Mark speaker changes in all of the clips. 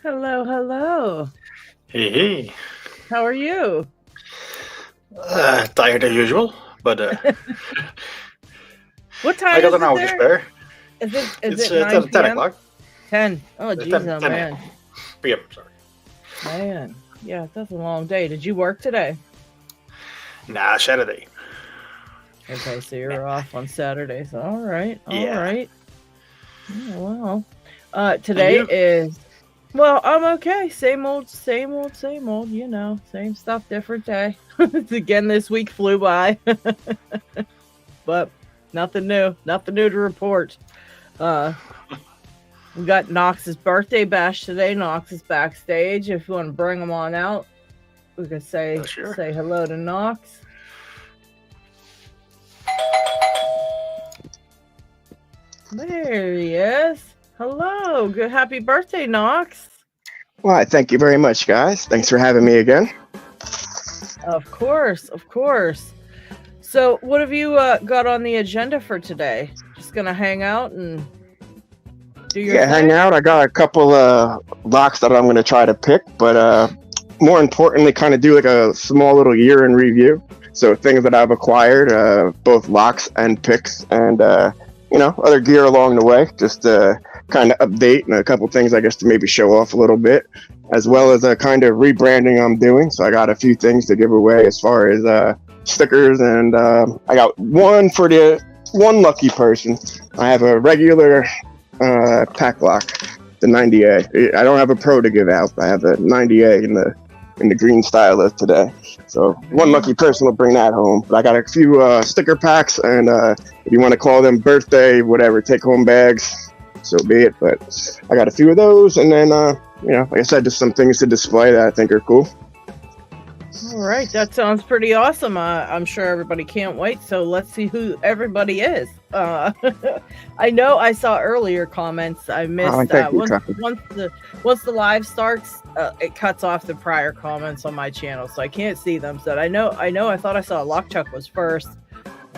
Speaker 1: Hello, hello.
Speaker 2: Hey, hey.
Speaker 1: How are you?
Speaker 2: Tired as usual, but
Speaker 1: What
Speaker 2: I
Speaker 1: time
Speaker 2: got
Speaker 1: is
Speaker 2: an
Speaker 1: it
Speaker 2: hour to
Speaker 1: there?
Speaker 2: spare.
Speaker 1: Is
Speaker 2: It's
Speaker 1: it 9
Speaker 2: 10
Speaker 1: p.m.?
Speaker 2: o'clock.
Speaker 1: 10. Oh, geez,
Speaker 2: 10,
Speaker 1: oh
Speaker 2: 10
Speaker 1: man.
Speaker 2: p.m., sorry.
Speaker 1: Man, yeah, that's a long day. Did you work today?
Speaker 2: Nah, Saturday.
Speaker 1: Okay, so you're off on Saturdays. All right, all
Speaker 2: Yeah.
Speaker 1: right. Yeah, well,
Speaker 2: And
Speaker 1: today
Speaker 2: you?
Speaker 1: is, well, I'm okay. Same old, same old, same old, same stuff, different day. Again, this week flew by, but nothing new to report. We got Knox's birthday bash today. Knox is backstage. If you want to bring him on out, we could say
Speaker 2: Sure.
Speaker 1: say hello to Knox. There he is. Hello. Good happy birthday, Knox.
Speaker 3: Well, thank you very much, guys. Thanks for having me again.
Speaker 1: Of course, of course. So, what have you got on the agenda for today? Just gonna hang out and do your thing?
Speaker 3: Hang out. I got a couple locks that I'm going to try to pick, but more importantly, kind of do like a small little year in review. So things that I've acquired, both locks and picks, and other gear along the way. Just kind of update and a couple things, I guess, to maybe show off a little bit, as well as a kind of rebranding I'm doing. So I got a few things to give away as far as stickers, and I got one for the one lucky person. I have a regular pack lock, the 90A. I don't have a pro to give out. I have the 90A in the green stylus today. So one lucky person will bring that home. But I got a few sticker packs, and if you want to call them birthday, whatever, take home bags, so be it. But I got a few of those, and then like I said, just some things to display that I think are cool.
Speaker 1: All right, that sounds pretty awesome. I'm sure everybody can't wait. So let's see who everybody is. I know I saw earlier comments. I missed once the live starts, it cuts off the prior comments on my channel, so I can't see them. So I know. I thought I saw LockChuck was first.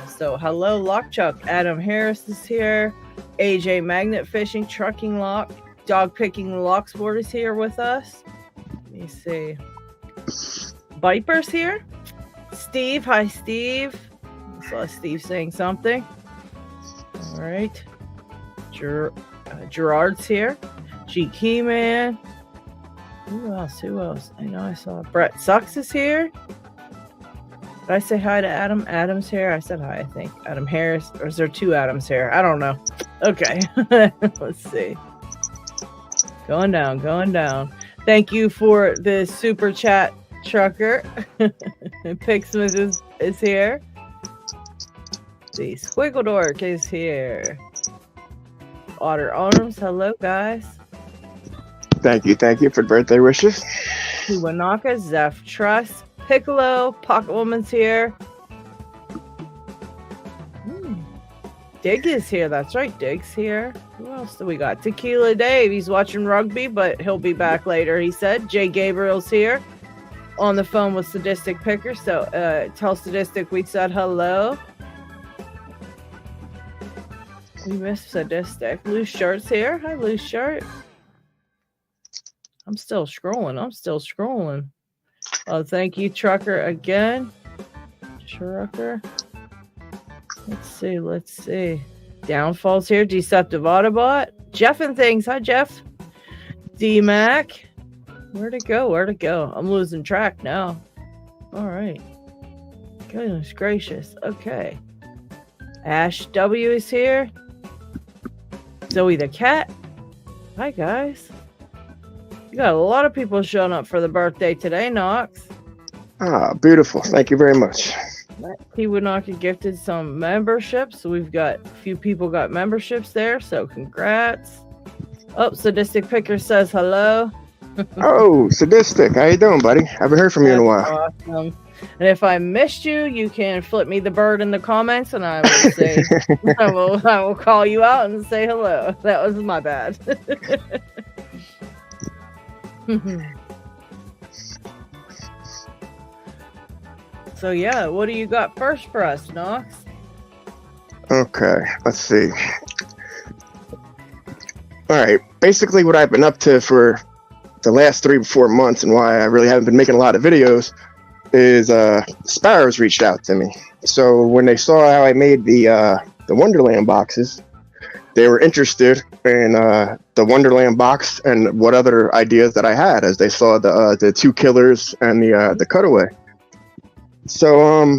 Speaker 1: So hello, LockChuck. Adam Harris is here. AJ Magnet Fishing, Trucking Lock, Dog Picking Lock Sport is here with us. Let me see. Viper's here. Steve, hi Steve. I saw Steve saying something. All right. Gerard's here. G Keyman. Who else? I know I saw Brett Sucks is here. Did I say hi to Adam? Adam's here. I said hi, I think. Adam Harris. Or is there two Adams here? I don't know. Okay. Let's see. Going down. Thank you for the super chat, Trucker. Pixsmith is here. The Squiggledork is here. Otter Arms, hello guys.
Speaker 3: Thank you for birthday wishes.
Speaker 1: Kiwanaka, Zeph Trust, Piccolo, Pocket Woman's here. Dig is here, that's right, Dig's here. Who else do we got? Tequila Dave, he's watching rugby, but he'll be back later, he said. Jay Gabriel's here. On the phone with Sadistic Picker, so tell Sadistic we said hello. We missed Sadistic. Loose Shirt's here. Hi, Loose Shirt. I'm still scrolling. Oh, thank you, Trucker, again. Trucker. Let's see. Downfall's here. Deceptive Autobot. Jeff and things. Hi, Jeff. D-Mac. Where'd it go? I'm losing track now. All right. Goodness gracious. Okay. Ash W is here. Zoe the Cat. Hi, guys. You got a lot of people showing up for the birthday today, Knox.
Speaker 3: Ah, beautiful. Thank you very much.
Speaker 1: Kiwanaka gifted some memberships. So we've got a few people got memberships there. So congrats. Oh, Sadistic Picker says hello.
Speaker 3: Oh, Sadistic. How you doing, buddy? Haven't heard from you in a while.
Speaker 1: Awesome. And if I missed you, you can flip me the bird in the comments, and I will say, I will call you out and say hello. That was my bad. So yeah, what do you got first for us, Knox?
Speaker 3: Okay, let's see. All right, basically what I've been up to for the last 3 or 4 months and why I really haven't been making a lot of videos is Sparrows reached out to me. So when they saw how I made the Wonderland boxes, they were interested in the Wonderland box and what other ideas that I had as they saw the 2 killers and the cutaway. So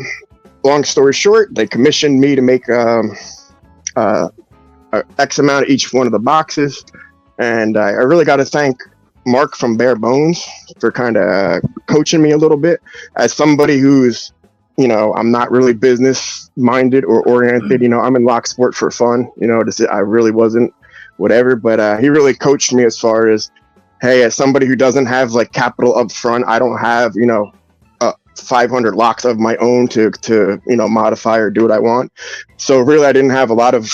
Speaker 3: long story short, they commissioned me to make X amount of each one of the boxes, and I really got to thank Mark from Bare Bones for kind of coaching me a little bit as somebody who's, I'm not really business minded or oriented. I'm in lock sport for fun. I really wasn't whatever, but he really coached me as far as, hey, as somebody who doesn't have like capital up front, I don't have 500 locks of my own to modify or do what I want. So really, I didn't have a lot of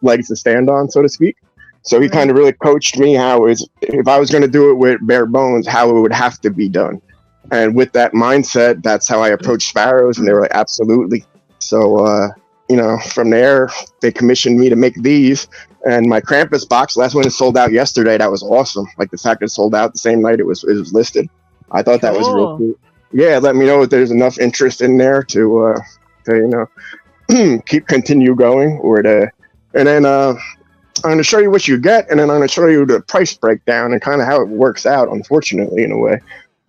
Speaker 3: legs to stand on, so to speak. So he kind of really coached me if I was going to do it with Bare Bones, how it would have to be done. And with that mindset, that's how I approached Sparrows, and they were like, absolutely. So, from there, they commissioned me to make these. And my Krampus box, last one is sold out yesterday. That was awesome. Like the fact that it sold out the same night it was listed. I thought that was real cool. Yeah, let me know if there's enough interest in there to continue going and then I'm going to show you what you get, and then I'm going to show you the price breakdown and kind of how it works out, unfortunately, in a way.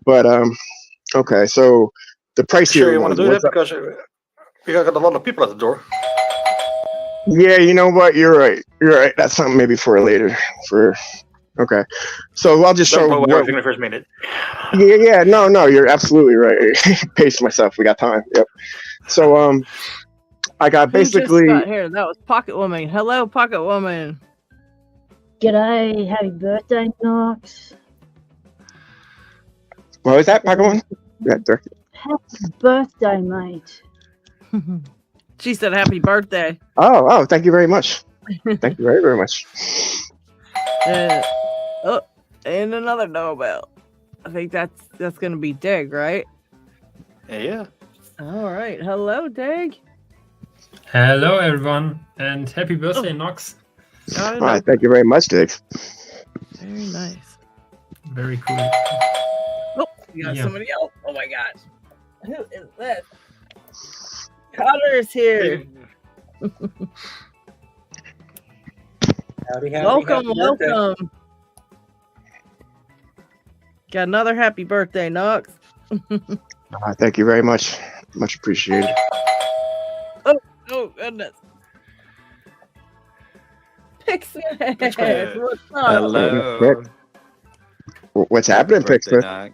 Speaker 3: But okay, so the price here.
Speaker 2: Sure, you want to do that because we got a lot of people at the door.
Speaker 3: Yeah, you know what? You're right. That's something maybe for later. Okay, so I'll just show
Speaker 2: what in the first minute.
Speaker 3: Yeah. No, you're absolutely right. Pace myself. We got time. Yep. So I got basically.
Speaker 1: Who just got here? That was Pocket Woman. Hello, Pocket Woman.
Speaker 4: G'day, happy birthday, Knoxs.
Speaker 3: What was that, Pocket Woman?
Speaker 4: Happy birthday, mate.
Speaker 1: She said happy birthday.
Speaker 3: Oh, thank you very much. Thank you very, very much.
Speaker 1: And another doorbell. I think that's gonna be Dig, right?
Speaker 2: Yeah.
Speaker 1: All right. Hello, Dig.
Speaker 5: Hello, everyone, and happy birthday, Knoxs.
Speaker 3: All right, thank you very much, Dig.
Speaker 1: Very nice.
Speaker 5: Very cool.
Speaker 1: Oh, we got somebody else. Oh my gosh. Who is this? Connor's here.
Speaker 6: Howdy,
Speaker 1: Welcome. Got another happy birthday, Knoxs.
Speaker 3: Thank you very much. Much appreciated.
Speaker 1: Oh, goodness. Pixman, what's up?
Speaker 7: Hello.
Speaker 3: What's happening, Pixman?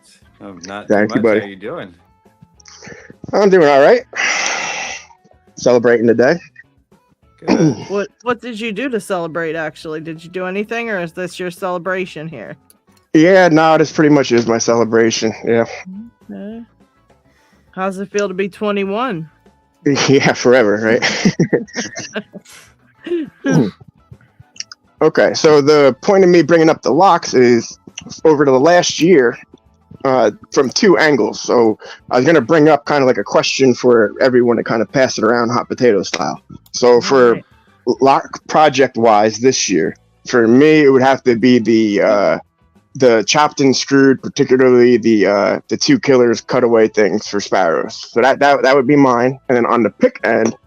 Speaker 7: Not
Speaker 3: Thank you,
Speaker 7: much.
Speaker 3: buddy.
Speaker 7: How you doing?
Speaker 3: I'm doing all right. Celebrating the day.
Speaker 7: Good.
Speaker 1: What did you do to celebrate, actually? Did you do anything, or is this your celebration here?
Speaker 3: Yeah, no, this pretty much is my celebration. Yeah.
Speaker 1: Okay. How's it feel to be 21?
Speaker 3: Yeah, forever, right? Okay, so the point of me bringing up the locks is over to the last year from 2 angles. So I was going to bring up kind of like a question for everyone to kind of pass it around hot potato style. So for lock project wise this year, for me, it would have to be the chopped and screwed, particularly the 2 killers cutaway things for Sparrows. So that would be mine. And then on the pick end,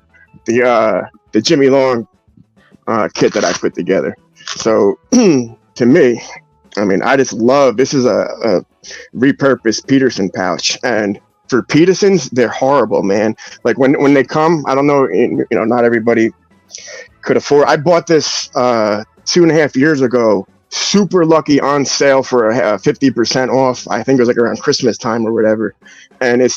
Speaker 3: the Jimmy Long kit that I put together. So to me, I mean, I just love, this is a repurposed Peterson pouch, and for Petersons, they're horrible, man. Like when they come, I don't know, not everybody could afford. I bought this 2.5 years ago, super lucky on sale for 50% off. I think it was like around Christmas time or whatever. And it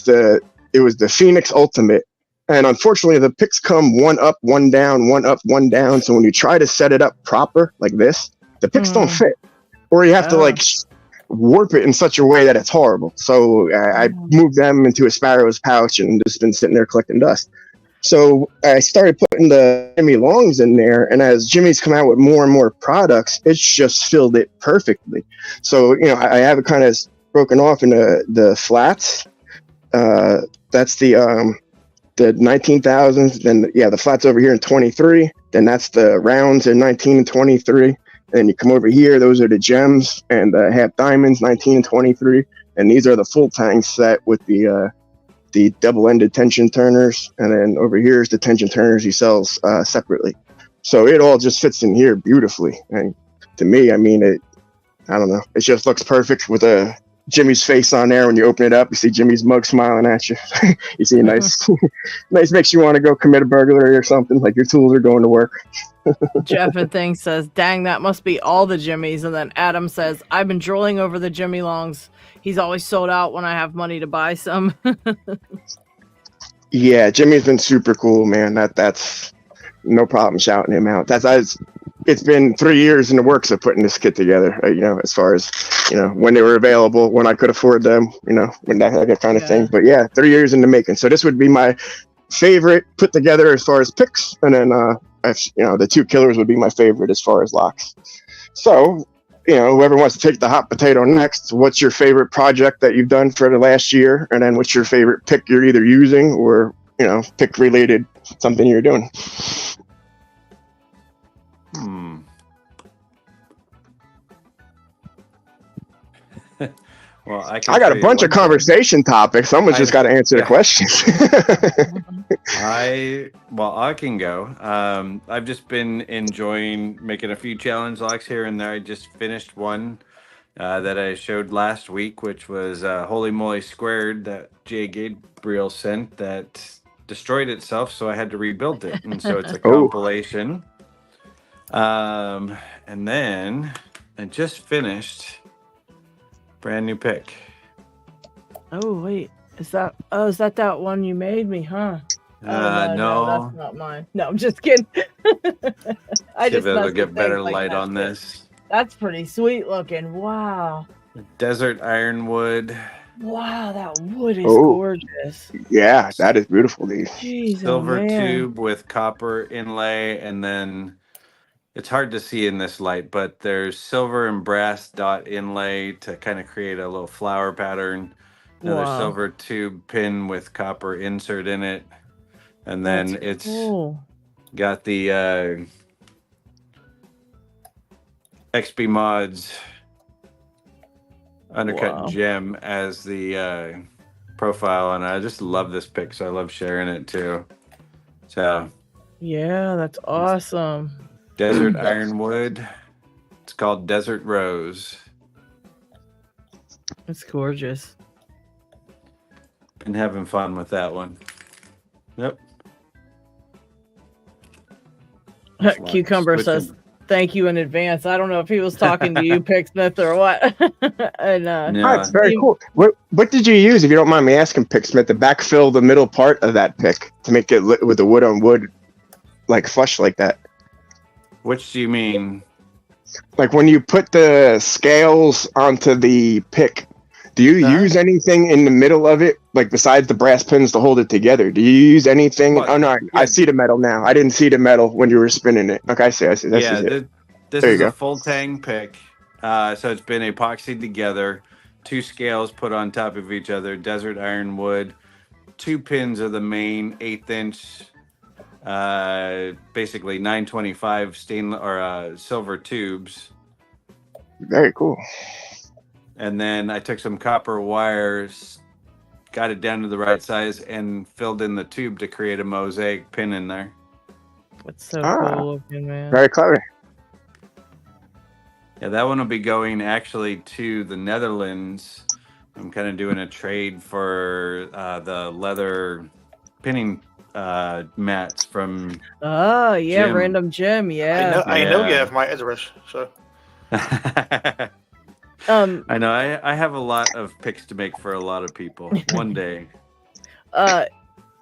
Speaker 3: was the Phoenix Ultimate. And unfortunately, the picks come one up, one down, one up, one down. So when you try to set it up proper like this, the picks don't fit, or you have to like warp it in such a way that it's horrible. So I moved them into a Sparrow's pouch and just been sitting there collecting dust. So I started putting the Jimmy Longs in there, and as Jimmy's come out with more and more products, it's just filled it perfectly. So I have it kind of broken off into the flats. That's the 19,000s. Then the flats over here in 23. Then that's the rounds in 19 and 23. And you come over here, those are the gems and half diamonds, 19 and 23. And these are the full tank set with the double-ended tension turners. And then over here is the tension turners he sells separately. So it all just fits in here beautifully. And to me, I mean, I don't know. It just looks perfect with Jimmy's face on there. When you open it up, you see Jimmy's mug smiling at you. You see a nice makes you want to go commit a burglary or something. Like your tools are going to work.
Speaker 1: Jeff and Thing says, dang, that must be all the Jimmys. And then Adam says, I've been drooling over the Jimmy Longs. He's always sold out when I have money to buy some.
Speaker 3: Yeah, Jimmy's been super cool, man. That's no problem shouting him out. It's been 3 years in the works of putting this kit together, as far as, when they were available, when I could afford them, when that kind of thing. But yeah, 3 years in the making. So this would be my favorite put together as far as picks. And then, the two killers would be my favorite as far as locks. So, whoever wants to take the hot potato next, what's your favorite project that you've done for the last year? And then what's your favorite pick you're either using or, pick related something you're doing?
Speaker 7: Well, I
Speaker 3: got a bunch of conversation topics. Someone's just got to answer the questions.
Speaker 7: I can go. I've just been enjoying making a few challenge locks here and there. I just finished one that I showed last week, which was Holy Moly Squared that Gabriel sent that destroyed itself, so I had to rebuild it. And so it's a compilation. And then I just finished brand new pick.
Speaker 1: Oh wait, is that one you made me, huh?
Speaker 7: No,
Speaker 1: that's not mine. No, I'm just kidding. I
Speaker 7: just
Speaker 1: will
Speaker 7: get better light on this.
Speaker 1: That's pretty sweet looking. Wow.
Speaker 7: Desert ironwood.
Speaker 1: Wow, that wood is gorgeous.
Speaker 3: Yeah, that is beautiful, dude.
Speaker 1: Jeez,
Speaker 7: Silver tube with copper inlay, and then it's hard to see in this light, but there's silver and brass dot inlay to kind of create a little flower pattern. Another silver tube pin with copper insert in it. And then it's got the XP Mods undercut gem as the profile. And I just love this pick, so I love sharing it too. So
Speaker 1: yeah, that's awesome.
Speaker 7: Desert Ironwood. It's called Desert Rose.
Speaker 1: It's gorgeous.
Speaker 7: Been having fun with that one. Yep.
Speaker 1: Cucumber says, thank you in advance. I don't know if he was talking to you, Picksmith, or what. And
Speaker 3: that's very cool. What did you use, if you don't mind me asking, Picksmith, to backfill the middle part of that pick to make it with the wood on wood, like flush like that?
Speaker 7: Which do you mean?
Speaker 3: Like when you put the scales onto the pick, do you use anything in the middle of it, like besides the brass pins to hold it together? Do you use anything? Oh no, I see the metal now. I didn't see the metal when you were spinning it. Okay, I see. This
Speaker 7: is a full tang pick. So it's been epoxied together. 2 scales put on top of each other. Desert ironwood. 2 pins of the main 1/8 inch. Basically 925 stainless or silver tubes.
Speaker 3: Very cool.
Speaker 7: And then I took some copper wires, got it down to the right size, and filled in the tube to create a mosaic pin in there.
Speaker 1: That's so cool looking, man.
Speaker 3: Very clever.
Speaker 7: Yeah, that one will be going actually to the Netherlands. I'm kind of doing a trade for the leather pinning mats from
Speaker 1: Jim. Random Jim.
Speaker 2: I know you have my address, so
Speaker 7: I know I have a lot of picks to make for a lot of people one day.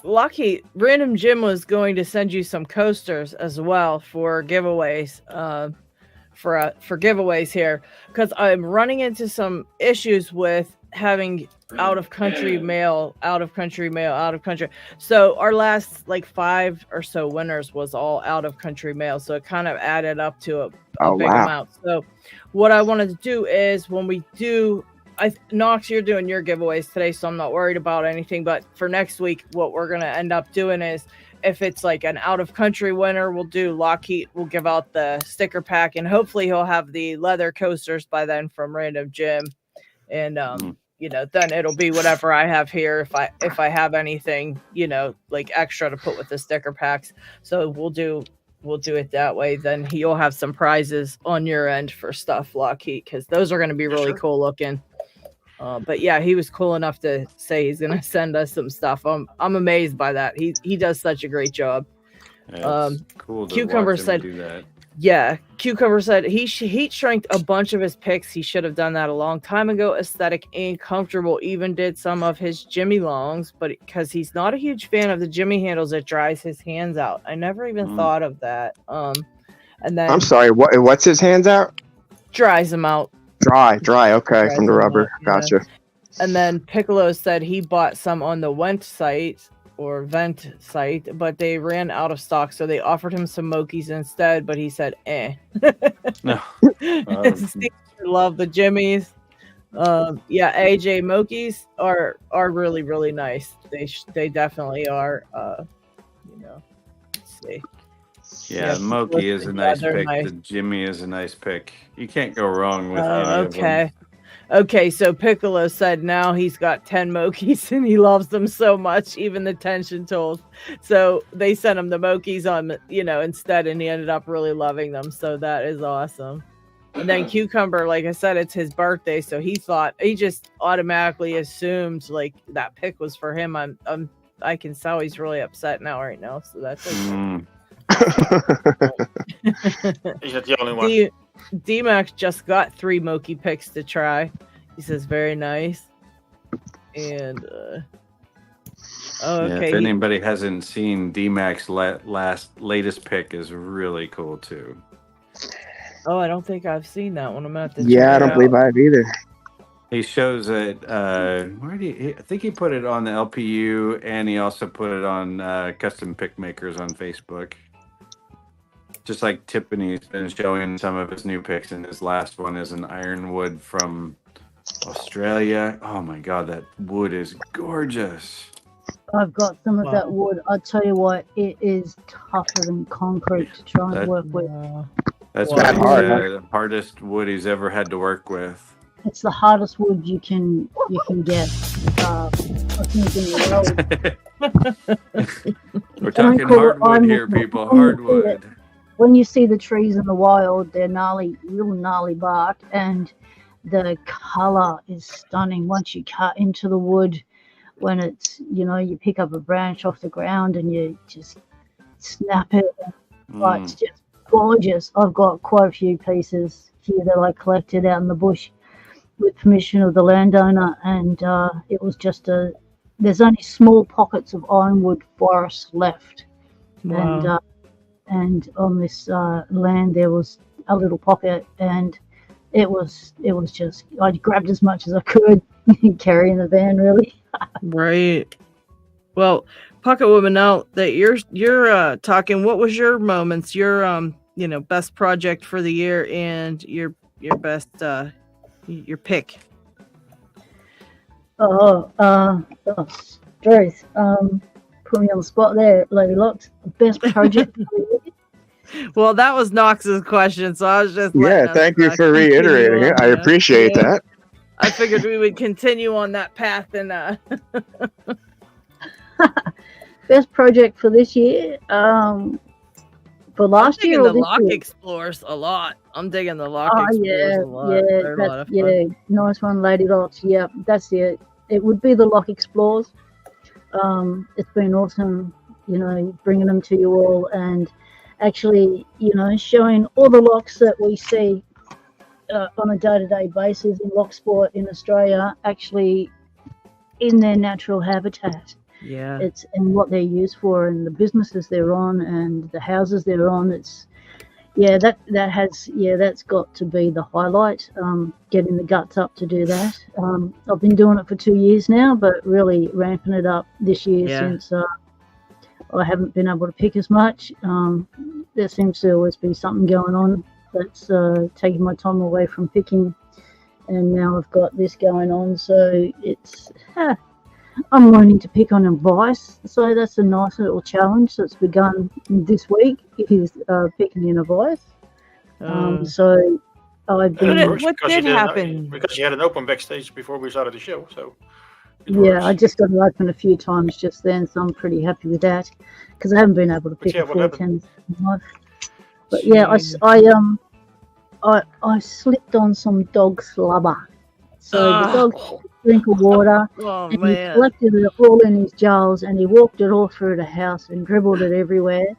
Speaker 1: LockHeat, Random Jim was going to send you some coasters as well for giveaways. For giveaways here, because I'm running into some issues with having out of country mail. So our last 5 or so winners was all out of country mail, so it kind of added up to a big amount. So what I wanted to do is when we do, Knox, you're doing your giveaways today, so I'm not worried about anything, but for next week what we're going to end up doing is if it's like an out of country winner, we'll do LockHeat. We'll give out the sticker pack, and hopefully he'll have the leather coasters by then from Random Jim. And you know, then it'll be whatever I have here if I have anything, you know, like extra to put with the sticker packs. So we'll do it that way. Then he'll have some prizes on your end for stuff, LockHeat, because those are going to be really cool looking. But yeah, he was cool enough to say he's gonna send us some stuff. I'm amazed by that. He does such a great job.
Speaker 7: Yeah, it's cool.
Speaker 1: Cucumber said,
Speaker 7: do that.
Speaker 1: Yeah, Cucumber said he heat shranked a bunch of his picks. He should have done that a long time ago. Aesthetic and comfortable. Even did some of his Jimmy longs, but because he's not a huge fan of the Jimmy handles, it dries his hands out. I never even thought of that. And then
Speaker 3: I'm sorry. What's his hands out?
Speaker 1: Dries them out.
Speaker 3: Dry. Okay,
Speaker 1: Dries
Speaker 3: from the rubber.
Speaker 1: out, yeah.
Speaker 3: Gotcha.
Speaker 1: And then Piccolo said he bought some on the Vent site, but they ran out of stock, so they offered him some Mokies instead, but he said,
Speaker 7: No.
Speaker 1: Steve love the Jimmies. Yeah, AJ Mokies are really, really nice. They definitely are. You know, let's see.
Speaker 7: Yeah, Moki is a nice pick. Nice. The Jimmy is a nice pick. You can't go wrong with any of them.
Speaker 1: Okay, so Piccolo said now he's got 10 Mokies and he loves them so much, even the tension tools. So they sent him the Mokies on, you know, instead, and he ended up really loving them. So that is awesome. And then Cucumber, like I said, it's his birthday, so he just automatically assumed like that pick was for him. I can tell he's really upset right now. So that's okay.
Speaker 2: He's not the only one.
Speaker 1: D-Max just got 3 Moki picks to try. He says very nice. And okay.
Speaker 7: If anybody hasn't seen D-Max latest pick is really cool too.
Speaker 1: Oh, I don't think I've seen that one. I'm gonna have to
Speaker 3: I don't believe I have either.
Speaker 7: He shows it. I think he put it on the LPU, and he also put it on Custom Pick Makers on Facebook. Just like Tiffany's been showing some of his new picks, and his last one is an ironwood from Australia. Oh my god, that wood is gorgeous.
Speaker 4: I've got some of that wood. I'll tell you what, it is tougher than concrete to try and work with.
Speaker 7: That's the hardest wood he's ever had to work with.
Speaker 4: It's the hardest wood you can get. I think in the world.
Speaker 7: We're talking hardwood here, people. Hardwood.
Speaker 4: When you see the trees in the wild, they're gnarly, real gnarly bark, and the color is stunning once you cut into the wood. When it's, you know, you pick up a branch off the ground and you just snap it. But it's just gorgeous. I've got quite a few pieces here that I collected out in the bush with permission of the landowner, and it was just there's only small pockets of ironwood forest left. Wow. And on this land there was a little pocket, and it was just, I grabbed as much as I could and carry in the van, really.
Speaker 1: Right. Well, Pocket Woman, now that you're talking, what was your moments, your best project for the year and your best your pick?
Speaker 4: Truth. Put me on the spot there, LadyLocks. Best project.
Speaker 1: Well, that was Knox's question, so I was just
Speaker 3: thank you for reiterating it. I appreciate that.
Speaker 1: I figured we would continue on that path and
Speaker 4: best project for this year. For last year,
Speaker 1: the Lock Explorers a lot. I'm digging the Lock Explorers a lot. They're a lot of fun.
Speaker 4: Nice one, LadyLocks. Yeah, that's it. It would be the Lock Explorers. It's been awesome, bringing them to you all, and actually, showing all the locks that we see on a day-to-day basis in lock sport in Australia, actually in their natural habitat.
Speaker 1: Yeah,
Speaker 4: it's and what they're used for, and the businesses they're on, and the houses they're on. It's that's got to be the highlight. Getting the guts up to do that. I've been doing it for 2 years now, but really ramping it up this year since I haven't been able to pick as much. There seems to always be something going on that's taking my time away from picking, and now I've got this going on. So it's I'm learning to pick on a vice, so that's a nice little challenge that's begun this week. Is picking in a vice. So I've been.
Speaker 1: What did happen?
Speaker 2: Because you had an open backstage before we started the show, so.
Speaker 4: Yeah, I just got it open a few times just then, so I'm pretty happy with that because I haven't been able to pick a 410 in life. But yeah, I slipped on some dog slubber. So the dog took a drink of water and he collected it all in his jars and he walked it all through the house and dribbled it everywhere.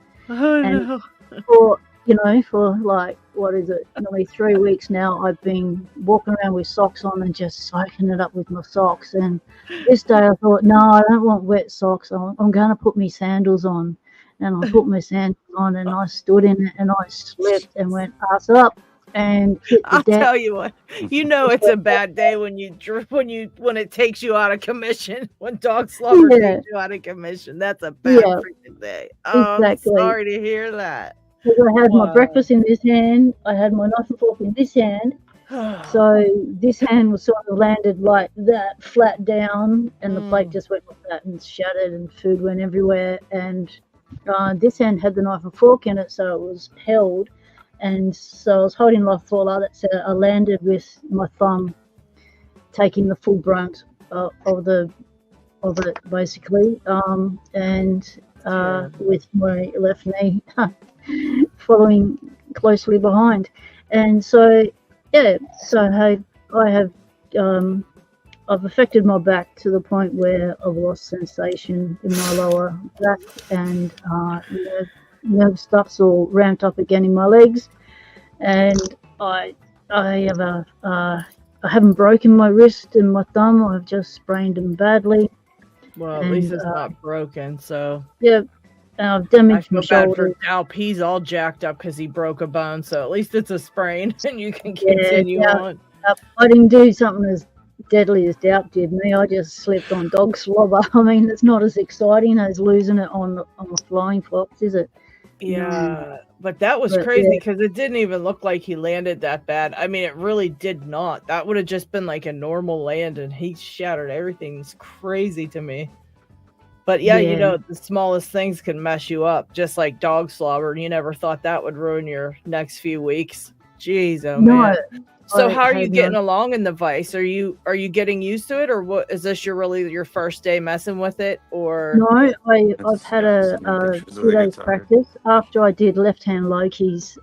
Speaker 4: For like, what is it, nearly 3 weeks now, I've been walking around with socks on and just soaking it up with my socks. And this day I thought, no, I don't want wet socks. I'm going to put my sandals on. And I put my sandals on and I stood in it and I slipped and went ass up and hit the
Speaker 1: I'll
Speaker 4: deck.
Speaker 1: tell you what, it's a bad day when it takes you out of commission. When dog slobber takes you out of commission, that's a bad freaking day. Oh, exactly. I'm sorry to hear that.
Speaker 4: Because I had my breakfast in this hand, I had my knife and fork in this hand. So this hand was sort of landed like that, flat down, and the plate just went like that and shattered, and food went everywhere. And this hand had the knife and fork in it, so it was held. And so I was holding my forearm. I landed with my thumb, taking the full brunt of it, basically, and with my left knee following closely behind. And so I've affected my back to the point where I've lost sensation in my lower back, and nerve stuff's all ramped up again in my legs. And I haven't broken my wrist and my thumb. I've just sprained them badly.
Speaker 1: Well, at least it's not broken. So
Speaker 4: yeah. I've damaged my shoulder.
Speaker 1: Alp, he's all jacked up because he broke a bone, so at least it's a sprain and you can continue on.
Speaker 4: I didn't do something as deadly as Doubt did me. I just slipped on dog slobber. I mean, it's not as exciting as losing it on the flying fox, is it?
Speaker 1: Yeah, but that was crazy because it didn't even look like he landed that bad. I mean, it really did not. That would have just been like a normal land, and he shattered everything. It's crazy to me. But the smallest things can mess you up, just like dog slobber. You never thought that would ruin your next few weeks. Jeez, man. So how are you getting along in the vice? Are you getting used to it, or what? Is this your first day messing with it, or?
Speaker 4: No, I've had a 2 days practice after I did left hand Loki's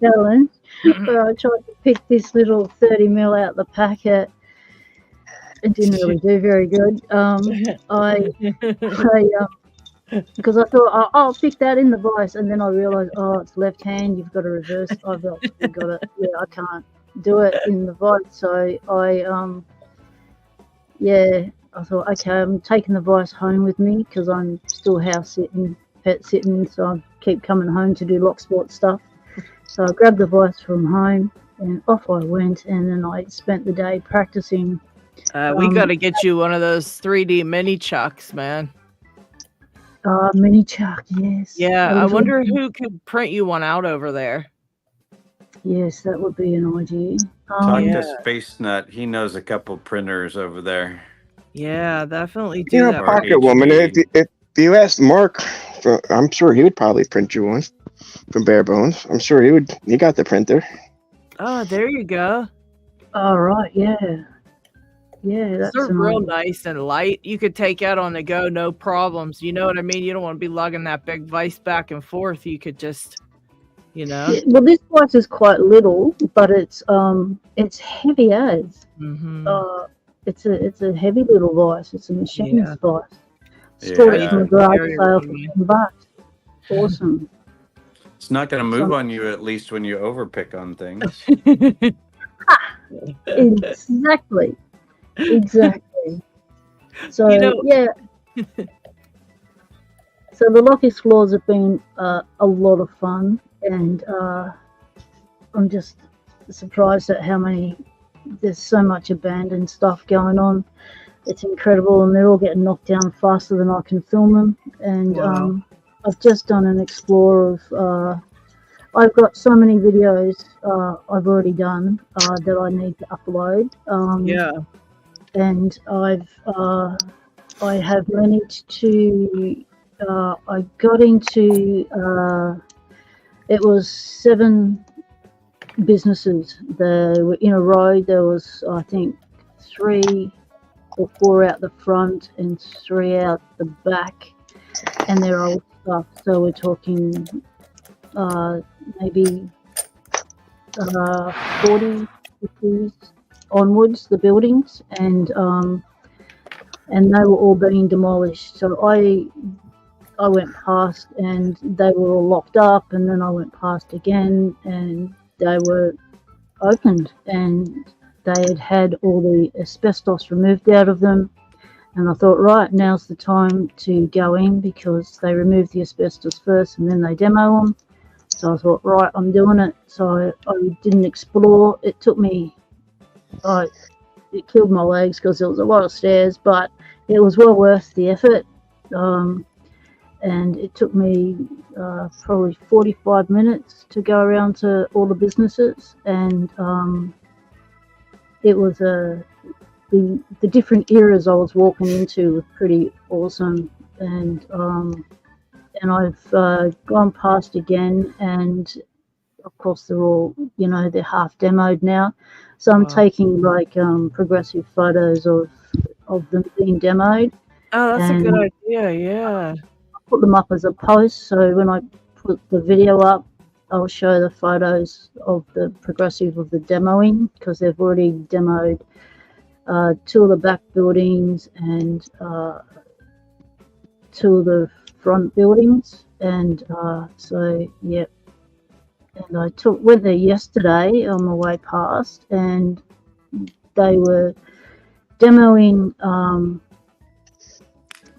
Speaker 4: challenge. Where I tried to pick this little 30 mil out the packet. It didn't really do very good. Because I thought, I'll pick that in the vice, and then I realised, it's left hand. You've got to reverse. I've actually got it. Yeah, I can't do it in the vice. So I thought, okay, I'm taking the vice home with me because I'm still house sitting, pet sitting. So I keep coming home to do lock sport stuff. So I grabbed the vice from home and off I went, and then I spent the day practicing.
Speaker 1: We got to get you one of those 3D mini chucks, man.
Speaker 4: Mini chuck, yes.
Speaker 1: Yeah, I wonder who could print you one out over there.
Speaker 4: Yes, that would be an idea.
Speaker 7: Talk to Space Nut. He knows a couple printers over there.
Speaker 1: Yeah, definitely do that.
Speaker 3: Pocket Woman. If you ask Mark, I'm sure he would probably print you one from Bare Bones. I'm sure he would. He got the printer.
Speaker 1: Oh, there you go.
Speaker 4: All right, yeah. Yeah, that's
Speaker 1: real nice and light. You could take out on the go, no problems. You know what I mean? You don't want to be lugging that big vice back and forth. You could just,
Speaker 4: Yeah, well, this vice is quite little, but it's heavy as.
Speaker 1: Mm-hmm.
Speaker 4: It's a heavy little vice. It's a machinist vice.
Speaker 7: Yeah.
Speaker 4: Storage from the garage sale for $10. Awesome.
Speaker 7: It's not going to move on you, at least when you overpick on things.
Speaker 4: Exactly. So So the lock explores have been a lot of fun, and I'm just surprised at how there's so much abandoned stuff going on. It's incredible, and they're all getting knocked down faster than I can film them. And I've just done an explore of I've got so many videos I've already done that I need to upload. and I have managed to. I got into. It was 7 businesses. They were in a row. There was, I think, 3 or 4 out the front and 3 out the back, and they're old stuff. So we're talking maybe 40, 50 onwards, the buildings, and they were all being demolished. So I went past and they were all locked up, and then I went past again and they were opened, and they had all the asbestos removed out of them. And I thought, right, now's the time to go in, because they removed the asbestos first and then they demo them. So I thought, right, I'm doing it. So I didn't explore. It took me, it killed my legs because there was a lot of stairs, but it was well worth the effort. And it took me probably 45 minutes to go around to all the businesses, and it was the different eras I was walking into were pretty awesome, and I've gone past again, and of course they're all, they're half demoed now, so I'm taking like progressive photos of them being demoed.
Speaker 1: Oh, that's a good idea. Yeah.
Speaker 4: Put them up as a post, so when I put the video up, I'll show the photos of the progressive of the demoing, because they've already demoed 2 of the back buildings and 2 of the front buildings, and so yeah. And I went there yesterday on my way past, and they were demoing.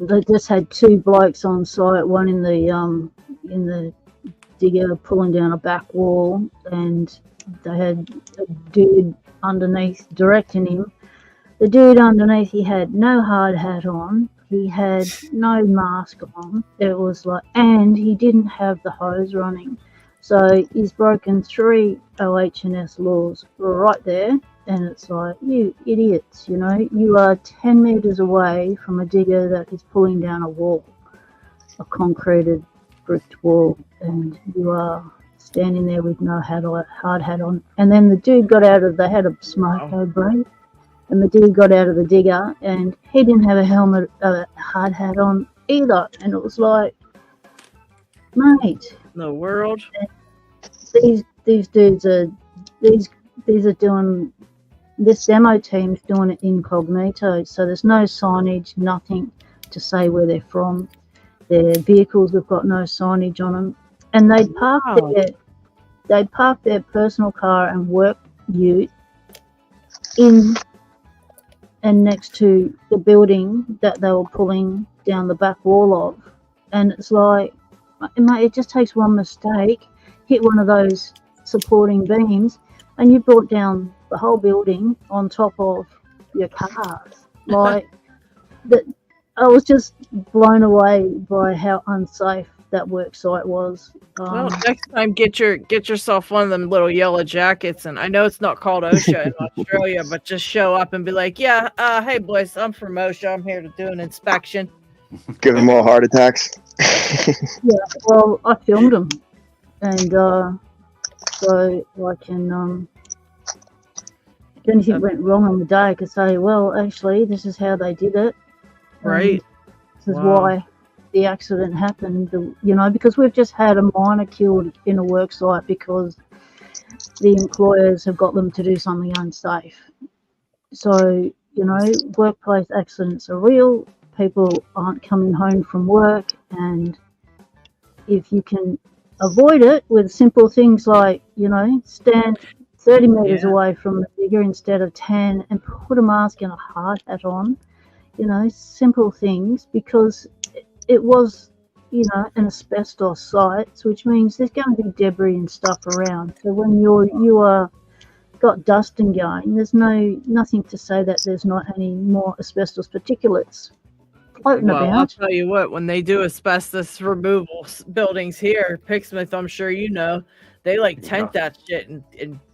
Speaker 4: They just had 2 blokes on site, one in the digger pulling down a back wall, and they had a dude underneath directing him. The dude underneath, he had no hard hat on, he had no mask on. It was like, and he didn't have the hose running. So he's broken 3 OH&S laws right there. And it's like, you idiots, you are 10 meters away from a digger that is pulling down a wall, a concreted bricked wall, and you are standing there with no hard hat on. And then the dude got out of, they had a smoke break, and the dude got out of the digger, and he didn't have a hard hat on either. And it was like, mate,
Speaker 1: the world.
Speaker 4: These dudes are these are doing. This demo team's doing it incognito, so there's no signage, nothing to say where they're from. Their vehicles have got no signage on them, and they'd park their personal car and work ute in and next to the building that they were pulling down the back wall of. And it's like, mate, it just takes one mistake, hit one of those supporting beams, and you brought down the whole building on top of your cars. Like, that, I was just blown away by how unsafe that work site was.
Speaker 1: Well, next time get yourself one of them little yellow jackets, and I know it's not called OSHA in Australia, but just show up and be like, yeah, hey boys, I'm from OSHA, I'm here to do an inspection.
Speaker 3: Give them all heart attacks.
Speaker 4: Yeah, well, I filmed them, and so I can if anything went wrong on the day, I could say, well, actually, this is how they did it.
Speaker 1: Right.
Speaker 4: This is why the accident happened, because we've just had a miner killed in a work site because the employers have got them to do something unsafe. So, workplace accidents are real. People aren't coming home from work, and if you can avoid it with simple things like, stand 30 meters away from the digger instead of 10, and put a mask and a hard hat on, simple things, because it was, an asbestos site, which means there's going to be debris and stuff around. So when you are got dust and going, there's nothing to say that there's not any more asbestos particulates floating about.
Speaker 1: I'll tell you what, when they do asbestos removal buildings here, Picksmith, I'm sure they like tent that shit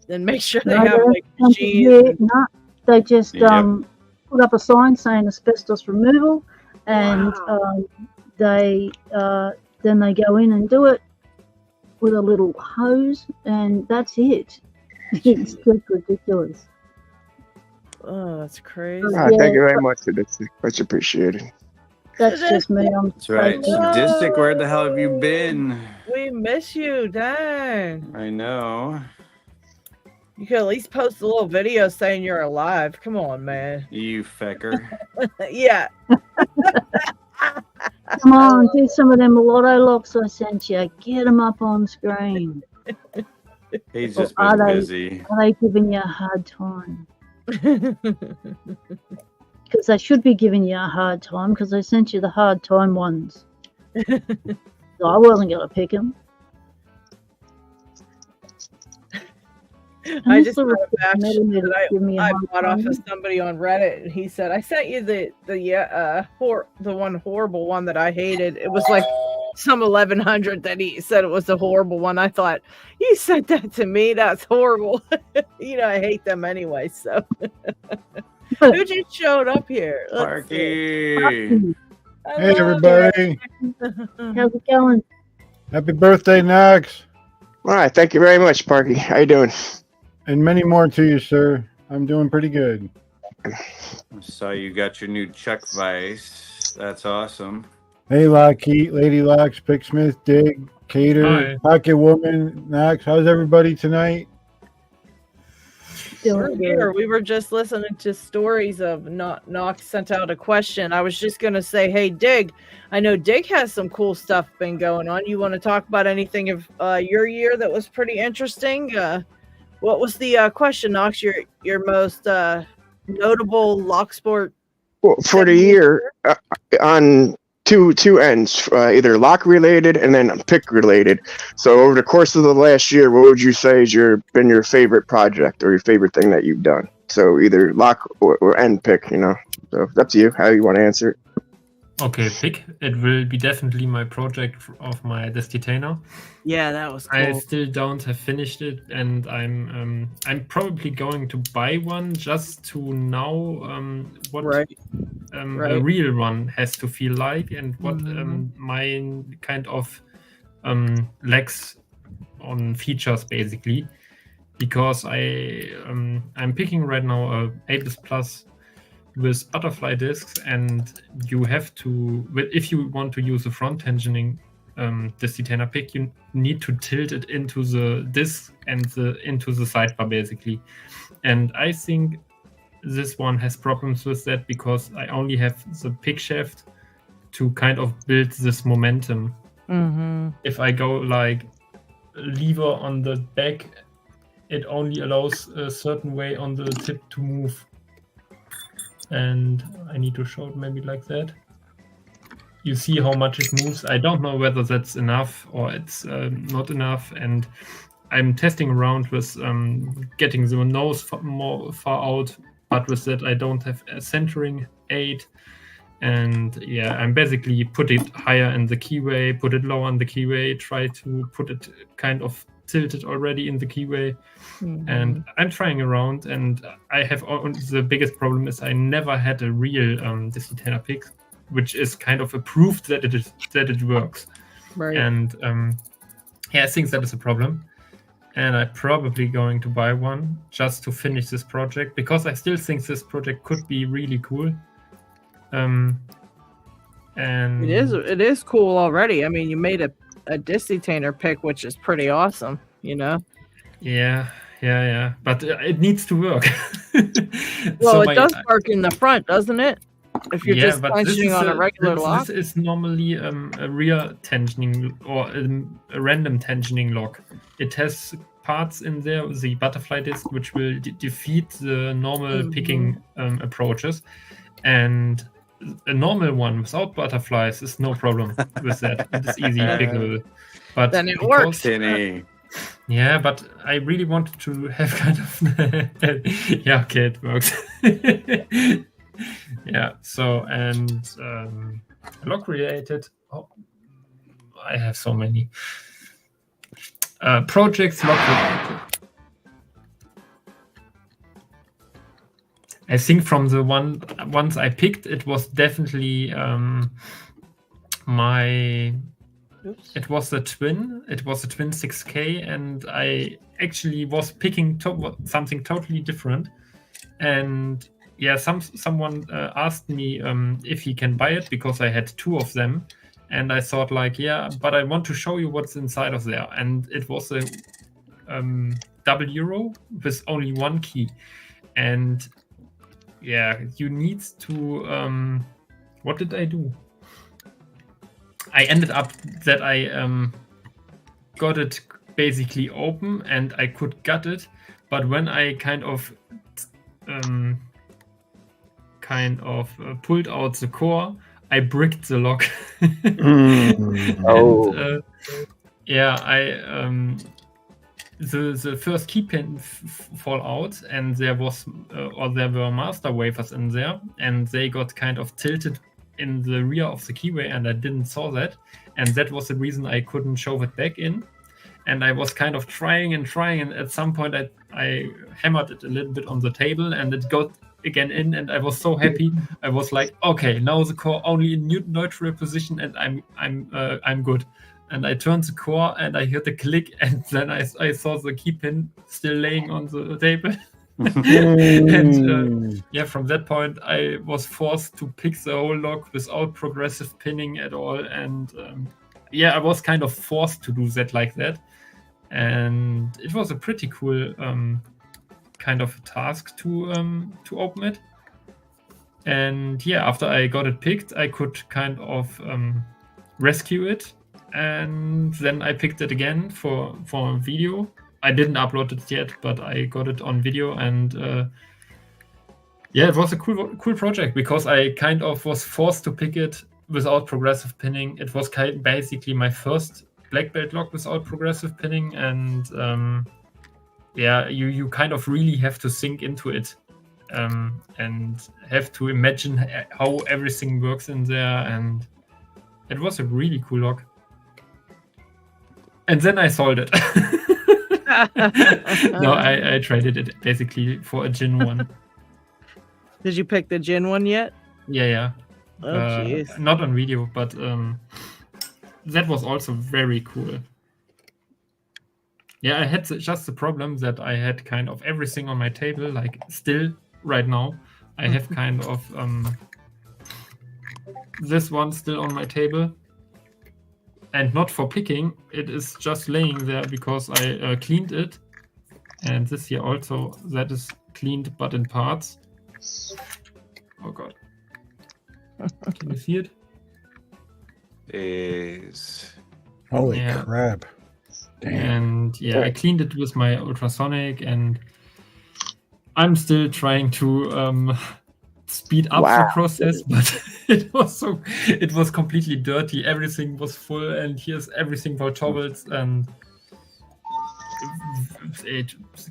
Speaker 1: and make sure they have like machines.
Speaker 4: They just put up a sign saying asbestos removal, and
Speaker 1: Wow.
Speaker 4: then they go in and do it with a little hose, and that's it. It's just ridiculous.
Speaker 1: Oh, that's crazy.
Speaker 3: Thank you very much. It's much appreciated.
Speaker 4: That's just me.
Speaker 7: That's right. Sadistic, where the hell have you been?
Speaker 1: We miss you, dang.
Speaker 7: I know.
Speaker 1: You could at least post a little video saying you're alive. Come on, man.
Speaker 7: You fecker.
Speaker 1: Yeah.
Speaker 4: Come on, do some of them lotto locks I sent you. Get them up on screen.
Speaker 7: He's just
Speaker 4: Or
Speaker 7: been busy.
Speaker 4: Are they giving you a hard time? Because they should be giving you a hard time because they sent you the hard time ones. So I wasn't going to pick them.
Speaker 1: I just got a batch that I bought off of somebody on Reddit, and he said, I sent you the one horrible one that I hated. It was like some 1100 that he said it was a horrible one. I thought, you sent that to me? That's horrible. You know, I hate them anyway, so. Who just showed up here?
Speaker 7: Parky.
Speaker 6: Hey, everybody.
Speaker 4: How's it going?
Speaker 6: Happy birthday, Knoxs.
Speaker 3: All right. Thank you very much, Parky. How you doing?
Speaker 6: And many more to you, sir. I'm doing pretty good.
Speaker 7: So you got your new Chuck Vice. That's awesome.
Speaker 6: Hey, LockHeat, LadyLocks, Picksmith, Dig, Cater, Pocket Woman, Knoxs. How's everybody tonight?
Speaker 1: We're here. We were just listening to stories of Knoxs sent out a question. I was just gonna say, hey, Dig, I know Dig has some cool stuff been going on. You want to talk about anything of your year that was pretty interesting? What was the question, Knoxs? Your most notable lock sport?
Speaker 3: Well, for the year, on two ends, either lock related and then pick related. So over the course of the last year, what would you say has been your favorite project or your favorite thing that you've done? So either lock or end pick, you know. So it's up to you how you want to answer it.
Speaker 5: Okay, pick. It will be definitely my project of my Destinator.
Speaker 1: Yeah, that was cool.
Speaker 5: I still don't have finished it, and I'm probably going to buy one just to know what a real one has to feel like and what my kind of lacks on features basically, because I'm picking right now a A++ with butterfly discs, and you have to, if you want to use a front tensioning Destinator pick, you need to tilt it into the disc and into the sidebar basically. And I think this one has problems with that because I only have the pick shaft to kind of build this momentum. If I go like lever on the back, it only allows a certain way on the tip to move. And I need to show it maybe like that. You see how much it moves. I don't know whether that's enough or it's not enough. And I'm testing around with getting the nose more far out. But with that, I don't have a centering aid. And yeah, I'm basically put it higher in the keyway, put it lower in the keyway, try to put it kind of tilted already in the keyway. And I'm trying around, and I have the biggest problem is I never had a real Destinator pick, which is kind of a proof that it works. Right. And I think that is a problem. And I'm probably going to buy one just to finish this project because I still think this project could be really cool. And
Speaker 1: it is cool already. I mean, you made a Destinator pick, which is pretty awesome, you know.
Speaker 5: Yeah, but it needs to work.
Speaker 1: Well, it does work in the front, doesn't it? If you're just tensioning on a regular lock.
Speaker 5: This is normally a rear tensioning or a random tensioning lock. It has parts in there, the butterfly disc, which will defeat the normal picking approaches. And a normal one without butterflies is no problem with that. It is easy pickable. But
Speaker 1: then it works.
Speaker 5: Yeah, but I really wanted to have kind of yeah, okay, it works. Yeah, so and lock related. Oh, I have so many projects lock related. I think from the ones I picked, it was definitely it was the twin 6K, and I actually was picking something totally different. And yeah, someone asked me if he can buy it because I had 2 of them, and I thought like, yeah, but I want to show you what's inside of there. And it was a double euro with only 1 key. And yeah, you need to what did I do? I ended up that I got it basically open and I could gut it, but when I kind of pulled out the core, I bricked the lock. And, yeah, I the first key pin fall out, and there were master wafers in there, and they got kind of tilted in the rear of the keyway, and I didn't saw that, and that was the reason I couldn't shove it back in. And I was kind of trying, and at some point I hammered it a little bit on the table, and it got again in, and I was so happy. I was like, okay, now the core only in neutral position, and I'm good. And I turned the core, and I heard the click, and then I saw the key pin still laying on the table. And yeah, from that point, I was forced to pick the whole lock without progressive pinning at all. And yeah, I was kind of forced to do that like that. And it was a pretty cool kind of task to open it. And yeah, after I got it picked, I could kind of rescue it. And then I picked it again for a video. I didn't upload it yet, but I got it on video, and yeah, it was a cool project because I kind of was forced to pick it without progressive pinning. It was basically my first black belt lock without progressive pinning, and yeah, you kind of really have to sink into it and have to imagine how everything works in there, and it was a really cool lock. And then I sold it. No, I traded it basically for a gin one.
Speaker 1: Did you pick the gin one yet?
Speaker 5: Yeah.
Speaker 1: Oh, jeez.
Speaker 5: Not on video, but that was also very cool. Yeah, I had just the problem that I had kind of everything on my table, like still right now. I have kind of this one still on my table. And not for picking, it is just laying there because I cleaned it. And this here also, that is cleaned but in parts. Oh god. Can you see it?
Speaker 6: Holy crap. Damn.
Speaker 5: And yeah, I cleaned it with my ultrasonic, and I'm still trying to speed up the process, but it was completely dirty. Everything was full, and here's everything for towels and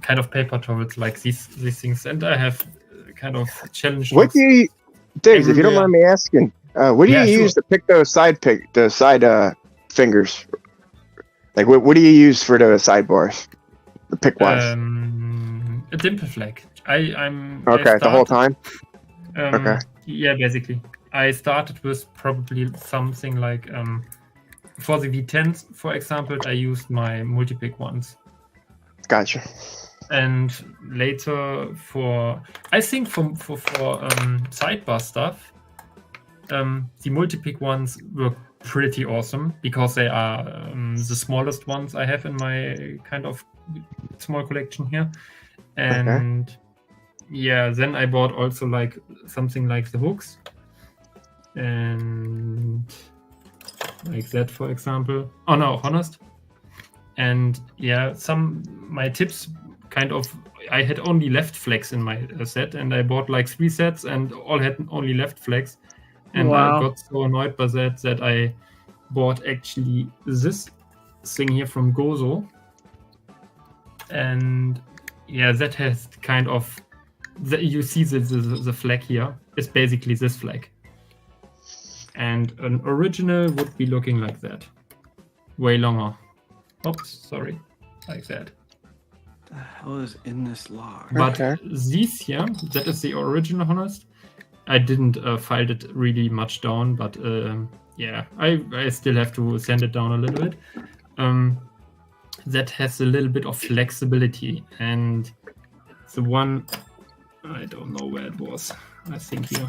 Speaker 5: kind of paper towels like these things. And I have kind of challenged.
Speaker 3: What do you, Diggs, if you don't mind me asking, what do you use to pick those side fingers? Like what do you use for the sidebars? The pick wise?
Speaker 5: A dimple flag. I'm
Speaker 3: okay. The whole time.
Speaker 5: Okay. Yeah, basically. I started with probably something like for the V10s, for example, I used my multi-pick ones.
Speaker 3: Gotcha.
Speaker 5: And later for sidebar stuff, the multi-pick ones were pretty awesome because they are the smallest ones I have in my kind of small collection here. And yeah, then I bought also like something like the hooks and like that, for example. Oh no, honest. And yeah, my tips kind of, I had only left flags in my set, and I bought like 3 sets and all had only left flags. And I got so annoyed by that I bought actually this thing here from Gozo. And yeah, that has kind of, you see the flag here is basically this flag. And an original would be looking like that. Way longer. Oops, sorry. Like that.
Speaker 7: the hell is in this log?
Speaker 5: But
Speaker 3: Okay.
Speaker 5: these here, that is the original Honest. I didn't file it really much down, but yeah, I still have to sand it down a little bit. That has a little bit of flexibility, and the one, I don't know where it was. I think here.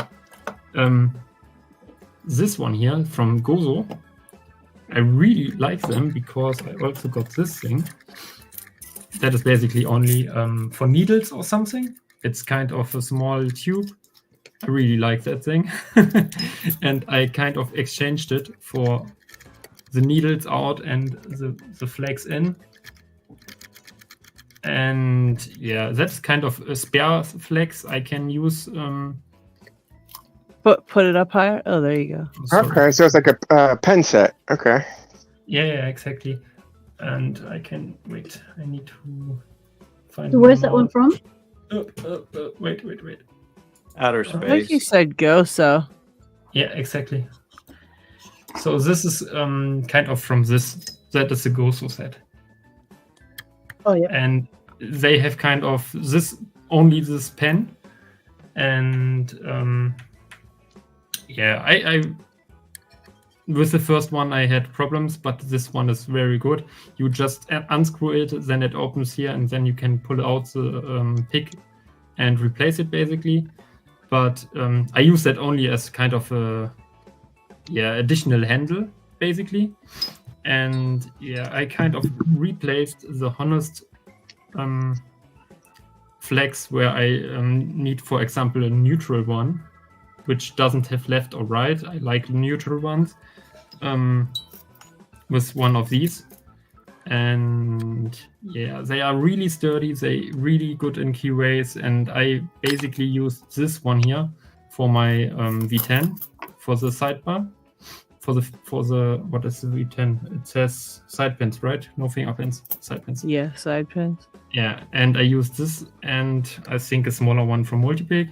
Speaker 5: This one here from Gozo, I really like them because I also got this thing. That is basically only for needles or something. It's kind of a small tube. I really like that thing. And I kind of exchanged it for the needles out and the flags in. And yeah, that's kind of a spare flags I can use.
Speaker 1: Put it up higher. Oh, there you go.
Speaker 3: Okay, so it's like a pen set. Okay.
Speaker 5: Yeah, exactly. And I can wait. I need to find.
Speaker 4: So where's that one from?
Speaker 5: Wait.
Speaker 7: Outer
Speaker 1: I think you
Speaker 7: space.
Speaker 1: said Goso.
Speaker 5: Yeah, exactly. So this is kind of from this. That is a Goso set.
Speaker 4: Oh yeah.
Speaker 5: And they have kind of only this pen, and yeah, I with the first one I had problems, but this one is very good. You just unscrew it, then it opens here, and then you can pull out the pick and replace it basically. But I use that only as kind of a additional handle basically. And yeah, I kind of replaced the Honest flags where I need, for example, a neutral one, which doesn't have left or right. I like neutral ones with one of these. And yeah, they are really sturdy. They really good in keyways. And I basically used this one here for my V10 for the sidebar. For the what is the V10? It says side pins, right? No finger pins, side pins.
Speaker 1: Yeah, side pins.
Speaker 5: Yeah, and I used this, and I think a smaller one from Multipick.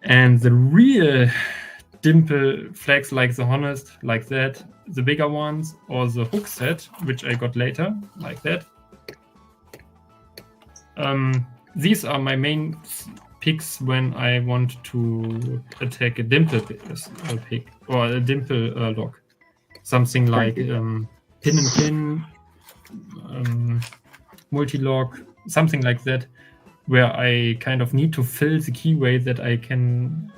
Speaker 5: And the real dimple flags like the Honest, like that, the bigger ones, or the hook set, which I got later, like that. These are my main picks when I want to attack a dimple pick or a dimple lock. Something like pin and pin, multi-lock, something like that, where I kind of need to fill the keyway that I can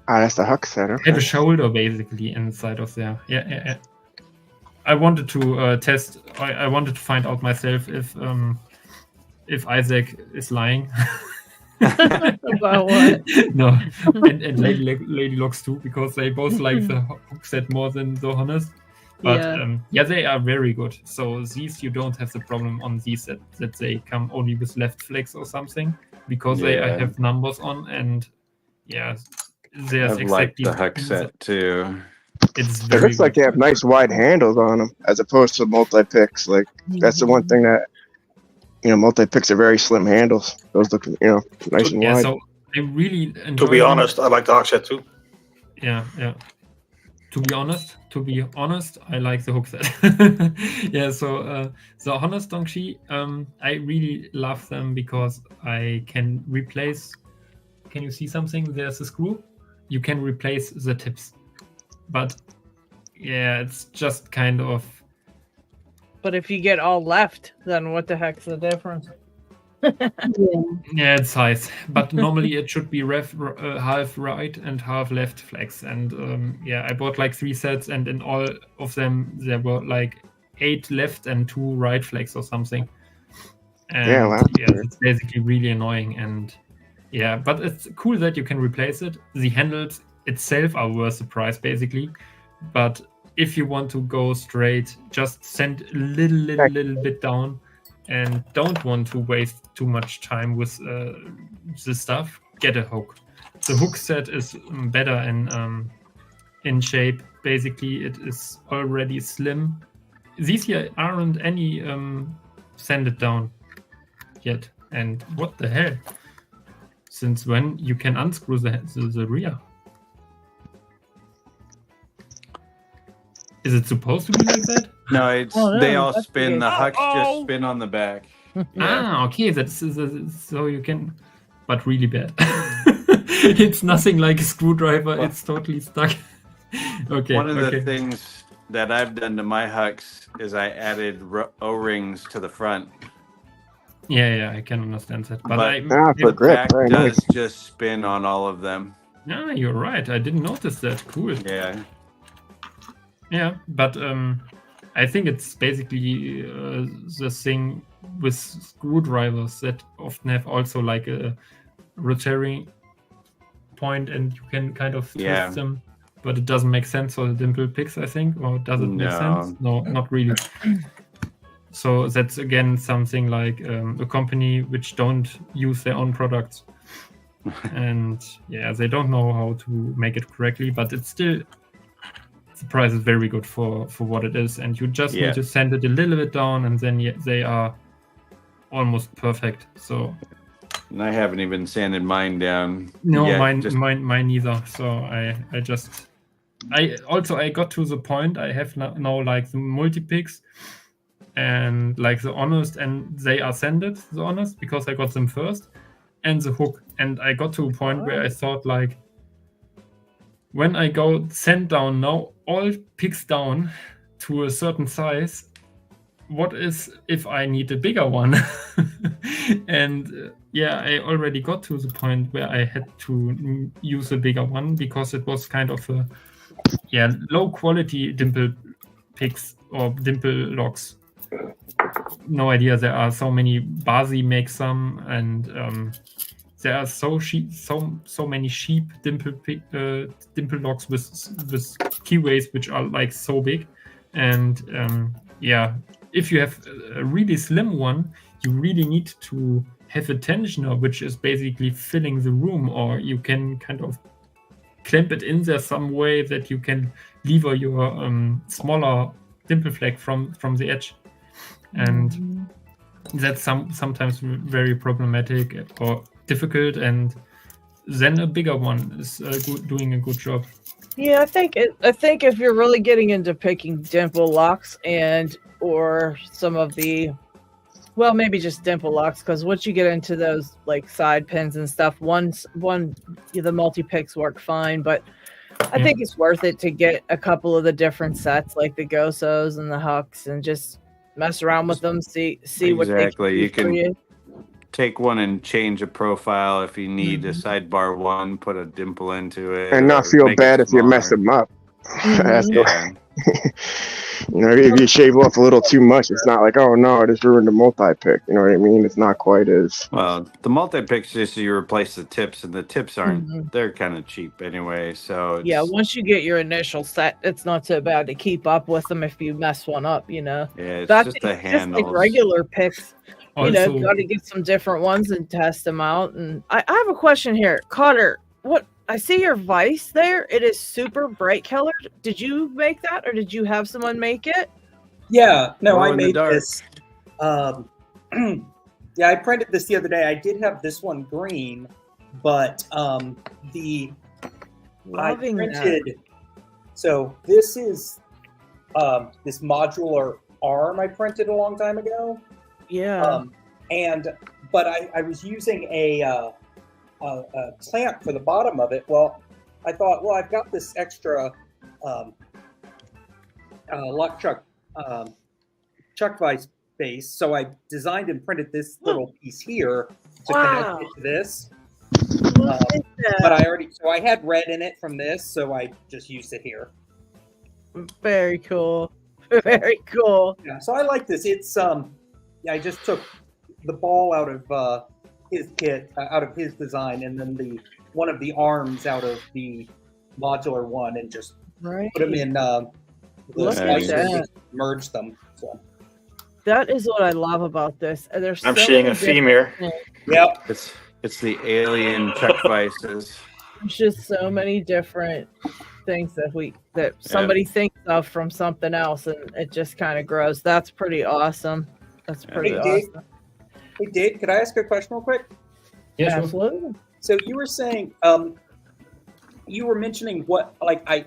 Speaker 3: That's the hook set. Okay.
Speaker 5: have a shoulder basically inside of there. Yeah. I wanted to test. I wanted to find out myself if Isaac is lying.
Speaker 1: About what?
Speaker 5: No, and LadyLocks too, because they both like the hook set more than the Honest. But they are very good. So these you don't have the problem on these that they come only with left flags or something, because I have numbers on, and there's
Speaker 7: I
Speaker 5: exactly
Speaker 7: like the hook set too.
Speaker 5: It's
Speaker 3: It
Speaker 5: very
Speaker 3: looks like
Speaker 5: good.
Speaker 3: they have nice wide handles on them, as opposed to multi-picks. Like that's the one thing that multi-picks are very slim handles. Those look nice and wide.
Speaker 5: So I really enjoy
Speaker 2: To be
Speaker 5: them.
Speaker 2: honest, I like the hook set too.
Speaker 5: Yeah. To be honest, I like the hook set. So the Honest Dongxi, I really love them because I can replace. Can you see something? There's a screw. You can replace the tips, but it's just kind of.
Speaker 1: But if you get all left, then what the heck's the difference?
Speaker 5: Yeah, it's size, but normally it should be half right and half left flags. And I bought like 3 sets, and in all of them there were like 8 left and 2 right flags or something. And it's basically really annoying. And but it's cool that you can replace it. The handles itself are worth the price basically, but if you want to go straight, just send a little bit down. And don't want to waste too much time with the stuff, get a hook. The hook set is better in shape. Basically, it is already slim. These here aren't any sanded down yet. And what the hell? Since when you can unscrew the rear? Is it supposed to be like that?
Speaker 7: No, it's
Speaker 1: Oh, no,
Speaker 7: they all
Speaker 1: that's
Speaker 7: spin.
Speaker 1: weird.
Speaker 7: The hooks just spin on the back.
Speaker 5: Okay, that's so you can, but really bad. It's nothing like a screwdriver. It's totally stuck. Okay.
Speaker 7: One of the things that I've done to my hucks is I added O-rings to the front.
Speaker 5: Yeah, I can understand that. But
Speaker 7: the back does just spin on all of them.
Speaker 5: Yeah, you're right. I didn't notice that. Cool.
Speaker 7: Yeah.
Speaker 5: Yeah, but I think it's basically the thing with screwdrivers that often have also like a rotary point, and you can kind of twist them, but it doesn't make sense for the dimple picks, I think, or does it make sense? No, not really. So that's again something like a company which don't use their own products, and they don't know how to make it correctly, but it's still. The price is very good for what it is, and you just need to sand it a little bit down, and then they are almost perfect. So,
Speaker 7: and I haven't even sanded mine down.
Speaker 5: No, yet. Mine neither. So I got to the point. I have now like the multi-picks and like the honest, and they are sanded, the honest, because I got them first, and the hook, and I got to a point where I thought like, when I go sand down now, all picks down to a certain size, what is if I need a bigger one? And I already got to the point where I had to use a bigger one because it was kind of a low quality dimple picks or dimple locks. No idea. There are so many. Basi makes some, and there are so many cheap dimple locks with keyways which are like so big, and if you have a really slim one, you really need to have a tensioner which is basically filling the room, or you can kind of clamp it in there some way that you can lever your smaller dimple flag from the edge, and that's sometimes very problematic or difficult, and then a bigger one is doing a good job.
Speaker 1: Yeah, I think if you're really getting into picking dimple locks or some of the, well, maybe just dimple locks, because once you get into those like side pins and stuff, the multi picks work fine, but I think it's worth it to get a couple of the different sets, like the Gosos and the Hucks, and just mess around with them, see what they can do
Speaker 7: you
Speaker 1: for
Speaker 7: can
Speaker 1: you.
Speaker 7: Take one and change a profile if you need a sidebar one, put a dimple into it,
Speaker 3: and not feel bad if you mess them up. You know, if you shave off a little too much, it's not like, oh no, I just ruined a multi-pick. You know what I mean? It's not quite as
Speaker 7: well. The multi-picks just you replace the tips, and the tips aren't. They're kind of cheap anyway. So
Speaker 1: once you get your initial set, it's not so bad to keep up with them if you mess one up. You know,
Speaker 7: it's just the handles.
Speaker 1: Just like regular picks. Also, got to get some different ones and test them out. And I have a question here, Cotter. What? I see your vise there. It is super bright colored. Did you make that, or did you have someone make it?
Speaker 8: Yeah, no, I made this. I printed this the other day. I did have this one green, but I printed. So this is this modular arm I printed a long time ago.
Speaker 1: Yeah.
Speaker 8: But I was using a clamp for the bottom of it. Well, I thought, I've got this extra lock chuck vise base, so I designed and printed this little piece here to connect it to this. But I had red in it from this, so I just used it here.
Speaker 1: Very cool. Very cool.
Speaker 8: Yeah, so I like this. It's I just took the ball out of his kit, out of his design, and then one of the arms out of the modular one, and just put them in merge them. So
Speaker 1: that is what I love about this.
Speaker 2: I'm seeing a theme here.
Speaker 8: Yep,
Speaker 7: it's the alien chuck vices.
Speaker 1: There's just so many different things that somebody thinks of from something else, and it just kind of grows. That's pretty awesome. That's pretty awesome.
Speaker 8: Hey, Dave, could I ask a question real quick?
Speaker 1: Yeah, absolutely.
Speaker 8: So you were saying, you were mentioning what, like, I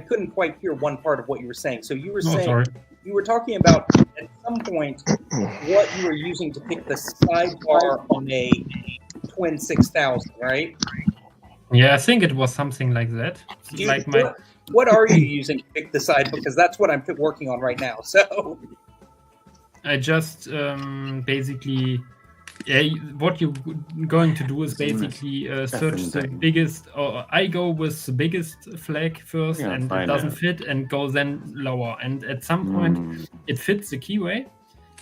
Speaker 8: couldn't quite hear one part of what you were saying. So you were saying, you were talking about at some point what you were using to pick the sidebar on a Twin 6000, right?
Speaker 5: Yeah, I think it was something like that.
Speaker 8: What are you using to pick the side? Because that's what I'm working on right now. So
Speaker 5: I just basically, what you're going to do is basically search the biggest, or I go with the biggest flag first, and it doesn't fit, and go then lower. And at some point, it fits the keyway,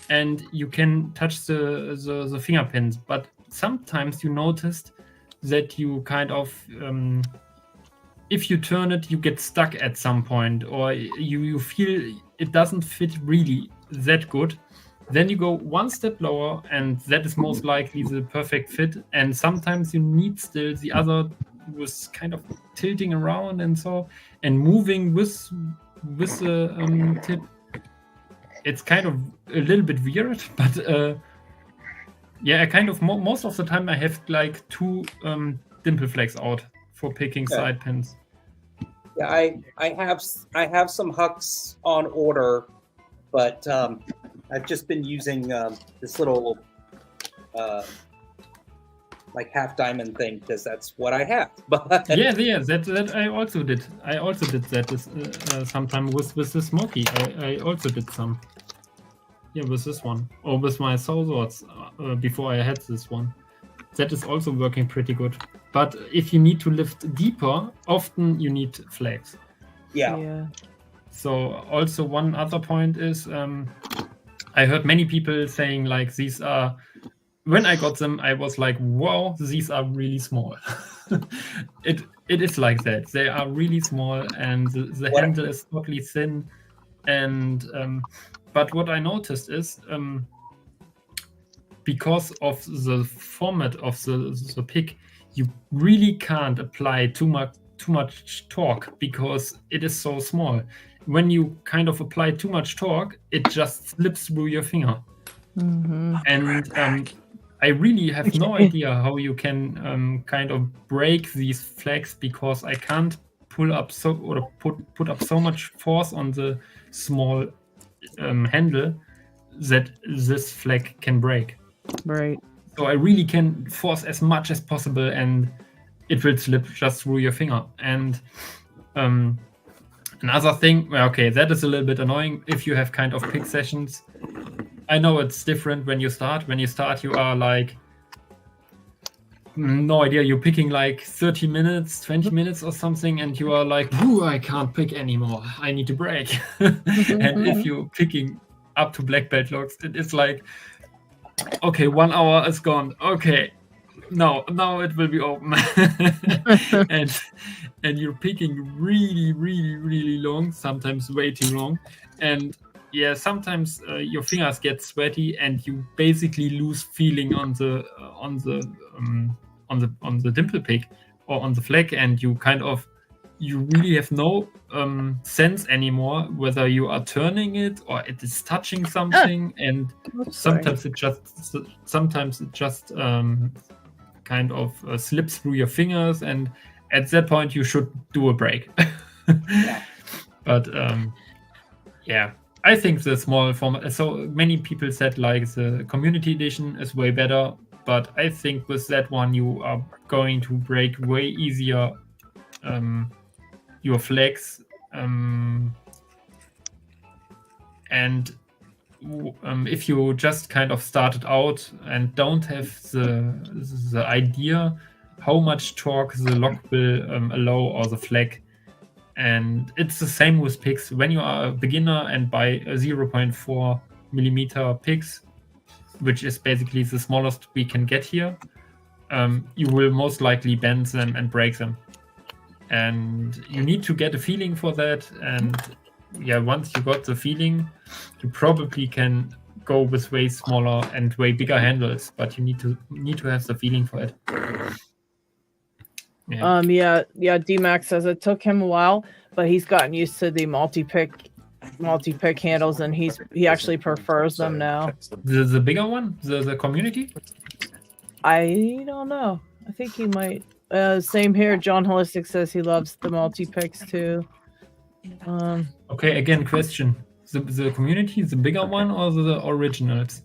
Speaker 5: and you can touch the finger pins. But sometimes you noticed that you kind of, if you turn it, you get stuck at some point, or you feel it doesn't fit really that good. Then you go one step lower, and that is most likely the perfect fit. And sometimes you need still the other was kind of tilting around and moving with the tip. It's kind of a little bit weird, but I kind of most of the time I have like 2 dimple flags out for picking side pins.
Speaker 8: Yeah, I have some hucks on order, but I've just been using this little like half diamond thing because that's what I have. But
Speaker 5: that I also did. I also did that sometime with the smoky. I also did some. Yeah, with this one, or with my soul swords before I had this one. That is also working pretty good. But if you need to lift deeper, often you need flags.
Speaker 8: Yeah.
Speaker 5: So also one other point is, I heard many people saying like these are. When I got them, I was like, "Wow, these are really small." It is like that. They are really small, and the handle is totally thin, and. But what I noticed is, because of the format of the pick, you really can't apply too much torque because it is so small. When you kind of apply too much torque, it just slips through your finger.
Speaker 1: Mm-hmm.
Speaker 5: And I really have no idea how you can kind of break these flags because I can't pull up put up so much force on the small handle that this flag can break.
Speaker 1: Right.
Speaker 5: So I really can force as much as possible, and it will slip just through your finger. And another thing, that is a little bit annoying if you have kind of pick sessions. I know it's different when you start. When you start, you are like, no idea, you're picking like 30 minutes, 20 minutes or something, and you are like, I can't pick anymore. I need to break. And if you're picking up to black belt locks, it is like, okay, 1 hour is gone. Okay, now it will be open. and you're picking really, really, really long, sometimes way too long. And sometimes your fingers get sweaty, and you basically lose feeling on the dimple pick or on the flag, and you really have no sense anymore whether you are turning it or it is touching something. And sometimes it just kind of slips through your fingers, and at that point you should do a break. But I think the small format, so many people said like the community edition is way better, but I think with that one you are going to break way easier your flags, and if you just kind of started out and don't have the idea how much torque the lock will allow, or the flag. And it's the same with picks. When you are a beginner and buy a 0.4 millimeter picks, which is basically the smallest we can get here, you will most likely bend them and break them. And you need to get a feeling for that. And once you got the feeling, you probably can go with way smaller and way bigger handles, but you need to have the feeling for it.
Speaker 1: D-Max says it took him a while, but he's gotten used to the multi-pick handles, and he actually prefers them now.
Speaker 5: The bigger one, the community?
Speaker 1: I don't know. I think he might. Same here. John Holistic says he loves the multi-picks too.
Speaker 5: Okay, again, question. The community, the bigger one, or the originals?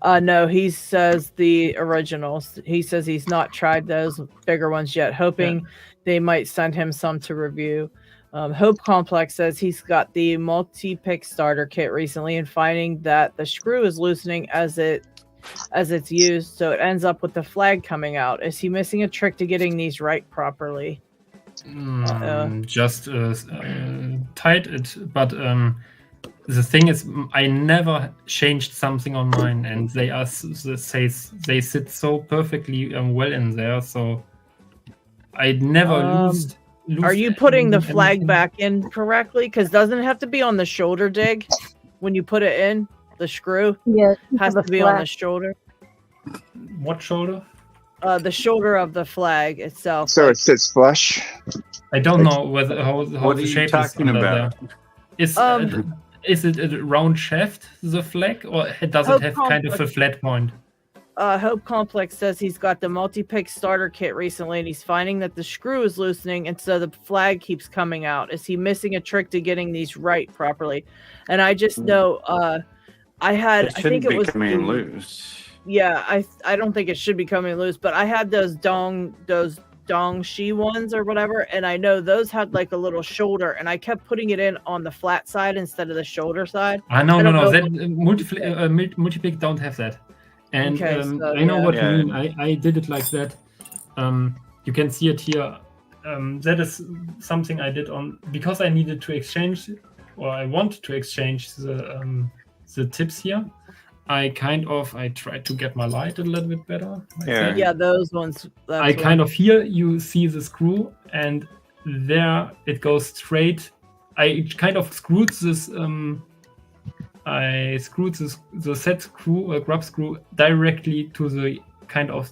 Speaker 1: No, he says the originals. He says he's not tried those bigger ones yet, hoping they might send him some to review. Hope Complex says he's got the multi-pick starter kit recently and finding that the screw is loosening as it's used, so it ends up with the flag coming out. Is he missing a trick to getting these right properly?
Speaker 5: Just tight it, but the thing is, I never changed something on mine, and they sit so perfectly well in there, so I never lose.
Speaker 1: Are you putting the flag back in correctly? Because doesn't it have to be on the shoulder dig when you put it in? The screw has to be on the shoulder.
Speaker 5: What shoulder?
Speaker 1: The shoulder of the flag itself.
Speaker 3: So it sits flush.
Speaker 5: I don't know how the shape is under
Speaker 7: about?
Speaker 5: There. Is it a round shaft, the flag, or does it have kind of a flat point?
Speaker 1: Hope Complex says he's got the multi-pick starter kit recently, and he's finding that the screw is loosening, and so the flag keeps coming out. Is he missing a trick to getting these right properly? And I just know, I think it was
Speaker 7: coming loose.
Speaker 1: Yeah, I don't think it should be coming loose, but I had those Dongshi ones or whatever, and I know those had like a little shoulder, and I kept putting it in on the flat side instead of the shoulder side.
Speaker 5: No. That multi-pick don't have that. And I know what you mean. I did it like that. You can see it here. That is something I did because I needed to exchange, or I wanted to exchange the tips here. I tried to get my light a little bit better.
Speaker 1: Those ones.
Speaker 5: Here you see the screw, and there it goes straight. I kind of screwed this. I screwed the set screw, grub screw, directly to the kind of,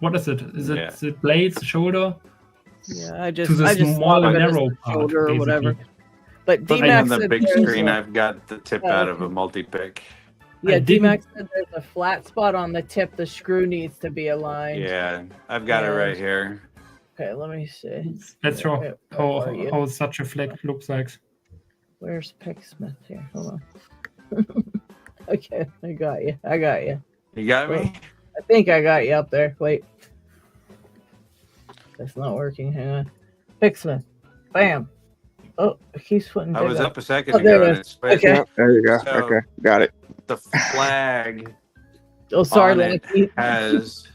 Speaker 5: what is it? Is it the blade, the shoulder?
Speaker 1: Yeah,
Speaker 5: I just small narrow part,
Speaker 1: shoulder or whatever. But
Speaker 7: on the big screen, I've got the tip out of a multi-pick.
Speaker 1: Yeah, D-Max said there's a flat spot on the tip. The screw needs to be aligned.
Speaker 7: Yeah, I've got it right here.
Speaker 1: Okay, let me see.
Speaker 5: Let's show how such a flag looks like.
Speaker 1: Where's Picksmith here? Hold on. Okay, I got you.
Speaker 7: You got me?
Speaker 1: I think I got you up there. Wait. That's not working. Hang on. Picksmith. Bam. Oh, it keeps putting.
Speaker 7: I was up a second ago. And it's
Speaker 1: okay.
Speaker 3: There you go. Okay, got it.
Speaker 7: The flag.
Speaker 1: Oh, sorry.
Speaker 7: It has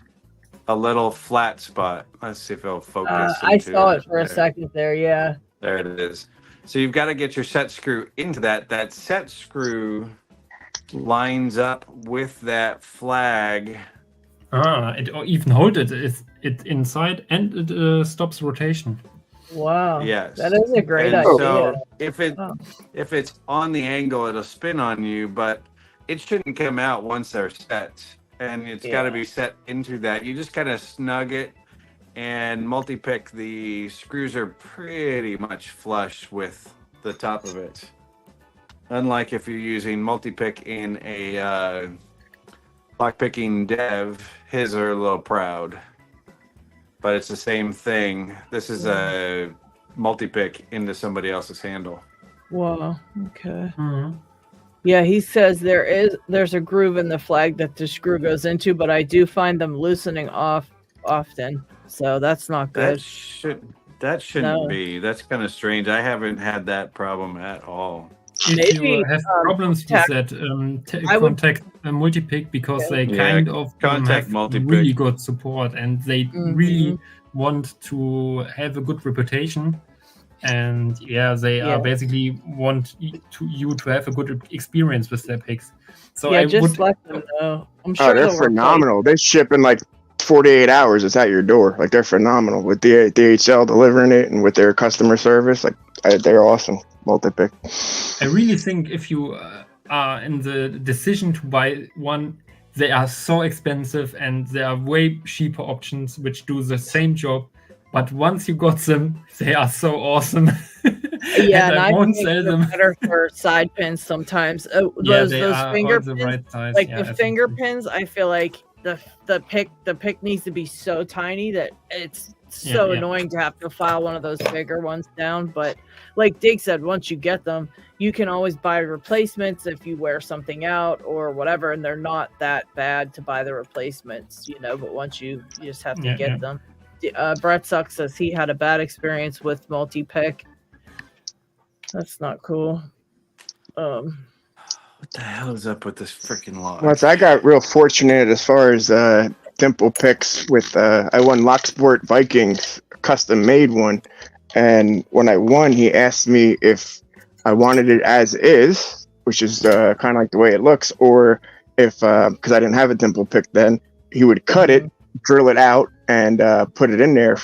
Speaker 7: a little flat spot. Let's see if it'll focus.
Speaker 1: I saw it for a second there. Yeah.
Speaker 7: There it is. So you've got to get your set screw into that. That set screw lines up with that flag.
Speaker 5: It even holds it. It's inside, and it stops rotation.
Speaker 1: Wow.
Speaker 7: Yes.
Speaker 1: That is a great idea.
Speaker 7: So if it's on the angle, it'll spin on you, but it shouldn't come out once they're set. And it's got to be set into that. You just kind of snug it, and multi-pick, the screws are pretty much flush with the top of it. Unlike if you're using multi-pick in a lock-picking dev, his are a little proud. But it's the same thing. This is a multi-pick into somebody else's handle.
Speaker 1: Wow. Okay.
Speaker 5: Mm-hmm.
Speaker 1: Yeah, he says there's a groove in the flag that the screw goes into, but I do find them loosening off often. So that's not good.
Speaker 7: That shouldn't be. That's kind of strange. I haven't had that problem at all.
Speaker 5: If you have problems with that, contact a multi-pick, because they kind of have really good support, and they really want to have a good reputation, and they are basically want you to have a good experience with their picks. So I
Speaker 1: just
Speaker 5: would
Speaker 1: let them know. I'm sure
Speaker 3: they're phenomenal. They ship in like 48 hours. It's at your door. Like, they're phenomenal with the DHL delivering it, and with their customer service. Like, they're awesome. Multi-pick.
Speaker 5: I really think if you are in the decision to buy one, they are so expensive, and there are way cheaper options which do the same job. But once you got them, they are so awesome.
Speaker 1: Yeah, and
Speaker 5: I won't sell them.
Speaker 1: Better for side pins sometimes. Those finger pins,
Speaker 5: right size.
Speaker 1: like the finger pins, I feel like the pick needs to be so tiny that it's so annoying to have to file one of those bigger ones down. But like Dig said, once you get them, you can always buy replacements if you wear something out or whatever, and they're not that bad to buy the replacements, but once you just have to get them. Brett Suck says he had a bad experience with multi-pick. That's not cool. What
Speaker 7: the hell is up with this freaking lock?
Speaker 3: Well, I got real fortunate as far as dimple picks with I won Locksport Vikings custom made one, and when I won, he asked me if I wanted it as is, which is kind of like the way it looks, or if because I didn't have a dimple pick then, he would cut it, drill it out, and put it in there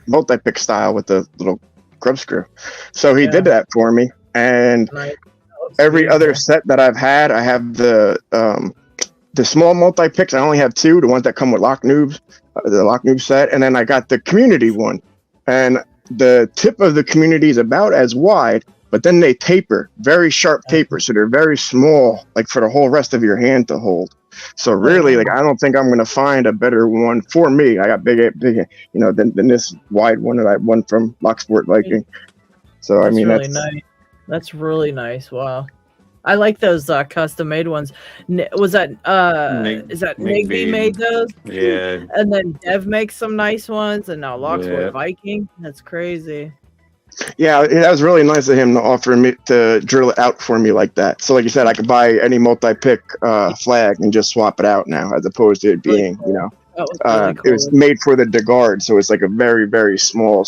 Speaker 3: multi-pick style with the little grub screw. So he did that for me, and every other set that I've had, I have the small multi-picks. I only have 2, the ones that come with Lock Noobs, the Lock Noob set, and then I got the community one. And the tip of the community is about as wide, but then they taper, very sharp taper, so they're very small, like for the whole rest of your hand to hold. So really, like, I don't think I'm gonna find a better one for me. I got big, than this wide one that I won from Locksport Viking. So
Speaker 1: that's really nice. That's really nice. Wow. I like those custom made ones. Was that is that Nigby made those?
Speaker 7: Yeah.
Speaker 1: And then Dev makes some nice ones, and now Locksport Viking. That's crazy.
Speaker 3: Yeah, that was really nice of him to offer me to drill it out for me like that. So like you said, I could buy any multi-pick flag and just swap it out now, as opposed to it being, really cool. It was made for the guard, so it's like a very, very small,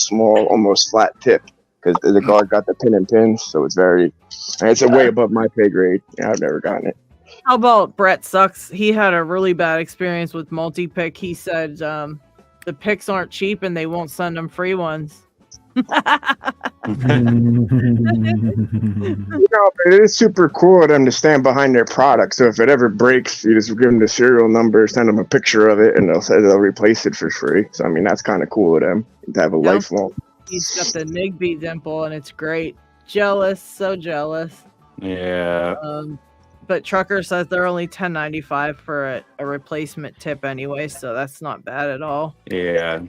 Speaker 3: almost flat tip, because the guard got the pin and pins, so it's a way above my pay grade. Yeah, I've never gotten it.
Speaker 1: How about Brett Sucks? He had a really bad experience with multi-pick. He said the picks aren't cheap and they won't send him free ones.
Speaker 3: But it is super cool of them to stand behind their product. So if it ever breaks, you just give them the serial number, send them a picture of it, and they'll say they'll replace it for free. So I mean, that's kind of cool of them to have a lifelong.
Speaker 1: He's got the Nigby dimple, and it's great. Jealous, so jealous.
Speaker 7: Yeah.
Speaker 1: But Trucker says they're only $10.95 for a replacement tip anyway, so that's not bad at all.
Speaker 7: Yeah.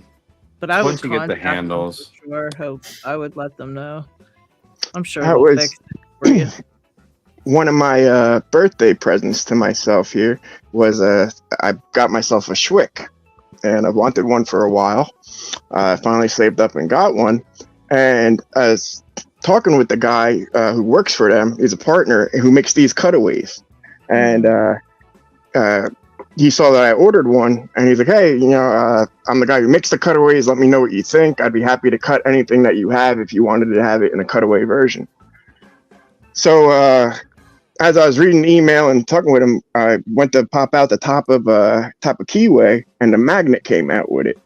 Speaker 1: But I
Speaker 7: once
Speaker 1: would
Speaker 7: you get the handles,
Speaker 1: sure, hope I would let them know. I'm sure
Speaker 3: that
Speaker 1: they'll fix it for you.
Speaker 3: One of my birthday presents to myself here was I got myself a Schwick, and I've wanted one for a while. I finally saved up and got one, and I was talking with the guy who works for them. He's a partner who makes these cutaways, and he saw that I ordered one, and he's like, hey, I'm the guy who makes the cutaways. Let me know what you think. I'd be happy to cut anything that you have if you wanted to have it in a cutaway version. So as I was reading the email and talking with him, I went to pop out the top of keyway, and the magnet came out with it.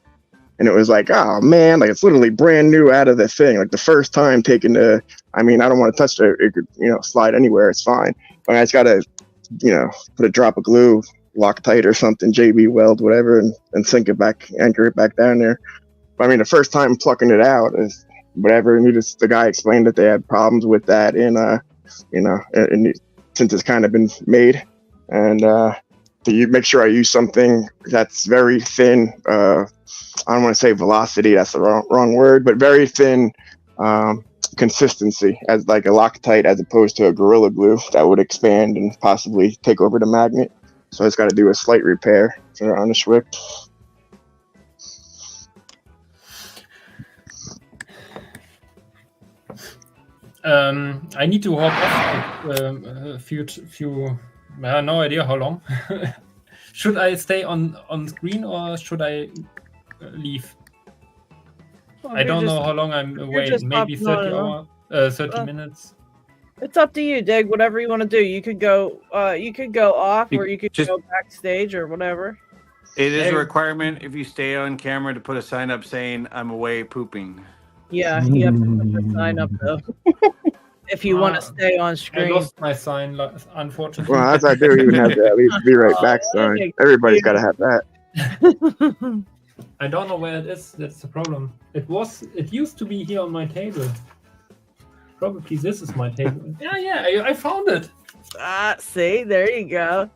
Speaker 3: And it was like, oh man, like it's literally brand new out of the thing. Like the first time taking I don't want to touch it. It could, slide anywhere. It's fine. But I just got to, put a drop of glue, Loctite or something, JB Weld, whatever, and sink it back, anchor it back down there. But the first time plucking it out is whatever. And the guy explained that they had problems with that and since it's kind of been made, and to make sure I use something that's very thin. I don't want to say velocity, that's the wrong word, but very thin consistency as like a Loctite as opposed to a Gorilla Glue that would expand and possibly take over the magnet. So I just got to do a slight repair on the Schwick.
Speaker 5: I need to hop off a few. I have no idea how long. Should I stay on screen or should I leave? I don't know how long I'm away. Maybe 30 minutes.
Speaker 1: It's up to you, Dig. Whatever you want to do. You could go off, or you could go backstage, or whatever.
Speaker 7: It is a requirement if you stay on camera to put a sign up saying "I'm away pooping."
Speaker 1: Yeah, you have to put the sign up though. If you want to stay on screen.
Speaker 5: I lost my sign, unfortunately.
Speaker 3: Well, as I do, you have to at least be right back sign. Everybody's got to have that.
Speaker 5: I don't know where it is. That's the problem. It used to be here on my table. Probably this is my table. Yeah, I found it.
Speaker 1: See, there you go.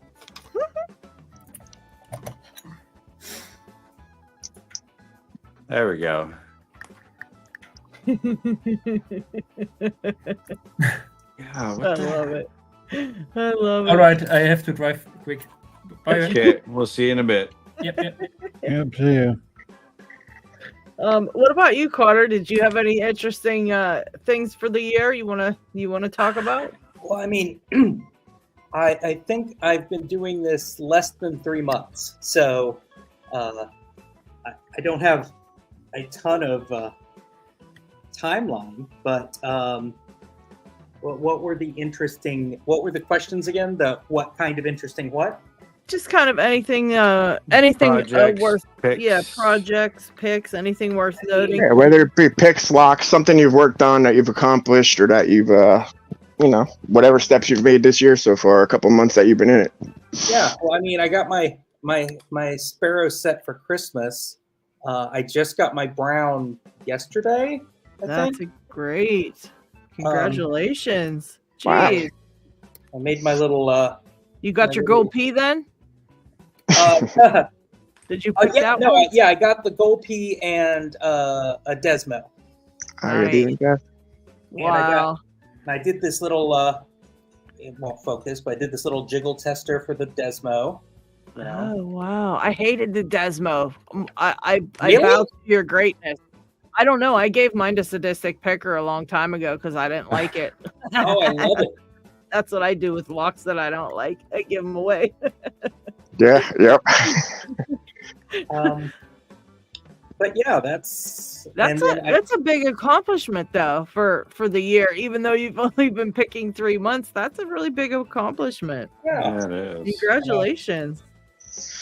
Speaker 7: There we go.
Speaker 1: I love it. I love it.
Speaker 5: All right, I have to drive quick. Bye.
Speaker 7: Okay, we'll see you in a bit.
Speaker 5: Yep.
Speaker 6: Yep, see ya.
Speaker 1: What about you, Carter? Did you have any interesting things for the year you wanna talk about?
Speaker 8: Well, I mean, I think I've been doing this less than 3 months, so I don't have a ton of timeline. But what were the questions again? What kind of interesting what?
Speaker 1: Just kind of anything
Speaker 7: Projects,
Speaker 1: worth
Speaker 7: picks.
Speaker 1: projects, picks, anything worth noting.
Speaker 3: Yeah, whether it be picks, locks, something you've worked on that you've accomplished, or that you've whatever steps you've made this year so far, a couple months that you've been in it.
Speaker 8: Yeah, well, I mean, I got my Sparrow set for Christmas. I just got my brown yesterday.
Speaker 1: That's great. Congratulations.
Speaker 3: Wow.
Speaker 1: Jeez.
Speaker 8: I made my little.
Speaker 1: You got your gold P then? Did you pick that one?
Speaker 8: Yeah, I got the gold P and a Desmo.
Speaker 1: Nice. Wow.
Speaker 8: And I did this little. It won't focus, but I did this little jiggle tester for the Desmo.
Speaker 1: Oh wow! I hated the Desmo. I
Speaker 8: Really?
Speaker 1: bow to your greatness. I don't know. I gave mine to Sadistic Picker a long time ago because I didn't like it.
Speaker 8: Oh, I love it.
Speaker 1: That's what I do with locks that I don't like. I give them away.
Speaker 3: Yeah. Yep.
Speaker 8: But yeah, that's
Speaker 1: a big accomplishment though for the year. Even though you've only been picking 3 months, that's a really big accomplishment.
Speaker 8: Yeah,
Speaker 7: it is.
Speaker 1: Congratulations.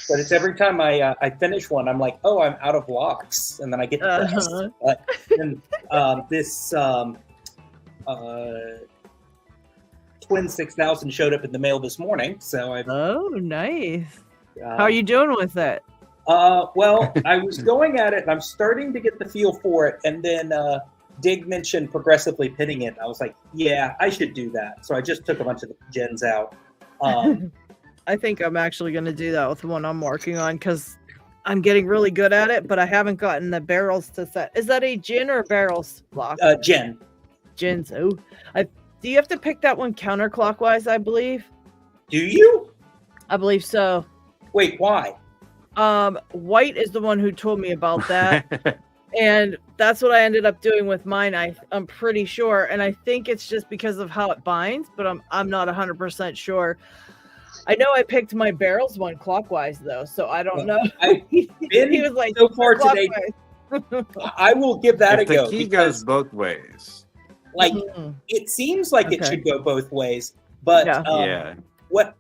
Speaker 8: But it's every time I finish one, I'm like, oh, I'm out of locks, and then I get depressed. But then this Twin 6000 showed up in the mail this morning, so I.
Speaker 1: Oh, nice. How are you doing with it?
Speaker 8: Well, I was going at it, and I'm starting to get the feel for it, and then Dig mentioned progressively pitting it. I was like, yeah, I should do that. So I just took a bunch of the gens out.
Speaker 1: I think I'm actually going to do that with the one I'm working on because I'm getting really good at it, but I haven't gotten the barrels to set. Is that a gin or barrels lock?
Speaker 8: Gin.
Speaker 1: Gins. Oh, do you have to pick that one counterclockwise, I believe?
Speaker 8: Do you?
Speaker 1: I believe so.
Speaker 8: Wait, why?
Speaker 1: White is the one who told me about that. And that's what I ended up doing with mine. I'm pretty sure. And I think it's just because of how it binds, but I'm not 100% sure. I know I picked my barrels one clockwise though, so I don't know.
Speaker 8: He was like so far today. I will give that a go.
Speaker 7: The key goes both ways.
Speaker 8: Like it seems like it should go both ways, but what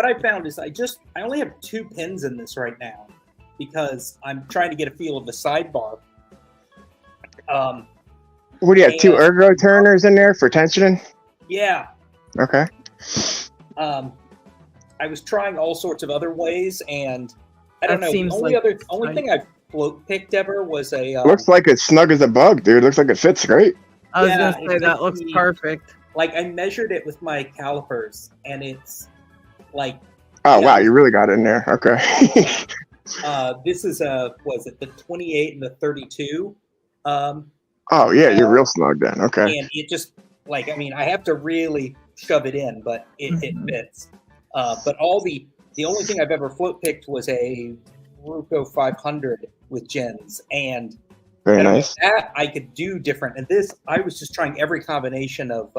Speaker 8: I found is I only have 2 pins in this right now because I'm trying to get a feel of the sidebar.
Speaker 3: What do you have? 2 ergo turners in there for tensioning?
Speaker 8: Yeah.
Speaker 3: Okay.
Speaker 8: I was trying all sorts of other ways, and I don't know. The only thing I've float picked ever was a.
Speaker 3: Looks like it's snug as a bug, dude. Looks like it fits great.
Speaker 1: I was gonna say that looks perfect.
Speaker 8: Like I measured it with my calipers, and it's like.
Speaker 3: Oh wow! You really got it in there. Okay.
Speaker 8: This is was it the 28 and the 32?
Speaker 3: Oh yeah, you're real snug then. Okay.
Speaker 8: And it just I have to really shove it in, but it fits. But the only thing I've ever float picked was a Ruco 500 with gens, and
Speaker 3: very nice.
Speaker 8: That I could do different. And this, I was just trying every combination of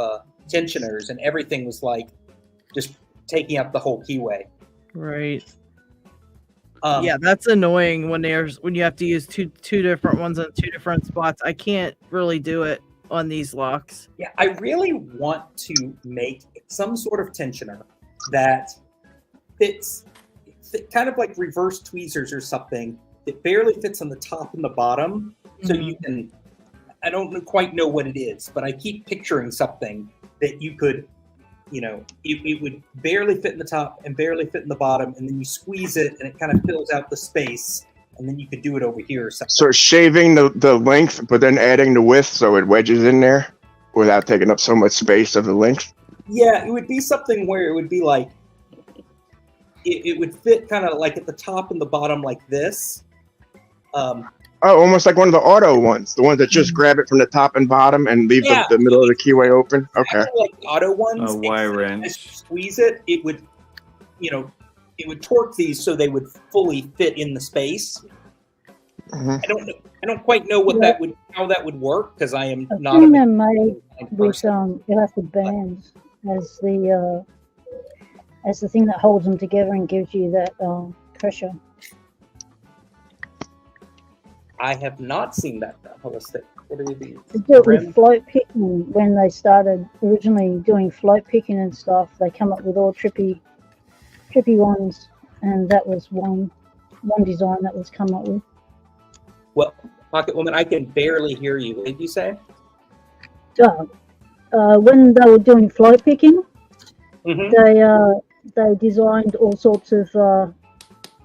Speaker 8: tensioners, and everything was like just taking up the whole keyway.
Speaker 1: Right. Yeah, that's annoying when you have to use two different ones in 2 different spots. I can't really do it on these locks.
Speaker 8: Yeah, I really want to make some sort of tensioner that fits kind of like reverse tweezers or something. It barely fits on the top and the bottom, so you can. I don't quite know what it is, but I keep picturing something that you could, it would barely fit in the top and barely fit in the bottom, and then you squeeze it and it kind of fills out the space, and then you could do it over here or something.
Speaker 3: So shaving the length, but then adding the width so it wedges in there without taking up so much space of the length.
Speaker 8: Yeah, it would be something where it would be like, it would fit kind of like at the top and the bottom like this.
Speaker 3: Oh, almost like one of the auto ones, the ones that just grab it from the top and bottom and leave the middle of the keyway open. Okay.
Speaker 8: Like auto ones,
Speaker 7: A Y wrench.
Speaker 8: Squeeze it, it would, it would torque these so they would fully fit in the space.
Speaker 3: Mm-hmm.
Speaker 8: I don't quite know what how that would work because I am not.
Speaker 4: I think they're made with elastic bands as the thing that holds them together and gives you that pressure.
Speaker 8: I have not seen that holistic. What do these?
Speaker 4: They do it with float picking. When they started originally doing float picking and stuff, they come up with all trippy ones, and that was one design that was come up with.
Speaker 8: Well, Pocket Woman, I can barely hear you. What did you say?
Speaker 4: When they were doing float picking,
Speaker 8: mm-hmm.
Speaker 4: they designed all sorts of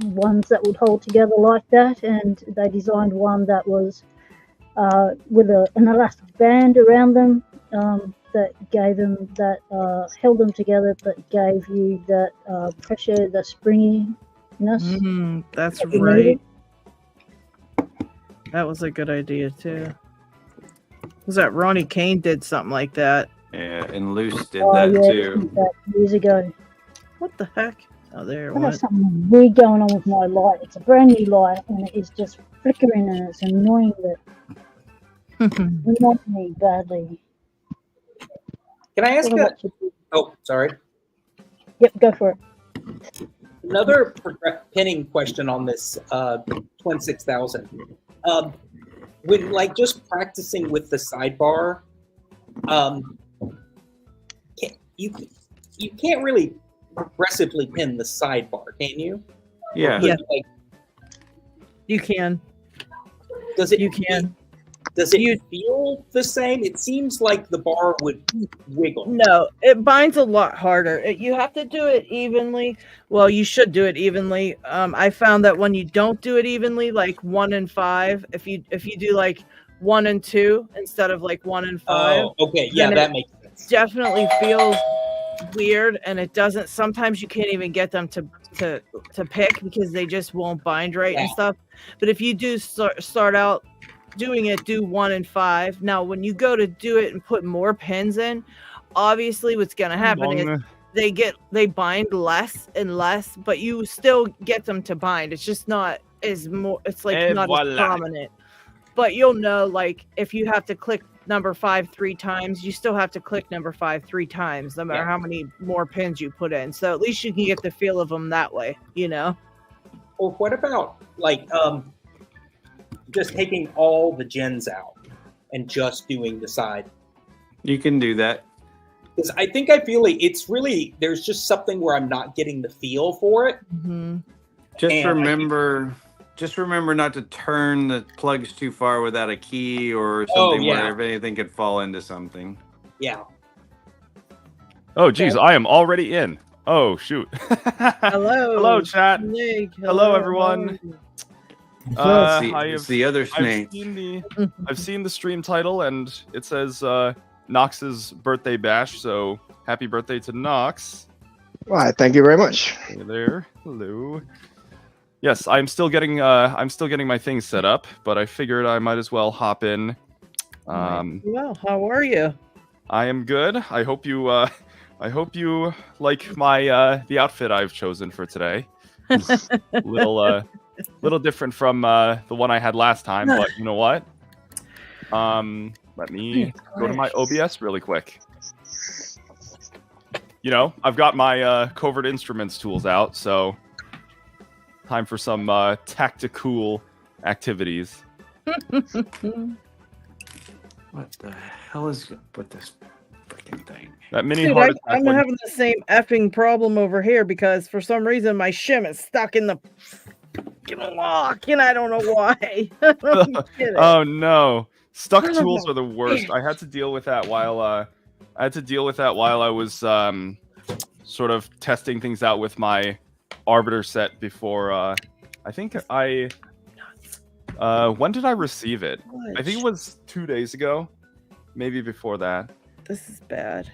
Speaker 4: ones that would hold together like that, and they designed one that was with an elastic band around them that gave them that held them together, but gave you that pressure, the springiness.
Speaker 1: That's right. That was a good idea too. Was that Ronnie Kane did something like that?
Speaker 7: Yeah, and Luce did that too.
Speaker 4: That years ago.
Speaker 1: What the heck? Oh, there it
Speaker 4: I
Speaker 1: went.
Speaker 4: have something weird going on with my light. It's a brand new light, and it is just flickering, and it's annoying that it wants me badly.
Speaker 8: Can I ask you? Oh, sorry.
Speaker 4: Yep, go for it.
Speaker 8: Another pinning question on this Twin 6000. When just practicing with the sidebar, you can't really progressively pin the sidebar, can you?
Speaker 7: Yeah.
Speaker 1: You can.
Speaker 8: Does it?
Speaker 1: You can.
Speaker 8: Does it feel the same? It seems like the bar would wiggle.
Speaker 1: No, it binds a lot harder. You have to do it evenly. Well, you should do it evenly. I found that when you don't do it evenly, like 1 and 5, if you do like 1 and 2 instead of like 1 and 5.
Speaker 8: Oh, okay, yeah, that makes sense.
Speaker 1: Definitely feels weird, and it doesn't. Sometimes you can't even get them to pick because they just won't bind right and stuff. But if you do start out doing it, do 1 and 5. Now, when you go to do it and put more pins in, obviously what's going to happen is they bind less and less, but you still get them to bind. It's just not as more. It's like not as prominent. But you'll know, like, if you have to click number 5 3 times, you still have to click number 5 3 times, no matter how many more pins you put in. So at least you can get the feel of them that way,
Speaker 8: Or what about just taking all the gens out and just doing the side?
Speaker 7: You can do that.
Speaker 8: Because I think I feel like it's really, there's just something where I'm not getting the feel for it.
Speaker 1: Mm-hmm.
Speaker 7: Just remember not to turn the plugs too far without a key or something where if anything could fall into something.
Speaker 8: Yeah.
Speaker 9: Oh, geez, I am already in. Oh, shoot.
Speaker 1: Hello.
Speaker 9: Hello, chat. Hello, everyone.
Speaker 7: It's the other snake.
Speaker 9: I've seen the stream title, and it says Knox's birthday bash, so happy birthday to Knox.
Speaker 3: Why, thank you very much.
Speaker 9: Hey there. Hello. Yes, I'm still getting my things set up, but I figured I might as well hop in.
Speaker 1: Well, how are you?
Speaker 9: I am good. I hope you like my the outfit I've chosen for today. It's little different from the one I had last time, but you know what? Let me go to my OBS really quick. I've got my covert instruments tools out, so time for some tactical activities.
Speaker 7: What the hell is with this freaking thing?
Speaker 9: That mini
Speaker 1: Dude,
Speaker 9: heart attack
Speaker 1: I'm
Speaker 9: one.
Speaker 1: having the same effing problem over here because for some reason my shim is stuck in the lock, and I don't know why.
Speaker 9: Oh no! Stuck tools are the worst. I had to deal with that while I was sort of testing things out with my Arbiter set before. I think when did I receive it? I think it was 2 days ago, maybe before that.
Speaker 1: This is bad.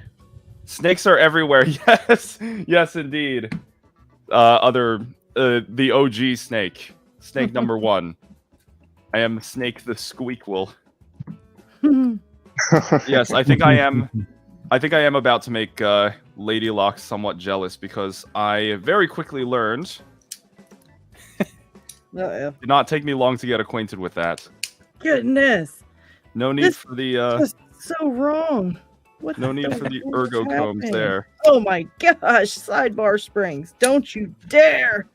Speaker 9: Snakes are everywhere. Yes, indeed. The OG snake number 1. I am Snake the Squeakquel. Yes, I think I am. I think I am about to make LadyLocks somewhat jealous because I very quickly learned. Did not take me long to get acquainted with that.
Speaker 1: Goodness.
Speaker 9: No need for the.
Speaker 1: Just so wrong.
Speaker 9: What no need for the ergo combs there.
Speaker 1: Oh my gosh! Sidebar springs. Don't you dare!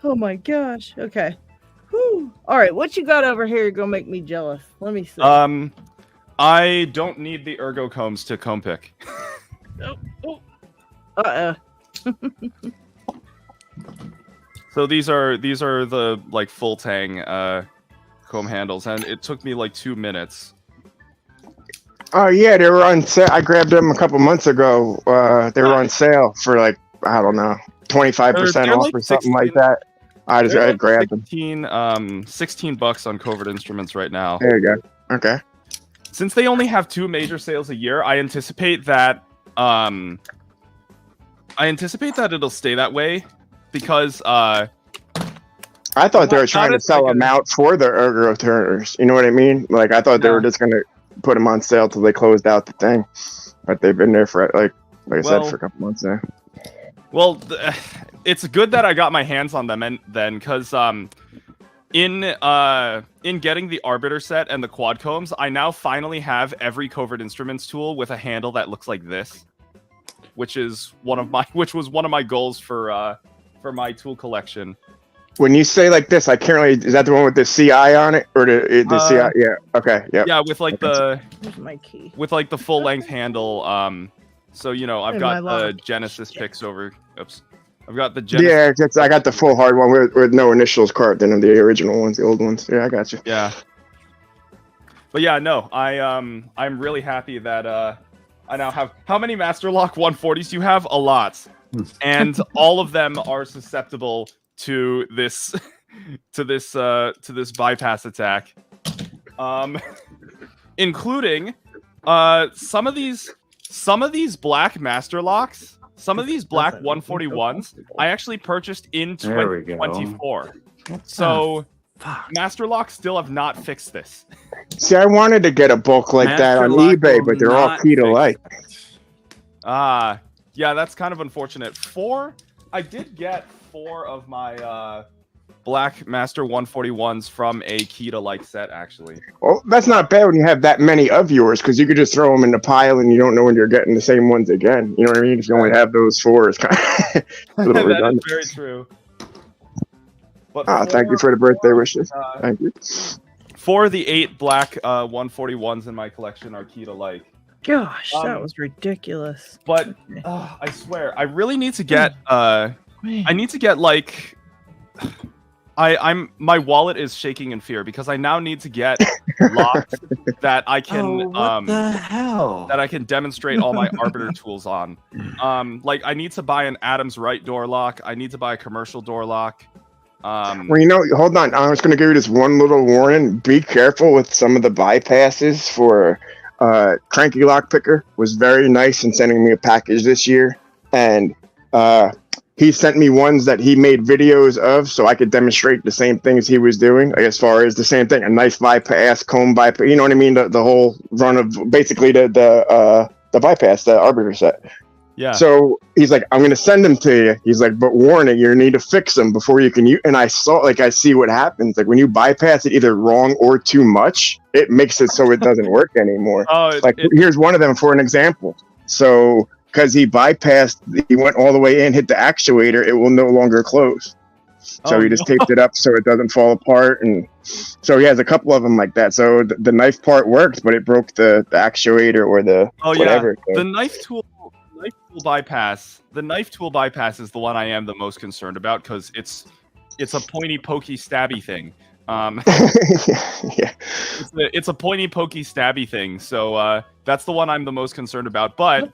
Speaker 1: Oh my gosh. Okay. Whew. All right. What you got over here? You're gonna make me jealous. Let me see.
Speaker 9: I don't need the ergo combs to comb pick. So these are the like full tang comb handles, and it took me like 2 minutes.
Speaker 3: Oh yeah, they were on sale. I grabbed them a couple months ago. They were on sale for like, I don't know, 25% off
Speaker 9: like
Speaker 3: or something like that. I grabbed them.
Speaker 9: $16 on Covert Instruments right now.
Speaker 3: There you go. Okay.
Speaker 9: Since they only have 2 major sales a year, I anticipate that it'll stay that way because
Speaker 3: I thought they were trying to sell them out for the ergo turners. You know what I mean? Like I thought they were just gonna put them on sale till they closed out the thing, but they've been there for like I said for a couple months now.
Speaker 9: Well, it's good that I got my hands on them, and then because in getting the Arbiter set and the quad combs, I now finally have every Covert Instruments tool with a handle that looks like this, which was one of my goals for my tool collection.
Speaker 3: When you say like this, I can't really. Is that the one with the CI on it, or the CI? Yeah. Okay. Yeah.
Speaker 9: Yeah, with like
Speaker 1: Here's my key.
Speaker 9: With like the full length handle. So I've got the Genesis picks over. Oops. I've got the Genesis.
Speaker 3: Yeah, I got the full hard one with no initials carved in the original ones, the old ones. Yeah, I got you.
Speaker 9: Yeah. But yeah, no, I'm really happy that I now have. How many Master Lock 140s do you have? A lot, and all of them are susceptible to this bypass attack, including some of these black Master Locks. Some of these black 141s I actually purchased in 2024. So Master Locks still have not fixed this.
Speaker 3: See, I wanted to get a bulk like that on eBay, but they're all keyed alike.
Speaker 9: Yeah, that's kind of unfortunate. I did get 4 of my black Master 141s from a keyed-alike set, actually.
Speaker 3: Well, that's not bad when you have that many of yours, because you could just throw them in the pile and you don't know when you're getting the same ones again. You know what I mean? If you only have those 4, it's kind of a little redundant.
Speaker 9: That is very true. But
Speaker 3: thank you for the birthday wishes. Thank you.
Speaker 9: 4 of the 8 black 141s in my collection are keyed-alike.
Speaker 1: Gosh, that was ridiculous.
Speaker 9: But I swear, I really need to get I need to get like my wallet is shaking in fear because I now need to get locks that I can
Speaker 7: what the hell?
Speaker 9: that I can demonstrate all my Arbiter tools on. Like I need to buy an Adams Wright door lock. I need to buy a commercial door lock.
Speaker 3: Well, hold on. I was going to give you this one little warning. Be careful with some of the bypasses for Cranky Lock Picker was very nice in sending me a package this year, and he sent me ones that he made videos of so I could demonstrate the same things he was doing, like as far as the same thing, a nice bypass, comb bypass, you know what I mean? The whole run of basically the bypass, the Arbiter set.
Speaker 9: Yeah.
Speaker 3: So he's like, I'm going to send them to you. He's like, but warning, you need to fix them before you can use. And I see what happens. Like when you bypass it either wrong or too much, it makes it so it doesn't work anymore. Here's one of them for an example. So because he went all the way in, hit the actuator, it will no longer close. So he just taped it up so it doesn't fall apart. And so he has a couple of them like that. So the knife part worked, but it broke the actuator or the whatever.
Speaker 9: Yeah. The knife tool bypass. The knife tool bypass is the one I am the most concerned about because it's a pointy, pokey, stabby thing.
Speaker 3: Yeah.
Speaker 9: It's a pointy, pokey, stabby thing. So that's the one I'm the most concerned about. But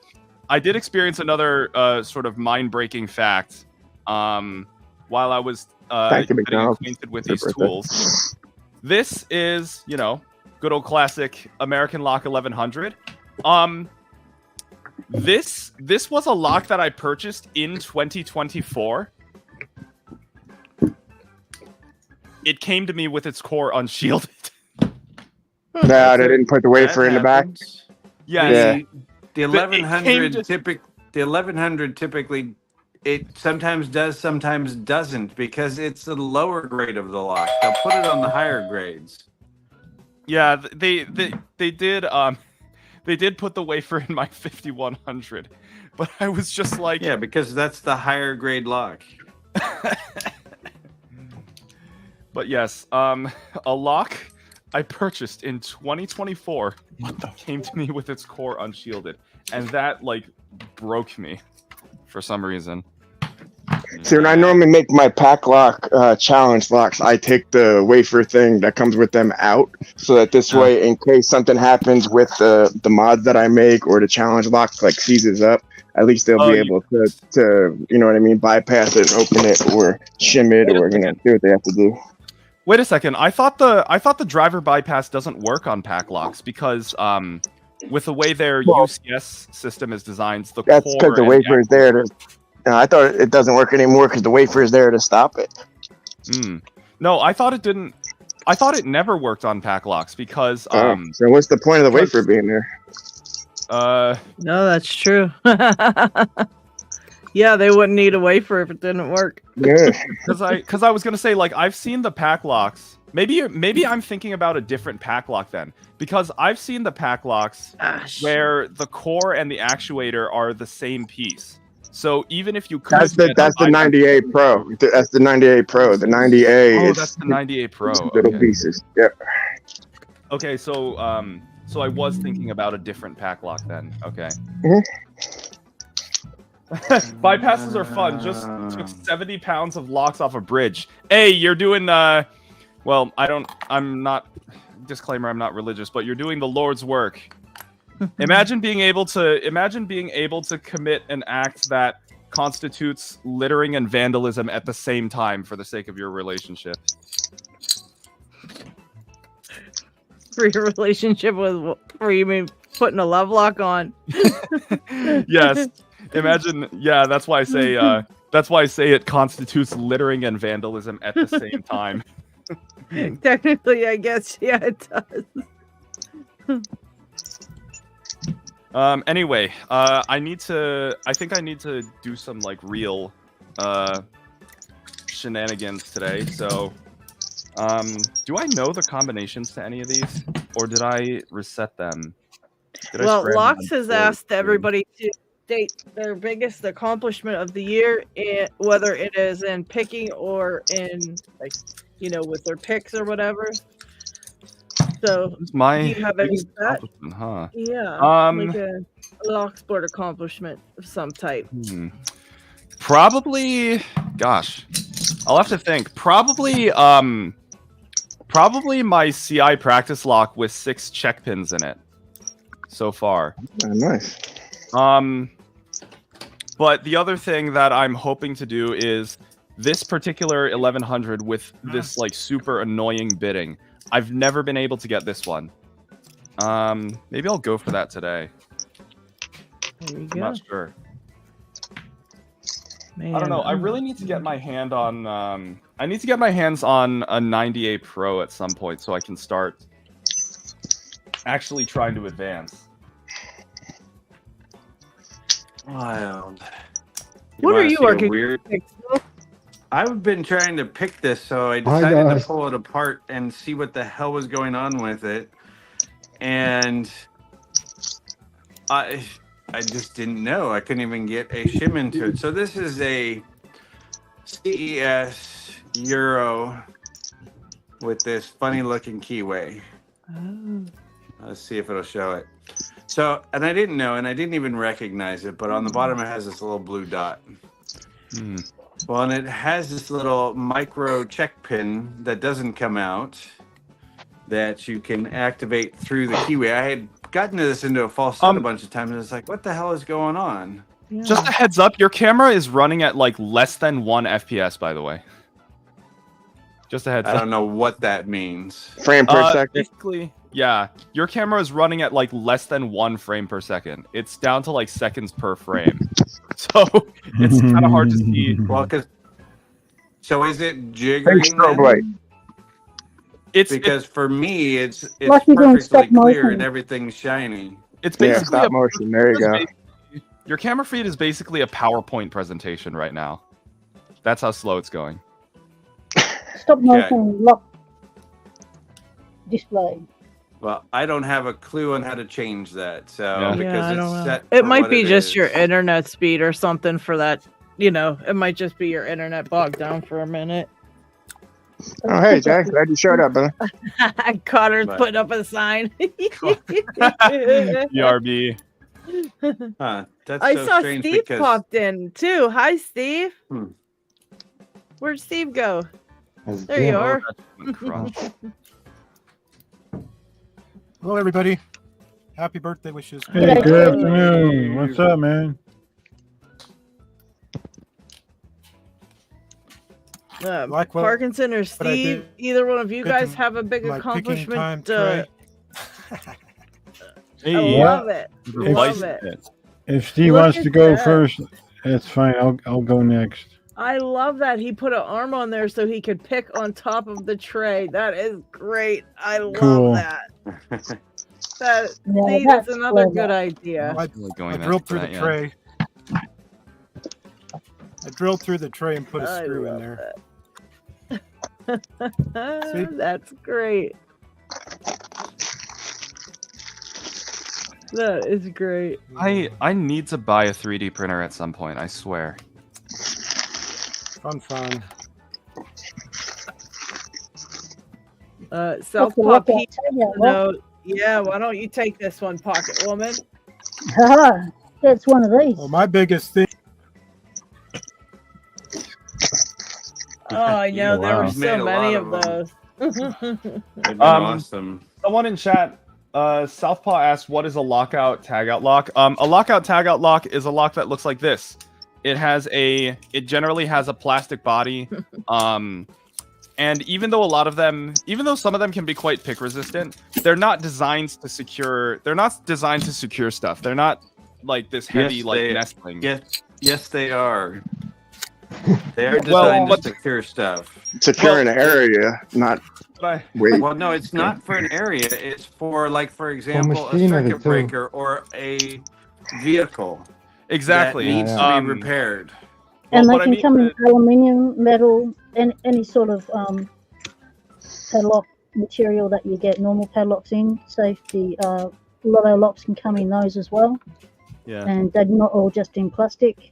Speaker 9: I did experience another sort of mind-breaking fact while I was getting acquainted with these tools. This is, good old classic American Lock 1100. This was a lock that I purchased in 2024. it came to me with its core unshielded.
Speaker 3: Nah, they didn't put the wafer in the back.
Speaker 9: Yeah.
Speaker 7: The 1100 the 1100 typically it sometimes does, sometimes doesn't, because it's the lower grade of the lock. They'll put it on the higher grades.
Speaker 9: Yeah, they did put the wafer in my 5100, but I was just like,
Speaker 7: yeah, because that's the higher grade lock.
Speaker 9: But yes, a lock I purchased in 2024 came to me with its core unshielded, and that like broke me for some reason.
Speaker 3: See, when I normally make my pack lock challenge locks, I take the wafer thing that comes with them out, so that this way, in case something happens with the mods that I make or the challenge locks like seizes up, at least they'll be able to you know what I mean, bypass it and open it or shim it or do what they have to do.
Speaker 9: Wait a second. I thought the driver bypass doesn't work on pack locks because with the way their UCS system is designed,
Speaker 3: that's because the wafer is there to. I thought it doesn't work anymore because the wafer is there to stop it.
Speaker 9: No, I thought it didn't. I thought it never worked on pack locks because.
Speaker 3: So what's the point of the wafer being there?
Speaker 1: No, that's true. Yeah, they wouldn't need a wafer if it didn't work.
Speaker 3: Yeah.
Speaker 9: Because I was gonna say, like, I've seen the pack locks. Maybe I'm thinking about a different pack lock then, because I've seen the pack locks where the core and the actuator are the same piece. So even if you could,
Speaker 3: that's the 98 Pro. That's the 98 Pro. The 90A.
Speaker 9: Oh, that's the 98 Pro.
Speaker 3: Little pieces. Yep.
Speaker 9: Okay, so I was thinking about a different pack lock then. Okay. Bypasses are fun. Just took 70 pounds of locks off a bridge. Hey, you're doing well, I'm not, disclaimer, I'm not religious, but you're doing the Lord's work. Imagine being able to commit an act that constitutes littering and vandalism at the same time for the sake of your relationship.
Speaker 1: For your relationship for you mean putting a love lock on?
Speaker 9: Yes. Imagine, yeah, that's why I say it constitutes littering and vandalism at the same time.
Speaker 1: Technically, I guess, yeah, it does.
Speaker 9: Anyway, I think I need to do some like real shenanigans today. So, do I know the combinations to any of these, or did I reset them?
Speaker 1: Well, Locks has asked everybody to state their biggest accomplishment of the year, whether it is in picking or in, like, you know, with their picks or whatever. So, do you have any of that?
Speaker 9: Huh?
Speaker 1: Yeah, like a Locksport accomplishment of some type.
Speaker 9: Probably, gosh, I'll have to think. Probably my CI practice lock with 6 check pins in it so far.
Speaker 3: Oh, nice.
Speaker 9: But the other thing that I'm hoping to do is this particular 1100 with this like super annoying bidding. I've never been able to get this one. Maybe I'll go for that today.
Speaker 1: There you
Speaker 9: I'm
Speaker 1: go.
Speaker 9: not sure.
Speaker 1: Man,
Speaker 9: I don't know. I really need to get my hand on. I need to get my hands on a 98 Pro at some point so I can start actually trying to advance.
Speaker 7: Wild.
Speaker 1: What are you working?
Speaker 7: Weird. I've been trying to pick this, so I decided to pull it apart and see what the hell was going on with it. And I just didn't know. I couldn't even get a shim into it. So this is a CES Euro with this funny looking keyway.
Speaker 1: Oh.
Speaker 7: Let's see if it'll show it. So, and I didn't know, and I didn't even recognize it, but on the bottom it has this little blue dot. Well, and it has this little micro check pin that doesn't come out that you can activate through the keyway. I had gotten this into a false start a bunch of times, and it's like, what the hell is going on?
Speaker 1: Yeah.
Speaker 9: Just a heads up, your camera is running at like less than 1 FPS, by the way. Just a heads up.
Speaker 7: I don't know what that means.
Speaker 3: Frame per second?
Speaker 9: Basically, yeah. Your camera is running at like less than 1 frame per second. It's down to like seconds per frame. So it's kind of hard to see.
Speaker 7: Well, so is it jiggering?
Speaker 3: Strobe light.
Speaker 7: because for me, it's
Speaker 4: Like you're doing
Speaker 7: perfectly
Speaker 4: stop
Speaker 7: clear
Speaker 4: motion.
Speaker 7: and everything's shiny.
Speaker 9: It's basically
Speaker 3: stop motion. There you go.
Speaker 9: Your camera feed is basically a PowerPoint presentation right now. That's how slow it's going.
Speaker 4: Stop motion lock display.
Speaker 7: Well, I don't have a clue on how to change that. So
Speaker 9: Yeah.
Speaker 7: because
Speaker 1: I don't
Speaker 7: it's
Speaker 1: know.
Speaker 7: set
Speaker 1: It
Speaker 7: for
Speaker 1: might
Speaker 7: what
Speaker 1: be
Speaker 7: it
Speaker 1: just
Speaker 7: is.
Speaker 1: your internet speed or something for that. You know, it might just be your internet bogged down for a minute.
Speaker 3: Oh, hey, Jack. Glad you showed up, brother.
Speaker 1: Connor's
Speaker 7: But-
Speaker 1: putting up a sign.
Speaker 9: BRB.
Speaker 7: Huh, that's
Speaker 1: I
Speaker 7: so
Speaker 1: saw
Speaker 7: strange
Speaker 1: Steve
Speaker 7: because
Speaker 1: popped in too. Hi, Steve.
Speaker 7: Hmm.
Speaker 1: Where'd Steve go?
Speaker 6: That's
Speaker 1: There you
Speaker 6: good.
Speaker 1: are.
Speaker 10: Hello, everybody. Happy birthday wishes.
Speaker 6: Hey, good afternoon. What's up, man?
Speaker 10: Like what-
Speaker 1: Parkinson or
Speaker 10: what I
Speaker 1: Steve,
Speaker 10: did.
Speaker 1: either one of you guys
Speaker 10: Picking-
Speaker 1: have a big
Speaker 10: my picking time
Speaker 1: accomplishment.
Speaker 10: tray.
Speaker 1: I
Speaker 9: Hey,
Speaker 1: love it. Love
Speaker 9: Slice
Speaker 1: it.
Speaker 6: If Steve
Speaker 1: Look
Speaker 6: wants
Speaker 1: at
Speaker 6: to go
Speaker 1: that.
Speaker 6: first, that's fine. I'll go next.
Speaker 1: I love that he put an arm on there so he could pick on top of the tray. That is great. I love
Speaker 6: Cool.
Speaker 1: that. That
Speaker 4: Yeah,
Speaker 1: see,
Speaker 4: that's
Speaker 1: that's another
Speaker 4: clever.
Speaker 1: good idea.
Speaker 10: I drilled through the tray. I drilled through the tray and put a
Speaker 1: I
Speaker 10: screw in
Speaker 1: love
Speaker 10: there.
Speaker 1: See? That's great. That is great.
Speaker 9: I need to buy a 3D printer at some point, I swear.
Speaker 10: Fun.
Speaker 1: Southpaw
Speaker 4: look at
Speaker 1: Pete.
Speaker 4: that, yeah,
Speaker 1: No, yeah. Why don't you take this one, Pocket Woman?
Speaker 4: Haha, it's one of these.
Speaker 10: Well, my biggest thing.
Speaker 1: Oh, I know there
Speaker 9: Wow.
Speaker 1: were
Speaker 7: He's made
Speaker 1: so
Speaker 7: a
Speaker 1: many
Speaker 7: lot
Speaker 1: of
Speaker 7: of
Speaker 1: those.
Speaker 7: They've been awesome.
Speaker 9: Someone in chat, Southpaw asked, "What is a lockout tagout lock?" A lockout tagout lock is a lock that looks like this. It generally has a plastic body, and even though some of them can be quite pick resistant, they're not designed to secure. They're not designed to secure stuff. They're not like this heavy nestling.
Speaker 7: Yes, they are. They are designed to secure stuff.
Speaker 3: Secure an area, not wait.
Speaker 7: Well, no, it's not for an area. It's for, like, for example, a circuit breaker or a vehicle.
Speaker 9: Exactly.
Speaker 7: That needs to be repaired.
Speaker 4: And they can come in aluminium, metal, and any sort of padlock material that you get normal padlocks in. Safety, LadyLocks can come in those as well.
Speaker 9: Yeah.
Speaker 4: And they're not all just in plastic.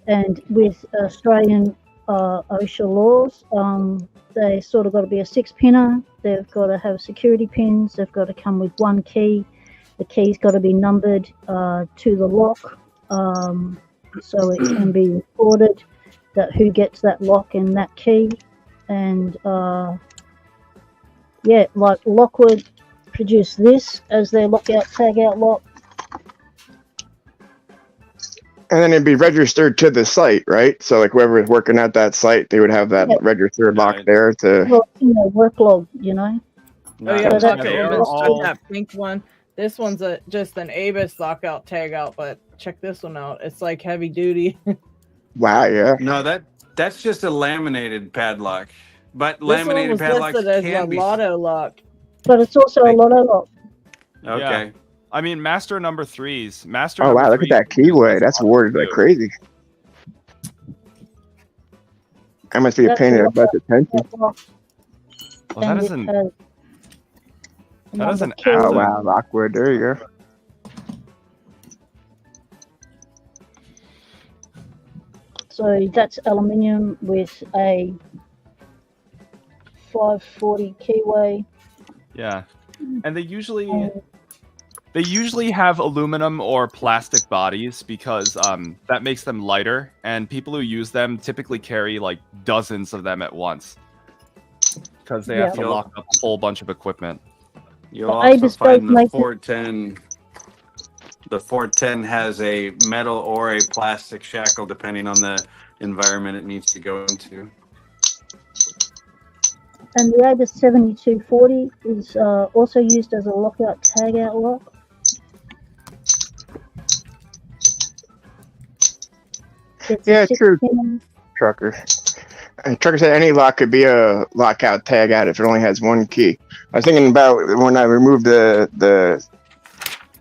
Speaker 4: And with Australian OSHA laws, they sort of got to be a 6-pinner. They've got to have security pins. They've got to come with one key. The key's got to be numbered to the lock, so it can be recorded that who gets that lock and that key. And yeah, like Lockwood produced this as their lockout tagout lock.
Speaker 3: And then it'd be registered to the site, right? So like whoever is working at that site, they would have that registered lock there to.
Speaker 4: Well, work log, you know.
Speaker 1: Oh yeah,
Speaker 4: So
Speaker 1: Pocket
Speaker 4: that's-
Speaker 1: Woman
Speaker 4: that's
Speaker 1: showed
Speaker 4: all-
Speaker 1: that pink one. This one's just an Avis lockout tagout, but check this one out. It's like heavy duty.
Speaker 3: Wow, yeah.
Speaker 7: No, that's just a laminated padlock. But
Speaker 1: This one
Speaker 7: laminated
Speaker 1: was
Speaker 7: padlocks
Speaker 1: listed as
Speaker 7: can
Speaker 1: a
Speaker 7: be.
Speaker 1: lotto lock.
Speaker 4: But it's also a lotto lock.
Speaker 7: Okay.
Speaker 9: Yeah. I mean, Master number 3s.
Speaker 3: Oh wow, look at that keyway. That's worded like crazy. That must be a pain in the butt to attention.
Speaker 9: Well, that is an
Speaker 3: Oh wow, Lockwood. There you go.
Speaker 4: So that's aluminium with a 540 keyway.
Speaker 9: Yeah, and they usually have aluminum or plastic bodies because that makes them lighter, and people who use them typically carry like dozens of them at once because they have to lock up a whole bunch of equipment.
Speaker 7: You'll also find the 410. The 410 has a metal or a plastic shackle, depending on the environment it needs to go into.
Speaker 4: And the Avis 7240 is also used as a lockout tagout lock.
Speaker 3: Yeah, true. Trucker. And Trucker said any lock could be a lockout tag out if it only has one key. I was thinking about when I removed the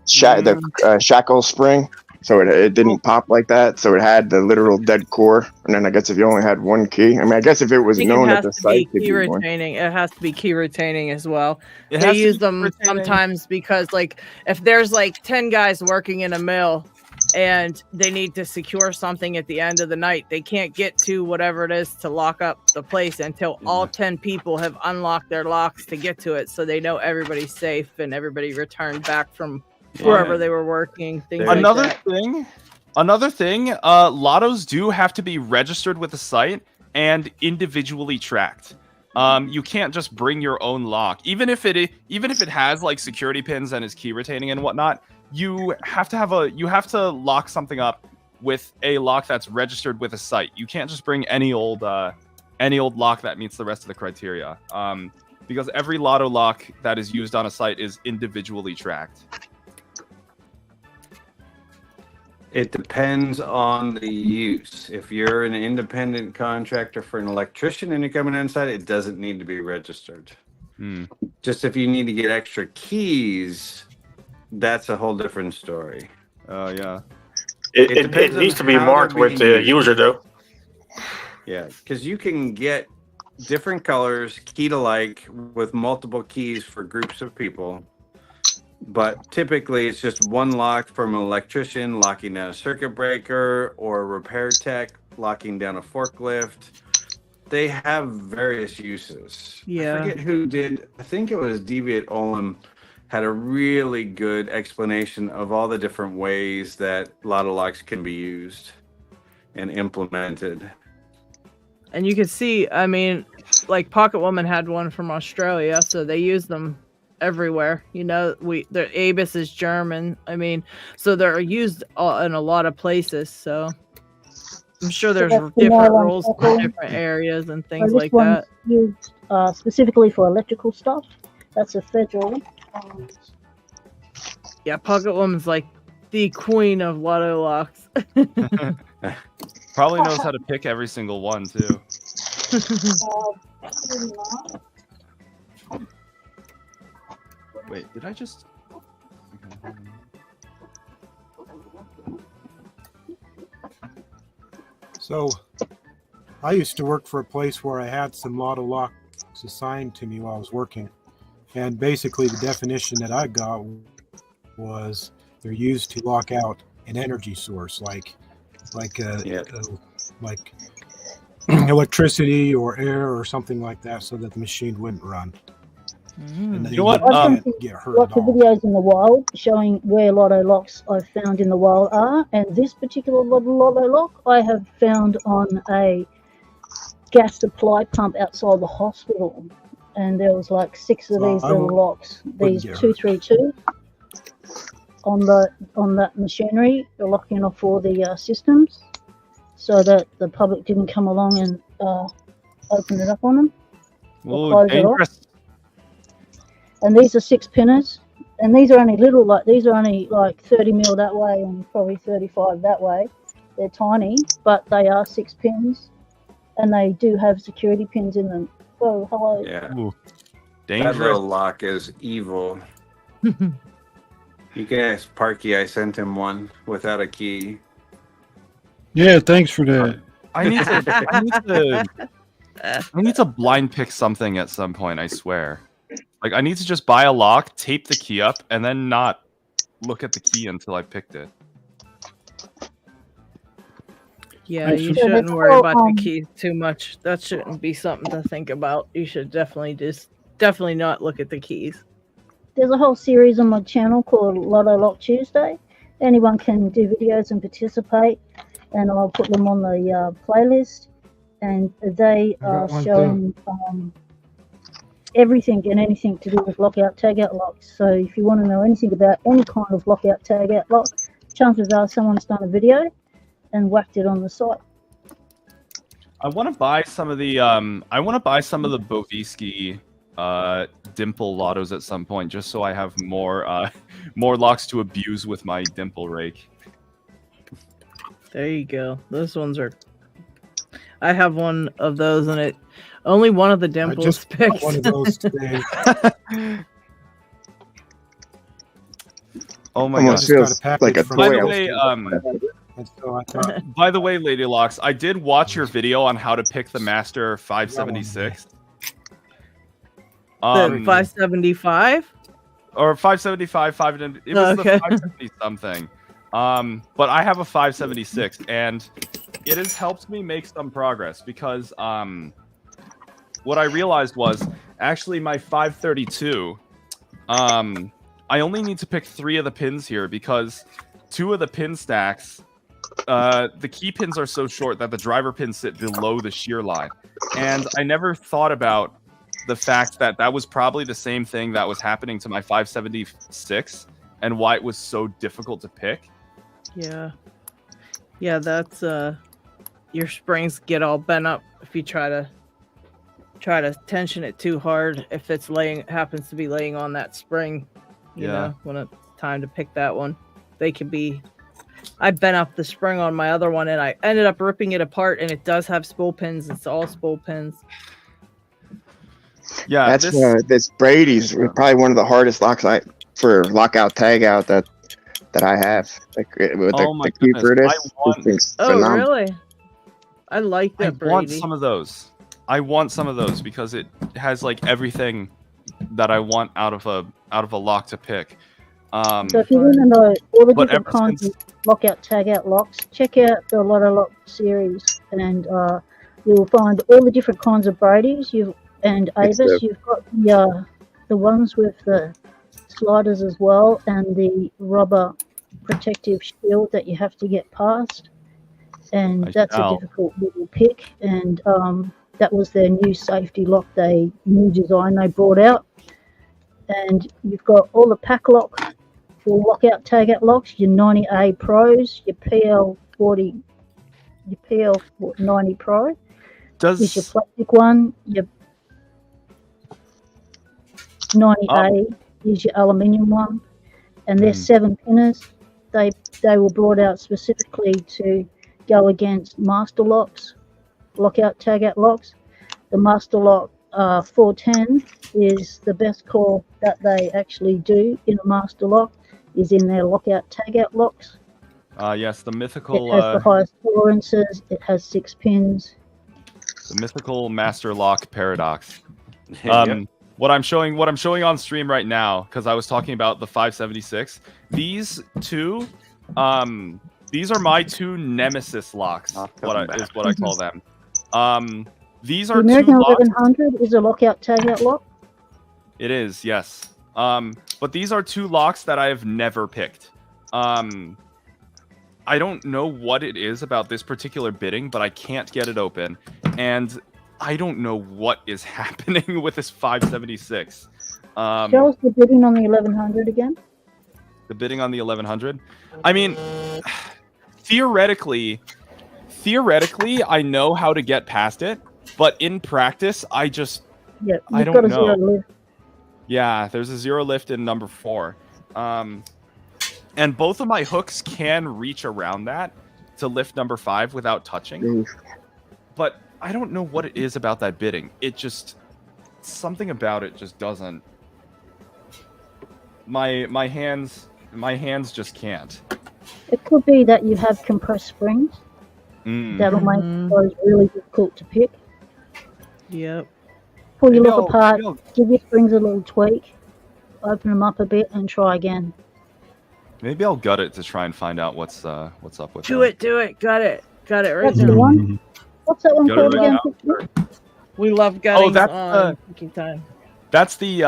Speaker 3: shackle spring, so it didn't pop like that. So it had the literal dead core. And then I guess if you only had one key, I mean, I guess if it was known at the site,
Speaker 1: key retaining. It has to be key retaining as well. They use them sometimes because, like, if there's like 10 guys working in a mill and they need to secure something at the end of the night, they can't get to whatever it is to lock up the place until all 10 people have unlocked their locks to get to it, so they know everybody's safe and everybody returned back from wherever they were working.
Speaker 9: Another thing, lottos do have to be registered with the site and individually tracked. You can't just bring your own lock, even if it has like security pins and is key retaining and whatnot. You have to lock something up with a lock that's registered with a site. You can't just bring any old lock that meets the rest of the criteria. Because every lotto lock that is used on a site is individually tracked.
Speaker 7: It depends on the use. If you're an independent contractor for an electrician and you're coming inside, it doesn't need to be registered. Just if you need to get extra keys, that's a whole different story.
Speaker 9: Oh, yeah.
Speaker 2: It needs to be marked with the user, though.
Speaker 7: Yeah, because you can get different colors, keyed alike, with multiple keys for groups of people. But typically, it's just one lock from an electrician locking down a circuit breaker, or a repair tech locking down a forklift. They have various uses.
Speaker 1: Yeah.
Speaker 7: I forget who did. I think it was Deviate Olin had a really good explanation of all the different ways that lotto locks can be used and implemented.
Speaker 1: And you can see, I mean, like Pocket Woman had one from Australia, so they use them everywhere. You know, their Abus is German. I mean, so they're used in a lot of places. So I'm sure there's different rules for different areas and things like that.
Speaker 4: Used specifically for electrical stuff. That's a federal.
Speaker 1: Yeah, Pocket Woman's like the queen of lotto locks.
Speaker 9: Probably knows how to pick every single one too. Wait, did I just?
Speaker 10: So, I used to work for a place where I had some lotto locks assigned to me while I was working. And basically the definition that I got was they're used to lock out an energy source like electricity or air or something like that, so that the machine wouldn't run. And
Speaker 9: you know what?
Speaker 10: Get hurt
Speaker 4: lots of videos in the wild showing where lotto locks I've found in the wild are, and this particular lotto lock I have found on a gas supply pump outside the hospital. And there was like 6 of these little locks, these 232 on that machinery, they're locking off all the systems, so that the public didn't come along and open it up on them.
Speaker 9: Ooh, dangerous.
Speaker 4: And these are 6-pinners, and these are only little, like these are only like 30 mil that way and probably 35 that way. They're tiny, but they are 6 pins, and they do have security pins in them. Oh, hello.
Speaker 7: Yeah.
Speaker 9: Ooh,
Speaker 7: that little lock is evil. You can ask Parky. I sent him one without a key.
Speaker 6: Yeah, thanks for that.
Speaker 9: I need to blind pick something at some point, I swear. Like, I need to just buy a lock, tape the key up, and then not look at the key until I picked it.
Speaker 1: Yeah, you shouldn't worry about the keys too much. That shouldn't be something to think about. You should definitely not look at the keys.
Speaker 4: There's a whole series on my channel called Lotto Lock Tuesday. Anyone can do videos and participate, and I'll put them on the playlist. And they are showing everything and anything to do with lockout tagout locks. So if you want to know anything about any kind of lockout tagout lock, chances are someone's done a video and whacked it on the site.
Speaker 9: I want to buy some of the Bovisky dimple lottos at some point, just so I have more locks to abuse with my dimple rake.
Speaker 1: There you go. Those ones are. I have one of those, and it only one of the dimples picked.
Speaker 10: One of those today.
Speaker 9: Oh my
Speaker 3: Almost
Speaker 9: god!
Speaker 3: feels like a toy.
Speaker 9: By the way,
Speaker 10: By the way,
Speaker 9: LadyLocks, I did watch your video on how to pick the Master 576.
Speaker 1: The 575
Speaker 9: or 575, it was the 570 something. But I have a 576, and it has helped me make some progress because what I realized was actually my 532. I only need to pick 3 of the pins here because 2 of the pin stacks, the key pins are so short that the driver pins sit below the shear line, and I never thought about the fact that that was probably the same thing that was happening to my 576 and why it was so difficult to pick.
Speaker 1: Yeah, that's your springs get all bent up if you try to tension it too hard. If it's happens to be laying on that spring, you know, when it's time to pick that one, they could be. I bent up the spring on my other one, and I ended up ripping it apart. And it does have spool pins. It's all spool pins.
Speaker 3: Yeah, this Brady's probably one of the hardest locks for lockout tagout that I have. Like with the key for this.
Speaker 1: Really? I like that.
Speaker 9: I want some of those. I want some of those because it has like everything that I want out of a lock to pick.
Speaker 4: So if you want to know all the different kinds of lockout tagout locks, check out the LadyLocks series, and you'll find all the different kinds of Brady's. And Avis, you've got the ones with the sliders as well, and the rubber protective shield that you have to get past. And that's a difficult little pick. And that was their new safety lock, new design they brought out. And you've got all the pack lock for lockout tagout locks, your 90A Pros, your PL40, your PL90 Pro. Is your plastic one, your 90A is your aluminium one, and they're 7 pinners. They were brought out specifically to go against master locks, lockout tagout locks. The master lock 410 is the best call that they actually do in a master lock, is in their lockout tagout locks.
Speaker 9: Yes, the mythical.
Speaker 4: It has the highest tolerances. It has 6 pins.
Speaker 9: The mythical master lock paradox.
Speaker 7: Yep.
Speaker 9: What I'm showing on stream right now, because I was talking about the 576. These two, these are my 2 nemesis locks. Is what I call them. These are
Speaker 4: the American
Speaker 9: 2
Speaker 4: 1100 is a lockout tagout lock.
Speaker 9: It is, yes. But these are 2 locks that I have never picked. I don't know what it is about this particular bidding, but I can't get it open, and I don't know what is happening with this 576.
Speaker 4: Show us the bidding on the 1100 again.
Speaker 9: The bidding on the 1100? I mean, theoretically, I know how to get past it, but in practice, I don't know.
Speaker 4: 0 lift.
Speaker 9: Yeah, there's a 0 lift in number 4. And both of my hooks can reach around that to lift number 5 without touching. But I don't know what it is about that bidding. It just, something about it just doesn't. My hands just can't.
Speaker 4: It could be that you have compressed springs. That'll make those really difficult to pick.
Speaker 1: Yep.
Speaker 4: Pull your lock apart, give your springs a little tweak, open them up a bit, and try again.
Speaker 9: Maybe I'll gut it to try and find out what's up with
Speaker 1: it. Do it. Got it right
Speaker 4: That's
Speaker 1: now.
Speaker 4: the one. What's that one called again?
Speaker 1: We love gutting on Picking Time.
Speaker 9: That's the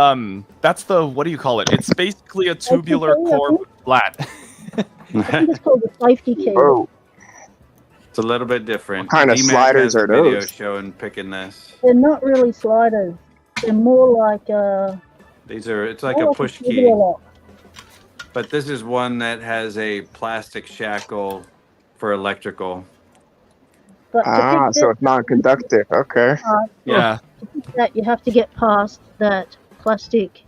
Speaker 9: what do you call it? It's basically a tubular core flat.
Speaker 4: I think it's called the safety key.
Speaker 3: Oh.
Speaker 7: It's a little bit different.
Speaker 3: What kind of sliders are those?
Speaker 7: Video showing picking this.
Speaker 4: They're not really sliders. They're more like
Speaker 7: it's like a push key. But this is one that has a plastic shackle for electrical.
Speaker 3: So it's non-conductive. Okay.
Speaker 9: Yeah.
Speaker 4: To pick that, you have to get past that plastic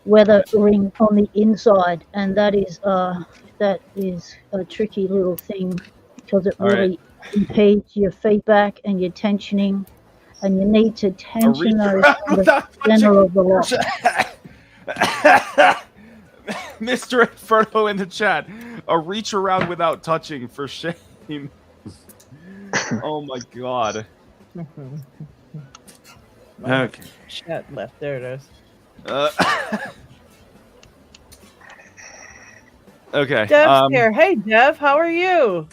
Speaker 4: weather ring on the inside, and that is a tricky little thing because it really impedes your feedback and your tensioning, and you need to tension those in the center of the lock.
Speaker 9: Mr. Inferno in the chat, a reach around without touching, for shame. Oh my god.
Speaker 7: Okay.
Speaker 1: Chat left. There it is.
Speaker 9: Okay.
Speaker 1: Dev's here. Hey, Dev, how are you?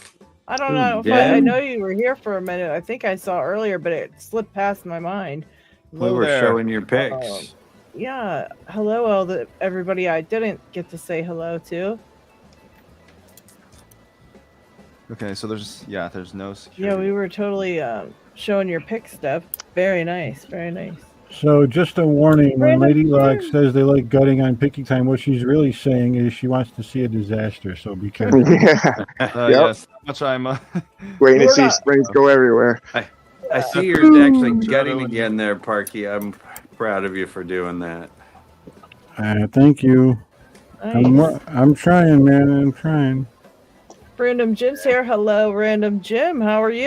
Speaker 1: I don't know if I know you were here for a minute. I think I saw earlier, but it slipped past my mind.
Speaker 7: We were showing your pics.
Speaker 1: Yeah. Hello, everybody I didn't get to say hello to.
Speaker 9: Okay, so there's no security.
Speaker 1: Yeah, we were totally showing your pics, Dev. Very nice. Very nice.
Speaker 6: So just a warning, when LadyLocks says they like gutting on picking time, what she's really saying is she wants to see a disaster, so be careful.
Speaker 9: Yes, much I'm
Speaker 3: waiting to see springs go everywhere.
Speaker 7: I see you're actually gutting again there, Parky. I'm proud of you for doing that.
Speaker 6: Thank you.
Speaker 1: Nice.
Speaker 6: I'm trying, man. I'm trying.
Speaker 1: Random Jim's here. Hello, Random Jim. How are you?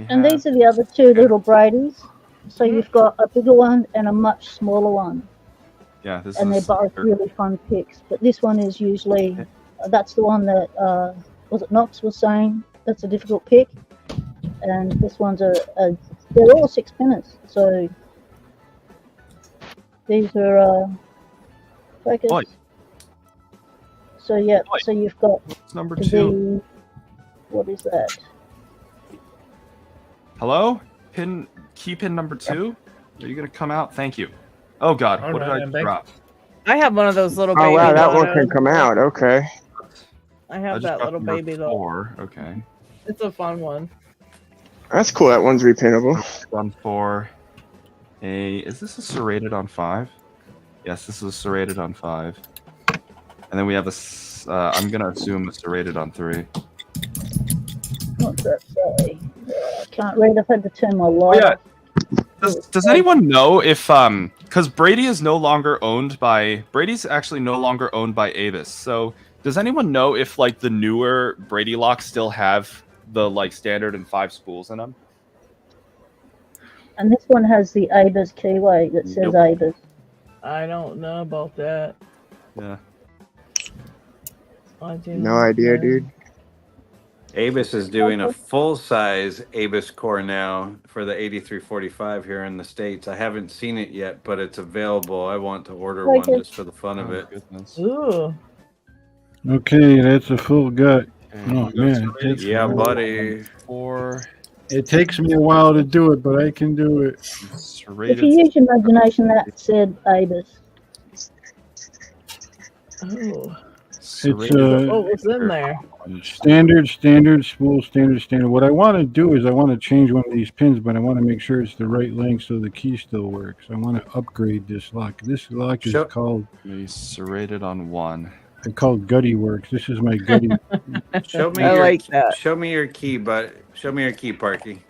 Speaker 4: And these are the other two little Brady's. So you've got a bigger one and a much smaller one.
Speaker 9: Yeah, this
Speaker 4: and they're both really fun picks. But this one is usually, that's the one that, was it Knoxs was saying? That's a difficult pick. And this one's they're all 6-pinners. So these are focus.
Speaker 9: Boy.
Speaker 4: So yeah, so you've got
Speaker 9: number 2.
Speaker 4: What is that?
Speaker 9: Hello? Key pin number 2? Are you gonna come out? Thank you. Oh god, what did I drop?
Speaker 1: I have one of those little
Speaker 3: Oh
Speaker 1: baby
Speaker 3: wow, that
Speaker 1: dolls.
Speaker 3: one can come out. Okay.
Speaker 1: I have that little baby doll.
Speaker 9: 4. Okay.
Speaker 1: It's a fun one.
Speaker 3: That's cool. That one's repinnable.
Speaker 9: On 4. Is this a serrated on 5? Yes, this is serrated on 5. And then we have I'm gonna assume a serrated on 3.
Speaker 4: What's that say? I can't read. I've had to turn my light off.
Speaker 9: Does anyone know if because Brady's actually no longer owned by Avis. So does anyone know if like the newer LadyLocks still have the like standard and 5 spools in them?
Speaker 4: And this one has the Avis keyway that says Avis.
Speaker 1: I don't know about that.
Speaker 9: Yeah.
Speaker 3: No idea, dude.
Speaker 7: Avis is doing a full-size Avis core now for the 8345 here in the States. I haven't seen it yet, but it's available. I want to order one just for the fun of it.
Speaker 1: Ooh.
Speaker 6: Okay, that's a full gut. Oh man,
Speaker 7: yeah, buddy.
Speaker 9: 4.
Speaker 6: It takes me a while to do it, but I can do it.
Speaker 4: If you use your imagination, that said Avis.
Speaker 1: Oh.
Speaker 6: It's
Speaker 1: what was in there?
Speaker 6: Standard spool, standard. What I want to do is I want to change one of these pins, but I want to make sure it's the right length so the key still works. I want to upgrade this lock. This lock is called
Speaker 9: serrated on 1.
Speaker 6: I call Gutty Works. This is my Gutty.
Speaker 7: Show me Show me your key, Show me your key, Parky.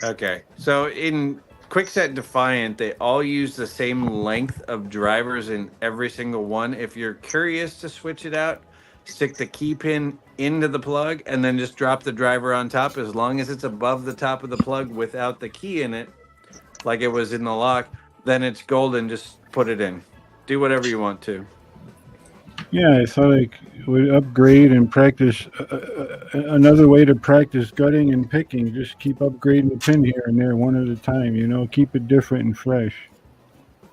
Speaker 7: Okay, so in Quickset Defiant, they all use the same length of drivers in every single one. If you're curious to switch it out, stick the key pin into the plug and then just drop the driver on top. As long as it's above the top of the plug without the key in it, like it was in the lock, then it's golden. Just put it in. Do whatever you want to.
Speaker 6: Yeah, I thought I would upgrade and practice another way to practice gutting and picking. Just keep upgrading the pin here and there one at a time, keep it different and fresh.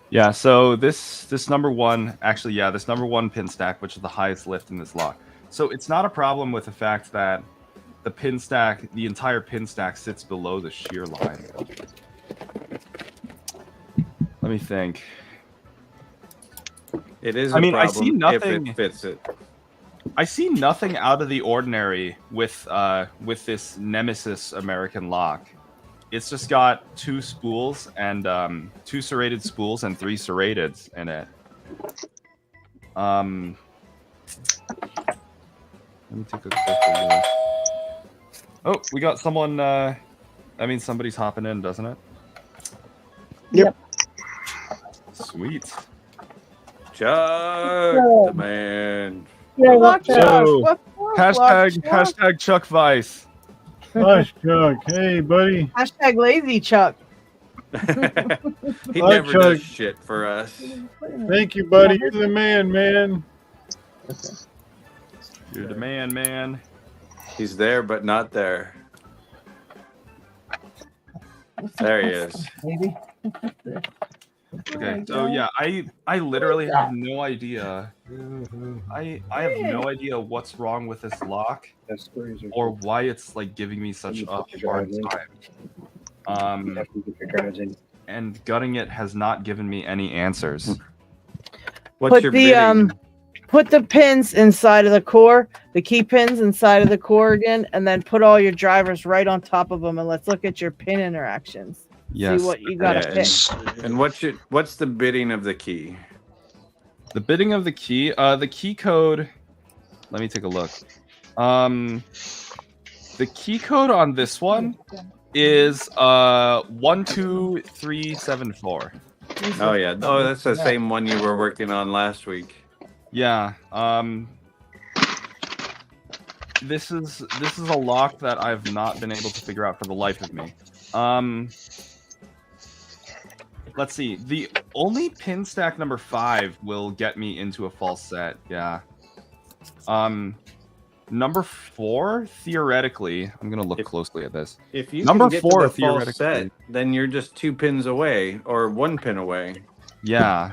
Speaker 9: Yeah, so this number 1, actually, this number 1 pin stack, which is the highest lift in this lock. So it's not a problem with the fact that the entire pin stack sits below the shear line. Let me think.
Speaker 7: It is a problem
Speaker 9: I see nothing,
Speaker 7: if it fits it.
Speaker 9: I see nothing out of the ordinary with this Nemesis American lock. It's just got 2 spools and 2 serrated spools and 3 serrateds in it. Let me take a closer look. Oh, we got someone. Somebody's hopping in, doesn't it?
Speaker 3: Yep.
Speaker 9: Sweet.
Speaker 7: Chuck, the man.
Speaker 4: Yeah,
Speaker 1: Josh, what's going
Speaker 9: Hashtag Chuck Vice.
Speaker 6: Gosh, Chuck. Hey, buddy.
Speaker 1: Hashtag lazy Chuck.
Speaker 7: He never does shit for us.
Speaker 6: Thank you, buddy. You're the man.
Speaker 9: You're the man.
Speaker 7: He's there, but not there. There he is.
Speaker 9: Okay, so yeah, I literally have no idea. I have no idea what's wrong with this lock or why it's like giving me such a hard time. And gutting it has not given me any answers.
Speaker 7: What's your bidding?
Speaker 1: Put the pins inside of the core, the key pins inside of the core again, and then put all your drivers right on top of them, and let's look at your pin interactions.
Speaker 9: Yes.
Speaker 1: See what you gotta pick.
Speaker 7: And what's the bidding of the key?
Speaker 9: The bidding of the key code. Let me take a look. The key code on this one is 12374.
Speaker 7: Oh yeah. Oh, that's the same one you were working on last week.
Speaker 9: Yeah. This is a lock that I've not been able to figure out for the life of me. Let's see. The only pin stack number 5 will get me into a false set. Yeah. Number 4, theoretically, I'm gonna look closely at this.
Speaker 7: If you
Speaker 9: number
Speaker 7: can get
Speaker 9: 4
Speaker 7: to the false
Speaker 9: theoretically,
Speaker 7: set, then you're just 2 pins away or 1 pin away.
Speaker 9: Yeah.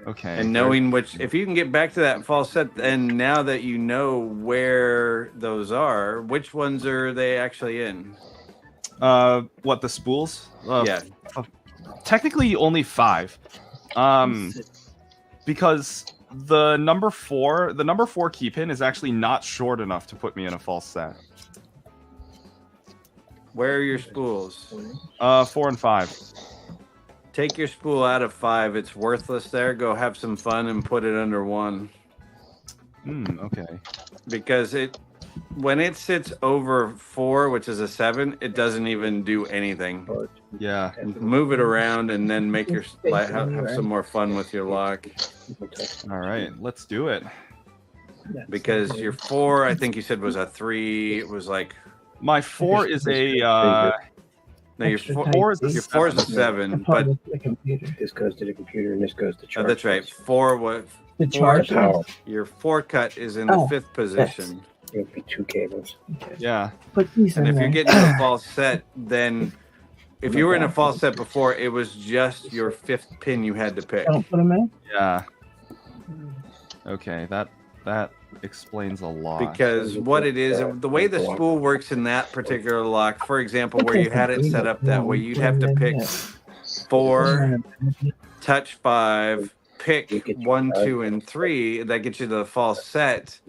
Speaker 9: Okay.
Speaker 7: And knowing if you can get back to that false set, and now that you know where those are, which ones are they actually in?
Speaker 9: What, the spools?
Speaker 7: Yeah.
Speaker 9: Technically only 5. Because the number 4 key pin is actually not short enough to put me in a false set.
Speaker 7: Where are your spools?
Speaker 9: 4 and 5.
Speaker 7: Take your spool out of 5. It's worthless there. Go have some fun and put it under 1.
Speaker 9: Okay.
Speaker 7: Because when it sits over 4, which is a 7, it doesn't even do anything.
Speaker 9: Yeah.
Speaker 7: Move it around and then make have some more fun with your lock.
Speaker 9: All right, let's do it.
Speaker 7: Because your 4, I think you said was a 3. It was like
Speaker 9: my 4 is a.
Speaker 7: No, your 4 is a 7, but
Speaker 11: this goes to the computer and this goes to charge.
Speaker 7: Oh, that's right. 4 was
Speaker 11: the charge.
Speaker 7: Your 4 cut is in the 5th position.
Speaker 11: It would be 2 cables.
Speaker 9: Yeah.
Speaker 7: And if you're getting a false set, then if you were in a false set before, it was just your 5th pin you had to pick.
Speaker 11: Don't put them in.
Speaker 9: Yeah. Okay, that explains a lot.
Speaker 7: Because what it is, the way the spool works in that particular lock, for example, where you had it set up that way, you'd have to pick 4, touch 5, pick 1, 2, and 3. That gets you to the false set,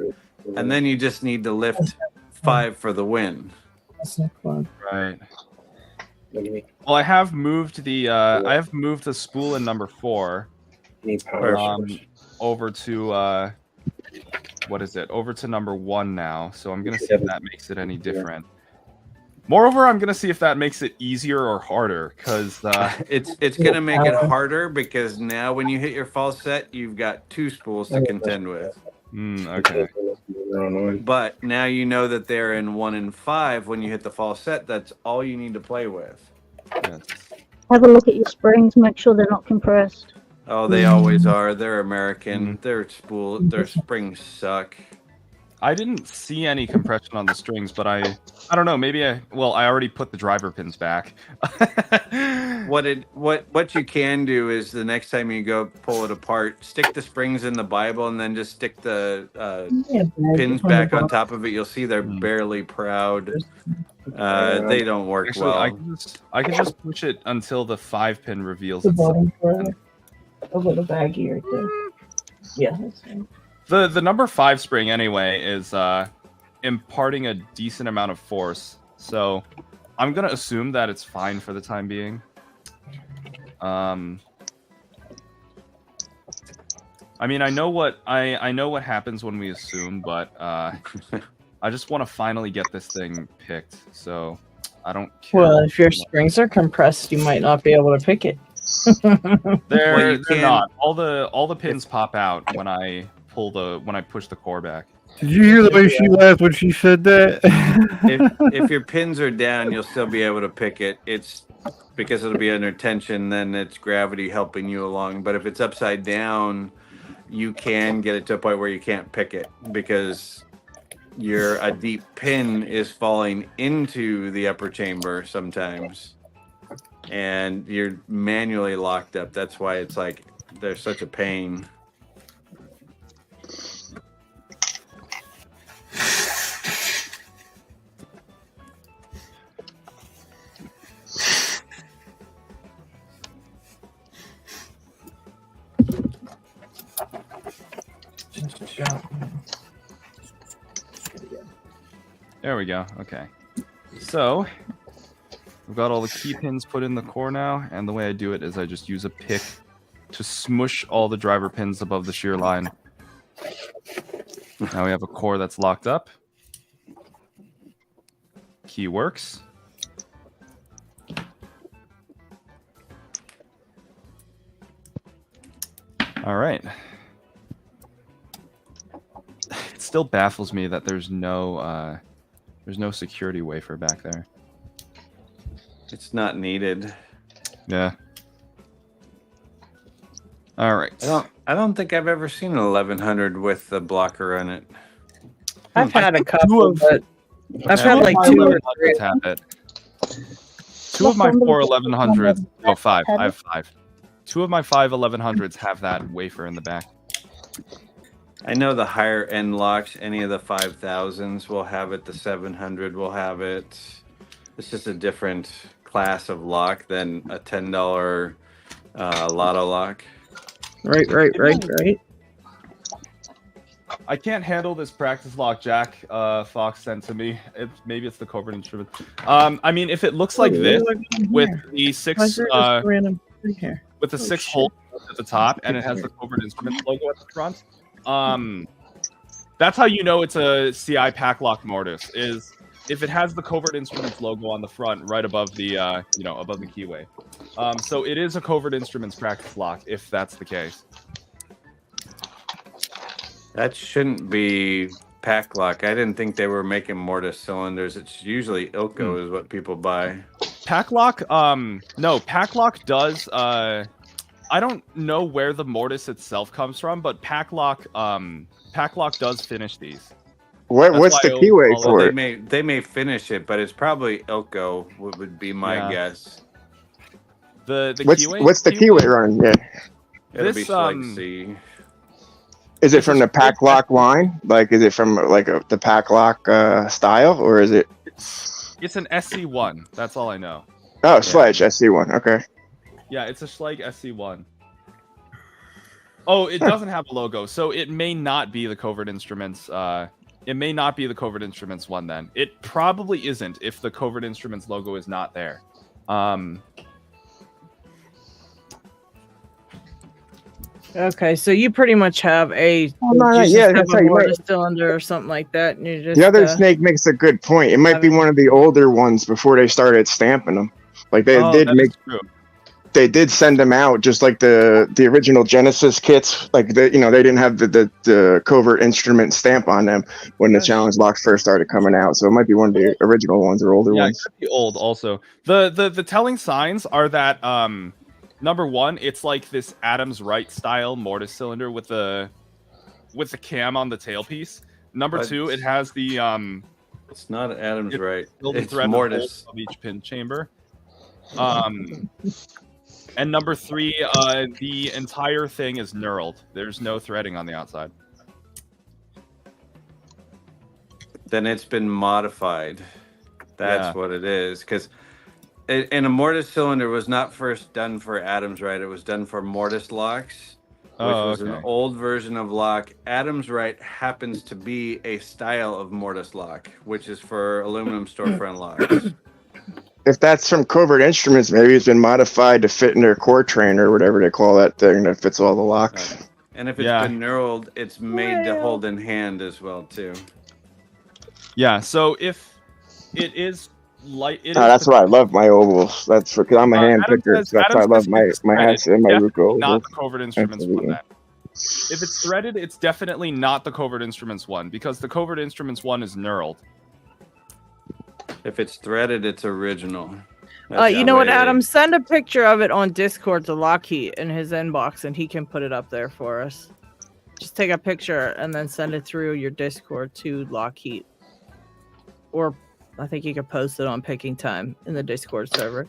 Speaker 7: and then you just need to lift 5 for the win.
Speaker 9: Right. Well, I have moved the spool in number 4 over to what is it? Over to number 1 now. So I'm gonna see if that makes it any different. Moreover, I'm gonna see if that makes it easier or harder, because
Speaker 7: it's gonna make it harder because now when you hit your false set, you've got 2 spools to contend with.
Speaker 9: Okay.
Speaker 7: But now you know that they're in 1 and 5 when you hit the false set. That's all you need to play with.
Speaker 9: Yes.
Speaker 4: Have a look at your springs. Make sure they're not compressed.
Speaker 7: Oh, they always are. They're American. Their springs suck.
Speaker 9: I didn't see any compression on the strings, but I don't know. Maybe I already put the driver pins back.
Speaker 7: What you can do is the next time you go pull it apart, stick the springs in the Bible and then just stick the pins back on top of it. You'll see they're barely proud. They don't work well.
Speaker 9: I can just push it until the 5-pin reveals itself.
Speaker 11: Over the baggie right there. Yeah.
Speaker 9: The number 5 spring anyway is imparting a decent amount of force, so I'm gonna assume that it's fine for the time being. I mean, I know what happens when we assume, but I just want to finally get this thing picked, so I don't care.
Speaker 1: Well, if your springs are compressed, you might not be able to pick it.
Speaker 9: They're not. All the pins pop out when I push the core back.
Speaker 6: Did you hear the way she laughed when she said that?
Speaker 7: if your pins are down, you'll still be able to pick it. It's because it'll be under tension, then it's gravity helping you along. But if it's upside down, you can get it to a point where you can't pick it because a deep pin is falling into the upper chamber sometimes. And you're manually locked up. That's why it's like there's such a pain.
Speaker 9: There we go. Okay. So we've got all the key pins put in the core now, and the way I do it is I just use a pick to smush all the driver pins above the shear line. Now we have a core that's locked up. Key works. All right. It still baffles me that there's no security wafer back there.
Speaker 7: It's not needed.
Speaker 9: Yeah. All right.
Speaker 7: I don't think I've ever seen an 1100 with the blocker on it.
Speaker 1: I've had a couple, but I've had like 2 or 3.
Speaker 9: Have it. 2 of my 4 1100s. Oh, 5. I have 5. 2 of my 5 1100s have that wafer in the back.
Speaker 7: I know the higher end locks, any of the 5000s will have it. The 700 will have it. It's just a different class of lock than a $10 lotto lock.
Speaker 1: Right.
Speaker 9: I can't handle this practice lock Jack Fox sent to me. Maybe it's the covert instrument. I mean, if it looks like this with the 6 with the 6 holes at the top and it has the covert instruments logo at the front, that's how you know it's a CI pack lock mortise. Is if it has the covert instruments logo on the front, right above the above the keyway. So it is a covert instruments practice lock if that's the case.
Speaker 7: That shouldn't be pack lock. I didn't think they were making mortise cylinders. It's usually Ilko is what people buy.
Speaker 9: Pack lock, no, pack lock does. I don't know where the mortise itself comes from, but pack lock does finish these.
Speaker 3: What's the keyway for
Speaker 7: it? They may finish it, but it's probably Ilko would be my guess.
Speaker 3: What's the keyway run? Yeah,
Speaker 7: it'll be like C.
Speaker 3: Is it from the pack lock line? Like, is it from like the pack lock style, or is it?
Speaker 9: It's an SC1. That's all I know.
Speaker 3: Oh, Sledge SC1. Okay.
Speaker 9: Yeah, it's a Schleg SC1. Oh, it doesn't have a logo, so it may not be the covert instruments. It may not be the covert instruments one. Then it probably isn't if the covert instruments logo is not there.
Speaker 1: Okay, so you pretty much have a mortise cylinder or something like that, and you just
Speaker 3: the other snake makes a good point. It might be one of the older ones before they started stamping them. Like they they did send them out just like the original Genesis kits. Like they didn't have the covert instrument stamp on them when the challenge locks first started coming out. So it might be one of the original ones or older ones.
Speaker 9: Yeah, it could be old also. The telling signs are that number one, it's like this Adams Wright style mortise cylinder with the cam on the tailpiece. Number two, it has the
Speaker 7: it's not Adams Wright.
Speaker 9: It's mortise of each pin chamber. And number three, the entire thing is knurled. There's no threading on the outside.
Speaker 7: Then it's been modified. That's what it is. Because a mortise cylinder was not first done for Adams Wright. It was done for mortise locks, which was an old version of lock. Adams Wright happens to be a style of mortise lock, which is for aluminum storefront locks.
Speaker 3: If that's from Covert Instruments, maybe it's been modified to fit in their core train or whatever they call that thing that fits all the locks.
Speaker 7: And if it's been knurled, it's made to hold in hand as well too.
Speaker 9: Yeah, so if it is light,
Speaker 3: that's why I love my ovals. That's because I'm a hand picker. So that's why I love my hats and my Ruko.
Speaker 9: Not the Covert Instruments one. if it's threaded, it's definitely not the Covert Instruments one, because the Covert Instruments one is knurled.
Speaker 7: If it's threaded, it's original.
Speaker 1: You know what, Adam? Send a picture of it on Discord to LockHeat in his inbox, and he can put it up there for us. Just take a picture and then send it through your Discord to LockHeat. Or I think you could post it on Picking Time in the Discord server.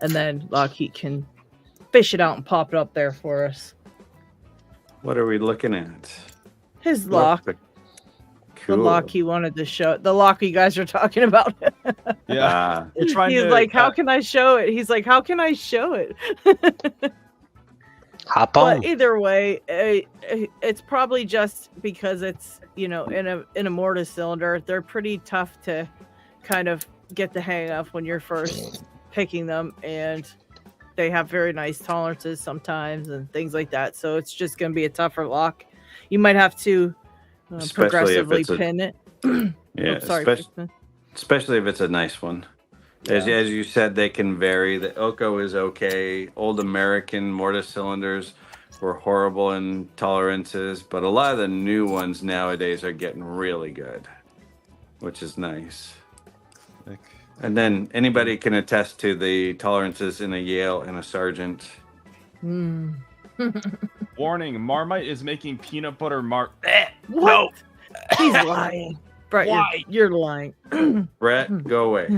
Speaker 1: And then LockHeat can fish it out and pop it up there for us.
Speaker 7: What are we looking at?
Speaker 1: His lock.
Speaker 7: Cool.
Speaker 1: The lock he wanted to show. The lock you guys are talking about.
Speaker 9: Yeah.
Speaker 1: He's like, how can I show it? He's like, how can I show it?
Speaker 12: Hop on.
Speaker 1: But either way, it's probably just because it's, in a mortise cylinder. They're pretty tough to kind of get the hang of when you're first picking them, and they have very nice tolerances sometimes and things like that. So it's just going to be a tougher lock. You might have to progressively pin it.
Speaker 7: Yeah,
Speaker 1: sorry,
Speaker 7: especially if it's a nice one. Yeah. As you said, they can vary. The Ilko is okay. Old American mortise cylinders were horrible in tolerances, but a lot of the new ones nowadays are getting really good, which is nice. And then anybody can attest to the tolerances in a Yale and a Sargent.
Speaker 9: Warning, Marmite is making peanut butter
Speaker 1: What? No. He's lying. Brett,
Speaker 9: Why?
Speaker 1: You're lying.
Speaker 7: Brett, go away.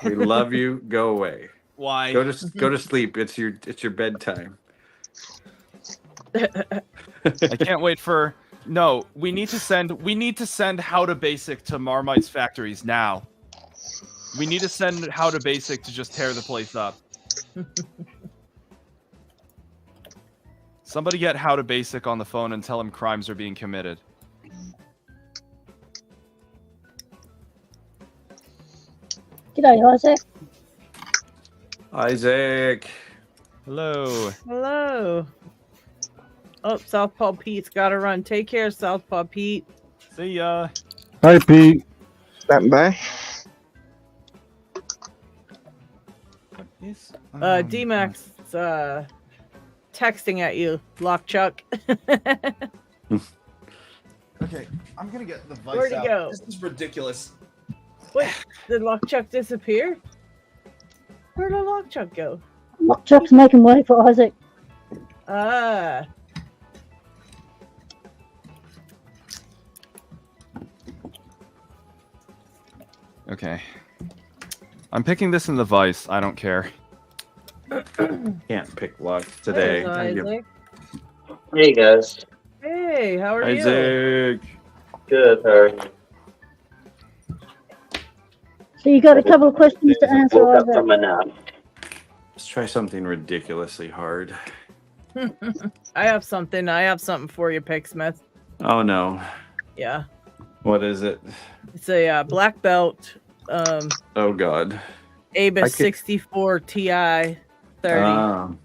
Speaker 7: We love you. Go away.
Speaker 9: Why?
Speaker 7: Go to sleep. It's your bedtime.
Speaker 9: I can't wait for we need to send How to Basic to Marmite's factories now. We need to send How to Basic to just tear the place up. Somebody get How to Basic on the phone and tell him crimes are being committed.
Speaker 4: G'day, Isaac.
Speaker 7: Isaac.
Speaker 9: Hello.
Speaker 1: Hello. Oh, Southpaw Pete's got to run. Take care, Southpaw Pete.
Speaker 9: See ya.
Speaker 6: Hi, Pete.
Speaker 3: Stopping by.
Speaker 1: D-Max texting at you, LockChuck.
Speaker 9: Okay, I'm gonna get the vice
Speaker 1: Where'd he go?
Speaker 9: This is ridiculous.
Speaker 1: Wait, did LockChuck disappear? Where did LockChuck go?
Speaker 4: LockChuck's making way for Isaac.
Speaker 1: Ah.
Speaker 9: Okay. I'm picking this in the vice. I don't care.
Speaker 7: Can't pick lock today.
Speaker 1: There's Isaac.
Speaker 12: Hey guys.
Speaker 1: Hey, how are you?
Speaker 7: Isaac.
Speaker 12: Good, how are you?
Speaker 4: So you got a couple of questions to answer,
Speaker 12: Woke up
Speaker 4: Isaac.
Speaker 12: from a nap.
Speaker 7: Let's try something ridiculously hard.
Speaker 1: I have something for you, Picksmith.
Speaker 7: Oh no.
Speaker 1: Yeah.
Speaker 7: What is it?
Speaker 1: It's a black belt.
Speaker 7: Oh god.
Speaker 1: Abus 64 Ti 30.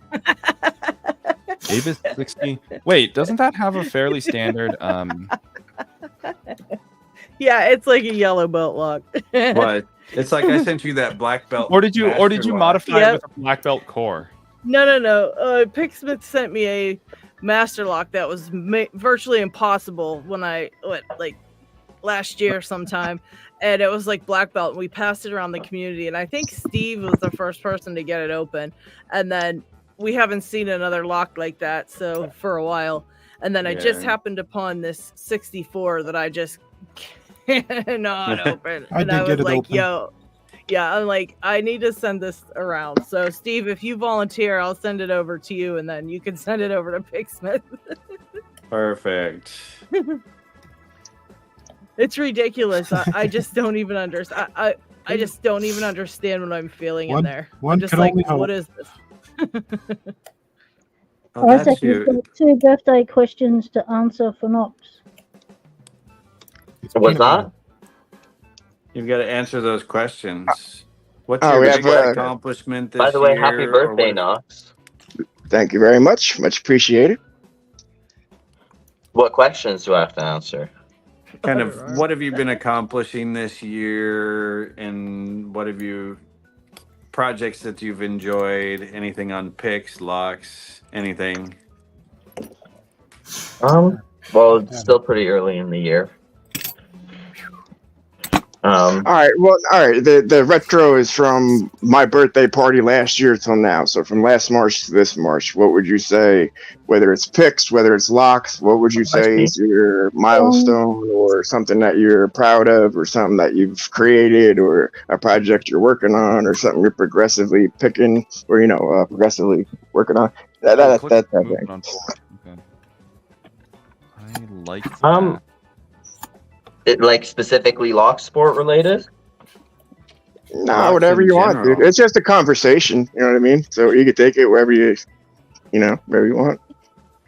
Speaker 9: Abus 60. Wait, doesn't that have a fairly standard?
Speaker 1: Yeah, it's like a yellow belt lock.
Speaker 7: What? It's like I sent you that black belt.
Speaker 9: Or did you modify it with a black belt core?
Speaker 1: No. Picksmith sent me a master lock that was virtually impossible when I went last year sometime, and it was like black belt. We passed it around the community, and I think Steve was the first person to get it open, and then we haven't seen another lock like that for a while. And then I just happened upon this 64 that I just cannot open. And I was like, open. Yo, yeah, I'm like, I need to send this around. So Steve, if you volunteer, I'll send it over to you, and then you can send it over to Picksmith.
Speaker 7: Perfect.
Speaker 1: It's ridiculous. I just don't even understand. I just don't even understand what I'm feeling in there. I'm just like, what is this?
Speaker 4: Isaac, you've got 2 birthday questions to answer for Knox.
Speaker 12: What's that?
Speaker 7: You've got to answer those questions. What's your biggest accomplishment this year?
Speaker 12: By the way, happy birthday, Knox.
Speaker 3: Thank you very much. Much appreciated.
Speaker 12: What questions do I have to answer?
Speaker 7: Kind of, what have you been accomplishing this year, and what have you projects that you've enjoyed? Anything on picks, locks, anything?
Speaker 12: Well, it's still pretty early in the year.
Speaker 3: All right. Well, all right. The retro is from my birthday party last year till now. So from last March to this March, what would you say? Whether it's picks, whether it's locks, what would you say is your milestone or something that you're proud of, or something that you've created, or a project you're working on, or something you're progressively picking, or progressively working on? That thing.
Speaker 9: Okay. I like that.
Speaker 12: It like specifically lock sport related?
Speaker 3: No, whatever you want, dude. It's just a conversation. You know what I mean? So you can take it wherever wherever you want.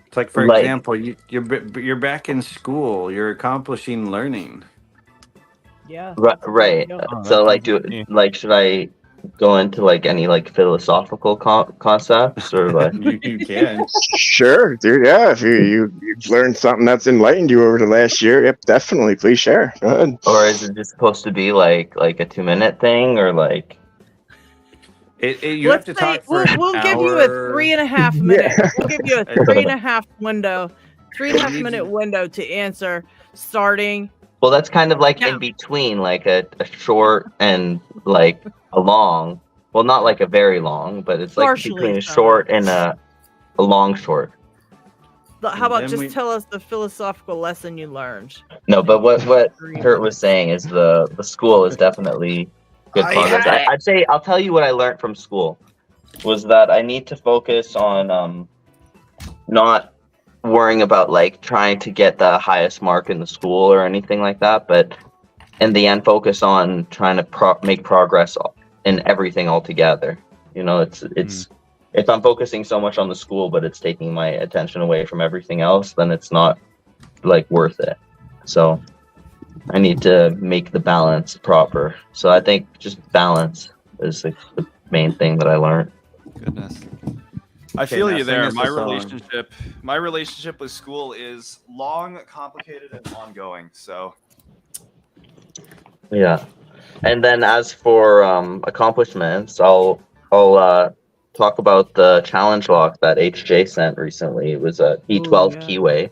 Speaker 7: It's like, for example, you're back in school. You're accomplishing learning.
Speaker 1: Yeah.
Speaker 12: Right. So should I go into like any like philosophical concepts or like?
Speaker 7: You can.
Speaker 3: Sure, dude. Yeah, if you've learned something that's enlightened you over the last year, yep, definitely. Please share. Go ahead.
Speaker 12: Or is it just supposed to be like a 2-minute thing, or like?
Speaker 7: You have to talk for
Speaker 1: we'll give you a 3.5 minute. We'll give you a 3.5 window, 3.5 minute window to answer, starting.
Speaker 12: Well, that's kind of like in between, like a short and like a long. Well, not like a very long, but it's like between a short and a long short.
Speaker 1: How about just tell us the philosophical lesson you learned?
Speaker 12: No, but what Kurt was saying is the school is definitely good progress. I'd say I'll tell you what I learned from school was that I need to focus on not worrying about like trying to get the highest mark in the school or anything like that, but in the end focus on trying to make progress in everything altogether. It's if I'm focusing so much on the school but it's taking my attention away from everything else, then it's not like worth it. So I need to make the balance proper. So I think just balance is the main thing that I learned.
Speaker 9: Goodness. I feel you there. My relationship with school is long, complicated, and ongoing. So,
Speaker 12: yeah. And then as for accomplishments, I'll talk about the challenge lock that HJ sent recently. It was a D12 keyway,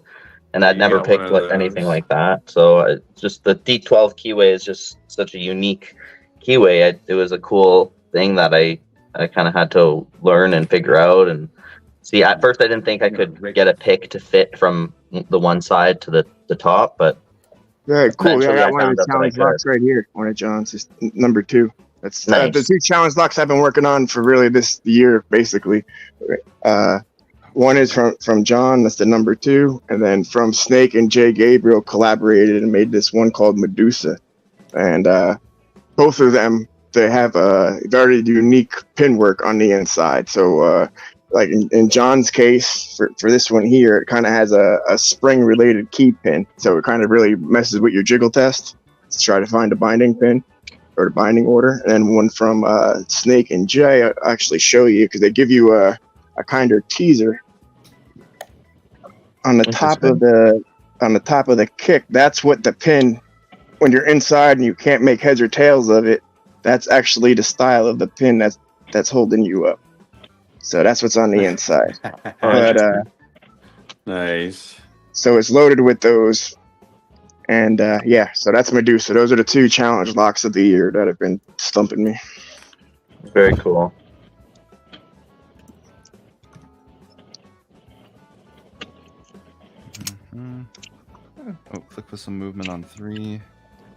Speaker 12: and I'd never picked anything like that. So just the D12 keyway is just such a unique keyway. It was a cool thing that I kind of had to learn and figure out. And see, at first I didn't think I could get a pick to fit from the one side to the top, but
Speaker 3: very cool. Yeah, I got one of the challenge locks right here. One of John's is number 2. That's nice. The 2 challenge locks I've been working on for really this year, basically. One is from John, that's the number 2, and then from Snake and Jay Gabriel collaborated and made this one called Medusa, and both of them, they have a very unique pin work on the inside. So like in John's case, for this one here, it kind of has a spring related key pin, so it kind of really messes with your jiggle test to try to find a binding pin or the binding order. And then one from Snake and Jay, I'll actually show you because they give you a kind of teaser on the top of the kick. That's what the pin, when you're inside and you can't make heads or tails of it, that's actually the style of the pin that's holding you up. So that's what's on the inside. But
Speaker 7: nice.
Speaker 3: So it's loaded with those, and so that's Medusa. Those are the 2 challenge locks of the year that have been stumping me.
Speaker 12: Very cool.
Speaker 9: Oh, click with some movement on 3.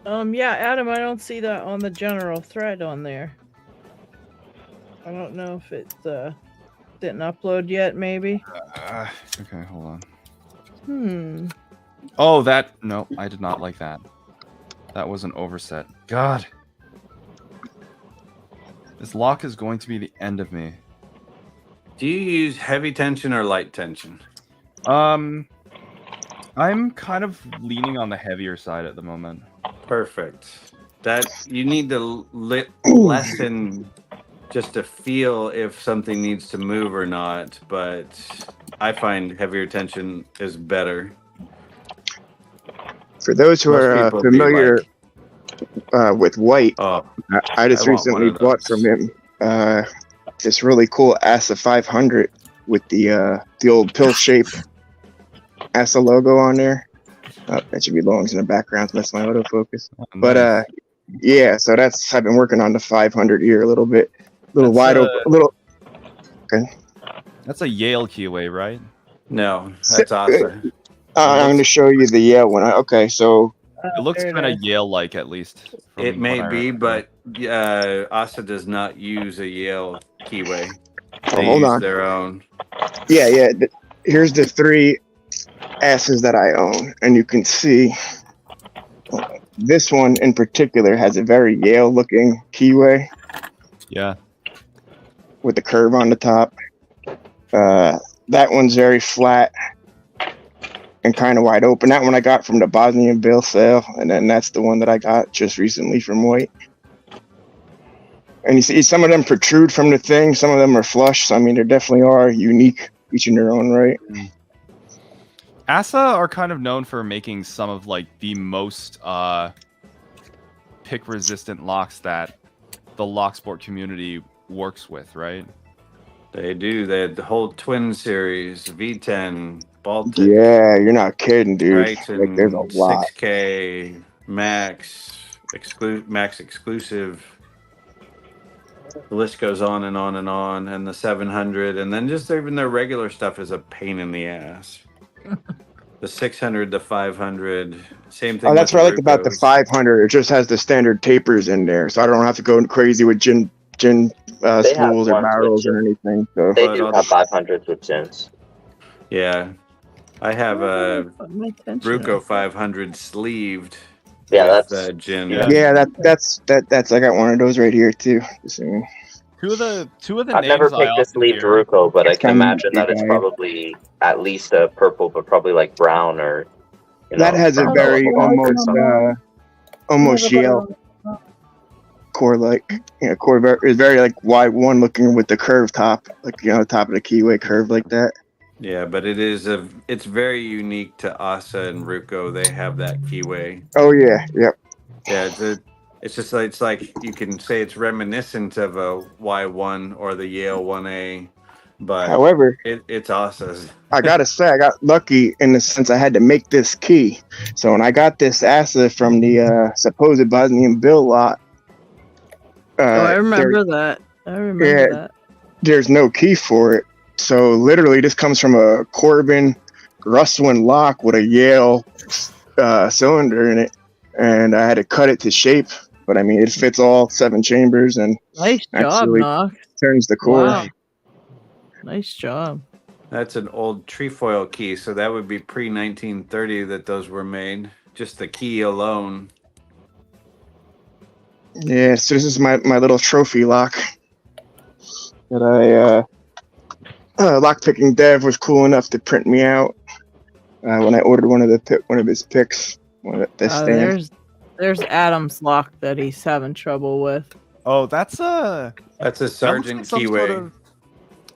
Speaker 1: Yeah, Adam, I don't see that on the general thread on there. I don't know if it didn't upload yet, maybe.
Speaker 9: Okay, hold on.
Speaker 1: Oh,
Speaker 9: no, I did not like that. That was an overset. God. This lock is going to be the end of me.
Speaker 7: Do you use heavy tension or light tension?
Speaker 9: I'm kind of leaning on the heavier side at the moment.
Speaker 7: Perfect. That you need to lessen just to feel if something needs to move or not, but I find heavier tension is better.
Speaker 3: For those who are familiar with White, I just recently bought from him this really cool ASA 500 with the old pill shape ASA logo on there. Oh, that should be longs in the background, so that's my autofocus.
Speaker 9: Oh,
Speaker 3: But
Speaker 9: nice.
Speaker 3: yeah, so I've been working on the 500 ear a little bit,
Speaker 9: That's
Speaker 3: wide open, a little. Okay.
Speaker 9: That's a Yale keyway, right?
Speaker 7: No, that's awesome.
Speaker 3: I'm going to show you the Yale one. Okay, so
Speaker 9: it looks kind of Yale-like, at least.
Speaker 7: It may be, but ASA does not use a Yale keyway. They
Speaker 3: hold
Speaker 7: use
Speaker 3: on.
Speaker 7: their own.
Speaker 3: Yeah. Here's the 3 asses that I own, and you can see this one in particular has a very Yale-looking keyway.
Speaker 9: Yeah.
Speaker 3: With the curve on the top. That one's very flat and kind of wide open. That one I got from the Bosnian bill sale, and then that's the one that I got just recently from White. And you see some of them protrude from the thing, some of them are flush. So I mean, they definitely are unique, each in their own right.
Speaker 9: ASA are kind of known for making some of like the most pick resistant locks that the lock sport community works with, right?
Speaker 7: They do. They had the whole twin series, V10, Baltic.
Speaker 3: Yeah, you're not kidding, dude.
Speaker 7: Right,
Speaker 3: Like, there's a lot.
Speaker 7: 6K, Max, Max exclusive. The list goes on and on and on. And the 700. And then just even their regular stuff is a pain in the ass. The 600, the 500, same thing.
Speaker 3: Oh, that's what I like about the 500. It just has the standard tapers in there, so I don't have to go crazy with gin spools or barrels or anything. So.
Speaker 12: They do have 500s with gins.
Speaker 7: Yeah, I have a Ruko 500 sleeved.
Speaker 12: Yeah, that's
Speaker 7: gin.
Speaker 3: Yeah, that's I got one of those right here too.
Speaker 9: Two of the
Speaker 12: I've never picked a sleeved Ruko, but I can imagine that it's probably at least a purple, but probably like brown or.
Speaker 3: That has a very almost Yale core core is very like wide one looking with the curved top, like top of the keyway curve like that.
Speaker 7: Yeah, but it's very unique to ASA and Ruko. They have that keyway.
Speaker 3: Oh yeah, yep.
Speaker 7: Yeah, it's like you can say it's reminiscent of a Y1 or the Yale 1A, but
Speaker 3: however,
Speaker 7: it's ASA's.
Speaker 3: I gotta say, I got lucky in the sense I had to make this key. So when I got this ASA from the supposed Bosnian bill lot,
Speaker 1: I remember that. That.
Speaker 3: There's no key for it. So literally, this comes from a Corbin Russwin lock with a Yale cylinder in it, and I had to cut it to shape. But I mean, it fits all 7 chambers and
Speaker 1: nice job, Knox.
Speaker 3: Turns the core.
Speaker 1: Wow. Nice job.
Speaker 7: That's an old trefoil key, so that would be pre-1930 that those were made. Just the key alone.
Speaker 3: Yeah, so this is my little trophy lock that lockpicking dev was cool enough to print me out when I ordered one of his picks.
Speaker 1: There's Adam's lock that he's having trouble with.
Speaker 9: Oh, that's a
Speaker 7: Sergeant keyway.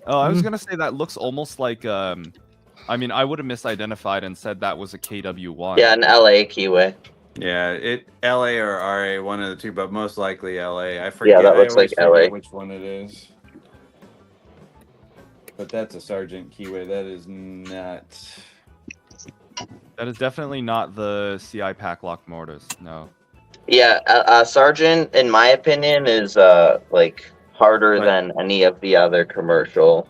Speaker 9: I was gonna say that looks almost like I mean, I would have misidentified and said that was a KW1.
Speaker 12: Yeah, an LA keyway.
Speaker 7: Yeah, LA or RA, one of the two, but most likely LA. I forget.
Speaker 12: Yeah, that looks like LA.
Speaker 7: Which one it is? But that's a Sergeant keyway. That is not.
Speaker 9: That is definitely not the CI pack lock mortars. No.
Speaker 12: Yeah, Sergeant, in my opinion, is like harder than any of the other commercial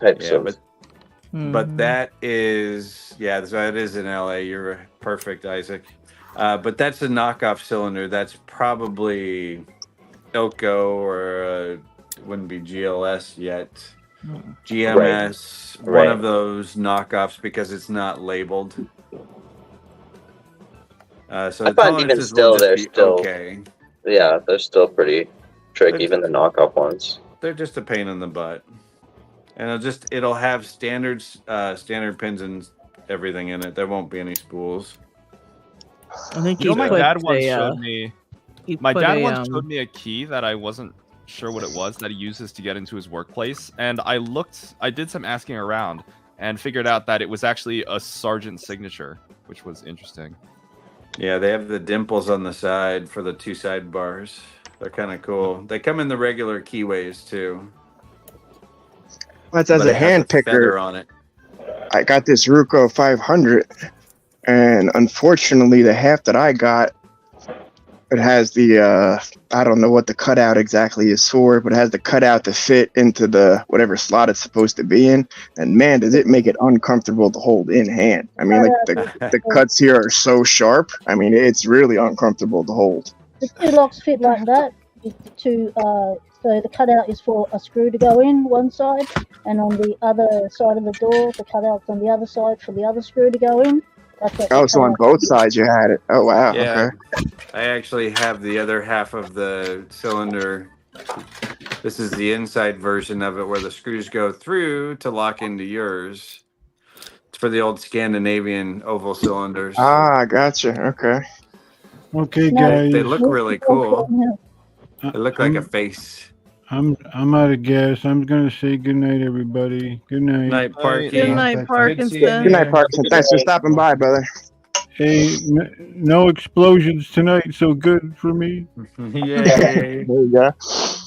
Speaker 12: types of.
Speaker 7: But that is so that is in LA. You're perfect, Isaac. But that's a knockoff cylinder. That's probably Ilco or wouldn't be GLS yet. GMS, one of those knockoffs because it's not labeled. So
Speaker 12: I find even still they're still
Speaker 7: okay.
Speaker 12: Yeah, they're still pretty tricky, even the knockoff ones.
Speaker 7: They're just a pain in the butt, and it'll have standard pins and everything in it. There won't be any spools.
Speaker 1: I think
Speaker 9: my dad once showed me. My dad once showed me a key that I wasn't sure what it was that he uses to get into his workplace, and I did some asking around and figured out that it was actually a Sergeant signature, which was interesting.
Speaker 7: Yeah, they have the dimples on the side for the 2 sidebars. They're kind of cool. They come in the regular keyways too.
Speaker 3: That's as a hand picker
Speaker 7: on it.
Speaker 3: I got this Ruko 500, and unfortunately, the half that I got, it has the I don't know what the cutout exactly is for, but it has the cutout to fit into the whatever slot it's supposed to be in. And man, does it make it uncomfortable to hold in hand. I mean, like the cuts here are so sharp. I mean, it's really uncomfortable to hold.
Speaker 4: The two locks fit like that. So the cutout is for a screw to go in one side, and on the other side of the door, the cutout's on the other side for the other screw to go in.
Speaker 3: Oh, so on both sides you had it. Oh, wow.
Speaker 7: Yeah,
Speaker 3: Okay.
Speaker 7: I actually have the other half of the cylinder. This is the inside version of it where the screws go through to lock into yours. It's for the old Scandinavian oval cylinders.
Speaker 3: Ah, gotcha. Okay.
Speaker 6: Okay, guys.
Speaker 7: They look really cool. They look like a face.
Speaker 6: I'm out of gas. I'm gonna say good night, everybody. Good night.
Speaker 7: Night, Parky.
Speaker 1: Good night, Parkinson.
Speaker 3: Good night, Parkinson. Thanks for stopping by, brother.
Speaker 6: Hey, no explosions tonight, so good for me.
Speaker 7: Yay.
Speaker 3: There you go.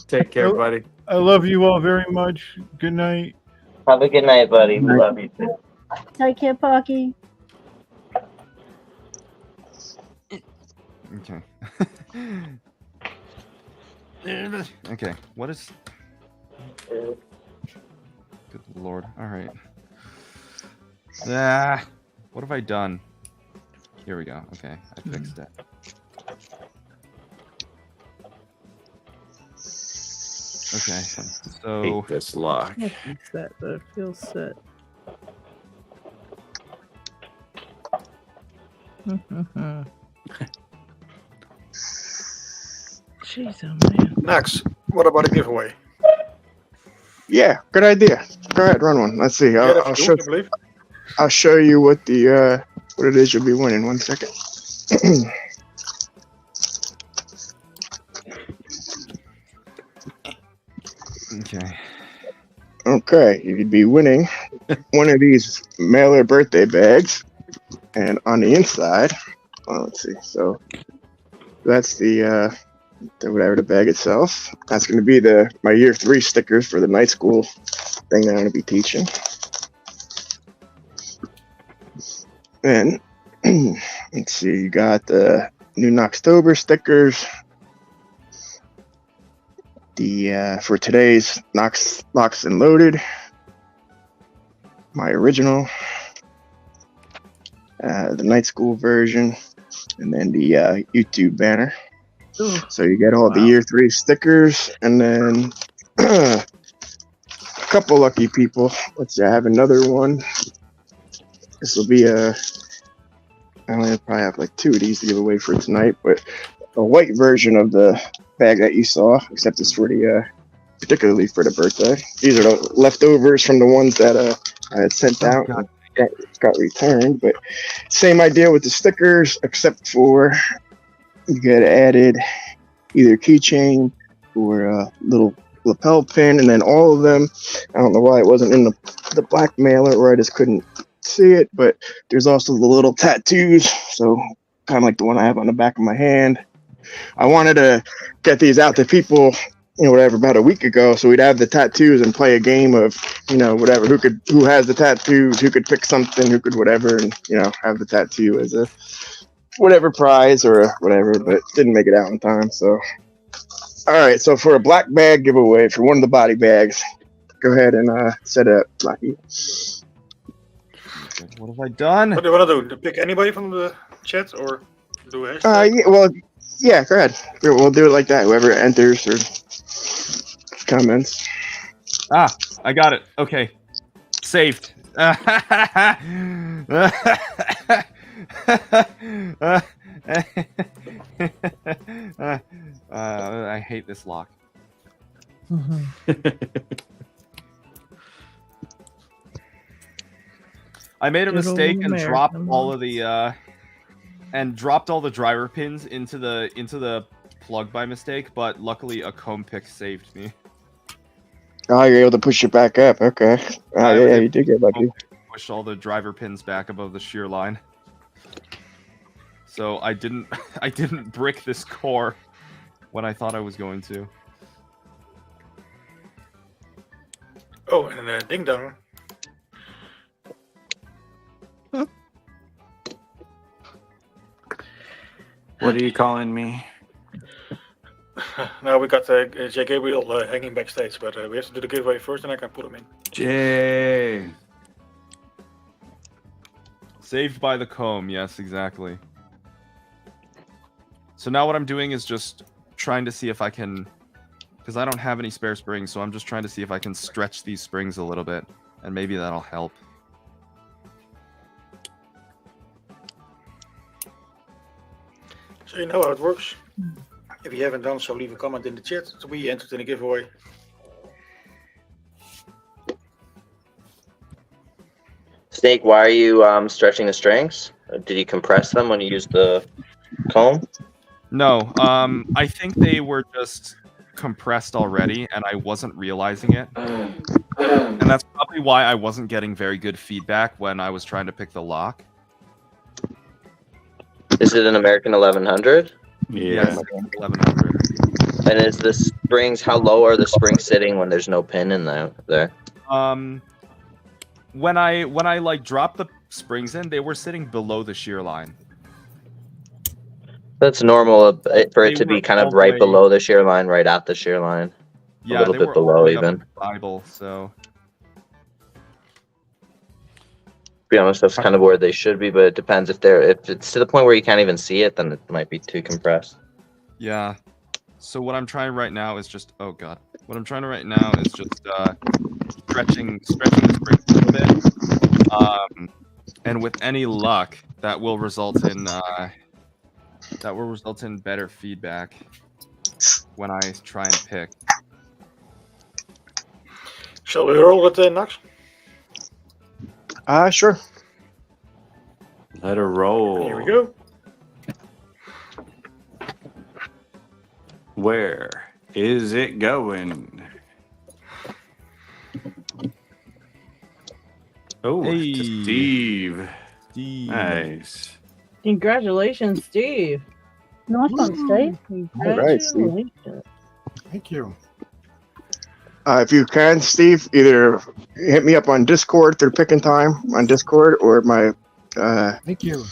Speaker 7: Take care, buddy.
Speaker 6: I love you all very much. Good night.
Speaker 12: Have a good night, buddy. We love you too.
Speaker 4: Take care, Parky.
Speaker 9: Okay. Okay, what is... Good Lord. All right. What have I done? Here we go. Okay, I fixed it. Okay, so...
Speaker 7: Hate this lock.
Speaker 1: It's set, but it feels set. Jeez, oh man.
Speaker 2: Max, what about a giveaway?
Speaker 3: Yeah, good idea. Go ahead, run one. Let's see. I'll show you what the what it is you'll be winning. 1 second.
Speaker 9: Okay.
Speaker 3: Okay, you'd be winning one of these mailer birthday bags, and on the inside, let's see. So that's the whatever the bag itself. That's going to be my year 3 stickers for the night school thing that I'm going to be teaching. And let's see, you got the new Knoxtober stickers. The for today's Knoxs Locked and Loaded, my original, the night school version, and then the YouTube banner. Ooh. So you get all the year 3 stickers, and then a couple lucky people. Let's see, I have another one. This will be I only probably have like 2 of these to give away for tonight, but a white version of the bag that you saw, except it's for the particularly for the birthday. These are the leftovers from the ones that I had sent out and got returned, but same idea with the stickers, except for you get added either keychain or a little lapel pin, and then all of them, I don't know why it wasn't in the black mailer, or I just couldn't see it, but there's also the little tattoos, so kind of like the one I have on the back of my hand. I wanted to get these out to people, whatever, about a week ago, so we'd have the tattoos and play a game of, whatever, who has the tattoos, who could pick something, who could whatever, and, have the tattoo as a whatever prize or whatever, but didn't make it out in time, so. All right, so for a black bag giveaway for one of the body bags, go ahead and set it up, LockHeat.
Speaker 9: What have I done?
Speaker 2: What do you want to do? Pick anybody from the chat or do a hashtag?
Speaker 3: Yeah, go ahead. We'll do it like that. Whoever enters or comments.
Speaker 9: I got it. Okay. Saved. I hate this lock. I made a mistake and dropped all of the dropped all the driver pins into the plug by mistake, but luckily a comb pick saved me.
Speaker 3: Oh, you're able to push it back up. Okay. Yeah, you did get lucky.
Speaker 9: Push all the driver pins back above the shear line. So I didn't brick this core when I thought I was going to.
Speaker 2: Oh, and ding dong.
Speaker 7: What are you calling me?
Speaker 2: Now we got J. Gabriel hanging backstage, but we have to do the giveaway first, and I can put him in.
Speaker 7: Jay.
Speaker 9: Saved by the comb. Yes, exactly. So now what I'm doing is just trying to see if I can, because I don't have any spare springs, so I'm just trying to see if I can stretch these springs a little bit, and maybe that'll help.
Speaker 2: So you know how it works. If you haven't done so, leave a comment in the chat to be entered in the giveaway.
Speaker 12: Snake, why are you stretching the strings? Did you compress them when you used the comb?
Speaker 9: No, I think they were just compressed already, and I wasn't realizing it. And that's probably why I wasn't getting very good feedback when I was trying to pick the lock.
Speaker 12: Is it an American 1100?
Speaker 9: Yes, 1100.
Speaker 12: And is the springs, how low are the springs sitting when there's no pin in there?
Speaker 9: When I like dropped the springs in, they were sitting below the shear line.
Speaker 12: That's normal for it to be kind of right below the shear line, right at the shear line.
Speaker 9: Yeah,
Speaker 12: a little bit below even.
Speaker 9: Bible, so.
Speaker 12: To be honest, that's kind of where they should be, but it depends if it's to the point where you can't even see it, then it might be too compressed.
Speaker 9: Yeah. So what I'm trying right now is just stretching the springs a little bit. And with any luck, that will result in better feedback when I try and pick.
Speaker 2: Shall we roll with Knoxs?
Speaker 3: Sure.
Speaker 7: Let her roll.
Speaker 2: Here we go.
Speaker 7: Where is it going? Oh,
Speaker 9: hey.
Speaker 7: to Steve. Nice.
Speaker 1: Congratulations, Steve.
Speaker 4: Nice one, Steve.
Speaker 3: All right, Steve.
Speaker 10: Thank you.
Speaker 3: If you can, Steve, either hit me up on Discord through Picking Time on Discord, or my
Speaker 10: Thank you.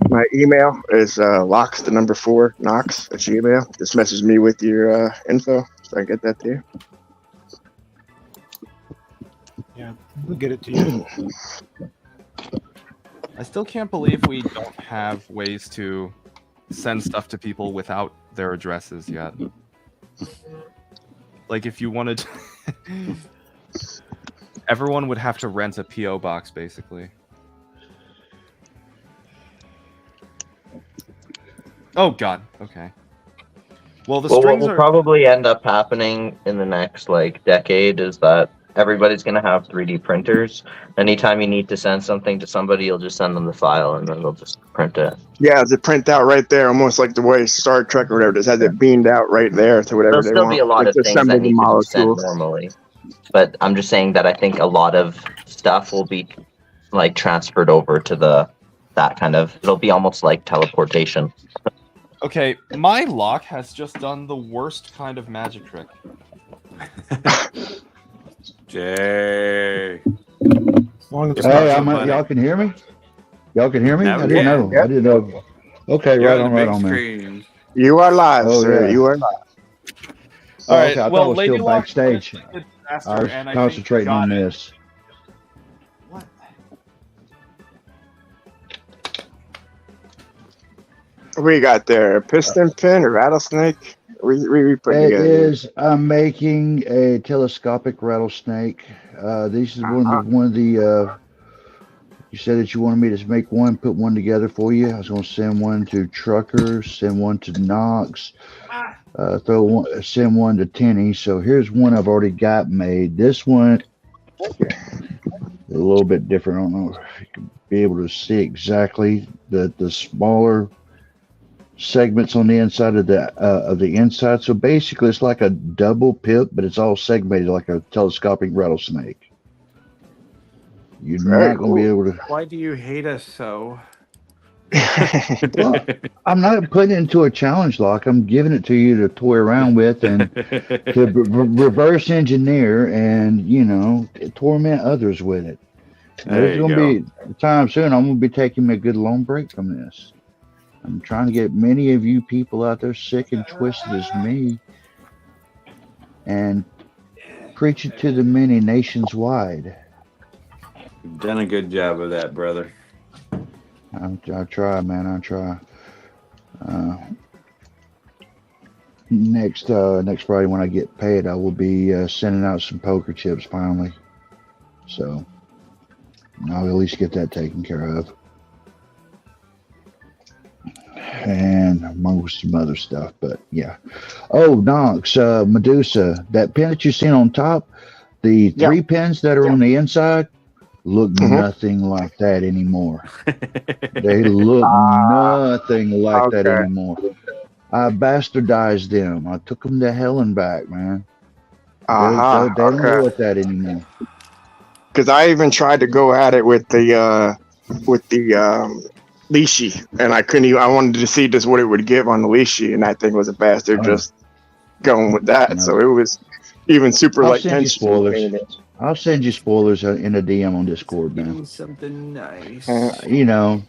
Speaker 3: My email is locks4 Knoxs@gmail. Just message me with your info so I can get that to you.
Speaker 10: Yeah, we'll get it to you.
Speaker 9: I still can't believe we don't have ways to send stuff to people without their addresses yet. Like, if you wanted to... Everyone would have to rent a P.O. box, basically. Oh, God. Okay. Well,
Speaker 12: what will probably end up happening in the next, decade is that everybody's going to have 3D printers. Anytime you need to send something to somebody, you'll just send them the file, and then they'll just print it.
Speaker 3: Yeah, it's a print out right there, almost like the way Star Trek or whatever just has it beamed out right there to whatever
Speaker 12: There'll
Speaker 3: they want.
Speaker 12: still be a lot of things that need to be sent
Speaker 3: molecules.
Speaker 12: normally. But I'm just saying that I think a lot of stuff will be, transferred over to that kind of... It'll be almost like teleportation.
Speaker 9: Okay, my lock has just done the worst kind of magic trick.
Speaker 7: Jay.
Speaker 13: Hey, y'all can hear me? Y'all can hear me? I didn't know.
Speaker 3: Yep.
Speaker 13: I didn't know. Okay,
Speaker 7: You're
Speaker 13: right
Speaker 7: on
Speaker 13: on,
Speaker 7: the
Speaker 13: man.
Speaker 7: big screen.
Speaker 3: You are live, sir.
Speaker 13: Yeah.
Speaker 3: You are live.
Speaker 13: Oh,
Speaker 9: All right,
Speaker 13: okay. I
Speaker 9: well,
Speaker 13: thought I was still
Speaker 9: LadyLocks
Speaker 13: backstage.
Speaker 9: did faster,
Speaker 13: I was
Speaker 9: and I
Speaker 13: concentrating
Speaker 9: think
Speaker 13: on
Speaker 9: got it.
Speaker 13: this.
Speaker 9: What?
Speaker 3: What do you got there? A piston pin or rattlesnake? We put
Speaker 13: It
Speaker 3: together.
Speaker 13: is. I'm making a telescopic rattlesnake. This is one of the. You said that you wanted me to make one, put one together for you. I was going to send one to Truckers, send one to Knoxs, send one to Tenny. So here's one I've already got made. This one, a little bit different. I don't know if you can be able to see exactly the smaller segments on the inside of the inside. So basically, it's like a double pip, but it's all segmented like a telescopic rattlesnake. You're not going to be able to.
Speaker 7: Why do you hate us so?
Speaker 13: Well, I'm not putting it into a challenge lock. I'm giving it to you to toy around with and to reverse engineer and, torment others with it. There's going to be a time soon I'm going to be taking me a good long break from this. I'm trying to get many of you people out there sick and twisted as me, and preach it to the many nations wide.
Speaker 7: You've done a good job of that, brother.
Speaker 13: I try, man. I try. Next Friday when I get paid, I will be sending out some poker chips finally. So I'll at least get that taken care of. And among some other stuff, but yeah. Oh, Knoxs, Medusa, that pin that you seen on top, the 3 pins that are on the inside look nothing like that anymore. They look nothing like that anymore. I bastardized them. I took them to hell and back, man. They don't look that anymore.
Speaker 3: Because I even tried to go at it with the leashy, and I couldn't even. I wanted to see just what it would give on the leashy, and that thing was a bastard. Just going with that, so it was even super light tension.
Speaker 13: Spoilers. I'll send you spoilers in a DM on Discord, man.
Speaker 7: Something nice.
Speaker 13: You know,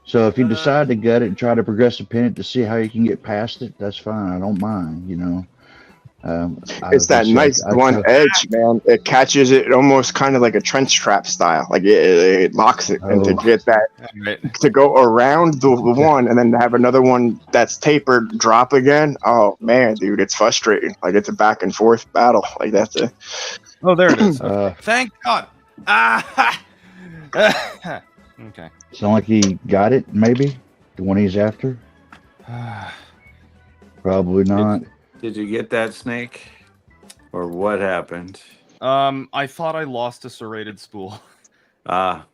Speaker 13: so if you decide to gut it and try to progress a pin it to see how you can get past it, that's fine. I don't mind. You know.
Speaker 3: It's that nice blunt edge, man. It catches it almost kind of like a trench trap style. Like it locks it, and to get that to go around the one and then to have another one that's tapered drop again. Oh man, dude, it's frustrating. Like it's a back and forth battle. Like that's a.
Speaker 9: Oh, there it is. Thank God. Okay.
Speaker 13: Sound like he got it, maybe? The one he's after? Probably not.
Speaker 7: Did you get that, Snake? Or what happened?
Speaker 9: I thought I lost a serrated spool.
Speaker 7: But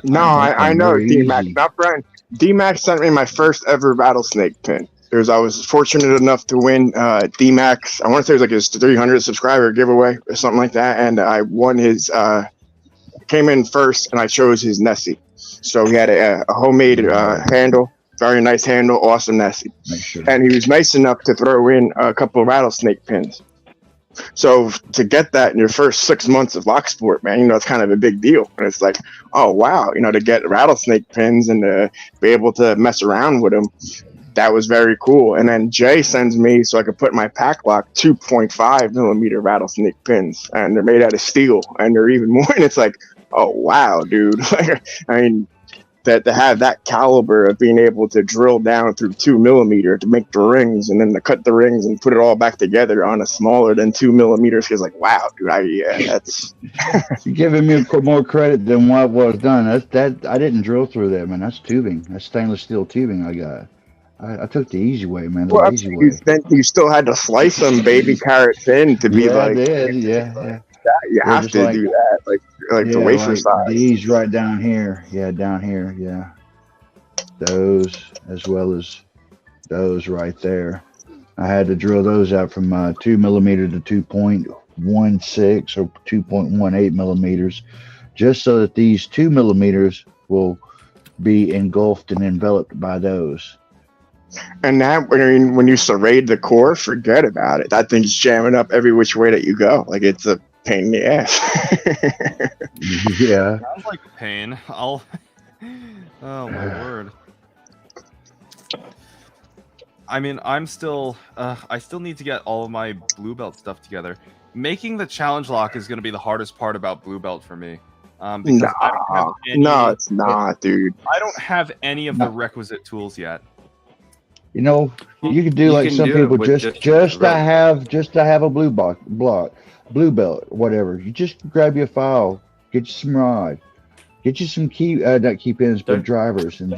Speaker 3: no, I know D-Mac. Not Brian. D-Mac sent me my first ever rattlesnake pin. I was fortunate enough to win D-Mac's, I want to say it was like his 300 subscriber giveaway or something like that, and I won his, came in first, and I chose his Nessie. So he had a homemade handle, very nice handle, awesome Nessie. And he was nice enough to throw in a couple of rattlesnake pins. So to get that in your first 6 months of lock sport, man, you know, it's kind of a big deal. And it's like, oh, wow, you know, to get rattlesnake pins and to be able to mess around with them. That was very cool. And then Jay sends me so I could put my pack lock 2.5 millimeter rattlesnake pins, and they're made out of steel, and they're even more. And it's like, oh wow, dude! I mean, that to have that caliber of being able to drill down through 2 millimeter to make the rings, and then to cut the rings and put it all back together on a smaller than 2 millimeters is like, wow, dude! That's
Speaker 13: you're giving me more credit than what was done. That I didn't drill through that, man. That's tubing. That's stainless steel tubing I got. I took the easy way, man. The easy way.
Speaker 3: Then you still had to slice them baby carrot thin to be like.
Speaker 13: I did. Yeah.
Speaker 3: You have to do that, like the wafer size.
Speaker 13: These right down here. Yeah, down here. Yeah. Those as well as those right there. I had to drill those out from 2 millimeter to 2.16 or 2.18 millimeters, just so that these 2 millimeters will be engulfed and enveloped by those.
Speaker 3: And that, when you serrate the core, forget about it. That thing's jamming up every which way that you go. Like it's a pain in the ass.
Speaker 13: Yeah.
Speaker 9: Sounds like a pain. Oh my word. I mean, I still need to get all of my blue belt stuff together. Making the challenge lock is going to be the hardest part about blue belt for me.
Speaker 3: No, it's not, dude.
Speaker 9: I don't have any of the requisite tools yet.
Speaker 13: You know, you could do like some people just to have a blue belt, whatever. You just grab your file, get you some rod, get you some not key pins, but drivers, and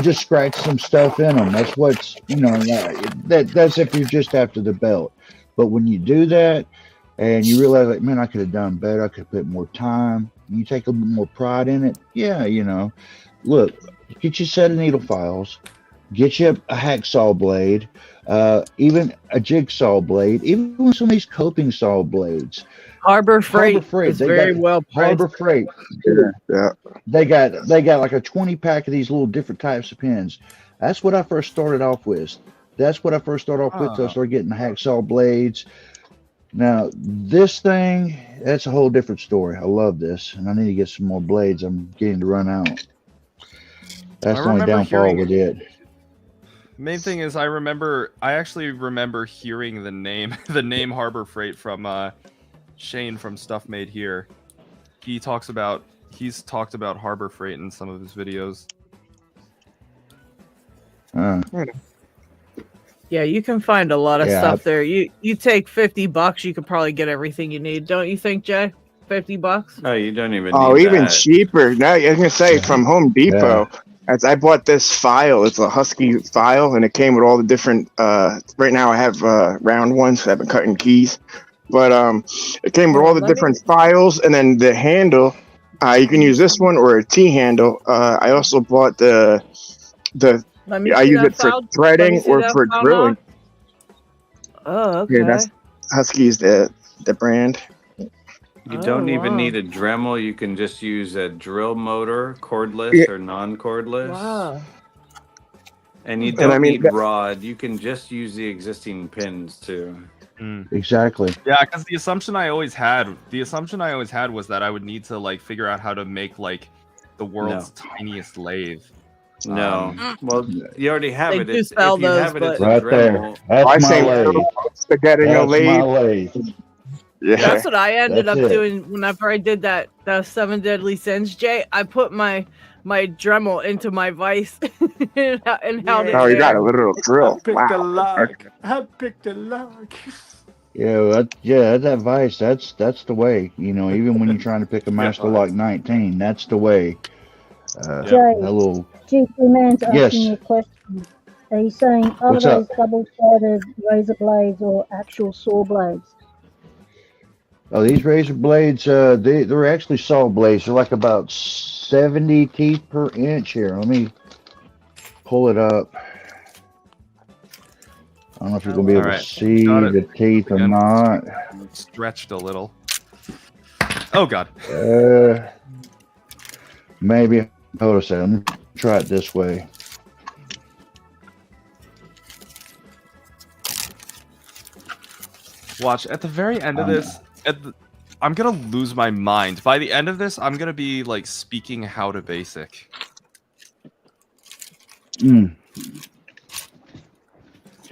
Speaker 13: just scratch some stuff in them. That's what's, you know, that's if you're just after the belt. But when you do that and you realize, like, man, I could have done better, I could have put more time, and you take a little more pride in it. Yeah, you know, look, get you a set of needle files. Get you a hacksaw blade, even a jigsaw blade, even some of these coping saw blades.
Speaker 1: Harbor Freight is very well priced.
Speaker 13: Harbor Freight.
Speaker 3: Yeah.
Speaker 13: They got like a 20-pack of these little different types of pins. That's what I first started off with. So I started getting the hacksaw blades. Now, this thing, that's a whole different story. I love this, and I need to get some more blades. I'm getting to run out. That's the only downfall with it.
Speaker 9: Main thing is I actually remember hearing the name Harbor Freight from Shane from Stuff Made Here. He's talked about Harbor Freight in some of his videos.
Speaker 1: Yeah, you can find a lot of stuff there. You take $50, you could probably get everything you need, don't you think, Jay? $50?
Speaker 7: Oh, you don't even.
Speaker 3: Oh,
Speaker 7: need
Speaker 3: even
Speaker 7: that.
Speaker 3: cheaper. Now I was gonna say from Home Depot. As I bought this file, it's a Husky file, and it came with all the different. Right now, I have round ones. So I've been cutting keys, but it came with all the different files, and then the handle. You can use this one or a T handle. I also bought the. I use it for threading or for drilling.
Speaker 1: Oh, okay.
Speaker 3: Yeah, that's Husky's the brand.
Speaker 7: You don't even need a Dremel. You can just use a drill motor, cordless or non-cordless.
Speaker 1: Wow.
Speaker 7: And you don't need rod. You can just use the existing pins too.
Speaker 13: Exactly.
Speaker 9: Yeah, because the assumption I always had was that I would need to like figure out how to make like the world's tiniest lathe.
Speaker 7: No. Well, you already have it.
Speaker 1: If you have it, it's
Speaker 13: right there. That's my lathe. That's my lathe.
Speaker 3: Yeah.
Speaker 1: That's what I ended up doing whenever I did that 7 Deadly Sins, Jay. I put my Dremel into my vise and held it.
Speaker 3: Oh, you got a little drill.
Speaker 7: I picked a lock.
Speaker 13: Yeah, that vise. That's the way. You know, even when you're trying to pick a Master Lock 19, that's the way.
Speaker 14: Jay,
Speaker 13: a little.
Speaker 14: GP Man's asking you a question. Are you saying are those double-sided razor blades or actual saw blades?
Speaker 13: Oh, these razor blades, they're actually saw blades. They're like about 70 teeth per inch here. Let me pull it up. I don't know if you're going to be able to see the teeth or not.
Speaker 9: Stretched a little. Oh, God.
Speaker 13: Maybe. Hold on a second. Let me try it this way.
Speaker 9: Watch, at the very end of this, I'm gonna lose my mind. By the end of this, I'm gonna be like speaking how to basic.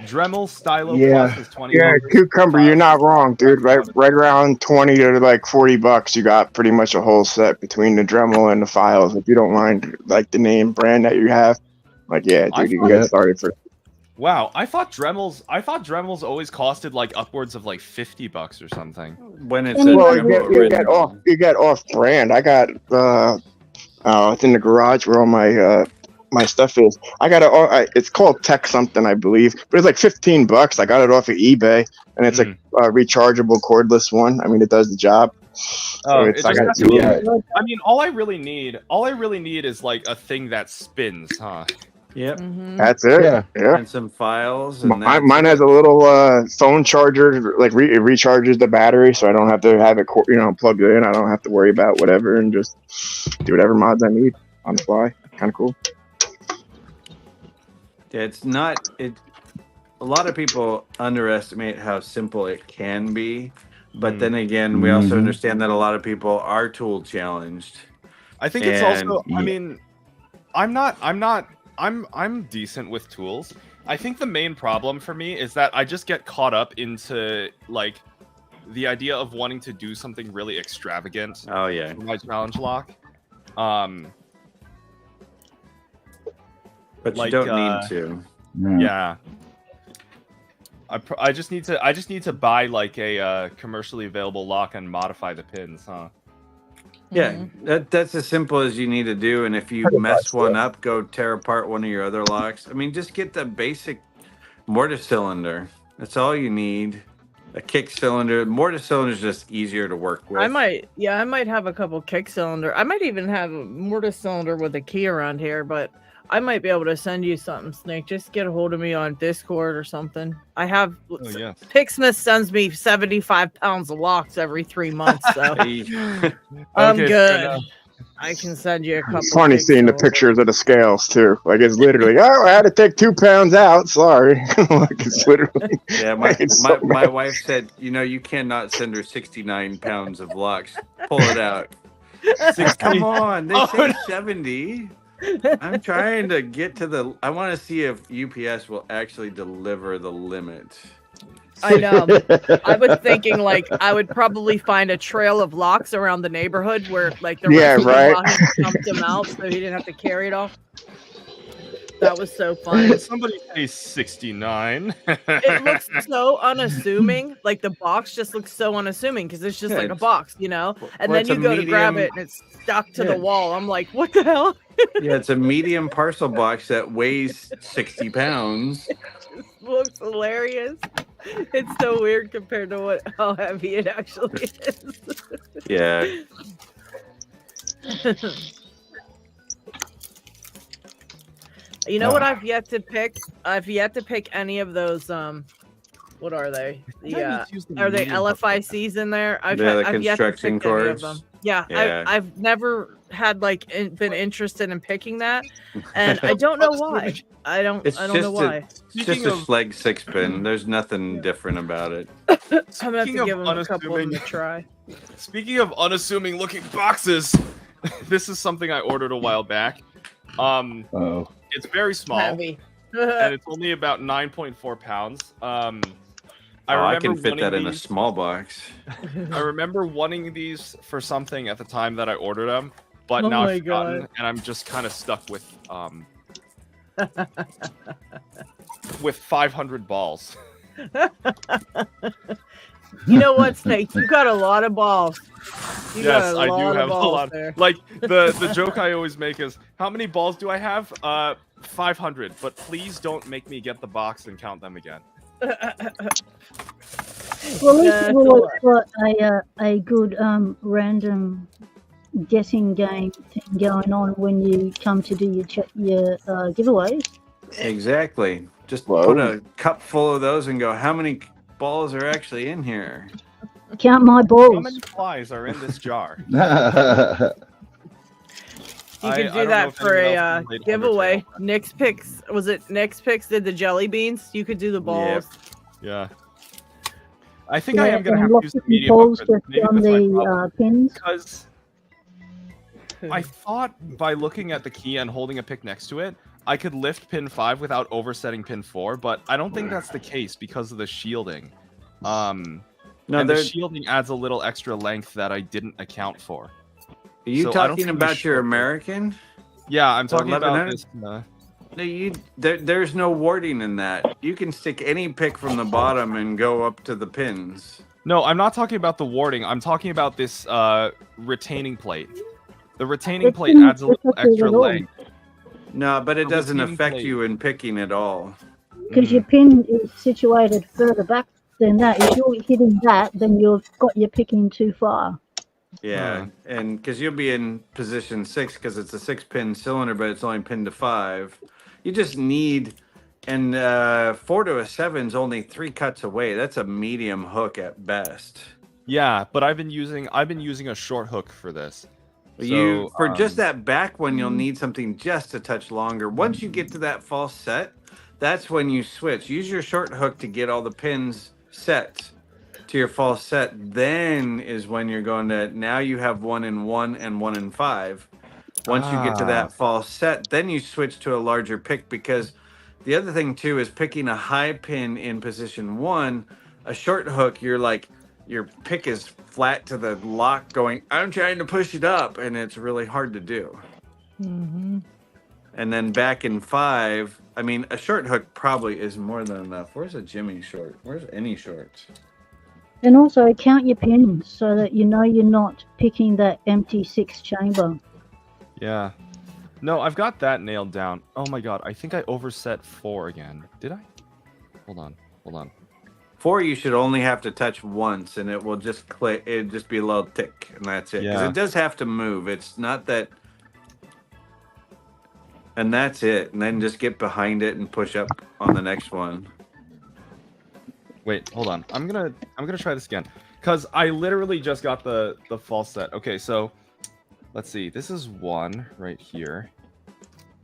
Speaker 9: Dremel Stylo Plus is 20.
Speaker 3: Yeah, Cucumber, you're not wrong, dude. Right around 20 to like $40, you got pretty much a whole set between the Dremel and the files. If you don't mind, like the name brand that you have, like you can get started for.
Speaker 9: Wow, I thought Dremels always costed like upwards of like $50 or something.
Speaker 7: When it's
Speaker 3: you get off brand. I got it's in the garage where all my stuff is. I got it's called Tech something, I believe, but it's like $15. I got it off of eBay, and it's a rechargeable cordless one. I mean, it does the job.
Speaker 9: I mean, all I really need is like a thing that spins, huh?
Speaker 7: Yep.
Speaker 3: That's it. Yeah.
Speaker 7: And some files. And
Speaker 3: mine has a little phone charger, like it recharges the battery, so I don't have to have it, plugged in. I don't have to worry about whatever, and just do whatever mods I need on the fly. Kind of cool.
Speaker 7: Yeah, it's not. A lot of people underestimate how simple it can be, but then again, we also understand that a lot of people are tool challenged.
Speaker 9: I think it's also. I mean, I'm decent with tools. I think the main problem for me is that I just get caught up into like the idea of wanting to do something really extravagant.
Speaker 7: Oh yeah,
Speaker 9: for my challenge lock.
Speaker 7: But you don't need to.
Speaker 9: Yeah. I just need to buy like a commercially available lock and modify the pins, huh?
Speaker 7: Yeah, that's as simple as you need to do. And if you mess one up, go tear apart one of your other locks. I mean, just get the basic mortise cylinder. That's all you need. A kick cylinder. Mortise cylinder is just easier to work with.
Speaker 1: I might have a couple kick cylinder. I might even have a mortise cylinder with a key around here, but I might be able to send you something, Snake. Just get a hold of me on Discord or something. I have Picksmith sends me 75 pounds of locks every 3 months, so I'm good. I can send you a couple.
Speaker 3: It's funny seeing the pictures of the scales too. Like it's literally, I had to take 2 pounds out. Sorry. Like it's literally.
Speaker 7: Yeah, my wife said, you cannot send her 69 pounds of locks. Pull it out. Come on, they say 70. I'm trying to get to the. I want to see if UPS will actually deliver the limit.
Speaker 1: I know. I was thinking like I would probably find a trail of locks around the neighborhood where like the rest of the while he dumped them out so he didn't have to carry it all. That was so funny.
Speaker 9: Somebody say 69.
Speaker 1: It looks so unassuming. Like the box just looks so unassuming because it's just like a box, you know? And then you go to grab it and it's stuck to the wall. I'm like, what the hell?
Speaker 7: Yeah, it's a medium parcel box that weighs 60 pounds.
Speaker 1: It just looks hilarious. It's so weird compared to how heavy it actually is.
Speaker 7: Yeah.
Speaker 1: You know what I've yet to pick? I've yet to pick any of those. What are they? Are they LFICs in there? I've yet to pick any of them. Yeah. I've never had been interested in picking that, and I don't know why. I don't know why.
Speaker 7: It's just a Schleg 6-pin. There's nothing different about it.
Speaker 1: I'm gonna have to give them a couple of them a try.
Speaker 9: Speaking of unassuming looking boxes, this is something I ordered a while back. It's very small,
Speaker 1: heavy.
Speaker 9: And it's only about 9.4 pounds.
Speaker 7: I can fit that in a small box.
Speaker 9: I remember wanting these for something at the time that I ordered them, but now I've forgotten, and I'm just kind of stuck with 500 balls.
Speaker 1: You know what, Snake? You got a lot of balls.
Speaker 9: Yes, I do have a lot. Like the joke I always make is, how many balls do I have? 500. But please don't make me get the box and count them again.
Speaker 14: Well, at least you've always got a good random guessing game thing going on when you come to do your giveaways.
Speaker 7: Exactly. Just put a cup full of those and go, how many balls are actually in here?
Speaker 14: Count my balls.
Speaker 9: How many flies are in this jar?
Speaker 1: You could do that for a giveaway. Nick's Picks, was it Nick's Picks did the jelly beans? You could do the balls.
Speaker 9: Yeah. I think I am going to have to use the medium
Speaker 14: balls
Speaker 9: hook,
Speaker 14: on the pins.
Speaker 9: Because I thought by looking at the key and holding a pick next to it, I could lift pin 5 without oversetting pin 4, but I don't think that's the case because of the shielding. And the shielding adds a little extra length that I didn't account for.
Speaker 7: Are you talking about your American?
Speaker 9: Yeah, I'm talking about this.
Speaker 7: There's no warding in that. You can stick any pick from the bottom and go up to the pins.
Speaker 9: No, I'm not talking about the warding. I'm talking about this retaining plate. The retaining plate adds a little extra length.
Speaker 7: No, but it doesn't affect you in picking at all.
Speaker 14: Because your pin is situated further back than that. If you're hitting that, then you've got your picking too far.
Speaker 7: Yeah, and because you'll be in position 6 because it's a 6-pin cylinder, but it's only pinned to 5. You just need, and 4 to a 7 is only 3 cuts away. That's a medium hook at best.
Speaker 9: Yeah, but I've been using a short hook for this.
Speaker 7: For just that back one, you'll need something just a touch longer. Once you get to that false set, that's when you switch. Use your short hook to get all the pins set to your false set. Then is when you're going to, now you have 1 in 1 and 1 in 5. Once you get to that false set, then you switch to a larger pick, because the other thing too is picking a high pin in position 1, a short hook, your pick is flat to the lock going, I'm trying to push it up, and it's really hard to do.
Speaker 1: Mm-hmm.
Speaker 7: And then back in 5, I mean, a short hook probably is more than enough. Where's a Jimmy short? Where's any shorts?
Speaker 14: And also count your pins so that you know you're not picking that empty 6 chamber.
Speaker 9: Yeah. No, I've got that nailed down. Oh my god, I think I overset 4 again. Did I? Hold on.
Speaker 7: 4 you should only have to touch once, and it will just click. It'll just be a little tick, and that's it. Because it does have to move. It's not that. And that's it. And then just get behind it and push up on the next one.
Speaker 9: Wait, hold on. I'm gonna try this again, because I literally just got the false set. Okay, so let's see. This is 1 right here.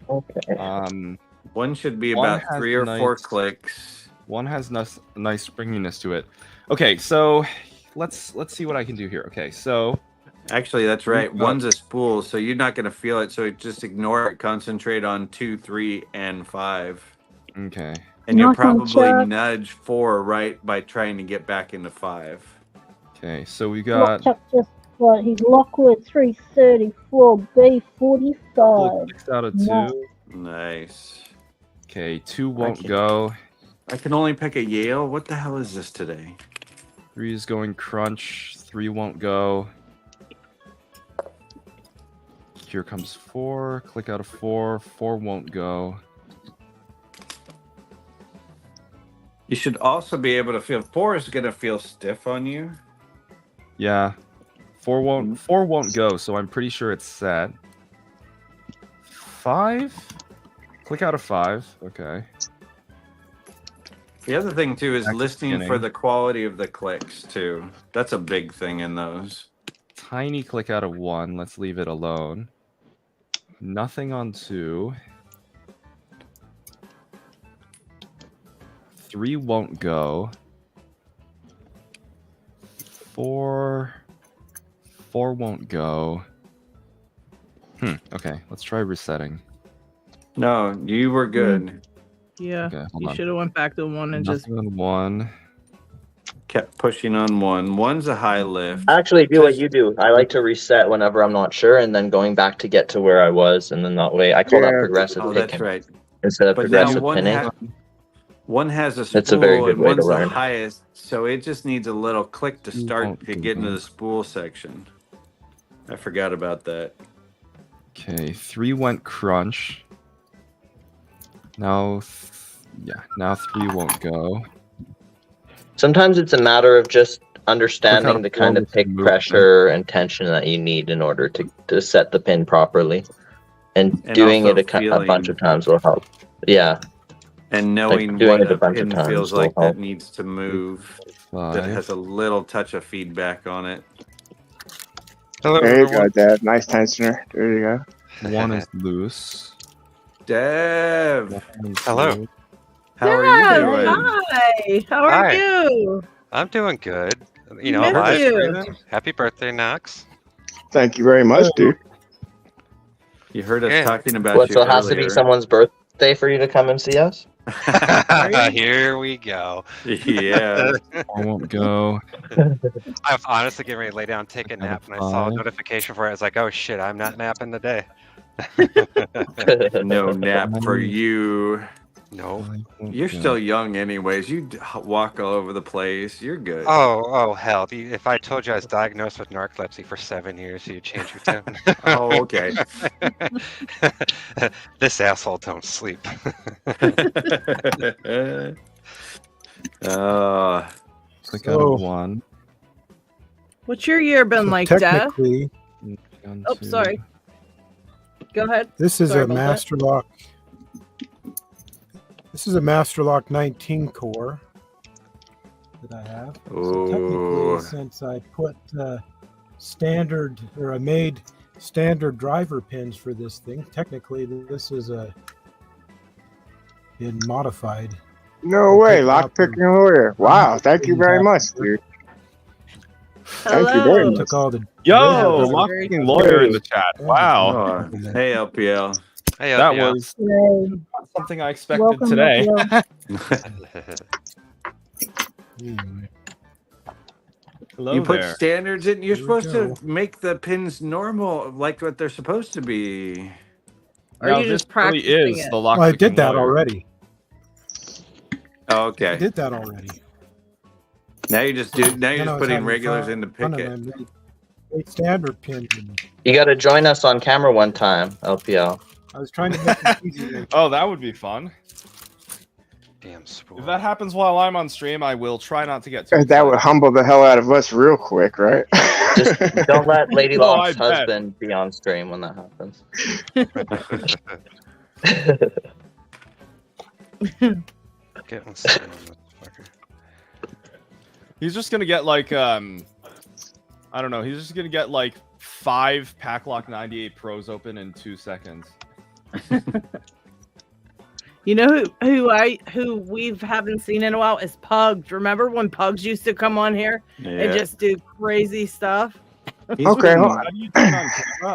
Speaker 11: Okay.
Speaker 7: One should be about 3 or 4 clicks.
Speaker 9: One has nice springiness to it. Okay, so let's see what I can do here. Okay, so
Speaker 7: Actually, that's right. One's a spool, so you're not going to feel it. So just ignore it. Concentrate on 2, 3, and 5.
Speaker 9: Okay.
Speaker 7: And you'll
Speaker 14: Knock on
Speaker 7: probably
Speaker 14: Chuck.
Speaker 7: nudge 4 right by trying to get back into 5.
Speaker 9: Okay, so we got
Speaker 14: Chuck just got his Lockwood 334B 45.
Speaker 9: 6 out of 2.
Speaker 14: Nice.
Speaker 7: Nice.
Speaker 9: Okay, 2 won't go.
Speaker 7: I can only pick a Yale. What the hell is this today?
Speaker 9: 3 is going crunch. 3 won't go. Here comes 4. Click out of 4. 4 won't go.
Speaker 7: You should also be able to feel 4 is going to feel stiff on you.
Speaker 9: Yeah. 4 won't go, so I'm pretty sure it's set. 5? Click out of 5. Okay.
Speaker 7: The other thing too is
Speaker 9: Back to
Speaker 7: listening for
Speaker 9: skinning.
Speaker 7: the quality of the clicks too. That's a big thing in those.
Speaker 9: Tiny click out of 1. Let's leave it alone. Nothing on 2. 3 won't go. 4 won't go. Okay, let's try resetting.
Speaker 7: No, you were good.
Speaker 1: Yeah,
Speaker 9: Okay, hold
Speaker 1: you
Speaker 9: on.
Speaker 1: should have went back to 1 and just.
Speaker 9: Nothing on 1.
Speaker 7: Kept pushing on 1. 1's a high lift.
Speaker 12: I actually do what you do. I like to reset whenever I'm not sure, and then going back to get to where I was, and then that way I call that progressive
Speaker 7: Oh,
Speaker 12: picking.
Speaker 7: that's right.
Speaker 12: Instead of
Speaker 7: But now
Speaker 12: progressive pinning.
Speaker 7: one has a spool
Speaker 12: It's a very good
Speaker 7: and
Speaker 12: way to
Speaker 7: one's the
Speaker 12: learn.
Speaker 7: highest, so it just needs a little click to start
Speaker 9: won't
Speaker 7: to
Speaker 9: do
Speaker 7: get into
Speaker 9: that.
Speaker 7: the spool section. I forgot about that.
Speaker 9: Okay, 3 went crunch. Now, now 3 won't go.
Speaker 12: Sometimes it's a matter of just understanding the
Speaker 9: Click out
Speaker 12: kind
Speaker 9: of
Speaker 12: of pick
Speaker 9: movement.
Speaker 12: pressure and tension that you need in order to set the pin properly. And doing
Speaker 7: also
Speaker 12: it a bunch of times will help. Yeah.
Speaker 7: And knowing
Speaker 12: doing
Speaker 7: what
Speaker 12: it a
Speaker 7: a
Speaker 12: bunch of
Speaker 7: pin
Speaker 12: times
Speaker 7: feels
Speaker 12: will
Speaker 7: like
Speaker 12: help.
Speaker 7: that needs to move, that
Speaker 9: 5.
Speaker 7: has a little touch of feedback on it.
Speaker 15: Hello,
Speaker 3: There you
Speaker 15: everyone.
Speaker 3: go, Dad. Nice tensioner. There you go.
Speaker 9: 1 is loose.
Speaker 7: Dev,
Speaker 15: Hello.
Speaker 7: how are
Speaker 1: Yes,
Speaker 7: you doing?
Speaker 1: hi. How are
Speaker 15: Hi.
Speaker 1: you?
Speaker 15: I'm doing good. You
Speaker 1: We
Speaker 15: know,
Speaker 1: missed
Speaker 15: live
Speaker 1: you.
Speaker 15: streaming. Happy birthday, Knox.
Speaker 3: Thank you very much, dude.
Speaker 7: You heard us
Speaker 15: Yeah.
Speaker 7: talking about
Speaker 12: What,
Speaker 7: you
Speaker 12: so it has to
Speaker 7: earlier.
Speaker 12: be someone's birthday for you to come and see us?
Speaker 15: Here we go.
Speaker 7: Yeah.
Speaker 9: 4 won't go.
Speaker 15: I'm honestly getting ready to lay down and take a nap, and I saw a
Speaker 9: 5.
Speaker 15: notification for it. I was like, oh shit, I'm not napping today.
Speaker 7: No nap for you.
Speaker 15: No.
Speaker 9: 5 won't
Speaker 7: You're
Speaker 9: go.
Speaker 7: still young, anyways. You walk all over the place. You're good.
Speaker 15: Oh, hell. If I told you I was diagnosed with narcolepsy for 7 years, you'd change your tune.
Speaker 7: Oh, okay.
Speaker 15: This asshole don't sleep.
Speaker 9: Click out
Speaker 10: So-
Speaker 9: of 1.
Speaker 1: What's your year been
Speaker 10: So
Speaker 1: like, Dad?
Speaker 10: technically,
Speaker 9: On
Speaker 1: Oh,
Speaker 9: 2.
Speaker 1: sorry. Go ahead.
Speaker 10: this is
Speaker 1: Sorry
Speaker 10: a
Speaker 1: about that.
Speaker 10: Master Lock. This is a Master Lock 19 core that I have. So
Speaker 7: Ooh.
Speaker 10: technically, since I put standard, or I made standard driver pins for this thing, technically this is been modified.
Speaker 3: No way,
Speaker 10: Taking out the-
Speaker 3: lockpicking lawyer. Wow, thank you very much, dude. Thank you very much.
Speaker 10: Took all the
Speaker 9: Yo,
Speaker 10: Yeah,
Speaker 9: lockpicking lawyer in the chat. Wow.
Speaker 7: Oh, hey, LPL.
Speaker 15: Hey,
Speaker 9: That
Speaker 15: LPL.
Speaker 9: was
Speaker 14: Yay.
Speaker 9: not something I expected
Speaker 14: Welcome,
Speaker 9: today.
Speaker 14: LPL.
Speaker 10: Anyway,
Speaker 9: Hello
Speaker 7: You put
Speaker 9: there.
Speaker 7: standards in. You're
Speaker 10: Here we
Speaker 7: supposed
Speaker 10: go.
Speaker 7: to make the pins normal, like what they're supposed to be.
Speaker 1: Or
Speaker 9: Now,
Speaker 1: you
Speaker 9: this
Speaker 1: just
Speaker 9: really
Speaker 1: practicing
Speaker 9: is
Speaker 1: it?
Speaker 9: the
Speaker 10: well, I
Speaker 9: lockpicking
Speaker 10: did that
Speaker 9: lawyer.
Speaker 10: already.
Speaker 7: Oh,
Speaker 10: I
Speaker 7: okay.
Speaker 10: did that already.
Speaker 7: Now you just do. Now you're
Speaker 10: Then I
Speaker 7: just
Speaker 10: was
Speaker 7: putting
Speaker 10: having
Speaker 7: regulars
Speaker 10: fun
Speaker 7: in to
Speaker 10: and
Speaker 7: pick
Speaker 10: I
Speaker 7: it.
Speaker 10: made standard pins. And
Speaker 12: You got to join us on camera one time, LPL.
Speaker 10: I was trying to make it easy.
Speaker 9: Oh, that would be fun.
Speaker 15: Damn spool.
Speaker 9: If that happens while I'm on stream, I will try not to get too
Speaker 3: That would
Speaker 9: excited.
Speaker 3: humble the hell out of us real quick, right?
Speaker 12: Just don't let LadyLocks'
Speaker 9: No, I bet.
Speaker 12: husband be on stream when that happens.
Speaker 15: Getting some motherfucker.
Speaker 9: He's just gonna get like I don't know. He's just gonna get like 5 Packlock 98 Pros open in 2 seconds.
Speaker 1: You know who we haven't seen in a while is Pugs. Remember when Pugs used to come on here and
Speaker 7: Yeah.
Speaker 1: just do crazy stuff?
Speaker 3: Okay.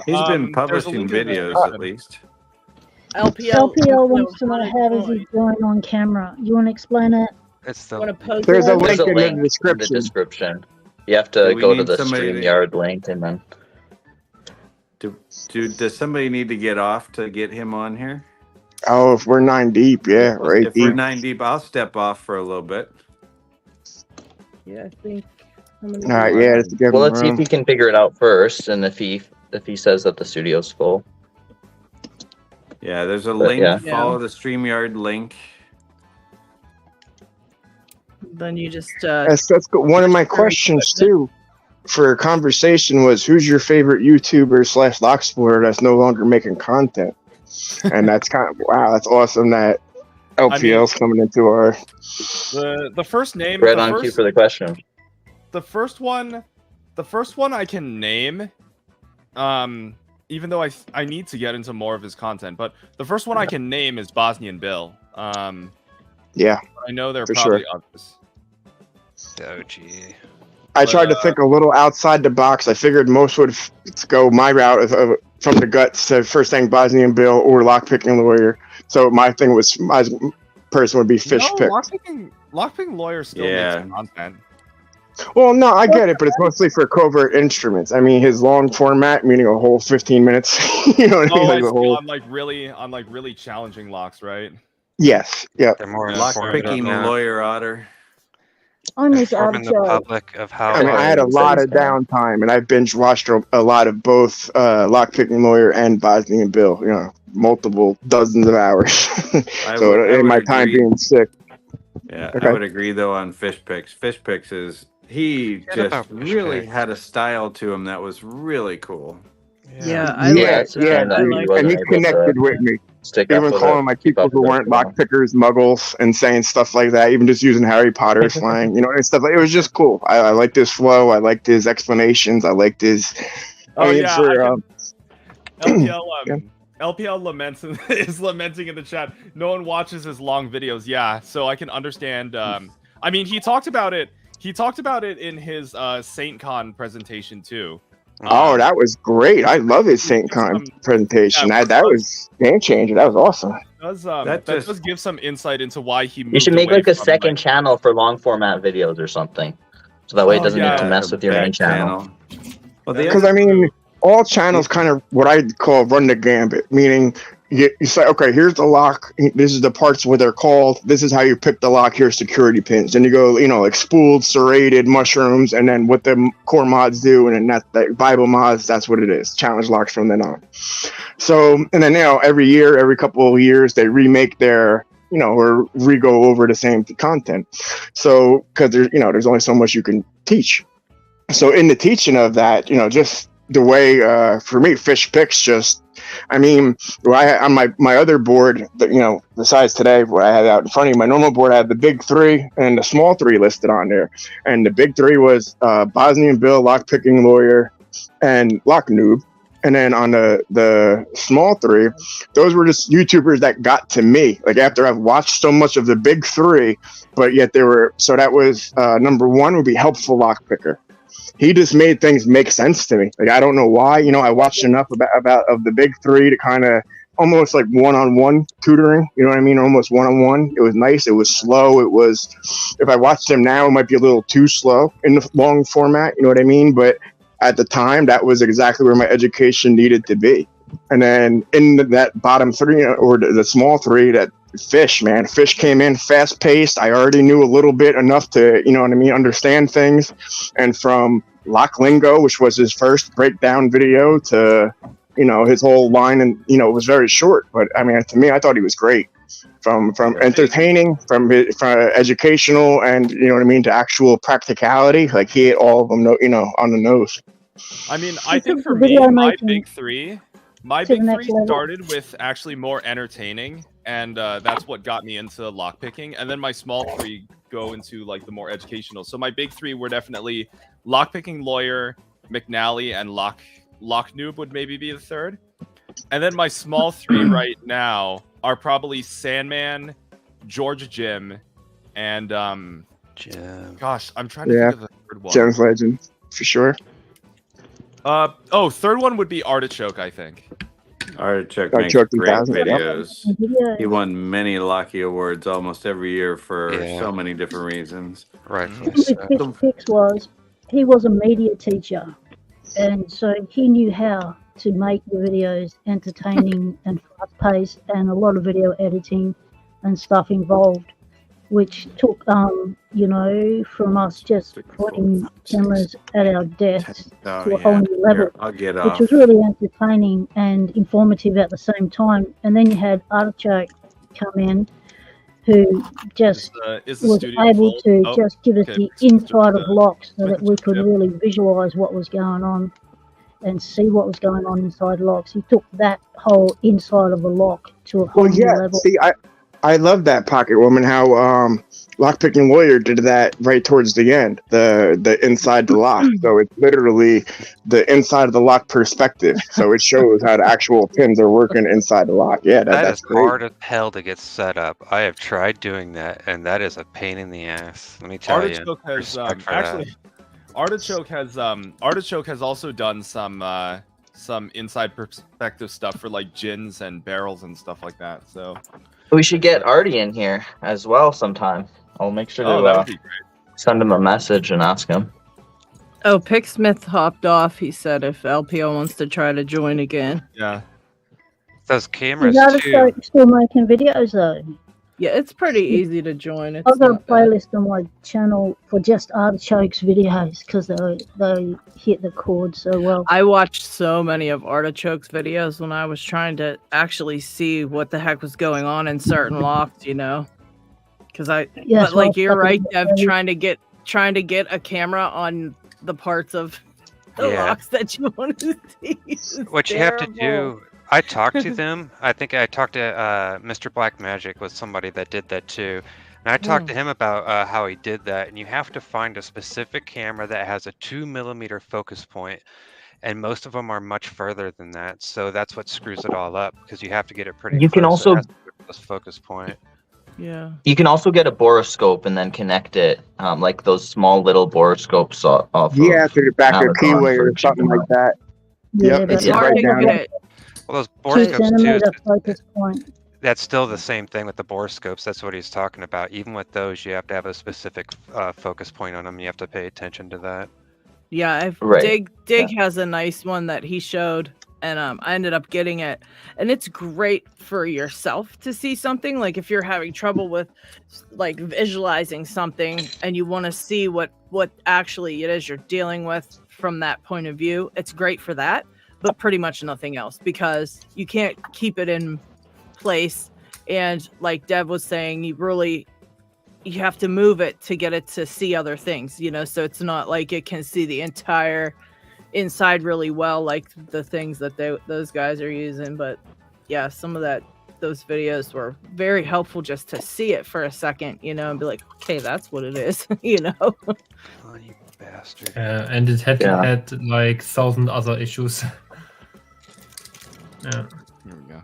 Speaker 7: He's been publishing videos at least.
Speaker 14: LPL wants to know how does he join on camera. You want to explain it?
Speaker 15: It's
Speaker 3: There's a link in the description.
Speaker 12: You have to
Speaker 7: we
Speaker 12: go to
Speaker 7: need
Speaker 12: the
Speaker 7: somebody to-
Speaker 12: StreamYard link and then.
Speaker 7: Does somebody need to get off to get him on here?
Speaker 3: Oh, if we're 9 deep, yeah, right
Speaker 7: If
Speaker 3: deep.
Speaker 7: we're 9 deep, I'll step off for a little bit.
Speaker 1: Yeah, I think.
Speaker 3: Yeah, let's give
Speaker 12: Well,
Speaker 3: him
Speaker 12: let's see if
Speaker 3: room.
Speaker 12: he can figure it out first, and if he says that the studio's full.
Speaker 7: Yeah, there's a
Speaker 12: But,
Speaker 7: link.
Speaker 12: yeah.
Speaker 7: Follow the StreamYard link.
Speaker 1: Then you just.
Speaker 3: That's good. One of my questions too, for a conversation was, who's your favorite YouTuber / lock supporter that's no longer making content? And that's kind of wow. That's awesome that LPL's coming into our.
Speaker 9: The first name.
Speaker 12: Right on cue for the question.
Speaker 9: The first one I can name. Even though I need to get into more of his content, but the first one I can name is Bosnian Bill.
Speaker 3: Yeah,
Speaker 9: I know there are
Speaker 3: for
Speaker 9: probably
Speaker 3: sure.
Speaker 9: others.
Speaker 15: Oh, gee.
Speaker 3: I tried to think a little outside the box. I figured most would go my route of from the gut. So first thing, Bosnian Bill or lockpicking lawyer. So my thing was, my person would be fish pick.
Speaker 9: Lockpicking lawyer still makes content.
Speaker 3: Well, no, I get it, but it's mostly for covert instruments. I mean, his long format, meaning a whole 15 minutes. You know what I mean?
Speaker 9: I
Speaker 3: the
Speaker 9: see,
Speaker 3: whole.
Speaker 9: on really challenging locks, right?
Speaker 3: Yes. Yeah.
Speaker 15: They're more
Speaker 7: Lockpicking lawyer Otter.
Speaker 14: I miss
Speaker 15: informing the
Speaker 14: Archer.
Speaker 15: public of how.
Speaker 3: I mean, I had a lot of downtime, and I binge watched a lot of both lockpicking lawyer and Bosnian Bill. You know, multiple dozens of hours. So in my time being sick.
Speaker 7: Yeah,
Speaker 3: Okay.
Speaker 7: I would agree though on Fish Picks. Fish Picks is he just really had a style to him that was really cool.
Speaker 1: Yeah,
Speaker 3: dude. And he connected with me. Even calling my people who weren't lockpickers muggles and saying stuff like that, even just using Harry Potter slang, you know, and stuff like it was just cool. I liked his flow, I liked his explanations, I liked his.
Speaker 9: LPL laments is lamenting in the chat. No one watches his long videos. Yeah, so I can understand. I mean, he talked about it. He talked about it in his SaintCon presentation too.
Speaker 3: Oh, that was great! I love his SaintCon presentation. That was game changer. That was awesome.
Speaker 9: That does give some insight into why he moved.
Speaker 12: You should make
Speaker 9: away
Speaker 12: like a
Speaker 9: from,
Speaker 12: second channel for long format videos or something, so that way it doesn't need to mess with your main channel.
Speaker 3: Because I mean, all channels kind of what I call run the gambit, meaning you say, okay, here's the lock. This is the parts where they're called. This is how you pick the lock. Here's security pins. And you go, you know, like spooled, serrated, mushrooms, and then what the core mods do, and then that Bible mods, that's what it is. Challenge locks from then on. So, and then, you know, every couple of years, they remake their, you know, or re-go over the same content. So, because there's only so much you can teach. So in the teaching of that, you know, just the way, for me, Fish Picks just, I mean, on my other board, you know, besides today, what I had out in front of me, my normal board, I had the big three and the small three listed on there. And the big three was Bosnian Bill, lockpicking lawyer, and lock noob. And then on the small three, those were just YouTubers that got to me. Like after I've watched so much of the big three, but yet they were, so that was number one would be Helpful Lockpicker. He just made things make sense to me. Like, I don't know why, you know, I watched enough about of the big three to kind of almost like one-on-one tutoring, you know what I mean? Almost one-on-one. It was nice. It was slow. It was, if I watched him now, it might be a little too slow in the long format, you know what I mean? But at the time, that was exactly where my education needed to be. And then in that bottom three, or the small three, that Fish came in fast paced. I already knew a little bit enough to, you know what I mean, understand things. And from Lock Lingo, which was his first breakdown video, to, you know, his whole line, and, you know, it was very short. But I mean, to me, I thought he was great. From entertaining, from educational, and, you know what I mean, to actual practicality. Like, he hit all of them, you know, on the nose.
Speaker 9: I mean, I think for me, my big three started with actually more entertaining, and that's what got me into lockpicking. And then my small three go into like the more educational. So my big three were definitely lockpicking lawyer, McNally, and lock noob would maybe be the third. And then my small three right now are probably Sandman, George Jim, and
Speaker 15: Jim.
Speaker 9: Gosh, I'm trying to think of the third one.
Speaker 3: Jim's legend for sure.
Speaker 9: Third one would be Artichoke, I think.
Speaker 7: Artichoke makes
Speaker 3: Artichoke
Speaker 7: great
Speaker 3: 2000, yep.
Speaker 7: videos. He won many Lockie Awards almost every year for
Speaker 15: Yeah.
Speaker 7: so many different reasons.
Speaker 15: Rightfully
Speaker 14: With
Speaker 15: so.
Speaker 14: Fix was he was a media teacher, and so he knew how to make the videos entertaining and fast-paced, and a lot of video editing and stuff involved, which took from us just pointing cameras at our desks to a whole new level,
Speaker 7: I'll get
Speaker 14: which
Speaker 7: off.
Speaker 14: was really entertaining and informative at the same time. And then you had Artichoke come in, who just
Speaker 9: Is the
Speaker 14: was
Speaker 9: studio
Speaker 14: able
Speaker 9: full?
Speaker 14: to
Speaker 9: Oh,
Speaker 14: just give us
Speaker 9: okay.
Speaker 14: the inside of Locks so that we could really visualize what was going on and see what was going on inside Locks. He took that whole inside of a lock to a whole
Speaker 3: Well,
Speaker 14: new
Speaker 3: yeah.
Speaker 14: level.
Speaker 3: See, I love that Pocket Woman. How Lockpicking Warrior did that right towards the end. The inside the lock. So it's literally the inside of the lock perspective. So it shows how the actual pins are working inside the lock. Yeah, that's
Speaker 15: is
Speaker 3: great.
Speaker 15: hard as hell to get set up. I have tried doing that, and that is a pain in the ass. Let me tell
Speaker 9: Artichoke
Speaker 15: you.
Speaker 9: has
Speaker 15: Respect for
Speaker 9: actually. Artichoke has also done some inside perspective stuff for like gins and barrels and stuff like that. So
Speaker 12: We should get Artie in here as well sometime. I'll make sure
Speaker 9: that
Speaker 12: to
Speaker 9: would be great.
Speaker 12: send him a message and ask him.
Speaker 1: Oh, Picksmith hopped off. He said if LPO wants to try to join again.
Speaker 9: Yeah.
Speaker 15: Those cameras
Speaker 14: Is
Speaker 15: too.
Speaker 14: Artichoke still making videos though?
Speaker 1: Yeah, it's pretty easy to join. It's
Speaker 14: I've got a
Speaker 1: not bad.
Speaker 14: playlist on my channel for just Artichoke's videos because they hit the chord so well.
Speaker 1: I watched so many of Artichoke's videos when I was trying to actually see what the heck was going on in certain locks, because
Speaker 14: Yeah,
Speaker 1: but like you're right,
Speaker 14: Dev,
Speaker 1: Dev, trying to get a camera on the parts of the
Speaker 15: Yeah.
Speaker 1: locks that you want to see. is
Speaker 15: What you have to
Speaker 1: terrible.
Speaker 15: do, I talked to them. I think I talked to Mr. Black Magic was somebody that did that too. And I talked to him about how he did that. And you have to find a specific camera that has a 2mm focus point. And most of them are much further than that. So that's what screws it all up because you have to get it pretty
Speaker 12: You
Speaker 15: close.
Speaker 12: can
Speaker 15: It
Speaker 12: also-
Speaker 15: has to be a close focus point.
Speaker 1: Yeah.
Speaker 12: You can also get a boroscope and then connect it, like those small little boroscopes off.
Speaker 3: Yeah,
Speaker 12: of
Speaker 3: through the back of
Speaker 12: Amazon,
Speaker 3: keyway
Speaker 12: for
Speaker 3: or something
Speaker 12: cheaper.
Speaker 3: like that.
Speaker 14: Yeah,
Speaker 3: Yep,
Speaker 14: but
Speaker 3: it's
Speaker 1: It's hard
Speaker 3: right
Speaker 1: to
Speaker 3: down.
Speaker 1: get it.
Speaker 15: Well, those
Speaker 14: 2
Speaker 15: boroscopes too,
Speaker 14: centimeter focus point.
Speaker 15: that's still the same thing with the boroscopes. That's what he's talking about. Even with those, you have to have a specific focus point on them. You have to pay attention to that.
Speaker 1: Yeah,
Speaker 12: Right.
Speaker 1: Dig has a nice one that he showed, and I ended up getting it, and it's great for yourself to see something. Like if you're having trouble with like visualizing something and you want to see what actually it is you're dealing with from that point of view, it's great for that, but pretty much nothing else because you can't keep it in place. And like Dev was saying, you have to move it to get it to see other things, so it's not like it can see the entire inside really well, like the things that those guys are using. But yeah, some of those videos were very helpful just to see it for a second, and be like, okay, that's what it is,
Speaker 15: Oh, you bastard.
Speaker 5: And it had like 1,000 other issues. Yeah.
Speaker 9: Here we go.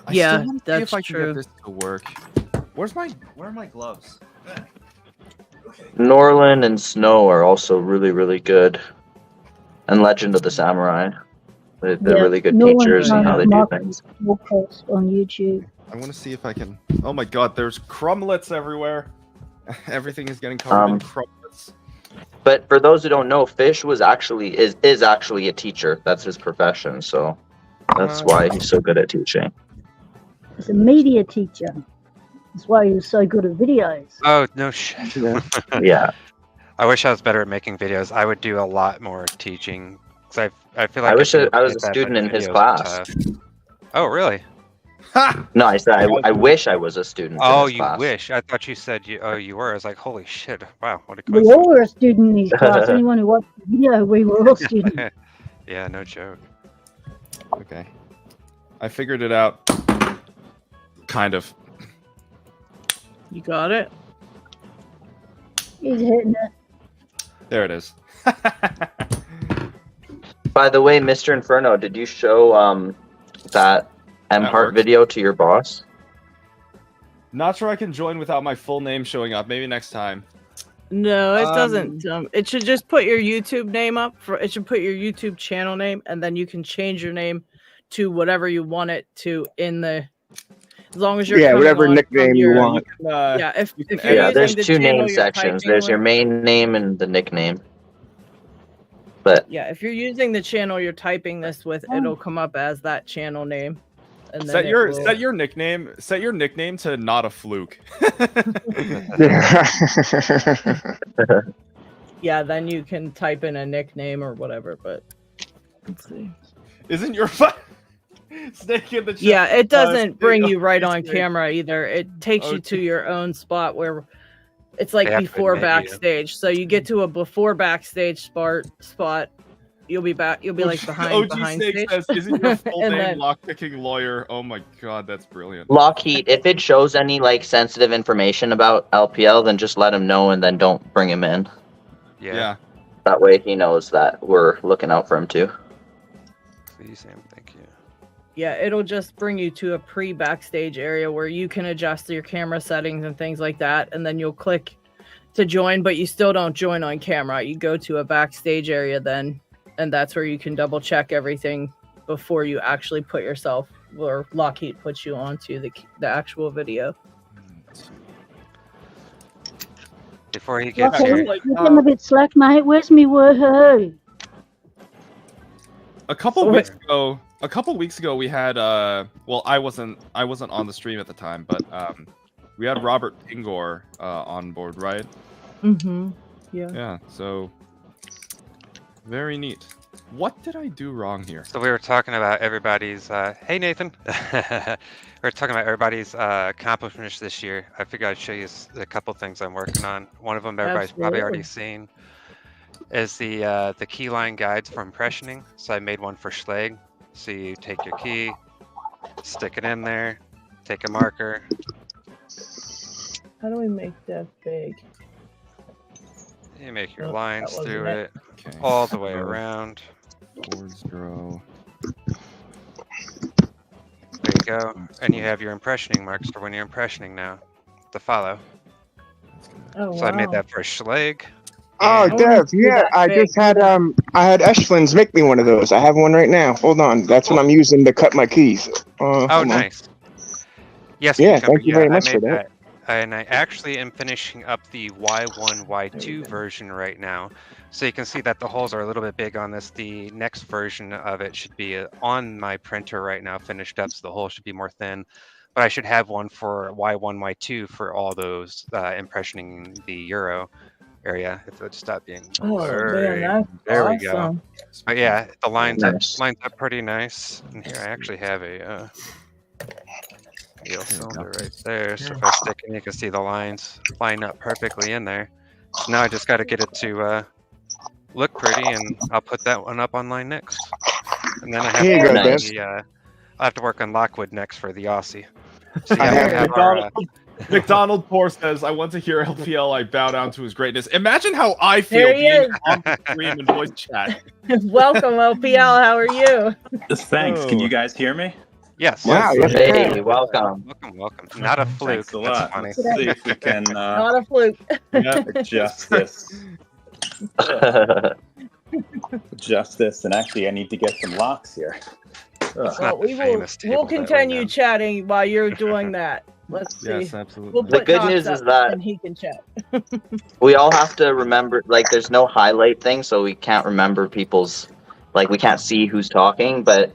Speaker 9: I
Speaker 1: Yeah,
Speaker 9: still want to see
Speaker 1: that's
Speaker 9: if I can
Speaker 1: true.
Speaker 9: get this to work. Where are my gloves?
Speaker 12: Norland and Snow are also really, really good. And Legend of the Samurai. They're really good teachers in how they do things.
Speaker 14: We'll post on YouTube.
Speaker 9: I want to see if I can. Oh my god, there's crumblets everywhere. Everything is getting covered in crumblets.
Speaker 12: But for those who don't know, Fish is actually a teacher. That's his profession, so that's why he's so good at teaching.
Speaker 14: He's a media teacher. That's why he was so good at videos.
Speaker 15: Oh, no shit.
Speaker 12: Yeah.
Speaker 15: I wish I was better at making videos. I would do a lot more teaching. 'Cause I feel like
Speaker 12: I wish
Speaker 15: if
Speaker 12: I was
Speaker 15: did
Speaker 12: a
Speaker 15: that
Speaker 12: student
Speaker 15: many
Speaker 12: in his
Speaker 15: videos,
Speaker 12: class.
Speaker 15: it's tough. Oh, really?
Speaker 12: No, I said I wish I was a student
Speaker 15: Oh,
Speaker 12: in his
Speaker 15: you
Speaker 12: class.
Speaker 15: wish. I thought you said you were. I was like, holy shit. Wow, what a
Speaker 14: We
Speaker 15: coincidence.
Speaker 14: all were a student in his class. Anyone who watched the video, we were all students.
Speaker 15: Yeah, no joke.
Speaker 9: Okay. I figured it out. Kind of.
Speaker 1: You got it?
Speaker 14: He's hitting it.
Speaker 9: There it is.
Speaker 12: By the way, Mr. Inferno, did you show that M-Heart video to your boss?
Speaker 9: Not sure I can join without my full name showing up. Maybe next time.
Speaker 1: No, it doesn't. It should just put your YouTube name up. It should put your YouTube channel name, and then you can change your name to whatever you want it to in the. As long as you're
Speaker 3: whatever nickname you want.
Speaker 1: If you're using
Speaker 12: there's
Speaker 1: the
Speaker 12: two
Speaker 1: channel
Speaker 12: name
Speaker 1: you're
Speaker 12: sections.
Speaker 1: typing
Speaker 12: There's your
Speaker 1: with-
Speaker 12: main name and the nickname. But
Speaker 1: Yeah, if you're using the channel you're typing this with, it'll come up as that channel name. And then
Speaker 9: Set your nickname. Set your nickname to not a fluke.
Speaker 1: Yeah, then you can type in a nickname or whatever. But let's see.
Speaker 9: Isn't your snake in the chat?
Speaker 1: Yeah, it doesn't bring
Speaker 9: snake-
Speaker 1: you right on
Speaker 9: snake.
Speaker 1: camera either. It takes you to your own spot where it's like
Speaker 15: They have to
Speaker 1: before
Speaker 15: admit you.
Speaker 1: backstage. So you get to a before backstage spot. You'll be back. You'll be like behind
Speaker 9: OG
Speaker 1: behind
Speaker 9: Snake
Speaker 1: stage.
Speaker 9: says, "Isn't your full
Speaker 1: And
Speaker 9: name
Speaker 1: then-
Speaker 9: lockpicking lawyer?" Oh my god, that's brilliant.
Speaker 12: LockHeat, if it shows any like sensitive information about LPL, then just let him know and then don't bring him in.
Speaker 9: Yeah.
Speaker 12: That way he knows that we're looking out for him too.
Speaker 15: Please, Sam, thank you.
Speaker 1: Yeah, it'll just bring you to a pre-backstage area where you can adjust your camera settings and things like that, and then you'll click to join, but you still don't join on camera. You go to a backstage area then, and that's where you can double check everything before you actually put yourself, or LockHeat puts you onto the actual video.
Speaker 15: Before he gets
Speaker 14: Okay,
Speaker 15: here,
Speaker 14: you're getting a bit slack, mate. Where's me woohoo?
Speaker 9: A couple weeks ago, we had well, I wasn't on the stream at the time, but we had Robert Pingor on board, right?
Speaker 1: Mm-hmm. Yeah.
Speaker 9: Yeah. So very neat. What did I do wrong here?
Speaker 15: so we were talking about everybody's. Hey, Nathan. We were talking about everybody's accomplishments this year. I figured I'd show you a couple things I'm working on. One of them everybody's probably already seen is the keyline guides for impressioning. So I made one for Schleg. So you take your key, stick it in there, take a marker.
Speaker 1: How do we make that big?
Speaker 15: You make your
Speaker 1: Oh,
Speaker 15: lines
Speaker 1: that
Speaker 15: through
Speaker 1: wasn't
Speaker 15: it,
Speaker 9: Okay.
Speaker 15: all the way around.
Speaker 9: Boards grow.
Speaker 15: There you go. And you have your impressioning marks for when you're impressioning now to follow.
Speaker 1: Oh,
Speaker 15: So I made that for Schleg.
Speaker 3: Oh,
Speaker 15: and-
Speaker 3: Dev, yeah, I just had I had Eshlins make me one of those. I have one right now. Hold on, that's what I'm using to cut my keys.
Speaker 15: Oh,
Speaker 3: hold on.
Speaker 15: nice. Yes,
Speaker 3: Yeah,
Speaker 15: Cucumber,
Speaker 3: thank you very
Speaker 15: I
Speaker 3: much for
Speaker 15: made
Speaker 3: that.
Speaker 15: And I actually am finishing up the Y1, Y2 version right now. So you can see that the holes are a little bit big on this. The next version of it should be on my printer right now, finished up, so the hole should be more thin. But I should have one for Y1, Y2 for all those impressioning the Euro area. If it would stop being blurry.
Speaker 1: Man, that's
Speaker 15: There we go.
Speaker 1: awesome.
Speaker 15: But yeah, the lines
Speaker 12: Nice.
Speaker 15: lines up pretty nice. And here I actually have a heel cylinder right there. So if I stick it, you can see the lines line up perfectly in there. So now I just got to get it to look pretty, and I'll put that one up online next. And then I have
Speaker 3: Here you
Speaker 15: to
Speaker 3: go,
Speaker 15: work on
Speaker 3: Des.
Speaker 15: I'll have to work on Lockwood next for the Aussie. So
Speaker 3: I
Speaker 15: yeah,
Speaker 3: have
Speaker 15: we have our,
Speaker 9: McDonald Poor says, "I want to hear LPL. I bow down to his greatness." Imagine how I feel
Speaker 1: There he
Speaker 9: being
Speaker 1: is.
Speaker 9: on the stream and voice chat.
Speaker 1: Welcome, LPL. How are you?
Speaker 16: Thanks. Can
Speaker 9: Oh.
Speaker 16: you guys hear me?
Speaker 15: yes.
Speaker 3: Wow, yes,
Speaker 12: Hey, welcome.
Speaker 15: Welcome. Not a fluke.
Speaker 16: Thanks a
Speaker 15: That's
Speaker 16: lot.
Speaker 15: funny.
Speaker 16: Let's see if we can
Speaker 1: Not a fluke.
Speaker 16: adjust this. Adjust this, and actually, I need to get some locks here.
Speaker 15: It's
Speaker 1: Well,
Speaker 15: not the
Speaker 1: we will.
Speaker 15: famous table
Speaker 1: We'll
Speaker 15: that we
Speaker 1: continue
Speaker 15: have.
Speaker 1: chatting while you're doing that. Let's see.
Speaker 9: Yes, absolutely.
Speaker 1: We'll
Speaker 12: The
Speaker 1: put
Speaker 12: good
Speaker 1: Knox
Speaker 12: news
Speaker 1: up
Speaker 12: is that
Speaker 1: and he can chat.
Speaker 12: we all have to remember, like, there's no highlight thing, so we can't remember people's, like, we can't see who's talking, but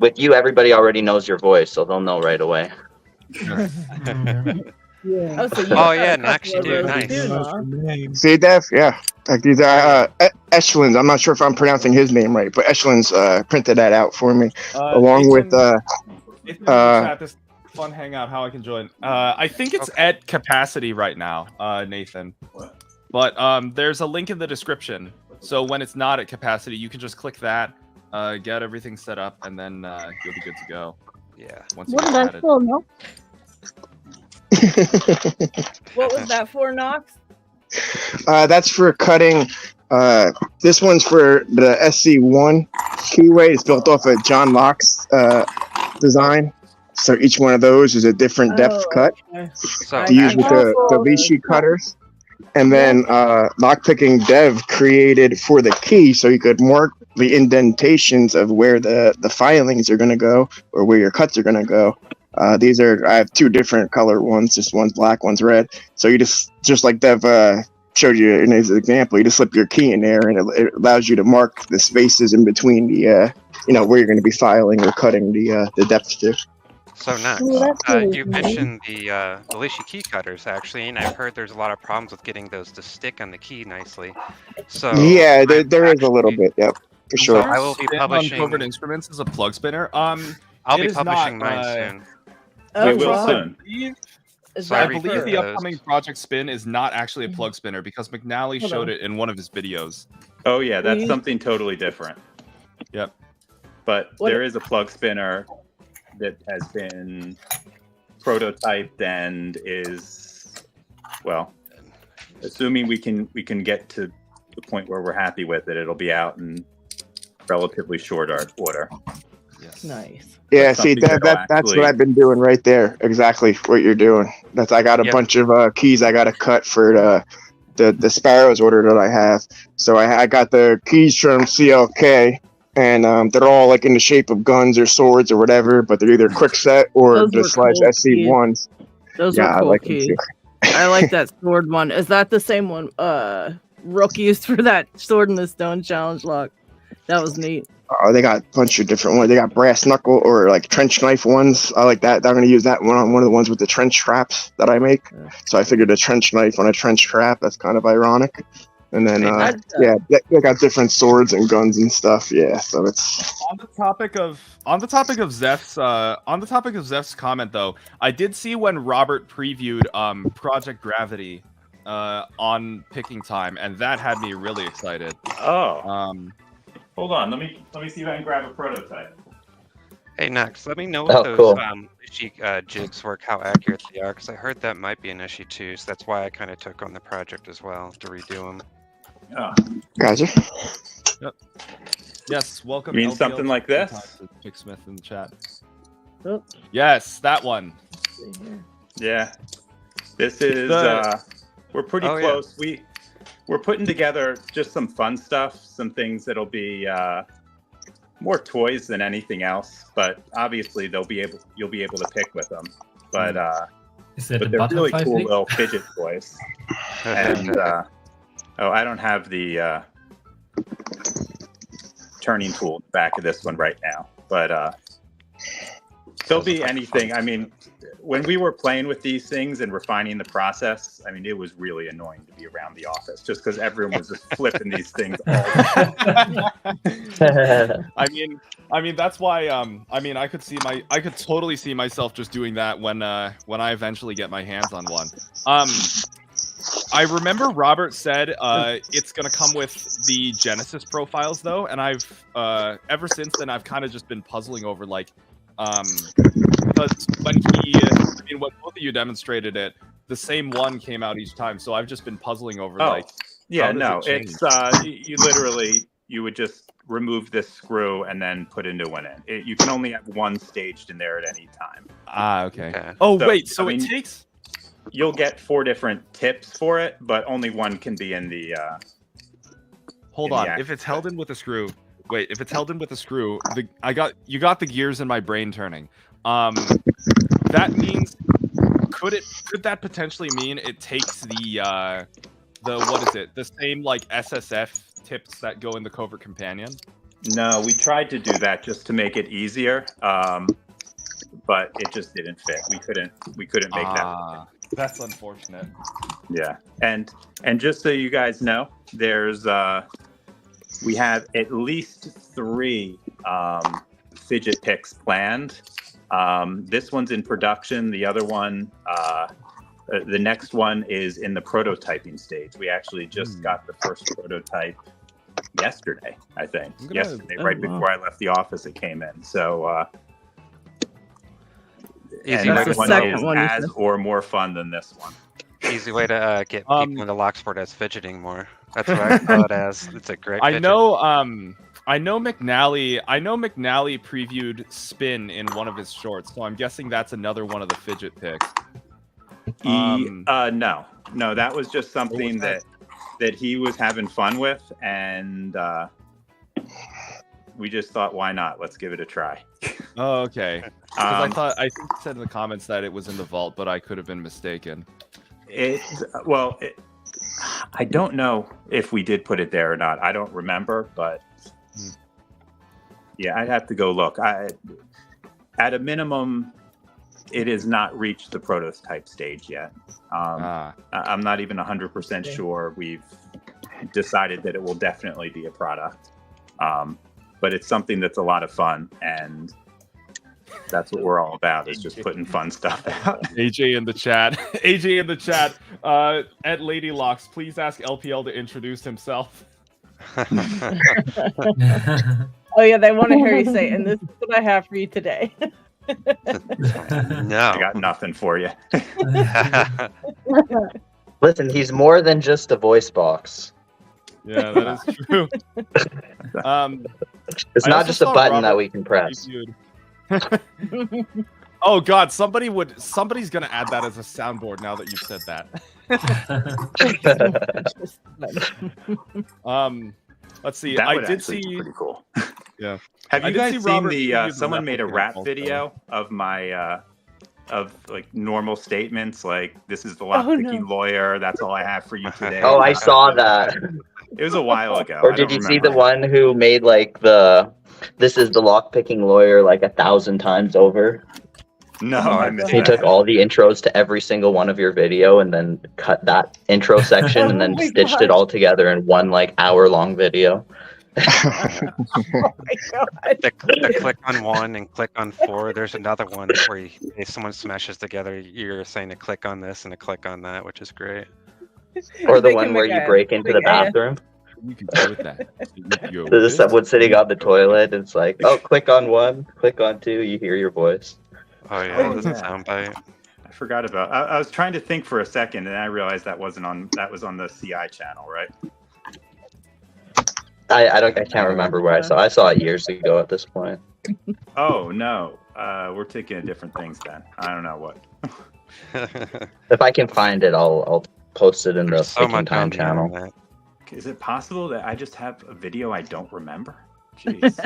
Speaker 12: with you, everybody already knows your voice, so they'll know right away.
Speaker 11: Yeah.
Speaker 1: Oh, so you
Speaker 15: Oh,
Speaker 1: got
Speaker 15: yeah,
Speaker 1: a
Speaker 15: Knox,
Speaker 1: couple
Speaker 15: you
Speaker 1: of
Speaker 15: do.
Speaker 1: those
Speaker 15: Nice.
Speaker 1: too,
Speaker 10: That's
Speaker 1: huh?
Speaker 10: your name.
Speaker 3: See, Dev? Yeah, like these Eshlins. I'm not sure if I'm pronouncing his name right, but Eshlins printed that out for me, along with
Speaker 9: It's in the chat, this fun hangout. How I can join? I think it's at capacity right now, Nathan. But there's a link in the description. So when it's not at capacity, you can just click that, get everything set up, and then you'll be good to go.
Speaker 15: Yeah.
Speaker 9: Once you
Speaker 14: What
Speaker 9: get
Speaker 14: are they
Speaker 9: added.
Speaker 14: for, no?
Speaker 1: What was that for, Knox?
Speaker 3: That's for cutting. This one's for the SC1 keyway. It's built off of John Locke's design. So each one of those is a different depth
Speaker 1: Oh,
Speaker 3: cut
Speaker 1: okay.
Speaker 15: So
Speaker 3: to use with the
Speaker 1: Oh,
Speaker 3: Lishi cutters. And then lockpicking dev created for the key so you could mark the indentations of where the filings are going to go or where your cuts are going to go. I have two different color ones, just one's black, one's red. So you just like Dev showed you in his example, you just slip your key in there and it allows you to mark the spaces in between the, where you're going to be filing or cutting the depth to.
Speaker 15: So Knox, you mentioned the Leashy key cutters actually, and I've heard there's a lot of problems with getting those to stick on the key nicely. So
Speaker 3: yeah, there is a little bit, yep, for sure.
Speaker 15: So I will be publishing.
Speaker 9: Covert Instruments as a plug spinner.
Speaker 15: I'll be publishing mine soon.
Speaker 16: We will soon.
Speaker 15: So
Speaker 9: I believe the upcoming Project Spin is not actually a plug spinner because McNally showed it in one of his videos.
Speaker 16: Oh yeah, that's something totally different.
Speaker 9: Yep.
Speaker 16: But there is a plug spinner that has been prototyped and is, well, assuming we can get to the point where we're happy with it, it'll be out in relatively short order.
Speaker 1: Yes. Nice.
Speaker 3: Yeah, see that's what I've been doing right there. Exactly what you're doing. I got a bunch of keys I got to cut for the Sparrows order that I have. So I got the keys from CLK. And they're all like in the shape of guns or swords or whatever, but they're either quick set or just / SC1s.
Speaker 1: Those are cool keys. I like that sword one. Is that the same one Rook used for that Sword in the Stone challenge lock? That was neat.
Speaker 3: Oh, they got a bunch of different ones. They got brass knuckle or like trench knife ones. I like that. I'm going to use that one on one of the ones with the trench traps that I make. Yeah. So I figured a trench knife on a trench trap. That's kind of ironic. And then, they got different swords and guns and stuff. Yeah, so it's
Speaker 9: on the topic of Zeph's comment though. I did see when Robert previewed Project Gravity on Picking Time, and that had me really excited.
Speaker 16: Oh, hold on. Let me see if I can grab a prototype.
Speaker 15: Hey Knox, let me know what those jigs work, how accurate they are, because I heard that might be an issue too. So that's why I kind of took on the project as well to redo them.
Speaker 16: Oh.
Speaker 3: Gotcha.
Speaker 9: Yep. Yes, welcome.
Speaker 16: You mean something like this?
Speaker 9: Pick Smith in the chat.
Speaker 1: Oh.
Speaker 9: Yes, that one.
Speaker 16: Yeah. This is we're pretty close. Yeah. We're putting together just some fun stuff, some things that'll be more toys than anything else, but obviously you'll be able to pick with them. But they're really cool little fidget toys. And I don't have the turning tool in the back of this one right now, but there'll be anything. I mean, when we were playing with these things and refining the process, I mean, it was really annoying to be around the office just because everyone was just flipping these things all the
Speaker 9: time. I mean, that's why. I could totally see myself just doing that when I eventually get my hands on one. I remember Robert said it's going to come with the Genesis profiles, though, and I've ever since then I've kind of just been puzzling over because when when both of you demonstrated it, the same one came out each time, so I've just been puzzling over
Speaker 16: it's you would just remove this screw and then put a new one in. You can only have one staged in there at any time.
Speaker 9: Okay. Oh wait, so it takes.
Speaker 16: You'll get 4 different tips for it, but only one can be in the.
Speaker 9: Hold on. If it's held in with a screw, you got the gears in my brain turning. That means could that potentially mean it takes the what is it? The same like SSF tips that go in the Covert Companion?
Speaker 16: No, we tried to do that just to make it easier, but it just didn't fit. We couldn't make that work.
Speaker 9: That's unfortunate.
Speaker 16: Yeah, and just so you guys know, there's we have at least 3 fidget picks planned. This one's in production. The other one, the next one is in the prototyping stage. We actually just got the first prototype yesterday, I think. Right before I left the office, it came in. So. And that one is as or more fun than this one.
Speaker 15: Easy way to get people into Locksport as fidgeting more. That's what I saw it as. It's a great.
Speaker 9: I know McNally previewed Spin in one of his shorts, so I'm guessing that's another one of the fidget picks.
Speaker 16: No, that was just something that he was having fun with, and we just thought, why not? Let's give it a try.
Speaker 9: Oh, okay. Because I think it said in the comments that it was in the vault, but I could have been mistaken.
Speaker 16: I don't know if we did put it there or not. I don't remember, but yeah, I'd have to go look. At a minimum, it has not reached the prototype stage yet. I'm not even 100% sure we've decided that it will definitely be a product. But it's something that's a lot of fun, and that's what we're all about, is just putting fun stuff out.
Speaker 9: AJ in the chat. AJ in the chat. At LadyLocks, please ask LPL to introduce himself.
Speaker 1: Oh yeah, they want to hear you say, and this is what I have for you today.
Speaker 16: No, I got nothing for you.
Speaker 12: Listen, he's more than just a voice box.
Speaker 9: Yeah, that is true.
Speaker 12: It's not just a button that we can press.
Speaker 9: Oh God, somebody's gonna add that as a soundboard now that you've said that. Let's see.
Speaker 16: That
Speaker 9: I
Speaker 16: would
Speaker 9: did
Speaker 16: actually
Speaker 9: see.
Speaker 16: be pretty cool.
Speaker 9: Yeah.
Speaker 16: Have
Speaker 9: I
Speaker 16: you
Speaker 9: did
Speaker 16: guys
Speaker 9: see
Speaker 16: seen
Speaker 9: Robert
Speaker 16: the?
Speaker 9: preview the
Speaker 16: Someone made a
Speaker 9: replica
Speaker 16: rap
Speaker 9: also.
Speaker 16: video of my of like normal statements, like "This is the lock-picking lawyer. That's all I have for you today."
Speaker 12: Oh, I saw that.
Speaker 16: It was a while ago.
Speaker 12: Or did you see the one who made like "This is the lock-picking lawyer" like 1,000 times over?
Speaker 16: No, I missed
Speaker 12: He
Speaker 16: that.
Speaker 12: took all the intros to every single one of your video and then cut that intro section and then
Speaker 1: my
Speaker 12: stitched it all together in one like hour-long video.
Speaker 15: The click on 1 and click on 4. There's another one where if someone smashes together, you're saying to click on this and to click on that, which is great.
Speaker 12: Or the one where you break into the bathroom.
Speaker 9: You can do with that.
Speaker 12: There's someone sitting on the toilet and it's like, oh, click on 1, click on 2, you hear your voice.
Speaker 15: Oh yeah, the soundbite.
Speaker 16: I forgot about. I was trying to think for a second, and I realized that wasn't on. That was on the CI channel, right?
Speaker 12: I can't remember where I saw. I saw it years ago at this point.
Speaker 16: Oh no, we're taking different things then. I don't know what.
Speaker 12: If I can find it, I'll post it in the
Speaker 15: so
Speaker 12: Picking
Speaker 15: much
Speaker 12: Time
Speaker 15: on the
Speaker 12: channel.
Speaker 15: internet.
Speaker 16: Is it possible that I just have a video I don't remember? Jeez.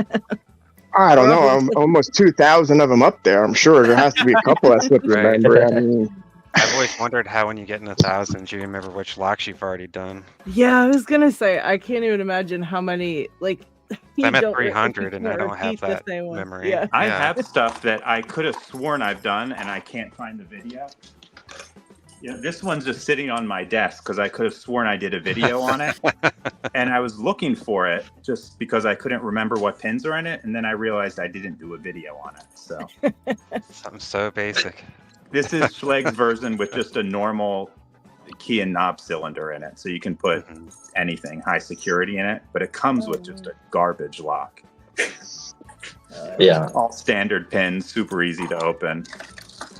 Speaker 3: I don't know. I'm almost 2,000 of them up there. I'm sure there has to be a couple I slip
Speaker 15: Right.
Speaker 3: remember. I mean,
Speaker 15: I've always wondered how when you get in the thousands, you remember which locks you've already done.
Speaker 1: Yeah, I was gonna say I can't even imagine how many like. you
Speaker 15: I'm at
Speaker 1: don't
Speaker 15: 300 and I
Speaker 1: repeat
Speaker 15: don't have
Speaker 1: the
Speaker 15: that
Speaker 1: same one.
Speaker 15: memory.
Speaker 1: Yeah.
Speaker 16: I have stuff that I could have sworn I've done, and I can't find the video. Yeah, this one's just sitting on my desk because I could have sworn I did a video on it, and I was looking for it just because I couldn't remember what pins are in it, and then I realized I didn't do a video on it. So
Speaker 15: Something so basic.
Speaker 16: this is Schleg's version with just a normal key and knob cylinder in it, so you can put anything high security in it, but it comes with just a garbage lock.
Speaker 12: Yeah.
Speaker 16: All standard pins, super easy to open.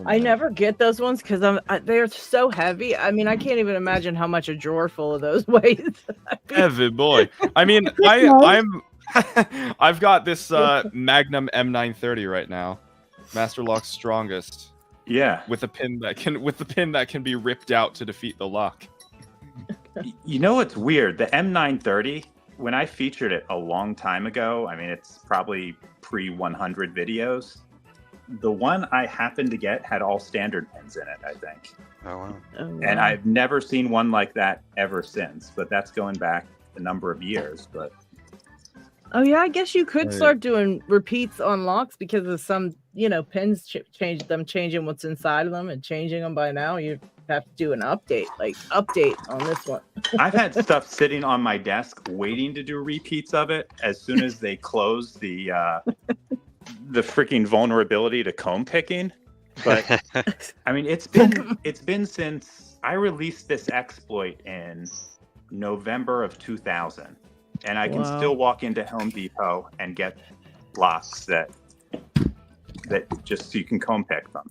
Speaker 1: I never get those ones because they're so heavy. I mean, I can't even imagine how much a drawer full of those weighs.
Speaker 9: Heavy boy. I mean, I've got this Magnum M930 right now, Master Lock's strongest.
Speaker 16: Yeah,
Speaker 9: with the pin that can be ripped out to defeat the lock.
Speaker 16: You know what's weird? The M930, when I featured it a long time ago, I mean, it's probably pre-100 videos. The one I happened to get had all standard pins in it, I think.
Speaker 15: Oh, wow.
Speaker 16: And I've never seen one like that ever since, but that's going back a number of years. But
Speaker 1: Oh yeah, I guess you could start doing repeats on locks because of some, pins changing what's inside of them and changing them by now. You have to do an update on this one.
Speaker 16: I've had stuff sitting on my desk waiting to do repeats of it as soon as they close the freaking vulnerability to comb picking. But I mean, it's been since I released this exploit in November of 2000, and I can still walk into Home Depot and get locks that just so you can comb pick them.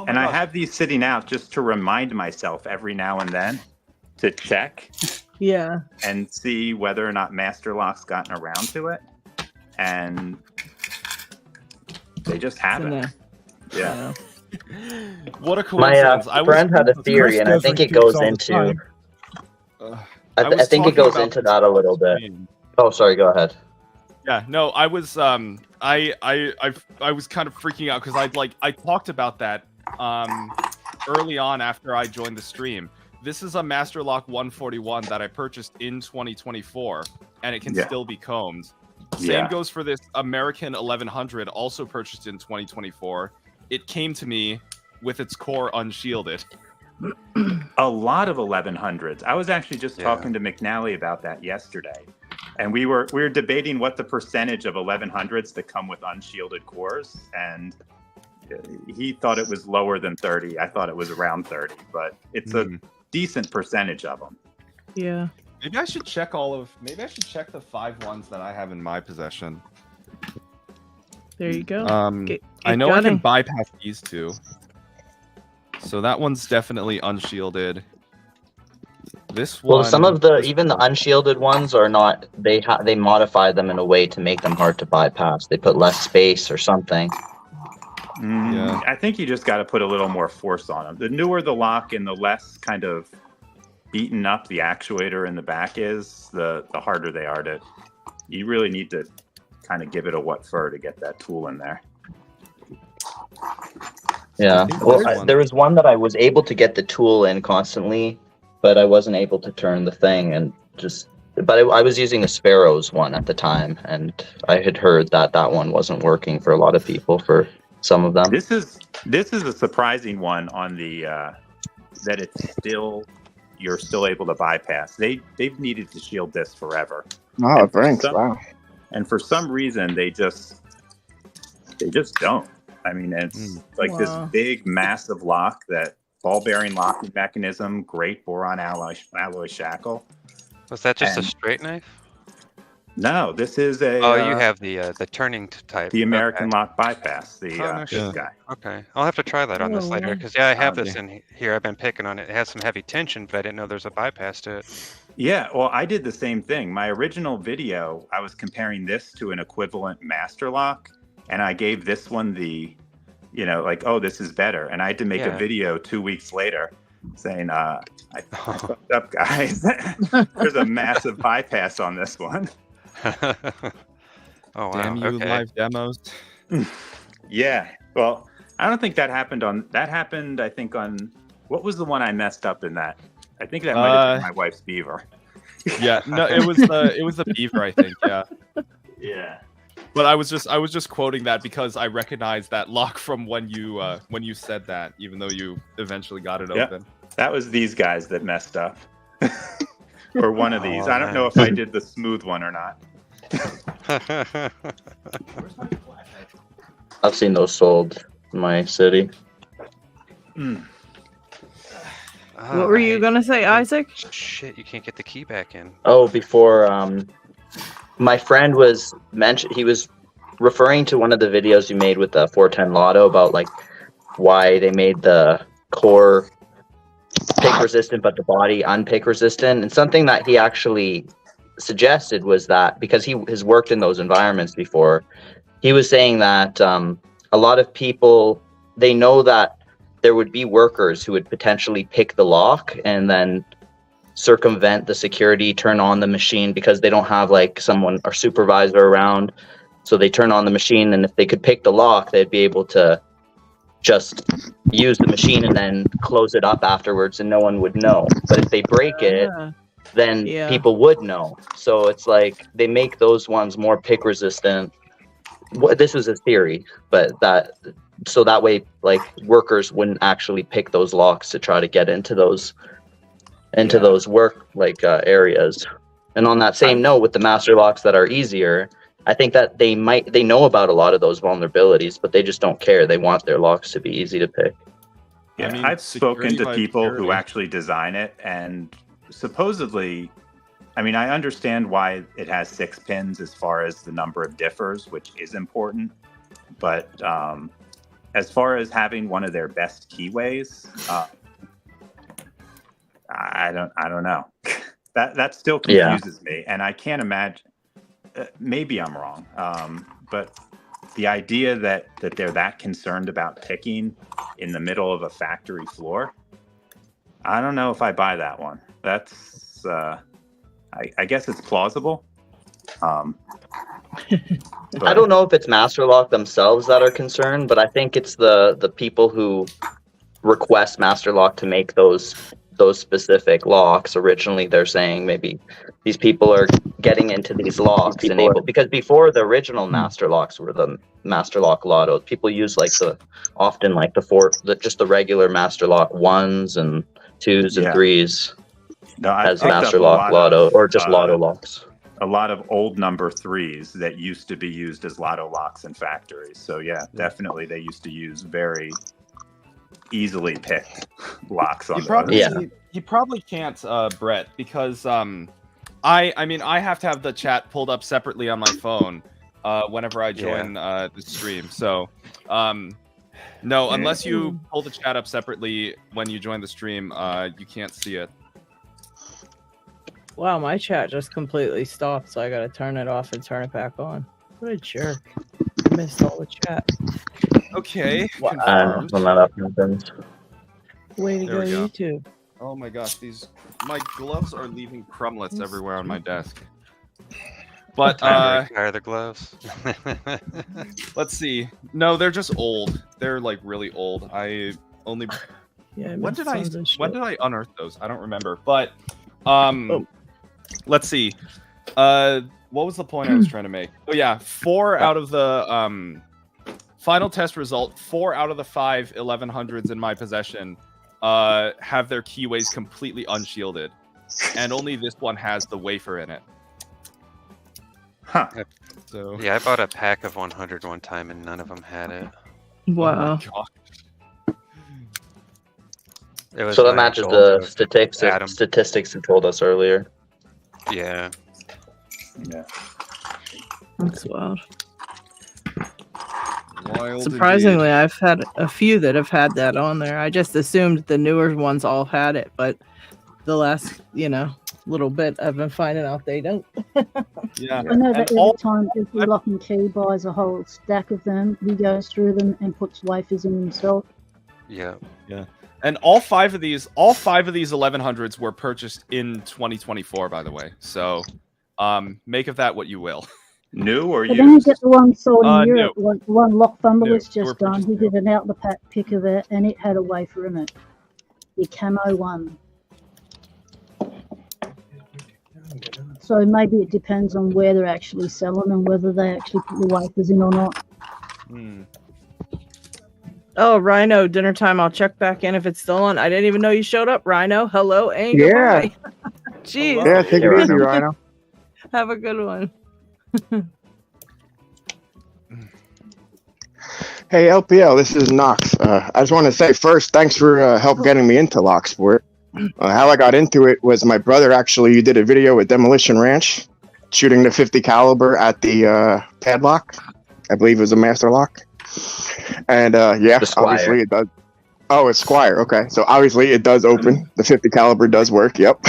Speaker 16: And I have these sitting out just to remind myself every now and then to check.
Speaker 1: Yeah.
Speaker 16: And see whether or not Master Lock's gotten around to it. And they just haven't. Yeah.
Speaker 9: What a
Speaker 12: My
Speaker 9: coincidence!
Speaker 12: friend had a theory, and I think it goes into. I think it goes into that a little bit. Oh, sorry. Go ahead.
Speaker 9: Yeah, no, I was I was kind of freaking out because I talked about that early on after I joined the stream. This is a Master Lock 141 that I purchased in 2024, and it can still be combed. Same goes for this American 1100, also purchased in 2024. It came to me with its core unshielded.
Speaker 16: A lot of 1100s. I was actually just talking to McNally about that yesterday, and we were debating what the percentage of 1100s that come with unshielded cores, and he thought it was lower than 30. I thought it was around 30, but it's a decent percentage of them.
Speaker 1: Yeah.
Speaker 9: Maybe I should check the 5 ones that I have in my possession.
Speaker 1: There you go.
Speaker 9: I know I can bypass these two. So that one's definitely unshielded. This one.
Speaker 12: Well, some of even the unshielded ones are not. They modify them in a way to make them hard to bypass. They put less space or something.
Speaker 16: Yeah. I think you just got to put a little more force on them. The newer the lock and the less kind of beaten up the actuator in the back is, the harder they are to. You really need to kind of give it a what for to get that tool in there.
Speaker 12: Yeah, well, there was one that I was able to get the tool in constantly, but I wasn't able to turn the thing but I was using a Sparrows one at the time, and I had heard that one wasn't working for a lot of people, for some of them.
Speaker 16: This is a surprising one on the that you're still able to bypass. They've needed to shield this forever.
Speaker 3: Oh, thanks. Wow.
Speaker 16: And for some reason they just don't. I mean, it's this big, massive lock, that ball bearing locking mechanism, great boron alloy shackle.
Speaker 15: Was that just a straight knife?
Speaker 16: No, this is a.
Speaker 15: Oh, you have the turning type.
Speaker 16: The American lock bypass. This guy.
Speaker 15: Okay, I'll have to try that on this later, because I have this in here. I've been picking on it. It has some heavy tension, but I didn't know there's a bypass to it.
Speaker 16: Yeah, well, I did the same thing. My original video, I was comparing this to an equivalent master lock, and I gave this one the, oh, this is better. And I had to make a video 2 weeks later saying, I fucked up, guys. There's a massive bypass on this one.
Speaker 15: Oh, wow.
Speaker 9: Damn you, live demos.
Speaker 16: Yeah, well, I don't think that happened I think on, what was the one I messed up in that? I think that might have been my wife's beaver.
Speaker 9: Yeah, no, it was the beaver, I think, yeah.
Speaker 16: Yeah.
Speaker 9: But I was just quoting that because I recognized that lock from when you said that, even though you eventually got it open.
Speaker 16: That was these guys that messed up. Or one of these. I don't know if I did the smooth one or not.
Speaker 12: I've seen those sold in my city.
Speaker 1: What were you gonna say, Isaac?
Speaker 15: Shit, you can't get the key back in.
Speaker 12: Oh, before my friend was he was referring to one of the videos you made with the 410 Lotto about why they made the core pick resistant but the body unpick resistant, and something that he actually suggested was that, because he has worked in those environments before, he was saying that a lot of people, they know that there would be workers who would potentially pick the lock and then circumvent the security, turn on the machine because they don't have someone or supervisor around. So they turn on the machine, and if they could pick the lock, they'd be able to just use the machine and then close it up afterwards and no one would know. But if they break it, then people would know. So it's they make those ones more pick resistant. This was a theory, but that way workers wouldn't actually pick those locks to try to get into those work areas. And on that same note, with the master locks that are easier, I think that they know about a lot of those vulnerabilities, but they just don't care. They want their locks to be easy to pick.
Speaker 16: Yeah, I mean, I've spoken to people who actually design it, and supposedly, I mean, I understand why it has 6 pins as far as the number of differs, which is important. But as far as having one of their best keyways, I don't know. that still confuses me, and I can't imagine. Maybe I'm wrong, but the idea that they're that concerned about picking in the middle of a factory floor, I don't know if I buy that one. That's I guess it's plausible.
Speaker 12: I don't know if it's Master Lock themselves that are concerned, but I think it's the people who request Master Lock to make those specific locks. Originally, they're saying maybe these people are getting into these locks because before the original Master Locks were the Master Lock Lottos. People use like the regular Master Lock 1s and 2s and 3s as Master Lock Lotto or just Lotto locks.
Speaker 16: A lot of old number 3s that used to be used as Lotto locks in factories. So yeah, definitely they used to use very easily picked locks on
Speaker 9: You probably can't, Brett, because I mean I have to have the chat pulled up separately on my phone whenever I join the stream. So no, unless you pull the chat up separately when you join the stream, you can't see it.
Speaker 1: Wow, my chat just completely stopped, so I gotta turn it off and turn it back on. What a jerk. I missed all the chat.
Speaker 9: Okay.
Speaker 12: When that happens.
Speaker 1: Way to
Speaker 9: There
Speaker 1: go,
Speaker 9: we go.
Speaker 1: YouTube.
Speaker 9: Oh my gosh, my gloves are leaving crumblets everywhere on my desk. But
Speaker 15: Time to retire the gloves.
Speaker 9: let's see. No, they're just old. They're like really old. I only when did I unearth those? I don't remember. But let's see. What was the point I was trying to make? Oh yeah, 4 out of the final test result, 4 out of the 5 1100s in my possession have their keyways completely unshielded, and only this one has the wafer in it.
Speaker 16: Huh.
Speaker 9: So
Speaker 15: yeah, I bought a pack of 100 one time and none of them had it.
Speaker 1: Wow.
Speaker 9: Oh
Speaker 15: It was
Speaker 12: So that
Speaker 15: like
Speaker 12: matches
Speaker 15: gold
Speaker 12: the statistics you told us earlier.
Speaker 15: Yeah.
Speaker 16: Yeah.
Speaker 1: That's wild.
Speaker 9: Wild
Speaker 1: Surprisingly,
Speaker 9: indeed.
Speaker 1: I've had a few that have had that on there. I just assumed the newer ones all had it, but the last, little bit I've been finding out they don't.
Speaker 9: Yeah.
Speaker 14: I know that every time Lock and Key buys a whole stack of them, he goes through them and puts wafers in himself.
Speaker 15: Yeah.
Speaker 9: Yeah. And all 5 of these 1100s were purchased in 2024, by the way. So make of that what you will.
Speaker 16: New or
Speaker 14: But then you
Speaker 16: used?
Speaker 14: get the one sold in Europe,
Speaker 9: new.
Speaker 14: like the one Lock Thunderless
Speaker 9: New. They were
Speaker 14: just done.
Speaker 9: purchased
Speaker 14: He
Speaker 9: new.
Speaker 14: did an out the pack pick of it, and it had a wafer in it. The camo one. So maybe it depends on where they're actually selling and whether they actually put the wafers in or not.
Speaker 1: Oh, Rhino, dinner time. I'll check back in if it's still on. I didn't even know you showed up, Rhino. Hello and
Speaker 3: Yeah.
Speaker 1: goodbye. Jeez.
Speaker 3: Yeah, take it easy, Rhino.
Speaker 1: Have a good one.
Speaker 3: Hey, LPL, this is Knox. I just want to say first, thanks for help getting me into Lock Sport. How I got into it was my brother actually did a video with Demolition Ranch, shooting the 50 caliber at the padlock. I believe it was a Master Lock. And yeah, obviously it does. Oh, it's Squire. Okay, so obviously it does open. The 50 caliber does work. Yep.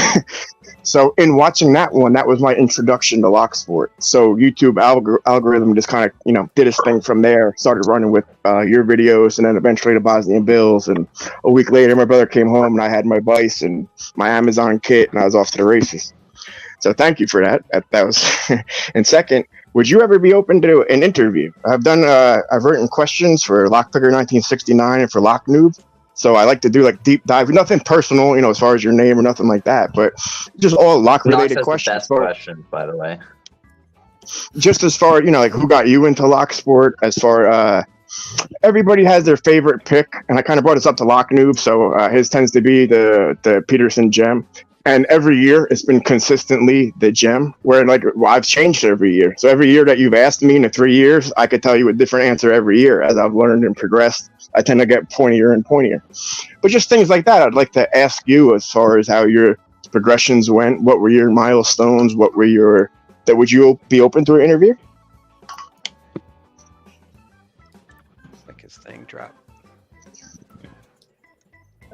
Speaker 3: So in watching that one, that was my introduction to Lock Sport. So YouTube algorithm just kind of, did its thing from there. Started running with your videos, and then eventually the Bosnian Bills. And a week later, my brother came home, and I had my Vice and my Amazon kit, and I was off to the races. So thank you for that. That was. And second, would you ever be open to an interview? I've written questions for Lockpicker 1969 and for Lock Noob. So I like to do like deep dive, nothing personal, as far as your name or nothing like that, but just all lock related questions.
Speaker 12: Best questions, by the way.
Speaker 3: Just as far, like who got you into Lock Sport, as far everybody has their favorite pick, and I kind of brought this up to Lock Noob, so his tends to be the Peterson Gem. And every year it's been consistently the Gem, where I've changed every year. So every year that you've asked me in the 3 years, I could tell you a different answer every year. As I've learned and progressed, I tend to get pointier and pointier. But just things like that, I'd like to ask you as far as how your progressions went. What were your milestones? What were would you be open to an interview?
Speaker 15: Like his thing dropped.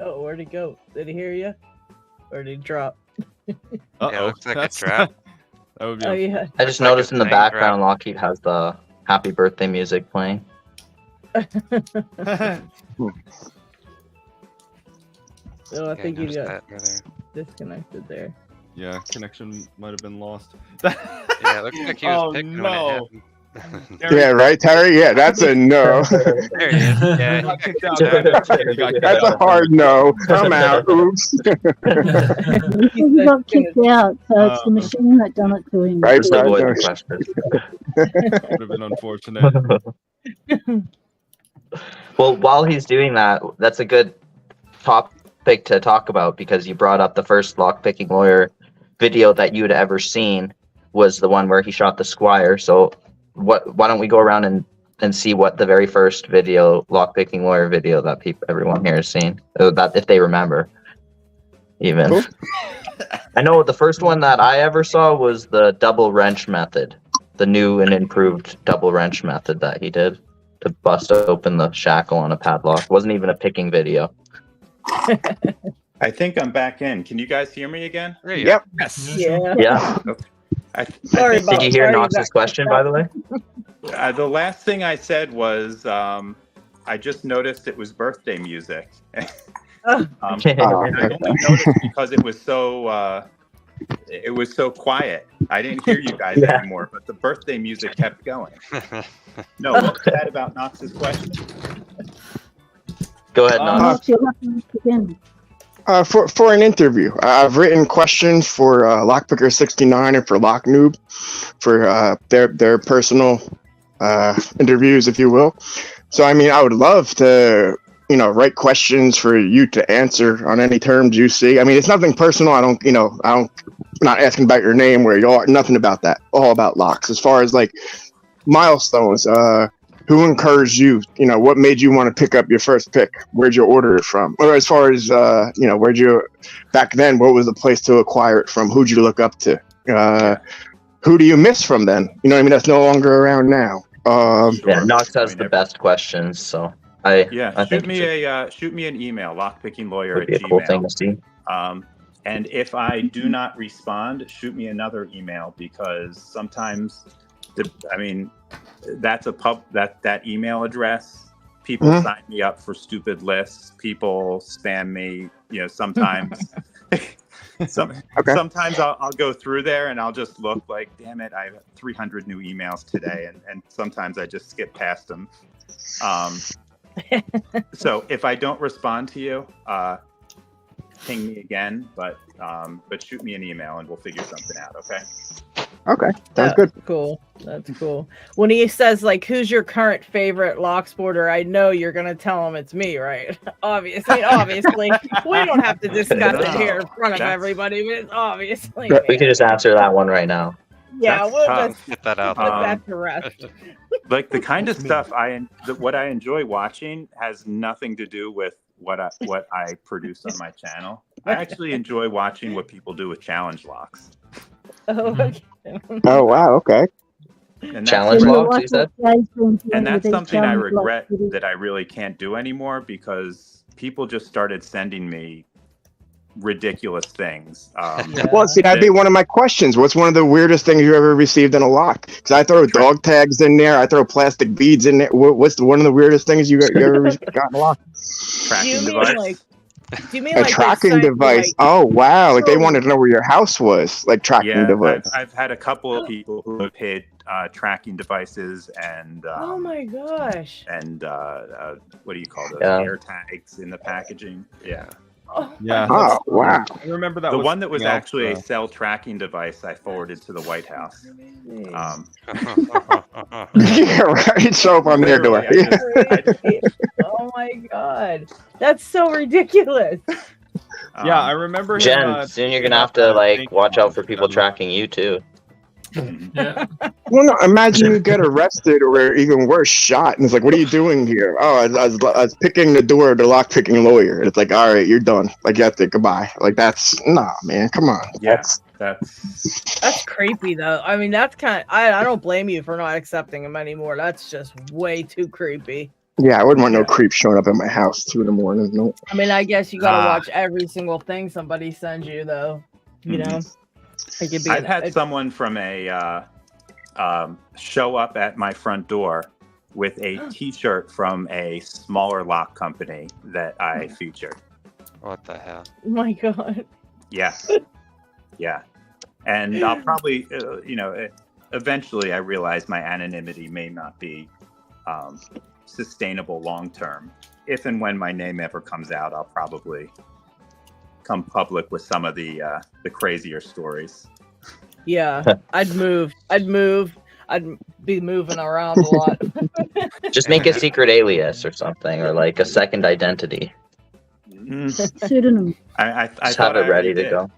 Speaker 1: Oh, where'd he go? Did he hear you? Or did he drop?
Speaker 15: Yeah, it looks like a trap.
Speaker 9: That would be
Speaker 1: Oh, yeah.
Speaker 12: I just noticed in the background, LockHeat has the happy birthday music playing.
Speaker 1: So I think you got
Speaker 15: that rather.
Speaker 1: disconnected there.
Speaker 9: Yeah, connection might have been lost.
Speaker 15: Yeah, it looks like he was picking when it happened.
Speaker 3: Yeah, right, Terry? Yeah, that's a no.
Speaker 15: There he is. Yeah,
Speaker 9: Got
Speaker 15: he
Speaker 9: kicked
Speaker 15: got
Speaker 9: out.
Speaker 15: kicked out.
Speaker 3: That's a hard no. I'm out. Oops.
Speaker 14: He got kicked out, so it's the machine that done it to him.
Speaker 3: Right,
Speaker 12: Just avoid the question.
Speaker 9: Would have been unfortunate.
Speaker 12: Well, while he's doing that, that's a good topic to talk about because you brought up the first lockpicking lawyer video that you'd ever seen was the one where he shot the squire. So why don't we go around and see what the very first video, lockpicking lawyer video that everyone here has seen, that if they remember even. Cool. I know the first one that I ever saw was the double wrench method, the new and improved double wrench method that he did to bust open the shackle on a padlock. It wasn't even a picking video.
Speaker 16: I think I'm back in. Can you guys hear me again?
Speaker 3: Yep.
Speaker 1: Yes. Yeah.
Speaker 12: Yeah. Did you hear Knox's question, by the way?
Speaker 16: The last thing I said was I just noticed it was birthday music. I only noticed because it was so quiet. I didn't hear you guys anymore, but the birthday music kept going. No, what's that about Knox's question?
Speaker 12: Go ahead, Knox.
Speaker 3: For an interview, I've written questions for Lockpicker 69 and for Lock Noob for their personal interviews, if you will. So I mean, I would love to write questions for you to answer on any terms you see. I mean, it's nothing personal. I'm not asking about your name, where you are, nothing about that. All about locks. As far as like milestones, who encouraged you? What made you want to pick up your first pick? Where'd you order it from? Or as far as where'd you back then? What was the place to acquire it from? Who'd you look up to? Who do you miss from then? You know what I mean? That's no longer around now.
Speaker 12: Knox has the best questions, so I think
Speaker 16: shoot me an email, lockpickinglawyer
Speaker 12: would be a cool thing to see.
Speaker 16: And if I do not respond, shoot me another email because sometimes, that's that email address. People sign me up for stupid lists. People spam me. Sometimes. Sometimes I'll go through there and I'll just look like, damn it, I have 300 new emails today, and sometimes I just skip past them. So if I don't respond to you, ping me again, but shoot me an email and we'll figure something out.
Speaker 3: Okay, sounds good.
Speaker 1: Cool. That's cool. When he says like, "Who's your current favorite lock sporter?" I know you're gonna tell him it's me, right? Obviously, we don't have to discuss it here in front of everybody, but it's obviously.
Speaker 12: We can just answer that one right now.
Speaker 1: Yeah, we'll just
Speaker 15: get that out.
Speaker 1: Put that to rest.
Speaker 16: Like the kind of stuff what I enjoy watching has nothing to do with what I produce on my channel. I actually enjoy watching what people do with challenge locks.
Speaker 1: Oh, okay.
Speaker 3: Oh wow, okay.
Speaker 16: And
Speaker 12: challenge locks, you said?
Speaker 16: And that's something I regret that I really can't do anymore because people just started sending me ridiculous things.
Speaker 3: Well, see, that'd be one of my questions. What's one of the weirdest things you ever received in a lock? Because I throw dog tags in there, I throw plastic beads in there. What's one of the weirdest things you ever got in a lock?
Speaker 16: Tracking device.
Speaker 1: Do you mean
Speaker 3: a tracking device? Oh wow! Like they wanted to know where your house was, like tracking device.
Speaker 16: I've had a couple of people who have paid tracking devices and.
Speaker 1: Oh my gosh!
Speaker 16: And what do you call those? Air tags in the packaging. Yeah.
Speaker 9: Yeah.
Speaker 3: Oh wow!
Speaker 9: I remember that
Speaker 16: the one that was actually a cell tracking device. I forwarded to the White House.
Speaker 3: Yeah, right. Show up on their door.
Speaker 1: Oh my god, that's so ridiculous.
Speaker 9: Yeah, I remember.
Speaker 12: Jen, soon you're gonna have to watch out for people tracking you too.
Speaker 5: Yeah.
Speaker 3: Well, no, imagine you get arrested or even worse, shot, and it's like, what are you doing here? Oh, I was picking the door of the lock-picking lawyer. And it's like, all right, you're done. Like, you have to goodbye. Like, nah, man, come on.
Speaker 16: Yeah,
Speaker 1: that's creepy, though. I mean, that's kind of, I don't blame you for not accepting him anymore. That's just way too creepy.
Speaker 3: Yeah, I wouldn't want no creep showing up at my house 2 a.m. No.
Speaker 1: I mean, I guess you gotta watch every single thing somebody sends you, though. You know?
Speaker 16: I've had someone from a show up at my front door with a T-shirt from a smaller lock company that I featured.
Speaker 15: What the hell?
Speaker 1: Oh my God.
Speaker 16: Yeah, yeah, and I'll probably, eventually I realize my anonymity may not be sustainable long term. If and when my name ever comes out, I'll probably come public with some of the crazier stories.
Speaker 1: Yeah, I'd move. I'd be moving around a lot.
Speaker 12: Just make a secret alias or something, or like a second identity.
Speaker 14: Pseudonym.
Speaker 16: I
Speaker 12: Just have it ready to go.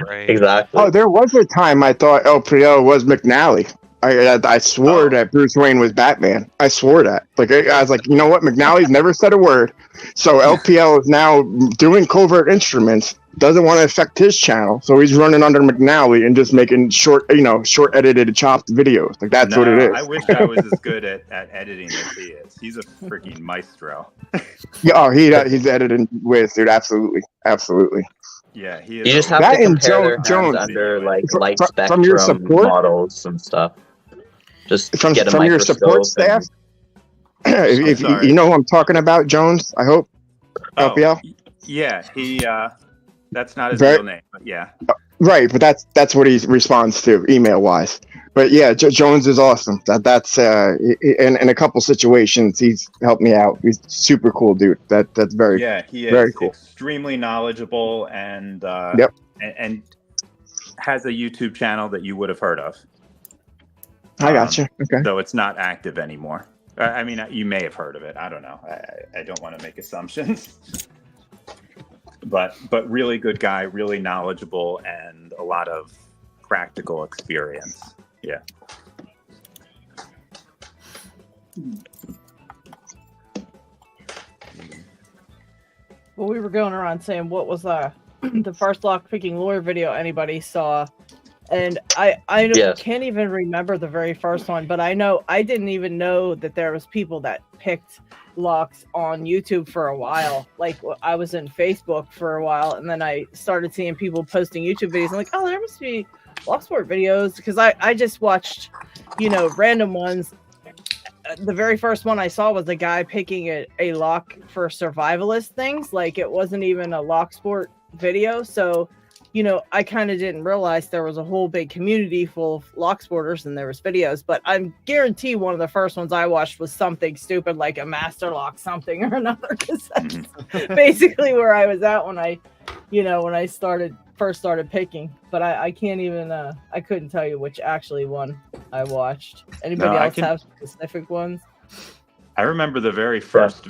Speaker 15: Right.
Speaker 12: Exactly.
Speaker 3: Oh, there was a time I thought El Prio was McNally. I swore that Bruce Wayne was Batman. I swore that. Like I was like, you know what? McNally's never said a word. So LPL is now doing covert instruments. Doesn't want to affect his channel, so he's running under McNally and just making short edited, chopped videos. Like that's what it is.
Speaker 16: I wish I was as good at editing as he is. He's a freaking maestro.
Speaker 3: Yeah, he's editing with dude. Absolutely.
Speaker 16: Yeah, he
Speaker 12: You
Speaker 16: is.
Speaker 12: just have
Speaker 3: That
Speaker 12: to
Speaker 3: and
Speaker 12: compare their
Speaker 3: Jones.
Speaker 12: hands under like light
Speaker 3: From your
Speaker 12: spectrum
Speaker 3: support?
Speaker 12: models and stuff. Just
Speaker 3: From
Speaker 12: get a
Speaker 3: your support
Speaker 12: microscope
Speaker 3: staff. If
Speaker 16: sorry.
Speaker 3: you know who I'm talking about, Jones. I hope LPL.
Speaker 16: Yeah, he. That's not his
Speaker 3: Very-
Speaker 16: real name, but yeah.
Speaker 3: Right, but that's what he responds to email wise. But yeah, Jones is awesome. That's in a couple situations he's helped me out. He's a super cool dude. That's very
Speaker 16: He is
Speaker 3: very cool.
Speaker 16: extremely knowledgeable and and has a YouTube channel that you would have heard of.
Speaker 3: I gotcha. Okay.
Speaker 16: So it's not active anymore. I mean, you may have heard of it. I don't know. I don't want to make assumptions. But really good guy, really knowledgeable, and a lot of practical experience. Yeah.
Speaker 1: Well, we were going around saying what was the first lock-picking lawyer video anybody saw. And I can't even remember the very first one, but I know I didn't even know that there was people that picked locks on YouTube for a while. Like I was in Facebook for a while, and then I started seeing people posting YouTube videos. I'm like, oh, there must be lock sport videos, because I just watched, random ones. The very first one I saw was a guy picking a lock for survivalist things. Like it wasn't even a lock sport video, so I kind of didn't realize there was a whole big community full of lock sporters and there was videos, but I'm guarantee one of the first ones I watched was something stupid like a master lock something or another, because that's basically where I was at when I first started picking. But I can't even I couldn't tell you which actually one I watched. Anybody else have specific ones?
Speaker 16: I remember the very first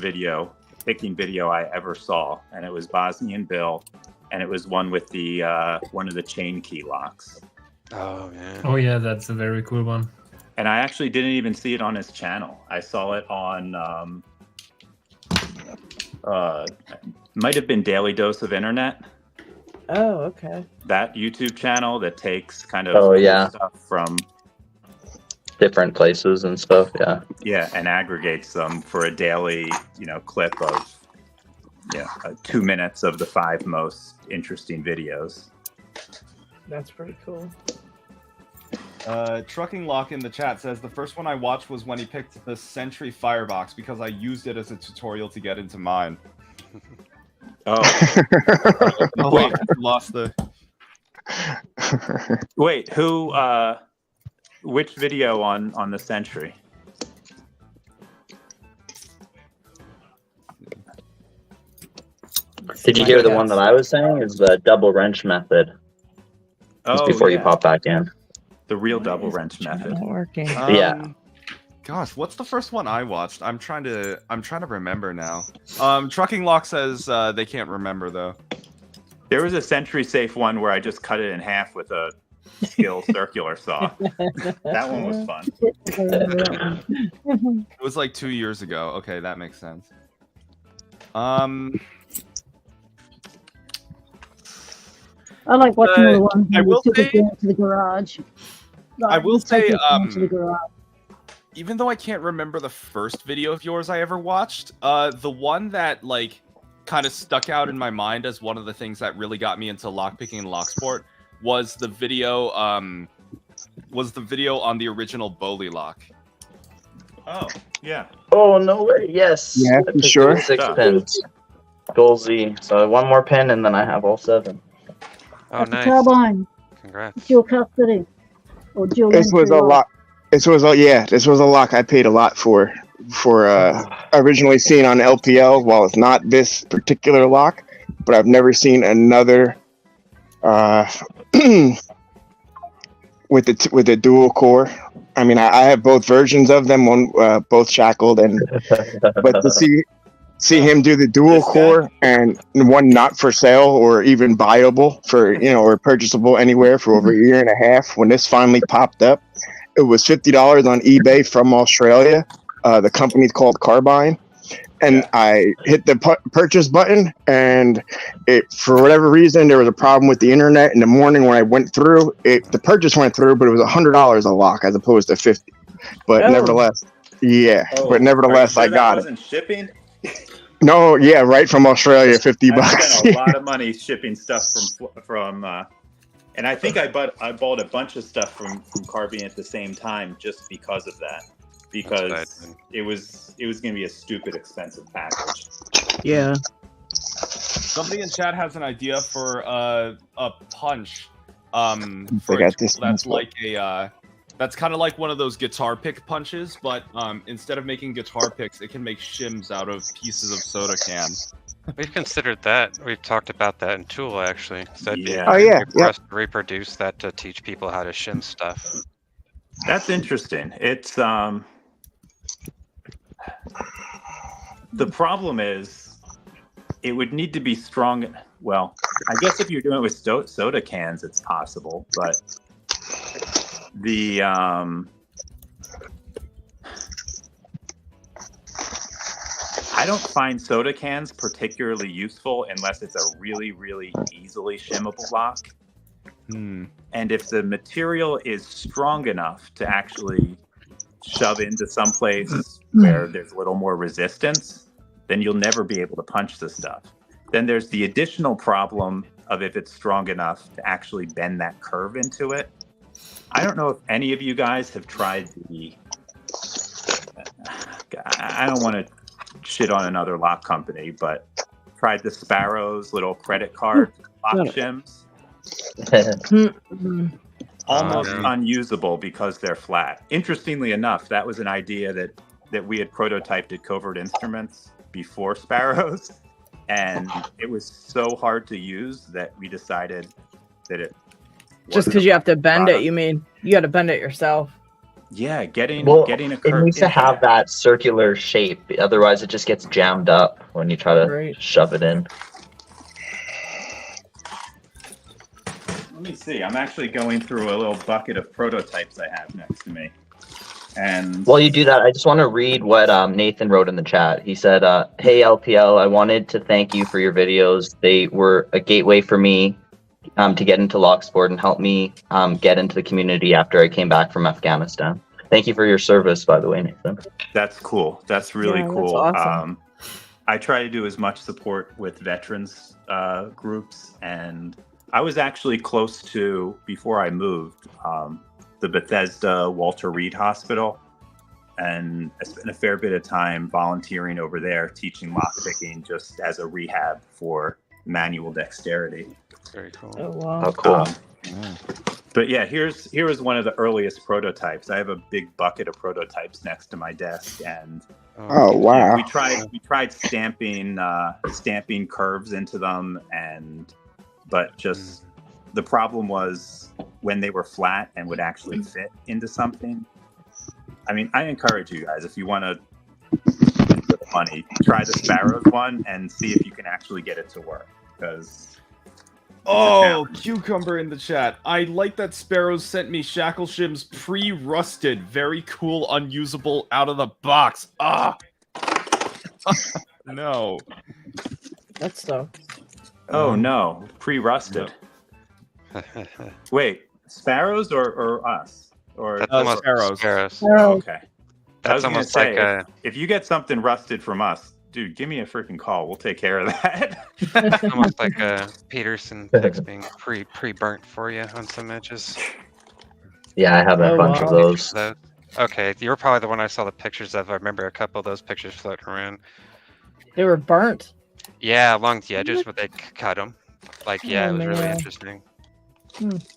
Speaker 16: picking video I ever saw, and it was Bosnian Bill. And it was one with the one of the chain key locks.
Speaker 15: Oh yeah.
Speaker 5: Oh yeah, that's a very cool one.
Speaker 16: And I actually didn't even see it on his channel. I saw it on might have been Daily Dose of Internet.
Speaker 1: Oh, okay.
Speaker 16: That YouTube channel that takes kind of stuff from
Speaker 12: different places and stuff. Yeah.
Speaker 16: Yeah, and aggregates them for a daily, clip of 2 minutes of the 5 most interesting videos.
Speaker 1: That's pretty cool.
Speaker 9: Trucking Lock in the chat says the first one I watched was when he picked the Sentry Firebox because I used it as a tutorial to get into mine.
Speaker 16: Oh.
Speaker 9: Wait, lost the.
Speaker 16: Wait, who? Which video on the Sentry?
Speaker 12: Did you hear the one that I was saying? Is the double wrench method. Just before you pop back in.
Speaker 16: The real double wrench method.
Speaker 1: Working.
Speaker 12: Yeah.
Speaker 9: Gosh, what's the first one I watched? I'm trying to remember now. Trucking Lock says they can't remember though.
Speaker 16: There was a Sentry Safe one where I just cut it in half with a skill circular saw. That one was fun.
Speaker 9: It was like 2 years ago. Okay, that makes sense.
Speaker 14: I like watching the one
Speaker 9: I will
Speaker 14: took
Speaker 9: say,
Speaker 14: it down to the garage.
Speaker 9: I will say,
Speaker 14: to the garage.
Speaker 9: even though I can't remember the first video of yours I ever watched, the one that like kind of stuck out in my mind as one of the things that really got me into lockpicking and locksport was the video was the video on the original Bowley lock.
Speaker 16: Oh, yeah.
Speaker 12: Oh, no way. Yes.
Speaker 3: Yeah,
Speaker 12: I
Speaker 3: for
Speaker 12: picked it
Speaker 3: sure.
Speaker 12: with 6 pins. Goal Z. So one more pin, and then I have all 7.
Speaker 15: Oh,
Speaker 14: That's
Speaker 15: nice.
Speaker 14: a carbine.
Speaker 15: Congrats.
Speaker 14: It's your custody. Or dual
Speaker 3: This was
Speaker 14: entry
Speaker 3: a lot. This was a lock I paid a lot for originally seen on LPL. While it's not this particular lock, but I've never seen another with the dual core. I mean, I have both versions of them, one both shackled, but to see him do the dual core and one not for sale or even buyable for or purchasable anywhere for over a year and a half. When this finally popped up, it was $50 on eBay from Australia. The company's called Carbine, and I hit the purchase button, and for whatever reason there was a problem with the internet. In the morning when I went through it, the purchase went through, but it was $100 a lock as opposed to $50. But nevertheless, I got it.
Speaker 16: Wasn't shipping?
Speaker 3: No, yeah, right from Australia, $50.
Speaker 16: I spent a lot of money shipping stuff from and I think I bought a bunch of stuff from Carbine at the same time just because of that. Because it was going to be a stupid expensive package.
Speaker 1: Yeah.
Speaker 9: Somebody in chat has an idea for a punch. That's kind of like one of those guitar pick punches, but instead of making guitar picks, it can make shims out of pieces of soda can.
Speaker 15: We've considered that. We've talked about that in Tool, actually. So that'd be
Speaker 16: Yeah.
Speaker 15: for us to reproduce that to teach people how to shim stuff.
Speaker 16: That's interesting. It's the problem is it would need to be strong. Well, I guess if you're doing it with soda cans, it's possible, but I don't find soda cans particularly useful unless it's a really, really easily shimmable lock. And if the material is strong enough to actually shove into some place where there's a little more resistance, then you'll never be able to punch the stuff. Then there's the additional problem of if it's strong enough to actually bend that curve into it. I don't know if any of you guys have tried I don't want to shit on another lock company, but tried the Sparrow's little credit card lock shims. Almost unusable because they're flat. Interestingly enough, that was an idea that we had prototyped at Covert Instruments before Sparrow's, and it was so hard to use that we decided that it
Speaker 1: just because you have to bend it. You mean you got to bend it yourself?
Speaker 16: Yeah, getting a curve.
Speaker 12: It needs to have that circular shape, otherwise it just gets jammed up when you try to shove it in.
Speaker 16: Let me see. I'm actually going through a little bucket of prototypes I have next to me. And
Speaker 12: while you do that, I just want to read what Nathan wrote in the chat. He said, "Hey LPL, I wanted to thank you for your videos. They were a gateway for me to get into lock sport and help me get into the community after I came back from Afghanistan." Thank you for your service, by the way, Nathan.
Speaker 16: That's cool. That's really cool.
Speaker 12: That's awesome.
Speaker 16: I try to do as much support with veterans groups, and I was actually close to, before I moved, the Bethesda Walter Reed Hospital, and I spent a fair bit of time volunteering over there, teaching lockpicking just as a rehab for manual dexterity.
Speaker 15: Very cool.
Speaker 1: Oh wow!
Speaker 12: Oh, cool.
Speaker 16: But yeah, here is one of the earliest prototypes. I have a big bucket of prototypes next to my desk, and
Speaker 3: oh wow,
Speaker 16: we tried stamping curves into them, but just the problem was when they were flat and would actually fit into something. I mean, I encourage you guys, if you want to spend the money, try the Sparrows one and see if you can actually get it to work, because
Speaker 9: Cucumber in the chat. I like that Sparrows sent me Shackle Shims pre-rusted. Very cool, unusable, out of the box. No.
Speaker 1: That's so.
Speaker 16: Oh no, pre-rusted. Wait, Sparrows or us? Or
Speaker 9: Sparrows.
Speaker 16: Oh, okay.
Speaker 15: That's almost like
Speaker 16: if you get something rusted from us, dude, give me a freaking call. We'll take care of that.
Speaker 15: It's almost like Peterson picks being pre-burnt for you on some edges.
Speaker 12: Yeah, I have a bunch of those.
Speaker 15: Okay, you were probably the one I saw the pictures of. I remember a couple of those pictures floating around.
Speaker 1: They were burnt.
Speaker 15: Yeah, along the edges where they cut them. Like, yeah,
Speaker 1: Oh,
Speaker 15: it was really
Speaker 1: man.
Speaker 15: interesting.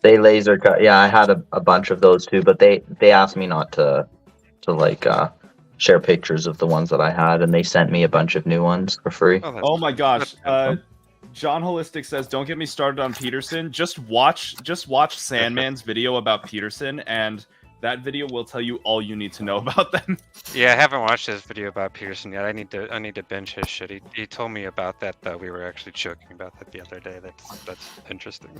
Speaker 12: They laser cut. Yeah, I had a bunch of those too, but they asked me not to like share pictures of the ones that I had, and they sent me a bunch of new ones for free.
Speaker 9: Oh my gosh. John Holistic says, "Don't get me started on Peterson. Just watch Sandman's video about Peterson, and that video will tell you all you need to know about them."
Speaker 15: Yeah, I haven't watched his video about Peterson yet. I need to binge his shit. He told me about that though. We were actually joking about that the other day. That's interesting.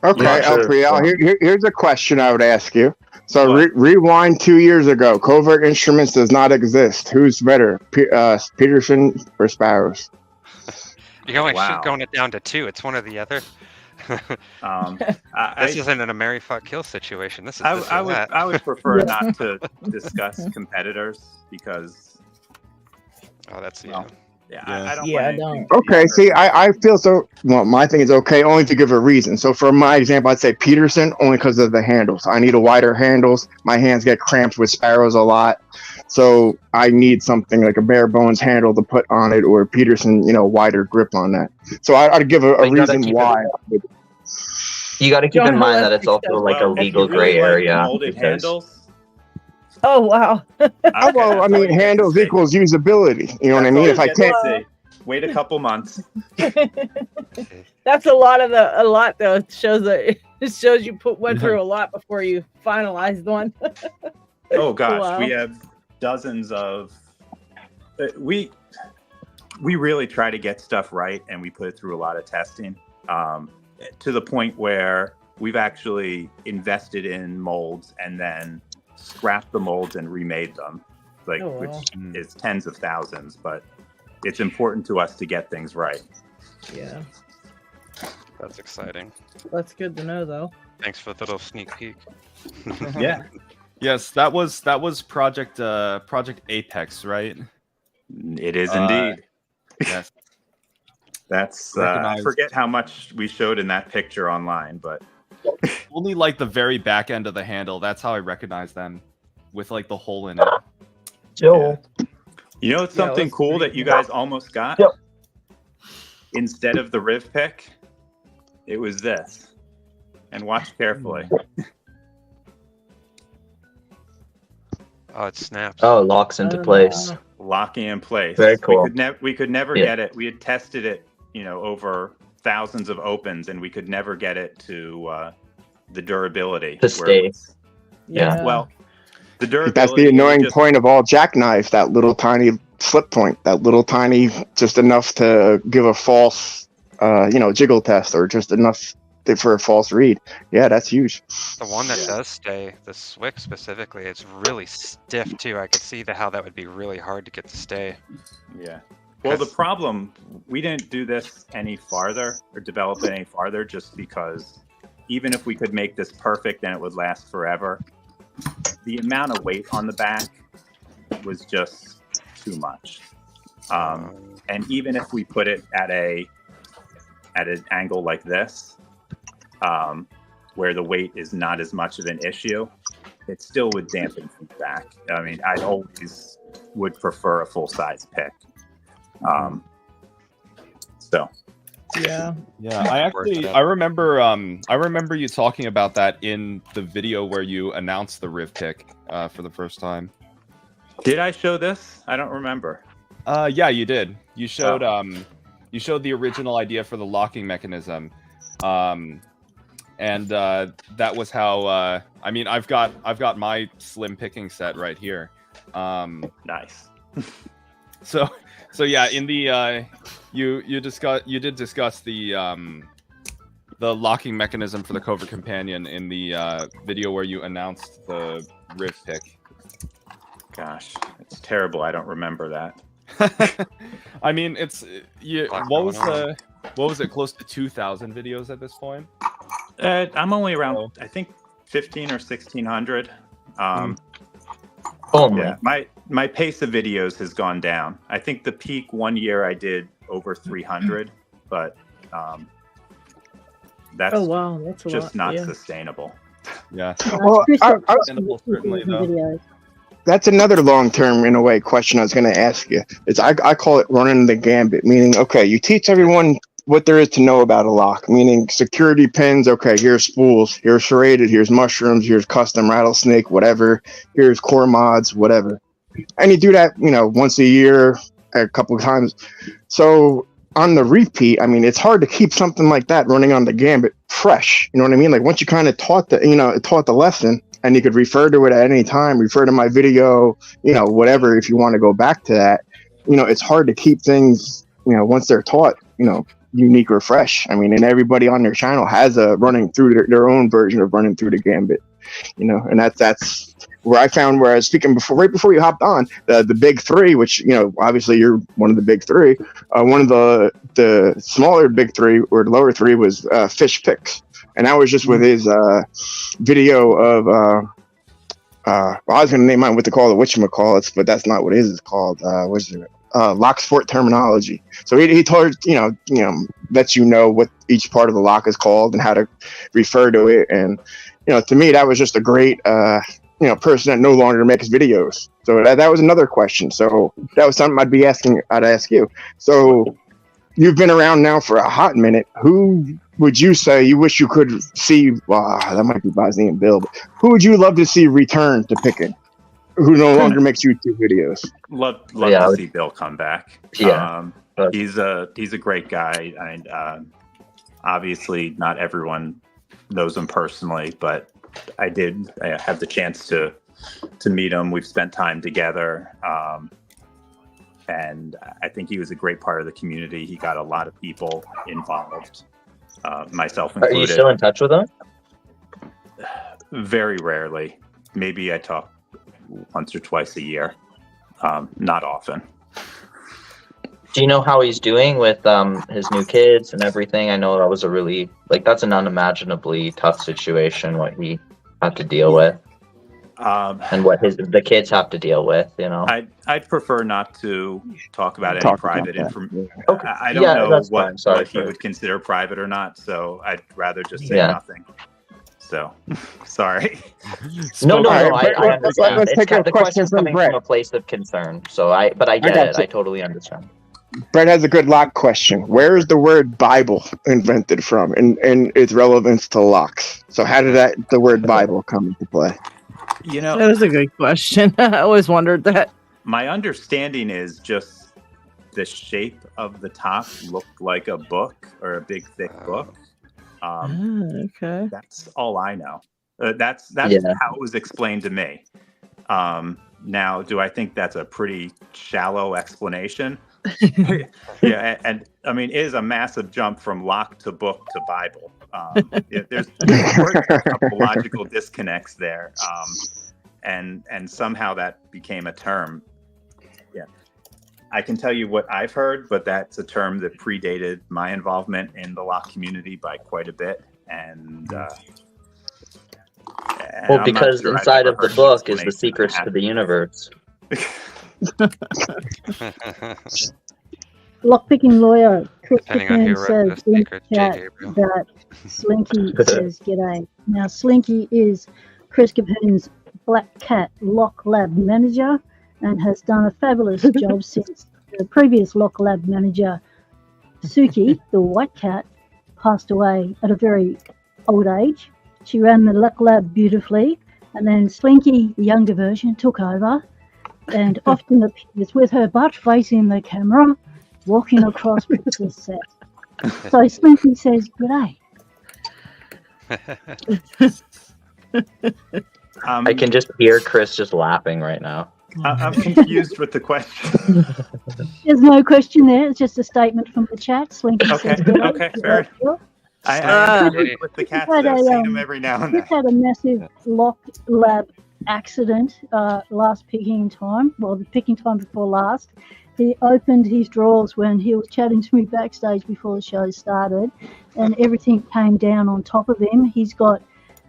Speaker 3: Okay, Alpriel, here's a question I would ask you. So rewind 2 years ago. Covert Instruments does not exist. Who's better, Peterson or Sparrows?
Speaker 15: You're going it down to 2. It's one or the other. This isn't a Mary fuck kill situation. This is
Speaker 16: I would prefer not to discuss competitors because.
Speaker 15: Oh, that's
Speaker 16: I don't.
Speaker 3: Okay, see, I feel so. Well, my thing is okay only to give a reason. So for my example, I'd say Peterson only because of the handles. I need a wider handles. My hands get cramped with Sparrows a lot, so I need something like a bare bones handle to put on it, or Peterson, wider grip on that. So I'd give a reason why.
Speaker 12: You got to keep in mind that it's also like a legal gray area.
Speaker 16: Molded handles.
Speaker 1: Oh wow!
Speaker 3: Well, I mean, handles equals usability. You know what I mean? If I can't
Speaker 16: wait a couple months,
Speaker 1: that's a lot though. It shows you went through a lot before you finalized one.
Speaker 16: Oh gosh,
Speaker 1: Wow.
Speaker 16: we have dozens of. We really try to get stuff right, and we put it through a lot of testing, to the point where we've actually invested in molds and then scrapped the molds and remade them, which is tens of thousands, but it's important to us to get things right.
Speaker 1: Yeah,
Speaker 15: That's exciting.
Speaker 1: that's good to know though.
Speaker 15: Thanks for the little sneak peek.
Speaker 16: Yeah.
Speaker 9: Yes, that was Project Apex, right?
Speaker 16: It is indeed.
Speaker 9: Yes.
Speaker 16: That's I forget how much we showed in that picture online, but
Speaker 9: only like the very back end of the handle. That's how I recognize them, with like the hole in it.
Speaker 12: Joel.
Speaker 16: You know, it's something cool that you guys almost got. Instead of the Riv pick, it was this. And watch carefully.
Speaker 15: Oh, it snaps.
Speaker 12: Oh, it locks into place.
Speaker 16: Locking in place.
Speaker 12: Very cool.
Speaker 16: We could never get it. We had tested it, over thousands of opens, and we could never get it to the durability
Speaker 12: to stay.
Speaker 16: Yeah. Well, the durability.
Speaker 3: That's the annoying point of all jackknives. That little tiny slip point. That little tiny, just enough to give a false, jiggle test, or just enough for a false read. Yeah, that's huge.
Speaker 15: The one that does stay, the Swick specifically, it's really stiff too. I could see how that would be really hard to get to stay.
Speaker 16: Yeah. Well, the problem, we didn't do this any farther or develop it any farther just because even if we could make this perfect and it would last forever, the amount of weight on the back was just too much. And even if we put it at an angle like this, where the weight is not as much of an issue, it still would dampen feedback. I mean, I always would prefer a full-size pick.
Speaker 1: Yeah.
Speaker 9: I remember you talking about that in the video where you announced the Riv pick for the first time.
Speaker 16: Did I show this? I don't remember.
Speaker 9: Yeah, you did. You showed the original idea for the locking mechanism. And that was how I've got my slim picking set right here.
Speaker 16: Nice.
Speaker 9: So yeah, in the you did discuss the locking mechanism for the Covert Companion in the video where you announced the Riv pick.
Speaker 16: Gosh, it's terrible. I don't remember that.
Speaker 9: I mean, what was it? Close to 2,000 videos at this point.
Speaker 16: I'm only around, I think, 1,500 or 1,600. Yeah, my pace of videos has gone down. I think the peak one year I did over 300, but That's
Speaker 1: wow, that's a
Speaker 16: just
Speaker 1: lot.
Speaker 16: not sustainable.
Speaker 9: Yeah.
Speaker 3: Well,
Speaker 9: certainly though.
Speaker 14: Videos.
Speaker 3: That's another long-term, in a way, question I was going to ask you. Is I call it running the gambit, meaning, okay, you teach everyone what there is to know about a lock, meaning security pins. Okay, here's spools, here's serrated, here's mushrooms, here's custom rattlesnake, whatever. Here's core mods, whatever. And you do that, once a year, a couple of times. So on the repeat, I mean, it's hard to keep something like that running on the gambit fresh. You know what I mean? Like once you kind of taught the lesson, and you could refer to it at any time, refer to my video, whatever, if you want to go back to that. It's hard to keep things, once they're taught, unique or fresh. I mean, and everybody on their channel has a running through their own version of running through the gambit, and that's where I found, where I was speaking right before you hopped on, the big three, which, obviously you're one of the big three. One of the smaller big three or the lower three was Fish Picks. And I was just with his video of, I was going to name mine what to call it, whatchamacallits, but that's not what his is called. What's it? Lock sport terminology. So he told, lets you know what each part of the lock is called and how to refer to it. And, to me, that was just a great, person that no longer makes videos. So that was another question. So that was something I'd ask you. So you've been around now for a hot minute. Who would you say you wish you could see? That might be Bosnian Bill. But who would you love to see return to picking? Who no longer makes YouTube videos?
Speaker 16: Love to see Bill come back.
Speaker 12: Yeah,
Speaker 16: he's a great guy. And obviously, not everyone knows him personally, but I have the chance to meet him. We've spent time together. And I think he was a great part of the community. He got a lot of people involved, myself included.
Speaker 12: Are you still in touch with him?
Speaker 16: Very rarely. Maybe I talk once or twice a year. Not often.
Speaker 12: Do you know how he's doing with his new kids and everything? I know that was that's an unimaginably tough situation, what he had to deal with. And what the kids have to deal with,
Speaker 16: I'd prefer not to talk about any private information. Okay. I don't know what he would consider private or not, so I'd rather just say nothing. So, sorry.
Speaker 12: No. I understand.
Speaker 3: Let's take a
Speaker 12: the
Speaker 3: question
Speaker 12: question's
Speaker 3: from
Speaker 12: coming
Speaker 3: Brett.
Speaker 12: from a place of concern, so I get it. I totally understand.
Speaker 3: Brett has a good lock question. Where is the word Bible invented from, and its relevance to locks? So how did the word Bible come into play?
Speaker 1: That was a good question. I always wondered that.
Speaker 16: My understanding is just the shape of the top looked like a book or a big thick book.
Speaker 1: Okay.
Speaker 16: That's all I know. That's how it was explained to me. Now, do I think that's a pretty shallow explanation? Yeah, and I mean, it is a massive jump from lock to book to Bible. There's a couple logical disconnects there, and somehow that became a term. Yeah, I can tell you what I've heard, but that's a term that predated my involvement in the lock community by quite a bit, and
Speaker 12: well, because inside of the book is the secrets to the universe.
Speaker 14: Lockpicking lawyer Chris
Speaker 15: Depending on who
Speaker 14: Capone
Speaker 15: wrote
Speaker 14: says
Speaker 15: the
Speaker 14: in
Speaker 15: secret,
Speaker 14: chat
Speaker 15: Gabriel.
Speaker 14: that Slinky says g'day. Now Slinky is Chris Capone's Black Cat Lock Lab manager and has done a fabulous job since the previous Lock Lab manager, Suki, the white cat, passed away at a very old age. She ran the Lock Lab beautifully, and then Slinky, the younger version, took over and often appears with her butt facing the camera, walking across the set. So Slinky says, "G'day."
Speaker 12: I can just hear Chris just laughing right now.
Speaker 16: I'm confused with the question.
Speaker 14: There's no question there. It's just a statement from the chat. Slinky says, "G'day."
Speaker 16: Okay, fair. I with the cats. I've seen them every now and then.
Speaker 14: Chris had a massive Lock Lab accident last picking time. Well, the picking time before last. He opened his drawers when he was chatting to me backstage before the show started, and everything came down on top of him. He's got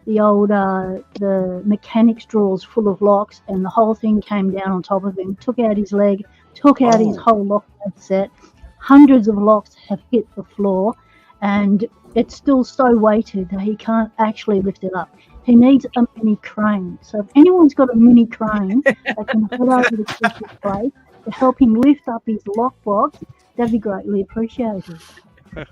Speaker 14: the old the mechanics drawers full of locks, and the whole thing came down on top of him. Took out his leg, took out his whole lock set. Hundreds of locks have hit the floor, and it's still so weighted that he can't actually lift it up. He needs a mini crane. So if anyone's got a mini crane that can head over to Chris's place to help him lift up his lockbox, that'd be greatly appreciated.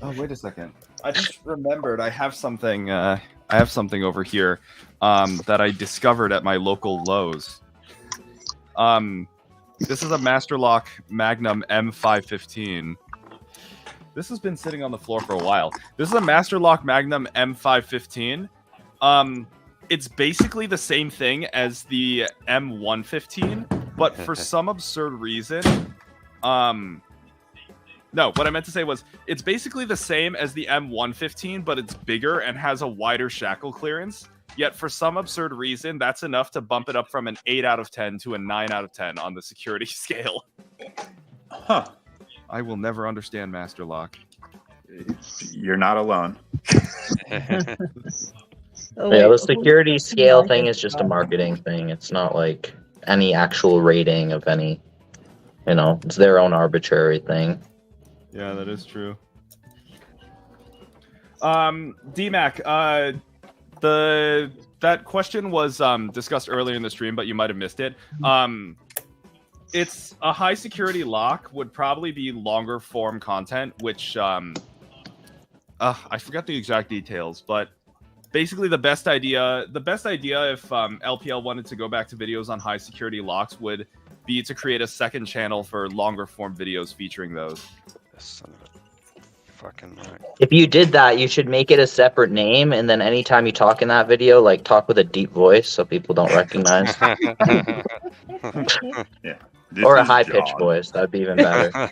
Speaker 9: Oh, wait a second. I just remembered I have something over here that I discovered at my local Lowe's. This is a Master Lock Magnum M515. This has been sitting on the floor for a while. This is a Master Lock Magnum M515. It's basically the same thing as the M115, but for some absurd reason, no, what I meant to say was it's basically the same as the M115, but it's bigger and has a wider shackle clearance. Yet for some absurd reason, that's enough to bump it up from an 8 out of 10 to a 9 out of 10 on the security scale.
Speaker 16: Huh.
Speaker 9: I will never understand Master Lock.
Speaker 16: You're not alone.
Speaker 12: Yeah, the security scale thing is just a marketing thing. It's not like any actual rating of any, it's their own arbitrary thing.
Speaker 9: Yeah, that is true. DMAC, that question was discussed earlier in the stream, but you might have missed it. It's a high security lock would probably be longer form content, which I forgot the exact details, but basically the best idea if LPL wanted to go back to videos on high security locks would be to create a second channel for longer form videos featuring those.
Speaker 15: Son of a fucking luck.
Speaker 12: If you did that, you should make it a separate name, and then anytime you talk in that video, like talk with a deep voice so people don't recognize.
Speaker 16: Yeah.
Speaker 12: Or a high-pitched voice. That'd be even better.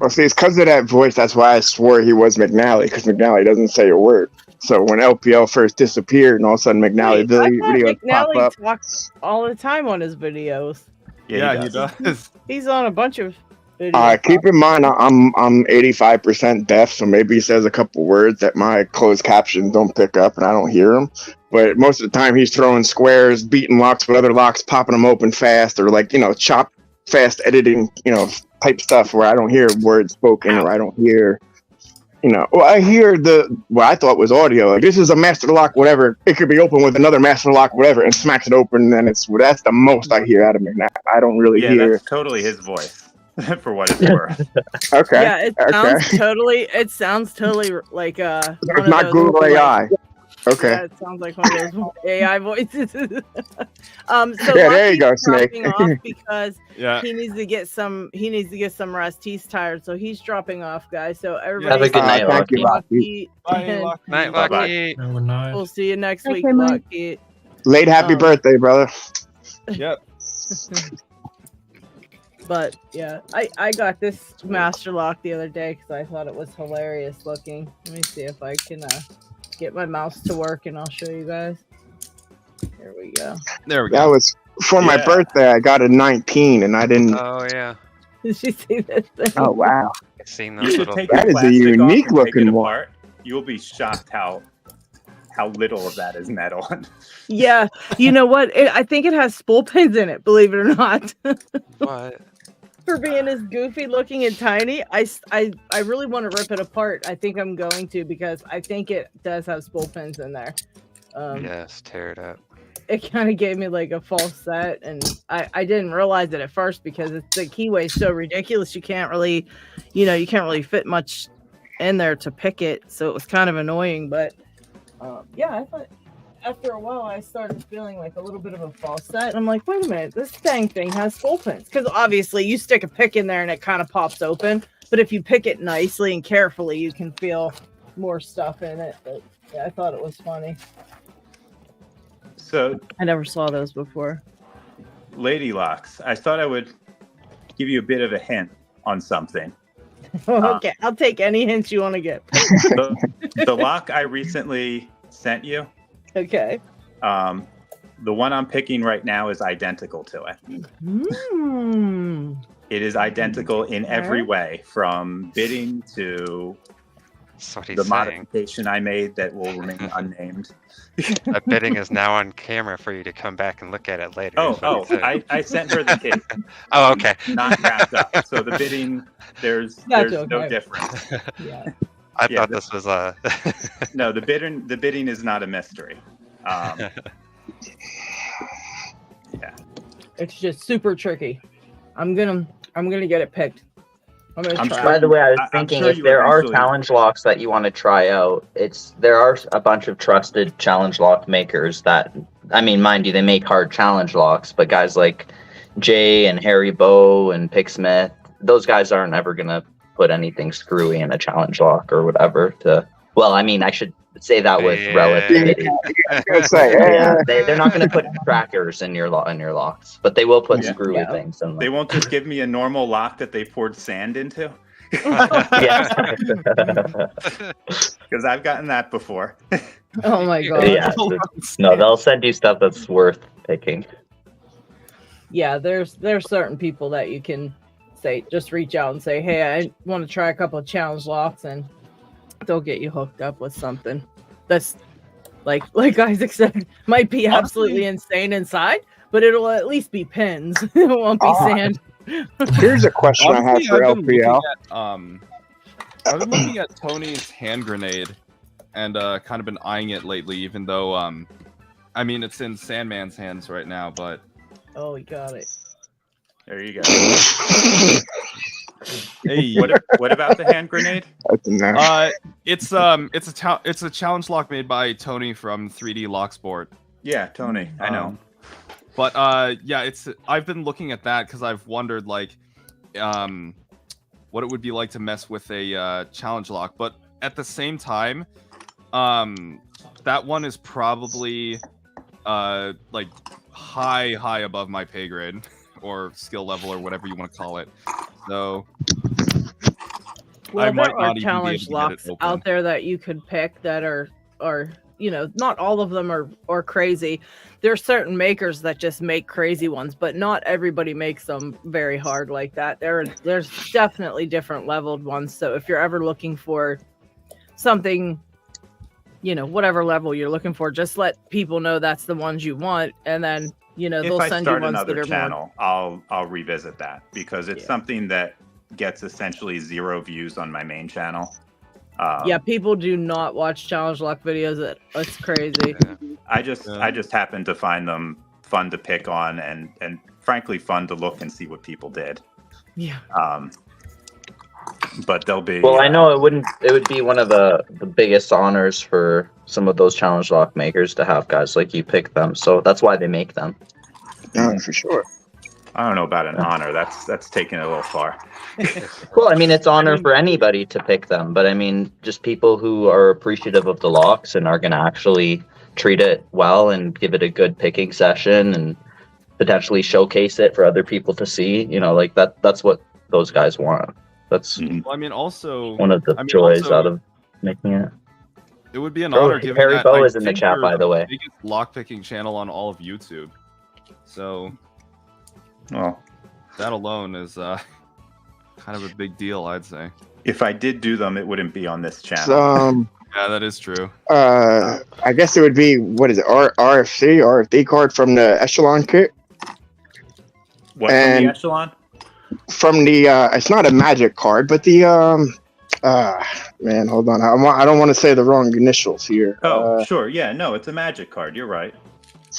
Speaker 3: Well, see, it's because of that voice. That's why I swore he was McNally, because McNally doesn't say a word. So when LPL first disappeared, and all of a sudden McNally videos pop up.
Speaker 1: McNally talks all the time on his videos.
Speaker 9: Yeah, he does.
Speaker 1: He's on a bunch of videos.
Speaker 3: Keep in mind, I'm 85% deaf, so maybe he says a couple words that my closed captions don't pick up, and I don't hear him. But most of the time, he's throwing squares, beating locks with other locks, popping them open fast, or chop fast editing, type stuff where I don't hear words spoken, or I don't hear, I hear what I thought was audio. Like, this is a master lock, whatever. It could be open with another master lock, whatever, and smacks it open, and that's the most I hear out of McNabb. I don't really hear.
Speaker 16: That's totally his voice, for what it's worth.
Speaker 3: Okay.
Speaker 1: Yeah, it sounds totally like
Speaker 3: It's not Google AI. Okay.
Speaker 1: Yeah, it sounds like one of those AI voices. So
Speaker 3: there you go, Snake.
Speaker 1: Off because
Speaker 9: Yeah.
Speaker 1: he needs to get some rest. He's tired, so he's dropping off, guys. So everybody
Speaker 12: Have a good night,
Speaker 3: thank you,
Speaker 1: LockHeat.
Speaker 15: Night, LockHeat.
Speaker 5: Have a night.
Speaker 1: We'll see you next week,
Speaker 14: Okay, mate.
Speaker 1: LockHeat.
Speaker 3: Late happy birthday, brother.
Speaker 9: Yep.
Speaker 1: But yeah, I got this master lock the other day because I thought it was hilarious looking. Let me see if I can get my mouse to work, and I'll show you guys. There we go.
Speaker 9: There we go.
Speaker 3: That was for my birthday. I got a 19, and I didn't.
Speaker 15: Oh yeah.
Speaker 1: Did you see this thing?
Speaker 3: Oh wow.
Speaker 15: I've seen
Speaker 16: You
Speaker 15: those
Speaker 16: should
Speaker 15: little.
Speaker 16: take
Speaker 3: That
Speaker 16: the
Speaker 3: is a
Speaker 16: plastic off
Speaker 3: unique
Speaker 16: and take
Speaker 3: looking
Speaker 16: it
Speaker 3: one.
Speaker 16: apart. You'll be shocked how little of that is metal.
Speaker 1: Yeah, you know what? I think it has spool pins in it. Believe it or not.
Speaker 15: What?
Speaker 1: For being as goofy looking and tiny, I really want to rip it apart. I think I'm going to because I think it does have spool pins in there.
Speaker 15: Yes, tear it up.
Speaker 1: It kind of gave me like a false set, and I didn't realize it at first because the keyway is so ridiculous. You can't really fit much in there to pick it, so it was kind of annoying. But yeah, I thought after a while I started feeling like a little bit of a false set. And I'm like, wait a minute, this dang thing has spool pins. Because obviously you stick a pick in there and it kind of pops open. But if you pick it nicely and carefully, you can feel more stuff in it. But yeah, I thought it was funny.
Speaker 16: So
Speaker 1: I never saw those before.
Speaker 16: LadyLocks, I thought I would give you a bit of a hint on something.
Speaker 1: Okay, I'll take any hints you want to get.
Speaker 16: The lock I recently sent you.
Speaker 1: Okay.
Speaker 16: The one I'm picking right now is identical to it. It is identical in every way, from bitting to
Speaker 15: That's what he's
Speaker 16: the
Speaker 15: saying.
Speaker 16: modification I made that will remain unnamed.
Speaker 15: That bidding is now on camera for you to come back and look at it later.
Speaker 16: I sent her the cake.
Speaker 15: Oh, okay.
Speaker 16: Not wrapped up. So the bidding, there's no difference.
Speaker 1: Yeah.
Speaker 15: I thought this was a.
Speaker 16: No, the bidding is not a mystery. Yeah.
Speaker 1: It's just super tricky. I'm gonna get it picked. I'm gonna try.
Speaker 12: By the way, I was thinking if there are challenge locks that you want to try out, there are a bunch of trusted challenge lock makers that, I mean, mind you, they make hard challenge locks, but guys like Jay and Harry Bow and Picksmith, those guys aren't ever gonna put anything screwy in a challenge lock or whatever. Well, I mean, I should say that with relativity. They're not going to put trackers in your locks, but they will put screwy things in them.
Speaker 16: They won't just give me a normal lock that they poured sand into. Because I've gotten that before.
Speaker 1: Oh my god.
Speaker 12: Yeah, no, they'll send you stuff that's worth picking.
Speaker 1: Yeah, there's certain people that you can just reach out and say, hey, I want to try a couple of challenge locks, and they'll get you hooked up with something that's like Isaac said, might be absolutely insane inside, but it'll at least be pins. It won't be sand.
Speaker 3: Here's a question I have for LPL.
Speaker 9: I've been looking at Tony's hand grenade and kind of been eyeing it lately, even though I mean, it's in Sandman's hands right now, but
Speaker 1: oh, he got it.
Speaker 16: There you go.
Speaker 9: Hey,
Speaker 16: what about the hand grenade?
Speaker 9: It's a challenge lock made by Tony from 3D Lock Sport.
Speaker 16: Yeah, Tony, I know.
Speaker 9: But yeah, I've been looking at that because I've wondered what it would be like to mess with a challenge lock. But at the same time, that one is probably like high above my pay grade or skill level or whatever you want to call it. So
Speaker 1: well, there are challenge locks out there that you could pick that are not all of them are crazy. There's certain makers that just make crazy ones, but not everybody makes them very hard like that. There's definitely different leveled ones. So if you're ever looking for something, whatever level you're looking for, just let people know that's the ones you want, and then they'll send you ones that are
Speaker 16: channel,
Speaker 1: more.
Speaker 16: I'll revisit that because it's something that gets essentially 0 views on my main channel.
Speaker 1: Yeah, people do not watch challenge lock videos. It's crazy.
Speaker 16: I just happen to find them fun to pick on and frankly fun to look and see what people did.
Speaker 1: Yeah.
Speaker 16: But they'll be.
Speaker 12: Well, I know it would be one of the biggest honors for some of those challenge lock makers to have guys like you pick them. So that's why they make them.
Speaker 3: Yeah, for sure.
Speaker 16: I don't know about an honor. That's taking it a little far.
Speaker 12: Well, I mean, it's honor for anybody to pick them, but I mean, just people who are appreciative of the locks and are going to actually treat it well and give it a good picking session and potentially showcase it for other people to see. Like that's what those guys want. That's
Speaker 9: well, I mean, also
Speaker 12: one of the joys out of making it.
Speaker 9: It would be an honor given
Speaker 12: Harry
Speaker 9: that
Speaker 12: Bow is in the chat, by the way.
Speaker 9: Biggest lock picking channel on all of YouTube. So,
Speaker 16: well,
Speaker 9: that alone is kind of a big deal, I'd say.
Speaker 16: If I did do them, it wouldn't be on this channel.
Speaker 9: Yeah, that is true.
Speaker 3: I guess it would be, what is it, RFD card from the Echelon kit.
Speaker 16: What, from the Echelon?
Speaker 3: From the, it's not a magic card, but the, man, hold on. I don't want to say the wrong initials here.
Speaker 16: Oh, sure. Yeah, no, it's a magic card. You're right.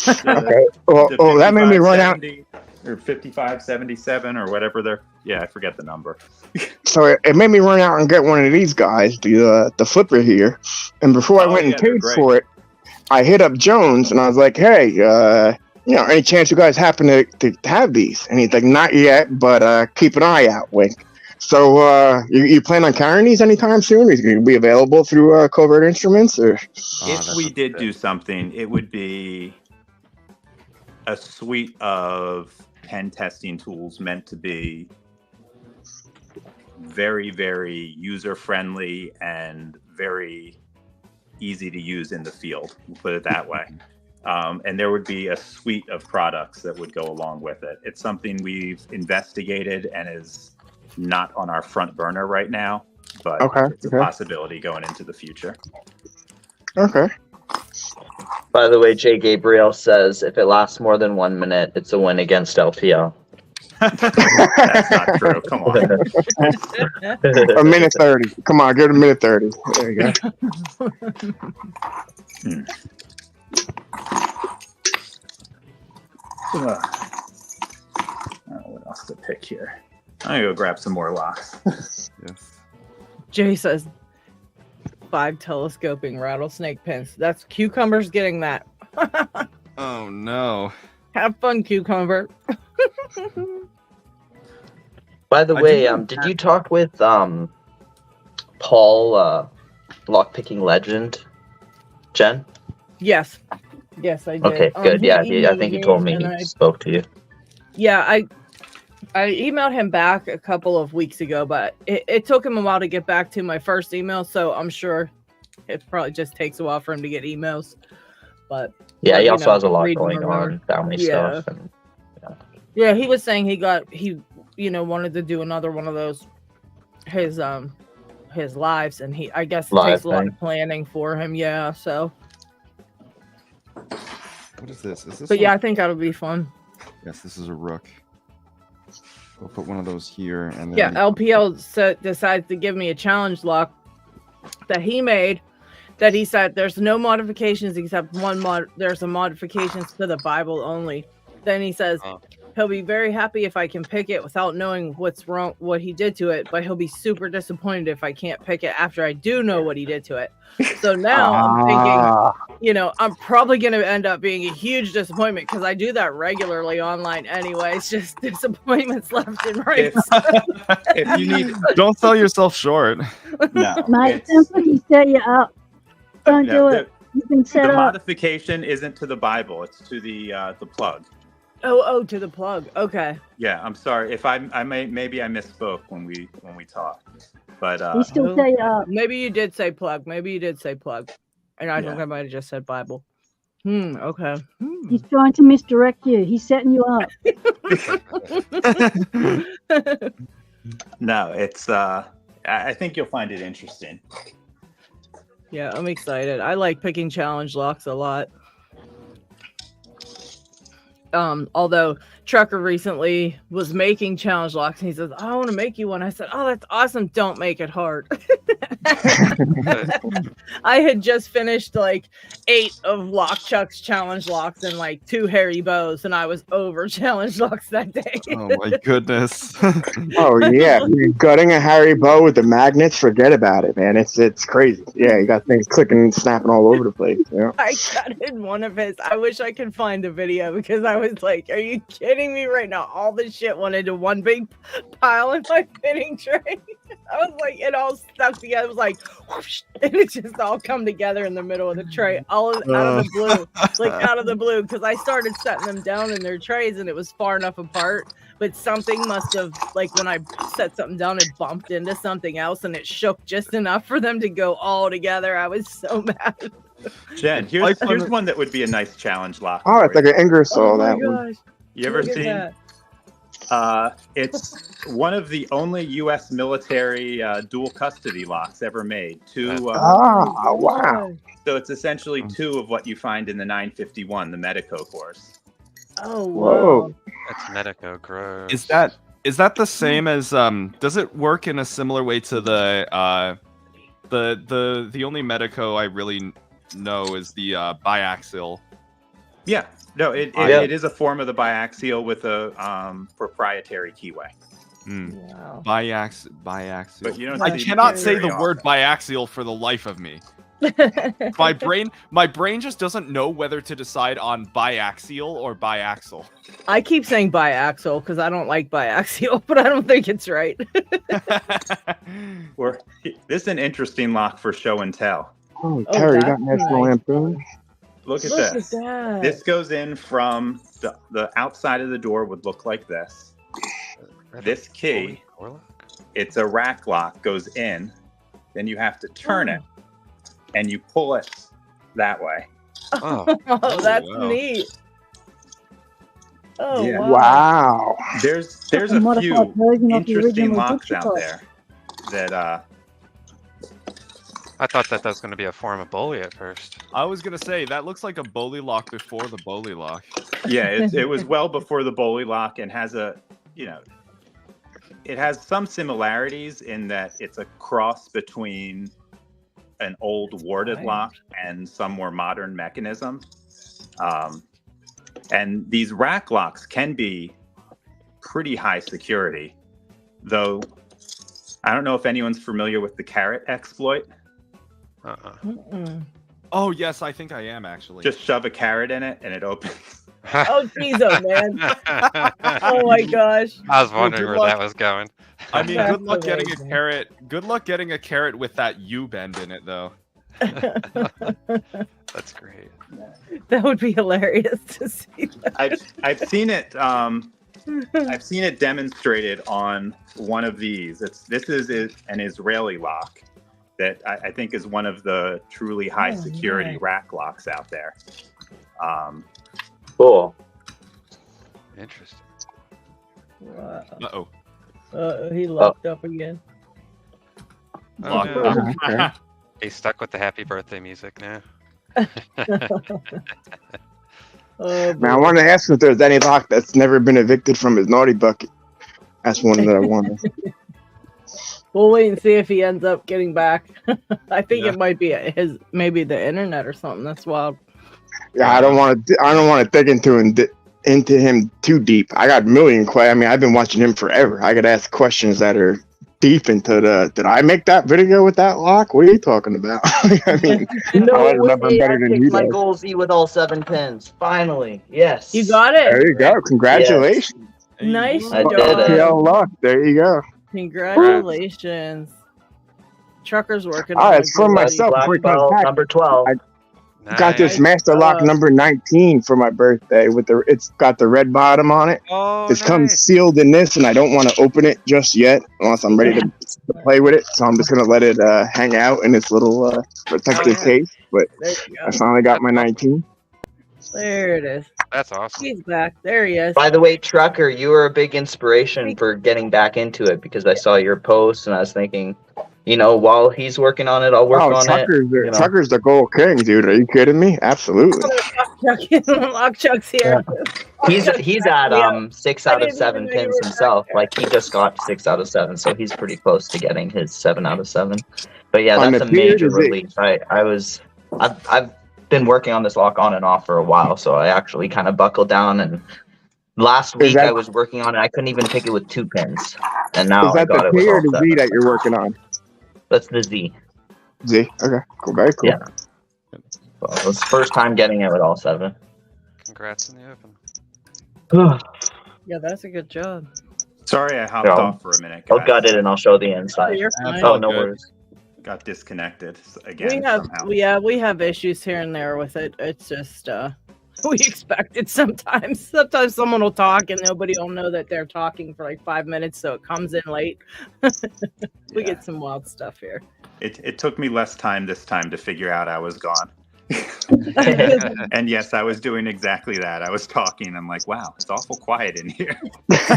Speaker 3: Okay. Well, that made me run out.
Speaker 16: Or 5577 or whatever they're. Yeah, I forget the number.
Speaker 3: So it made me run out and get one of these guys, the flipper here. And before I went and paid for it, I hit up Jones and I was like, hey, any chance you guys happen to have these? And he's like, not yet, but keep an eye out, wink. So you plan on carrying these anytime soon? Is it going to be available through Covert Instruments? Or
Speaker 16: if we did do something, it would be a suite of pen testing tools meant to be very, very user-friendly and very easy to use in the field, we'll put it that way. And there would be a suite of products that would go along with it. It's something we've investigated and is not on our front burner right now. but it's a possibility going into the future.
Speaker 3: Okay.
Speaker 12: By the way, Jay Gabriel says if it lasts more than 1 minute, it's a win against LPL.
Speaker 16: That's not true. Come on.
Speaker 3: A minute 30. Come on, give it a minute 30. There you go.
Speaker 16: What else to pick here? I'm gonna go grab some more locks.
Speaker 9: Yes.
Speaker 1: Jay says 5 telescoping rattlesnake pins. That's Cucumber's getting that.
Speaker 9: Oh no.
Speaker 1: Have fun, Cucumber.
Speaker 12: By the way, did you talk with Paul, lockpicking legend, Jen?
Speaker 1: Yes. Yes, I did.
Speaker 12: Okay, good.
Speaker 1: He
Speaker 12: Yeah, I
Speaker 1: emailed
Speaker 12: think he told me he spoke to you.
Speaker 1: Yeah, I emailed him back a couple of weeks ago, but it took him a while to get back to my first email, so I'm sure it probably just takes a while for him to get emails. But
Speaker 12: yeah, he also has a lot going on, family stuff. And,
Speaker 1: yeah, he was saying he wanted to do another one of those his lives, and I guess it takes a lot of planning for him. Yeah, so.
Speaker 9: What is this? Is this?
Speaker 1: But yeah, I think that'll be fun.
Speaker 9: Yes, this is a rook. We'll put one of those here, and then
Speaker 1: yeah, LPL decides to give me a challenge lock that he made. That he said there's no modifications except one mod. There's a modifications to the Bible only. Then he says he'll be very happy if I can pick it without knowing what's wrong, what he did to it. But he'll be super disappointed if I can't pick it after I do know what he did to it. So now I'm thinking, I'm probably going to end up being a huge disappointment because I do that regularly online anyway. It's just disappointments left and right.
Speaker 16: If you need,
Speaker 9: don't sell yourself short.
Speaker 16: No,
Speaker 14: Mate, somebody set you up. Don't do it. You've been set
Speaker 16: the
Speaker 14: up.
Speaker 16: modification isn't to the Bible; it's to the plug.
Speaker 1: Oh, to the plug. Okay.
Speaker 16: Yeah, I'm sorry if I maybe I misspoke when we talked, but
Speaker 14: He still set you up.
Speaker 1: Maybe you did say plug. And I think I might have just said Bible. Okay.
Speaker 14: He's trying to misdirect you. He's setting you up.
Speaker 16: No, it's I think you'll find it interesting.
Speaker 1: Yeah, I'm excited. I like picking challenge locks a lot. Although Trucker recently was making challenge locks and he says, I want to make you one. I said, oh, that's awesome. Don't make it hard. I had just finished like 8 of LockChuck's challenge locks and like 2 hairy bows, and I was over challenge locks that day.
Speaker 9: Oh my goodness.
Speaker 3: Oh yeah, you're gutting a hairy bow with the magnets. Forget about it, man. It's crazy. Yeah, you got things clicking and snapping all over the place. Yeah.
Speaker 1: I gutted one of his. I wish I could find the video because I was like, are you kidding me right now? All this shit went into one big pile in my fitting tray. I was like, it all stuck together. It was like, whoosh, and it just all come together in the middle of the tray, all out of the blue, out of the blue, because I started setting them down in their trays and it was far enough apart, but something must have, like when I set something down, it bumped into something else and it shook just enough for them to go all together. I was so mad.
Speaker 16: Jen, here's one that would be a nice challenge lock.
Speaker 3: Oh, it's like an Ingersoll.
Speaker 1: Oh my
Speaker 3: that one.
Speaker 1: gosh.
Speaker 16: You ever seen?
Speaker 1: That.
Speaker 16: It's one of the only U.S. military dual custody locks ever made.
Speaker 3: Wow.
Speaker 16: So it's essentially 2 of what you find in the 951, the Medico course.
Speaker 1: Oh,
Speaker 3: whoa.
Speaker 15: That's Medico, gross.
Speaker 9: Is that the same as does it work in a similar way to the only Medico I really know is the biaxial?
Speaker 16: Yeah. No, it is a form of the biaxial with a proprietary keyway.
Speaker 1: Wow.
Speaker 9: Biaxial.
Speaker 16: But you don't
Speaker 9: I cannot say the word biaxial for the life of me. my brain just doesn't know whether to decide on biaxial or biaxal.
Speaker 1: I keep saying biaxial because I don't like biaxial, but I don't think it's right.
Speaker 16: This is an interesting lock for show and tell.
Speaker 3: Oh, Terry, you got National Lampoon.
Speaker 16: Look at this. This goes in from the outside of the door would look like this. This key, it's a rack lock, goes in. Then you have to turn it, and you pull it that way.
Speaker 1: Oh, that's neat. Oh,
Speaker 16: yeah.
Speaker 3: Wow.
Speaker 16: There's a few interesting locks out there that
Speaker 15: I thought that was going to be a form of bully at first.
Speaker 9: I was gonna say that looks like a bully lock before the bully lock.
Speaker 16: Yeah, it was well before the bully lock and has a, it has some similarities in that it's a cross between an old warded lock and some more modern mechanism. And these rack locks can be pretty high security, though I don't know if anyone's familiar with the carrot exploit.
Speaker 9: Oh yes, I think I am actually.
Speaker 16: Just shove a carrot in it and it opens.
Speaker 1: Oh jeez, oh man! Oh my gosh!
Speaker 15: I was wondering where that was going.
Speaker 9: I mean, good luck getting a carrot. Good luck getting a carrot with that U bend in it, though.
Speaker 15: That's great.
Speaker 1: That would be hilarious to see.
Speaker 16: I've seen it. I've seen it demonstrated on one of these. This is an Israeli lock that I think is one of the truly high security rack locks out there.
Speaker 12: Cool.
Speaker 15: Interesting.
Speaker 1: Wow. He locked up again.
Speaker 15: Locked up. Okay. He's stuck with the happy birthday music now.
Speaker 3: Man, I want to ask if there's any lock that's never been evicted from his naughty bucket. That's one that I wanted.
Speaker 1: We'll wait and see if he ends up getting back. I think it might be maybe the internet or something. That's wild.
Speaker 3: Yeah, I don't want to dig into him too deep. I got a million questions. I mean, I've been watching him forever. I could ask questions that are deep into did I make that video with that lock? What are you talking about? I mean,
Speaker 12: I remember better than you. My goal Z with all 7 pins. Finally, yes.
Speaker 1: You got it.
Speaker 3: There you go. Congratulations.
Speaker 1: Yes. Nice
Speaker 12: I
Speaker 1: job.
Speaker 12: did it.
Speaker 3: Luck. There you go.
Speaker 1: Congratulations. Trucker's working.
Speaker 3: Oh, it's for myself.
Speaker 12: Number 12.
Speaker 3: I got this master lock number 19 for my birthday it's got the red bottom on it.
Speaker 15: Oh,
Speaker 3: It's comes sealed in this, and I don't want to open it just yet unless I'm ready to play with it. So I'm just gonna let it hang out in its little protective case. But I finally got my 19.
Speaker 1: There it is.
Speaker 15: That's awesome.
Speaker 1: He's back. There he is.
Speaker 12: By the way, Trucker, you were a big inspiration for getting back into it because I saw your post and I was thinking, while he's working on it, I'll work on it.
Speaker 3: Trucker's the gold king, dude. Are you kidding me? Absolutely.
Speaker 1: LockChuck's here.
Speaker 12: He's at 6 out of 7 pins himself. Like he just got 6 out of 7, so he's pretty close to getting his 7 out of 7. But yeah, that's a major release. I've been working on this lock on and off for a while, so I actually kind of buckled down. And last week I was working on it. I couldn't even pick it with 2 pins, and now I got it with all 7.
Speaker 3: Is that the P or the Z that you're working on?
Speaker 12: That's the Z.
Speaker 3: Z. Okay. Cool. Very cool.
Speaker 12: Yeah. Well, it was the first time getting it with all 7.
Speaker 15: Congrats in the open.
Speaker 1: Yeah, that's a good job.
Speaker 16: Sorry, I hopped off for a minute.
Speaker 12: I'll gut it and I'll show the inside.
Speaker 1: You're fine.
Speaker 12: Oh, no worries.
Speaker 16: Got disconnected again.
Speaker 1: We have issues here and there with it. It's just we expect it sometimes. Sometimes someone will talk and nobody will know that they're talking for like 5 minutes, so it comes in late. We get some wild stuff here.
Speaker 16: It took me less time this time to figure out I was gone. And yes, I was doing exactly that. I was talking. I'm like, wow, it's awful quiet in here.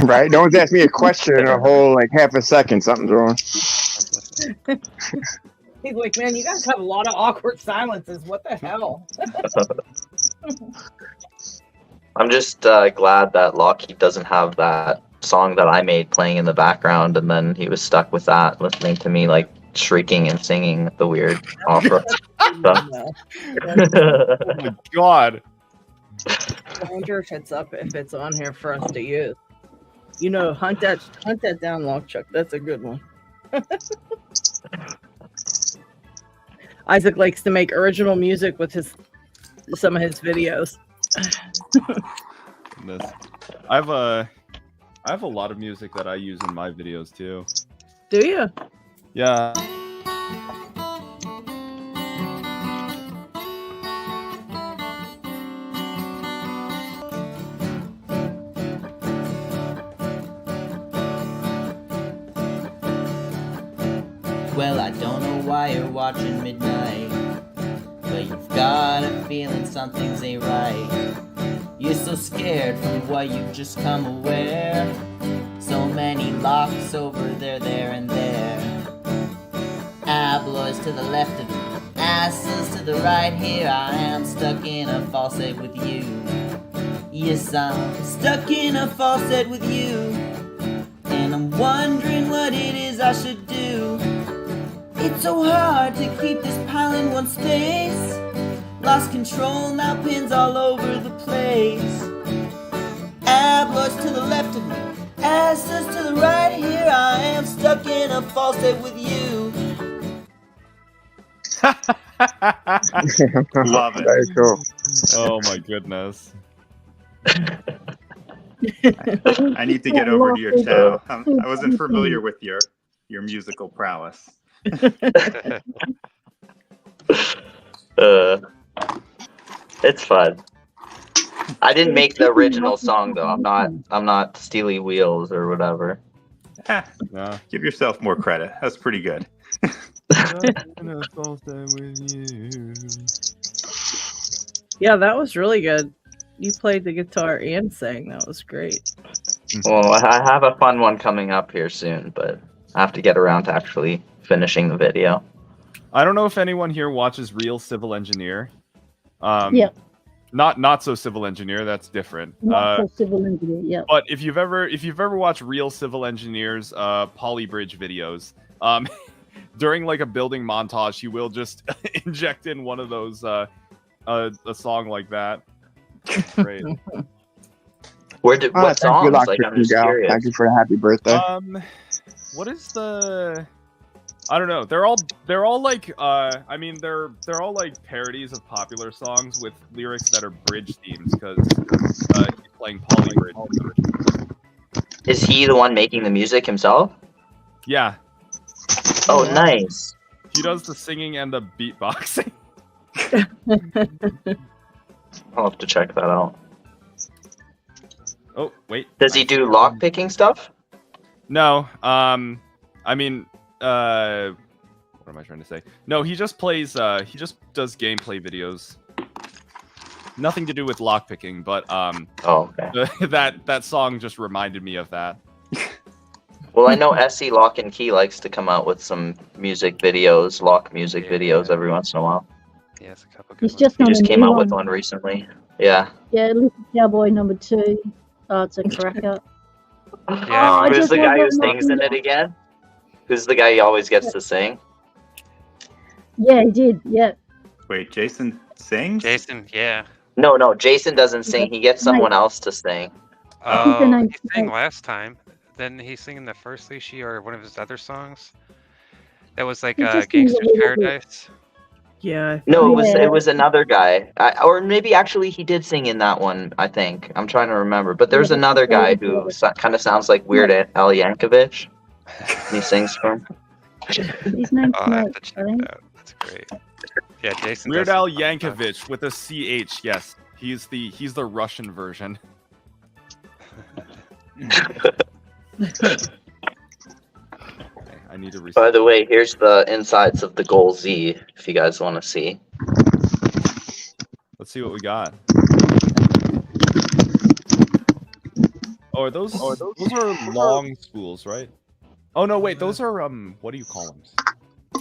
Speaker 3: Right? No one's asked me a question in a whole half a second. Something's wrong.
Speaker 1: He's like, man, you guys have a lot of awkward silences. What the hell?
Speaker 12: I'm just glad that LockHeat doesn't have that song that I made playing in the background, and then he was stuck with that, listening to me shrieking and singing the weird opera.
Speaker 9: Oh my god!
Speaker 1: I wonder if it's on here for us to use. Hunt that down, LockChuck. That's a good one. Isaac likes to make original music with some of his videos.
Speaker 9: I have a lot of music that I use in my videos too.
Speaker 1: Do you?
Speaker 9: Yeah.
Speaker 17: Well, I don't know why you're watching midnight, but you've got a feeling something's ain't right. You're so scared from what you've just come aware. So many locks over there, and there. Tabloids to the left of me, asses to the right. Here I am, stuck in a falset with you. Yes, I'm stuck in a falset with you, and I'm wondering what it is I should do. It's so hard to keep this pile in one space. Lost control, now pins all over the place. Tabloids to the left of me, asses to the right. Here I am, stuck in a falset with you.
Speaker 16: Love it.
Speaker 3: Very cool.
Speaker 9: Oh my goodness.
Speaker 16: I need to get over to your channel. I wasn't familiar with your musical prowess.
Speaker 12: It's fun. I didn't make the original song though. I'm not Steely Wheels or whatever.
Speaker 16: No. Give yourself more credit. That's pretty good.
Speaker 1: Yeah, that was really good. You played the guitar and sang. That was great.
Speaker 12: Well, I have a fun one coming up here soon, but I have to get around to actually finishing the video.
Speaker 9: I don't know if anyone here watches Real Civil Engineer.
Speaker 14: Yeah.
Speaker 9: Not so Civil Engineer. That's different.
Speaker 14: Not so Civil Engineer. Yeah.
Speaker 9: But if you've ever watched Real Civil Engineer's Polybridge videos, during like a building montage, he will just inject in one of those a song like that. Great.
Speaker 12: What songs?
Speaker 3: You,
Speaker 12: like, I'm just curious.
Speaker 3: Thank you for the happy birthday.
Speaker 9: What is the? I don't know. They're all like I mean they're all like parodies of popular songs with lyrics that are bridge themes because he's playing Polybridge.
Speaker 12: Is he the one making the music himself?
Speaker 9: Yeah.
Speaker 12: Oh, nice.
Speaker 9: He does the singing and the beatboxing.
Speaker 12: I'll have to check that out.
Speaker 9: Oh, wait.
Speaker 12: Does he do lock picking stuff?
Speaker 9: No. I mean, what am I trying to say? No, he just plays. He just does gameplay videos. Nothing to do with lockpicking, but
Speaker 12: oh, okay.
Speaker 9: that song just reminded me of that.
Speaker 12: Well, I know SE Lock and Key likes to come out with some music videos, lock music videos every once in a while.
Speaker 15: Yeah, it's a couple
Speaker 14: He's just
Speaker 12: he just came out with one recently. Yeah.
Speaker 14: Yeah, Little Cowboy #2. Oh, it's a cracker.
Speaker 12: Yeah. Who's the guy who sings in it again? Who's the guy he always gets to sing?
Speaker 14: Yeah, he did. Yeah.
Speaker 16: Wait, Jason sings?
Speaker 15: Jason, yeah.
Speaker 12: No, Jason doesn't sing. He gets someone else to sing.
Speaker 15: Oh, he sang last time. Then he sang in the first Leashy or one of his other songs. That was like Gangster's Paradise.
Speaker 1: Yeah.
Speaker 12: No, it was another guy, or maybe actually he did sing in that one. I think I'm trying to remember, but there's another guy who kind of sounds like Weird Al Yankovic. He sings for him.
Speaker 14: His name's
Speaker 15: I have to check that out. That's great. Yeah, Jason.
Speaker 9: Weird Al Yankovic with a CH. Yes, he's the Russian version. I need to.
Speaker 12: By the way, here's the insides of the Goal Z. If you guys want to see.
Speaker 9: Let's see what we got. Oh, are those are long spools, right? Oh no, wait, those are what do you call them?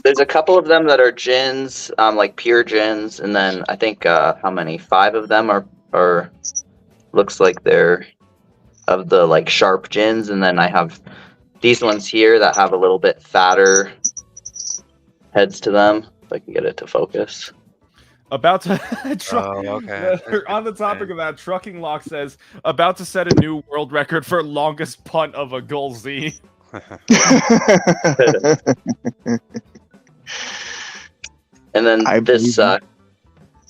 Speaker 12: There's a couple of them that are gins, like pure gins, and then I think how many? 5 of them are looks like they're of the like sharp gins, and then I have these ones here that have a little bit fatter heads to them. If I can get it to focus.
Speaker 9: About to
Speaker 15: okay.
Speaker 9: On the topic of that, Trucking Lock says about to set a new world record for longest punt of a Goal Z.
Speaker 12: And then this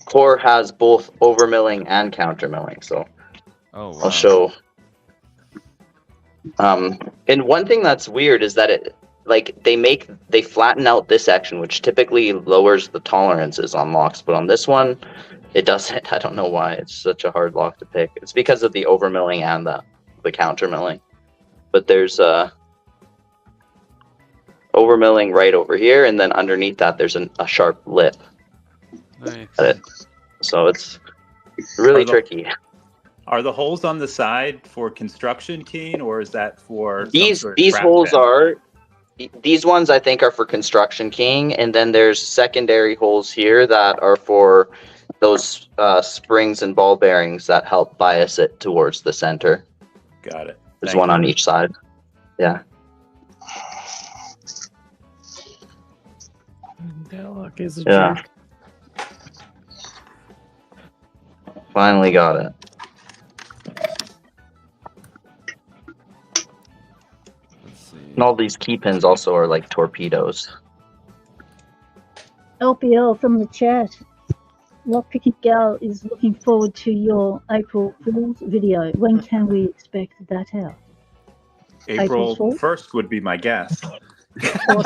Speaker 12: core has both overmilling and countermilling, so I'll show. And one thing that's weird is that it they flatten out this section, which typically lowers the tolerances on locks, but on this one it doesn't. I don't know why it's such a hard lock to pick. It's because of the overmilling and the countermilling. But there's overmilling right over here, and then underneath that there's a sharp lip.
Speaker 15: Nice.
Speaker 12: So it's really tricky.
Speaker 16: Are the holes on the side for construction, Keen, or is that for
Speaker 12: these holes are these ones I think are for construction keying, and then there's secondary holes here that are for those springs and ball bearings that help bias it towards the center.
Speaker 16: Got it.
Speaker 12: There's
Speaker 16: Thank
Speaker 12: one
Speaker 16: you.
Speaker 12: on each side. Yeah.
Speaker 1: LadyLocks is a
Speaker 12: Yeah.
Speaker 1: jerk.
Speaker 12: Finally got it. And all these key pins also are like torpedoes.
Speaker 14: LPL from the chat. Lockpicking Gal is looking forward to your April Fool's video. When can we expect that out?
Speaker 16: April
Speaker 14: Fool?
Speaker 16: 1st would be my guess.
Speaker 14: Well,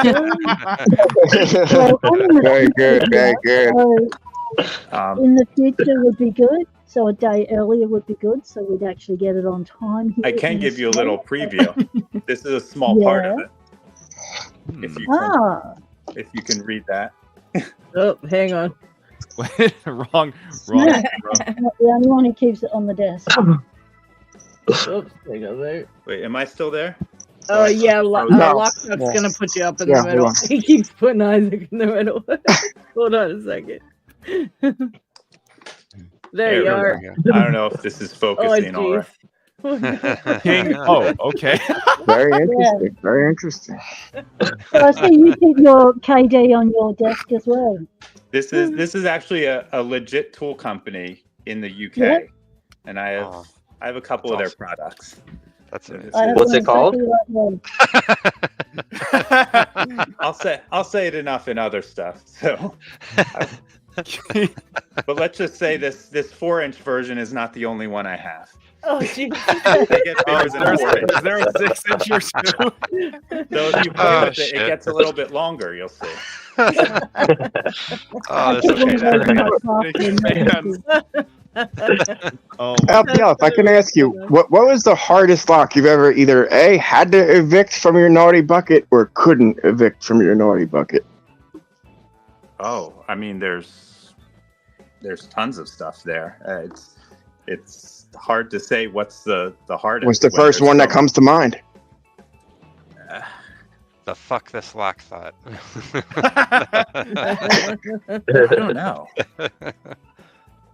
Speaker 3: Very good, very good.
Speaker 14: So, in the future would be good. So a day earlier would be good. So we'd actually get it on time. Here
Speaker 16: I can
Speaker 14: in
Speaker 16: give you a
Speaker 14: Australia.
Speaker 16: little preview. This is a small part of it. If you can read that.
Speaker 1: Oh, hang on.
Speaker 9: wrong.
Speaker 14: I'm not the only one who keeps it on the desk.
Speaker 1: Oops, hang on there.
Speaker 16: Wait, am I still there?
Speaker 1: Oh yeah,
Speaker 16: No.
Speaker 1: LockHeat's
Speaker 16: Yeah.
Speaker 1: gonna put you up in
Speaker 16: Yeah,
Speaker 1: the middle.
Speaker 16: hold on.
Speaker 1: He keeps putting Isaac in the middle. Hold on a second. There you
Speaker 16: we
Speaker 1: are.
Speaker 16: go. I don't know if this is focusing all right.
Speaker 9: King. Oh, okay.
Speaker 3: Very interesting. Very interesting.
Speaker 14: So I see you keep your KD on your desk as well.
Speaker 16: This is actually a legit tool company in the UK,
Speaker 14: Yeah.
Speaker 16: and I have a couple of their products.
Speaker 15: That's it.
Speaker 12: What's it called?
Speaker 16: I'll say it enough in other stuff. So, but let's just say this 4-inch version is not the only one I have.
Speaker 1: Oh, jeez.
Speaker 16: They get bigger than 4-inch.
Speaker 9: Is there a 6-inch or two?
Speaker 16: So if you play with it, it gets a little bit longer. You'll see.
Speaker 15: Oh, that's
Speaker 9: Oh,
Speaker 3: LPL, if I can ask you, what was the hardest lock you've ever either A, had to evict from your naughty bucket or couldn't evict from your naughty bucket?
Speaker 16: Oh, I mean, there's tons of stuff there. It's hard to say what's the hardest.
Speaker 3: What's the
Speaker 16: when
Speaker 3: first
Speaker 16: there's
Speaker 3: one
Speaker 16: so
Speaker 3: that comes to mind?
Speaker 15: The fuck this lock thought.
Speaker 16: I don't know.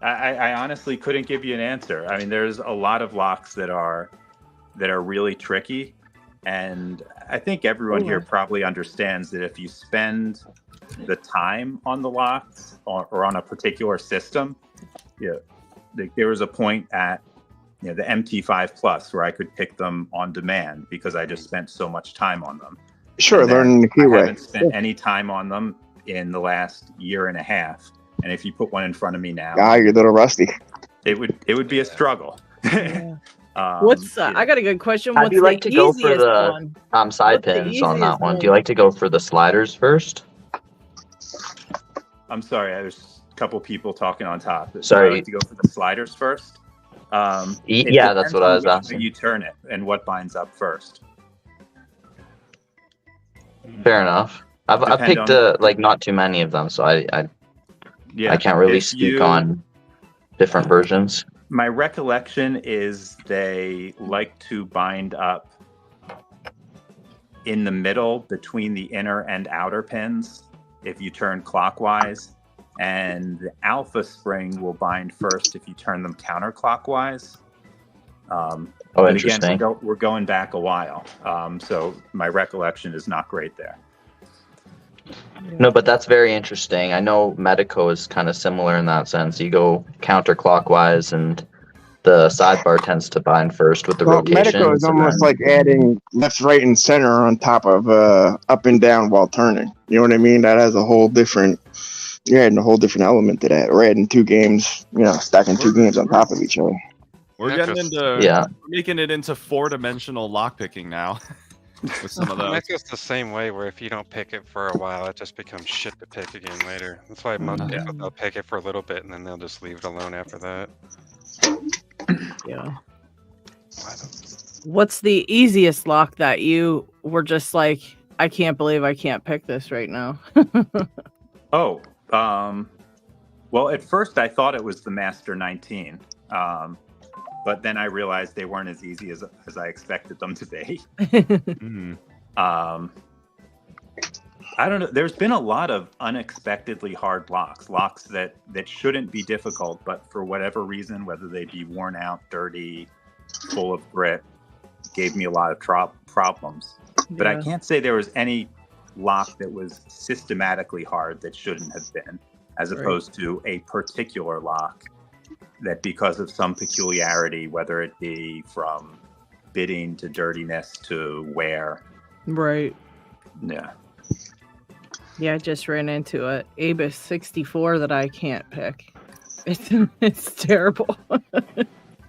Speaker 16: I honestly couldn't give you an answer. I mean, there's a lot of locks that are really tricky, and I think everyone here probably understands that if you spend the time on the locks or on a particular system, there was a point at the MT5 Plus where I could pick them on demand because I just spent so much time on them.
Speaker 3: Sure,
Speaker 16: And then
Speaker 3: learning the
Speaker 16: I
Speaker 3: keyway.
Speaker 16: haven't spent any time on them in the last year and a half. And if you put one in front of me now,
Speaker 3: You're a little rusty.
Speaker 16: it would be a struggle.
Speaker 1: What's I got a good question.
Speaker 12: How
Speaker 1: What's
Speaker 12: do you like
Speaker 1: the
Speaker 12: to go for
Speaker 1: easiest
Speaker 12: the
Speaker 1: one?
Speaker 12: side
Speaker 1: What's the
Speaker 12: pins on that
Speaker 1: easiest
Speaker 12: one? Do you like to go for the sliders first?
Speaker 16: I'm sorry, there's a couple people talking on top. Do
Speaker 12: Sorry.
Speaker 16: I like to go for the sliders first? It
Speaker 12: Yeah, that's
Speaker 16: depends
Speaker 12: what I
Speaker 16: on
Speaker 12: was
Speaker 16: which way
Speaker 12: asking.
Speaker 16: You turn it and what binds up first.
Speaker 12: Fair enough. I've
Speaker 16: Depend
Speaker 12: picked
Speaker 16: on-
Speaker 12: like not too many of them, so I can't really
Speaker 16: if
Speaker 12: speak
Speaker 16: you-
Speaker 12: on different versions.
Speaker 16: My recollection is they like to bind up in the middle between the inner and outer pins if you turn clockwise, and the alpha spring will bind first if you turn them counterclockwise. But
Speaker 12: interesting.
Speaker 16: Again, we're going back a while, so my recollection is not great there.
Speaker 12: No, but that's very interesting. I know Medico is kind of similar in that sense. You go counterclockwise, and the sidebar tends to bind first with the
Speaker 3: Well,
Speaker 12: rotations.
Speaker 3: Medico is
Speaker 12: and
Speaker 3: almost
Speaker 12: then-
Speaker 3: like adding left, right, and center on top of up and down while turning. You know what I mean? That has a whole different. You're adding a whole different element to that. We're adding two games. Stacking two games on top of each other.
Speaker 9: We're getting into
Speaker 12: Yeah.
Speaker 9: we're making it into 4-dimensional lockpicking now. With some of those.
Speaker 15: That goes the same way where if you don't pick it for a while, it just becomes shit to pick again later. That's why most people, they'll pick it for a little bit and then they'll just leave it alone after that.
Speaker 1: Yeah. What's the easiest lock that you were just like, I can't believe I can't pick this right now?
Speaker 16: Oh, well, at first I thought it was the Master 19, but then I realized they weren't as easy as I expected them to be. I don't know. There's been a lot of unexpectedly hard locks that shouldn't be difficult, but for whatever reason, whether they be worn out, dirty, full of grit, gave me a lot of problems. But I can't say there was any lock that was systematically hard that shouldn't have been, as opposed to a particular lock that, because of some peculiarity, whether it be from bitting to dirtiness to wear.
Speaker 1: Right.
Speaker 16: Yeah.
Speaker 1: Yeah, I just ran into a Abus 64 that I can't pick. It's terrible.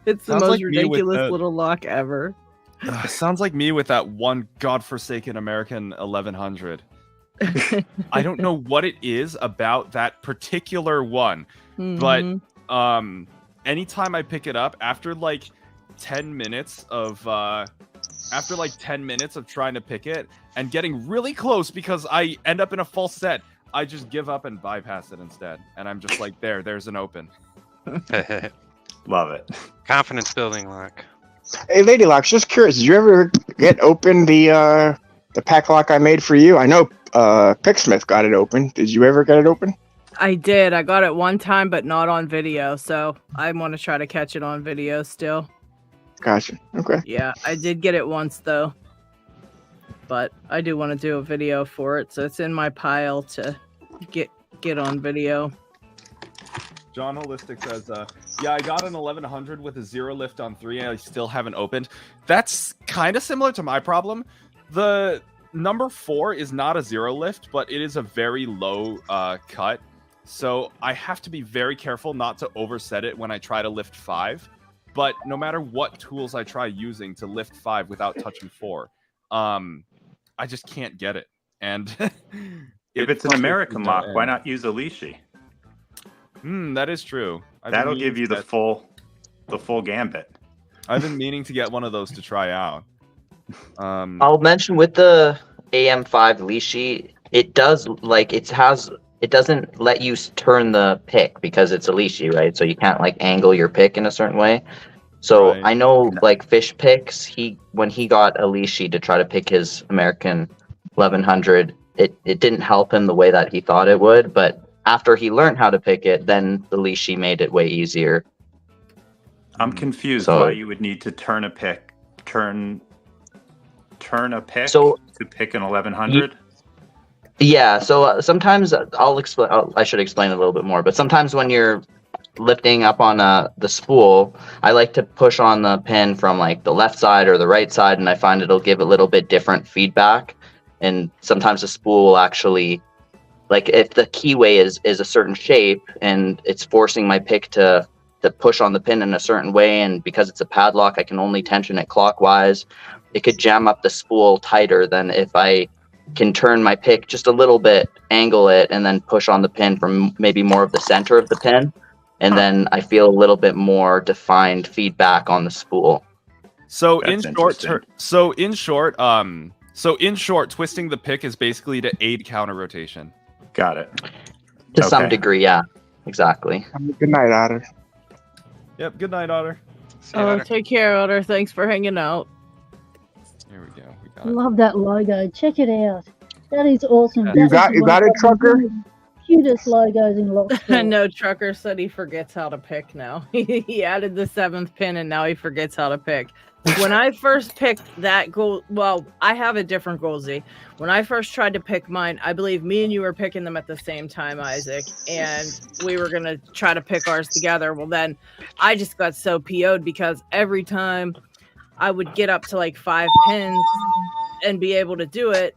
Speaker 1: It's the
Speaker 9: Sounds
Speaker 1: most
Speaker 9: like me with
Speaker 1: ridiculous
Speaker 9: the-
Speaker 1: little lock ever.
Speaker 9: Sounds like me with that one godforsaken American 1100. I don't know what it is about that particular one, but anytime I pick it up after like 10 minutes of trying to pick it and getting really close because I end up in a false set, I just give up and bypass it instead. And I'm just like, there's an open.
Speaker 16: Love it.
Speaker 15: Confidence building lock.
Speaker 3: Hey, LadyLocks, just curious, did you ever get open the pack lock I made for you? I know Picksmith got it open. Did you ever get it open?
Speaker 1: I did. I got it one time, but not on video. So I want to try to catch it on video still.
Speaker 3: Gotcha. Okay.
Speaker 1: Yeah, I did get it once though. But I do want to do a video for it, so it's in my pile to get on video.
Speaker 9: John Holistic says, yeah, I got an 1100 with a 0 lift on 3 and I still haven't opened. That's kind of similar to my problem. The number 4 is not a 0 lift, but it is a very low cut. So I have to be very careful not to overset it when I try to lift 5. But no matter what tools I try using to lift 5 without touching 4, I just can't get it. And
Speaker 16: if it's an American lock, why not use a leashy?
Speaker 9: That is true.
Speaker 16: That'll give you the full gambit.
Speaker 9: I've been meaning to get one of those to try out.
Speaker 12: I'll mention with the AM5 leashy, it does it doesn't let you turn the pick because it's a leashy, right? So you can't like angle your pick in a certain way. So I know like Fish Picks, when he got a leashy to try to pick his American 1100, it didn't help him the way that he thought it would, but after he learned how to pick it, then the leashy made it way easier.
Speaker 16: I'm confused why you would need to turn a pick to pick an 1100.
Speaker 12: Yeah, so sometimes I should explain a little bit more, but sometimes when you're lifting up on the spool, I like to push on the pin from like the left side or the right side, and I find it'll give a little bit different feedback. And sometimes the spool will actually, like if the keyway is a certain shape and it's forcing my pick to push on the pin in a certain way, and because it's a padlock, I can only tension it clockwise, it could jam up the spool tighter than if I can turn my pick just a little bit, angle it, and then push on the pin from maybe more of the center of the pin. And then I feel a little bit more defined feedback on the spool.
Speaker 9: So in short, twisting the pick is basically to aid counter rotation.
Speaker 16: Got it.
Speaker 12: To some degree, yeah. Exactly.
Speaker 3: Good night, Otter.
Speaker 9: Yep, good night, Otter.
Speaker 1: Take care, Otter. Thanks for hanging out.
Speaker 9: Here we go.
Speaker 14: I love that logo. Check it out. That is awesome.
Speaker 3: You got it, Trucker?
Speaker 14: Cutest logos in Lockheat.
Speaker 1: No, Trucker said he forgets how to pick now. He added the 7th pin and now he forgets how to pick. When I first picked that goal, well, I have a different goal Z. When I first tried to pick mine, I believe me and you were picking them at the same time, Isaac, and we were going to try to pick ours together. Well, then I just got so PO'd because every time I would get up to like 5 pins and be able to do it,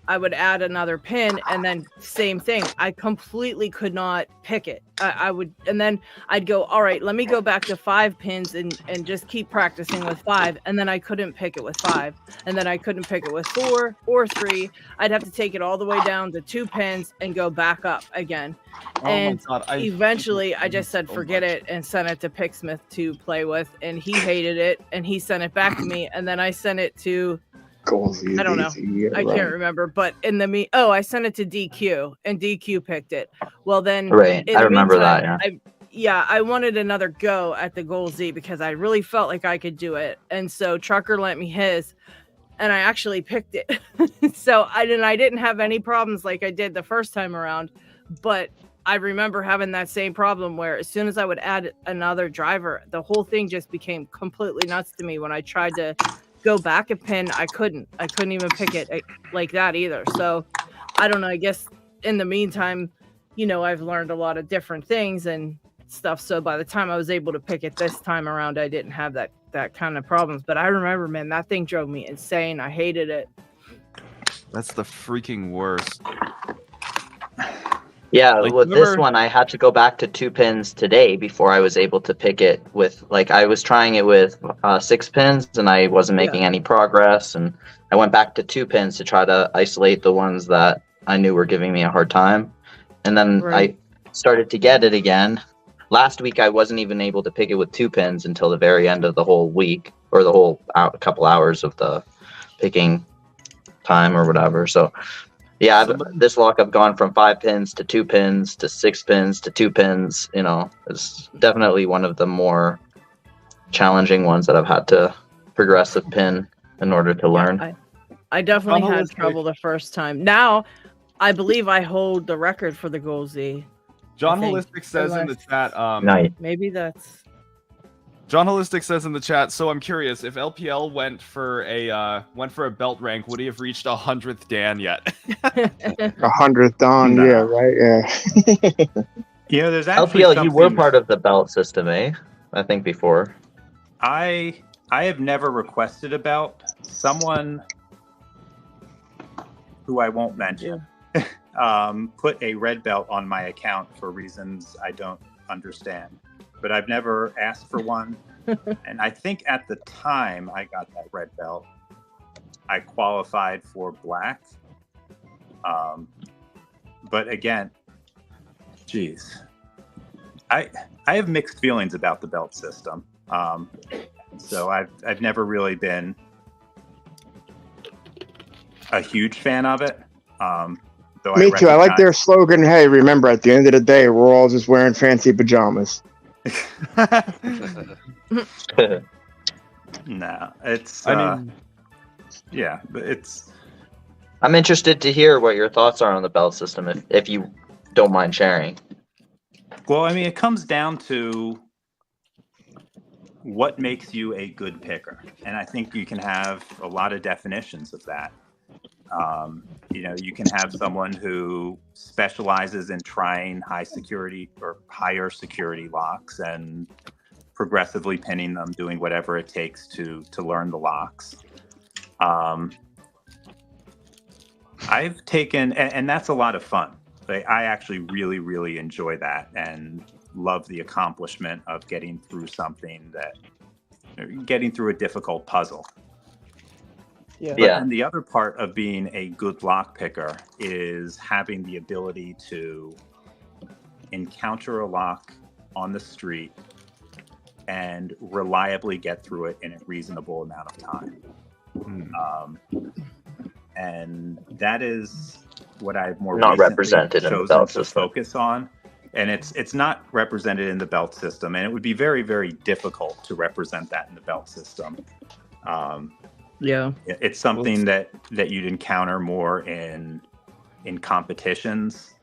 Speaker 1: I would add another pin, and then same thing. I completely could not pick it. I would, and then I'd go, all right, let me go back to 5 pins and just keep practicing with 5. And then I couldn't pick it with 5. And then I couldn't pick it with 4 or 3. I'd have to take it all the way down to 2 pins and go back up again. And eventually I just said, forget it, and sent it to Picksmith to play with. And he hated it, and he sent it back to me. And then I sent it to, I don't know. I can't remember, but I sent it to DQ, and DQ picked it. Well, then,
Speaker 12: I remember that. Yeah.
Speaker 1: I wanted another go at the Goal Z because I really felt like I could do it, and so Trucker lent me his, and I actually picked it. So I didn't have any problems like I did the first time around, but I remember having that same problem where as soon as I would add another driver, the whole thing just became completely nuts to me. When I tried to go back a pin, I couldn't even pick it like that either. So I don't know, I guess in the meantime, you know, I've learned a lot of different things and stuff. So by the time I was able to pick it this time around, I didn't have that kind of problems. But I remember, man, that thing drove me insane. I hated it.
Speaker 9: That's the freaking worst.
Speaker 12: Yeah, with this one, I had to go back to 2 pins today before I was able to pick it with, like, I was trying it with 6 pins and I wasn't making any progress. And I went back to 2 pins to try to isolate the ones that I knew were giving me a hard time. And then I started to get it again. Last week, I wasn't even able to pick it with 2 pins until the very end of the whole week, or the whole couple hours of the picking time or whatever. So yeah, this lock I've gone from 5 pins to 2 pins to 6 pins to 2 pins. You know, it's definitely one of the more challenging ones that I've had to progressive pin in order to learn.
Speaker 1: I definitely had trouble the first time. Now, I believe I hold the record for the Gold Z.
Speaker 9: John Holistic says in the chat.
Speaker 1: Maybe that's.
Speaker 9: John Holistic says in the chat. So I'm curious, if LPL went for a belt rank, would he have reached 100th Dan yet?
Speaker 3: 100th Dan, yeah, right, yeah.
Speaker 16: You know, there's actually
Speaker 12: LPL. You were part of the belt system, eh? I think before.
Speaker 16: I have never requested a belt. Someone who I won't mention put a red belt on my account for reasons I don't understand. But I've never asked for one. And I think at the time I got that red belt, I qualified for black. But again, geez, I have mixed feelings about the belt system. So I've never really been a huge fan of it.
Speaker 3: Me too. I like their slogan. Hey, remember, at the end of the day, we're all just wearing fancy pajamas.
Speaker 16: No, it's. Yeah, but it's.
Speaker 12: I'm interested to hear what your thoughts are on the belt system, if you don't mind sharing.
Speaker 16: Well, I mean, it comes down to what makes you a good picker, and I think you can have a lot of definitions of that. You know, you can have someone who specializes in trying high security or higher security locks and progressively pinning them, doing whatever it takes to learn the locks. I've taken, and that's a lot of fun. I actually really, really enjoy that and love the accomplishment of getting through getting through a difficult puzzle. Yeah. And the other part of being a good lock picker is having the ability to encounter a lock on the street and reliably get through it in a reasonable amount of time. And that is what I've more
Speaker 12: not
Speaker 16: recently
Speaker 12: represented in the
Speaker 16: chosen
Speaker 12: belt
Speaker 16: to
Speaker 12: system.
Speaker 16: Focus on. And it's not represented in the belt system, and it would be very, very difficult to represent that in the belt system.
Speaker 1: Yeah,
Speaker 16: it's something that you'd encounter more in competitions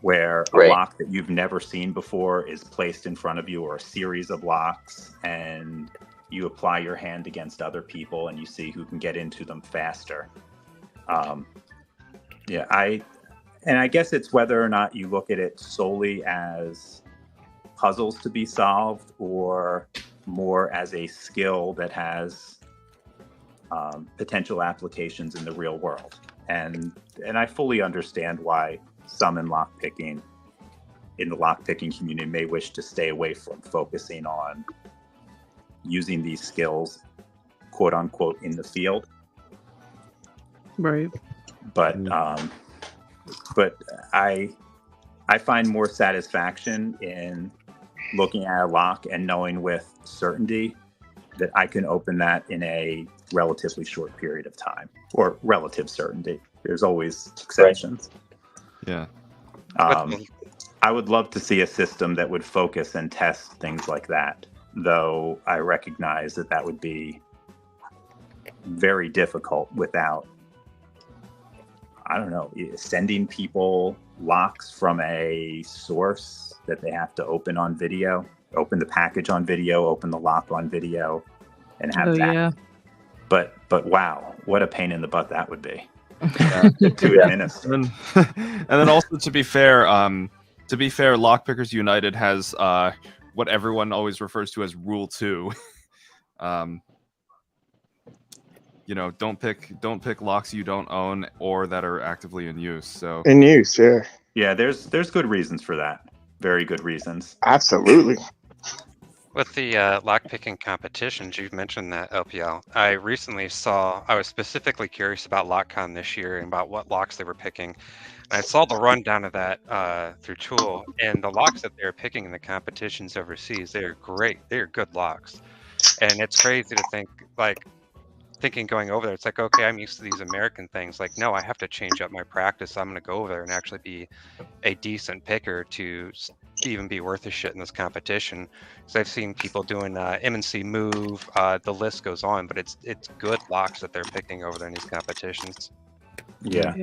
Speaker 16: where a lock that you've never seen before is placed in front of you, or a series of locks, and you apply your hand against other people and you see who can get into them faster. I guess it's whether or not you look at it solely as puzzles to be solved or more as a skill that has potential applications in the real world. And I fully understand why some in the lockpicking community may wish to stay away from focusing on using these skills, quote unquote, in the field.
Speaker 1: Right.
Speaker 16: But I find more satisfaction in looking at a lock and knowing with certainty that I can open that in a relatively short period of time, or relative certainty. There's always exceptions.
Speaker 9: Yeah.
Speaker 16: I would love to see a system that would focus and test things like that, though I recognize that would be very difficult without, I don't know, sending people locks from a source that they have to open on video, open the package on video, open the lock on video, and have that. Yeah. But wow, what a pain in the butt that would be to administer.
Speaker 9: And then also to be fair, Lockpickers United has what everyone always refers to as Rule 2. Don't pick locks you don't own or that are actively in use. So
Speaker 3: in use, yeah.
Speaker 16: Yeah, there's good reasons for that. Very good reasons.
Speaker 3: Absolutely.
Speaker 15: With the lockpicking competitions, you've mentioned that, LPL. I recently I was specifically curious about LockCon this year and about what locks they were picking. And I saw the rundown of that through Tool, and the locks that they're picking in the competitions overseas, they're great. They're good locks. And it's crazy to think, thinking going over there, it's like, okay, I'm used to these American things. Like, no, I have to change up my practice. I'm going to go over there and actually be a decent picker to even be worth a shit in this competition. Because I've seen people doing M&C move, the list goes on, but it's good locks that they're picking over there in these competitions.
Speaker 16: Yeah.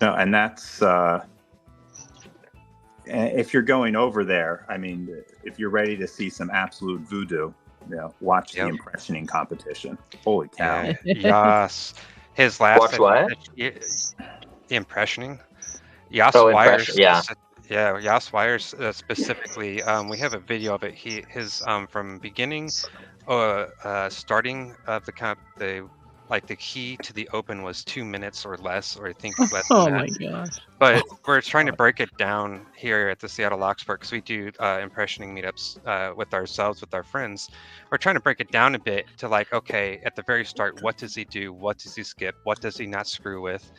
Speaker 16: No, and that's if you're going over there, I mean, if you're ready to see some absolute voodoo, watch the impressioning competition. Holy cow.
Speaker 15: Yes. His last
Speaker 12: watch what?
Speaker 15: The impressioning. Yas Wires.
Speaker 12: Yeah.
Speaker 15: Yeah, Yas Wires specifically. We have a video of it. His from beginning, starting of the key to the open was 2 minutes or less, or I think less than that.
Speaker 1: Oh my gosh.
Speaker 15: But we're trying to break it down here at the Seattle Locksport because we do impressioning meetups with ourselves, with our friends. We're trying to break it down a bit to okay, at the very start, what does he do? What does he skip? What does he not screw with?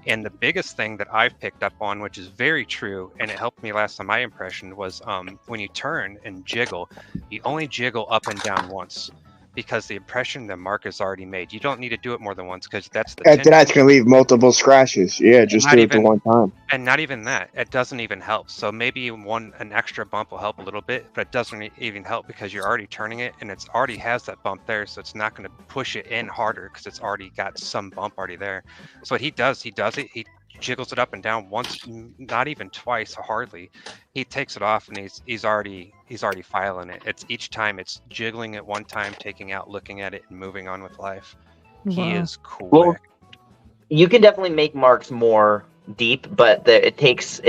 Speaker 15: And the biggest thing that I've picked up on, which is very true, and it helped me last time I impressioned, was when you turn and jiggle, you only jiggle up and down once. Because the impression the mark is already made. You don't need to do it more than once because that's the
Speaker 3: that's going to leave multiple scratches. Yeah, just do it the one time.
Speaker 15: And not even that. It doesn't even help. So maybe an extra bump will help a little bit, but it doesn't even help because you're already turning it and it's already has that bump there. So it's not going to push it in harder because it's already got some bump already there. So what he does it. He jiggles it up and down once, not even twice, hardly. He takes it off and he's already filing it. It's each time it's jiggling it one time, taking out, looking at it, and moving on with life. He is quick.
Speaker 12: Well, you can definitely make marks more deep, but it takes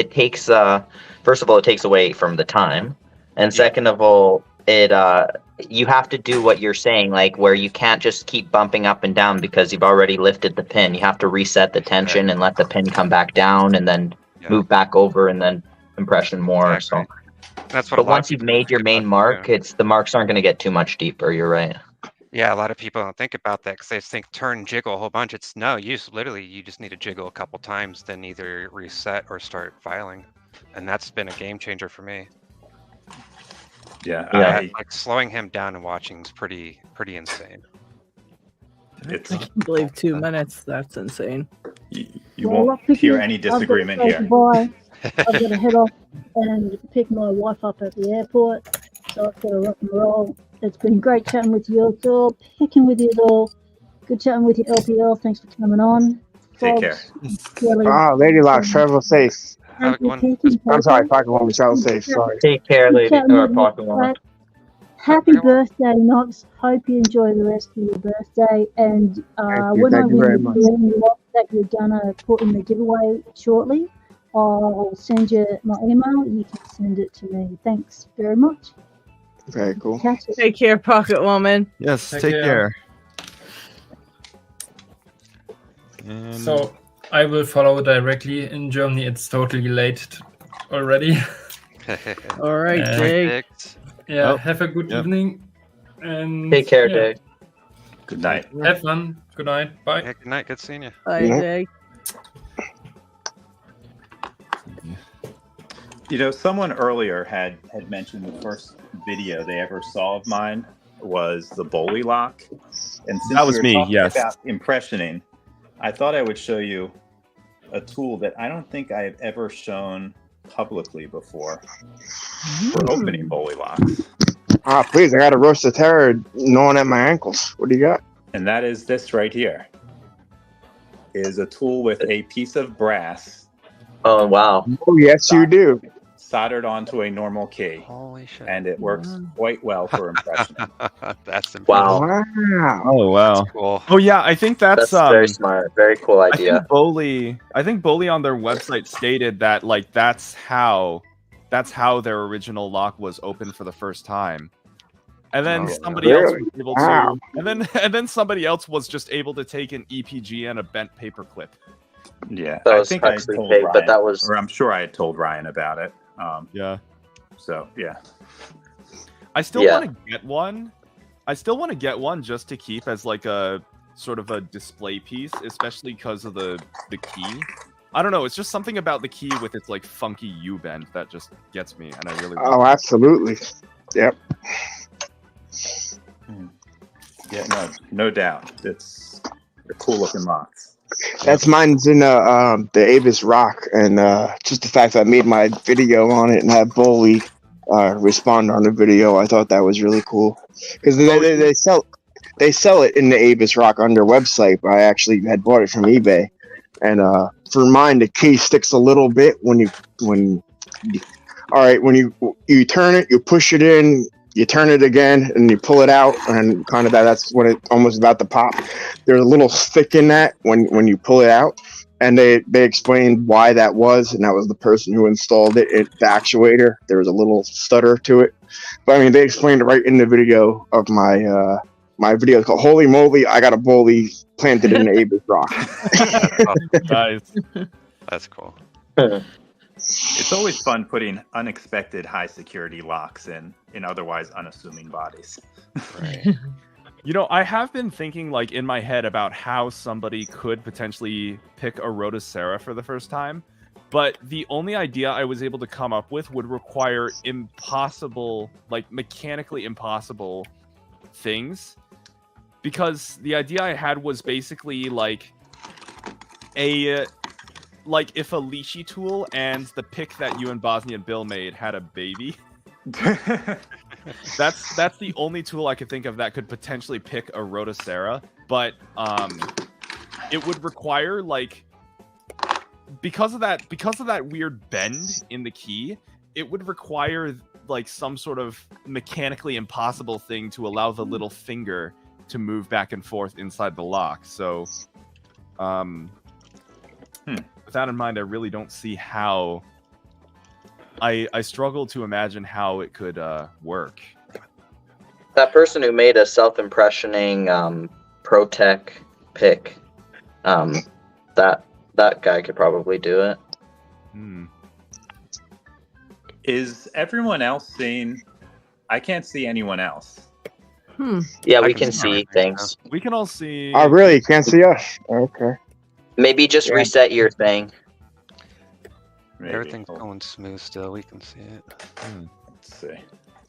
Speaker 12: first of all, it takes away from the time, and second of all, you have to do what you're saying, where you can't just keep bumping up and down because you've already lifted the pin. You have to reset the tension and let the pin come back down and then move back over and then impression more. Exactly. So
Speaker 15: that's what.
Speaker 12: But once you've made your main mark, the marks aren't going to get too much deeper. You're right.
Speaker 15: Yeah, a lot of people don't think about that because they think turn, jiggle a whole bunch. No, you just need to jiggle a couple times, then either reset or start filing, and that's been a game changer for me.
Speaker 16: Yeah.
Speaker 15: Slowing him down and watching is pretty insane.
Speaker 1: I can't believe 2 minutes. That's insane.
Speaker 16: You won't hear any disagreement here.
Speaker 14: I've got to head off and pick my wife up at the airport. So I've got to rock and roll. It's been great chatting with you all, picking with you all. Good chatting with you, LPL. Thanks for coming on.
Speaker 16: Take care.
Speaker 3: LadyLocks, travel safe. I'm sorry, Pocket Woman, travel safe. Sorry.
Speaker 12: Take care, Lady or Pocket Woman.
Speaker 14: Happy birthday, Knox. Hope you enjoy the rest of your birthday. And when I win the lot that you're gonna put in the giveaway shortly, I'll send you my email. You can send it to me. Thanks very much.
Speaker 3: Very cool.
Speaker 1: Take care, Pocket Woman.
Speaker 9: Yes, take care.
Speaker 5: So I will follow directly. In Germany, it's totally late already.
Speaker 1: All right, Jake.
Speaker 5: Yeah, have a good evening. And
Speaker 12: take care, Jake.
Speaker 16: Good night.
Speaker 5: Have fun. Good night. Bye.
Speaker 15: Yeah, good night. Good seeing you.
Speaker 1: Bye, Jake.
Speaker 16: Someone earlier had mentioned the first video they ever saw of mine was the Boley lock. And since
Speaker 9: that was me, yes.
Speaker 16: About impressioning, I thought I would show you a tool that I don't think I have ever shown publicly before for opening Boley locks.
Speaker 3: Please, I got a roast of terror gnawing at my ankles. What do you got?
Speaker 16: And that is this right here. It is a tool with a piece of brass.
Speaker 12: Oh, wow.
Speaker 3: Oh, yes, you do.
Speaker 16: Soldered onto a normal key.
Speaker 15: Holy shit.
Speaker 16: And it works quite well for impressioning.
Speaker 15: That's impressive.
Speaker 12: Wow.
Speaker 9: Oh wow.
Speaker 15: That's cool.
Speaker 9: Oh yeah, I think that's
Speaker 12: very smart. Very cool idea.
Speaker 9: I think Boley on their website stated that like that's how their original lock was open for the first time. And then somebody else was able to and then somebody else was just able to take an EPG and a bent paper clip.
Speaker 16: Yeah.
Speaker 12: That
Speaker 16: I
Speaker 12: was
Speaker 16: think I
Speaker 12: actually
Speaker 16: told
Speaker 12: fake,
Speaker 16: Ryan,
Speaker 12: but that was
Speaker 16: or I'm sure I had told Ryan about it.
Speaker 9: Yeah.
Speaker 16: So yeah.
Speaker 9: I still want to get one. I still want to get one just to keep as like a sort of a display piece, especially because of the key. I don't know. It's just something about the key with its like funky U bend that just gets me, and I really.
Speaker 3: Oh, absolutely. Yep.
Speaker 16: Yeah, no doubt. They're cool looking locks.
Speaker 3: That's mine's in the Avis Rock, and just the fact that I made my video on it and had Boley respond on the video, I thought that was really cool because they sell it in the Avis Rock on their website. But I actually had bought it from eBay, and for mine the key sticks a little bit when you turn it, you push it in. You turn it again and you pull it out, and kind of that's when it almost about to pop. There's a little stick in that when you pull it out, and they explained why that was, and that was the person who installed it. The actuator, there was a little stutter to it, but I mean they explained it right in the video of my my video. It's called "Holy Moly, I Got a Boley Planted in the Avis Rock."
Speaker 9: Nice.
Speaker 15: That's cool.
Speaker 16: It's always fun putting unexpected high security locks in otherwise unassuming bodies.
Speaker 15: Right.
Speaker 9: You know, I have been thinking like in my head about how somebody could potentially pick a Rotosera for the first time, but the only idea I was able to come up with would require impossible, like mechanically impossible things, because the idea I had was basically like if a Leashy tool and the pick that you and Bosnian Bill made had a baby. That's the only tool I could think of that could potentially pick a Rotosera, but it would require like because of that weird bend in the key, it would require like some sort of mechanically impossible thing to allow the little finger to move back and forth inside the lock. So with that in mind, I really don't see how. I struggle to imagine how it could work.
Speaker 12: That person who made a self-impressioning ProTech pick, that guy could probably do it.
Speaker 16: Is everyone else seeing? I can't see anyone else.
Speaker 12: Yeah, we can see things.
Speaker 9: We can all see.
Speaker 3: Oh, really? You can't see us? Okay.
Speaker 12: Maybe just reset your thing.
Speaker 16: Maybe.
Speaker 15: Everything's going smooth still. We can see it.
Speaker 16: Let's see.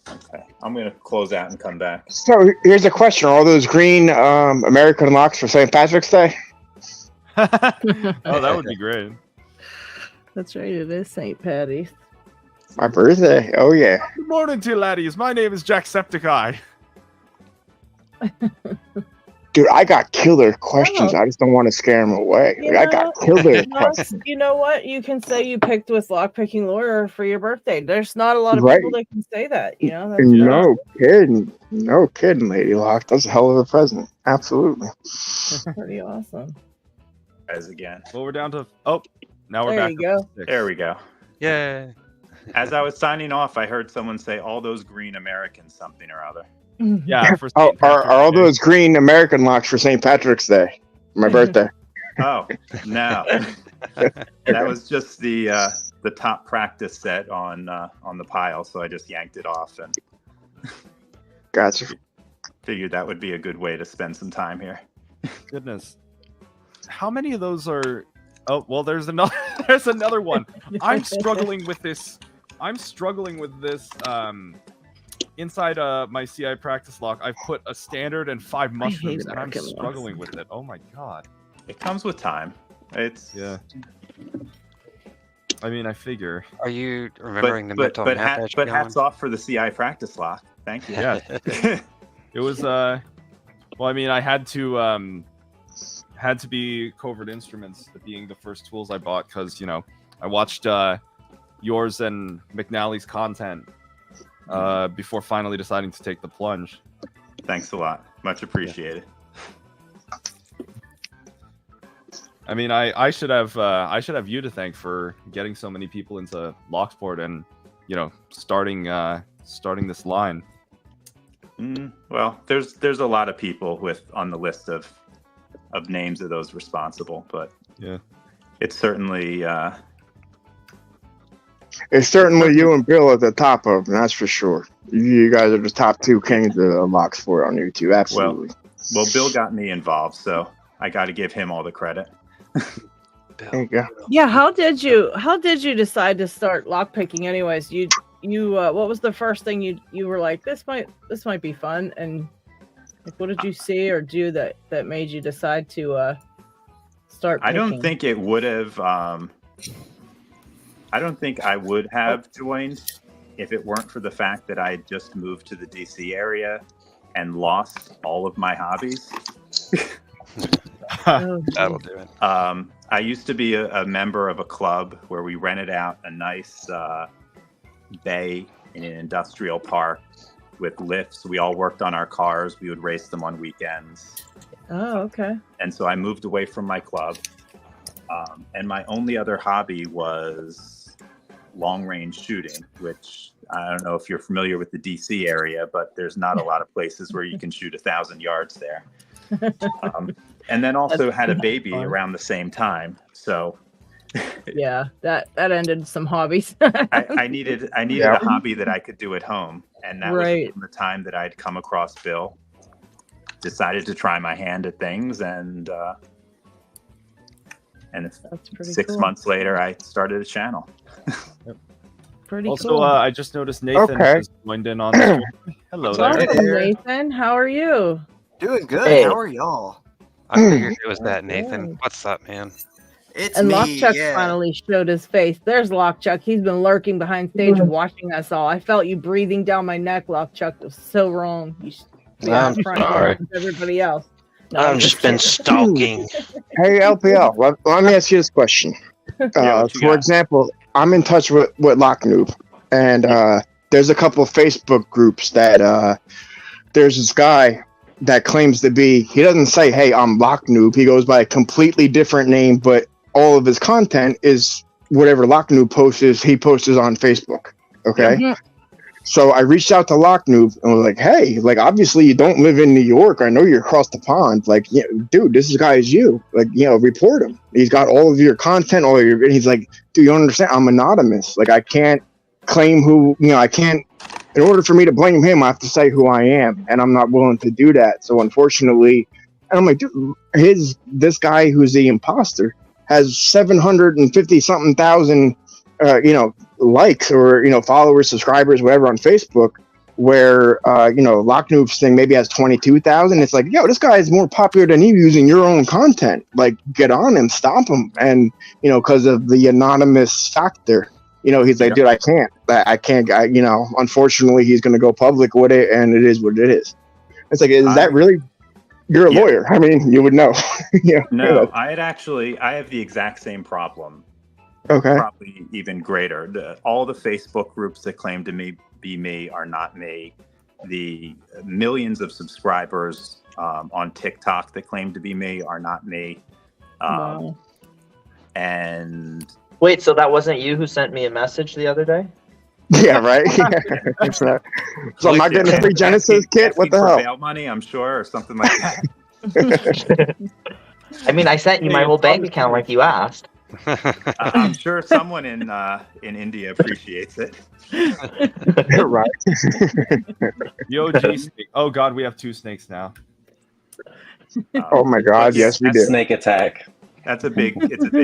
Speaker 16: Okay. I'm going to close out and come back.
Speaker 3: So here's a question: are all those green American locks for St. Patrick's Day?
Speaker 9: Oh, that would be great.
Speaker 1: That's right. It is St. Patty's.
Speaker 3: My birthday. Oh yeah.
Speaker 9: Good morning to you, laddies. My name is Jacksepticeye.
Speaker 3: Dude, I got killer questions. I just don't want to scare him away. I got killer questions.
Speaker 1: You know what? You can say you picked with Lockpicking Lawyer for your birthday. There's not a lot of people that can say that. You know.
Speaker 3: No kidding, Lady Lock. That's a hell of a present. Absolutely.
Speaker 1: Pretty awesome.
Speaker 16: Guys, again.
Speaker 9: Well, we're down to. Oh, now we're
Speaker 1: There
Speaker 9: back.
Speaker 1: you go.
Speaker 16: There we go.
Speaker 15: Yay.
Speaker 16: As I was signing off, I heard someone say all those green Americans something or other.
Speaker 9: Yeah. For
Speaker 3: are all those green American locks for St. Patrick's Day? My birthday.
Speaker 16: Oh, no. That was just the top practice set on the pile, so I just yanked it off and
Speaker 3: Gotcha.
Speaker 16: Figured that would be a good way to spend some time here.
Speaker 9: Goodness. How many of those are... Oh, well, there's another one. I'm struggling with this. Inside my CI practice lock, I've put a standard and 5 mushrooms, and I'm struggling with it. Oh my god.
Speaker 16: It comes with time.
Speaker 9: Yeah. I mean, I figure.
Speaker 15: Are you remembering the mental math?
Speaker 16: But hats off for the CI practice lock. Thank you.
Speaker 9: Yeah. It was Well, I mean, I had to be Covert Instruments being the first tools I bought because I watched yours and McNally's content before finally deciding to take the plunge.
Speaker 16: Thanks a lot, much appreciated.
Speaker 9: I mean, I should have you to thank for getting so many people into Locksport and starting this line.
Speaker 16: Well, there's a lot of people on the list of names of those responsible, but
Speaker 9: yeah,
Speaker 16: it's certainly
Speaker 3: you and Bill at the top of them, that's for sure. You guys are the top two kings of Locksport on YouTube, absolutely.
Speaker 16: Well, Bill got me involved, so I got to give him all the credit.
Speaker 3: There you go.
Speaker 1: Yeah, how did you decide to start lockpicking? Anyways, you what was the first thing you were like, this might be fun, and like, what did you see or do that made you decide to start picking?
Speaker 16: I don't think it would have. I don't think I would have joined if it weren't for the fact that I had just moved to the DC area and lost all of my hobbies.
Speaker 15: That'll do it.
Speaker 16: I used to be a member of a club where we rented out a nice bay in an industrial park with lifts. We all worked on our cars. We would race them on weekends.
Speaker 1: Oh, okay.
Speaker 16: And so I moved away from my club. And my only other hobby was long-range shooting, which I don't know if you're familiar with the DC area, but there's not a lot of places where you can shoot 1,000 yards there. And then also had a baby around the same time. So
Speaker 1: yeah, that ended some hobbies.
Speaker 16: I needed a hobby that I could do at home. And that was from the time that I'd come across Bill. Decided to try my hand at things, and 6 months later I started a channel.
Speaker 1: Pretty
Speaker 9: also,
Speaker 1: cool.
Speaker 9: I just noticed Nathan has joined in on the stream. Hello there.
Speaker 1: Welcome, Nathan. How are you?
Speaker 18: Doing good.
Speaker 12: Hey.
Speaker 18: How are y'all?
Speaker 15: I figured it was that, Nathan. What's up, man?
Speaker 18: It's
Speaker 1: And
Speaker 18: me.
Speaker 1: LockChuck
Speaker 18: Yeah.
Speaker 1: finally showed his face. There's LockChuck. He's been lurking behind stage watching us all. I felt you breathing down my neck, LockChuck. It was so wrong. You should be
Speaker 19: I'm
Speaker 1: out front
Speaker 19: sorry.
Speaker 1: with everybody else. No,
Speaker 19: I've just been stalking.
Speaker 3: Hey, LPL, let me ask you this question. For example, I'm in touch with LockNoob, and there's a couple of Facebook groups that there's this guy that claims to be, he doesn't say, hey, I'm LockNoob. He goes by a completely different name, but all of his content is whatever LockNoob posts, he posts on Facebook. Okay?
Speaker 1: Mm-hmm.
Speaker 3: So I reached out to LockNoob and was like, hey, like, obviously you don't live in New York. I know you're across the pond. Like, yeah, dude, this guy is you. Like, report him. He's got all of your content, all of your, and he's like, dude, you don't understand? I'm anonymous. Like, I can't claim I can't, in order for me to blame him, I have to say who I am. And I'm not willing to do that. So unfortunately, and I'm like, dude, this guy who's the imposter has 750 something thousand, likes or followers, subscribers, whatever on Facebook, where LockNoob's thing maybe has 22,000. It's like, yo, this guy is more popular than you using your own content. Like, get on him, stop him. And because of the anonymous factor, he's like, dude, I can't. Unfortunately, he's going to go public with it, and it is what it is. It's like, is that really? You're a lawyer. I mean, you would know.
Speaker 16: No, I have the exact same problem.
Speaker 3: Okay.
Speaker 16: Probably even greater. All the Facebook groups that claim to be me are not me. The millions of subscribers on TikTok that claim to be me are not me.
Speaker 1: Wow.
Speaker 16: And
Speaker 12: wait, so that wasn't you who sent me a message the other day?
Speaker 3: Yeah, right. So I'm not getting a free Genesis kit. What the hell?
Speaker 16: Bail money, I'm sure, or something like that.
Speaker 12: I mean, I sent you my whole bank account like you asked.
Speaker 16: I'm sure someone in India appreciates it.
Speaker 3: Right.
Speaker 9: Yo, G snake. Oh God, we have 2 snakes now.
Speaker 3: Oh my God, yes we do.
Speaker 19: Snake attack.
Speaker 16: It's a big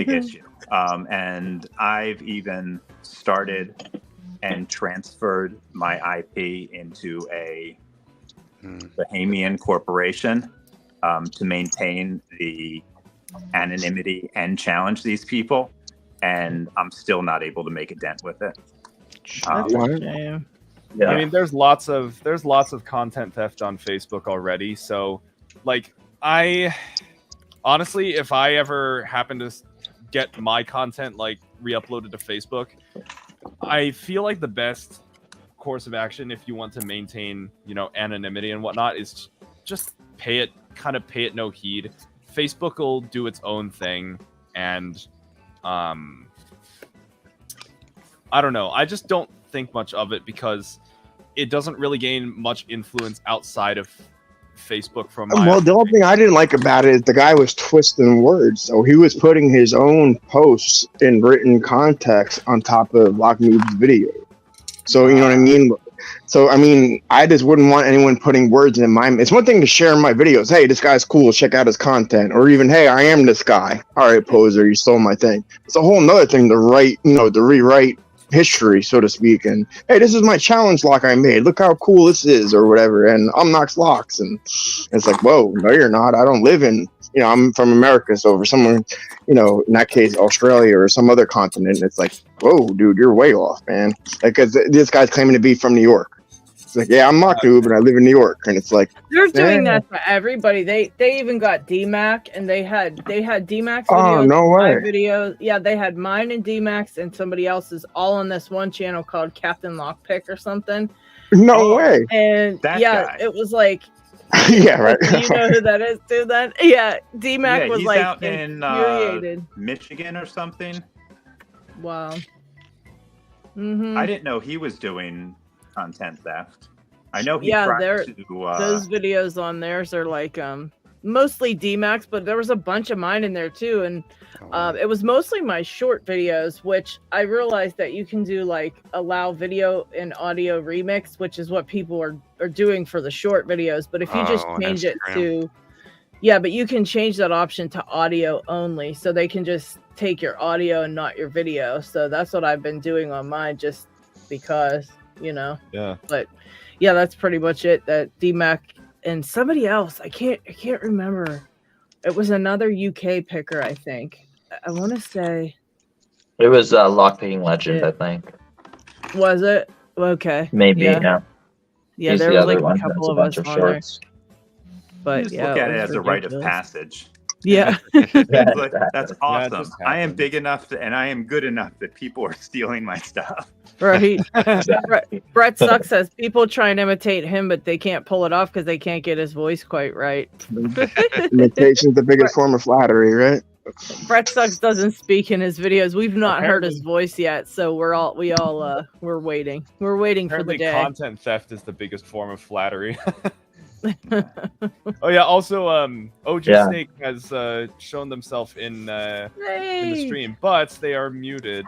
Speaker 16: issue. And I've even started and transferred my IP into a Bahamian corporation to maintain the anonymity and challenge these people, and I'm still not able to make a dent with it.
Speaker 1: That's a shame.
Speaker 9: I mean, there's lots of content theft on Facebook already, so Like, I honestly, if I ever happen to get my content like re-uploaded to Facebook, I feel like the best course of action, if you want to maintain, you know, anonymity and whatnot, is just pay it no heed. Facebook will do its own thing, and I don't know. I just don't think much of it because it doesn't really gain much influence outside of Facebook from my
Speaker 3: Well, the only thing I didn't like about it is the guy was twisting words. So he was putting his own posts in written context on top of LockNoob's video. So, you know what I mean? So, I mean, I just wouldn't want anyone putting words in my... It's one thing to share my videos. Hey, this guy's cool. Check out his content. Or even, hey, I am this guy. All right, poser, you stole my thing. It's a whole nother thing to write, you know, to rewrite history, so to speak, and hey, this is my challenge lock I made, look how cool this is, or whatever, and I'm Knoxs Locks, and it's like, whoa, no you're not, I don't live in, you know, I'm from America, so for someone, you know, in that case Australia or some other continent, it's like, whoa dude, you're way off, man, because this guy's claiming to be from New York. It's like, yeah, I'm LockNoob and I live in New York, and it's like
Speaker 1: they're doing that for everybody. They even got DMAC, and they had DMAC's videos.
Speaker 3: Oh, no way.
Speaker 1: My videos, yeah, they had mine and DMAC's and somebody else's all on this one channel called Captain Lockpick or something.
Speaker 3: No way.
Speaker 1: And
Speaker 16: that
Speaker 1: yeah,
Speaker 16: guy.
Speaker 1: it was like,
Speaker 3: yeah, right.
Speaker 1: you know who that is, too? Then yeah, DMAC was
Speaker 16: he's
Speaker 1: like
Speaker 16: out in
Speaker 1: infuriated.
Speaker 16: Michigan or something.
Speaker 1: Wow.
Speaker 16: I didn't know he was doing content theft. I know he tried to.
Speaker 1: Those videos on theirs are like mostly DMAX, but there was a bunch of mine in there too, and it was mostly my short videos, which I realized that you can do like allow video and audio remix, which is what people are doing for the short videos. But if you just change it to, yeah, but you can change that option to audio only, so they can just take your audio and not your video. So that's what I've been doing on mine, just because, you know.
Speaker 9: Yeah.
Speaker 1: But yeah, that's pretty much it. That DMAC and somebody else, I can't remember. It was another UK picker, I think. I want to say
Speaker 12: it was Lockpicking Legend, I think.
Speaker 1: Was it? Okay.
Speaker 12: Maybe, yeah.
Speaker 1: Yeah, there were like a couple of us on there. But
Speaker 16: just
Speaker 1: yeah,
Speaker 16: look at it as a rite of passage.
Speaker 1: Yeah.
Speaker 16: Like, that's awesome. I am big enough and I am good enough that people are stealing my stuff.
Speaker 1: Right. Brett Suck says people try and imitate him, but they can't pull it off because they can't get his voice quite right.
Speaker 3: Imitation's the biggest form of flattery, right?
Speaker 1: Brett Sucks doesn't speak in his videos. We've not heard his voice yet, so we're waiting. We're waiting for the day.
Speaker 9: Content theft is the biggest form of flattery. Oh yeah, also OG Snake has shown themselves in the stream, but they are muted.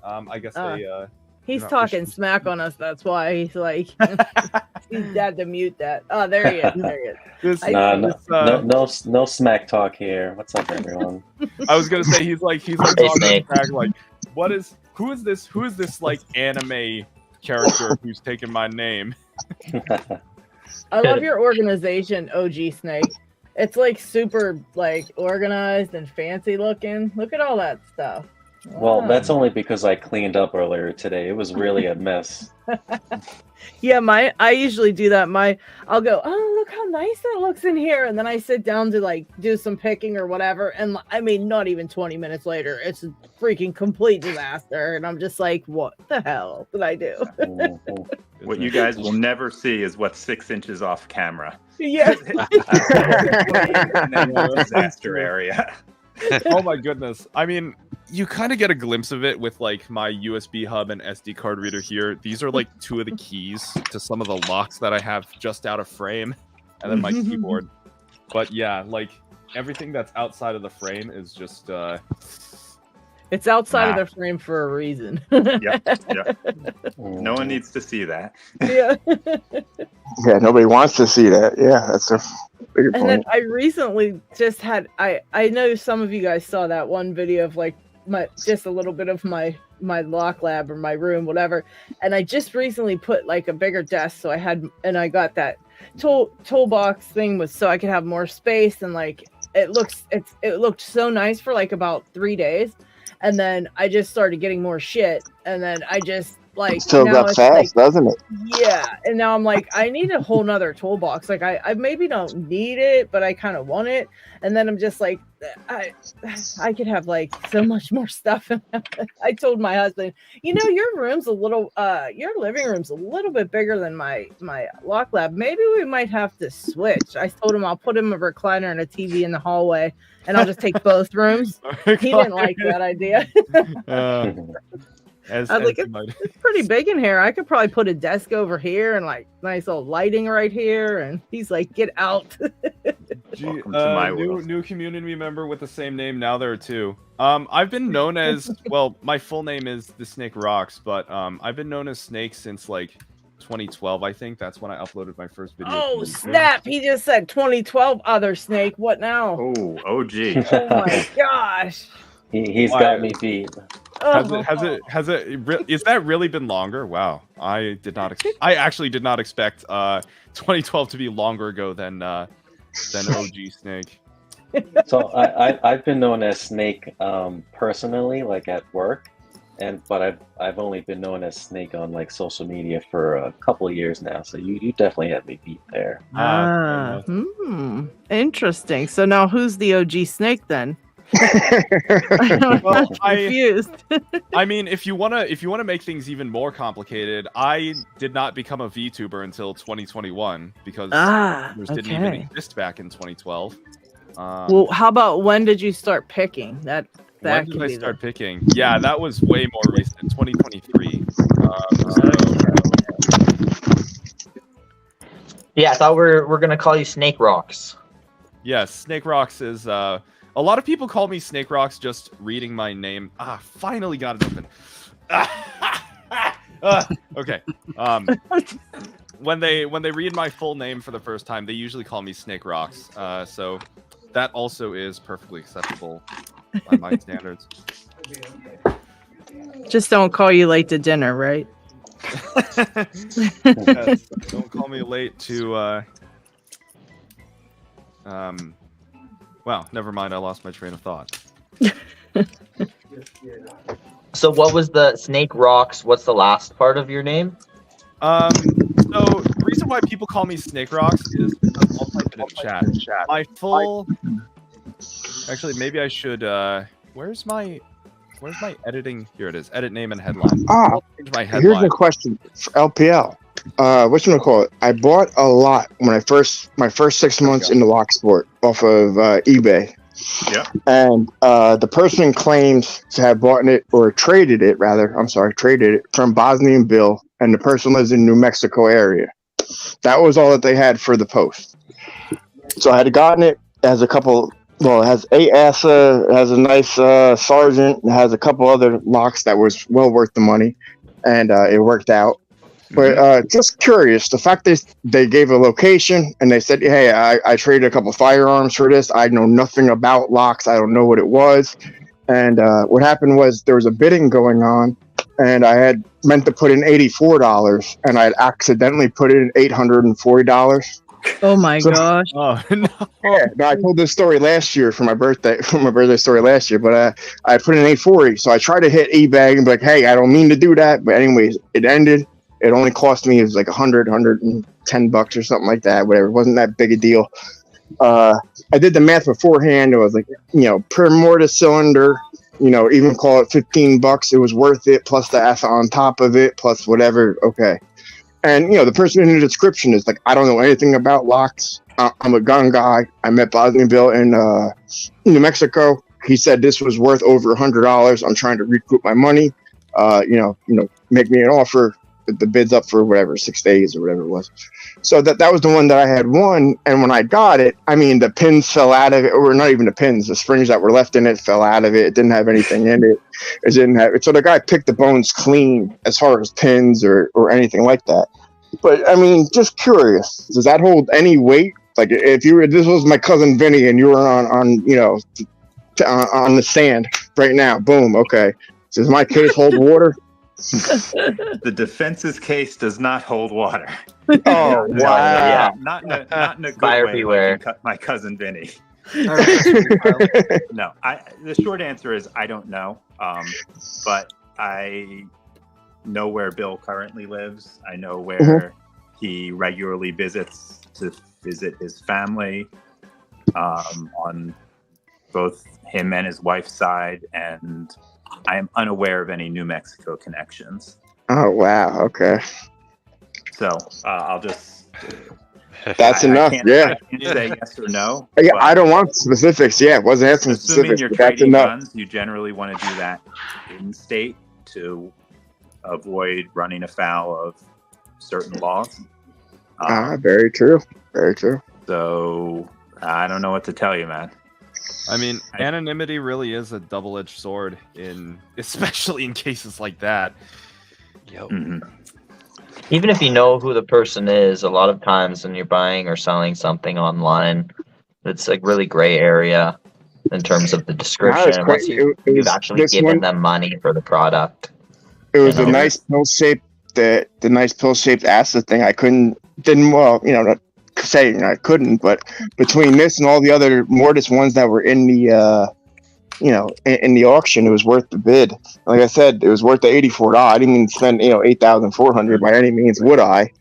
Speaker 9: I guess they
Speaker 1: he's talking smack on us, that's why he's like he's had to mute that. Oh, there he is.
Speaker 20: No smack talk here. What's up, everyone?
Speaker 9: I was gonna say he's like talking smack, like who is this like anime character who's taking my name?
Speaker 1: I love your organization, OG Snake. It's like super like organized and fancy looking. Look at all that stuff.
Speaker 20: Well, that's only because I cleaned up earlier today. It was really a mess.
Speaker 1: Yeah, I usually do that. I'll go, oh, look how nice it looks in here, and then I sit down to like do some picking or whatever, and I mean, not even 20 minutes later, it's a freaking complete disaster, and I'm just like, what the hell did I do?
Speaker 16: What you guys will never see is what's 6 inches off camera.
Speaker 1: Yeah.
Speaker 16: Disaster area.
Speaker 9: Oh my goodness. I mean, you kind of get a glimpse of it with like my USB hub and SD card reader here. These are like 2 of the keys to some of the locks that I have just out of frame, and then my keyboard. But yeah, like everything that's outside of the frame is just
Speaker 1: it's outside of the frame for a reason.
Speaker 16: Yep. No one needs to see that.
Speaker 1: Yeah.
Speaker 3: Yeah, nobody wants to see that. Yeah, that's a bigger point.
Speaker 1: And then I recently just had I know some of you guys saw that one video of like just a little bit of my lock lab or my room, whatever. And I just recently put like a bigger desk, so I got that toolbox thing with so I could have more space, and like it looked so nice for like about 3 days. And then I just started getting more shit, and then I just like
Speaker 3: Fills
Speaker 1: now
Speaker 3: up
Speaker 1: it's
Speaker 3: fast,
Speaker 1: like,
Speaker 3: doesn't it?
Speaker 1: yeah, and now I'm like, I need a whole nother toolbox. Like I maybe don't need it, but I kind of want it. And then I'm just like, I could have like so much more stuff. I told my husband, you know, your living room's a little bit bigger than my lock lab. Maybe we might have to switch. I told him I'll put him a recliner and a TV in the hallway, and I'll just take both rooms. He didn't like that idea. I was like, it's pretty big in here. I could probably put a desk over here and like nice little lighting right here. And he's like, get out.
Speaker 9: New community member with the same name. Now there are two. I've been known as, well, my full name is The Snake Rocks, but I've been known as Snake since like 2012, I think. That's when I uploaded my first video.
Speaker 1: Oh, snap. He just said 2012 other Snake. What now?
Speaker 16: Oh, OG.
Speaker 1: Oh my gosh.
Speaker 20: He's got me beat.
Speaker 9: Is that really been longer? Wow, I actually did not expect 2012 to be longer ago than OG Snake.
Speaker 20: So I've been known as Snake personally, like at work, but I've only been known as Snake on like social media for a couple of years now. So you definitely had me beat there.
Speaker 1: Interesting. So now who's the OG Snake then?
Speaker 9: Well,
Speaker 1: confused.
Speaker 9: I mean, if you wanna make things even more complicated, I did not become a VTuber until 2021 because YouTubers didn't even exist back in 2012.
Speaker 1: Well, how about when did you start picking?
Speaker 9: When did I start picking? Yeah, that was way more recent, 2023.
Speaker 12: Yeah, I thought we're gonna call you Snake Rocks.
Speaker 9: Yes, Snake Rocks is a lot of people call me Snake Rocks just reading my name. Finally got it open. Okay. When they read my full name for the first time, they usually call me Snake Rocks. So that also is perfectly acceptable by my standards.
Speaker 1: Just don't call you late to dinner, right?
Speaker 9: Yes, don't call me late to Wow, never mind. I lost my train of thought.
Speaker 12: So what was the Snake Rocks? What's the last part of your name?
Speaker 9: So the reason why people call me Snake Rocks is because I'll type it in chat. My full... Actually, maybe I should... Where's my editing? Here it is. Edit name and headline. I'll change my headline.
Speaker 3: Here's a question for LPL. What you call it? I bought a lot when my first 6 months in the lock sport off of eBay.
Speaker 16: Yeah.
Speaker 3: And the person claims to have bought it or traded it from Bosnian Bill, and the person lives in New Mexico area. That was all that they had for the post. So I had gotten it as a couple. Well, it has a ASA, it has a nice sergeant, it has a couple other locks that was well worth the money, and it worked out. But just curious, the fact they gave a location and they said, hey, I traded a couple firearms for this. I know nothing about locks. I don't know what it was. And what happened was there was a bidding going on, and I had meant to put in $84, and I had accidentally put in $840.
Speaker 1: Oh my gosh!
Speaker 9: Oh no!
Speaker 3: Yeah, no, I told this story last year for my birthday story last year, but I put in $840. So I tried to hit eBay and be like, hey, I don't mean to do that, but anyways, it ended. It only cost me, it was like $110 or something like that. Whatever, it wasn't that big a deal. I did the math beforehand. It was like, per mortise cylinder, even call it $15. It was worth it. Plus the ASA on top of it, plus whatever. Okay. And, the person in the description is like, I don't know anything about locks. I'm a gun guy. I met Bosnian Bill in New Mexico. He said this was worth over $100. I'm trying to recoup my money. Make me an offer. The bid's up for whatever, 6 days or whatever it was. So that was the one that I had won. And when I got it, I mean, the pins fell out of it, or not even the pins, the springs that were left in it fell out of it. It didn't have anything in it. It didn't have it. So the guy picked the bones clean as far as pins or anything like that. But I mean, just curious, does that hold any weight? Like if this was my cousin Vinny and you were on the stand right now, boom, okay. Does my case hold water?
Speaker 16: The defense's case does not hold water.
Speaker 3: Oh, wow.
Speaker 16: Yeah, not in a good
Speaker 12: Buyer
Speaker 16: way.
Speaker 12: beware.
Speaker 16: Like my cousin Vinny. No, the short answer is I don't know. But know where Bill currently lives. I know where he regularly visits to visit his family on both him and his wife's side, and I am unaware of any New Mexico connections.
Speaker 3: Oh wow, okay.
Speaker 16: So I'll just.
Speaker 3: That's enough.
Speaker 16: I can't say yes or no.
Speaker 3: Yeah, I don't want specifics. Yeah, it wasn't asking
Speaker 16: Assuming
Speaker 3: specifics.
Speaker 16: you're
Speaker 3: But that's
Speaker 16: trading
Speaker 3: enough.
Speaker 16: guns, you generally want to do that in state to avoid running afoul of certain laws.
Speaker 3: Very true. Very true.
Speaker 16: So I don't know what to tell you, man.
Speaker 9: I mean, anonymity really is a double-edged sword, especially in cases like that.
Speaker 15: Yep.
Speaker 12: Even if you know who the person is, a lot of times when you're buying or selling something online, it's like really gray area in terms of the description. Unless you've actually given them money for the product.
Speaker 3: It was a nice pill-shaped, the nice pill-shaped acid thing. I didn't not say I couldn't, but between this and all the other Mortis ones that were in the in the auction, it was worth the bid. Like I said, it was worth the $84. I didn't even spend $8,400 by any means, would I?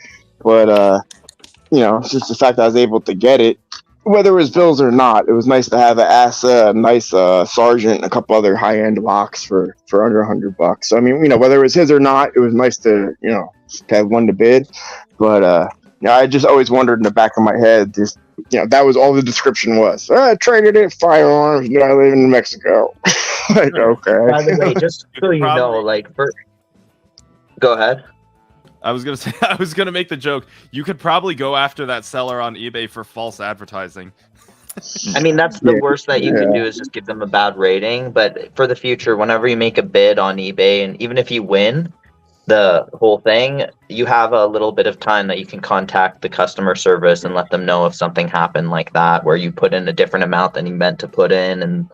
Speaker 3: But it's just the fact that I was able to get it, whether it was bills or not. It was nice to have an ASA, a nice Sergeant, and a couple other high-end locks for under $100. So, I mean, whether it was his or not, it was nice to to have one to bid. But I just always wondered in the back of my head, just that was all the description was. I traded it firearms. I live in New Mexico. Like, okay.
Speaker 12: By the way, just so you know, go ahead.
Speaker 9: I was gonna make the joke. You could probably go after that seller on eBay for false advertising.
Speaker 12: I mean, that's the worst that you can do is just give them a bad rating. But for the future, whenever you make a bid on eBay, and even if you win the whole thing, you have a little bit of time that you can contact the customer service and let them know if something happened like that, where you put in a different amount than you meant to put in, and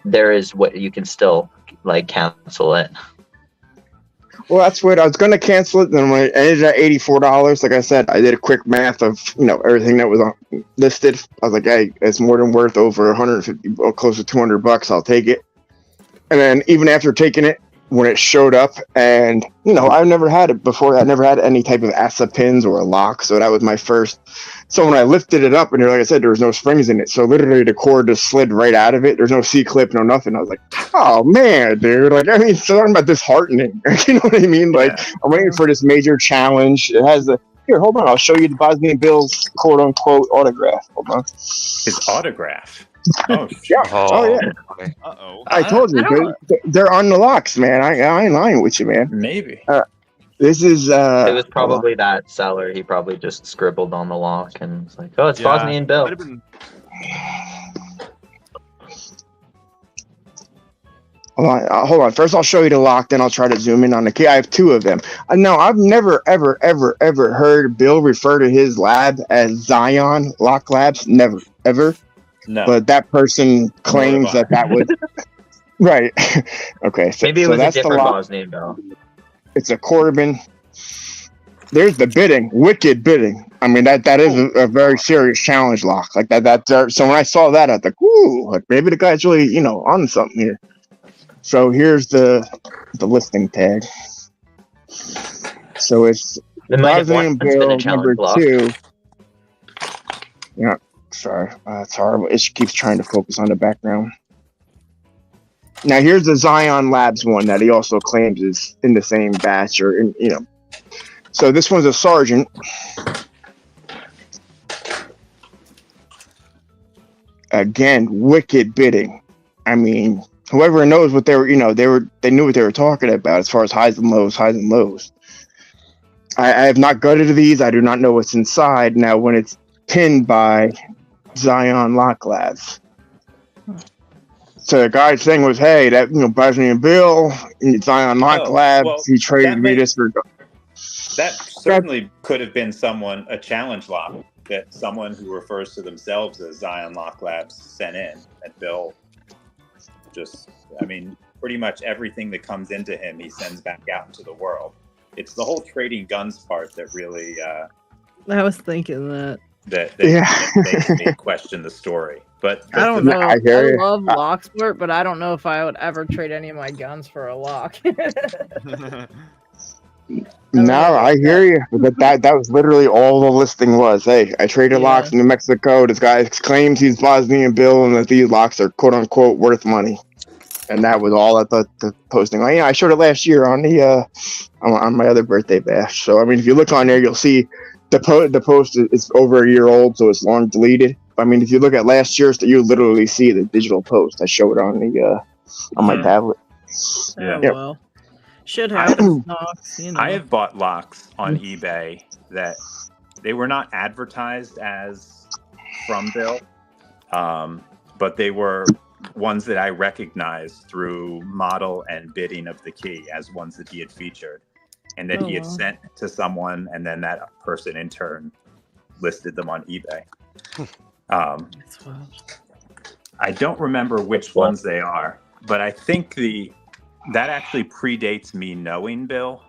Speaker 12: there is what you can still cancel it.
Speaker 3: Well, that's what I was going to cancel it. Then when it ended at $84, like I said, I did a quick math of everything that was listed. I was like, hey, it's more than worth over 150 or close to $200. I'll take it. And then even after taking it, when it showed up, and I've never had it before. I never had any type of ASA pins or a lock, so that was my first. So when I lifted it up, and like I said, there was no springs in it, so literally the cord just slid right out of it. There's no C clip, no nothing. I was like, oh man, dude! So talking about disheartening. You know what I mean? I'm waiting for this major challenge. It has here. Hold on, I'll show you the Bosnian Bill's quote unquote autograph. Hold on.
Speaker 16: His autograph.
Speaker 3: Oh yeah.
Speaker 9: Uh-oh.
Speaker 3: I told you they're on the locks, man. I ain't lying with you, man.
Speaker 16: Maybe.
Speaker 3: This is
Speaker 12: it was probably that seller. He probably just scribbled on the lock and was like, "Oh, it's Bosnian Bill."
Speaker 3: Hold on. First, I'll show you the lock. Then I'll try to zoom in on the key. I have two of them. No, I've never, ever, ever, ever heard Bill refer to his lab as Zion Lock Labs. Never, ever.
Speaker 16: No.
Speaker 3: But that person claims that was right. Okay. So,
Speaker 12: maybe it was
Speaker 3: that's
Speaker 12: a different
Speaker 3: the lock.
Speaker 12: Bosnian Bill.
Speaker 3: It's a Corbin. There's the bidding, wicked bidding. I mean, that is a very serious challenge lock. Like that. So when I saw that, I was like, ooh, maybe the guy's really, on something here. So here's the listing tag. So it's Bosnian Bill number 2. Yeah, sorry, it's horrible. It keeps trying to focus on the background. Now here's the Zion Labs one that he also claims is in the same batch, or So this one's a Sergeant. Again, wicked bidding. I mean, whoever knows what they were, they knew what they were talking about as far as highs and lows. I have not gutted these. I do not know what's inside. Now, when it's pinned by Zion Lock Labs. So the guy's thing was, hey, that Bosnian Bill, Zion Lock Labs, he traded me this for.
Speaker 16: That certainly could have been a challenge lock that someone who refers to themselves as Zion Lock Labs sent in. And Bill pretty much everything that comes into him, he sends back out into the world. It's the whole trading guns part that really.
Speaker 1: I was thinking that.
Speaker 16: that
Speaker 3: Yeah.
Speaker 16: makes me question the story. But
Speaker 1: I don't
Speaker 16: the-
Speaker 1: know.
Speaker 3: I hear you.
Speaker 1: love Locksport, but I don't know if I would ever trade any of my guns for a lock.
Speaker 3: No, I hear you. But that was literally all the listing was. Hey, I traded locks in New Mexico. This guy claims he's Bosnian Bill and that these locks are quote unquote worth money. And that was all at the posting. Like, yeah, I showed it last year on the on my other birthday bash. So I mean, if you look on there, you'll see the post is over a year old, so it's long deleted. I mean, if you look at last year's, you literally see the digital post. I showed it on the on my tablet.
Speaker 16: Yeah.
Speaker 1: Oh, well. Should have. Knox, you know.
Speaker 16: I have bought locks on eBay that they were not advertised as from Bill, but they were ones that I recognized through model and bidding of the key as ones that he had featured and that he had sent to someone, and then that person in turn listed them on eBay. I don't remember which ones they are, but I think that actually predates me knowing Bill.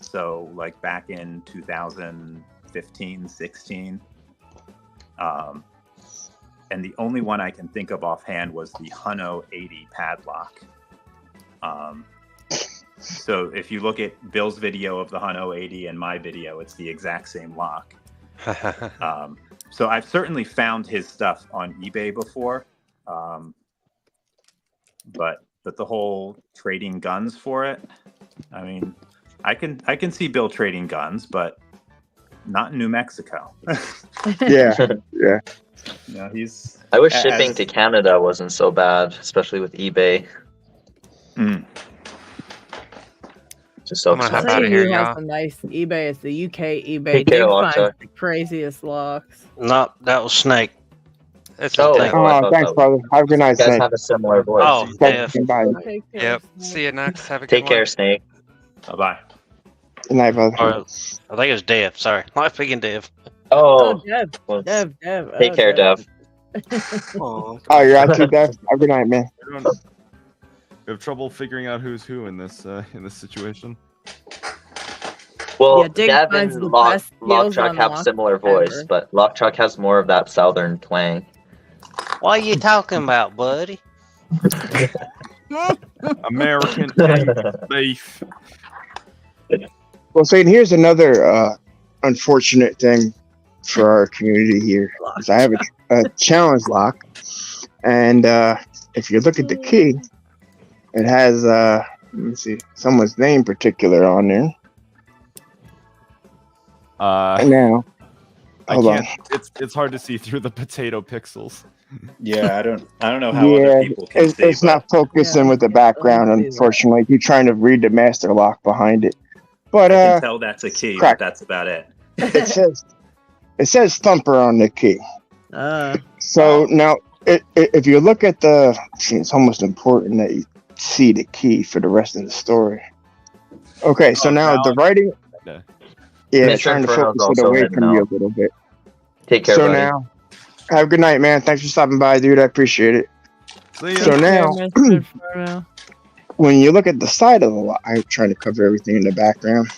Speaker 16: So like back in 2015, 16. And the only one I can think of offhand was the Huno 80 padlock. So if you look at Bill's video of the Huno 80 and my video, it's the exact same lock. So I've certainly found his stuff on eBay before. But the whole trading guns for it, I mean, I can see Bill trading guns, but not in New Mexico.
Speaker 3: Yeah.
Speaker 16: No, he's.
Speaker 12: I wish shipping to Canada wasn't so bad, especially with eBay. Just so
Speaker 15: I'm gonna hop out of here,
Speaker 1: Who has
Speaker 15: y'all.
Speaker 1: the nice eBay? It's the UK eBay.
Speaker 12: Take care,
Speaker 1: Dave
Speaker 12: Lockjaw.
Speaker 1: finds the craziest locks.
Speaker 19: No, that was Snake.
Speaker 15: It's
Speaker 12: Oh,
Speaker 15: okay.
Speaker 3: Oh, thanks, brother. Have a good night,
Speaker 12: You guys
Speaker 3: Snake.
Speaker 12: have a similar voice.
Speaker 19: Oh,
Speaker 3: Thanks.
Speaker 19: yeah.
Speaker 3: Bye.
Speaker 15: Yep. See you, Knox. Have a good
Speaker 12: Take care,
Speaker 15: one.
Speaker 12: Snake.
Speaker 16: Bye.
Speaker 3: Good night, brother.
Speaker 19: Or, I think it was Dev. Sorry. Not speaking Dev.
Speaker 12: Oh,
Speaker 1: Dev.
Speaker 12: well,
Speaker 1: Dev.
Speaker 12: take care, Dev.
Speaker 3: Oh, you're out too, Dev. Have a good night, man.
Speaker 9: We have trouble figuring out who's who in this situation.
Speaker 12: Well,
Speaker 1: Yeah, Dig
Speaker 12: Dev
Speaker 1: finds
Speaker 12: and
Speaker 1: the best deals
Speaker 12: Lockchuck
Speaker 1: on
Speaker 12: have
Speaker 1: Lock
Speaker 12: similar voice,
Speaker 1: ever.
Speaker 12: but Lockchuck has more of that southern twang.
Speaker 19: What are you talking about, buddy?
Speaker 9: American beef.
Speaker 3: Well, Satan, here's another unfortunate thing for our community here. Is I have a challenge lock, and if you look at the key, it has let me see, someone's name particular on there. Now, hold on.
Speaker 9: It's hard to see through the potato pixels.
Speaker 16: Yeah, I don't know how other people can see.
Speaker 3: It's not focusing with the background, unfortunately. You're trying to read the master lock behind it. But
Speaker 16: I can tell that's a key,
Speaker 3: crack.
Speaker 16: but that's about it.
Speaker 3: it says Thumper on the key. So now, if you look at it's almost important that you see the key for the rest of the story. Okay, so now the writing. Yeah,
Speaker 12: Mr.
Speaker 3: trying to
Speaker 12: Inferno's
Speaker 3: focus it
Speaker 12: also
Speaker 3: away
Speaker 12: heading
Speaker 3: from you
Speaker 12: out.
Speaker 3: a little bit.
Speaker 12: Take care,
Speaker 3: So
Speaker 12: buddy.
Speaker 3: now, have a good night, man. Thanks for stopping by, dude. I appreciate it.
Speaker 9: See ya.
Speaker 3: So now, when you look at the side of the lock, I'm trying to cover everything in the background.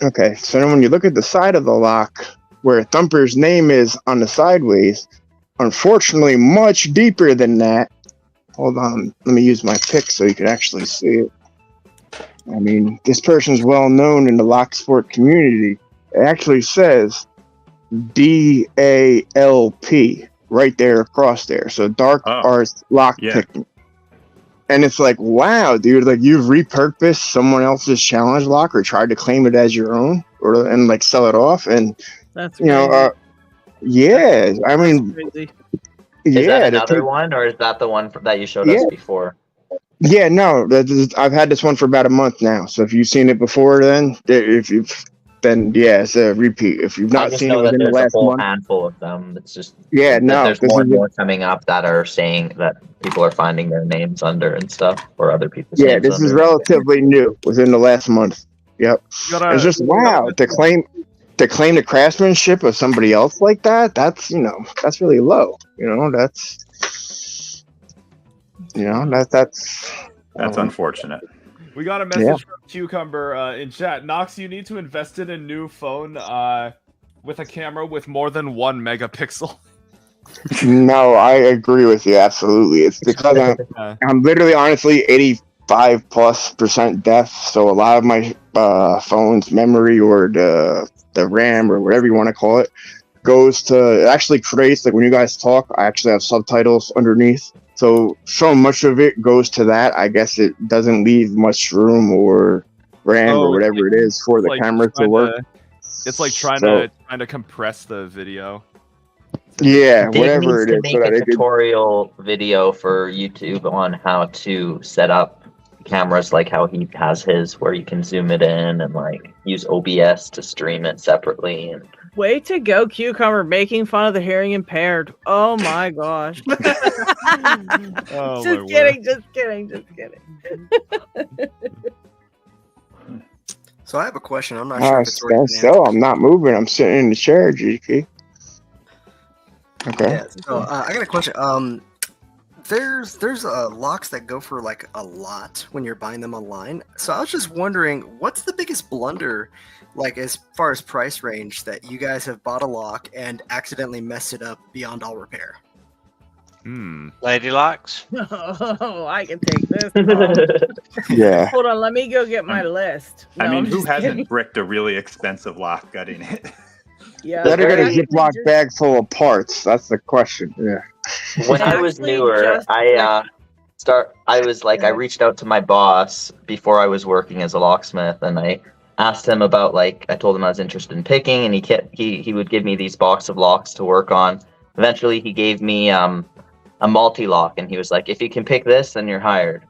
Speaker 3: Okay, so then when you look at the side of the lock, where Thumper's name is on the sideways, unfortunately, much deeper than that. Hold on, let me use my pick so you can actually see it. I mean, this person's well known in the lock sport community. It actually says DALP right there across there. So Dark Arts Lock Picking. And it's like, wow, dude, like you've repurposed someone else's challenge lock or tried to claim it as your own and like sell it off. And,
Speaker 1: That's
Speaker 3: yeah, I mean,
Speaker 1: crazy.
Speaker 12: Is
Speaker 3: yeah,
Speaker 12: that another one, or is that the one that you showed us before?
Speaker 3: Yeah, no, I've had this one for about a month now. So if you've seen it before, then yeah, it's a repeat. If you've
Speaker 12: I
Speaker 3: not
Speaker 12: just
Speaker 3: seen it
Speaker 12: know that
Speaker 3: within the
Speaker 12: there's a
Speaker 3: last
Speaker 12: whole
Speaker 3: month,
Speaker 12: handful of them. It's just
Speaker 3: yeah,
Speaker 12: that
Speaker 3: no,
Speaker 12: there's
Speaker 3: this
Speaker 12: more
Speaker 3: is
Speaker 12: and more coming up that are saying that people are finding their names under and stuff, or other people's names
Speaker 3: this is
Speaker 12: under.
Speaker 3: relatively new within the last month. Yep, it's just wow to claim the craftsmanship of somebody else like that. That's that's really low.
Speaker 16: That's unfortunate.
Speaker 9: We got a message from Cucumber in chat. Knox, you need to invest in a new phone with a camera with more than 1 megapixel.
Speaker 3: No, I agree with you absolutely. It's because I'm literally honestly 85+% deaf, so a lot of my phone's memory or the RAM or whatever you want to call it goes to, it actually creates, like when you guys talk, I actually have subtitles underneath. So much of it goes to that. I guess it doesn't leave much room or RAM or whatever it is for the camera to work.
Speaker 9: It's like trying to compress the video.
Speaker 3: Yeah,
Speaker 12: Dave
Speaker 3: whatever
Speaker 12: needs
Speaker 3: it
Speaker 12: to
Speaker 3: is.
Speaker 12: make
Speaker 3: So that
Speaker 12: a
Speaker 3: it could,
Speaker 12: tutorial video for YouTube on how to set up cameras like how he has his, where you can zoom it in and like use OBS to stream it separately. And
Speaker 1: Way to go, Cucumber, making fun of the hearing impaired. Oh my gosh.
Speaker 9: Oh,
Speaker 1: just kidding.
Speaker 18: So I have a question. I'm not sure if it's already been
Speaker 3: still, I'm not moving. I'm sitting in the chair, GK. Okay.
Speaker 18: Yeah, so I got a question. There's locks that go for like a lot when you're buying them online. So I was just wondering, what's the biggest blunder, like as far as price range, that you guys have bought a lock and accidentally messed it up beyond all repair?
Speaker 19: LadyLocks.
Speaker 1: Oh, I can take this.
Speaker 3: Yeah.
Speaker 1: Hold on, let me go get my list. No,
Speaker 16: I mean,
Speaker 1: I'm
Speaker 16: who
Speaker 1: just
Speaker 16: hasn't
Speaker 1: kidding.
Speaker 16: bricked a really expensive lock gutting it?
Speaker 1: Yeah.
Speaker 3: Better get a Ziploc bag full of parts. That's the question. Yeah.
Speaker 12: when I was newer, I reached out to my boss before I was working as a locksmith, and I asked him about, like, I told him I was interested in picking, and he would give me these box of locks to work on. Eventually, he gave me a multi-lock, and he was like, if you can pick this, then you're hired.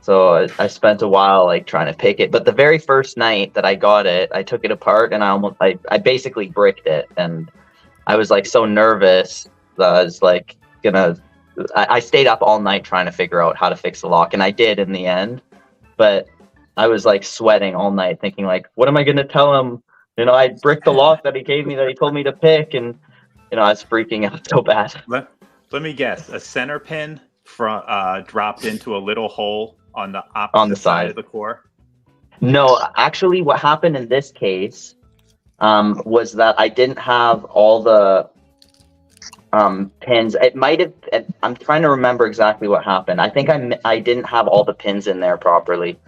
Speaker 12: So I spent a while like trying to pick it, but the very first night that I got it, I took it apart and I basically bricked it, and I was like so nervous that I was like I stayed up all night trying to figure out how to fix the lock, and I did in the end, but I was like sweating all night thinking like, what am I gonna tell him? You know, I bricked the lock that he gave me that he told me to pick, and you know, I was freaking out so bad.
Speaker 16: Let me guess. A center pin dropped into a little hole on the opposite side of the core?
Speaker 12: No, actually what happened in this case was that I didn't have all the pins. It might have, I'm trying to remember exactly what happened. I think I didn't have all the pins in there properly.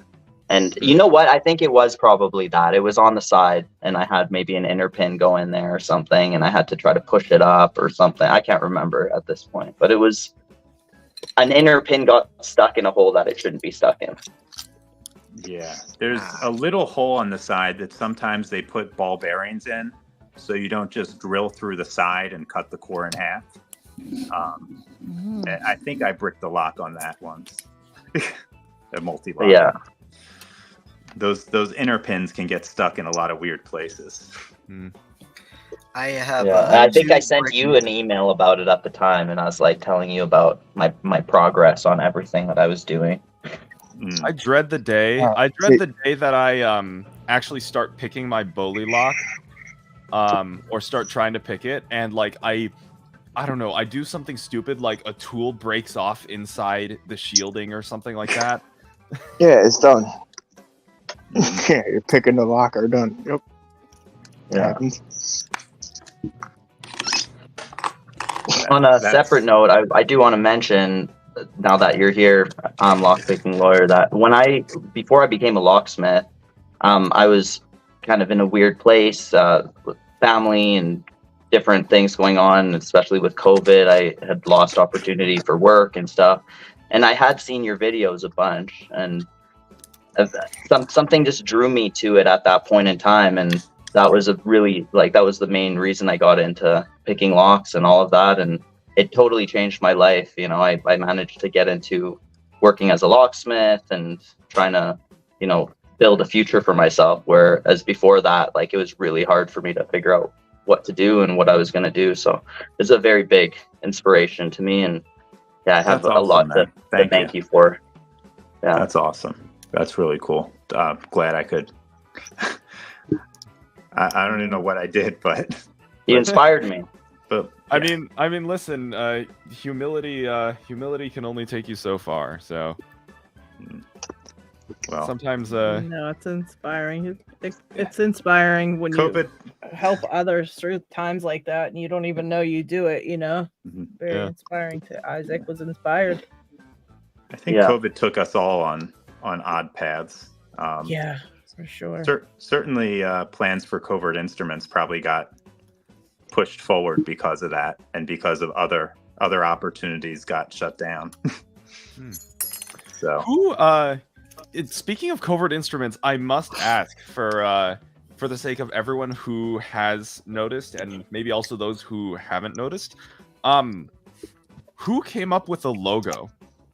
Speaker 12: And you know what? I think it was probably that. It was on the side, and I had maybe an inner pin go in there or something, and I had to try to push it up or something. I can't remember at this point, but it was an inner pin got stuck in a hole that it shouldn't be stuck in.
Speaker 16: Yeah, there's a little hole on the side that sometimes they put ball bearings in, so you don't just drill through the side and cut the core in half. I think I bricked the lock on that once. A multi-lock.
Speaker 12: Yeah.
Speaker 16: Those inner pins can get stuck in a lot of weird places.
Speaker 18: I have.
Speaker 12: I think I sent you an email about it at the time, and I was like telling you about my progress on everything that I was doing.
Speaker 9: I dread the day. I dread the day that I actually start picking my Boley lock, or start trying to pick it, and like I don't know, I do something stupid like a tool breaks off inside the shielding or something like that.
Speaker 3: Yeah, it's done. Yeah, you're picking the locker, done. Yep.
Speaker 12: Yeah. On a separate note, I do want to mention, now that you're here, lockpicking lawyer, that before I became a locksmith, I was kind of in a weird place, with family and different things going on, especially with COVID. I had lost opportunity for work and stuff, and I had seen your videos a bunch, and something just drew me to it at that point in time, and that was that was the main reason I got into picking locks and all of that, and it totally changed my life. You know, I managed to get into working as a locksmith and trying to, you know, build a future for myself, whereas before that, like, it was really hard for me to figure out what to do and what I was going to do. So it's a very big inspiration to me, and yeah, I have a lot to thank you for. Yeah,
Speaker 16: that's awesome. That's really cool. Glad I could. I don't even know what I did, but
Speaker 12: you inspired me.
Speaker 16: But
Speaker 9: yeah. I mean, listen, humility can only take you so far. So
Speaker 16: Well,
Speaker 9: sometimes
Speaker 1: no, it's inspiring. It's inspiring when
Speaker 16: COVID
Speaker 1: you help others through times like that, and you don't even know you do it. Very
Speaker 9: Yeah.
Speaker 1: inspiring. To Isaac was inspired.
Speaker 16: I think COVID took us all on odd paths.
Speaker 1: Yeah, for sure.
Speaker 16: Certainly, plans for covert instruments probably got pushed forward because of that, and because of other opportunities got shut down. So,
Speaker 9: who? Speaking of covert instruments, I must ask for the sake of everyone who has noticed, and maybe also those who haven't noticed, who came up with the logo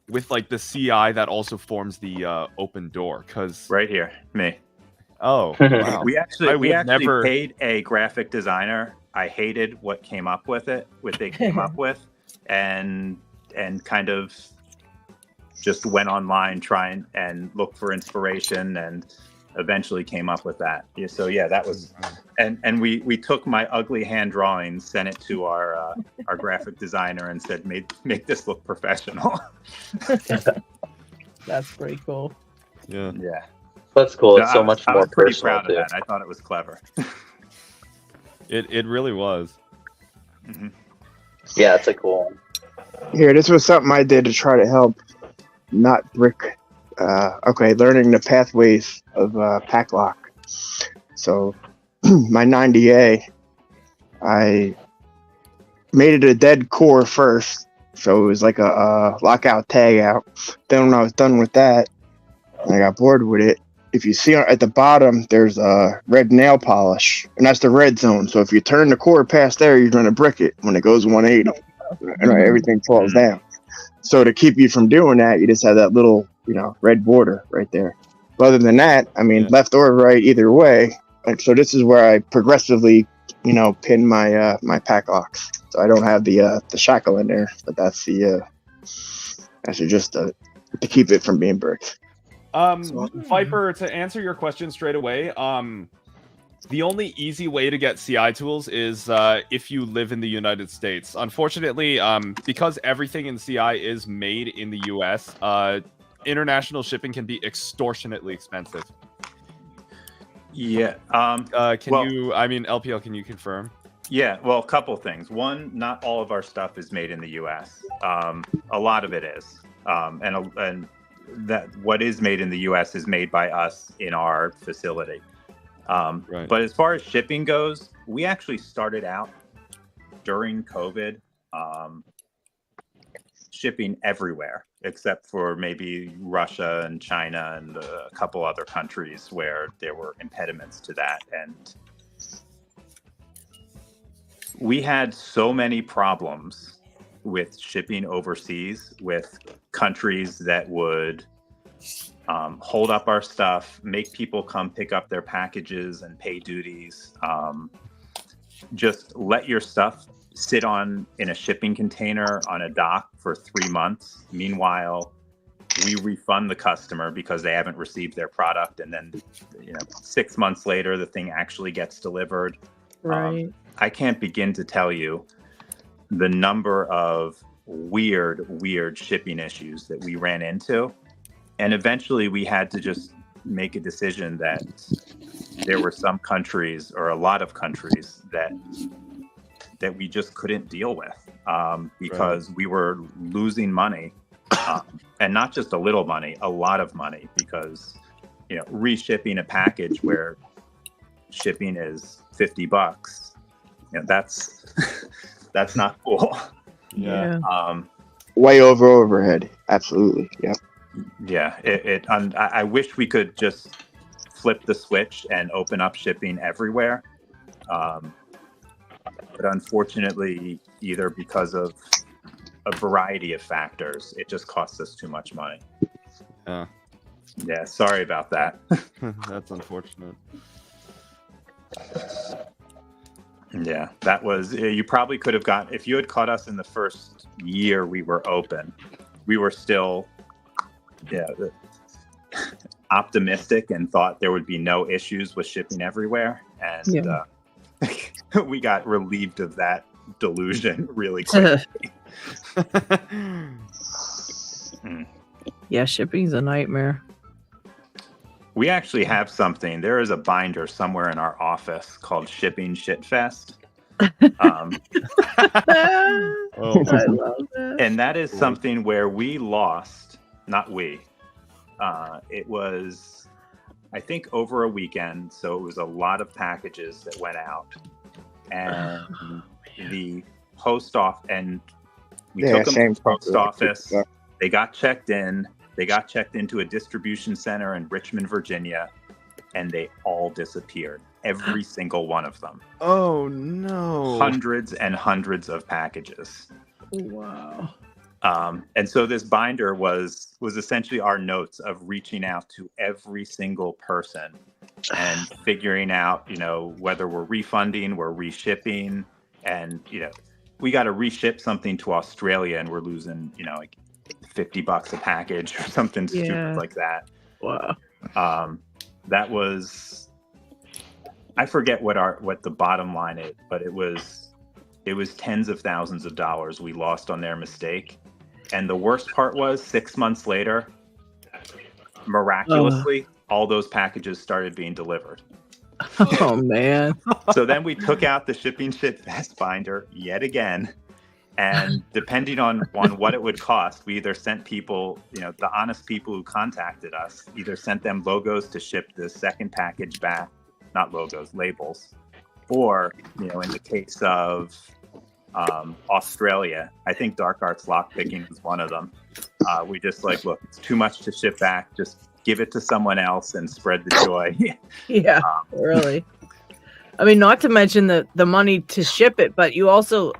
Speaker 9: with like the CI that also forms the open door? Because
Speaker 16: right here, me.
Speaker 9: Oh, wow.
Speaker 16: we actually
Speaker 9: never...
Speaker 16: paid a graphic designer. I hated what came up with it, what they came up with, and kind of just went online trying and looked for inspiration, and eventually came up with that. Yeah, so yeah, that was, and we took my ugly hand drawings, sent it to our graphic designer, and said, make this look professional.
Speaker 1: That's pretty cool.
Speaker 9: Yeah.
Speaker 12: That's cool. It's so
Speaker 16: I
Speaker 12: much
Speaker 16: was
Speaker 12: more
Speaker 16: pretty
Speaker 12: personal
Speaker 16: proud of that. I thought it was clever.
Speaker 9: It really was.
Speaker 16: Mm-hmm.
Speaker 12: Yeah, it's a cool one.
Speaker 3: Here, this was something I did to try to help not brick. Learning the pathways of pack lock. So my 90A, I made it a dead core first, so it was like a lockout tag out. Then when I was done with that, I got bored with it. If you see at the bottom, there's a red nail polish, and that's the red zone. So if you turn the core past there, you're going to brick it when it goes 180, and everything falls down. So to keep you from doing that, you just have that little, red border right there. But other than that, I mean, left or right, either way. And so this is where I progressively, pin my my pack locks. So I don't have the shackle in there, but that's just to keep it from being bricked.
Speaker 9: Viper, to answer your question straight away, the only easy way to get CI tools is if you live in the United States. Unfortunately, because everything in CI is made in the US, international shipping can be extortionately expensive.
Speaker 16: Yeah.
Speaker 9: LPL, can you confirm?
Speaker 16: Yeah, well, a couple things. One, not all of our stuff is made in the US. A lot of it is. And that what is made in the US is made by us in our facility. But as far as shipping goes, we actually started out during COVID shipping everywhere, except for maybe Russia and China and a couple other countries where there were impediments to that. And we had so many problems with shipping overseas, with countries that would hold up our stuff, make people come pick up their packages and pay duties. Just let your stuff sit in a shipping container on a dock for 3 months. Meanwhile, we refund the customer because they haven't received their product, and then 6 months later the thing actually gets delivered.
Speaker 1: Right.
Speaker 16: I can't begin to tell you the number of weird shipping issues that we ran into. And eventually we had to just make a decision that there were some countries, or a lot of countries, that we just couldn't deal with because we were losing money, and not just a little money, a lot of money, because reshipping a package where shipping is $50, that's not cool.
Speaker 9: Yeah.
Speaker 3: Way over overhead. Absolutely. Yeah.
Speaker 16: Yeah. I wish we could just flip the switch and open up shipping everywhere. But unfortunately, either because of a variety of factors, it just costs us too much money. Yeah. Sorry about that.
Speaker 9: That's unfortunate.
Speaker 16: Yeah, that was, you probably could have gotten, if you had caught us in the first year we were open, we were still optimistic and thought there would be no issues with shipping everywhere. And we got relieved of that delusion really quickly.
Speaker 1: Yeah, shipping's a nightmare.
Speaker 16: We actually have something. There is a binder somewhere in our office called Shipping Shit Fest.
Speaker 1: I love that.
Speaker 16: And that is something where we lost, not we. It was, I think, over a weekend. So it was a lot of packages that went out. And the post office, and we took them to the post office. They got checked in. They got checked into a distribution center in Richmond, Virginia, and they all disappeared. Every single one of them.
Speaker 9: Oh no!
Speaker 16: Hundreds and hundreds of packages.
Speaker 1: Wow.
Speaker 16: And so this binder was essentially our notes of reaching out to every single person and figuring out, whether we're refunding, we're reshipping, and we got to reship something to Australia, and we're losing, like $50 a package or something stupid like that.
Speaker 1: Wow.
Speaker 16: That was, I forget what the bottom line is, but it was tens of thousands of dollars we lost on their mistake. And the worst part was 6 months later, miraculously, all those packages started being delivered.
Speaker 1: Oh man.
Speaker 16: So then we took out the Shipping Shit Fest binder yet again. And depending on what it would cost, we either sent people, the honest people who contacted us, either sent them logos to ship the second package back, not logos, labels, or, in the case of Australia, I think Dark Arts Lockpicking was one of them. We just look, it's too much to ship back. Just give it to someone else and spread the joy.
Speaker 1: Yeah, really. I mean, not to mention the money to ship it, but you also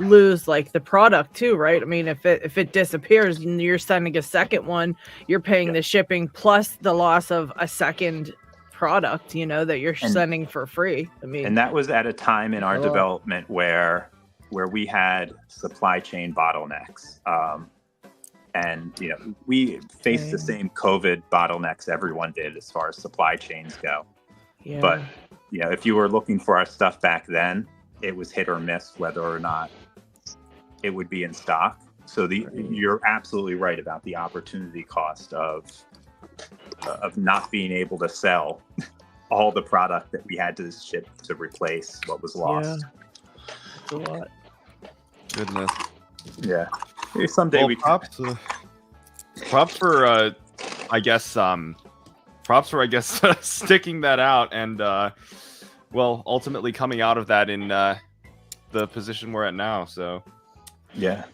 Speaker 1: lose the product too, right? I mean, if it disappears and you're sending a second one, you're paying the shipping plus the loss of a second product, that you're sending for free. I mean,
Speaker 16: and that was at a time in our development where we had supply chain bottlenecks. And we faced the same COVID bottlenecks everyone did as far as supply chains go.
Speaker 1: Yeah.
Speaker 16: But if you were looking for our stuff back then, it was hit or miss whether or not it would be in stock. So you're absolutely right about the opportunity cost of not being able to sell all the product that we had to ship to replace what was lost.
Speaker 1: Yeah. It's a lot.
Speaker 9: Goodness.
Speaker 16: Yeah. Someday
Speaker 9: props for sticking that out and ultimately coming out of that in the position we're at now. So
Speaker 16: yeah,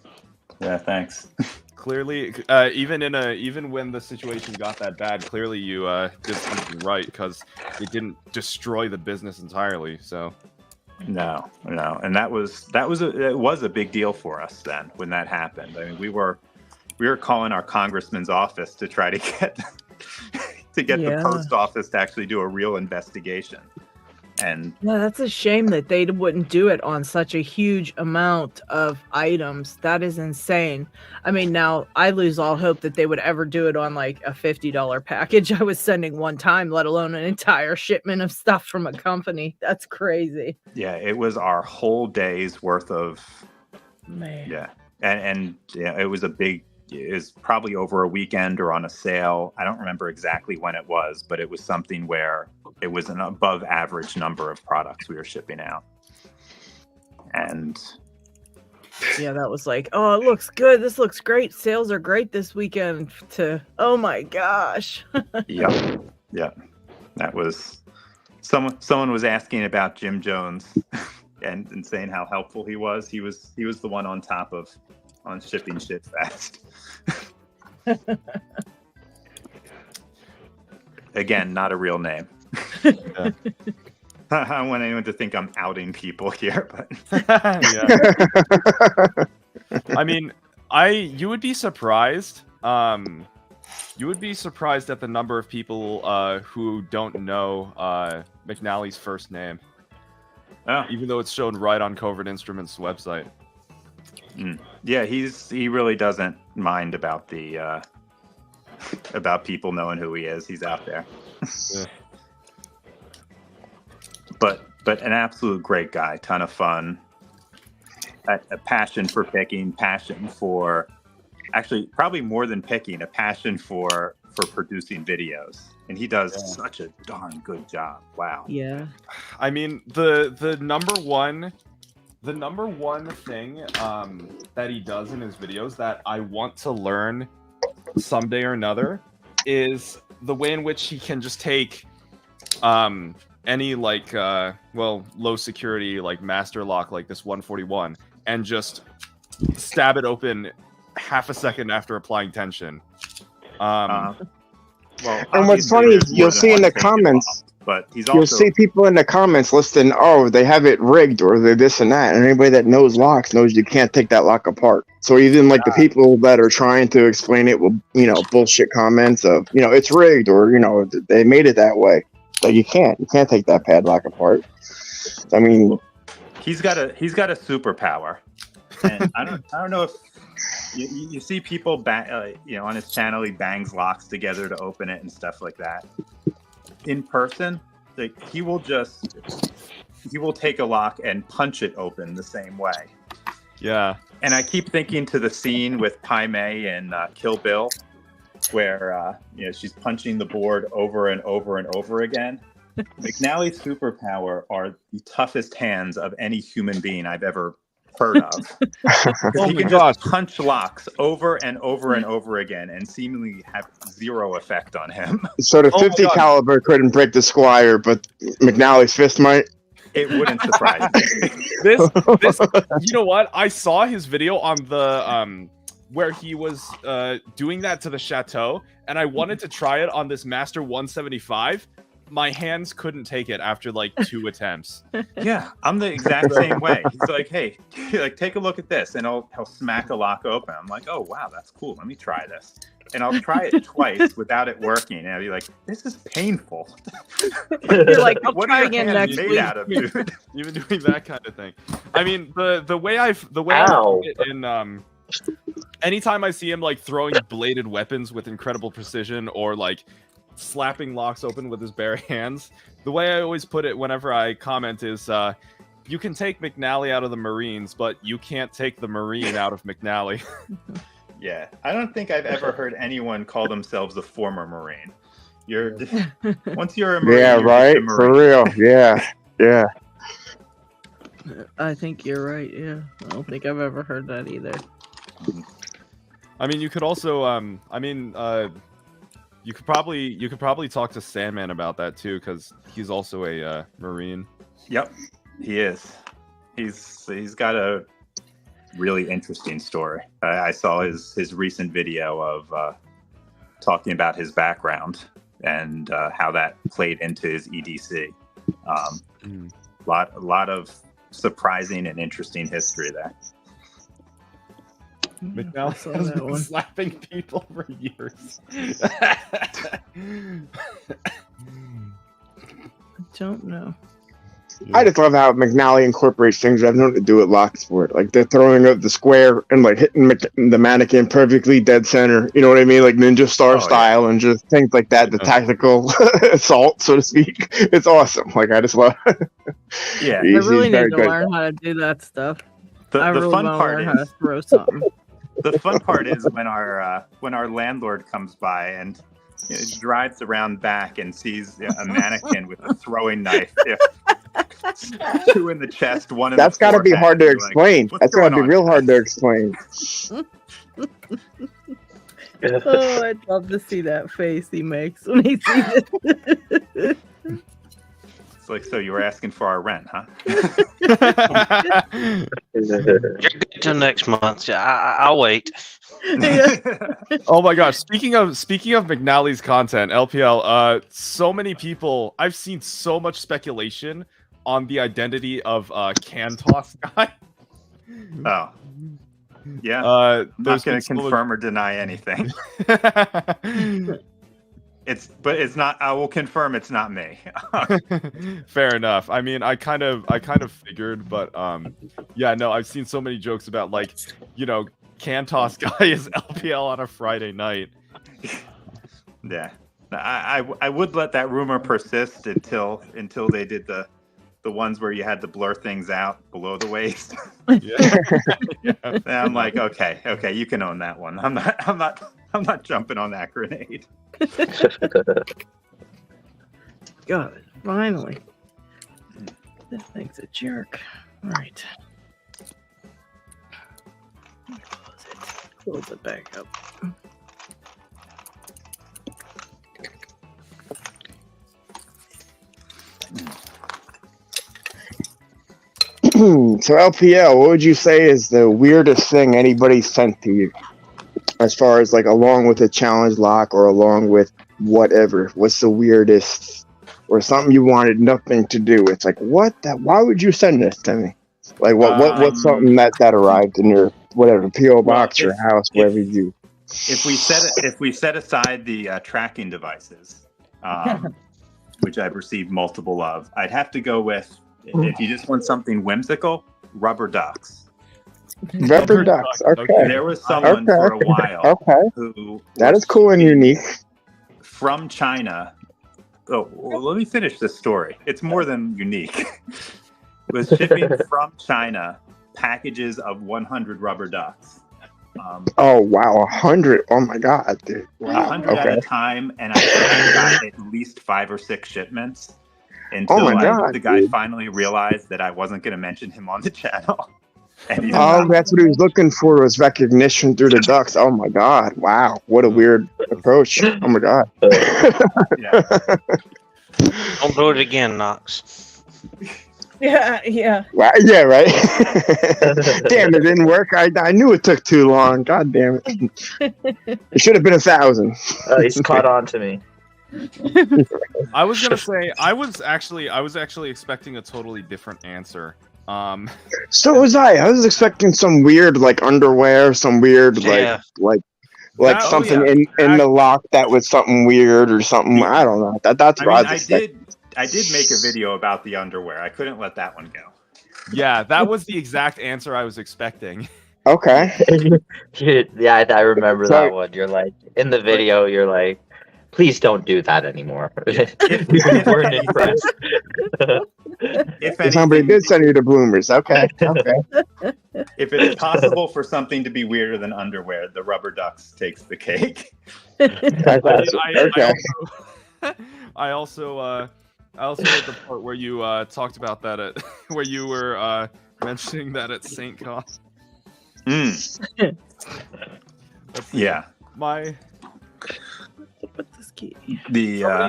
Speaker 16: thanks.
Speaker 9: Clearly, even when the situation got that bad, clearly you did something right because it didn't destroy the business entirely. So
Speaker 16: no, and that was a big deal for us then when that happened. I mean, we were calling our congressman's office to try to get the post office to actually do a real investigation. And
Speaker 1: yeah, that's a shame that they wouldn't do it on such a huge amount of items. That is insane. I mean, now I lose all hope that they would ever do it on a $50 package I was sending one time, let alone an entire shipment of stuff from a company. That's crazy.
Speaker 16: Yeah, it was our whole day's worth of.
Speaker 1: Man.
Speaker 16: Yeah, and it was it was probably over a weekend or on a sale. I don't remember exactly when it was, but it was something where it was an above average number of products we were shipping out. And
Speaker 1: yeah, that was oh, it looks good. This looks great. Sales are great this weekend oh my gosh.
Speaker 16: Yeah. That was someone was asking about Jim Jones and saying how helpful he was. He was the one on top on Shipping Shit Fast. Again, not a real name. Yeah. I don't want anyone to think I'm outing people here, but
Speaker 9: I mean, you would be surprised. You would be surprised at the number of people who don't know McNally's first name. Even though it's shown right on Covert Instruments' website.
Speaker 16: Yeah, he really doesn't mind about about people knowing who he is. He's out there.
Speaker 9: Yeah.
Speaker 16: But an absolute great guy, ton of fun, a passion for picking, passion for actually probably more than picking, a passion for for producing videos, and he does such a darn good job. Wow.
Speaker 1: Yeah.
Speaker 9: I mean, the number one thing that he does in his videos that I want to learn someday or another is the way in which he can just take any like low security like master lock like this 141 and just stab it open half a second after applying tension.
Speaker 16: Well,
Speaker 3: and what's funny is you'll see in the comments,
Speaker 16: but
Speaker 3: you'll see people in the comments listing, oh, they have it rigged or they're this and that. And anybody that knows locks knows you can't take that lock apart. So even like the people that are trying to explain it will, bullshit comments of, it's rigged or, they made it that way. So you can't take that padlock apart. I mean,
Speaker 16: he's got a superpower. And I don't know if you see people on his channel, he bangs locks together to open it and stuff like that. In person, like he will take a lock and punch it open the same way.
Speaker 9: Yeah.
Speaker 16: And I keep thinking to the scene with Pai Mei in Kill Bill, where she's punching the board over and over and over again. McNally's superpower are the toughest hands of any human being I've ever heard of. He can just punch locks over and over and over again and seemingly have zero effect on him.
Speaker 3: So the 50 caliber couldn't break the Squire, but McNally's fist might.
Speaker 16: It wouldn't surprise me.
Speaker 9: This, you know what? I saw his video on the where he was doing that to the chateau, and I wanted to try it on this Master 175. My hands couldn't take it after like 2 attempts.
Speaker 16: Yeah, I'm the exact same way. He's like, hey, take a look at this, and he'll smack a lock open. I'm like, oh wow, that's cool. Let me try this, and I'll try it twice without it working, and I'll be like, this is painful.
Speaker 1: You're like, I'll
Speaker 16: what
Speaker 1: try
Speaker 16: are your
Speaker 1: again
Speaker 16: hands
Speaker 1: next
Speaker 16: made
Speaker 1: week.
Speaker 16: out of, dude?
Speaker 9: Even doing that kind of thing. I mean, the way I find it in anytime I see him like throwing bladed weapons with incredible precision or like slapping locks open with his bare hands, the way I always put it whenever I comment is you can take McNally out of the Marines, but you can't take the Marine out of McNally.
Speaker 16: Yeah, I don't think I've ever heard anyone call themselves a former Marine. Once you're a Marine,
Speaker 3: yeah,
Speaker 16: you're
Speaker 3: right,
Speaker 16: just a Marine.
Speaker 3: for real. Yeah.
Speaker 1: I think you're right. Yeah, I don't think I've ever heard that either.
Speaker 9: I mean, you could also you could probably talk to Sandman about that too, because he's also a Marine.
Speaker 16: Yep, he is. He's got a really interesting story. I saw his recent video of talking about his background and how that played into his EDC. Lot of surprising and interesting history there.
Speaker 9: McNally has been slapping people for years.
Speaker 1: I don't know.
Speaker 3: I just love how McNally incorporates things that have nothing to do with lock sport. Like they're throwing up the square and like hitting the mannequin perfectly dead center. You know what I mean? Like Ninja Star style and just things like that. The tactical assault, so to speak. It's awesome. Like I just love.
Speaker 16: Yeah,
Speaker 1: I really need to learn how to do that stuff. I really
Speaker 16: fun
Speaker 1: want to
Speaker 16: part
Speaker 1: learn
Speaker 16: is
Speaker 1: how to throw something.
Speaker 16: the fun part is when our landlord comes by and drives around back and sees a mannequin with a throwing knife. 2 in the chest, 1 in
Speaker 3: That's
Speaker 16: the
Speaker 3: got to be
Speaker 16: forehead.
Speaker 3: hard to
Speaker 16: You're
Speaker 3: explain.
Speaker 16: like,
Speaker 3: That's got to be real hard to explain.
Speaker 1: Oh, I'd love to see that face he makes when he sees it.
Speaker 16: It's like, so you were asking for our rent, huh?
Speaker 19: You're good till next month. I'll wait.
Speaker 9: Oh my gosh! Speaking of McNally's content, LPL, so many people. I've seen so much speculation on the identity of Can Toss guy.
Speaker 16: Oh, yeah. I'm not going to confirm or deny anything. It's not. I will confirm it's not me.
Speaker 9: Fair enough. I mean, I kind of figured, but yeah, no, I've seen so many jokes about like, Can Toss guy is LPL on a Friday night.
Speaker 16: Yeah, I would let that rumor persist until they did the the ones where you had to blur things out below the waist.
Speaker 9: Yeah.
Speaker 16: And I'm like, okay, you can own that one. I'm not jumping on that grenade.
Speaker 1: God, finally. This thing's a jerk. All right. Close it back up.
Speaker 3: So LPL, what would you say is the weirdest thing anybody sent to you? As far as like along with a challenge lock or along with whatever. What's the weirdest or something you wanted nothing to do with? Like why would you send this to me? Like what's something that arrived in your whatever PO box or house, wherever you do.
Speaker 16: If we set aside the tracking devices, which I've received multiple of, I'd have to go with, if you just want something whimsical, rubber ducks.
Speaker 3: Rubber ducks. Okay.
Speaker 16: There was someone for a while who
Speaker 3: that is cool and unique
Speaker 16: from China. Oh, well, let me finish this story. It's more than unique. Was shipping from China packages of 100 rubber ducks.
Speaker 3: Oh wow, 100! Oh my god, dude! Wow.
Speaker 16: 100 at a time, and I got at least 5 or 6 shipments until the guy finally realized that I wasn't going to mention him on the channel. And
Speaker 3: that's what he was looking for, was recognition through the ducks. Oh my god! Wow, what a weird approach! Oh my god!
Speaker 19: Don't do it again, Knoxs.
Speaker 1: Yeah.
Speaker 3: Wow, yeah, right. Damn, it didn't work. I knew it took too long. God damn it! It should have been 1,000.
Speaker 12: He's caught on to me.
Speaker 9: I was gonna say I was actually expecting a totally different answer.
Speaker 3: So was I. I was expecting some weird like underwear, some weird like something in the lock that was something weird or something. I don't know. That's what I was expecting.
Speaker 16: I did make a video about the underwear. I couldn't let that one go.
Speaker 9: Yeah, that was the exact answer I was expecting.
Speaker 3: Okay.
Speaker 12: Yeah, I remember that one. You're like, in the video, you're like, please don't do that anymore. We weren't impressed.
Speaker 3: If somebody did send you to bloomers, okay.
Speaker 16: If it's possible for something to be weirder than underwear, the rubber ducks takes the cake.
Speaker 9: I also heard the part where you talked about that where you were mentioning that at St. Con.
Speaker 16: Yeah.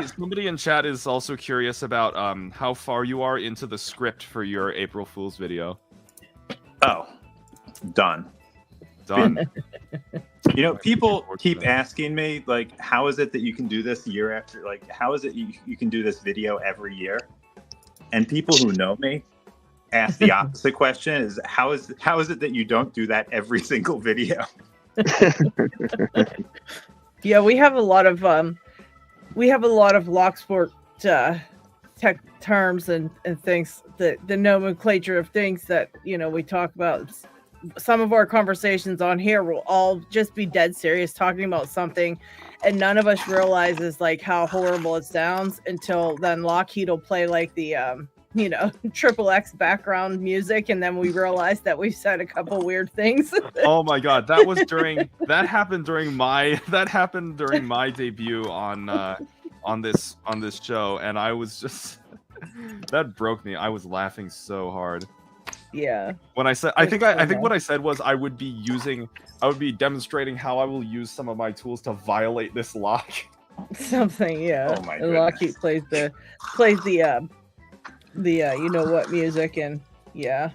Speaker 9: Somebody in chat is also curious about how far you are into the script for your April Fool's video.
Speaker 16: Oh, done. You know, people keep asking me, like, how is it that you can do this year after? Like, how is it you can do this video every year? And people who know me ask the opposite question: is how is it that you don't do that every single video?
Speaker 1: Yeah, we have a lot of Locksport tech terms and things, the nomenclature of things that we talk about. Some of our conversations on here will all just be dead serious, talking about something, and none of us realizes like how horrible it sounds until then LockHeat will play like the XXX background music, and then we realize that we've said a couple weird things.
Speaker 9: Oh my god, that happened during my debut on this show, and I was just that broke me. I was laughing so hard.
Speaker 1: Yeah.
Speaker 9: When I said, I think what I said was I would be demonstrating how I will use some of my tools to violate this lock.
Speaker 1: Something, yeah.
Speaker 16: Oh my
Speaker 1: and
Speaker 16: goodness.
Speaker 1: LockHeat plays the you know what music, and yeah.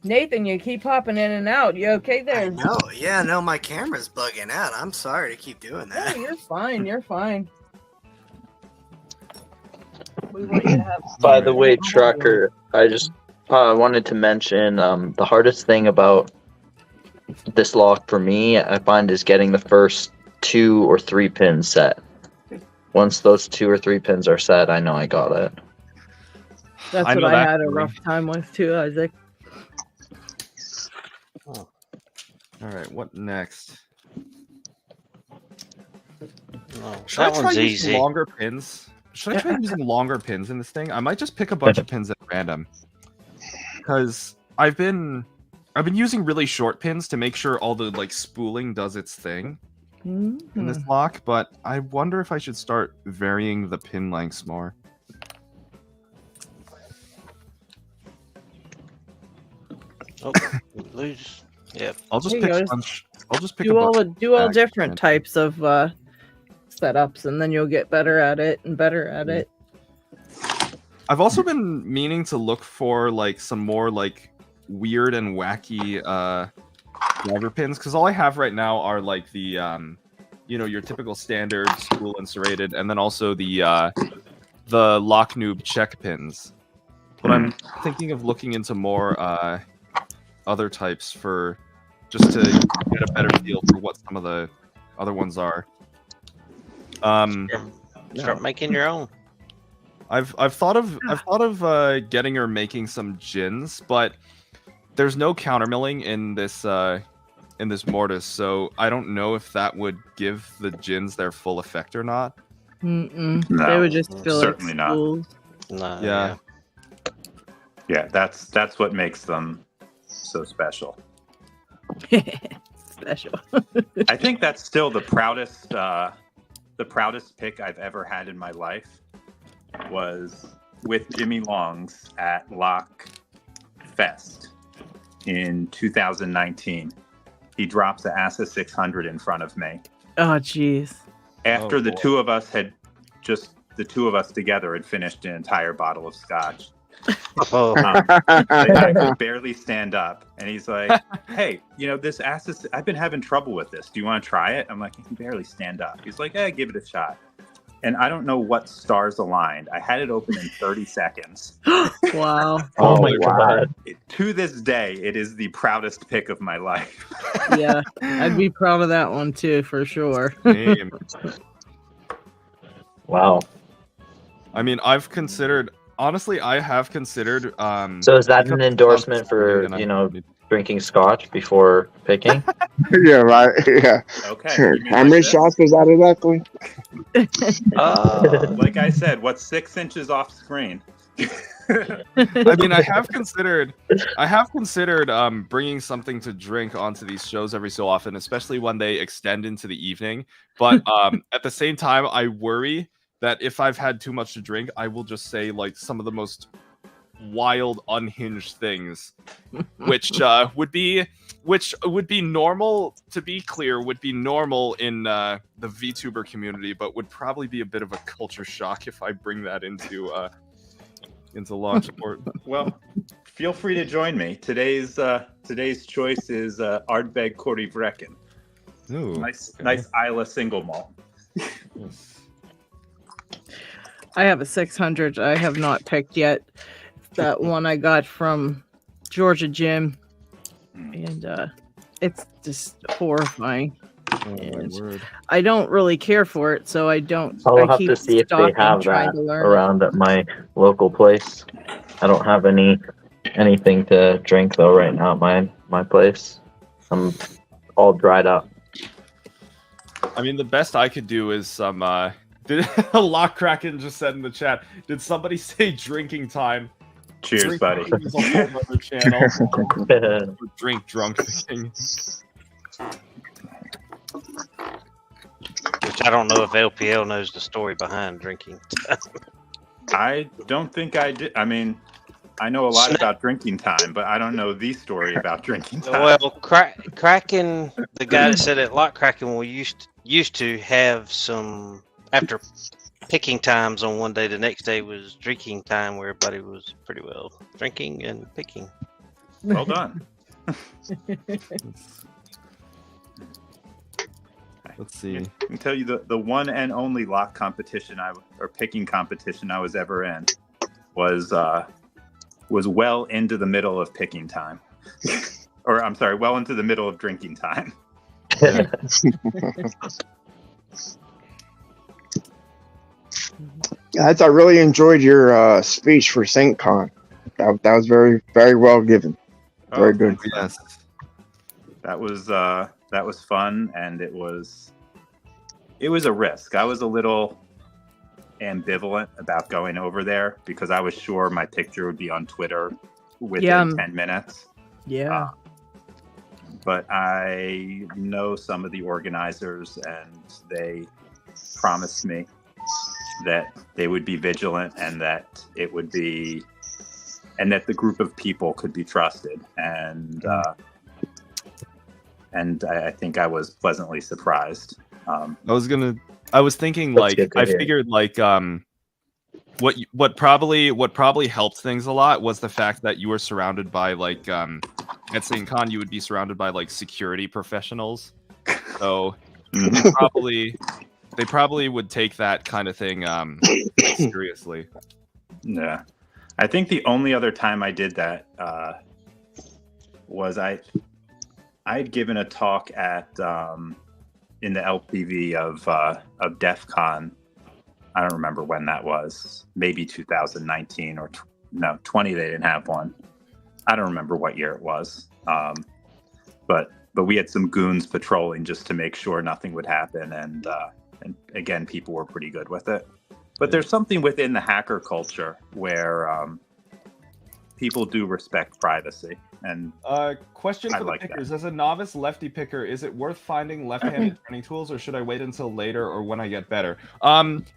Speaker 1: Nathan, you keep popping in and out. You okay there?
Speaker 18: No, yeah, no, my camera's bugging out. I'm sorry to keep doing that.
Speaker 1: No, you're fine. You're fine. We want you to have.
Speaker 12: By the way, Trucker, I just wanted to mention the hardest thing about this lock for me, I find, is getting the first 2 or 3 pins set. Once those 2 or 3 pins are set, I know I got it.
Speaker 1: That's what I had a rough time with too, Isaac.
Speaker 9: Oh. All right, what next? Should I
Speaker 19: that
Speaker 9: try
Speaker 19: one's
Speaker 9: using
Speaker 19: easy.
Speaker 9: longer pins? Should I try using longer pins in this thing? I might just pick a bunch of pins at random. Because I've been using really short pins to make sure all the like spooling does its thing in this lock, but I wonder if I should start varying the pin lengths more.
Speaker 19: Oh, lose. Yep.
Speaker 9: I'll just
Speaker 1: There
Speaker 9: pick
Speaker 1: you
Speaker 9: a
Speaker 1: go.
Speaker 9: bunch. I'll just pick
Speaker 1: Do
Speaker 9: a
Speaker 1: all
Speaker 9: bunch.
Speaker 1: different types of setups, and then you'll get better at it and better at it.
Speaker 9: I've also been meaning to look for like some more like weird and wacky driver pins, because all I have right now are like the your typical standard spool and serrated, and then also the lock noob check pins. But I'm thinking of looking into more other types for just to get a better feel for what some of the other ones are.
Speaker 19: Start making your own.
Speaker 9: I've thought of getting or making some gins, but there's no countermilling in this mortise, so I don't know if that would give the gins their full effect or not.
Speaker 16: No,
Speaker 1: they would just feel
Speaker 16: certainly
Speaker 1: like spools.
Speaker 19: No,
Speaker 9: yeah.
Speaker 16: Yeah, that's what makes them so special.
Speaker 1: Special.
Speaker 16: I think that's still the proudest pick I've ever had in my life was with Jimmy Longs at Lock Fest in 2019. He drops the ASA 600 in front of me.
Speaker 1: Oh, jeez.
Speaker 16: After the two of us together had finished an entire bottle of scotch. I could barely stand up, and he's like, "Hey, this ASA, I've been having trouble with this. Do you want to try it?" I'm like, "I can barely stand up." He's like, "Yeah, give it a shot." And I don't know what stars aligned. I had it open in 30 seconds.
Speaker 1: Wow.
Speaker 12: Oh my God.
Speaker 16: To this day, it is the proudest pick of my life.
Speaker 1: Yeah, I'd be proud of that one too, for sure.
Speaker 12: Wow.
Speaker 9: I mean, I have considered.
Speaker 12: So is that an endorsement for drinking scotch before picking?
Speaker 3: Yeah, right. Yeah.
Speaker 16: Okay.
Speaker 3: How many shots was that exactly?
Speaker 16: Like I said, what's 6 inches off screen?
Speaker 9: I mean, I have considered bringing something to drink onto these shows every so often, especially when they extend into the evening. But at the same time, I worry that if I've had too much to drink, I will just say like some of the most wild, unhinged things, which would be normal. To be clear, would be normal in the VTuber community, but would probably be a bit of a culture shock if I bring that into launch support.
Speaker 16: Well, feel free to join me. Today's choice is Ardbeg Korivrekken.
Speaker 9: Ooh,
Speaker 16: nice Isla single malt.
Speaker 1: I have a 600 I have not picked yet. That one I got from Georgia Jim, and it's just horrifying. And I don't really care for it, so I don't.
Speaker 12: I'll
Speaker 1: I
Speaker 12: have
Speaker 1: keep
Speaker 12: to see if they
Speaker 1: stopping,
Speaker 12: have
Speaker 1: trying
Speaker 12: that
Speaker 1: to learn
Speaker 12: around at my local place. I don't have anything to drink though right now at my place. I'm all dried up.
Speaker 9: I mean, the best I could do is some. Lock Kraken just said in the chat. Did somebody say drinking time?
Speaker 16: Cheers, buddy.
Speaker 9: Is a whole other channel. Drink drunk thing.
Speaker 19: Which I don't know if LPL knows the story behind drinking time.
Speaker 16: I don't think I did. I mean, I know a lot about drinking time, but I don't know the story about drinking time.
Speaker 19: Well, Kraken, the guy that said it, Lock Kraken, we used to have some after picking times on one day. The next day was drinking time, where everybody was pretty well drinking and picking.
Speaker 16: Well done.
Speaker 9: Let's see.
Speaker 16: I can tell you the one and only lock competition or picking competition I was ever in was well into the middle of picking time. Or I'm sorry, well into the middle of drinking time.
Speaker 3: Guys, I really enjoyed your speech for Saint Con. That was very, very well given. Very good.
Speaker 16: Yes. That was fun, and it it was a risk. I was a little ambivalent about going over there because I was sure my picture would be on Twitter within 10 minutes.
Speaker 1: Yeah.
Speaker 16: But I know some of the organizers, and they promised me that they would be vigilant and that it would be, and that the group of people could be trusted. And I think I was pleasantly surprised.
Speaker 9: I was thinking, like, I figured, like, what probably helped things a lot was the fact that you were surrounded by, like, at St. Con, you would be surrounded by, like, security professionals. So they probably would take that kind of thing seriously.
Speaker 16: Yeah. I think the only other time I did that was I'd given a talk at in the LPV of DEF CON. I don't remember when that was. Maybe 2019 or 20. They didn't have one. I don't remember what year it was. But we had some goons patrolling just to make sure nothing would happen, and again, people were pretty good with it. But there's something within the hacker culture where people do respect privacy. And
Speaker 9: question for the pickers: as a novice lefty picker, is it worth finding left-handed turning tools, or should I wait until later or when I get better?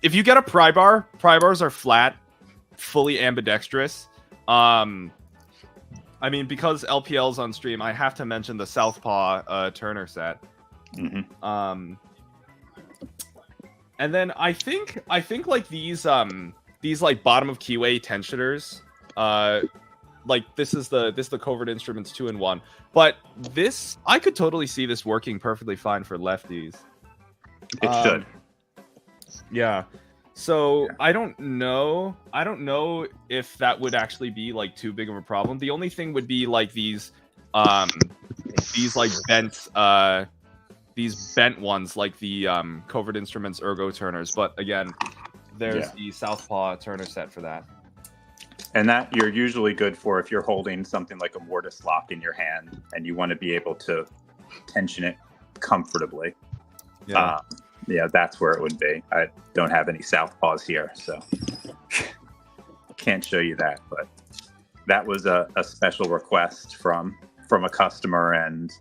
Speaker 9: If you get a pry bar, pry bars are flat, fully ambidextrous. I mean, because LPL's on stream, I have to mention the Southpaw Turner set.
Speaker 16: Mm-hmm.
Speaker 9: And then I think like these like bottom of keyway tensioners, like this is the Covert Instruments 2-in-1, but this, I could totally see this working perfectly fine for lefties.
Speaker 16: It should.
Speaker 9: Yeah. So I don't know if that would actually be like too big of a problem. The only thing would be like these like bent ones, like the Covert Instruments Ergo Turners. But again, there's the Southpaw Turner set for that.
Speaker 16: And that you're usually good for if you're holding something like a mortise lock in your hand and you want to be able to tension it comfortably.
Speaker 9: Yeah.
Speaker 16: Yeah, that's where it would be. I don't have any Southpaws here, so can't show you that. But that was a special request from a customer, and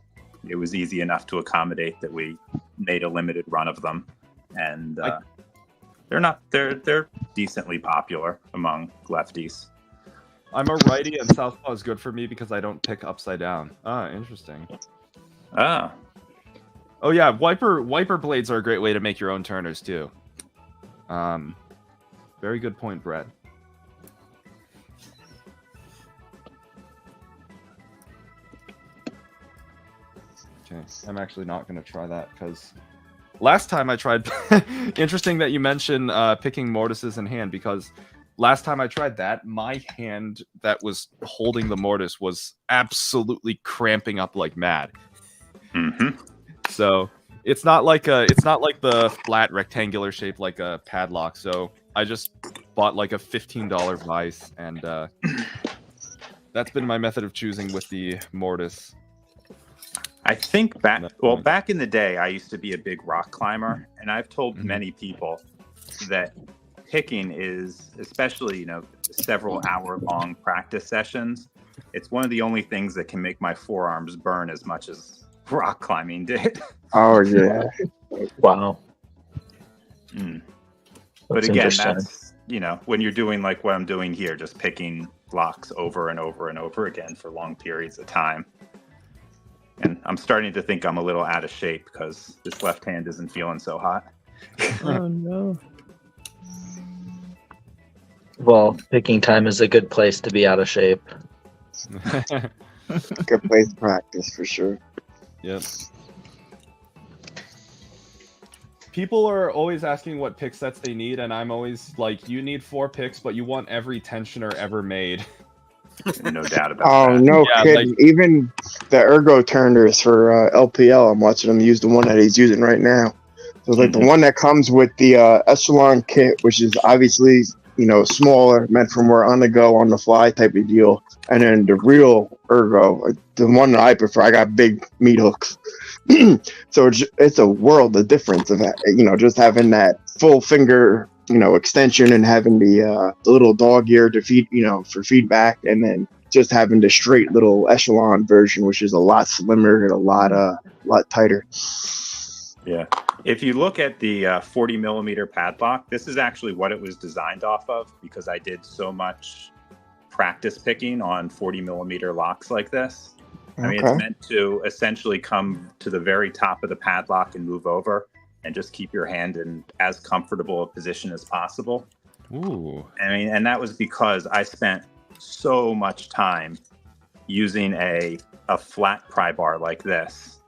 Speaker 16: it was easy enough to accommodate that we made a limited run of them. And they're decently popular among lefties.
Speaker 9: I'm a righty, and Southpaw is good for me because I don't pick upside down. Ah, interesting.
Speaker 16: Ah.
Speaker 9: Oh yeah, wiper blades are a great way to make your own turners too. Very good point, Brett. Okay, I'm actually not going to try that because last time I tried. Interesting that you mentioned picking mortises in hand, because last time I tried that, my hand that was holding the mortise was absolutely cramping up like mad.
Speaker 16: Mm-hmm.
Speaker 9: So it's not like the flat rectangular shape like a padlock. So I just bought like a $15 vise, and that's been my method of choosing with the mortise.
Speaker 16: I think back in the day, I used to be a big rock climber, and I've told many people that picking is, especially several hour-long practice sessions, it's one of the only things that can make my forearms burn as much as rock climbing did.
Speaker 3: Oh yeah.
Speaker 12: Wow.
Speaker 16: But again, that's when you're doing like what I'm doing here, just picking locks over and over and over again for long periods of time. And I'm starting to think I'm a little out of shape because this left hand isn't feeling so hot.
Speaker 1: Oh no.
Speaker 12: Well, picking time is a good place to be out of shape.
Speaker 3: Good place to practice for sure.
Speaker 9: Yep. People are always asking what pick sets they need, and I'm always like, you need 4 picks, but you want every tensioner ever made.
Speaker 16: No doubt about that.
Speaker 3: Oh, no kidding. Like, even the Ergo Turners for LPL, I'm watching him use the one that he's using right now. So it's like the one that comes with the Echelon kit, which is obviously smaller, meant for more on the go, on the fly type of deal. And then the real ergo, the one that I prefer, I got big meat hooks. So it's a world of difference of just having that full finger extension and having the little dog ear to feed for feedback, and then just having the straight little echelon version, which is a lot slimmer and a lot tighter.
Speaker 16: Yeah. If you look at the 40 millimeter padlock, this is actually what it was designed off of, because I did so much practice picking on 40 millimeter locks like this. I mean, it's meant to essentially come to the very top of the padlock and move over and just keep your hand in as comfortable a position as possible.
Speaker 9: Ooh.
Speaker 16: I mean, and that was because I spent so much time using a flat pry bar like this,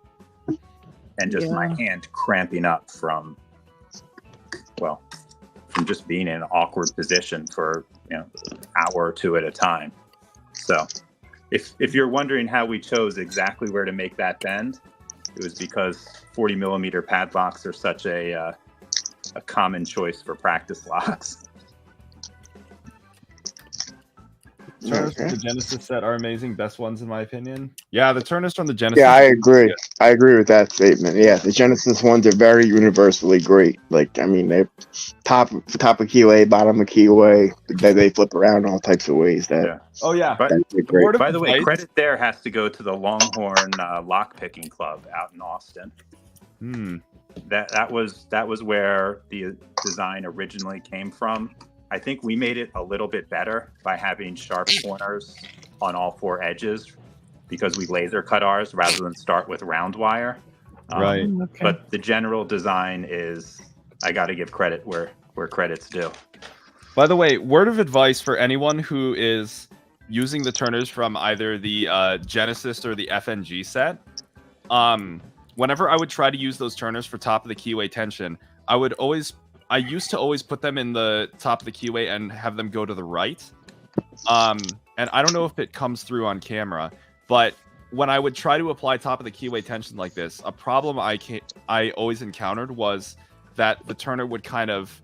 Speaker 16: and just my hand cramping up from just being in an awkward position for an hour or two at a time. So if you're wondering how we chose exactly where to make that bend, it was because 40 millimeter padlocks are such a common choice for practice locks.
Speaker 9: Turners from the Genesis set are amazing, best ones in my opinion. Yeah, the Turners from the Genesis.
Speaker 3: Yeah, I agree. I agree with that statement. Yeah, the Genesis ones are very universally great. Like, I mean, they're top of keyway, bottom of keyway. They flip around all types of ways.
Speaker 16: Oh yeah. But
Speaker 3: great.
Speaker 16: by the way, credit there has to go to the Longhorn Lock Picking Club out in Austin. That was where the design originally came from. I think we made it a little bit better by having sharp corners on all four edges, because we laser cut ours rather than start with round wire.
Speaker 9: Right.
Speaker 16: But the general design is, I got to give credit where credit's due.
Speaker 9: By the way, word of advice for anyone who is using the Turners from either the Genesis or the FNG set. Whenever I would try to use those Turners for top of the keyway tension, I used to always put them in the top of the keyway and have them go to the right. And I don't know if it comes through on camera, but when I would try to apply top of the keyway tension like this, a problem I always encountered was that the Turner would kind of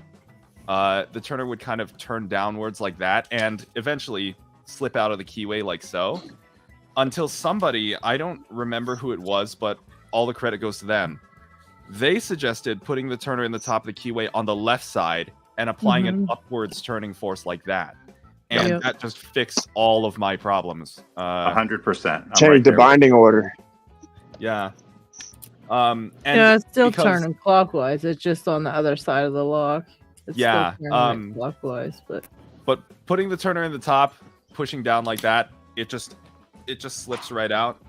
Speaker 9: turn downwards like that and eventually slip out of the keyway like so. Until somebody, I don't remember who it was, but all the credit goes to them. They suggested putting the Turner in the top of the keyway on the left side and applying an upwards turning force like that. And that just fixed all of my problems.
Speaker 16: 100%.
Speaker 3: Change the binding order.
Speaker 9: Yeah.
Speaker 1: It's still turning clockwise. It's just on the other side of the lock. It's
Speaker 9: still
Speaker 1: turning clockwise,
Speaker 9: but putting the Turner in the top, pushing down like that, it just slips right out.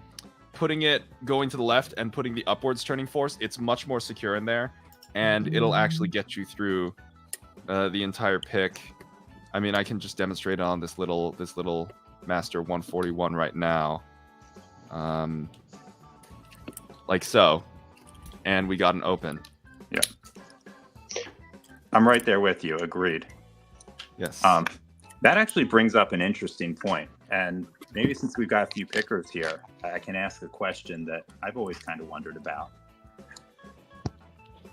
Speaker 9: Putting it going to the left and putting the upwards turning force, it's much more secure in there, and it'll actually get you through the entire pick. I mean, I can just demonstrate it on this little Master 141 right now, like so, and we got an open.
Speaker 16: Yeah, I'm right there with you. Agreed.
Speaker 9: Yes.
Speaker 16: That actually brings up an interesting point, and maybe since we've got a few pickers here, I can ask a question that I've always kind of wondered about.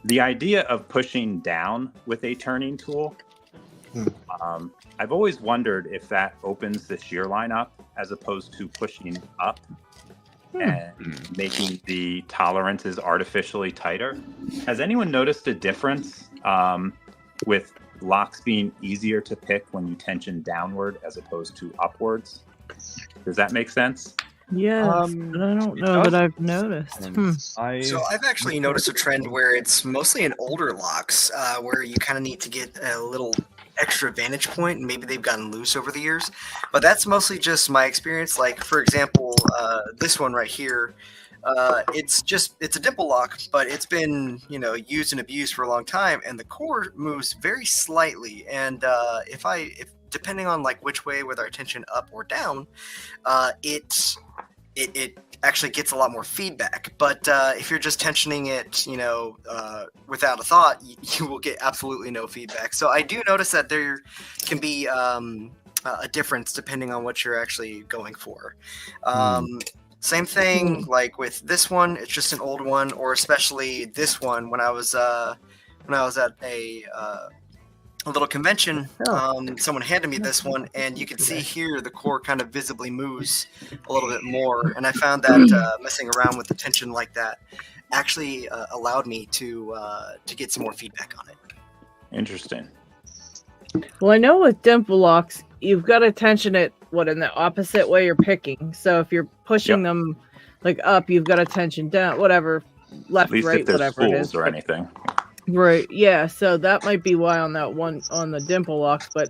Speaker 16: The idea of pushing down with a turning tool, I've always wondered if that opens the shear line up as opposed to pushing up and making the tolerances artificially tighter. Has anyone noticed a difference with locks being easier to pick when you tension downward as opposed to upwards? Does that make sense?
Speaker 1: Yes, but I don't know that I've noticed.
Speaker 18: So I've actually noticed a trend where it's mostly in older locks, where you kind of need to get a little extra vantage point, and maybe they've gotten loose over the years. But that's mostly just my experience. Like, for example, this one right here, it's a dimple lock, but it's been used and abused for a long time, and the core moves very slightly. And if depending on like which way, whether I tension up or down, it actually gets a lot more feedback. But if you're just tensioning it, without a thought, you will get absolutely no feedback. So I do notice that there can be a difference depending on what you're actually going for. Same thing like with this one. It's just an old one, or especially this one when I was at a a little convention, someone handed me this one, and you can see here the core kind of visibly moves a little bit more. And I found that messing around with the tension like that actually allowed me to get some more feedback on it.
Speaker 16: Interesting.
Speaker 1: Well, I know with dimple locks, you've got to tension it in the opposite way you're picking. So if you're pushing them like up, you've got to tension down, whatever, left,
Speaker 16: At least
Speaker 1: right,
Speaker 16: if there's
Speaker 1: whatever it is.
Speaker 16: spools or anything.
Speaker 1: Right. Yeah. So that might be why on that one on the dimple locks, but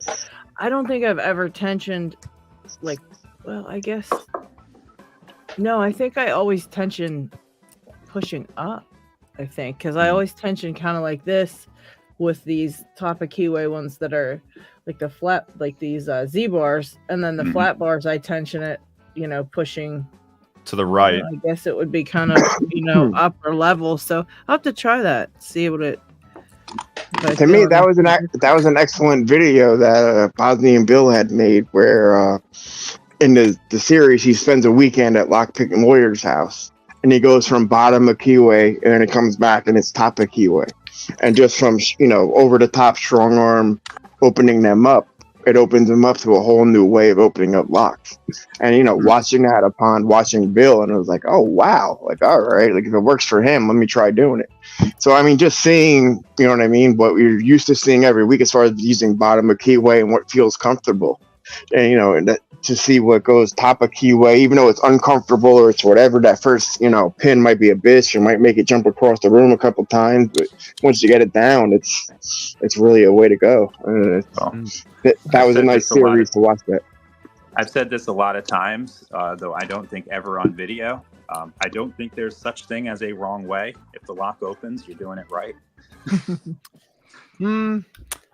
Speaker 1: I don't think I've ever tensioned I guess. No, I think I always tension pushing up. I think because I always tension kind of like this with these top of keyway ones that are like the flat, like these Z bars, and then the flat bars I tension it, pushing
Speaker 9: to the right.
Speaker 1: I guess it would be kind of upper level. So I'll have to try that. See what it.
Speaker 3: To me, that was an excellent video that Bosnian Bill had made, where in the series he spends a weekend at Lockpick Lawyer's house, and he goes from bottom of keyway, and then it comes back and it's top of keyway, and just from over the top strong arm opening them up, it opens them up to a whole new way of opening up locks. And watching that upon watching Bill, and it was like, oh wow, like all right, like if it works for him, let me try doing it. So I mean, just seeing, what we're used to seeing every week as far as using bottom of keyway and what feels comfortable, and and to see what goes top of keyway, even though it's uncomfortable or it's whatever, that first pin might be a bitch or might make it jump across the room a couple times, but once you get it down, it's really a way to go. That was a nice series to watch. That
Speaker 16: I've said this a lot of times, though I don't think ever on video. I don't think there's such thing as a wrong way. If the lock opens, you're doing it right.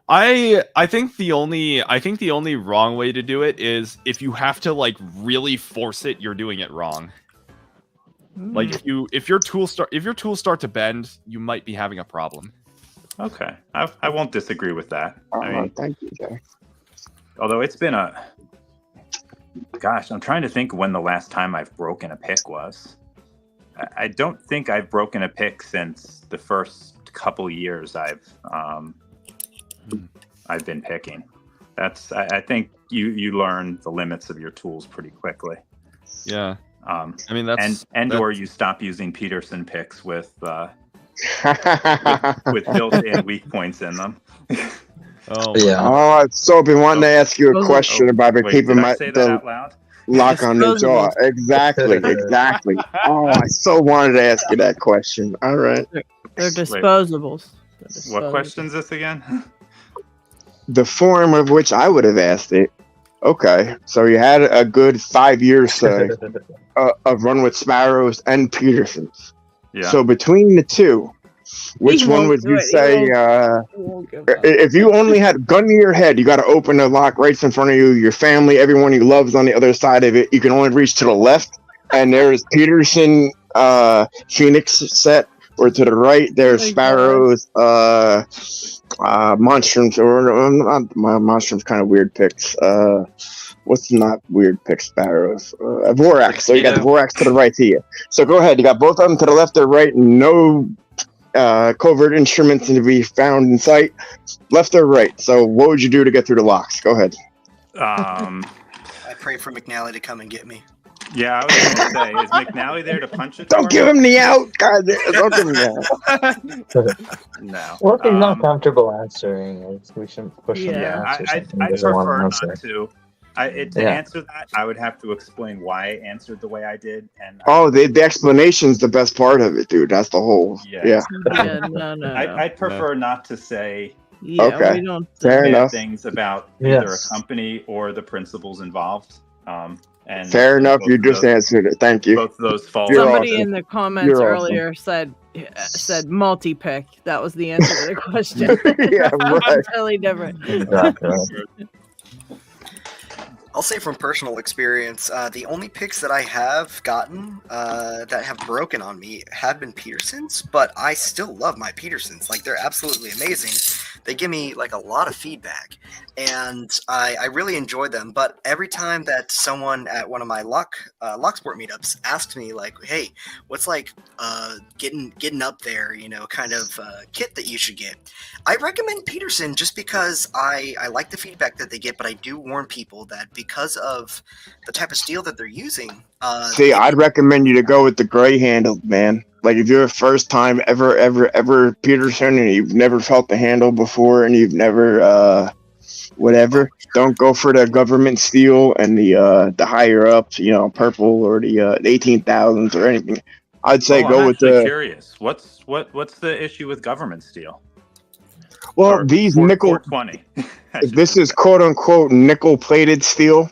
Speaker 9: I think the only wrong way to do it is if you have to really force it, you're doing it wrong. Like if your tools start to bend, you might be having a problem.
Speaker 16: Okay, I won't disagree with that. I mean,
Speaker 3: thank you, Jay.
Speaker 16: Although it's been I'm trying to think when the last time I've broken a pick was. I don't think I've broken a pick since the first couple years I've been picking. I think you learn the limits of your tools pretty quickly.
Speaker 9: Yeah. I mean
Speaker 16: or you stop using Peterson picks with built-in weak points in them.
Speaker 3: So I've been wanting to ask you a question about keeping the lock on the jaw. Exactly. Oh, I so wanted to ask you that question. All right.
Speaker 1: They're disposables.
Speaker 16: What question is this again?
Speaker 3: The form of which I would have asked it. Okay, so you had a good 5 years, say, of run with Sparrows and Petersons.
Speaker 16: Yeah.
Speaker 3: So between the two, which one would you say? If you only had gun to your head, you got to open the lock right in front of you. Your family, everyone you love's on the other side of it. You can only reach to the left, and there's Peterson Phoenix set, or to the right there's Sparrows. Monstroms, or Monstroms, kind of weird picks. What's not weird picks? Sparrows. Vorax. So you got the Vorax to the right to you. So go ahead. You got both of them to the left or right. No covert instruments to be found in sight. Left or right. So what would you do to get through the locks? Go ahead.
Speaker 18: I pray for McNally to come and get me.
Speaker 16: Yeah, I was going to say, is McNally there to punch it?
Speaker 3: Don't give him the out. God, don't give him the out.
Speaker 16: No.
Speaker 12: Well, if he's not comfortable answering, we shouldn't push him to answer something he
Speaker 16: I
Speaker 12: doesn't want
Speaker 16: prefer
Speaker 12: to
Speaker 16: not
Speaker 12: answer.
Speaker 16: to answer that. I would have to explain why I answered the way I did. And
Speaker 3: the explanation's the best part of it, dude. That's the whole. Yeah.
Speaker 1: No.
Speaker 16: I'd prefer not to say.
Speaker 1: Yeah,
Speaker 3: okay.
Speaker 1: We don't
Speaker 3: Fair
Speaker 16: bad
Speaker 3: enough.
Speaker 16: things about either a company or the principals involved. And
Speaker 3: fair enough. You just answered it. Thank you.
Speaker 16: Both of those fall.
Speaker 1: Somebody in the comments
Speaker 3: You're
Speaker 1: earlier said multi-pick. That was the answer to the question.
Speaker 3: Yeah, right.
Speaker 1: Totally different.
Speaker 18: I'll say from personal experience, the only picks that I have gotten that have broken on me have been Petersons, but I still love my Petersons. Like, they're absolutely amazing. they give me like a lot of feedback, and I really enjoy them. But every time that someone at one of my Locksport meetups asks me like, "Hey, what's like getting up there, kind of kit that you should get?" I recommend Peterson just because I like the feedback that they get, but I do warn people that because of the type of steel that they're using.
Speaker 3: See, I'd recommend you to go with the gray handle, man. Like if you're a first time ever Peterson and you've never felt the handle before and you've never whatever, don't go for the government steel and the higher ups, purple or the 18,000s or anything. I'd say go with the.
Speaker 16: Curious. What's the issue with government steel?
Speaker 3: Well, these nickel.
Speaker 16: 420.
Speaker 3: This is quote unquote nickel plated steel.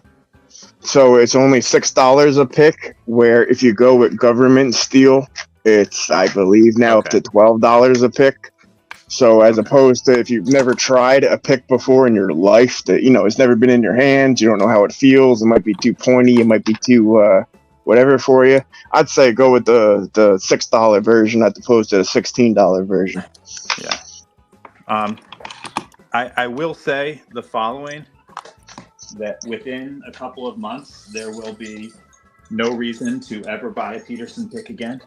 Speaker 3: So it's only $6 a pick, where if you go with government steel, it's, I believe, now up to $12 a pick. So as opposed to if you've never tried a pick before in your life, that it's never been in your hands, you don't know how it feels, it might be too pointy, it might be too whatever for you, I'd say go with the $6 version as opposed to the $16 version.
Speaker 16: Yeah. I will say the following, that within a couple of months, there will be no reason to ever buy a Peterson pick again.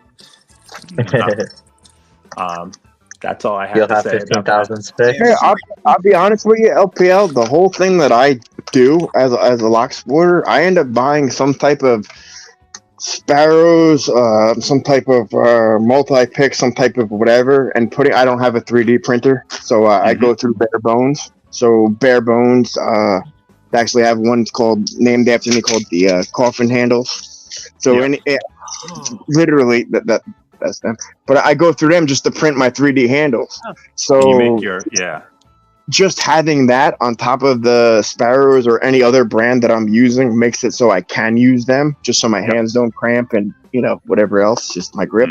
Speaker 16: That's all I have
Speaker 12: You'll
Speaker 16: to
Speaker 12: have
Speaker 16: say
Speaker 12: 15,000 picks.
Speaker 3: Hey, I'll be honest with you, LPL, the whole thing that I do as a lock sporter, I end up buying some type of sparrows, some type of multi-pick, some type of whatever, and I don't have a 3D printer, so I go through bare bones. So bare bones, I actually have one named after me called the coffin handles. So literally that's them. But I go through them just to print my 3D handles. So
Speaker 16: you make
Speaker 3: just having that on top of the sparrows or any other brand that I'm using makes it so I can use them, just so my hands don't cramp and whatever else, just my grip.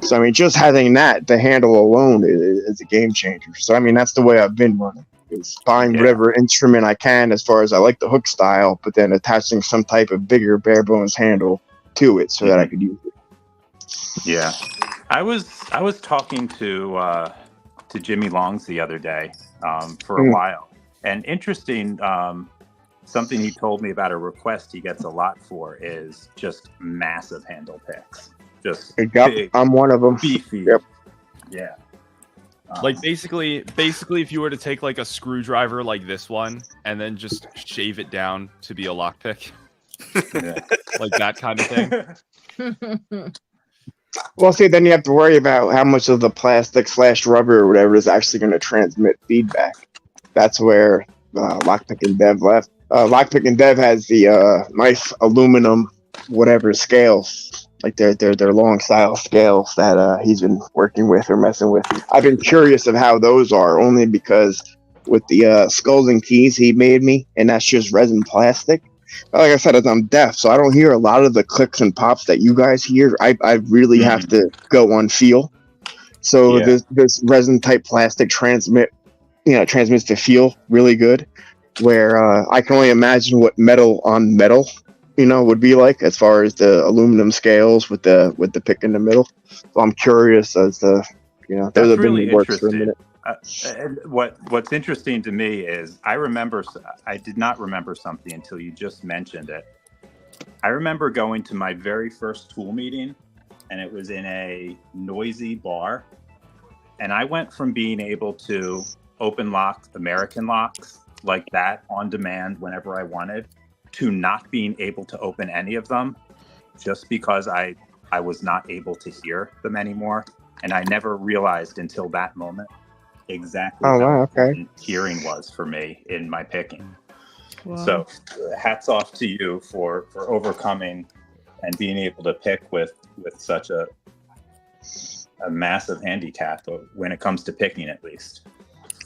Speaker 3: So I mean, just having the handle alone is a game changer. So I mean, that's the way I've been running. Is buying whatever instrument I can as far as I like the hook style, but then attaching some type of bigger bare bones handle to it so that I could use it.
Speaker 16: Yeah, I was talking to Jimmy Longs the other day for a while, and interesting. Something he told me about a request he gets a lot for is just massive handle picks. Just big,
Speaker 3: I'm one of them.
Speaker 16: Beefy.
Speaker 3: Yep.
Speaker 16: Yeah.
Speaker 9: Like basically, if you were to take like a screwdriver like this one and then just shave it down to be a lockpick, like that kind of thing.
Speaker 3: Well, see, then you have to worry about how much of the plastic / rubber or whatever is actually going to transmit feedback. That's where Lockpick and Dev left. Lockpick and Dev has the nice aluminum whatever scales, like they're long style scales that he's been working with or messing with. I've been curious of how those are, only because with the skulls and keys he made me, and that's just resin plastic. Like I said, I'm deaf, so I don't hear a lot of the clicks and pops that you guys hear. I really have to go on feel. So this resin type plastic transmits the feel really good. Where I can only imagine what metal on metal, would be like as far as the aluminum scales with the pick in the middle. So I'm curious as to those
Speaker 16: That's
Speaker 3: have
Speaker 16: really
Speaker 3: been works for a
Speaker 16: interesting.
Speaker 3: minute.
Speaker 16: What's interesting to me is I did not remember something until you just mentioned it. I remember going to my very first tool meeting, and it was in a noisy bar, and I went from being able to open lock American locks like that on demand whenever I wanted to not being able to open any of them just because I was not able to hear them anymore. And I never realized until that moment exactly how important hearing was for me in my picking. Wow. So hats off to you for overcoming and being able to pick with such a massive handicap when it comes to picking, at least.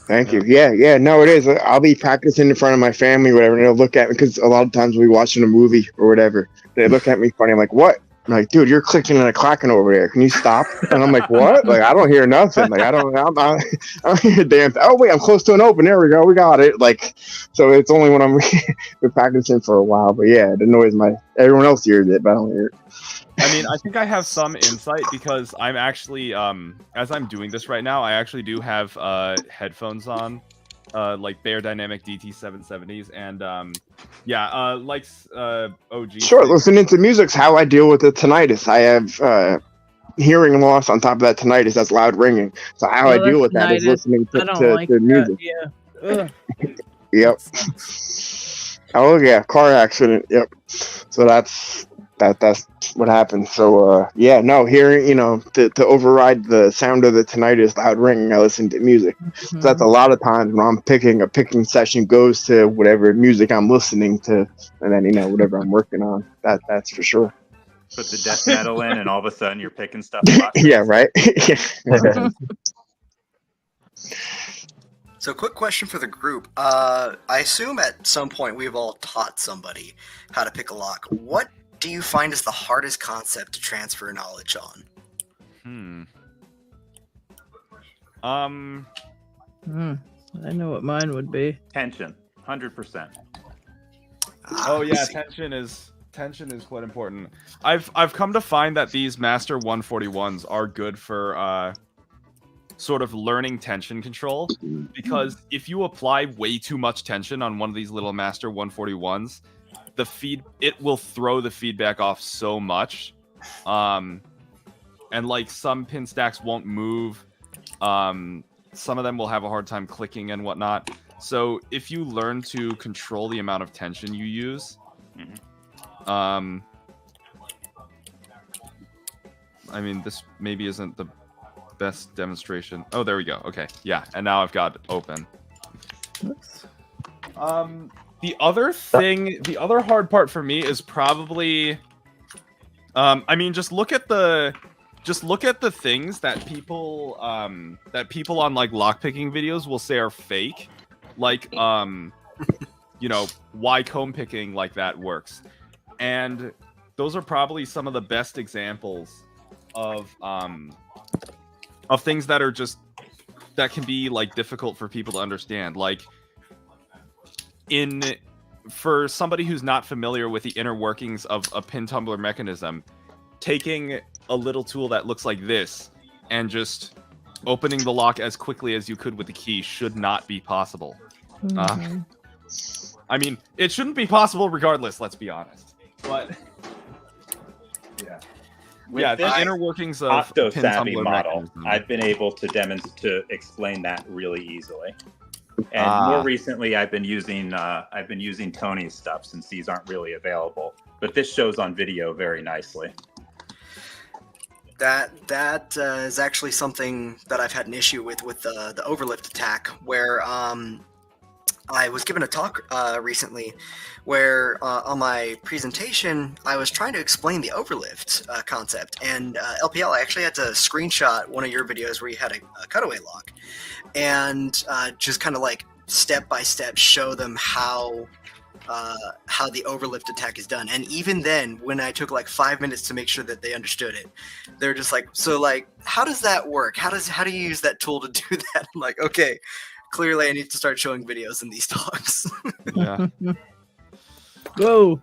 Speaker 3: Thank you. Yeah. No, it is. I'll be practicing in front of my family, whatever, and they'll look at me because a lot of times we're watching a movie or whatever. They look at me funny. I'm like, what? I'm like, dude, you're clicking and clacking over there. Can you stop? And I'm like, what? Like, I don't hear nothing. Like, I don't hear a damn thing. Oh, wait, I'm close to an open. There we go. We got it. Like, so it's only when I'm been practicing for a while. But yeah, it annoys everyone else hears it, but I don't hear it.
Speaker 9: I mean, I think I have some insight because I'm actually, as I'm doing this right now, I actually do have headphones on, like Bear Dynamic DT770s, and like OG.
Speaker 3: Sure, listening to music's how I deal with the tinnitus. I have hearing loss on top of that tinnitus. That's loud ringing. So how I deal with that is listening to music.
Speaker 1: Yeah.
Speaker 3: Yep. Oh yeah, car accident. Yep. So that's what happened. So hearing, to override the sound of the tinnitus loud ringing, I listen to music. So that's a lot of times when I'm picking, a picking session goes to whatever music I'm listening to, and then whatever I'm working on. That's for sure.
Speaker 16: Put the death metal in, and all of a sudden you're picking stuff up.
Speaker 3: Yeah, right.
Speaker 18: So, quick question for the group. I assume at some point we've all taught somebody how to pick a lock. What do you find is the hardest concept to transfer knowledge on?
Speaker 1: I know what mine would be.
Speaker 16: Tension, 100%.
Speaker 9: Oh yeah, tension is quite important. I've come to find that these Master 141s are good for sort of learning tension control, because if you apply way too much tension on one of these little Master 141s, it will throw the feedback off so much, and like some pin stacks won't move, some of them will have a hard time clicking and whatnot. So if you learn to control the amount of tension you use, I mean, this maybe isn't the best demonstration. Oh, there we go. Okay, yeah, and now I've got it open. The other hard part for me is probably, I mean, just look at the things that people on like lockpicking videos will say are fake, like why comb picking like that works, and those are probably some of the best examples of things that are that can be like difficult for people to understand. Like for somebody who's not familiar with the inner workings of a pin tumbler mechanism, taking a little tool that looks like this and just opening the lock as quickly as you could with the key should not be possible. I mean, it shouldn't be possible regardless, let's be honest. But the inner workings of
Speaker 16: Octo
Speaker 9: pin
Speaker 16: Savvy
Speaker 9: tumbler
Speaker 16: model,
Speaker 9: mechanism.
Speaker 16: I've been able to explain that really easily. And more recently, I've been using Tony's stuff since these aren't really available. But this shows on video very nicely.
Speaker 18: That is actually something that I've had an issue with the overlift attack, where I was given a talk recently where on my presentation I was trying to explain the overlift concept, and LPL, I actually had to screenshot one of your videos where you had a cutaway lock and just kind of like step by step show them how the overlift attack is done. And even then, when I took like 5 minutes to make sure that they understood it, they're just like, so like, how does that work? How do you use that tool to do that? I'm like, okay, clearly I need to start showing videos in these talks.
Speaker 9: Yeah.
Speaker 1: Go.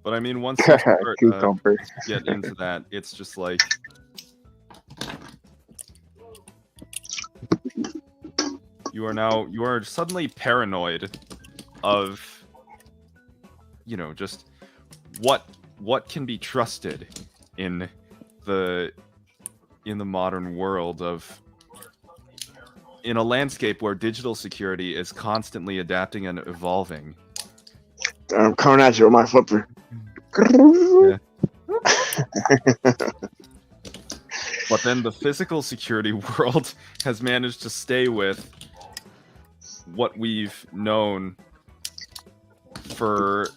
Speaker 9: But I mean, once you start, get into that, it's just like you are suddenly paranoid of, just what can be trusted in the modern world in a landscape where digital security is constantly adapting and evolving.
Speaker 3: I'm coming at you with my flipper.
Speaker 9: Yeah. But then the physical security world has managed to stay with what we've known for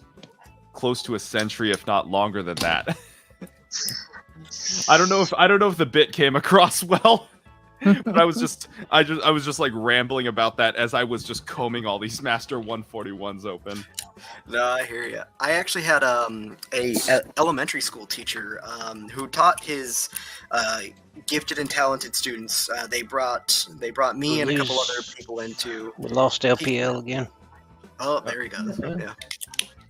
Speaker 9: close to a century, if not longer than that. I don't know if the bit came across well. But I was just like rambling about that as I was just combing all these Master 141s open.
Speaker 18: No, I hear you. I actually had a elementary school teacher who taught his gifted and talented students. They brought me and a couple other people into.
Speaker 19: We lost LPL again.
Speaker 18: Oh, there he goes. Yeah.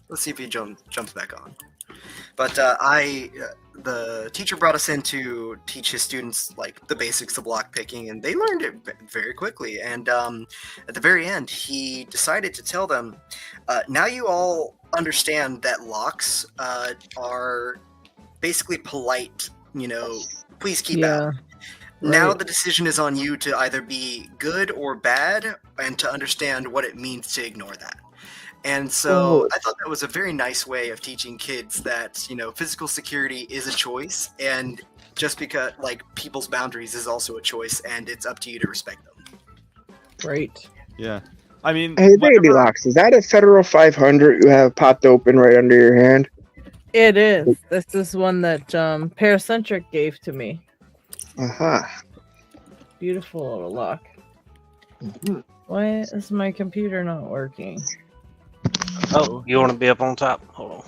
Speaker 18: Let's see if he jumps back on. But the teacher brought us in to teach his students like the basics of lock picking, and they learned it very quickly. And at the very end, he decided to tell them, now you all understand that locks are basically polite, please keep out. Now the decision is on you to either be good or bad and to understand what it means to ignore that. And so I thought that was a very nice way of teaching kids that, physical security is a choice, and just because, people's boundaries is also a choice, and it's up to you to respect them.
Speaker 1: Right.
Speaker 9: Yeah. I mean...
Speaker 3: Hey, LadyLocks, is that a Federal 500 you have popped open right under your hand?
Speaker 1: It is. This is one that Paracentric gave to me.
Speaker 3: Uh-huh.
Speaker 1: Beautiful little lock. Why is my computer not working?
Speaker 19: Oh, you want to be up on top? Hold on.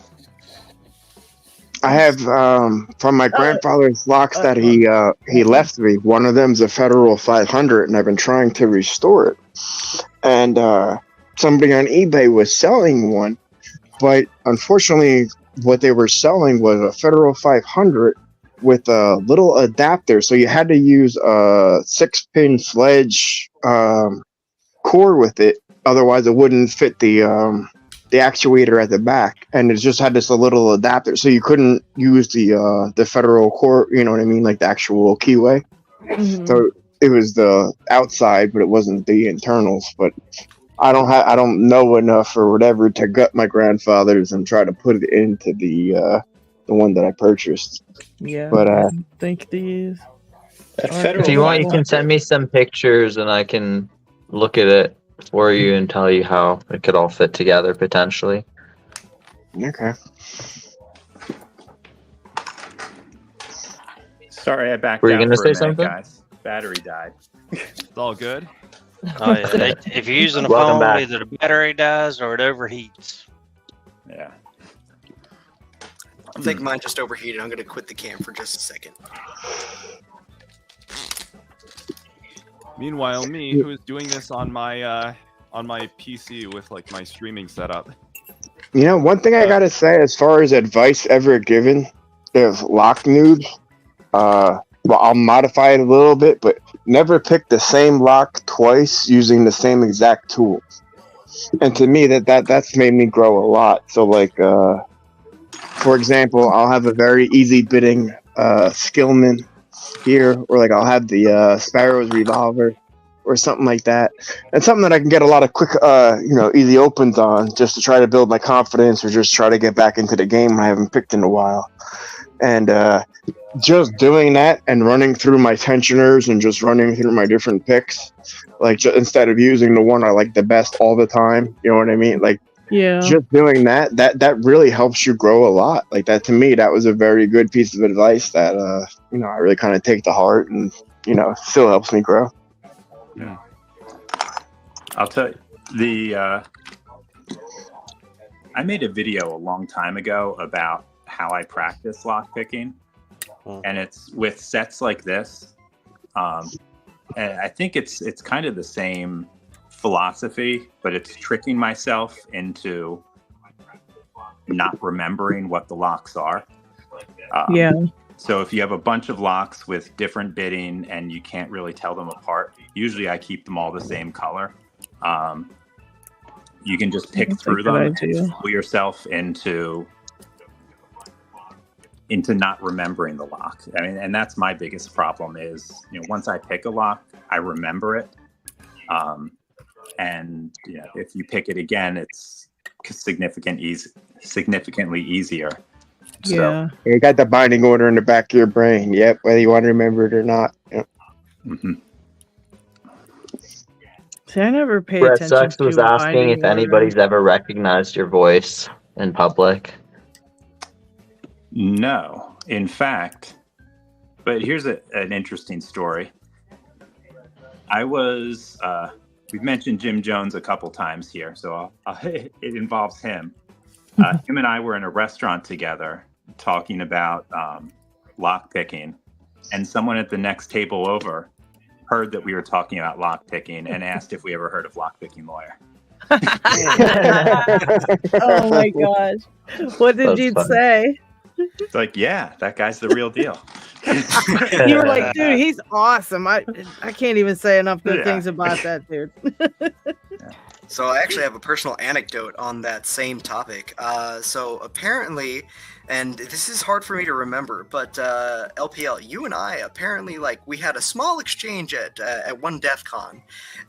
Speaker 3: I have from my grandfather's locks that he left me. One of them's a Federal 500, and I've been trying to restore it. And somebody on eBay was selling one, but unfortunately, what they were selling was a Federal 500 with a little adapter. So you had to use a 6-pin sledge cord with it, otherwise it wouldn't fit the actuator at the back, and it just had this little adapter, so you couldn't use the Federal core, you know what I mean, like the actual keyway.
Speaker 1: Mm-hmm.
Speaker 3: So it was the outside, but it wasn't the internals. But I don't know enough or whatever to gut my grandfather's and try to put it into the one that I purchased.
Speaker 1: Yeah,
Speaker 3: but
Speaker 1: I think these.
Speaker 12: If you want, you can send me some pictures, and I can look at it for you and tell you how it could all fit together potentially.
Speaker 3: Okay.
Speaker 16: Sorry, I backed
Speaker 12: Were you
Speaker 16: out
Speaker 12: gonna
Speaker 16: for
Speaker 12: say
Speaker 16: a minute,
Speaker 12: something?
Speaker 16: guys. Battery died.
Speaker 9: It's all good.
Speaker 19: Oh, yeah. If you're using a
Speaker 12: Welcome
Speaker 19: phone,
Speaker 12: back.
Speaker 19: either the battery dies or it overheats.
Speaker 16: Yeah.
Speaker 18: I think mine just overheated. I'm going to quit the cam for just a second.
Speaker 9: Meanwhile, me, who is doing this on my PC with like my streaming setup.
Speaker 3: One thing I gotta say, as far as advice ever given, if lock noobs, I'll modify it a little bit, but never pick the same lock twice using the same exact tools. And to me, that's made me grow a lot. So, like, for example, I'll have a very easy bidding Skillman here, or like I'll have the Sparrow's revolver or something like that, and something that I can get a lot of quick easy opens on, just to try to build my confidence or just try to get back into the game I haven't picked in a while. And just doing that and running through my tensioners and just running through my different picks, like instead of using the one I like the best all the time, you know what I mean, like
Speaker 1: Yeah.
Speaker 3: just doing that really helps you grow a lot. Like that, to me, that was a very good piece of advice that I really kind of take to heart, and still helps me grow.
Speaker 16: Yeah. I'll tell you, I made a video a long time ago about how I practice lock picking, and it's with sets like this. And I think it's kind of the same philosophy, but it's tricking myself into not remembering what the locks are.
Speaker 1: Yeah.
Speaker 16: So if you have a bunch of locks with different bidding and you can't really tell them apart, usually I keep them all the same color. You can just pick
Speaker 1: That's a
Speaker 16: through
Speaker 1: good
Speaker 16: them
Speaker 1: idea.
Speaker 16: and fool yourself into not remembering the lock. I mean, and that's my biggest problem is, once I pick a lock, I remember it. And if you pick it again, it's significantly easier.
Speaker 1: Yeah.
Speaker 3: You got the binding order in the back of your brain. Yep, whether you want to remember it or not. Yep.
Speaker 16: Mm-hmm.
Speaker 1: See, I never pay
Speaker 12: Brett
Speaker 1: attention
Speaker 12: Sucks
Speaker 1: to
Speaker 12: was asking
Speaker 1: binding
Speaker 12: if
Speaker 1: order.
Speaker 12: anybody's ever recognized your voice in public.
Speaker 16: No, in fact, but here's an interesting story. I was. We've mentioned Jim Jones a couple times here, so it involves him. Him and I were in a restaurant together talking about lock picking, and someone at the next table over heard that we were talking about lock picking and asked if we ever heard of Lock Picking Lawyer.
Speaker 1: Oh my gosh. What did you say?
Speaker 16: It's like, yeah, that guy's the real deal.
Speaker 1: You were like, dude, he's awesome. I can't even say enough good
Speaker 2: Yeah.
Speaker 1: things about that dude.
Speaker 18: So I actually have a personal anecdote on that same topic. So apparently, and this is hard for me to remember, but LPL, you and I apparently we had a small exchange at one DEF CON,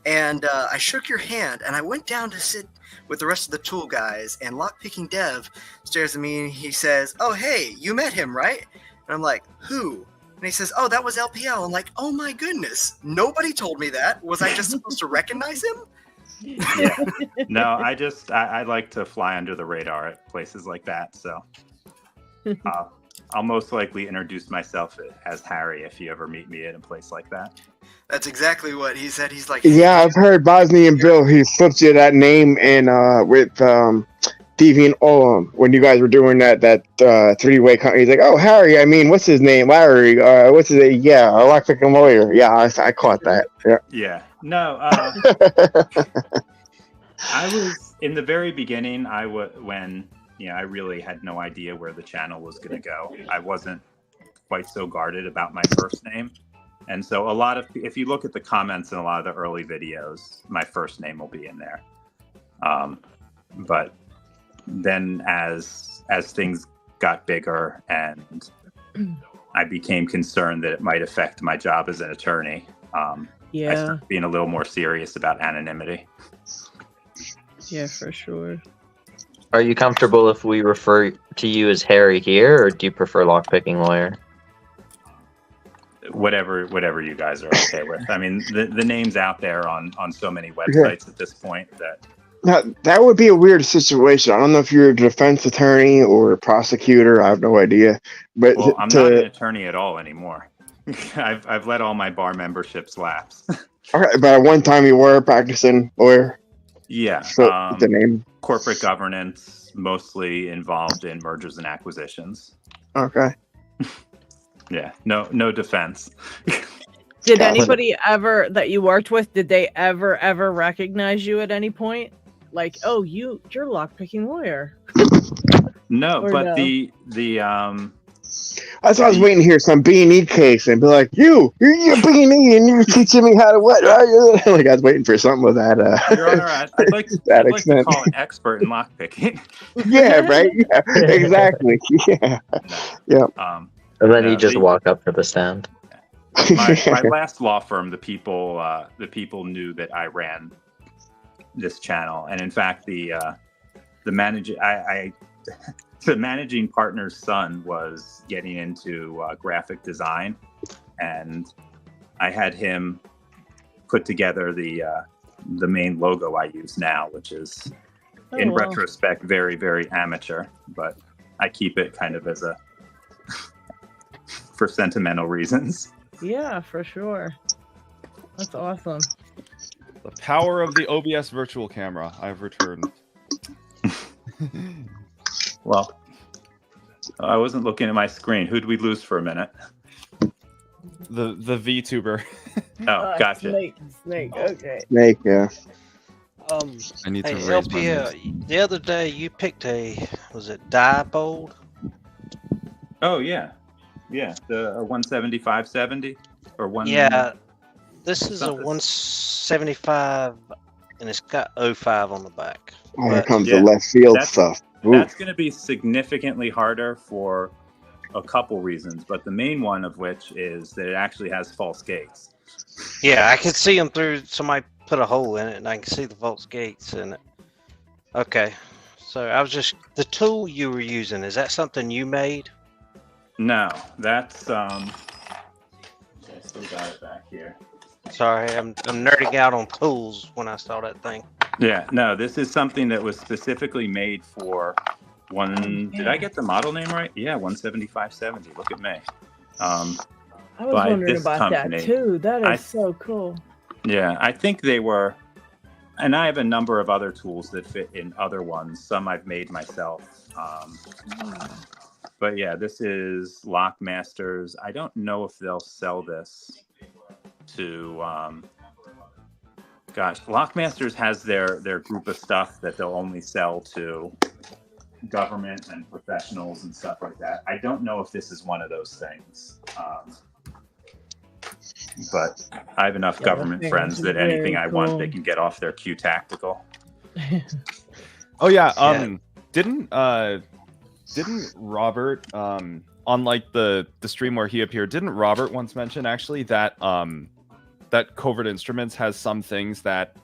Speaker 18: and I shook your hand, and I went down to sit with the rest of the tool guys, and Lockpicking Dev stares at me and he says, "Oh hey, you met him, right?" And I'm like, "Who?" And he says, "Oh, that was LPL." I'm like, "Oh my goodness, nobody told me that. Was I just supposed to recognize him?"
Speaker 16: Yeah. No, I like to fly under the radar at places like that. So I'll most likely introduce myself as Harry if you ever meet me at a place like that.
Speaker 18: That's exactly what he said. He's like,
Speaker 3: Yeah, I've heard Bosnian Bill. He slipped you that name in with Deviant Olem when you guys were doing that three-way. He's like, "Oh, Harry. I mean, what's his name? Larry. What's his name? Yeah, a Lockpicking Lawyer. Yeah, I caught that. Yeah.
Speaker 16: Yeah. No. I was in the very beginning. When I really had no idea where the channel was going to go. I wasn't quite so guarded about my first name. And so if you look at the comments in a lot of the early videos, my first name will be in there. But then as things got bigger and I became concerned that it might affect my job as an attorney, I started being a little more serious about anonymity.
Speaker 1: Yeah, for sure.
Speaker 12: Are you comfortable if we refer to you as Harry here, or do you prefer Lockpicking Lawyer?
Speaker 16: Whatever you guys are okay with. I mean, the name's out there on so many websites at this point that.
Speaker 3: Now, that would be a weird situation. I don't know if you're a defense attorney or a prosecutor. I have no idea. But
Speaker 16: Well, I'm not an attorney at all anymore. I've let all my bar memberships lapse.
Speaker 3: Okay, but at one time you were a practicing lawyer.
Speaker 16: Yeah.
Speaker 3: So the name.
Speaker 16: Corporate governance, mostly involved in mergers and acquisitions.
Speaker 3: Okay.
Speaker 16: Yeah. No defense.
Speaker 1: Did anybody ever that you worked with, did they ever recognize you at any point? Like, oh, you're a Lockpicking Lawyer.
Speaker 16: No, but
Speaker 1: no?
Speaker 16: the
Speaker 3: That's why I was waiting to hear some B&E case and be like, you're B&E and you're teaching me how to what? Like I was waiting for something with that.
Speaker 16: Your Honor, I'd like to call an expert in lockpicking.
Speaker 3: Yeah, right. Yeah, exactly. Yeah, yeah.
Speaker 12: And then you just walk up to the stand.
Speaker 16: My last law firm, the people knew that I ran this channel, and in fact, the managing partner's son was getting into graphic design, and I had him put together the main logo I use now, which is in retrospect very, very amateur, but I keep it kind of as for sentimental reasons.
Speaker 1: Yeah, for sure. That's awesome.
Speaker 9: The power of the OBS virtual camera. I've returned.
Speaker 16: Well, I wasn't looking at my screen. Who'd we lose for a minute?
Speaker 9: The VTuber.
Speaker 16: Oh, gotcha.
Speaker 1: Snake. Okay.
Speaker 3: Snake. Yeah.
Speaker 9: I need to
Speaker 19: Hey,
Speaker 9: raise my
Speaker 19: LPL, the other day you picked was it Diebold?
Speaker 16: Oh yeah, the 175/70 or one.
Speaker 19: Yeah, this is
Speaker 16: something.
Speaker 19: a 175, and it's got 05 on the back.
Speaker 3: Oh, here comes the left field stuff. Ooh.
Speaker 16: That's going to be significantly harder for a couple reasons, but the main one of which is that it actually has false gates.
Speaker 19: Yeah, I could see them through. Somebody put a hole in it, and I can see the false gates in it. Okay, so I was just the tool you were using. Is that something you made?
Speaker 16: No, that's I still got it back here.
Speaker 19: Sorry, I'm nerding out on tools when I saw that thing.
Speaker 16: Yeah, no, this is something that was specifically made for one. Did I get the model name right? Yeah, 175/70. Look at me.
Speaker 1: I was wondering about that too. That is so cool.
Speaker 16: Yeah, I think they were, and I have a number of other tools that fit in other ones. Some I've made myself. But yeah, this is Lockmasters. I don't know if they'll sell this to. Lockmasters has their group of stuff that they'll only sell to government and professionals and stuff like that. I don't know if this is one of those things. But I have enough government friends that anything I want, they can get off their Q Tactical.
Speaker 9: Oh yeah. Didn't Robert on like the stream where he appeared? Didn't Robert once mention actually that that Covert Instruments has some things that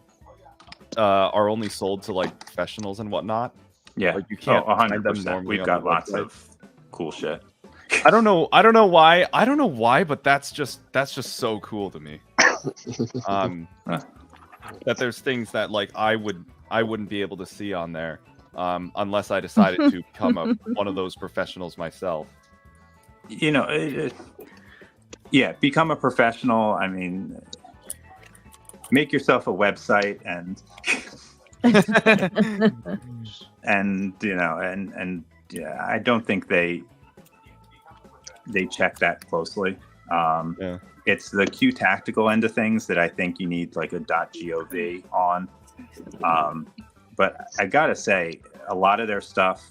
Speaker 9: are only sold to like professionals and whatnot?
Speaker 16: Yeah,
Speaker 9: like you can't.
Speaker 16: 100%. We've got lots of cool shit.
Speaker 9: I don't know why, but that's just so cool to me. That there's things that like I wouldn't be able to see on there unless I decided to become one of those professionals myself.
Speaker 16: You know, yeah, become a professional. I mean, make yourself a website and and you know and yeah, I don't think they check that closely. It's the Q Tactical end of things that I think you need like a .gov on. But I gotta say, a lot of their stuff,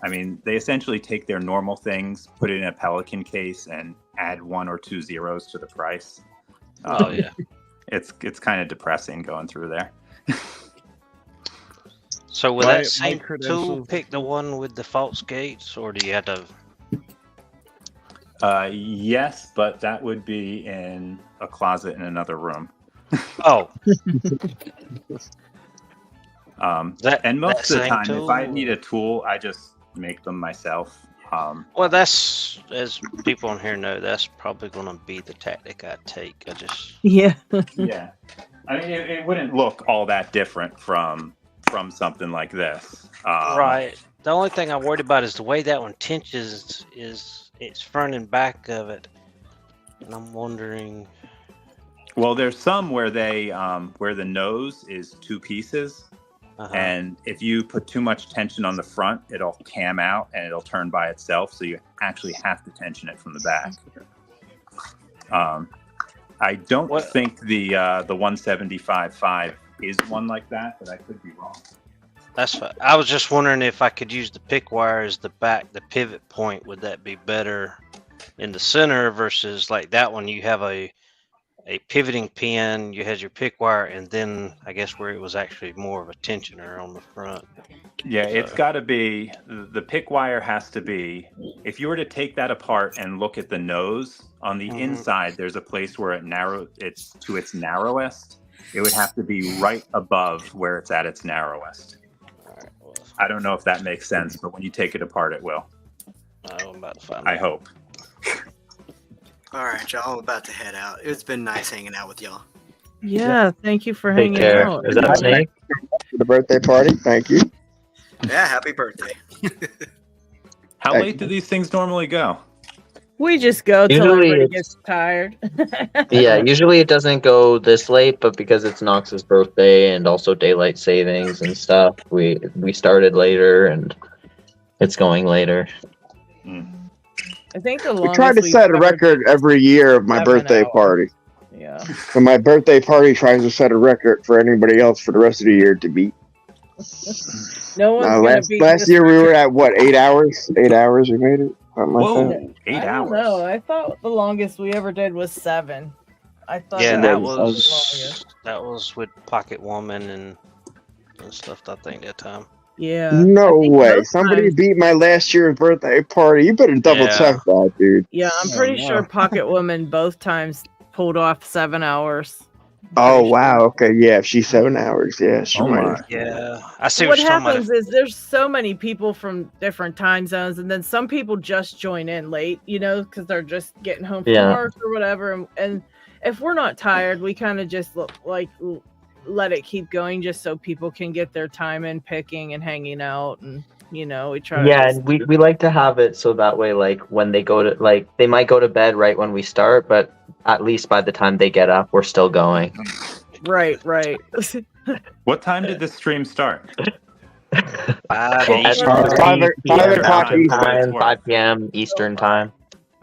Speaker 16: I mean, they essentially take their normal things, put it in a Pelican case, and add 1 or 2 zeros to the price.
Speaker 19: Yeah,
Speaker 16: it's kind of depressing going through there.
Speaker 19: So will that same tool pick the one with the false gates, or do you have to?
Speaker 16: Yes, but that would be in a closet in another room.
Speaker 19: Oh.
Speaker 16: And most of the time, if I need a tool, I just make them myself.
Speaker 19: Well, that's, as people on here know, that's probably going to be the tactic I take.
Speaker 1: Yeah.
Speaker 16: Yeah. I mean, it wouldn't look all that different from something like this.
Speaker 19: Right. The only thing I'm worried about is the way that one tinches is it's front and back of it, and I'm wondering.
Speaker 16: Well, there's some where they where the nose is 2 pieces. And if you put too much tension on the front, it'll cam out and it'll turn by itself. So you actually have to tension it from the back. I don't think the 175.5 is one like that, but I could be wrong.
Speaker 19: That's fine. I was just wondering if I could use the pick wire as the pivot point. Would that be better in the center versus like that one? You have a pivoting pin, you had your pick wire, and then I guess where it was actually more of a tensioner on the front.
Speaker 16: Yeah, it's got to be, the pick wire has to be, if you were to take that apart and look at the nose, on the inside, there's a place where it's to its narrowest. It would have to be right above where it's at its narrowest. I don't know if that makes sense, but when you take it apart, it will.
Speaker 19: I'm about to find
Speaker 16: I hope.
Speaker 18: All right, y'all. I'm about to head out. It's been nice hanging out with y'all.
Speaker 1: Yeah, thank you for hanging out.
Speaker 12: Is that Snake?
Speaker 3: For the birthday party, thank you.
Speaker 18: Yeah, happy birthday.
Speaker 16: How late do these things normally go?
Speaker 1: We just go till
Speaker 12: Usually
Speaker 1: everybody
Speaker 12: it's-
Speaker 1: gets tired.
Speaker 12: Yeah, usually it doesn't go this late, but because it's Knox's birthday and also daylight savings and stuff, we started later and it's going later.
Speaker 1: I think the
Speaker 3: We
Speaker 1: longest
Speaker 3: try to
Speaker 1: we've
Speaker 3: set a
Speaker 1: ever
Speaker 3: record every year of my
Speaker 1: 7
Speaker 3: birthday
Speaker 1: hours.
Speaker 3: party.
Speaker 1: Yeah.
Speaker 3: So my birthday party tries to set a record for anybody else for the rest of the year to beat.
Speaker 1: No one's gonna beat
Speaker 3: Last
Speaker 1: this
Speaker 3: year we
Speaker 1: record.
Speaker 3: were at what, 8 hours? 8 hours we made it? Something like
Speaker 16: Whoa,
Speaker 3: that.
Speaker 16: 8
Speaker 1: I
Speaker 16: hours.
Speaker 1: don't know. I thought the longest we ever did was 7. I thought
Speaker 19: Yeah,
Speaker 1: that
Speaker 19: that
Speaker 1: was
Speaker 19: was with Pocket Woman and stuff. I think that time.
Speaker 1: Yeah.
Speaker 3: No way.
Speaker 1: most
Speaker 3: Somebody
Speaker 1: times-
Speaker 3: beat my last year's birthday party. You better double check that, dude.
Speaker 1: Yeah, I'm pretty sure Pocket Woman both times pulled off 7 hours.
Speaker 3: Oh, wow. Okay, yeah. If she's 7 hours, yeah, she
Speaker 16: Oh
Speaker 3: might
Speaker 16: my.
Speaker 3: have.
Speaker 19: Yeah, I see
Speaker 1: What
Speaker 19: what you're talking about.
Speaker 1: happens is there's so many people from different time zones, and then some people just join in late, because they're just getting home from
Speaker 12: Yeah.
Speaker 1: work or whatever. And if we're not tired, we kind of just let it keep going, just so people can get their time in picking and hanging out. And You know, we try.
Speaker 12: Yeah, and we like to have it so that way, like when they go to they might go to bed right when we start, but at least by the time they get up, we're still going.
Speaker 1: Right.
Speaker 16: What time did the stream start?
Speaker 12: 5
Speaker 3: o'clock
Speaker 12: Eastern, 5 p.m. Eastern time.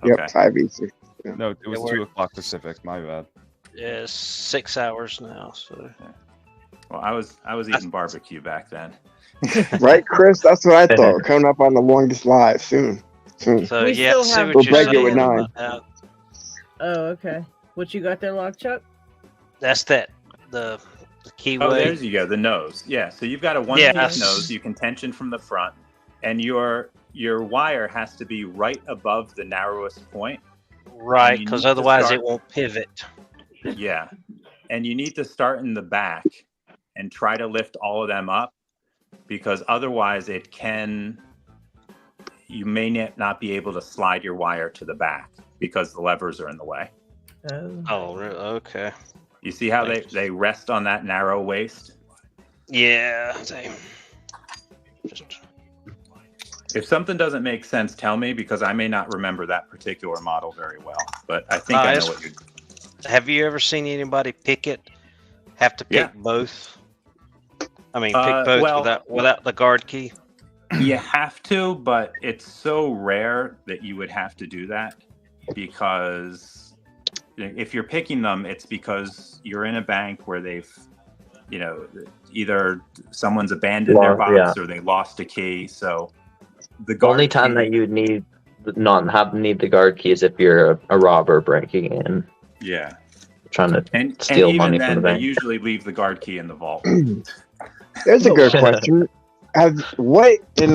Speaker 3: Yep, 5 Eastern. Yeah.
Speaker 9: No, it was 2 o'clock Pacific. My bad.
Speaker 19: Yeah, 6 hours now. So.
Speaker 16: Well, I was eating barbecue back then.
Speaker 3: Right, Chris? That's what I thought. We're coming up on the longest live soon.
Speaker 19: So
Speaker 1: We
Speaker 19: yeah,
Speaker 1: still
Speaker 19: see
Speaker 1: have-
Speaker 19: what
Speaker 3: We'll
Speaker 19: you're
Speaker 3: break it
Speaker 19: saying
Speaker 3: with 9.
Speaker 19: about that.
Speaker 1: Oh, okay. What you got there, Lock Chuck?
Speaker 19: That's the keyway.
Speaker 16: Oh, there you go. The nose. Yeah. So you've got a one-piece nose. You can tension from the front, and your wire has to be right above the narrowest point.
Speaker 19: Right, because otherwise it won't pivot.
Speaker 16: Yeah, and you need to start in the back and try to lift all of them up, because otherwise you may not be able to slide your wire to the back because the levers are in the way.
Speaker 19: Oh, really? Okay.
Speaker 16: You see how they rest on that narrow waist?
Speaker 19: Yeah.
Speaker 16: If something doesn't make sense, tell me, because I may not remember that particular model very well. But I think I know what you're.
Speaker 19: Have you ever seen anybody pick it? Have to pick both? I mean, pick both without the guard key?
Speaker 16: You have to, but it's so rare that you would have to do that, because if you're picking them, it's because you're in a bank where they've, either someone's abandoned their box or they lost a key. So the
Speaker 12: only time that you would need the guard key is if you're a robber breaking in.
Speaker 16: Yeah.
Speaker 12: Trying to steal money from the bank.
Speaker 16: They usually leave the guard key in the vault.
Speaker 3: There's a good question. What in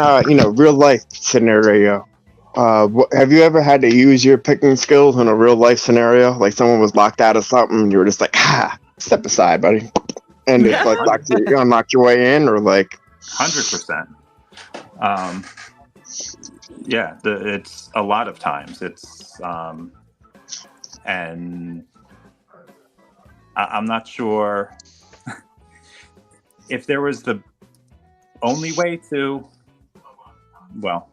Speaker 3: real life scenario? Have you ever had to use your picking skills in a real life scenario? Like someone was locked out of something, and you were just like, step aside, buddy, and it's like unlocked your way in, or like
Speaker 16: 100%. Yeah, it's a lot of times. It's and I'm not sure if there was the only way to. Well,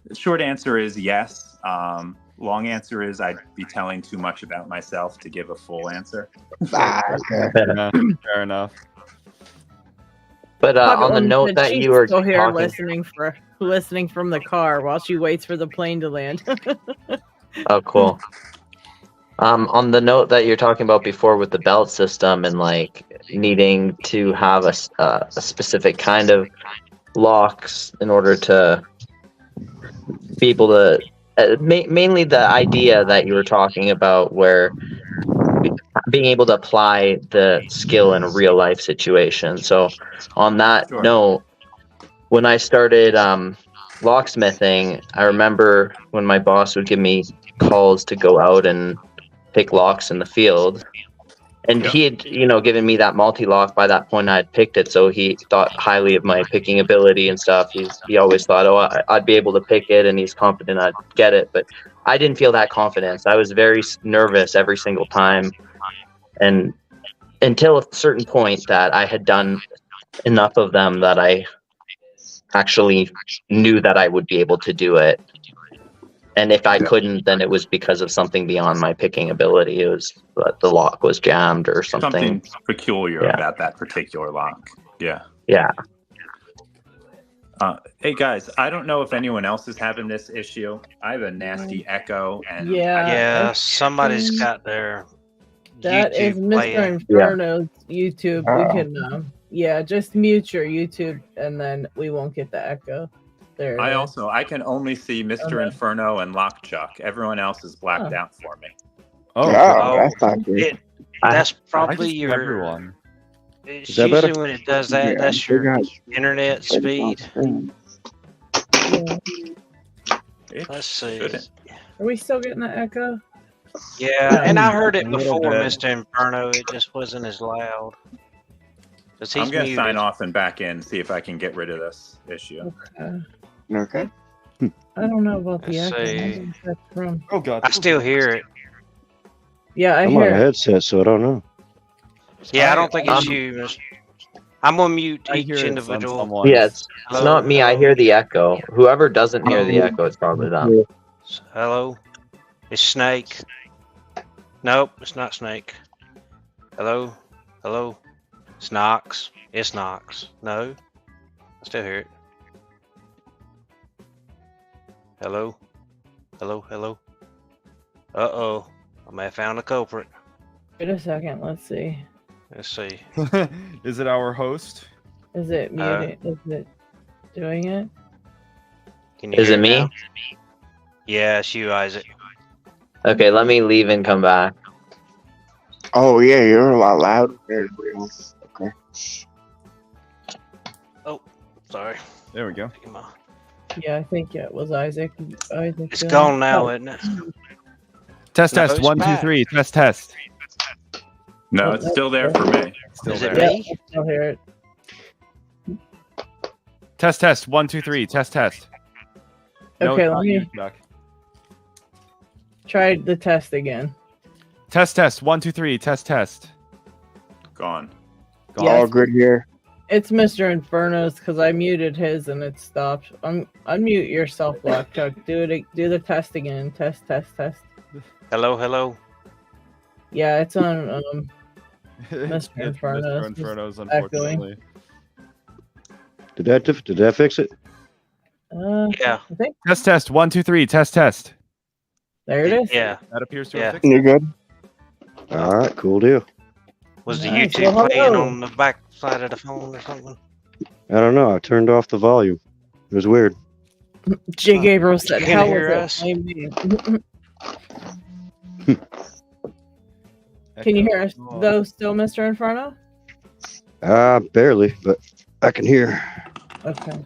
Speaker 16: the short answer is yes. Long answer is I'd be telling too much about myself to give a full answer.
Speaker 3: Okay.
Speaker 9: Fair enough.
Speaker 12: But on the note that you were
Speaker 1: still here
Speaker 12: talking,
Speaker 1: listening from the car while she waits for the plane to land.
Speaker 12: Oh, cool. On the note that you're talking about before with the belt system and like needing to have a specific kind of locks in order to be able to, mainly the idea that you were talking about, where being able to apply the skill in a real life situation. So on that note, when I started locksmithing, I remember when my boss would give me calls to go out and pick locks in the field, and he had given me that multi-lock. By that point I had picked it, so he thought highly of my picking ability and stuff. He always thought, I'd be able to pick it, and he's confident I'd get it, but I didn't feel that confidence. I was very nervous every single time, and until a certain point that I had done enough of them that I actually knew that I would be able to do it. And if I couldn't, then it was because of something beyond my picking ability. It was that the lock was jammed or something.
Speaker 16: Something peculiar about that particular lock. Yeah.
Speaker 12: Yeah.
Speaker 16: Hey guys, I don't know if anyone else is having this issue. I have a nasty echo, and
Speaker 19: somebody's got their
Speaker 1: That
Speaker 19: YouTube
Speaker 1: is Mr.
Speaker 19: playing.
Speaker 1: Inferno's YouTube.
Speaker 16: Oh.
Speaker 1: We can, just mute your YouTube, and then we won't get the echo. There.
Speaker 16: I can only see Mr. Inferno and LockChuck. Everyone else is blacked out for me.
Speaker 3: That's not good.
Speaker 19: That's probably
Speaker 9: your
Speaker 19: everyone. It's
Speaker 3: Is that
Speaker 19: usually
Speaker 3: better?
Speaker 19: when it does that. That's your internet speed. Let's see.
Speaker 1: Are we still getting the echo?
Speaker 19: Yeah, and I heard it
Speaker 16: A little
Speaker 19: before,
Speaker 16: bit.
Speaker 19: Mr. Inferno. It just wasn't as loud.
Speaker 16: I'm going to sign off and back in, see if I can get rid of this issue.
Speaker 3: Okay.
Speaker 1: I don't know about the
Speaker 19: Let's
Speaker 1: echo. I
Speaker 19: see.
Speaker 1: don't know if that's from.
Speaker 9: Oh God.
Speaker 19: I still hear it.
Speaker 1: Yeah, I
Speaker 21: I'm on
Speaker 1: hear
Speaker 21: a
Speaker 1: it.
Speaker 21: headset, so I don't know.
Speaker 19: Yeah, I don't think it's you. I'm gonna mute
Speaker 9: I
Speaker 19: each
Speaker 9: hear it's on
Speaker 19: individual.
Speaker 9: someone's-
Speaker 12: Yeah, it's not me. I hear the echo. Whoever doesn't hear the echo, it's probably them.
Speaker 19: Hello? It's Snake. Nope, it's not Snake. Hello? Hello? It's Knoxs. It's Knoxs. No? I still hear it. Hello? Hello? Hello? Uh-oh. I may have found a culprit.
Speaker 1: Wait a second. Let's see.
Speaker 19: Let's see.
Speaker 9: Is it our host?
Speaker 1: Is it muted? Is it doing it?
Speaker 19: Can you
Speaker 12: Is
Speaker 19: hear
Speaker 12: it me?
Speaker 19: now? Yeah, it's you, Isaac.
Speaker 12: Okay, let me leave and come back.
Speaker 3: Oh yeah, you're a lot louder than everybody else. Okay.
Speaker 19: Oh, sorry.
Speaker 9: There we go.
Speaker 1: Yeah, I think it was Isaac.
Speaker 19: It's gone now, isn't it?
Speaker 9: Test,
Speaker 19: No,
Speaker 9: test.
Speaker 19: it's
Speaker 9: 1, 2,
Speaker 19: back.
Speaker 9: 3. Test, test.
Speaker 16: No, it's still there for me.
Speaker 9: Still
Speaker 19: Is
Speaker 9: there.
Speaker 19: it me?
Speaker 1: I still hear it.
Speaker 9: Test, test. 1, 2, 3. Test, test. No,
Speaker 1: Okay,
Speaker 9: it's
Speaker 1: let
Speaker 9: not you,
Speaker 1: me
Speaker 9: Chuck.
Speaker 1: try the test again.
Speaker 9: Test, test. 1, 2, 3. Test, test.
Speaker 16: Gone.
Speaker 1: Yes.
Speaker 3: All good here.
Speaker 1: It's Mr. Inferno's because I muted his and it stopped. Unmute yourself, Black Chuck. Do the test again. Test, test, test.
Speaker 19: Hello, hello.
Speaker 1: Yeah, it's on Mr.
Speaker 9: It's
Speaker 1: Inferno's.
Speaker 9: Mr. Inferno's,
Speaker 1: It's echoing.
Speaker 9: unfortunately.
Speaker 21: Did that fix it?
Speaker 19: Yeah.
Speaker 1: I think
Speaker 9: Test, test. 1, 2, 3. Test, test.
Speaker 1: there it is.
Speaker 19: Yeah.
Speaker 9: That appears to
Speaker 19: Yeah.
Speaker 9: have fixed it.
Speaker 3: You're good.
Speaker 21: All right, cool deal.
Speaker 19: Was the
Speaker 1: Nice.
Speaker 19: YouTube
Speaker 1: Well,
Speaker 19: playing
Speaker 1: hello.
Speaker 19: on the back side of the phone or something?
Speaker 21: I don't know. I turned off the volume. It was weird.
Speaker 1: J. Gabriel said,
Speaker 19: You can
Speaker 1: "How
Speaker 19: hear
Speaker 1: was
Speaker 19: us?
Speaker 1: it?" Maybe. Can you hear us though, still, Mr. Inferno?
Speaker 21: Barely, but I can hear.
Speaker 1: Okay.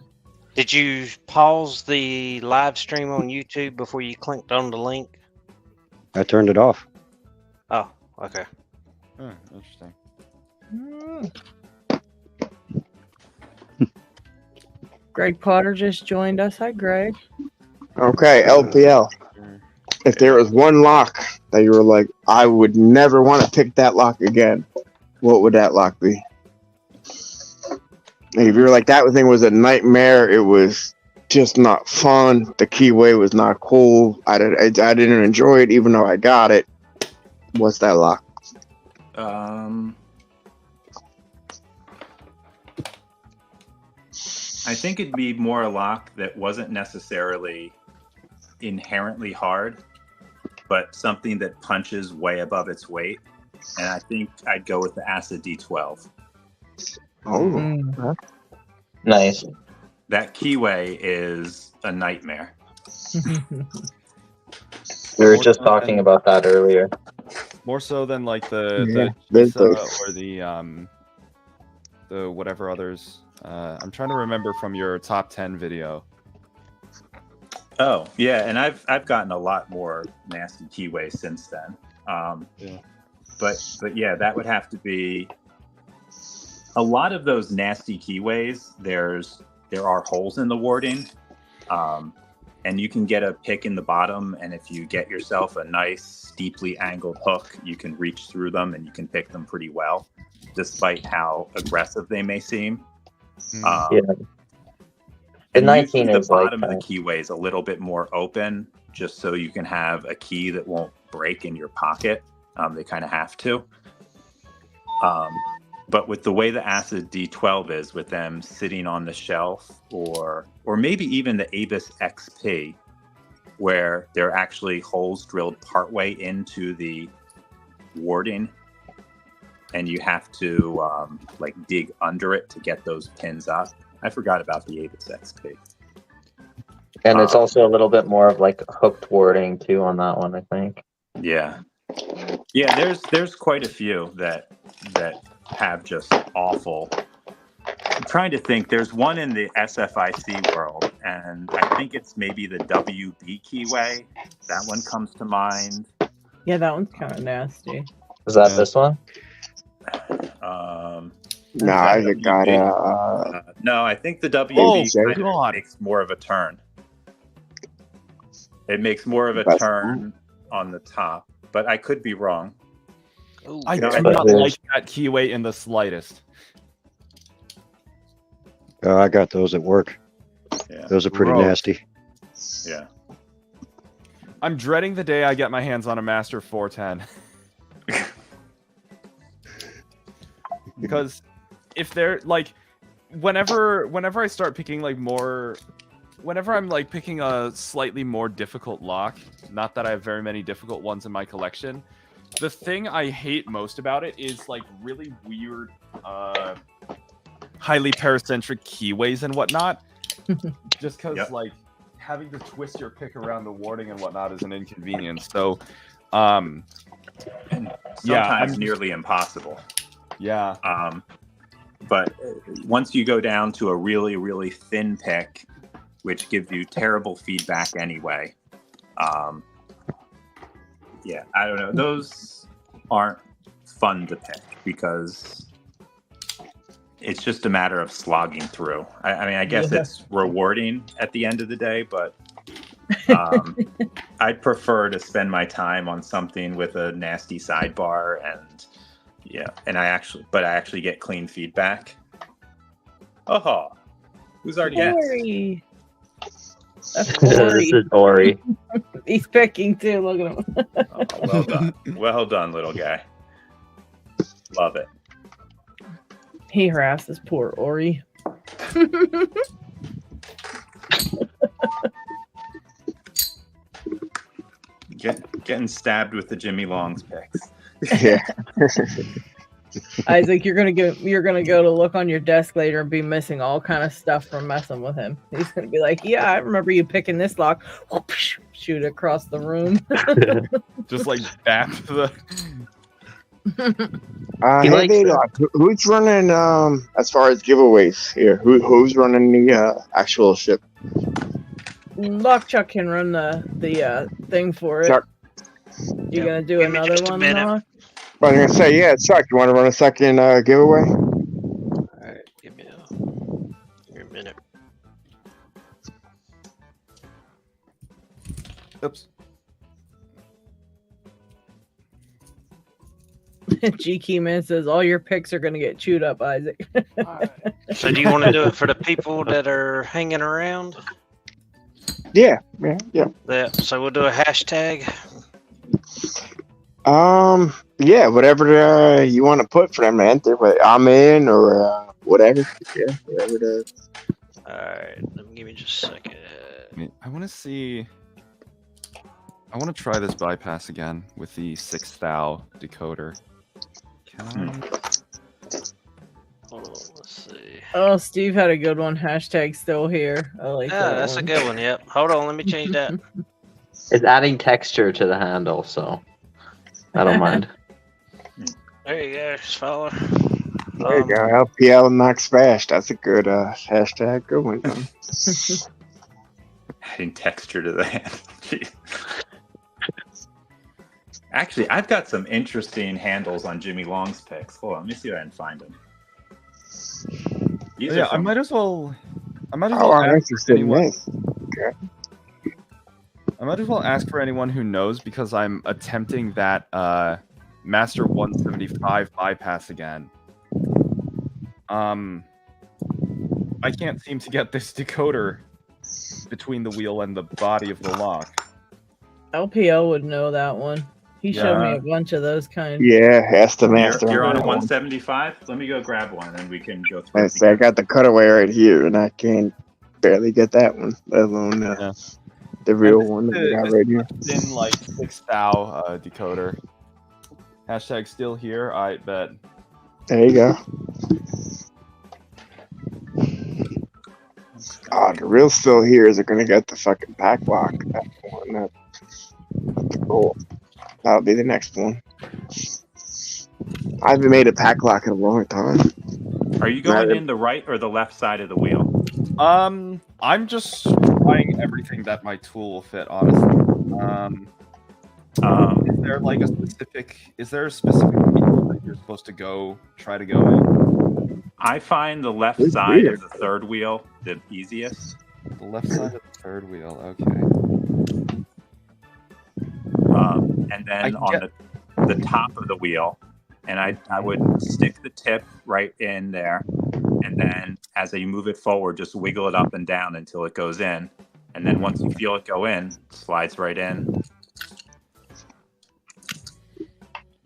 Speaker 19: Did you pause the live stream on YouTube before you clicked on the link?
Speaker 21: I turned it off.
Speaker 19: Oh, okay.
Speaker 9: Interesting.
Speaker 1: Greg Potter just joined us. Hi, Greg.
Speaker 3: Okay, LPL. If there was one lock that you were like, I would never want to pick that lock again, what would that lock be? If you were like, that thing was a nightmare, it was just not fun, the keyway was not cool, I didn't enjoy it even though I got it, what's that lock?
Speaker 16: I think it'd be more a lock that wasn't necessarily inherently hard, but something that punches way above its weight. And I think I'd go with the Acid D12.
Speaker 3: Oh,
Speaker 12: Nice.
Speaker 16: That keyway is a nightmare.
Speaker 12: We were just talking about that earlier.
Speaker 9: More so than like the
Speaker 3: there's
Speaker 9: Chisa
Speaker 3: those.
Speaker 9: or the whatever others. I'm trying to remember from your top 10 video.
Speaker 16: Oh yeah, and I've gotten a lot more nasty keyways since then. But yeah, that would have to be a lot of those nasty keyways. There are holes in the warding, and you can get a pick in the bottom. And if you get yourself a nice steeply angled hook, you can reach through them and you can pick them pretty well, despite how aggressive they may seem.
Speaker 12: Yeah.
Speaker 16: And
Speaker 12: 19
Speaker 16: usually
Speaker 12: is
Speaker 16: the bottom
Speaker 12: like
Speaker 16: of the keyway is a little bit more open, just so you can have a key that won't break in your pocket. They kind of have to. But with the way the Acid D12 is, with them sitting on the shelf, or maybe even the Abyss XP, where there are actually holes drilled partway into the warding, and you have to like dig under it to get those pins up. I forgot about the Abyss XP.
Speaker 12: And it's also a little bit more of like hooked wording too on that one, I think.
Speaker 16: Yeah, there's quite a few that have just awful. I'm trying to think. There's one in the SFIC world, and I think it's maybe the WB keyway. That one comes to mind.
Speaker 1: Yeah, that one's kind of nasty.
Speaker 12: Is that this one?
Speaker 3: No, I think got
Speaker 16: no, I think the WB
Speaker 3: Oh,
Speaker 16: kind of makes more of a turn. It makes more of a
Speaker 3: That's
Speaker 16: turn on the top, but I could be wrong.
Speaker 9: I
Speaker 16: No,
Speaker 9: do
Speaker 16: I
Speaker 9: not
Speaker 16: think
Speaker 9: like that keyway in the slightest.
Speaker 21: I got those at work.
Speaker 16: Yeah.
Speaker 21: Those are pretty
Speaker 9: Gross.
Speaker 21: nasty.
Speaker 16: Yeah.
Speaker 9: I'm dreading the day I get my hands on a Master 410. Because if they're like, whenever I start picking like more, whenever I'm like picking a slightly more difficult lock, not that I have very many difficult ones in my collection, the thing I hate most about it is like really weird, highly paracentric keyways and whatnot. Just because like having to twist your pick around the warding and whatnot is an inconvenience. So,
Speaker 16: Sometimes nearly impossible.
Speaker 9: Yeah.
Speaker 16: But once you go down to a really, really thin pick, which gives you terrible feedback anyway, yeah, I don't know. Those aren't fun to pick because it's just a matter of slogging through. I mean, I guess it's rewarding at the end of the day, but I'd prefer to spend my time on something with a nasty sidebar and I actually get clean feedback. Oh, who's our guest?
Speaker 1: Ori. That's
Speaker 12: This is Ori.
Speaker 1: He's picking too. Look at him.
Speaker 16: Oh, well done. Well done, little guy. Love it.
Speaker 1: He harasses poor Ori.
Speaker 16: Getting stabbed with the Jimmy Long's picks.
Speaker 3: Yeah.
Speaker 1: Isaac, you're gonna go to look on your desk later and be missing all kind of stuff from messing with him. He's gonna be like, "Yeah, I remember you picking this lock." Shoot across the room.
Speaker 9: Just like bap the.
Speaker 3: Hey, LadyLocks, who's running as far as giveaways here? Who's running the actual ship?
Speaker 1: LockChuck can run the thing for it.
Speaker 3: Chuck.
Speaker 1: You gonna do another one, Noah?
Speaker 3: I was gonna say, yeah, Chuck. You want to run a second giveaway?
Speaker 19: All right, give me a minute.
Speaker 9: Oops.
Speaker 1: G Keyman says all your picks are gonna get chewed up, Isaac.
Speaker 19: So do you want to do it for the people that are hanging around?
Speaker 3: Yeah.
Speaker 19: So we'll do a hashtag.
Speaker 3: Yeah, whatever you want to put for them to enter, but I'm in or whatever. Yeah, whatever it is.
Speaker 19: All right, let me give me just a second.
Speaker 9: I want to see. I want to try this bypass again with the 6,000 decoder. Can I?
Speaker 19: Hold on, let's see.
Speaker 1: Oh, Steve had a good one. Hashtag still here. I like that.
Speaker 19: That's
Speaker 1: one.
Speaker 19: a good one. Yep. Hold on, let me change that.
Speaker 12: It's adding texture to the handle, so I don't mind.
Speaker 19: There you go, follow.
Speaker 3: There you go. LPL Knox Fast. That's a good hashtag. Good one.
Speaker 16: Adding texture to the handle. Actually, I've got some interesting handles on Jimmy Long's picks. Hold on, let me see if I can find them.
Speaker 9: I might as well.
Speaker 3: I'm
Speaker 9: ask
Speaker 3: interested in
Speaker 9: anyone.
Speaker 3: this. Okay.
Speaker 9: I might as well ask for anyone who knows because I'm attempting that Master 175 bypass again. I can't seem to get this decoder between the wheel and the body of the lock.
Speaker 1: LPL would know that one. He showed me a bunch of those kinds.
Speaker 3: Yeah, ask the master.
Speaker 16: You're on a
Speaker 3: that one.
Speaker 16: 175? Let me go grab one and we can go through
Speaker 3: I
Speaker 16: it.
Speaker 3: say I got the cutaway right here, and I can barely get that one, let alone the real one that we got right here.
Speaker 9: In like 6,000 decoder. Hashtag still here. I bet.
Speaker 3: There you go. Oh, the real still here is gonna get the fucking pack lock. That one, that's cool. That'll be the next one. I haven't made a pack lock in a long time.
Speaker 16: Are you going in the right or the left side of the wheel?
Speaker 9: I'm just trying everything that my tool will fit, honestly. Is there like a specific wheel that you're supposed to try to go in?
Speaker 16: I find the left side of the third wheel the easiest.
Speaker 9: The left side of the third wheel, okay.
Speaker 16: And then on the top of the wheel, and I would stick the tip right in there, and then as you move it forward, just wiggle it up and down until it goes in. And then once you feel it go in, slides right in.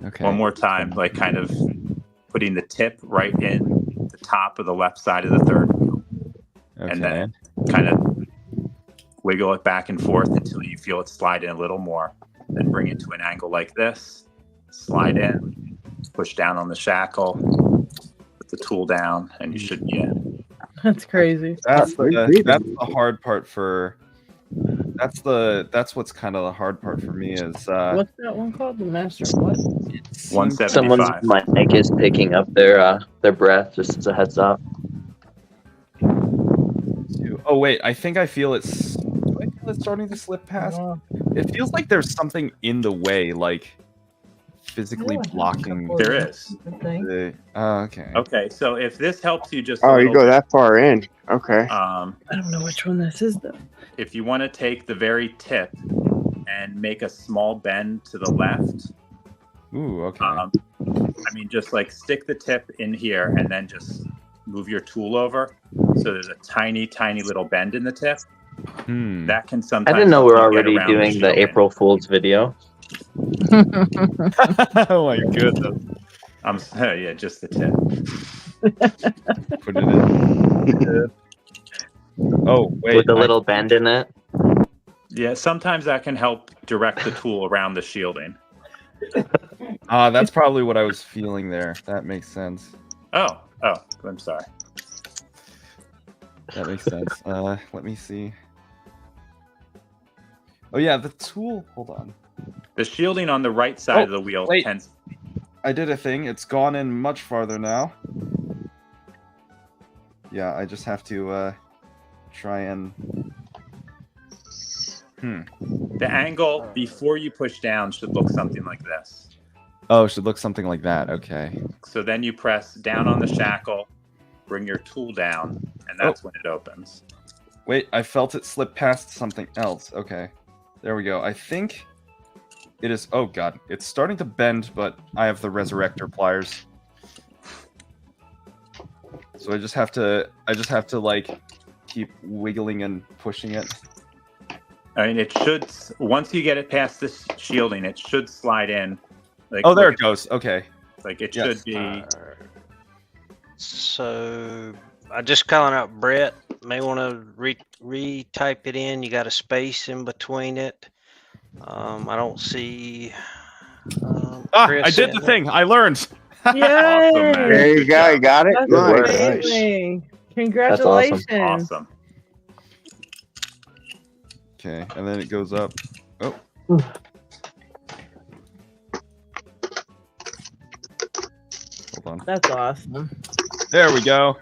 Speaker 9: Okay.
Speaker 16: One more time, like kind of putting the tip right in the top of the left side of the third wheel.
Speaker 9: Okay.
Speaker 16: And then kind of wiggle it back and forth until you feel it slide in a little more. Then bring it to an angle like this, slide in, push down on the shackle, put the tool down, and you should be in.
Speaker 1: That's crazy.
Speaker 9: That's the hard part for. That's what's kind of the hard part for me is.
Speaker 1: What's that one called? The master of what?
Speaker 16: 175.
Speaker 12: Someone's mic is picking up their breath, just as a heads up.
Speaker 9: Oh wait, I think I feel it's. Do I feel it's starting to slip past? It feels like there's something in the way, like physically blocking.
Speaker 16: There is.
Speaker 9: Okay.
Speaker 16: Okay, so if this helps you just.
Speaker 3: Oh, you go that far in. Okay.
Speaker 1: I don't know which one this is though.
Speaker 16: If you want to take the very tip and make a small bend to the left.
Speaker 9: Ooh, okay.
Speaker 16: I mean, just like stick the tip in here and then just move your tool over. So there's a tiny, tiny little bend in the tip. That can sometimes.
Speaker 12: I didn't know
Speaker 16: help
Speaker 12: we're
Speaker 16: you get
Speaker 12: already
Speaker 16: around
Speaker 12: doing the
Speaker 16: shielding.
Speaker 12: April Fool's video.
Speaker 9: Oh my goodness.
Speaker 16: Yeah, just the tip.
Speaker 9: Put it in. Oh, wait.
Speaker 12: With a little bend in it.
Speaker 16: Yeah, sometimes that can help direct the tool around the shielding.
Speaker 9: That's probably what I was feeling there. That makes sense.
Speaker 16: Oh, I'm sorry.
Speaker 9: That makes sense. Let me see. Oh yeah, the tool. Hold on.
Speaker 16: The shielding on the right side of the wheel tends.
Speaker 9: I did a thing. It's gone in much farther now. Yeah, I just have to try and.
Speaker 16: The angle before you push down should look something like this.
Speaker 9: Oh, it should look something like that. Okay.
Speaker 16: So then you press down on the shackle, bring your tool down, and that's when it opens.
Speaker 9: Wait, I felt it slip past something else. Okay. There we go. I think it is. Oh god, it's starting to bend, but I have the resurrector pliers. So I just have to like keep wiggling and pushing it.
Speaker 16: I mean, it should, once you get it past this shielding, it should slide in. Like,
Speaker 9: oh, there it goes. Okay.
Speaker 16: Like it
Speaker 9: Yes.
Speaker 16: should be.
Speaker 19: So I just calling out Brett. May want to retype it in. You got a space in between it. I don't see.
Speaker 9: I did the thing. I learned.
Speaker 1: Yay!
Speaker 16: Awesome, man.
Speaker 3: There you go. You got it.
Speaker 1: That's
Speaker 3: Nice.
Speaker 1: amazing. Congratulations.
Speaker 16: Awesome.
Speaker 9: Okay, and then it goes up. Oh. Hold on.
Speaker 1: That's awesome.
Speaker 9: There we go.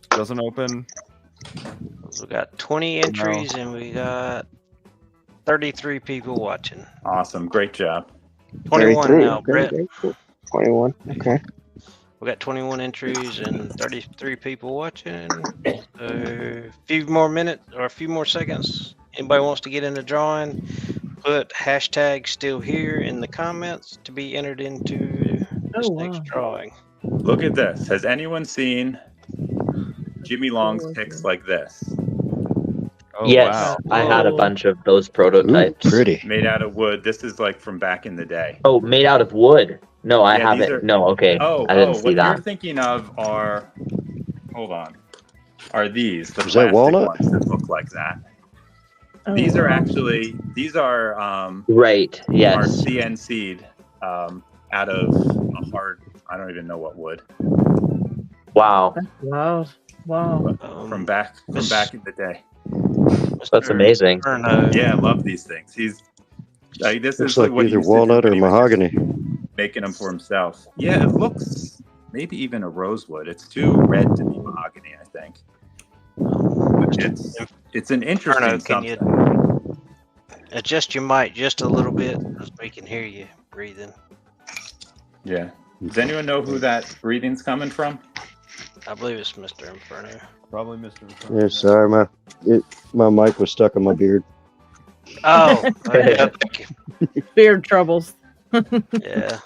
Speaker 9: Doesn't open.
Speaker 19: We got 20 entries and we got 33 people watching.
Speaker 16: Awesome. Great job.
Speaker 19: 21
Speaker 3: 33.
Speaker 19: now,
Speaker 3: Okay,
Speaker 19: Brett.
Speaker 3: okay, cool. 21. Okay.
Speaker 19: We got 21 entries and 33 people watching. A few more minutes or a few more seconds. Anybody wants to get in the drawing, put hashtag still here in the comments to be entered into this next drawing.
Speaker 16: Look at this. Has anyone seen Jimmy Long's picks like this?
Speaker 9: Oh,
Speaker 12: Yes,
Speaker 9: wow.
Speaker 12: I had a bunch of those prototypes.
Speaker 21: Pretty.
Speaker 16: Made out of wood. This is like from back in the day.
Speaker 12: Oh, made out of wood. No, I
Speaker 16: Yeah,
Speaker 12: have
Speaker 16: these
Speaker 12: it.
Speaker 16: are-
Speaker 12: No, okay. I didn't see
Speaker 16: what
Speaker 12: that.
Speaker 16: you're thinking of are, hold on, are these the
Speaker 21: Is that
Speaker 16: plastic
Speaker 21: walnut?
Speaker 16: ones that look like that?
Speaker 1: Oh,
Speaker 16: These are
Speaker 1: wow.
Speaker 16: actually
Speaker 12: Right.
Speaker 16: are
Speaker 12: Yes.
Speaker 16: CNC'd out of a hard, I don't even know what wood,
Speaker 12: Wow.
Speaker 1: Wow. Wow.
Speaker 16: from back in the day.
Speaker 12: That's amazing.
Speaker 16: Yeah, I love these things. He's like, this
Speaker 21: Looks
Speaker 16: is
Speaker 21: like
Speaker 16: what he
Speaker 21: either
Speaker 16: used to do
Speaker 21: walnut
Speaker 16: when
Speaker 21: or
Speaker 16: he was
Speaker 21: mahogany.
Speaker 16: making them for himself. Yeah, it looks maybe even a rosewood. It's too red to be mahogany, I think. It's an interesting
Speaker 19: Arno, can you
Speaker 16: something.
Speaker 19: adjust your mic just a little bit so we can hear you breathing?
Speaker 16: Yeah. Does anyone know who that breathing's coming from?
Speaker 19: I believe it's Mr. Inferno.
Speaker 9: Probably Mr. Inferno.
Speaker 21: Yeah, sorry, my mic was stuck in my beard.
Speaker 19: Oh, okay.
Speaker 1: Beard troubles.
Speaker 19: Yeah.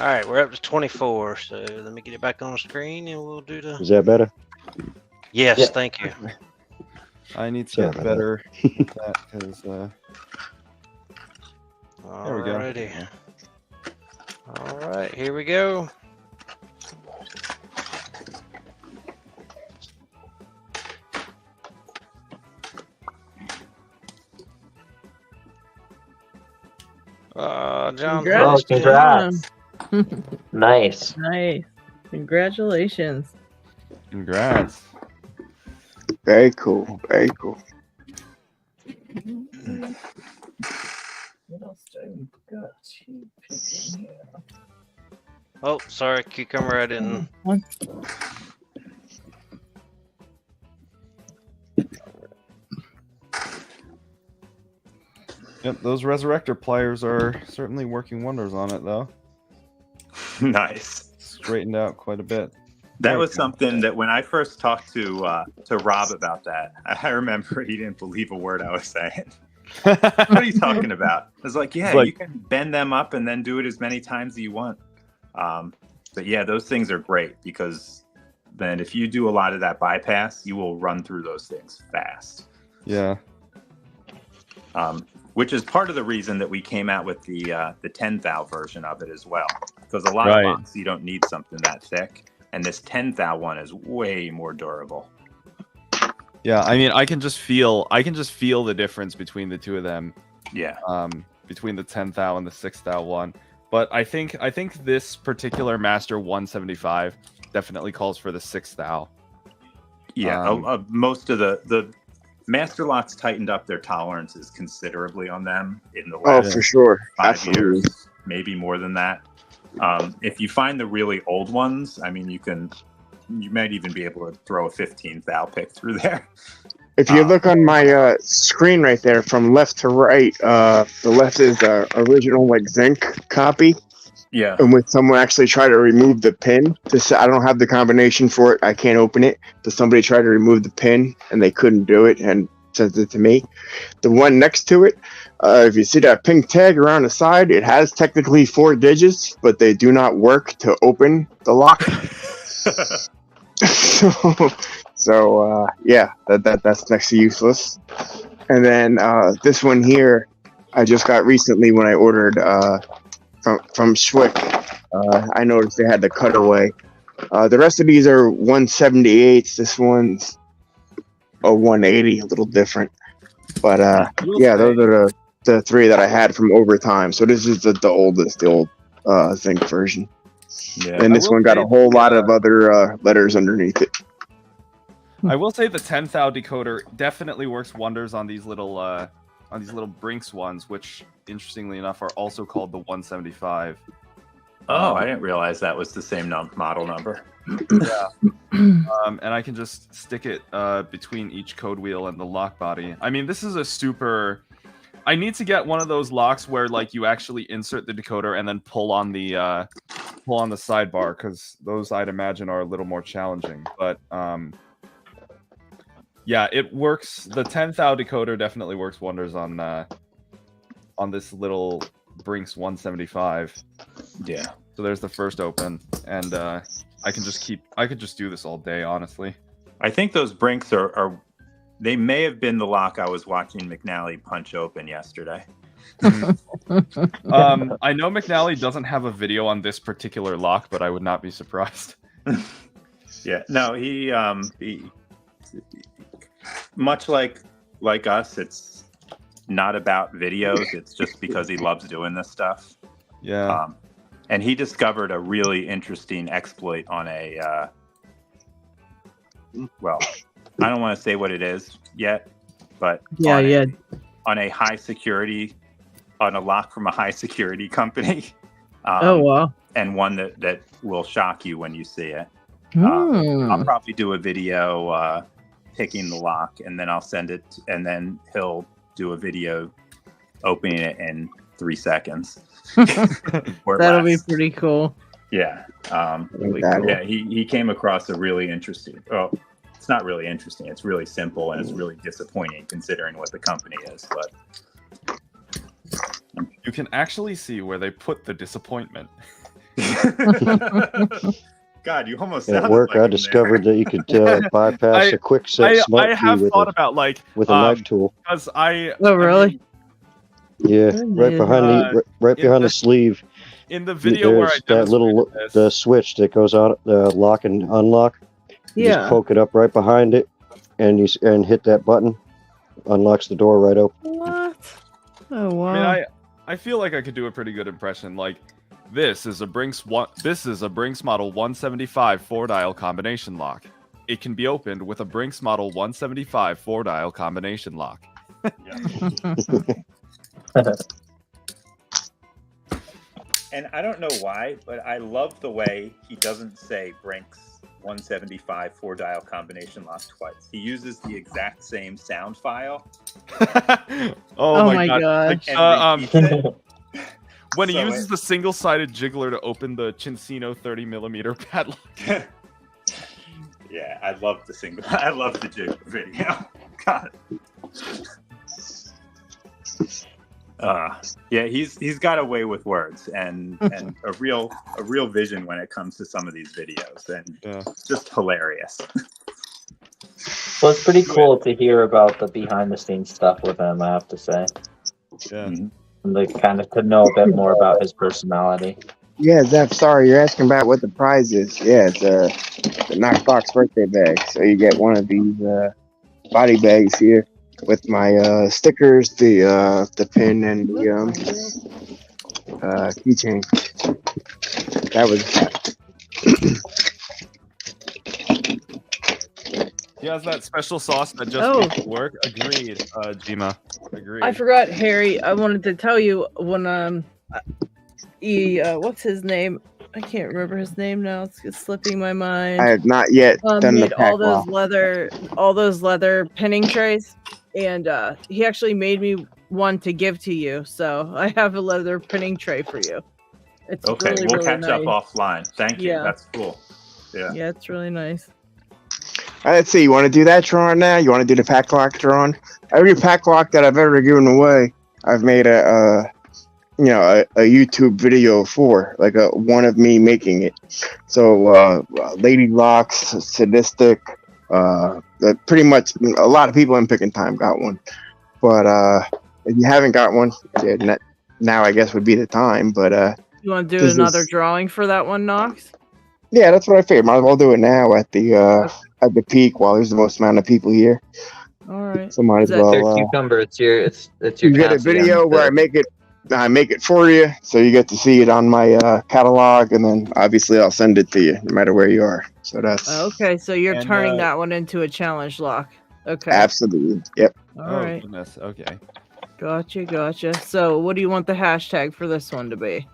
Speaker 19: All right, we're up to 24. So let me get it back on the screen, and we'll do the.
Speaker 21: Is that better?
Speaker 19: Yes,
Speaker 21: Yeah.
Speaker 19: thank you.
Speaker 9: I need to
Speaker 21: Sorry
Speaker 9: get
Speaker 21: about
Speaker 9: better at that because. There we go.
Speaker 19: Alrighty. All right, here we go. John.
Speaker 12: Oh, congrats. Nice.
Speaker 1: Nice. Congratulations.
Speaker 9: Congrats.
Speaker 3: Very cool. Very cool.
Speaker 11: What else do we got to pick in here?
Speaker 19: Oh, sorry, cucumber. I didn't.
Speaker 9: Yep, those Resurrector pliers are certainly working wonders on it, though.
Speaker 16: Nice.
Speaker 9: Straightened out quite a bit.
Speaker 16: That was something that when I first talked to Rob about that, I remember he didn't believe a word I was saying. What are you talking about? I was like, yeah, you can bend them up and then do it as many times as you want. But yeah, those things are great because then if you do a lot of that bypass, you will run through those things fast.
Speaker 9: Yeah.
Speaker 16: Which is part of the reason that we came out with the 10 thou version of it as well. Because a lot of locks, you don't need something that thick. And this 10 thou one is way more durable.
Speaker 9: Yeah, I mean, I can just feel the difference between the two of them.
Speaker 16: Yeah.
Speaker 9: Between the 10 thou and the 6 thou one. But I think this particular Master 175 definitely calls for the 6 thou.
Speaker 16: Yeah, most of the Master Locks tightened up their tolerances considerably on them in the last
Speaker 3: for sure.
Speaker 16: 5
Speaker 3: Absolutely.
Speaker 16: years, maybe more than that. If you find the really old ones, I mean, you might even be able to throw a 15 thou pick through there.
Speaker 3: If you look on my screen right there, from left to right, the left is the original zinc copy.
Speaker 16: Yeah.
Speaker 3: And when someone actually tried to remove the pin, I don't have the combination for it. I can't open it. But somebody tried to remove the pin and they couldn't do it and sent it to me. The one next to it, if you see that pink tag around the side, it has technically 4 digits, but they do not work to open the lock. So yeah, that's next to useless. And then this one here, I just got recently when I ordered from Schwick. I noticed they had the cutaway. The rest of these are 178s. This one's a 180, a little different. But yeah, those are the 3 that I had from Overtime. So this is the oldest, the old zinc version.
Speaker 16: Yeah.
Speaker 3: And this one got a whole lot of other letters underneath it.
Speaker 9: I will say the 10 thou decoder definitely works wonders on these little Brinks ones, which interestingly enough are also called the 175.
Speaker 16: Oh, I didn't realize that was the same model number.
Speaker 9: Yeah. And I can just stick it between each code wheel and the lock body. I mean, this is a super. I need to get one of those locks where like you actually insert the decoder and then pull on the sidebar, because those I'd imagine are a little more challenging. But yeah, it works. The 10 thou decoder definitely works wonders on this little Brinks 175.
Speaker 16: Yeah.
Speaker 9: So there's the first open, and I could just do this all day, honestly.
Speaker 16: I think those Brinks are they may have been the lock I was watching McNally punch open yesterday.
Speaker 9: I know McNally doesn't have a video on this particular lock, but I would not be surprised.
Speaker 16: Yeah, no, he much like us, it's not about videos. It's just because he loves doing this stuff.
Speaker 9: Yeah.
Speaker 16: And he discovered a really interesting exploit on a well, I don't want to say what it is yet, but on a high security, on a lock from a high security company.
Speaker 1: Oh wow!
Speaker 16: And one that will shock you when you see it. I'll probably do a video picking the lock, and then I'll send it, and then he'll do a video opening it in 3 seconds.
Speaker 1: That'll be pretty cool.
Speaker 16: Yeah.
Speaker 3: Really cool.
Speaker 16: Yeah, he came across a really interesting. Oh, it's not really interesting. It's really simple, and it's really disappointing considering what the company is. But
Speaker 9: you can actually see where they put the disappointment.
Speaker 16: God, you almost
Speaker 21: And at
Speaker 16: sounded
Speaker 21: work,
Speaker 16: like
Speaker 21: I
Speaker 16: him
Speaker 21: discovered
Speaker 16: there.
Speaker 21: that you could bypass a quick set smut
Speaker 9: I
Speaker 21: key
Speaker 9: have
Speaker 21: with
Speaker 9: thought
Speaker 21: a
Speaker 9: about like
Speaker 21: with a knife tool.
Speaker 9: because I
Speaker 1: Oh, really?
Speaker 21: Yeah, right behind right
Speaker 9: in
Speaker 21: behind the
Speaker 9: the-
Speaker 21: sleeve.
Speaker 9: in the video where I
Speaker 21: There's that little
Speaker 9: demonstrated
Speaker 21: the switch that goes on the lock and unlock. You
Speaker 1: Yeah.
Speaker 21: just poke it up right behind it, and hit that button. Unlocks the door right open.
Speaker 1: What? Oh wow.
Speaker 9: I mean, I feel like I could do a pretty good impression. Like, this is a Brinks model 175 4-dial combination lock. It can be opened with a Brinks model 175 4-dial combination lock.
Speaker 16: And I don't know why, but I love the way he doesn't say Brinks 175 4-dial combination lock twice. He uses the exact same sound file.
Speaker 9: Oh my
Speaker 1: my
Speaker 9: god!
Speaker 1: gosh.
Speaker 9: When he
Speaker 16: So
Speaker 9: uses the single-sided jiggler to open the Cincino 30mm padlock.
Speaker 16: Yeah, I love the jig video. God. Yeah, he's got a way with words and a real vision when it comes to some of these videos, and just hilarious.
Speaker 12: Well, it's pretty cool to hear about the behind the scenes stuff with him, I have to say.
Speaker 9: Yeah.
Speaker 12: And like kind of to know a bit more about his personality.
Speaker 3: Yeah, Zeph, sorry, you're asking about what the prize is. Yeah, it's the Knoxbox birthday bag. So you get one of these body bags here with my stickers, the pin, and the keychain. That was
Speaker 9: He has that special sauce that just makes it work. Agreed, Jima. Agreed.
Speaker 1: I forgot, Harry. I wanted to tell you when what's his name? I can't remember his name now. It's slipping my mind.
Speaker 3: I have not yet done the
Speaker 1: made
Speaker 3: pack
Speaker 1: all those leather pinning trays, and he actually made me one to give to you. So I have a leather pinning tray for you. It's
Speaker 16: Okay,
Speaker 1: really,
Speaker 16: we'll
Speaker 1: really
Speaker 16: catch
Speaker 1: nice.
Speaker 16: up offline. Thank you.
Speaker 1: Yeah.
Speaker 16: That's cool. Yeah.
Speaker 1: Yeah, it's really nice.
Speaker 3: Let's see. You want to do that drawing now? You want to do the pack lock drawing? Every pack lock that I've ever given away, I've made a YouTube video for, like one of me making it. So LadyLocks, Sadistic, pretty much a lot of people in Picking Time got one. But if you haven't got one, now I guess would be the time. But
Speaker 1: You want to do another drawing for that one, Knox?
Speaker 3: yeah, that's what I figured. Might as well do it now at the peak while there's the most amount of people here.
Speaker 1: All right.
Speaker 3: So might as
Speaker 12: Their
Speaker 3: well.
Speaker 12: cucumber, it's your
Speaker 3: You get a
Speaker 12: Cassie
Speaker 3: video
Speaker 12: on
Speaker 3: where
Speaker 12: the-
Speaker 3: I make it for you, so you get to see it on my catalog, and then obviously I'll send it to you no matter where you are. So that's
Speaker 1: Okay, so you're
Speaker 9: And,
Speaker 1: turning that one into a challenge lock. Okay.
Speaker 3: absolutely yep.
Speaker 1: All right.
Speaker 9: Goodness. Okay.
Speaker 1: Gotcha. So what do you want the hashtag for this one to be?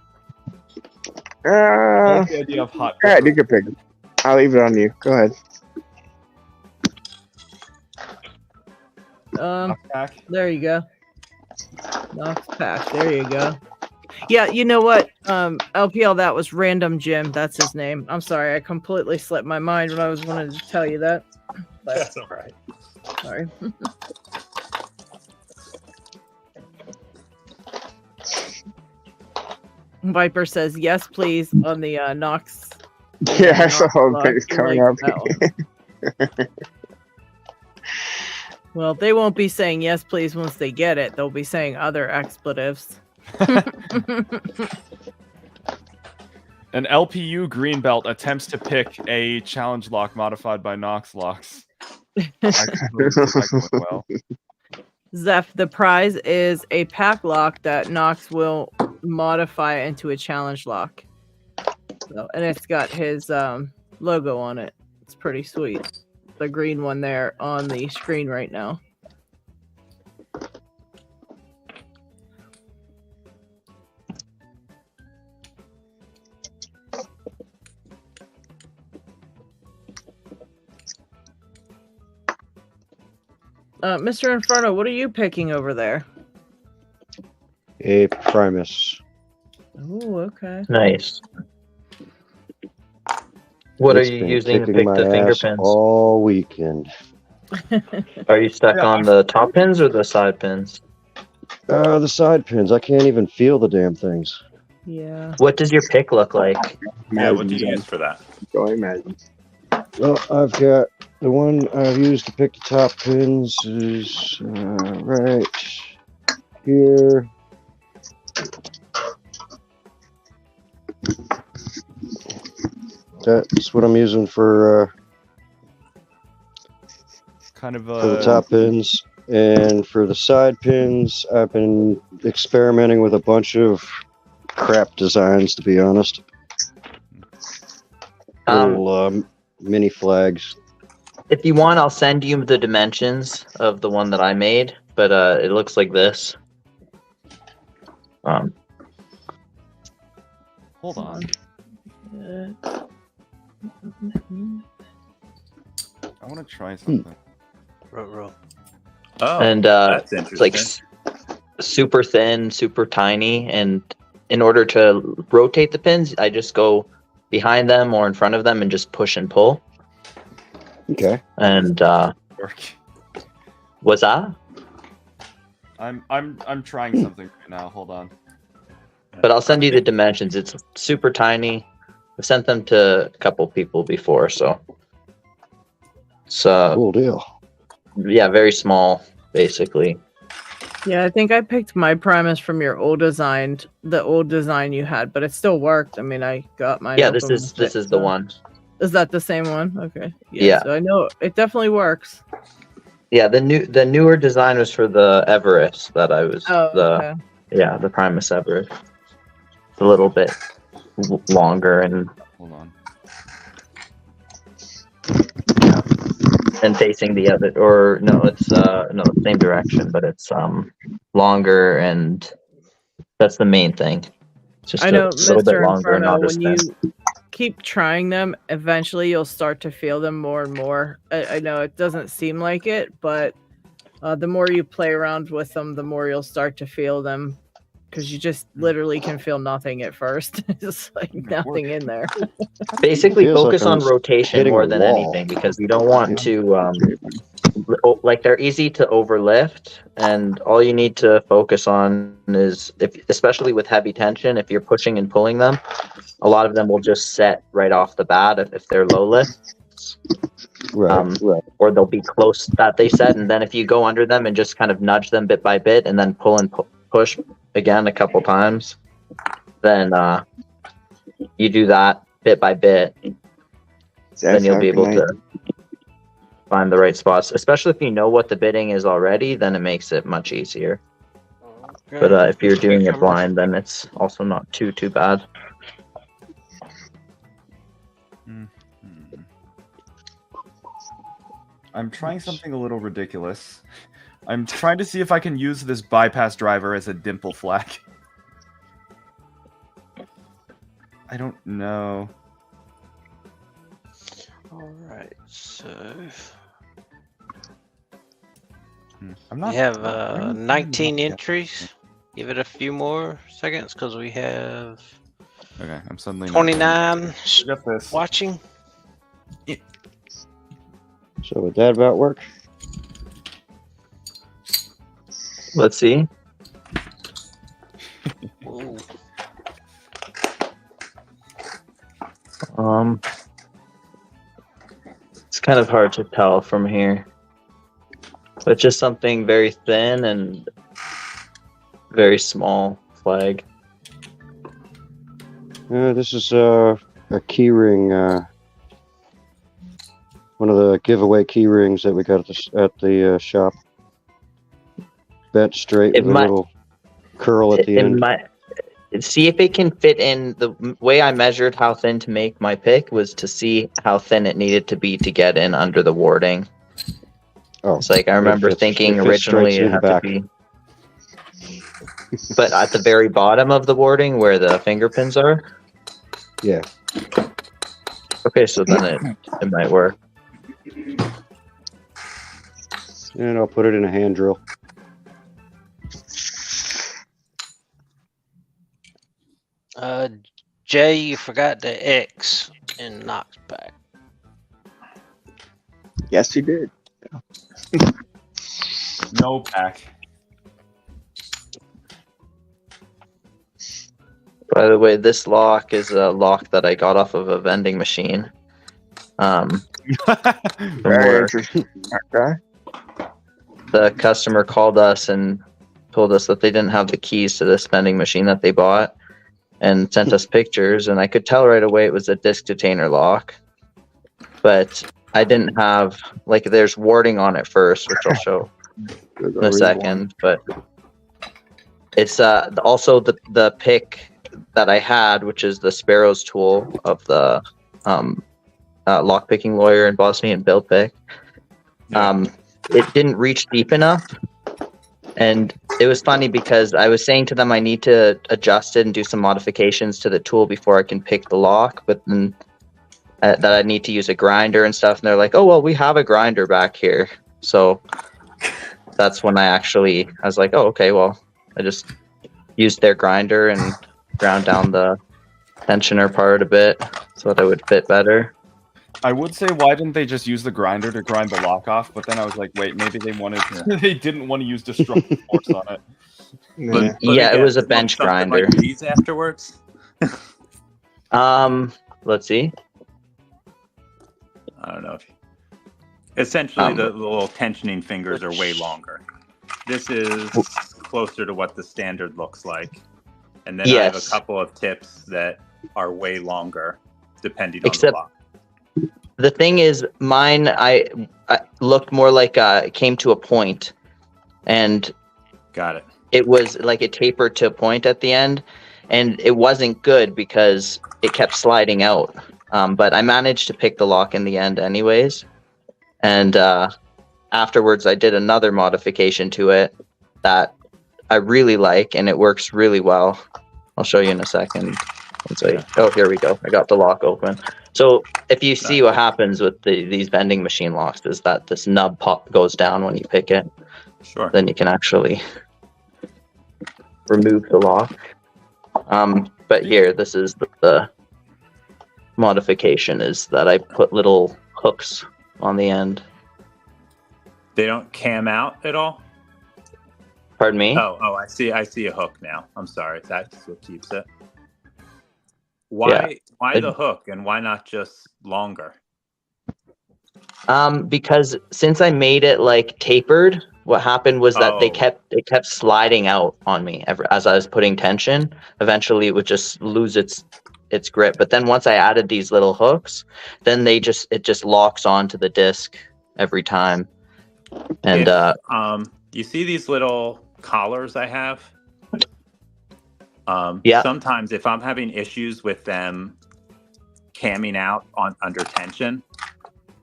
Speaker 9: I like the idea of hot.
Speaker 3: All right, you can pick it. I'll leave it on you. Go ahead.
Speaker 1: There you go. Knox pack. There you go. Yeah, you know what? LPL, that was Random Jim. That's his name. I'm sorry, I completely slipped my mind when I was wanting to tell you that. But,
Speaker 16: That's all right.
Speaker 1: sorry. Viper says yes, please on the Knox.
Speaker 3: Yeah, I saw
Speaker 1: Knox
Speaker 3: things
Speaker 1: block.
Speaker 3: coming
Speaker 1: Like
Speaker 3: up.
Speaker 1: that one. Well, they won't be saying yes, please once they get it. They'll be saying other expletives.
Speaker 9: An LPU Greenbelt attempts to pick a challenge lock modified by Knox locks. Well.
Speaker 1: Zeph, the prize is a pack lock that Knox will modify into a challenge lock. So, and it's got his logo on it. It's pretty sweet. The green one there on the screen right now. Mr. Inferno, what are you picking over there?
Speaker 21: A Primus.
Speaker 1: Oh, okay.
Speaker 12: Nice. What
Speaker 21: It's
Speaker 12: are you
Speaker 21: been
Speaker 12: using to
Speaker 21: kicking
Speaker 12: pick
Speaker 21: my
Speaker 12: the finger
Speaker 21: ass
Speaker 12: pins?
Speaker 21: all weekend.
Speaker 12: Are you stuck on the top pins or the side pins?
Speaker 21: The side pins. I can't even feel the damn things.
Speaker 1: Yeah.
Speaker 12: What does your pick look like?
Speaker 16: Yeah, what do you use for that?
Speaker 3: Go imagine.
Speaker 21: Well, I've got the one I've used to pick the top pins is right here. That's what I'm using for
Speaker 9: kind of
Speaker 21: for the top pins. And for the side pins, I've been experimenting with a bunch of crap designs, to be honest. Little mini flags.
Speaker 12: If you want, I'll send you the dimensions of the one that I made, but it looks like this.
Speaker 9: Hold on. I want to try something.
Speaker 19: Row.
Speaker 16: Oh,
Speaker 12: and
Speaker 16: that's
Speaker 12: it's like
Speaker 16: interesting.
Speaker 12: super thin, super tiny, and in order to rotate the pins, I just go behind them or in front of them and just push and pull.
Speaker 21: Okay.
Speaker 12: And what's that?
Speaker 9: I'm trying something right now. Hold on.
Speaker 12: But I'll send you the dimensions. It's super tiny. I've sent them to a couple people before, so it's
Speaker 21: cool deal.
Speaker 12: Yeah, very small, basically.
Speaker 1: Yeah, I think I picked my Primus from your the old design you had, but it still worked. I mean, I got mine.
Speaker 12: Yeah, this is the one.
Speaker 1: Is that the same one? Okay.
Speaker 12: Yeah.
Speaker 1: So I know it definitely works.
Speaker 12: Yeah, the newer design was for the Everest that I was
Speaker 1: okay.
Speaker 12: the Primus Everest. It's a little bit longer and
Speaker 9: hold on.
Speaker 12: And facing the other, or no, it's no, same direction, but it's longer, and that's the main thing. It's just
Speaker 1: I know,
Speaker 12: a little bit
Speaker 1: Mr.
Speaker 12: longer and
Speaker 1: Inferno,
Speaker 12: not as
Speaker 1: when
Speaker 12: thin.
Speaker 1: you keep trying them, eventually you'll start to feel them more and more. I know it doesn't seem like it, but the more you play around with them, the more you'll start to feel them, because you just literally can feel nothing at first. It's like nothing in there.
Speaker 12: Basically,
Speaker 21: Feels
Speaker 12: focus
Speaker 21: like I'm
Speaker 12: on rotation
Speaker 21: hitting
Speaker 12: more
Speaker 21: a
Speaker 12: than
Speaker 21: wall.
Speaker 12: anything, because you don't want to like they're easy to overlift, and all you need to focus on is, especially with heavy tension, if you're pushing and pulling them, a lot of them will just set right off the bat if they're low lift.
Speaker 21: Right.
Speaker 12: Or they'll be close that they set, and then if you go under them and just kind of nudge them bit by bit and then pull and push again a couple times, then you do that bit by bit, then you'll be able to find the right spots, especially if you know what the bidding is already, then it makes it much easier. But if you're doing it blind, then it's also not too bad.
Speaker 9: I'm trying something a little ridiculous. I'm trying to see if I can use this bypass driver as a dimple flag. I don't know.
Speaker 19: Alright, so
Speaker 9: I'm not.
Speaker 19: we have 19 entries. Give it a few more seconds because we have
Speaker 9: Okay, I'm suddenly
Speaker 19: 29 watching.
Speaker 21: So would that about work?
Speaker 12: Let's see. It's kind of hard to tell from here. But just something very thin and very small flag.
Speaker 21: This is a key ring. One of the giveaway key rings that we got at the shop. Bent straight with a little curl at the end.
Speaker 12: See if it can fit in. The way I measured how thin to make my pick was to see how thin it needed to be to get in under the warding.
Speaker 21: Oh,
Speaker 12: it's like I remember thinking originally it had to be, but at the very bottom of the warding where the finger pins are.
Speaker 21: Yeah.
Speaker 12: Okay, so then it might work.
Speaker 21: And I'll put it in a hand drill.
Speaker 19: Jay, you forgot the X in Knoxs pack.
Speaker 3: Yes, you did.
Speaker 9: No pack.
Speaker 12: By the way, this lock is a lock that I got off of a vending machine. From
Speaker 3: Very
Speaker 12: work.
Speaker 3: interesting. Okay.
Speaker 12: The customer called us and told us that they didn't have the keys to this vending machine that they bought, and sent us pictures, and I could tell right away it was a disc detainer lock. But I didn't have, like, there's warding on it first, which I'll show in a second. But it's also the pick that I had, which is the Sparrow's tool of the lockpicking lawyer in Bosnian build pick. It didn't reach deep enough. And it was funny because I was saying to them I need to adjust it and do some modifications to the tool before I can pick the lock, but then that I need to use a grinder and stuff. And they're like, oh, well, we have a grinder back here. So that's when I was like, oh, okay, well, I just used their grinder and ground down the tensioner part a bit so that it would fit better.
Speaker 9: I would say, why didn't they just use the grinder to grind the lock off? But then I was like, wait, maybe they they didn't want to use destructive force on it.
Speaker 16: But
Speaker 12: Yeah,
Speaker 16: again,
Speaker 12: it was a
Speaker 16: you want
Speaker 12: bench
Speaker 16: something
Speaker 12: grinder.
Speaker 16: Like these afterwards.
Speaker 12: Let's see.
Speaker 16: I don't know if essentially the little tensioning fingers are way longer. This is closer to what the standard looks like, and then I have a couple of tips that are way longer, depending on the lock.
Speaker 12: The thing is, mine I looked more like it came to a point, and
Speaker 16: got it.
Speaker 12: It was like it tapered to a point at the end, and it wasn't good because it kept sliding out. But I managed to pick the lock in the end, anyways. And afterwards, I did another modification to it that I really like, and it works really well. I'll show you in a second. Oh, here we go. I got the lock open. So if you see what happens with these vending machine locks is that this nub goes down when you pick it.
Speaker 16: Sure.
Speaker 12: Then you can actually remove the lock. But here, this is the modification is that I put little hooks on the end.
Speaker 16: They don't cam out at all?
Speaker 12: Pardon me?
Speaker 16: Oh, I see a hook now. I'm sorry. That's what keeps it. Why the hook and why not just longer?
Speaker 12: Because since I made it like tapered, what happened was that it kept sliding out on me as I was putting tension. Eventually, it would just lose its grip. But then once I added these little hooks, then it just locks onto the disc every time. And
Speaker 16: you see these little collars I have? Sometimes if I'm having issues with them camming out under tension,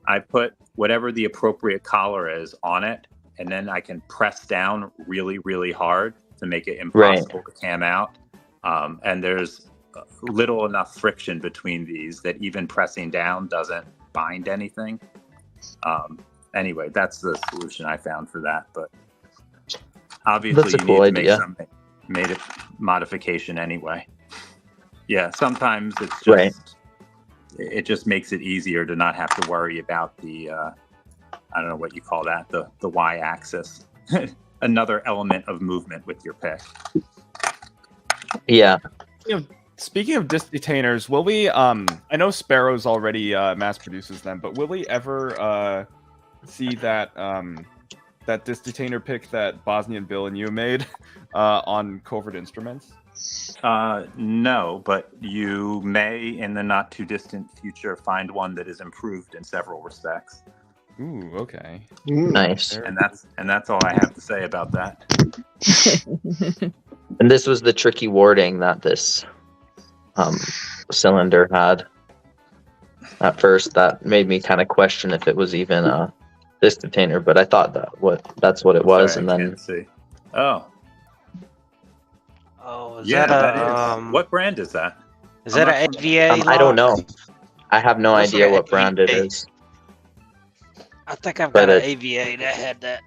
Speaker 16: I put whatever the appropriate collar is on it, and then I can press down really, really hard to make it impossible to cam out. And there's little enough friction between these that even pressing down doesn't bind anything. Anyway, that's the solution I found for that. But obviously, you need to make some modification anyway. Yeah, sometimes it's just it just makes it easier to not have to worry about the I don't know what you call that, the y-axis. Another element of movement with your pick.
Speaker 12: Yeah.
Speaker 9: Speaking of disc detainers, will we I know Sparrow's already mass produces them, but will we ever see that that disc detainer pick that Bosnian Bill and you made on Covert Instruments?
Speaker 16: No, but you may in the not too distant future find one that is improved in several respects.
Speaker 9: Ooh, okay.
Speaker 12: Nice.
Speaker 16: And that's all I have to say about that.
Speaker 12: And this was the tricky warding that this cylinder had. At first, that made me kind of question if it was even a disc detainer, but I thought that's what it was.
Speaker 16: Sorry,
Speaker 12: and
Speaker 16: I
Speaker 12: then
Speaker 16: can't see. Oh,
Speaker 19: is
Speaker 16: yeah,
Speaker 19: that
Speaker 16: that is. What brand is that?
Speaker 19: Is that an AVA?
Speaker 12: I don't know. I have no
Speaker 19: Looks
Speaker 12: idea
Speaker 19: like
Speaker 12: what brand it is.
Speaker 19: I think I've got an AVA that had that.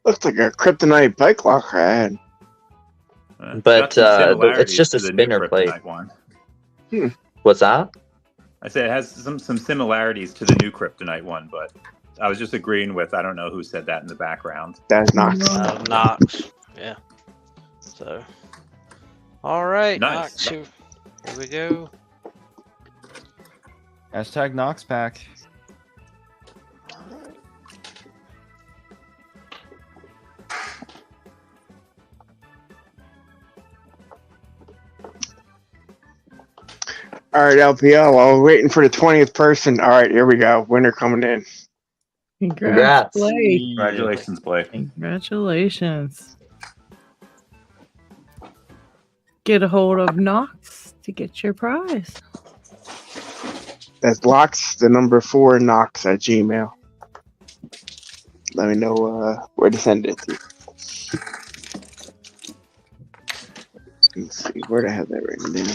Speaker 3: Looks like a kryptonite bike lock I had.
Speaker 12: But it's just a spinner plate. What's that?
Speaker 16: I said it has some similarities to the new Kryptonite one, but I was just agreeing with, I don't know who said that in the background.
Speaker 3: That's Knoxs.
Speaker 19: Knoxs, yeah. So. All right,
Speaker 9: Nice.
Speaker 19: Knoxs, here we go.
Speaker 9: Hashtag Knoxs pack.
Speaker 3: All right, LPL. While we're waiting for the 20th person. All right, here we go. Winner coming in.
Speaker 1: Congrats, Blake.
Speaker 16: Congratulations, Blake.
Speaker 1: Congratulations. Get a hold of Knoxs to get your prize.
Speaker 3: That's Locks, the number 4 Knoxs at Gmail. Let me know where to send it to. Let's see, where the hell that written down?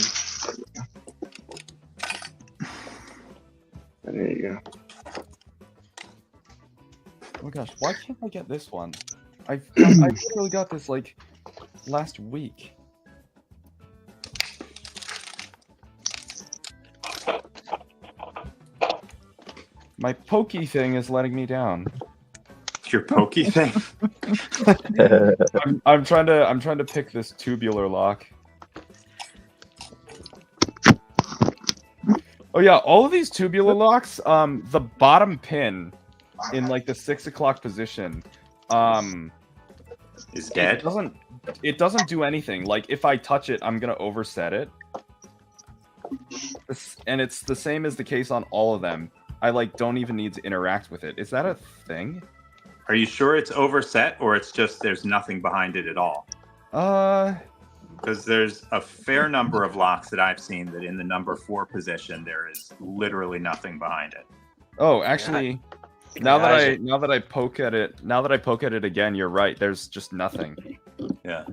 Speaker 3: There you go.
Speaker 9: Oh my gosh, why can't I get this one? I literally got this like last week. My pokey thing is letting me down.
Speaker 16: Your pokey thing?
Speaker 9: I'm trying to pick this tubular lock. Oh yeah, all of these tubular locks, the bottom pin in like the 6 o'clock position,
Speaker 16: is dead.
Speaker 9: It doesn't do anything. Like if I touch it, I'm gonna overset it. And it's the same as the case on all of them. I like don't even need to interact with it. Is that a thing?
Speaker 16: Are you sure it's overset or it's just there's nothing behind it at all? Because there's a fair number of locks that I've seen that in the number 4 position there is literally nothing behind it.
Speaker 9: Oh, actually, now that I poke at it again, you're right. There's just nothing.
Speaker 16: Yeah,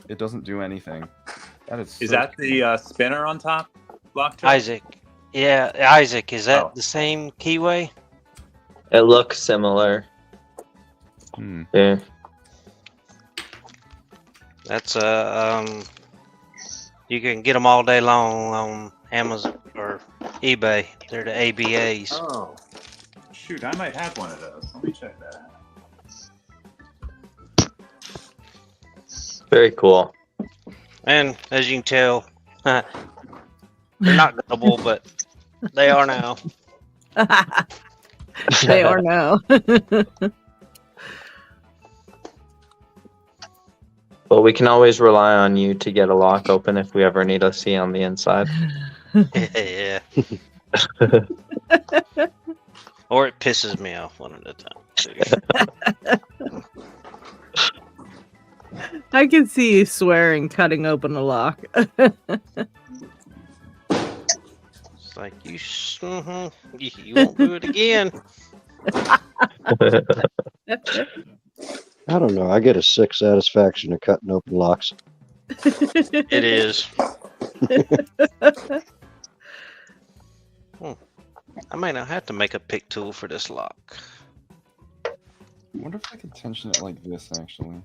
Speaker 9: it doesn't do anything. That is.
Speaker 16: Is that the spinner on top? Lockjaw?
Speaker 19: Isaac. Yeah, Isaac. Is that the same keyway?
Speaker 12: It looks similar. Yeah.
Speaker 19: That's you can get them all day long on Amazon or eBay. They're the ABAs.
Speaker 16: Oh, shoot! I might have one of those. Let me check that out.
Speaker 12: Very cool.
Speaker 19: And as you can tell, they're not guttable, but they are now.
Speaker 1: They are now.
Speaker 12: But we can always rely on you to get a lock open if we ever need to see on the inside.
Speaker 19: Yeah. Or it pisses me off one at a time.
Speaker 1: I can see you swearing cutting open a lock.
Speaker 19: It's like you won't do it again.
Speaker 21: I don't know. I get a 6 satisfaction of cutting open locks.
Speaker 19: It is. I might not have to make a pick tool for this lock.
Speaker 9: I wonder if I could tension it like this, actually.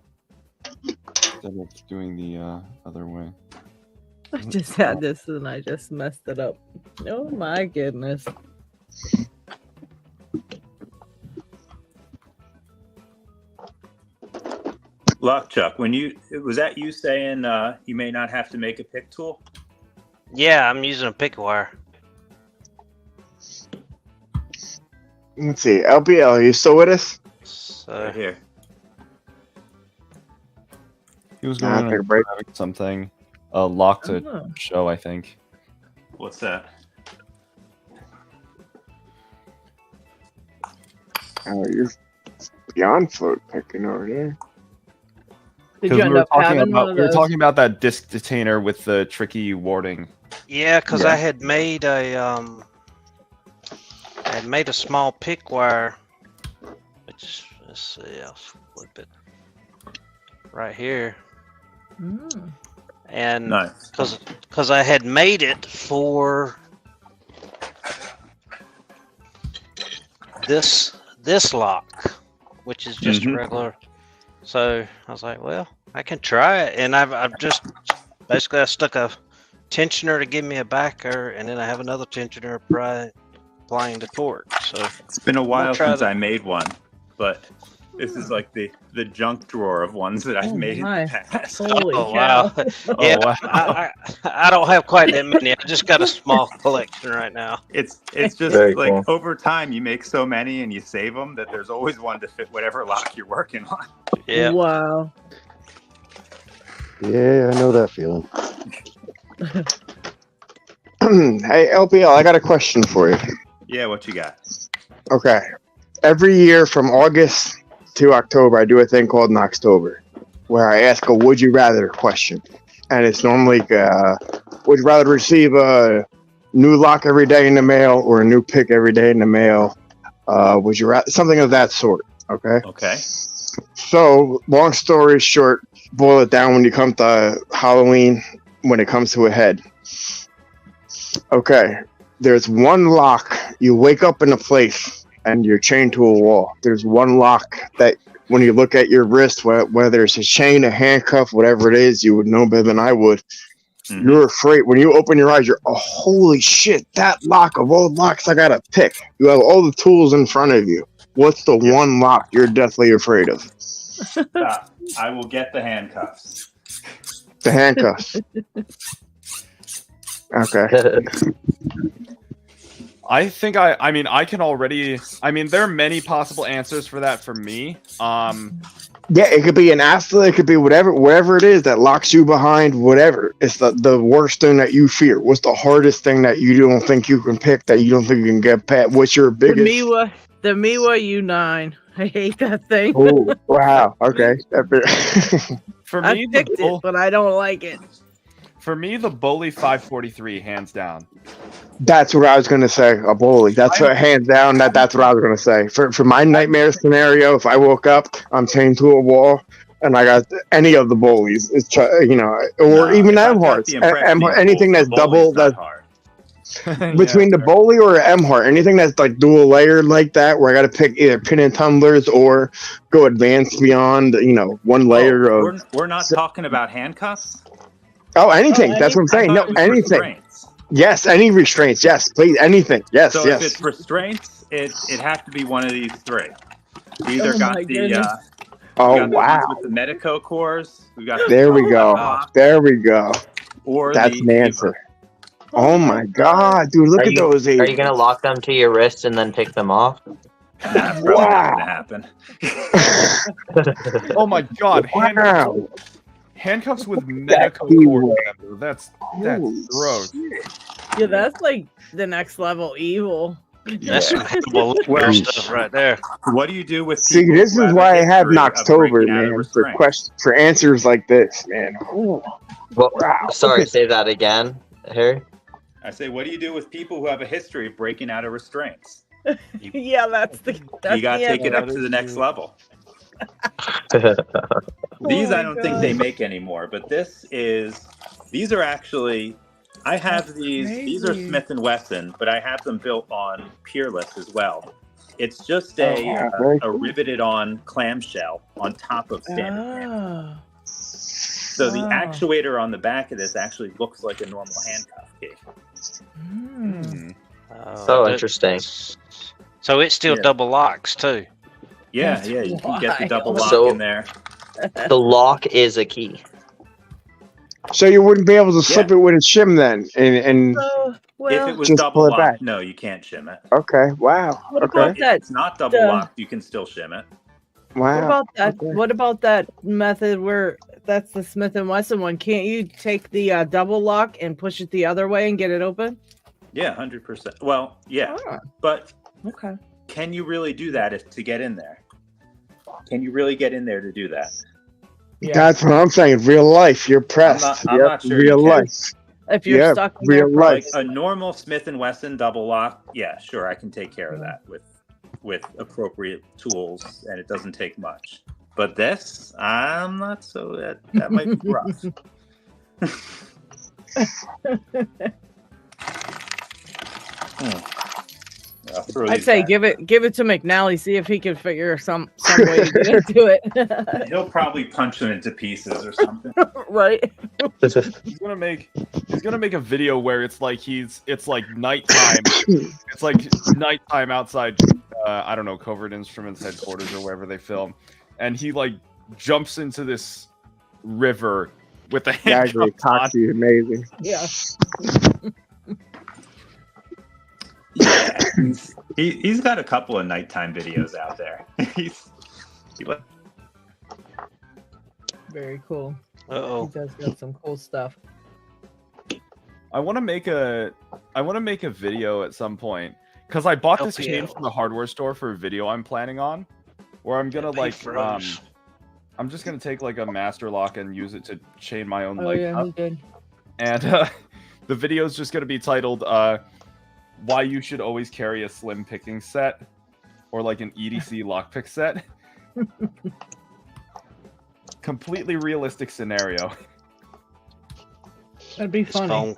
Speaker 9: Instead of doing the other way.
Speaker 1: I just had this and I just messed it up. Oh my goodness.
Speaker 16: Chuck, was that you saying you may not have to make a pick tool?
Speaker 19: Yeah, I'm using a pick wire.
Speaker 3: Let's see. LBL, are you still with us?
Speaker 16: Right here.
Speaker 9: He was going to break something. A lock to show, I think.
Speaker 16: What's that?
Speaker 3: Oh, you're beyond float picking over there.
Speaker 1: Did you end up having one of
Speaker 9: we were
Speaker 1: those?
Speaker 9: talking about that disc detainer with the tricky warding.
Speaker 19: Yeah, because I had made a small pick wire. Which, let's see, I'll flip it right here. And because I had made it for this lock, which is just a regular. So I was like, well, I can try it, and I've just basically I stuck a tensioner to give me a backer, and then I have another tensioner applying the torque. So
Speaker 16: it's been a while since I made one, but This is like the junk drawer of ones that I've made in the past.
Speaker 1: Holy
Speaker 19: wow. Yeah,
Speaker 9: wow.
Speaker 19: I don't have quite that many. I just got a small collection right now.
Speaker 16: It's just
Speaker 12: Very
Speaker 16: like
Speaker 12: cool.
Speaker 16: over time you make so many and you save them that there's always one to fit whatever lock you're working on.
Speaker 19: Yeah.
Speaker 1: Wow.
Speaker 21: Yeah, I know that feeling.
Speaker 3: Hey, LPL, I got a question for you.
Speaker 16: Yeah, what you got?
Speaker 3: Okay. Every year from August to October, I do a thing called Knoxtober, where I ask a would you rather question. And it's normally, would you rather receive a new lock every day in the mail or a new pick every day in the mail? Would you rather, something of that sort, okay?
Speaker 16: Okay.
Speaker 3: So, long story short, boil it down when you come to Halloween, when it comes to a head. Okay, there's one lock. You wake up in a place and you're chained to a wall. There's one lock that when you look at your wrist, whether it's a chain, a handcuff, whatever it is, you would know better than I would. Mm-hmm. You're afraid. When you open your eyes, you're, oh, holy shit, that lock of all locks I gotta pick. You have all the tools in front of you. What's the one lock you're deathly afraid of?
Speaker 16: I will get the handcuffs.
Speaker 3: The handcuffs. Okay.
Speaker 9: I think I mean I can already. I mean there are many possible answers for that for me.
Speaker 3: Yeah, it could be an athlete, it could be whatever it is that locks you behind, whatever. It's the worst thing that you fear. What's the hardest thing that you don't think you can pick, that you don't think you can get past? What's your biggest?
Speaker 1: The Miwa U9. I hate that thing.
Speaker 3: Oh, wow. Okay.
Speaker 9: For
Speaker 1: I
Speaker 9: me,
Speaker 1: picked it, but I don't like it.
Speaker 9: For me, the Bully 543, hands down.
Speaker 3: That's what I was gonna say. A bully. That's what, hands down. That's what I was gonna say. For my nightmare scenario, if I woke up, I'm chained to a wall, and I got any of the bullies, it's or even M-Hearts, anything that's double. That's between the bully or M-Heart, anything that's like dual layered like that, where I got to pick either pin and tumblers or go advanced beyond, one layer of.
Speaker 16: We're not talking about handcuffs.
Speaker 3: Oh, anything. That's what I'm saying. No, anything. Restraints. Yes, any restraints. Yes, please. Anything. Yes,
Speaker 16: so
Speaker 3: yes.
Speaker 16: If it's restraints, it has to be one of these three. We either got the
Speaker 3: wow.
Speaker 16: The ones with the Medico cores. We got
Speaker 3: there we go. There we go.
Speaker 16: Or
Speaker 3: that's an answer. Oh my God, dude! Look at those.
Speaker 12: Are you gonna lock them to your wrist and then take them off?
Speaker 16: That's probably not gonna happen.
Speaker 9: Oh my God!
Speaker 3: Wow.
Speaker 9: Handcuffs with medical cord. That's gross.
Speaker 1: Yeah, that's like the next level evil.
Speaker 19: That's some well stuff right there.
Speaker 16: What do you do with?
Speaker 3: See, this is why I have Knoxtober, man, for answers like this, man. Ooh.
Speaker 12: Well, sorry, say that again, Harry.
Speaker 16: I say, what do you do with people who have a history of breaking out of restraints?
Speaker 1: Yeah, that's
Speaker 16: you got to take it up to the next level. These I don't think they make anymore, but these are actually, I have these are Smith & Wesson, but I have them built on Peerless as well. It's just a riveted on clamshell on top of standard handcuff. So the actuator on the back of this actually looks like a normal handcuff key.
Speaker 12: So interesting.
Speaker 19: So it still double locks too.
Speaker 16: Yeah, you can get the double lock in there.
Speaker 12: The lock is a key.
Speaker 3: So you wouldn't be able to slip it with a shim then, and
Speaker 16: if it was
Speaker 3: just
Speaker 16: double
Speaker 3: pull it
Speaker 16: locked,
Speaker 3: back.
Speaker 16: no, you can't shim it.
Speaker 3: Okay, wow. Okay.
Speaker 16: If it's not double locked, you can still shim it.
Speaker 3: Wow.
Speaker 1: What about that? Okay. What about that method where that's the Smith & Wesson one? Can't you take the double lock and push it the other way and get it open?
Speaker 16: Yeah, 100%. Well, yeah, but
Speaker 1: okay.
Speaker 16: Can you really do that to get in there? Can you really get in there to do that?
Speaker 3: Yeah. That's what I'm saying. Real life, you're pressed.
Speaker 16: I'm not sure.
Speaker 3: Real life.
Speaker 1: If you're stuck in
Speaker 3: real life,
Speaker 16: like a normal Smith & Wesson double lock, yeah, sure, I can take care of that with appropriate tools, and it doesn't take much. But this, I'm not so that might be rough.
Speaker 1: I'd say give it to McNally, see if he can figure some way to get into it.
Speaker 16: He'll probably punch them into pieces or something.
Speaker 1: Right.
Speaker 9: He's gonna make a video where it's like nighttime. It's like nighttime outside I don't know, Covert Instruments headquarters or wherever they film, and he like jumps into this river with the handcuffs on.
Speaker 3: Amazing.
Speaker 1: Yeah.
Speaker 16: He's got a couple of nighttime videos out there.
Speaker 1: Very cool.
Speaker 19: Uh-oh.
Speaker 1: He does got some cool stuff.
Speaker 9: I want to make a video at some point because I bought this chain from the hardware store for a video I'm planning on, where I'm gonna like I'm just gonna take like a master lock and use it to chain my own leg up.
Speaker 1: He did.
Speaker 9: And the video is just gonna be titled "Why You Should Always Carry a Slim Picking Set" or like an EDC lockpick set. Completely realistic scenario.
Speaker 1: That'd be funny.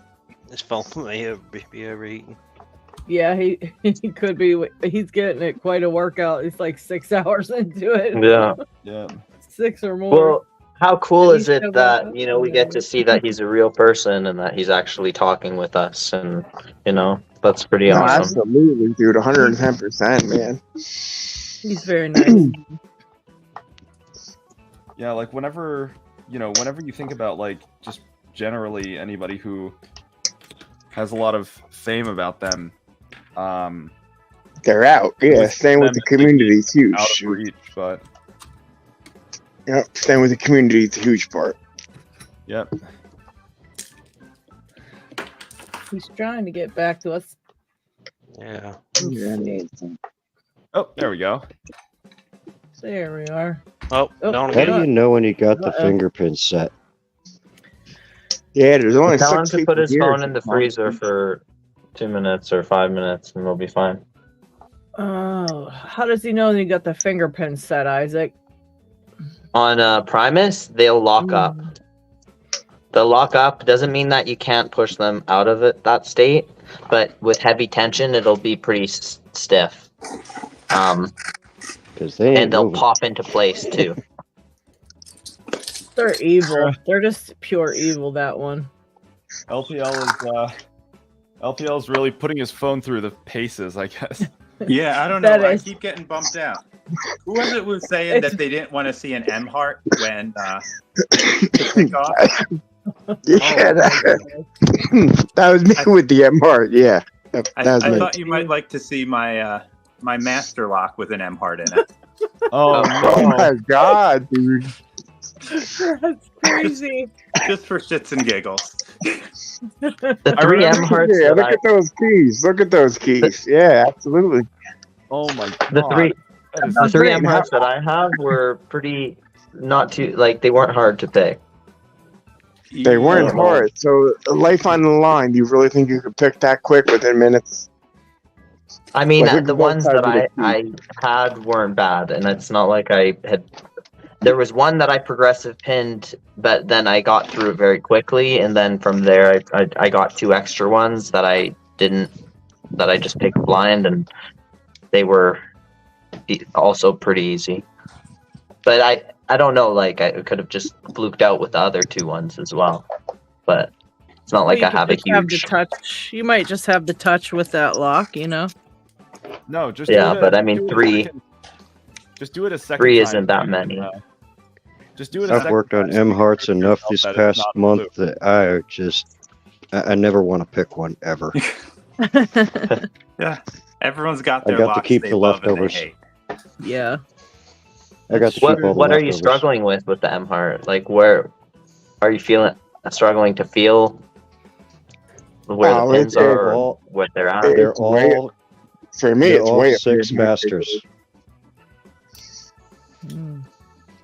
Speaker 19: His phone may be overheating.
Speaker 1: Yeah, he could be. He's getting it quite a workout. It's like 6 hours into it.
Speaker 12: Yeah.
Speaker 9: Yeah.
Speaker 1: 6 or more.
Speaker 12: Well, how cool
Speaker 1: And
Speaker 12: is
Speaker 1: he's
Speaker 12: it
Speaker 1: still
Speaker 12: that,
Speaker 1: got-
Speaker 12: you know, we get to see that he's a real person and that he's actually talking with us, and, you know, that's pretty
Speaker 3: No,
Speaker 12: awesome.
Speaker 3: absolutely, dude. 110%, man.
Speaker 1: He's very nice.
Speaker 9: Yeah, like whenever you think about like just generally anybody who has a lot of fame about them,
Speaker 3: They're out. Yeah,
Speaker 9: with
Speaker 3: staying with
Speaker 9: them
Speaker 3: the community is huge.
Speaker 9: out of reach, but
Speaker 3: Yep, staying with the community is a huge part.
Speaker 9: yep.
Speaker 1: He's trying to get back to us.
Speaker 19: Yeah.
Speaker 9: Oh, there we go.
Speaker 1: There we are.
Speaker 19: Oh,
Speaker 1: Oh,
Speaker 21: How do you know when you got the
Speaker 1: Uh-oh.
Speaker 21: finger pin set?
Speaker 3: Yeah, there's only
Speaker 12: Tell him
Speaker 3: 6
Speaker 12: to put his
Speaker 3: people here.
Speaker 12: phone in the freezer for 2 minutes or 5 minutes and we'll be fine.
Speaker 1: Oh, how does he know you got the finger pin set, Isaac?
Speaker 12: On Primus, they'll lock up. They'll lock up. Doesn't mean that you can't push them out of that state, but with heavy tension, it'll be pretty stiff.
Speaker 21: Because they ain't
Speaker 12: And they'll
Speaker 21: moving.
Speaker 12: pop into place too.
Speaker 1: They're evil. They're just pure evil, that one.
Speaker 9: LPL is really putting his phone through the paces, I guess.
Speaker 16: Yeah, I don't know.
Speaker 1: That
Speaker 16: I
Speaker 1: is-
Speaker 16: keep getting bumped out. Who was it was saying that they didn't want to see an M heart when to pick off?
Speaker 3: Yeah, that was me with the M heart. Yeah, that
Speaker 16: I
Speaker 3: was me.
Speaker 16: thought you might like to see my my master lock with an M heart in it.
Speaker 9: Oh,
Speaker 3: Oh my god, dude!
Speaker 1: That's crazy.
Speaker 16: Just for shits and giggles.
Speaker 12: The 3 M hearts.
Speaker 3: Yeah,
Speaker 12: that
Speaker 3: look
Speaker 12: I-
Speaker 3: at those keys. Look at those keys. Yeah, absolutely.
Speaker 9: Oh my god.
Speaker 12: The three
Speaker 9: That is
Speaker 12: the 3
Speaker 3: great.
Speaker 12: M hearts that I have were pretty not too they weren't hard to pick.
Speaker 3: They weren't hard. So, life on the line. Do you really think you could pick that quick within minutes?
Speaker 12: I mean,
Speaker 3: Like,
Speaker 12: the
Speaker 3: both
Speaker 12: ones
Speaker 3: sides
Speaker 12: that
Speaker 3: of the
Speaker 12: I had weren't bad, and it's not like I had. There was one that I progressive pinned, but then I got through it very quickly, and then from there I got 2 extra ones that I didn't, that I just picked blind, and they were also pretty easy. But I don't know, like I could have just fluked out with the other 2 ones as well, but it's not like
Speaker 1: You
Speaker 12: I
Speaker 1: could
Speaker 12: have a
Speaker 1: just have the
Speaker 12: huge.
Speaker 1: touch. You might just have the touch with that lock, you know?
Speaker 9: No, just
Speaker 12: Yeah,
Speaker 9: do it
Speaker 12: but I mean,
Speaker 9: do it a
Speaker 12: 3
Speaker 9: second- just do it a second
Speaker 12: 3
Speaker 9: time.
Speaker 12: isn't that many.
Speaker 9: Just do it a
Speaker 21: I've
Speaker 9: second
Speaker 21: worked on
Speaker 9: time.
Speaker 21: M hearts enough
Speaker 9: Felt
Speaker 21: this
Speaker 9: that it's
Speaker 21: past
Speaker 9: not
Speaker 21: month that I never want to pick one ever.
Speaker 16: Yeah, everyone's got
Speaker 21: I
Speaker 16: their
Speaker 21: got to
Speaker 16: locks
Speaker 21: keep
Speaker 16: they
Speaker 21: the
Speaker 16: love and they
Speaker 21: leftovers.
Speaker 16: hate.
Speaker 1: Yeah.
Speaker 21: I got to keep all the
Speaker 12: What are you
Speaker 21: leftovers.
Speaker 12: struggling with the M heart? Like, where are you struggling to feel where
Speaker 3: Oh,
Speaker 12: the pins
Speaker 3: it's
Speaker 12: are,
Speaker 21: all-
Speaker 12: or what they're at?
Speaker 21: They're
Speaker 3: It's way-
Speaker 21: all
Speaker 3: For me,
Speaker 21: they're
Speaker 3: it's
Speaker 21: all
Speaker 3: way up here.
Speaker 21: 6 masters.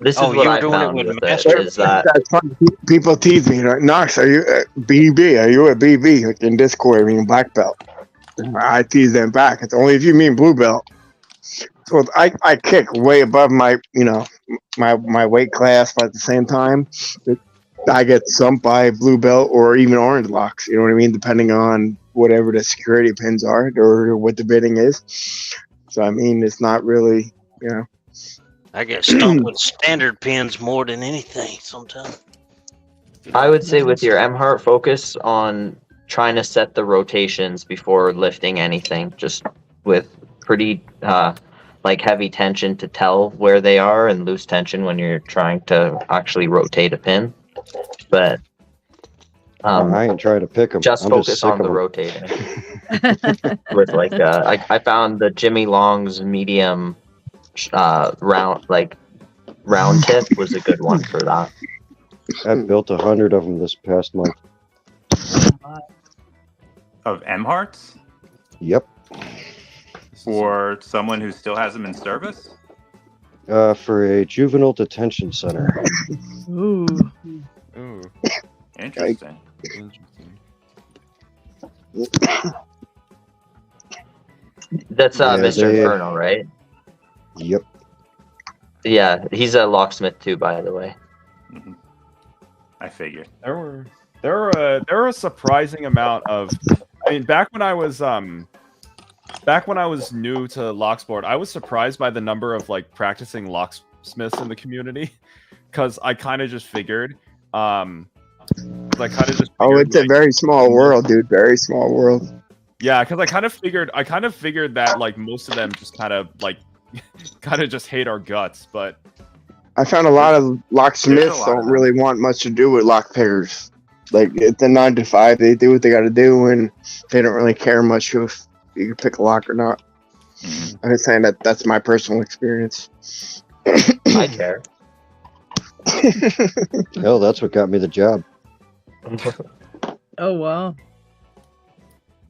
Speaker 12: This is
Speaker 19: Oh,
Speaker 12: what
Speaker 19: you were
Speaker 12: I
Speaker 19: doing it
Speaker 12: found
Speaker 19: with
Speaker 12: with it,
Speaker 19: Master.
Speaker 12: is that
Speaker 3: That's funny. People tease me, like, Knox, are you BB? Are you a BB? Like in Discord, I mean black belt. I tease them back. It's only if you mean blue belt. So I kick way above my my weight class, but at the same time, I get stumped by blue belt or even orange locks. You know what I mean? Depending on whatever the security pins are or what the bidding is. So I mean, it's not really, you know.
Speaker 19: I get stumped with standard pins more than anything sometimes.
Speaker 12: I would say with your M heart, focus on trying to set the rotations before lifting anything. Just with pretty like heavy tension to tell where they are and loose tension when you're trying to actually rotate a pin. But
Speaker 21: I ain't trying to pick them.
Speaker 12: just
Speaker 21: I'm
Speaker 12: focus
Speaker 21: just sick
Speaker 12: on
Speaker 21: of
Speaker 12: the
Speaker 21: 'em.
Speaker 12: rotating. With like I found the Jimmy Long's medium round tip was a good one for that.
Speaker 21: I built 100 of them this past month.
Speaker 16: Of M Hearts?
Speaker 21: Yep.
Speaker 16: For someone who still has them in service?
Speaker 21: For a juvenile detention center.
Speaker 1: Ooh.
Speaker 9: Ooh.
Speaker 16: Interesting.
Speaker 12: That's
Speaker 21: Yeah,
Speaker 12: Mr.
Speaker 21: they-
Speaker 12: Inferno, right?
Speaker 21: Yep.
Speaker 12: Yeah, he's a locksmith too, by the way.
Speaker 16: I figured.
Speaker 9: There were a surprising amount of. I mean, back when I was new to Locksport, I was surprised by the number of like practicing locksmiths in the community, because I kind of just figured.
Speaker 3: It's a very small world, dude. Very small world.
Speaker 9: Yeah, because I kind of figured that like most of them just kind of just hate our guts, but
Speaker 3: I found a lot of locksmiths don't really want much to do with lock pickers. Like it's a 9 to 5, they do what they got to do, and they don't really care much if you can pick a lock or not. I'm just saying that's my personal experience.
Speaker 12: I care.
Speaker 21: Hell, that's what got me the job.
Speaker 1: Oh wow.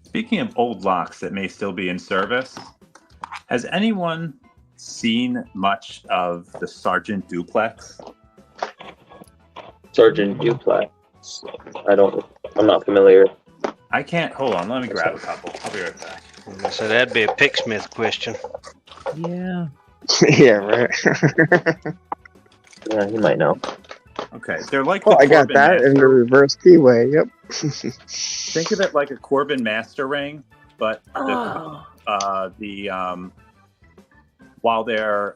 Speaker 16: Speaking of old locks that may still be in service, has anyone seen much of the Sergeant Duplex?
Speaker 12: Sergeant Duplex. I'm not familiar.
Speaker 16: I can't. Hold on. Let me grab a couple. I'll be right back.
Speaker 19: So that'd be a Picksmith question.
Speaker 1: Yeah.
Speaker 3: Yeah, right.
Speaker 12: Yeah, you might know.
Speaker 16: Okay, they're like.
Speaker 3: Oh,
Speaker 16: the
Speaker 3: I got
Speaker 16: Corbin
Speaker 3: that in the
Speaker 16: Master.
Speaker 3: reverse keyway. Yep.
Speaker 16: Think of it like a Corbin Master ring, but while they're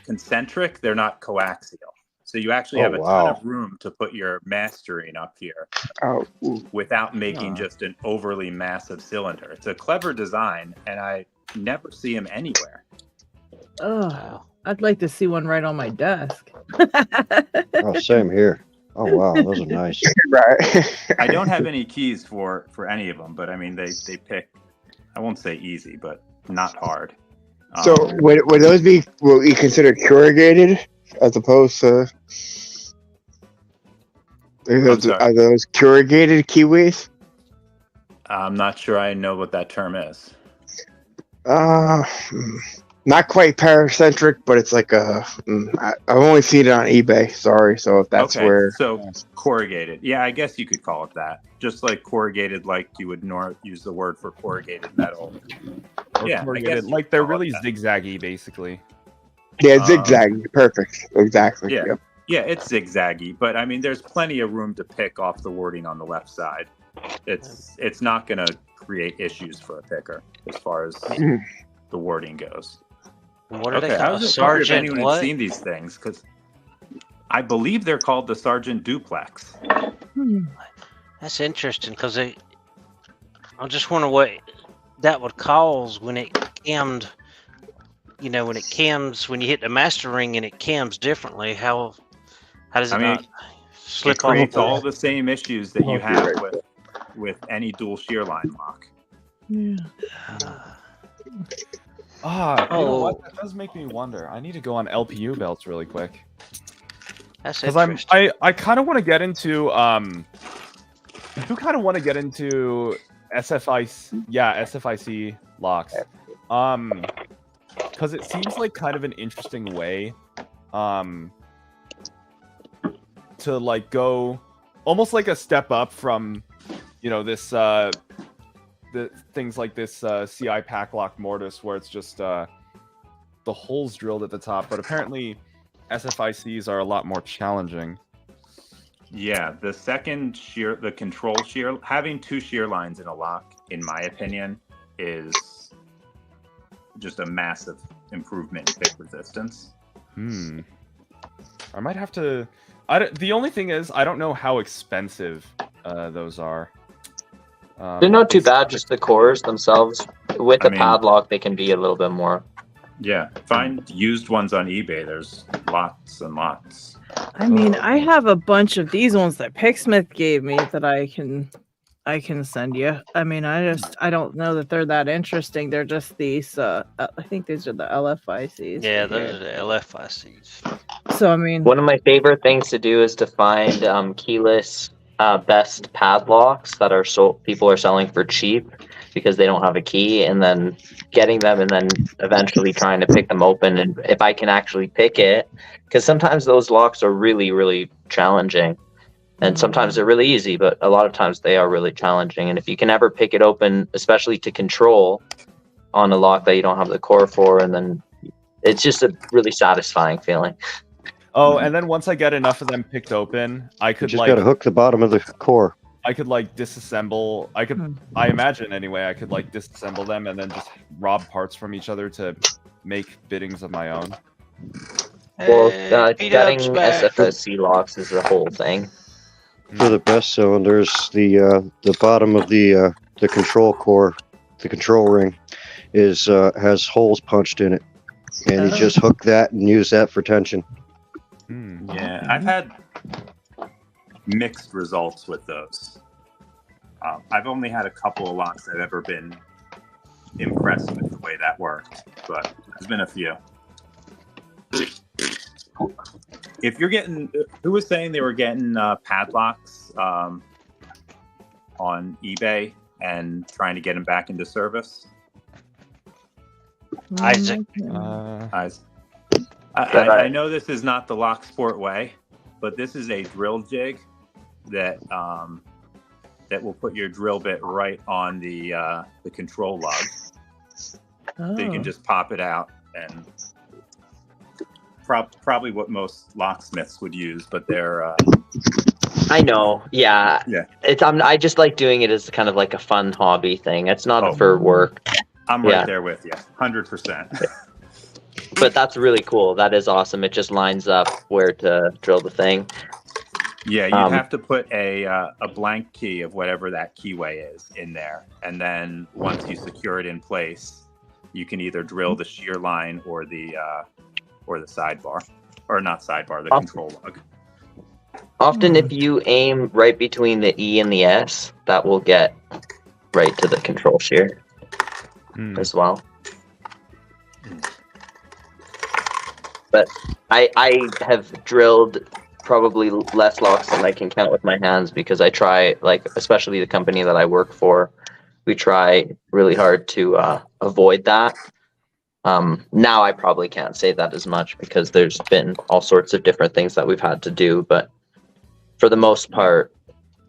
Speaker 16: concentric, they're not coaxial. So you actually have a ton of room to put your mastering up here without making just an overly massive cylinder. It's a clever design, and I never see them anywhere.
Speaker 1: Oh, I'd like to see one right on my desk.
Speaker 21: Oh, same here. Oh wow, those are nice.
Speaker 3: Right.
Speaker 16: I don't have any keys for any of them, but I mean they pick. I won't say easy, but not hard.
Speaker 3: So would those be what we consider corrugated as opposed to? Are those corrugated kiwis?
Speaker 16: I'm not sure I know what that term is.
Speaker 3: Not quite paracentric, but it's like I've only seen it on eBay. Sorry, so if that's where.
Speaker 16: So corrugated, yeah, I guess you could call it that. Just like corrugated, like you would use the word for corrugated metal.
Speaker 9: Or
Speaker 16: Yeah, I
Speaker 9: corrugated,
Speaker 16: guess
Speaker 9: like they're really zigzaggy, basically.
Speaker 3: Yeah, zigzag, perfect, exactly.
Speaker 16: Yeah,
Speaker 3: Yep.
Speaker 16: yeah, it's zigzaggy, but I mean, there's plenty of room to pick off the wording on the left side. It's not going to create issues for a picker as far as the wording goes.
Speaker 19: What are they
Speaker 16: I
Speaker 19: called?
Speaker 16: was just wondering if
Speaker 19: Sergeant
Speaker 16: anyone
Speaker 19: what?
Speaker 16: had seen these things, because I believe they're called the Sergeant Duplex.
Speaker 19: That's interesting because I just wonder what that would cause when it cammed. You know, when you hit the master ring and it cams differently. How does it not slip
Speaker 16: It
Speaker 19: off?
Speaker 16: creates all the same issues that you have with any dual shear line lock.
Speaker 1: Yeah.
Speaker 9: You know what? That does make me wonder. I need to go on LPU belts really quick.
Speaker 19: That's
Speaker 9: Because
Speaker 19: interesting.
Speaker 9: I kind of want to get into I do kind of want to get into SFIC locks. Because it seems like kind of an interesting way to like go almost like a step up from this the things like this CI pack lock mortise where it's just the holes drilled at the top, but apparently SFICs are a lot more challenging.
Speaker 16: Yeah, the second shear, the control shear, having two shear lines in a lock, in my opinion, is just a massive improvement in pick resistance.
Speaker 9: I might have to. The only thing is, I don't know how expensive those are.
Speaker 12: They're not too bad, just the cores themselves. With the padlock, they can be a little bit more.
Speaker 16: Yeah, find used ones on eBay. There's lots and lots.
Speaker 1: I mean, I have a bunch of these ones that Picksmith gave me that I can send you. I mean, I don't know that they're that interesting. They're just these. I think these are the LFICs.
Speaker 19: Yeah,
Speaker 1: right
Speaker 19: those
Speaker 1: here.
Speaker 19: are the LFICs.
Speaker 1: So I mean,
Speaker 12: one of my favorite things to do is to find keyless best padlocks that are people are selling for cheap because they don't have a key, and then getting them and then eventually trying to pick them open. And if I can actually pick it, because sometimes those locks are really, really challenging. And sometimes they're really easy, but a lot of times they are really challenging. And if you can ever pick it open, especially to control on a lock that you don't have the core for, and then it's just a really satisfying feeling.
Speaker 9: Oh, and then once I get enough of them picked open, I could
Speaker 21: just gotta hook the bottom of the core.
Speaker 9: I could disassemble. I imagine anyway. I could disassemble them and then just rob parts from each other to make biddings of my own.
Speaker 12: Well, getting SFSC locks is the whole thing.
Speaker 21: For the best cylinders, the bottom of the control core, the control ring, has holes punched in it, and you just hook that and use that for tension.
Speaker 16: Yeah, I've had mixed results with those. I've only had a couple of locks I've ever been impressed with the way that worked, but there's been a few. If you're getting, who was saying they were getting padlocks on eBay and trying to get them back into service?
Speaker 19: Isaac.
Speaker 16: I know this is not the lock sport way, but this is a drill jig that that will put your drill bit right on the control lug. So you can just pop it out, and probably what most locksmiths would use, but they're
Speaker 12: I know, yeah. It's I just like doing it as kind of like a fun hobby thing. It's not for work.
Speaker 16: I'm right there with you, 100%.
Speaker 12: But that's really cool. That is awesome. It just lines up where to drill the thing.
Speaker 16: Yeah, you'd have to put a blank key of whatever that keyway is in there, and then once you secure it in place, you can either drill the shear line or the sidebar, or not sidebar, the control lug.
Speaker 12: Often, if you aim right between the E and the S, that will get right to the control shear as well. But I have drilled probably less locks than I can count with my hands, because I try, especially the company that I work for, we try really hard to avoid that. Now I probably can't say that as much because there's been all sorts of different things that we've had to do, but for the most part,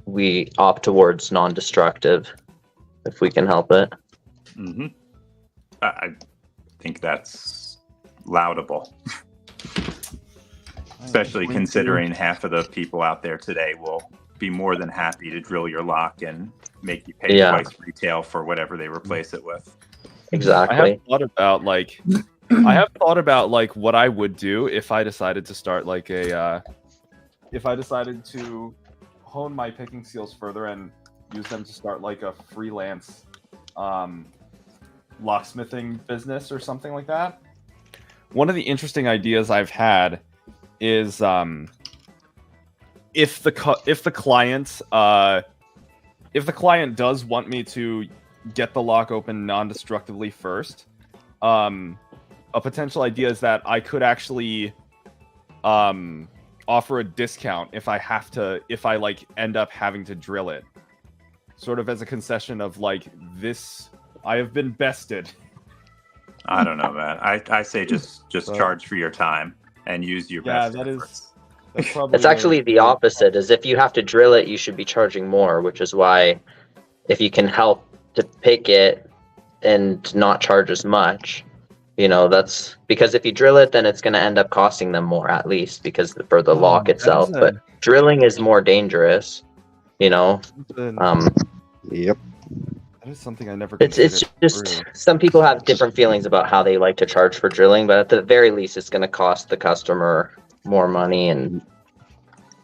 Speaker 12: we opt towards non-destructive if we can help it.
Speaker 16: Mm-hmm. I think that's laudable. Especially considering half of the people out there today will be more than happy to drill your lock and make you pay twice retail for whatever they replace it with.
Speaker 12: Exactly.
Speaker 9: I have thought about what I would do if I decided to start if I decided to hone my picking skills further and use them to start a freelance locksmithing business or something like that. One of the interesting ideas I've had is if the client does want me to get the lock open non-destructively first, a potential idea is that I could actually offer a discount if I end up having to drill it, sort of as a concession of this, I have been bested.
Speaker 16: I don't know, man. I say just charge for your time and use your best efforts.
Speaker 12: That's probably actually the opposite. Is if you have to drill it, you should be charging more, which is why if you can help to pick it and not charge as much, that's because if you drill it, then it's going to end up costing them more, at least because for the lock itself. But drilling is more dangerous,
Speaker 21: Yep.
Speaker 9: That is something I never.
Speaker 12: It's just some people have different feelings about how they like to charge for drilling, but at the very least, it's going to cost the customer more money. And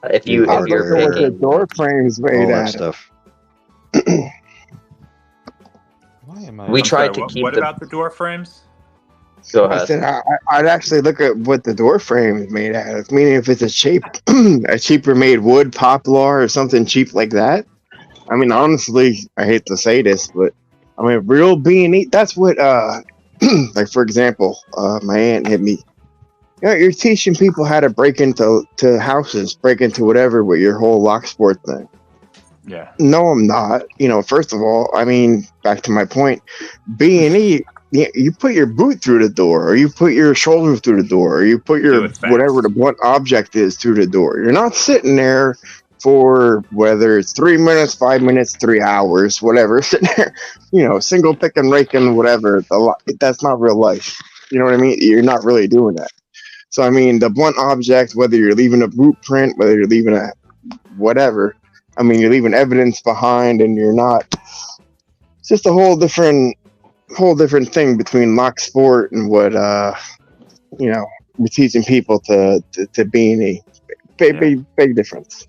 Speaker 12: if you're
Speaker 3: with the door frames made
Speaker 21: all
Speaker 3: at
Speaker 21: that stuff.
Speaker 12: We tried to keep
Speaker 16: What about the door frames?
Speaker 12: Go
Speaker 3: I
Speaker 12: ahead.
Speaker 3: said I'd actually look at what the door frame is made out of. Meaning, if it's a cheaper made wood, poplar, or something cheap like that. I mean, honestly, I hate to say this, but I mean, real B&E. That's what, like for example, my aunt hit me. You're teaching people how to break into houses, break into whatever with your whole lock sport thing.
Speaker 16: Yeah.
Speaker 3: No, I'm not. First of all, I mean, back to my point, B&E. You put your boot through the door, or you put your shoulder through the door, or you put your whatever the blunt object is through the door. You're not sitting there for whether it's 3 minutes, 5 minutes, 3 hours, whatever, sitting there, single picking, raking, whatever. That's not real life. You know what I mean? You're not really doing that. So, I mean, the blunt object, whether you're leaving a boot print, whether you're leaving a whatever, I mean, you're leaving evidence behind, and you're not. It's just a whole different thing between lock sport and what we're teaching people to B&E. Big difference.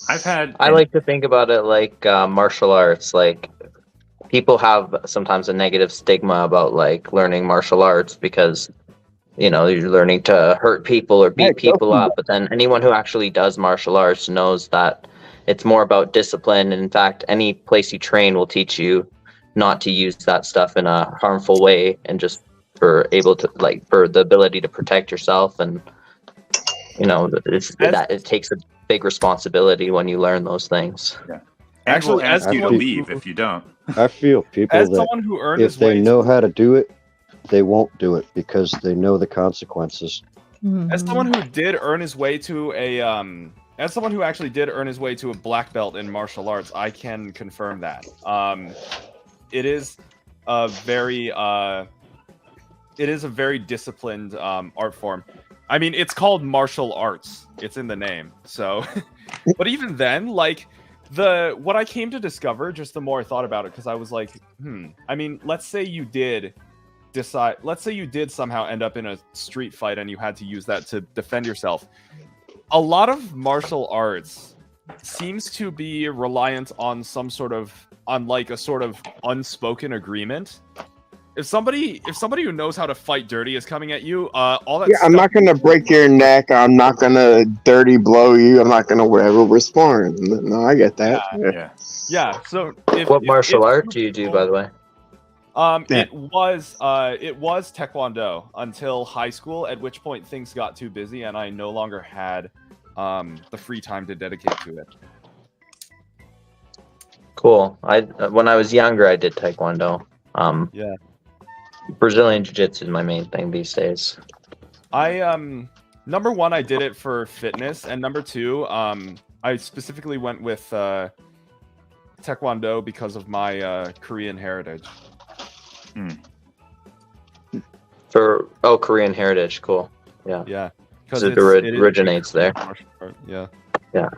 Speaker 12: I like to think about it like martial arts. Like, people have sometimes a negative stigma about like learning martial arts because you're learning to hurt people or beat people up. But then anyone who actually does martial arts knows that it's more about discipline. And in fact, any place you train will teach you not to use that stuff in a harmful way, and just for the ability to protect yourself. And it takes a big responsibility when you learn those things.
Speaker 16: Yeah. Actually, we'll ask you to leave if you don't.
Speaker 21: I feel people
Speaker 9: As
Speaker 21: that
Speaker 9: someone who earned
Speaker 21: if
Speaker 9: his
Speaker 21: they
Speaker 9: way
Speaker 21: know how to do it, they won't do it because they know the consequences.
Speaker 9: As someone who did earn his way to as someone who actually did earn his way to a black belt in martial arts, I can confirm that. It is a very disciplined art form. I mean, it's called martial arts. It's in the name. So, but even then, like what I came to discover, just the more I thought about it, because I was like, I mean, let's say you did somehow end up in a street fight and you had to use that to defend yourself. A lot of martial arts seems to be reliant on a sort of unspoken agreement. If somebody who knows how to fight dirty is coming at you, all that.
Speaker 3: Yeah, I'm not gonna break your neck. I'm not gonna dirty blow you. I'm not gonna whatever. We're sparring. No, I get that.
Speaker 9: Yeah. So,
Speaker 12: what martial art do you do, by the way?
Speaker 9: It was Taekwondo until high school, at which point things got too busy and I no longer had the free time to dedicate to it.
Speaker 12: Cool. When I was younger, I did Taekwondo.
Speaker 9: Yeah.
Speaker 12: Brazilian Jiu-Jitsu is my main thing these days.
Speaker 9: Number one, I did it for fitness, and number two, I specifically went with Taekwondo because of my Korean heritage.
Speaker 12: Korean heritage, cool. Yeah.
Speaker 9: Yeah.
Speaker 12: Because it originates there.
Speaker 9: Yeah.
Speaker 12: Yeah.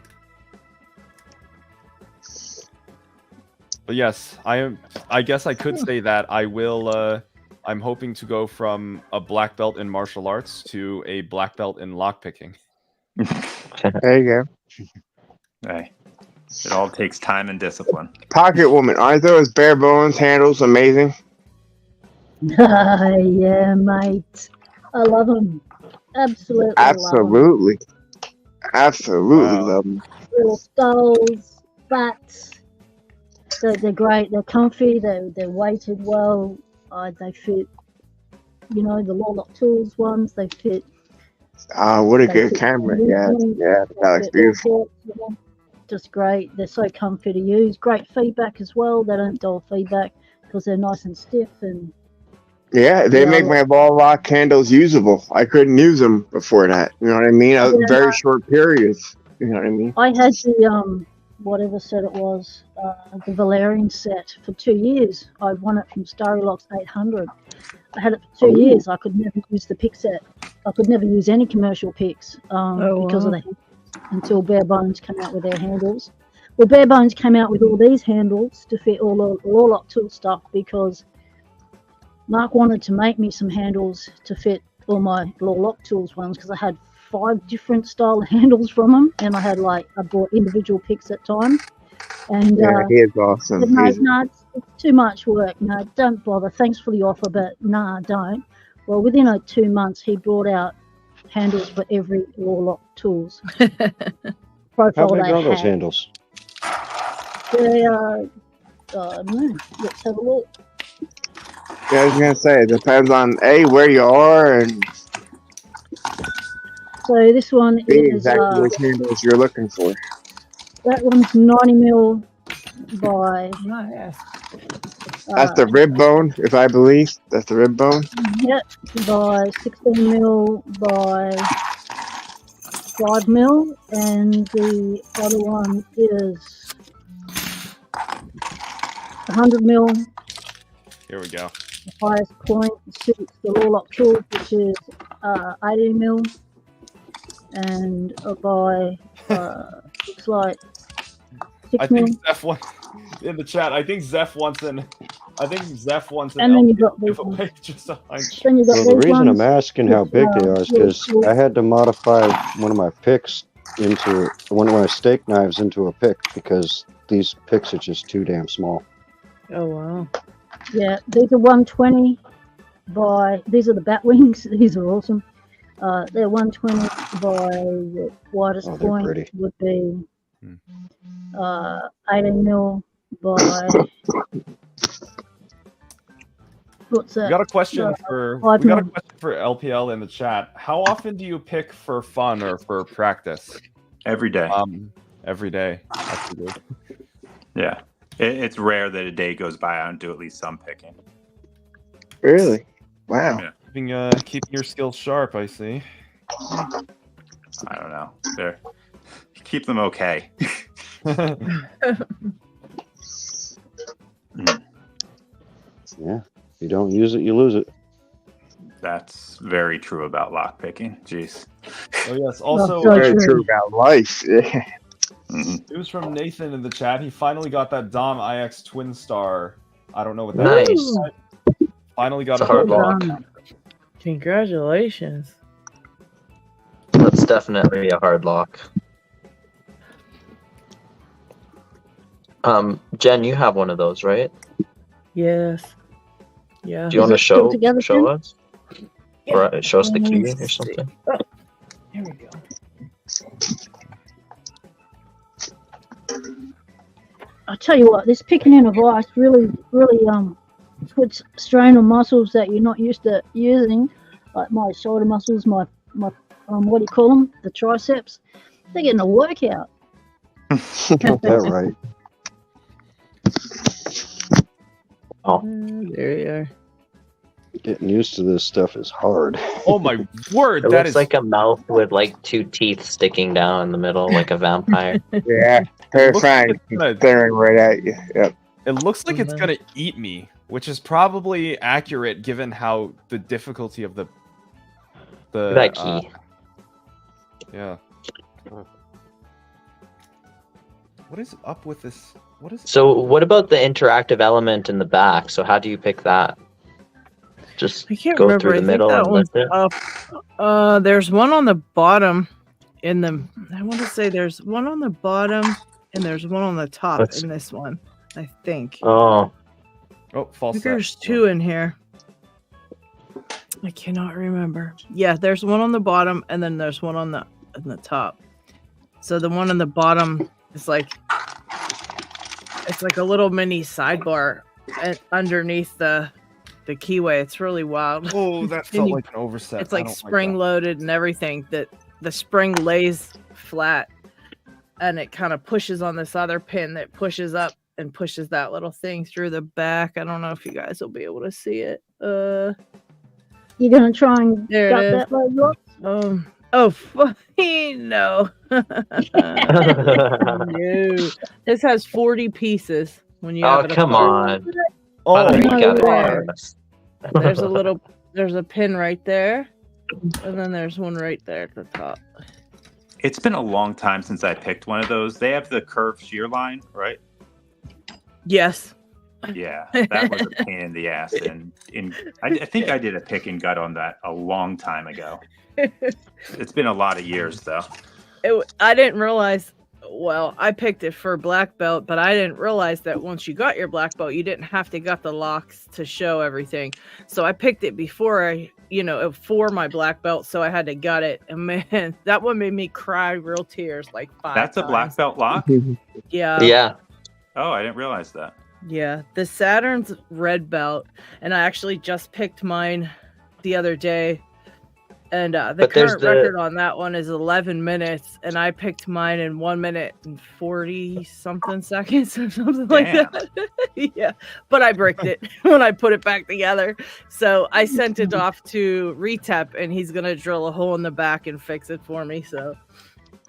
Speaker 9: But yes, I guess I could say that I will. I'm hoping to go from a black belt in martial arts to a black belt in lockpicking.
Speaker 3: There you go.
Speaker 16: Hey, it all takes time and discipline.
Speaker 3: Pocket woman, aren't those bare bones handles amazing?
Speaker 14: Yeah, mate. I love them. Absolutely.
Speaker 3: Absolutely love them.
Speaker 14: Little skulls, bats. They're great. They're comfy. They're weighted well. They fit. The LadyLocks tools ones. They fit.
Speaker 3: What a good camera. Yeah, that looks beautiful.
Speaker 14: Just great. They're so comfy to use. Great feedback as well. They don't dull feedback because they're nice and stiff and.
Speaker 3: Yeah, they make my ball lock handles usable. I couldn't use them before that. You know what I mean? Very short periods. You know what I mean?
Speaker 14: I had the whatever set it was, the Valerian set for 2 years. I won it from LadyLocks 800. I had it for 2 years. I could never use the pick set. I could never use any commercial picks because of the until Bare Bones came out with their handles. Well, Bare Bones came out with all these handles to fit all the LadyLocks tool stuff because Mark wanted to make me some handles to fit all my LadyLocks tools ones because I had 5 different style handles from them, and I bought individual picks at times. And
Speaker 3: he is awesome.
Speaker 14: But no, it's too much work. No, don't bother. Thanks for the offer, but nah, don't. Well, within 2 months, he brought out handles for every Warlock tools
Speaker 21: How
Speaker 14: profile
Speaker 21: big
Speaker 14: they
Speaker 21: are those
Speaker 14: had.
Speaker 21: handles?
Speaker 14: They are, let's have a look.
Speaker 3: Yeah, I was gonna say it depends on where you are and
Speaker 14: So this one
Speaker 3: B,
Speaker 14: is,
Speaker 3: exactly which handles you're looking for.
Speaker 14: that one's 90 mil by,
Speaker 3: That's the rib bone, if I believe. That's the rib bone.
Speaker 14: yep, by 16 mil by 5 mil, and the other one is 100 mil.
Speaker 9: Here we go.
Speaker 14: The highest point suits the Warlock tool, which is 80 mil, and by looks like 6
Speaker 9: I
Speaker 14: mil.
Speaker 9: think Zeph wants in the chat. I think Zeph wants an.
Speaker 14: And then you've got these ones. Then you've got
Speaker 21: Well, the
Speaker 14: these
Speaker 21: reason
Speaker 14: ones,
Speaker 21: I'm asking how
Speaker 14: which
Speaker 21: big they
Speaker 14: are
Speaker 21: are is
Speaker 14: really
Speaker 21: because
Speaker 14: cool.
Speaker 21: I had to modify one of my picks into one of my steak knives into a pick because these picks are just too damn small.
Speaker 1: Oh wow.
Speaker 14: Yeah, these are 120 by. These are the bat wings. These are awesome. They're 120 by the widest
Speaker 21: Oh, they're
Speaker 14: point
Speaker 21: pretty.
Speaker 14: would be 18 mil by. What's that?
Speaker 9: We got a question for
Speaker 14: 5 mil.
Speaker 9: LPL in the chat. How often do you pick for fun or for practice?
Speaker 16: Every day.
Speaker 9: Every day. That's good.
Speaker 16: Yeah. It's rare that a day goes by I don't do at least some picking.
Speaker 3: Really? Wow.
Speaker 16: Yeah.
Speaker 9: Keeping your skills sharp, I see.
Speaker 16: I don't know. They're keep them okay.
Speaker 21: Yeah. If you don't use it, you lose it.
Speaker 16: That's very true about lock picking. Jeez.
Speaker 9: Oh yes. Also,
Speaker 3: very true about life. Yeah.
Speaker 9: It was from Nathan in the chat. He finally got that Dom IX Twin Star. I don't know what that
Speaker 12: Nice.
Speaker 9: is. Finally got
Speaker 12: It's a hard lock.
Speaker 1: Congratulations.
Speaker 12: That's definitely a hard lock. Jen, you have one of those, right?
Speaker 1: Yes. Yeah.
Speaker 12: Do you want to show
Speaker 1: Jen?
Speaker 12: us? Or show us the key or something?
Speaker 1: Oh, here we go.
Speaker 14: I tell you what, this picking in a vice really puts strain on muscles that you're not used to using, like my shoulder muscles, my what do you call them? The triceps. They're getting a workout.
Speaker 21: Got that right.
Speaker 12: Oh,
Speaker 1: there you are.
Speaker 21: Getting used to this stuff is hard.
Speaker 9: Oh my word!
Speaker 12: It
Speaker 9: That
Speaker 12: looks
Speaker 9: is
Speaker 12: like a mouth with like 2 teeth sticking down in the middle, like a vampire.
Speaker 3: Yeah. Terrifying. Staring right at you. Yep.
Speaker 9: It looks like it's gonna eat me, which is probably accurate given how the difficulty of the
Speaker 12: that key.
Speaker 9: Yeah. What is up with this? What is?
Speaker 12: So what about the interactive element in the back? So how do you pick that? Just
Speaker 1: I can't
Speaker 12: go
Speaker 1: remember.
Speaker 12: through the
Speaker 1: I think
Speaker 12: middle
Speaker 1: that
Speaker 12: and
Speaker 1: one's
Speaker 12: lift it?
Speaker 1: up. There's one on the bottom in the. I want to say there's one on the bottom and there's one on the top in this one. I think.
Speaker 12: Oh.
Speaker 9: Oh,
Speaker 1: I
Speaker 9: false.
Speaker 1: think there's 2 in here. I cannot remember. Yeah, there's one on the bottom and then there's one on the top. So the one on the bottom is like it's like a little mini sidebar underneath the keyway. It's really wild.
Speaker 9: Oh, that felt like an overset.
Speaker 1: It's like spring loaded and everything. That the spring lays flat and it kind of pushes on this other pin that pushes up and pushes that little thing through the back. I don't know if you guys will be able to see it.
Speaker 14: You're gonna try and
Speaker 1: There
Speaker 14: gut
Speaker 1: it is.
Speaker 14: that load lock?
Speaker 1: No. No. This has 40 pieces when you
Speaker 12: Oh,
Speaker 1: have it
Speaker 12: come
Speaker 1: apart.
Speaker 12: on.
Speaker 9: Oh,
Speaker 12: I don't think you got
Speaker 1: there.
Speaker 12: it.
Speaker 1: There's a pin right there, and then there's one right there at the top.
Speaker 16: It's been a long time since I picked one of those. They have the curved shear line, right?
Speaker 1: Yes.
Speaker 16: Yeah, that was a pain in the ass. And I think I did a pick and gut on that a long time ago. It's been a lot of years, though.
Speaker 1: I didn't realize. Well, I picked it for black belt, but I didn't realize that once you got your black belt, you didn't have to gut the locks to show everything. So I picked it before for my black belt, so I had to gut it. And man, that one made me cry real tears like 5
Speaker 16: That's
Speaker 1: times.
Speaker 16: a black belt lock?
Speaker 1: Yeah.
Speaker 12: Yeah.
Speaker 16: Oh, I didn't realize that.
Speaker 1: Yeah, the Saturn's red belt, and I actually just picked mine the other day. And the
Speaker 12: But there's
Speaker 1: current record on that one is 11 minutes, and I picked mine in 1 minute and 40 something seconds or something like that. Yeah, but I bricked it when I put it back together. So I sent it off to Retep, and he's gonna drill a hole in the back and fix it for me. So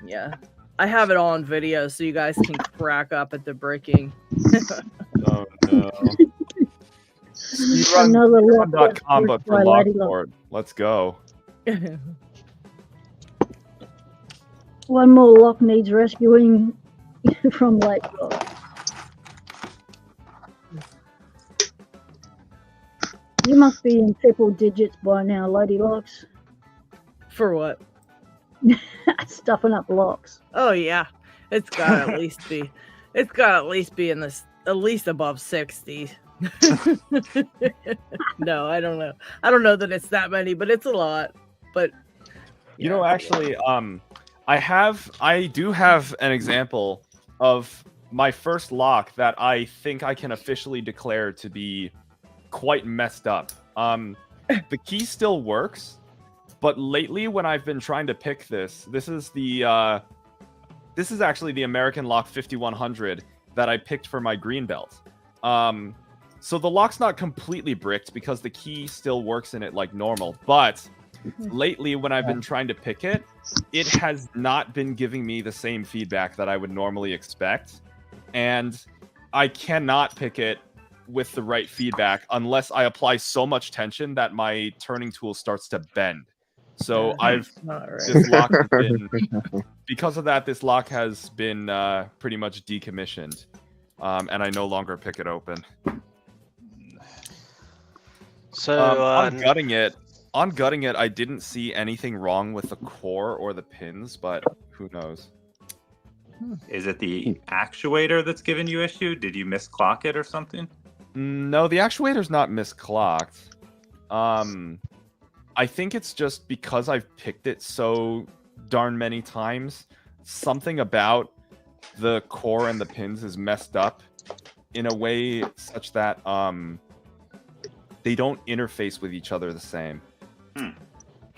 Speaker 1: yeah, I have it all on video, so you guys can crack up at the breaking.
Speaker 9: Oh no.
Speaker 14: Another lock
Speaker 9: Speedrun.com, but for
Speaker 14: by
Speaker 9: Lockport. Let's go.
Speaker 14: One more lock needs rescuing from LadyLocks. You must be in triple digits by now, LadyLocks.
Speaker 1: For what?
Speaker 14: Stuffing up locks.
Speaker 1: Oh yeah, it's got at least be. It's got at least be in this, at least above 60. No, I don't know. I don't know that it's that many, but it's a lot. But
Speaker 9: you know, actually, I do have an example of my first lock that I think I can officially declare to be quite messed up. The key still works, but lately when I've been trying to pick this is actually the American Lock 5100 that I picked for my green belt. So the lock's not completely bricked because the key still works in it like normal, but lately when I've been trying to pick it, it has not been giving me the same feedback that I would normally expect, and I cannot pick it with the right feedback unless I apply so much tension that my turning tool starts to bend. So this lock has been, because of that, this lock has been pretty much decommissioned, and I no longer pick it open.
Speaker 19: So
Speaker 9: on gutting it, I didn't see anything wrong with the core or the pins, but who knows?
Speaker 16: Is it the actuator that's giving you issue? Did you misclock it or something?
Speaker 9: No, the actuator's not misclocked. I think it's just because I've picked it so darn many times, something about the core and the pins is messed up in a way such that they don't interface with each other the same.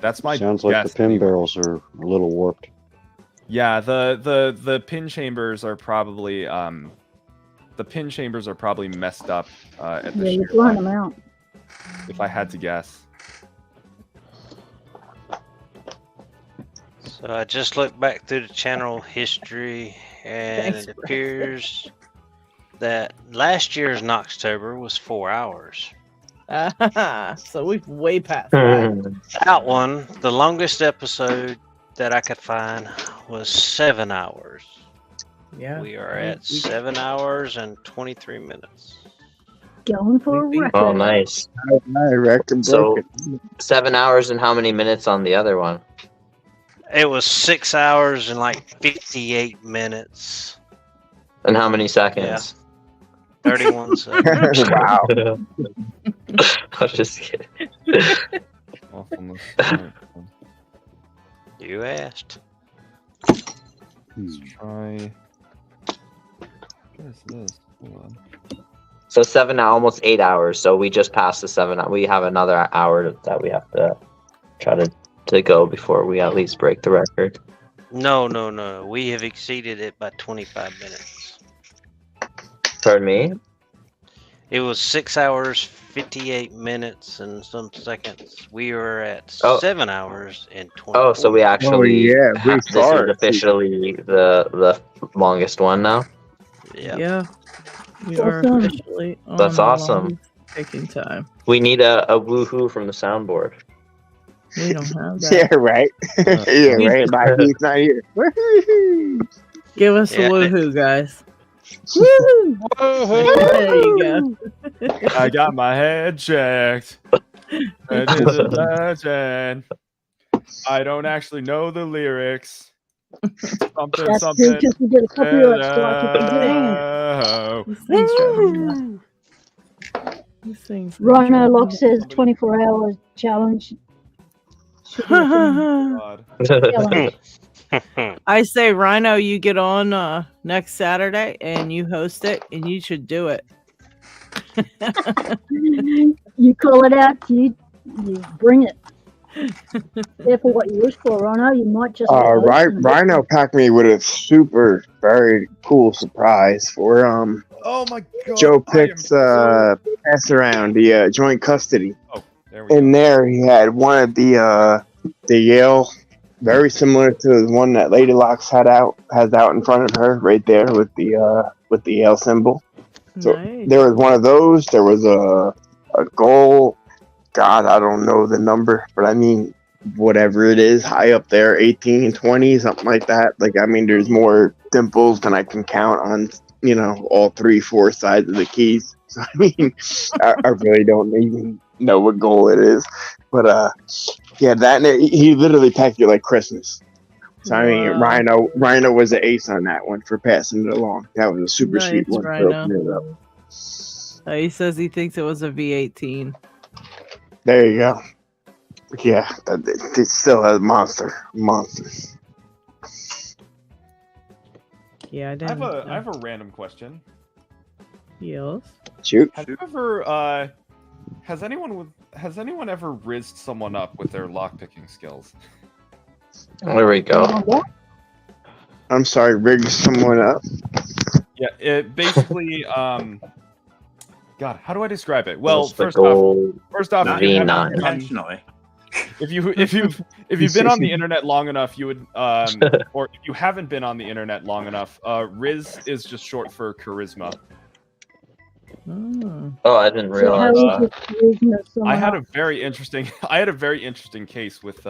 Speaker 9: That's my
Speaker 21: Sounds like the pin barrels are a little warped.
Speaker 9: Yeah, the pin chambers are probably messed up at the
Speaker 14: Yeah,
Speaker 9: shear
Speaker 14: you're blowing
Speaker 9: line,
Speaker 14: them out.
Speaker 9: if I had to guess.
Speaker 19: So I just looked back through the channel history, and
Speaker 1: Thanks,
Speaker 19: it appears that last year's Knoxtober was 4 hours.
Speaker 1: So we've way past that.
Speaker 19: That one, the longest episode that I could find was 7 hours.
Speaker 1: Yeah.
Speaker 19: We are at 7 hours and 23 minutes.
Speaker 14: Going for a record.
Speaker 12: Oh, nice. So 7 hours and how many minutes on the other one?
Speaker 19: It was 6 hours and like 58 minutes.
Speaker 12: And how many seconds?
Speaker 19: 31 seconds.
Speaker 12: Wow. I was just kidding.
Speaker 19: You asked.
Speaker 9: Let's try. What is this? Hold on.
Speaker 12: So 7, almost 8 hours. So we just passed the 7. We have another hour that we have to try to go before we at least break the record.
Speaker 19: No. We have exceeded it by 25 minutes.
Speaker 12: Pardon me?
Speaker 19: It was 6 hours, 58 minutes, and some seconds. We were at 7 hours and 20.
Speaker 12: Oh, so we actually this is
Speaker 3: far.
Speaker 12: officially the longest one now?
Speaker 1: Yeah. We are
Speaker 14: Awesome.
Speaker 1: officially on
Speaker 12: That's
Speaker 1: the
Speaker 12: awesome.
Speaker 1: longest taking time.
Speaker 12: We need a woohoo from the soundboard.
Speaker 1: We don't have that.
Speaker 3: Yeah, right. Yeah, right. My he's not here. Woohoo!
Speaker 1: Give us
Speaker 19: Yeah.
Speaker 1: a woohoo, guys. Woo! There you go.
Speaker 9: I got my head checked. It is a legend. I don't actually know the lyrics. Something,
Speaker 14: That's
Speaker 9: something.
Speaker 14: because we did a copyright strike at the beginning.
Speaker 9: Oh.
Speaker 1: This thing's
Speaker 14: Rhino Lock says 24 hours challenge.
Speaker 1: I say, Rhino, you get on next Saturday and you host it, and you should do it.
Speaker 14: You call it out, you bring it. Careful what you wish for, Rhino. You might just.
Speaker 3: Rhino packed me with a super, very cool surprise for
Speaker 9: Oh my god!
Speaker 3: Joe Pick's pass around the joint custody.
Speaker 9: Oh, there we
Speaker 3: In there, he had one of the Yale, very similar to the one that LadyLocks has out in front of her, right there with the Yale symbol. So there was one of those. There was a goal. God, I don't know the number, but I mean, whatever it is, high up there, 18, 20, something like that. Like, I mean, there's more dimples than I can count on, all 3-4 sides of the keys. So, I mean, I really don't even know what goal it is. But, yeah, he literally packed it like Christmas. So, I mean, Rhino was the ace on that one for passing it along. That was a super sweet one.
Speaker 1: Rhino. He says he thinks it was a V18.
Speaker 3: There you go. Yeah, it still has monsters.
Speaker 1: Yeah,
Speaker 9: I have a random question.
Speaker 1: Yes.
Speaker 3: Shoot.
Speaker 9: Have you ever has anyone ever rizzed someone up with their lockpicking skills?
Speaker 12: There we go.
Speaker 3: I'm sorry, rig someone up.
Speaker 9: Yeah, it basically God, how do I describe it? Well, first off,
Speaker 16: not intentionally.
Speaker 9: If you've been on the internet long enough, you would or if you haven't been on the internet long enough, Riz is just short for charisma.
Speaker 12: Oh, I didn't realize that.
Speaker 9: I had a very interesting case with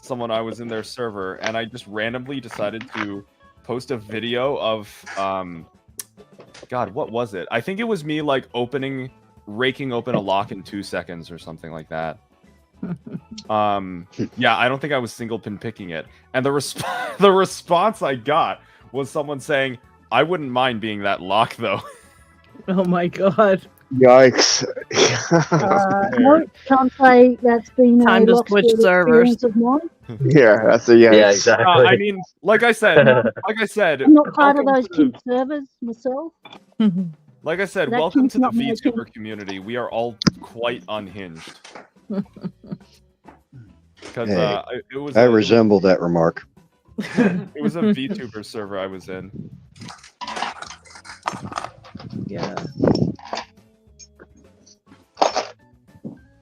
Speaker 9: someone I was in their server, and I just randomly decided to post a video of God, what was it? I think it was me like raking open a lock in 2 seconds or something like that. Yeah, I don't think I was single pin picking it, and the response I got was someone saying, "I wouldn't mind being that lock though."
Speaker 1: Oh my god!
Speaker 3: Yikes!
Speaker 14: No, can't say that's been
Speaker 1: time to switch servers.
Speaker 14: Of mine.
Speaker 3: Yeah, that's a yikes.
Speaker 12: Yeah, exactly.
Speaker 9: I mean, like I said,
Speaker 14: I'm not part of those kid servers myself.
Speaker 9: Like I said,
Speaker 14: That
Speaker 9: welcome
Speaker 14: kid's
Speaker 9: to the
Speaker 14: not my
Speaker 9: VTuber community. We are all quite unhinged. Because it was.
Speaker 21: I resemble that remark.
Speaker 9: It was a VTuber server I was in.
Speaker 1: Yeah.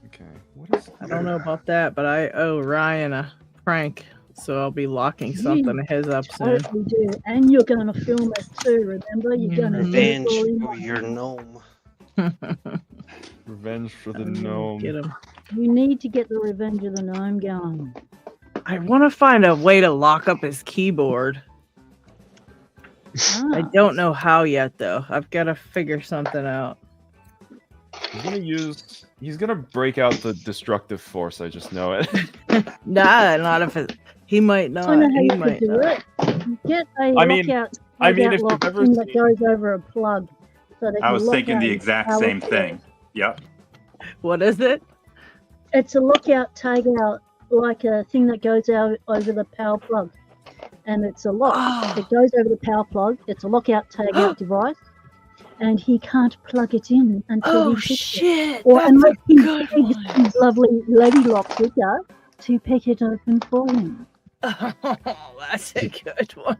Speaker 9: Okay. What is?
Speaker 1: I don't know about that, but I owe Ryan a prank, so I'll be locking something of his up soon.
Speaker 14: Totally do, and you're going to film it too. Remember, you're going to
Speaker 19: Revenge for your gnome.
Speaker 9: Revenge for the gnome.
Speaker 1: Get him.
Speaker 14: You need to get the Revenge of the Gnome going.
Speaker 1: I want to find a way to lock up his keyboard. I don't know how yet, though. I've got to figure something out.
Speaker 9: He's gonna break out the destructive force. I just know it.
Speaker 1: Nah, not if it. He might not.
Speaker 14: I know how
Speaker 1: He
Speaker 14: you could
Speaker 1: might
Speaker 14: do
Speaker 1: not.
Speaker 14: it. Get a
Speaker 9: if
Speaker 14: lock
Speaker 9: you've ever
Speaker 14: thing that goes over a plug. So they
Speaker 16: I
Speaker 14: can
Speaker 16: was
Speaker 14: lock
Speaker 16: thinking
Speaker 14: out
Speaker 16: the
Speaker 14: your
Speaker 16: exact
Speaker 14: power
Speaker 16: same
Speaker 14: cord.
Speaker 16: thing. Yep.
Speaker 1: What is it?
Speaker 14: It's a lockout tag out, like a thing that goes out over the power plug. And it's a lock. It goes over the power plug. It's a lockout tag out device. And he can't plug it in until he picks it. Or unless he begs his lovely LadyLocks with her to pick it open for him.
Speaker 1: Oh, that's a good one.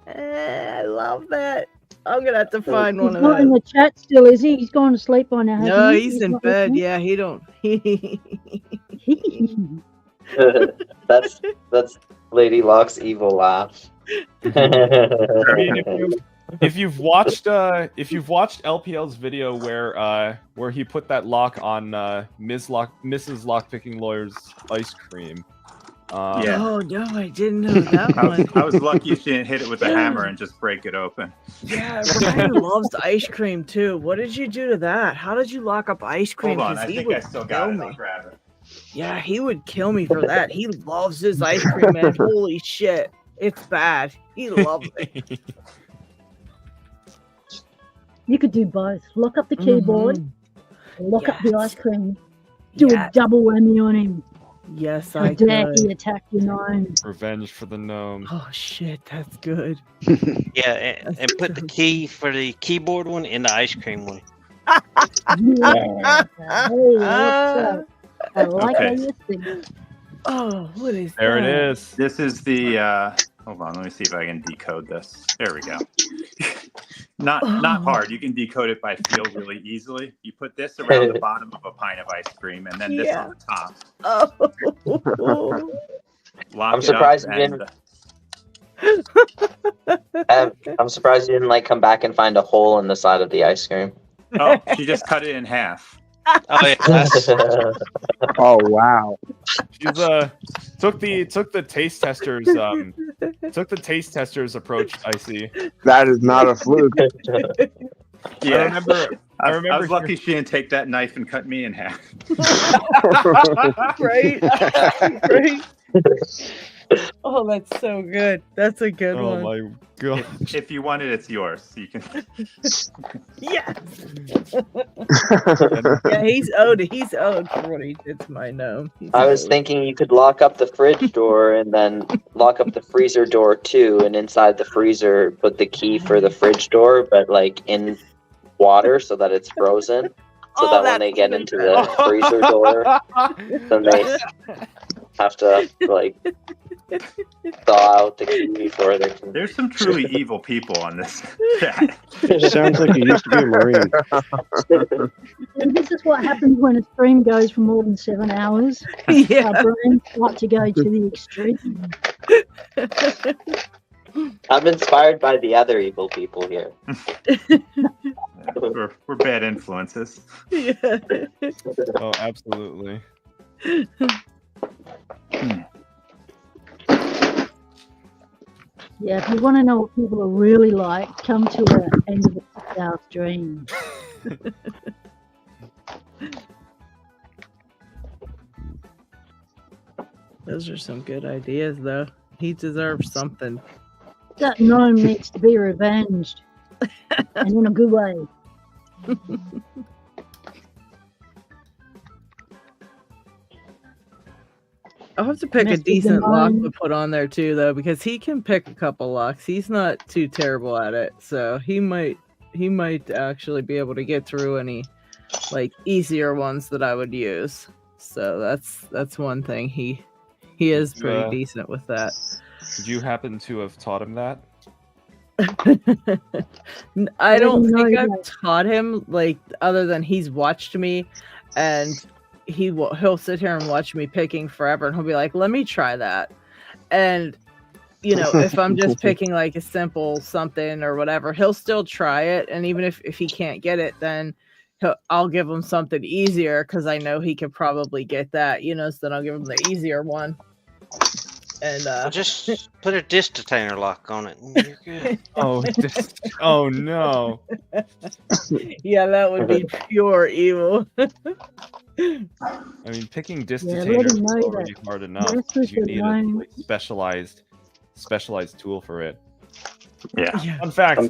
Speaker 1: I love that. I'm gonna have to find one of
Speaker 14: He's not in
Speaker 1: those.
Speaker 14: the chat still, is he? He's gone to sleep by now.
Speaker 1: No,
Speaker 14: hasn't he?
Speaker 1: he's in
Speaker 14: not
Speaker 1: bed.
Speaker 14: listening?
Speaker 1: Yeah, he don't.
Speaker 12: that's LadyLocks' evil laugh.
Speaker 9: I mean, if you've watched LPL's video where he put that lock on Mrs. Lockpicking Lawyer's ice cream.
Speaker 16: Yeah.
Speaker 1: Oh no, I didn't know that one.
Speaker 16: I was lucky she didn't hit it with a hammer and just break it open.
Speaker 1: Yeah, Ryan loves ice cream too. What did you do to that? How did you lock up ice cream?
Speaker 16: Hold on,
Speaker 1: 'Cause
Speaker 16: I
Speaker 1: he
Speaker 16: think
Speaker 1: would
Speaker 16: I still
Speaker 1: kill
Speaker 16: got it.
Speaker 1: me.
Speaker 16: I'll grab it.
Speaker 1: Yeah, he would kill me for that. He loves his ice cream, man. Holy shit. It's bad. He loves it.
Speaker 14: You could do both. Lock up the keyboard, lock up the ice cream. Do
Speaker 1: Yes.
Speaker 14: a double whammy on him.
Speaker 1: Yes,
Speaker 14: How
Speaker 1: I
Speaker 14: dare
Speaker 1: could.
Speaker 14: he attack your gnome?
Speaker 9: Revenge for the gnome.
Speaker 1: Oh shit, that's good.
Speaker 19: Yeah, and put the key for the keyboard one in the ice cream one.
Speaker 14: Yeah. Hey, what's up? I like how
Speaker 16: Okay.
Speaker 14: you think.
Speaker 1: Oh, what is
Speaker 9: There
Speaker 1: that?
Speaker 9: it is.
Speaker 16: This is the. Hold on, let me see if I can decode this. There we go. Not hard. You can decode it by feel really easily. You put this around the bottom of a pint of ice cream, and then this on the top.
Speaker 1: Oh.
Speaker 16: Lock
Speaker 12: I'm
Speaker 16: it
Speaker 12: surprised
Speaker 16: up
Speaker 12: you
Speaker 16: and,
Speaker 12: didn't. I'm surprised you didn't like come back and find a hole in the side of the ice cream.
Speaker 16: Oh, she just cut it in half.
Speaker 19: Oh yeah.
Speaker 3: Oh wow.
Speaker 9: She's took the taste testers approach. I see.
Speaker 3: That is not a fluke.
Speaker 16: Yeah,
Speaker 9: I remember.
Speaker 16: I was lucky she didn't take that knife and cut me in half.
Speaker 1: Right? Right? Oh, that's so good. That's a good one.
Speaker 9: Oh my god.
Speaker 16: If you want it, it's yours. You can.
Speaker 1: Yes. Yeah, he's owed for what he did to my gnome.
Speaker 12: I was thinking you could lock up the fridge door and then lock up the freezer door too, and inside the freezer put the key for the fridge door, but like in water so that it's frozen. So that when they get into the freezer door, then they have to like thaw out the key before they can.
Speaker 16: There's some truly evil people on this.
Speaker 21: Sounds like you used to be a Marine.
Speaker 14: And this is what happens when a stream goes for more than 7 hours.
Speaker 1: Yeah.
Speaker 14: Our brains like to go to the extreme.
Speaker 12: I'm inspired by the other evil people here.
Speaker 16: We're bad influences.
Speaker 1: Yeah.
Speaker 9: Oh, absolutely.
Speaker 14: Yeah, if you want to know what people are really like, come to the end of the 6-hour stream.
Speaker 1: Those are some good ideas, though. He deserves something.
Speaker 14: That gnome needs to be revenged. And in a good way.
Speaker 1: I'll have to pick a
Speaker 14: Messed with the
Speaker 1: decent lock
Speaker 14: gnome.
Speaker 1: to put on there too, though, because he can pick a couple locks. He's not too terrible at it, so he might actually be able to get through any like easier ones that I would use. So that's one thing. He is pretty decent with that.
Speaker 9: Did you happen to have taught him that?
Speaker 1: I don't
Speaker 14: didn't know
Speaker 1: think
Speaker 14: that.
Speaker 1: I've taught him, like, other than he's watched me, and he'll sit here and watch me picking forever, and he'll be like, "Let me try that." And you know, if I'm just picking like a simple something or whatever, he'll still try it, and even if he can't get it, then I'll give him something easier because I know he could probably get that, you know. So then I'll give him the easier one. And
Speaker 19: Well, just put a disc detainer lock on it. And you're good.
Speaker 9: Oh no.
Speaker 1: Yeah, that would be pure evil.
Speaker 9: I mean, picking disc
Speaker 14: Yeah, let
Speaker 9: detainers
Speaker 14: him
Speaker 9: is
Speaker 14: know
Speaker 9: already
Speaker 14: that
Speaker 9: hard enough.
Speaker 14: this
Speaker 9: 'Cause
Speaker 14: is
Speaker 9: you
Speaker 14: the
Speaker 9: need a
Speaker 14: line.
Speaker 9: like, specialized tool for it.
Speaker 16: Yeah.
Speaker 9: Fun fact.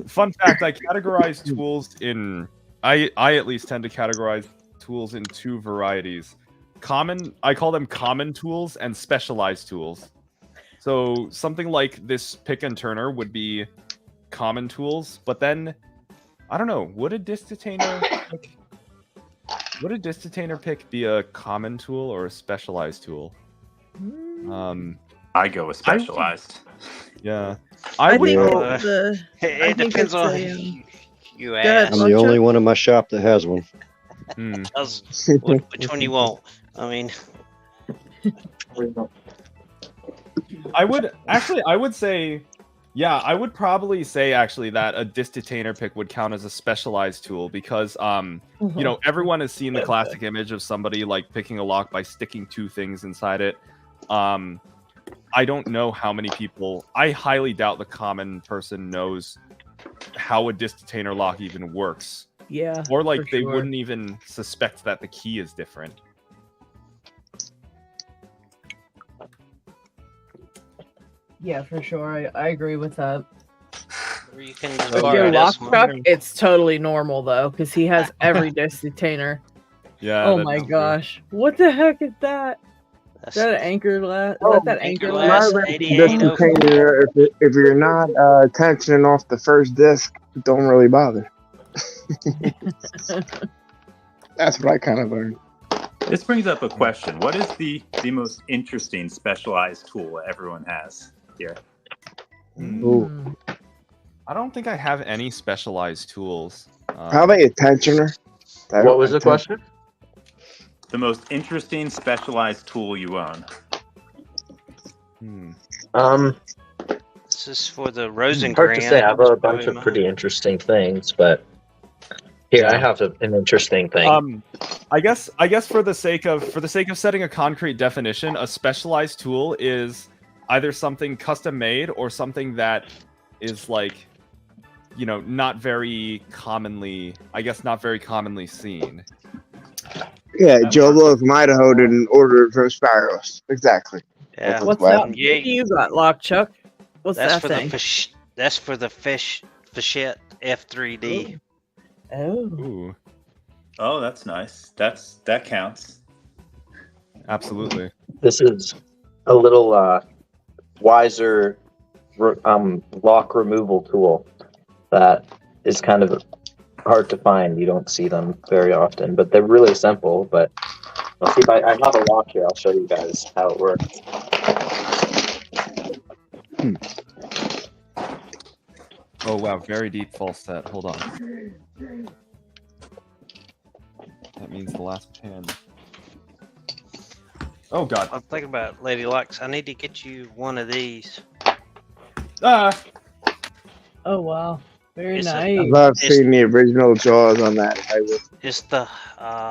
Speaker 9: I categorize tools in. I at least tend to categorize tools in two varieties. I call them common tools and specialized tools. So something like this pick and turner would be common tools, but then I don't know. Would a disc detainer pick be a common tool or a specialized tool?
Speaker 16: I go with specialized.
Speaker 9: Yeah,
Speaker 1: I
Speaker 9: would
Speaker 1: think
Speaker 9: go-
Speaker 19: It depends on who you
Speaker 1: ahead,
Speaker 19: ask.
Speaker 21: I'm the only one in my shop that has one.
Speaker 19: Which one you want? I mean,
Speaker 9: I would say, yeah, I would probably say actually that a disc detainer pick would count as a specialized tool because, you know, everyone has seen the classic image of somebody like picking a lock by sticking two things inside it. I don't know how many people. I highly doubt the common person knows how a disc detainer lock even works.
Speaker 1: Yeah,
Speaker 9: or like
Speaker 1: for
Speaker 9: they
Speaker 1: sure.
Speaker 9: wouldn't even suspect that the key is different.
Speaker 1: Yeah, for sure. I agree with that.
Speaker 19: you can
Speaker 1: With
Speaker 19: borrow
Speaker 1: your
Speaker 19: this
Speaker 1: lock
Speaker 19: one.
Speaker 1: truck, it's totally normal though, because he has every disc detainer.
Speaker 9: Yeah.
Speaker 1: Oh
Speaker 9: that's
Speaker 1: my
Speaker 9: true.
Speaker 1: gosh. What the heck is that? Is that an anchor last?
Speaker 3: Oh,
Speaker 1: Is that anchor
Speaker 19: last
Speaker 1: last?
Speaker 3: Just container, if you're not tensioning off the first disc, don't really bother. That's what I kind of learned.
Speaker 16: This brings up a question. What is the most interesting specialized tool everyone has here?
Speaker 9: Ooh. I don't think I have any specialized tools.
Speaker 3: How about your tensioner?
Speaker 12: What was the question?
Speaker 16: The most interesting specialized tool you own.
Speaker 19: This is for the Rosengrant.
Speaker 12: Hard to say. I have a bunch of pretty interesting things, but here I have an interesting thing.
Speaker 9: I guess for the sake of setting a concrete definition, a specialized tool is either something custom made or something that is like, not very commonly seen.
Speaker 3: Yeah, Joe Blow from Idaho didn't order it from Sparrows. Exactly.
Speaker 19: Yeah.
Speaker 1: What's that? What do you got, Lock Chuck? What's
Speaker 19: that's
Speaker 1: that
Speaker 19: for
Speaker 1: thing?
Speaker 19: That's for the Fichette F3D.
Speaker 1: Oh.
Speaker 16: Oh, that's nice. That counts.
Speaker 9: Absolutely.
Speaker 12: This is a little wiser lock removal tool that is kind of hard to find. You don't see them very often, but they're really simple. But I'll see if I have a lock here. I'll show you guys how it works.
Speaker 9: Oh wow, very deep false set. Hold on. That means the last pin. Oh god.
Speaker 19: I'm thinking about LadyLocks. I need to get you one of these.
Speaker 1: Oh wow, very nice.
Speaker 3: I love seeing the original Jaws on that.
Speaker 19: It's the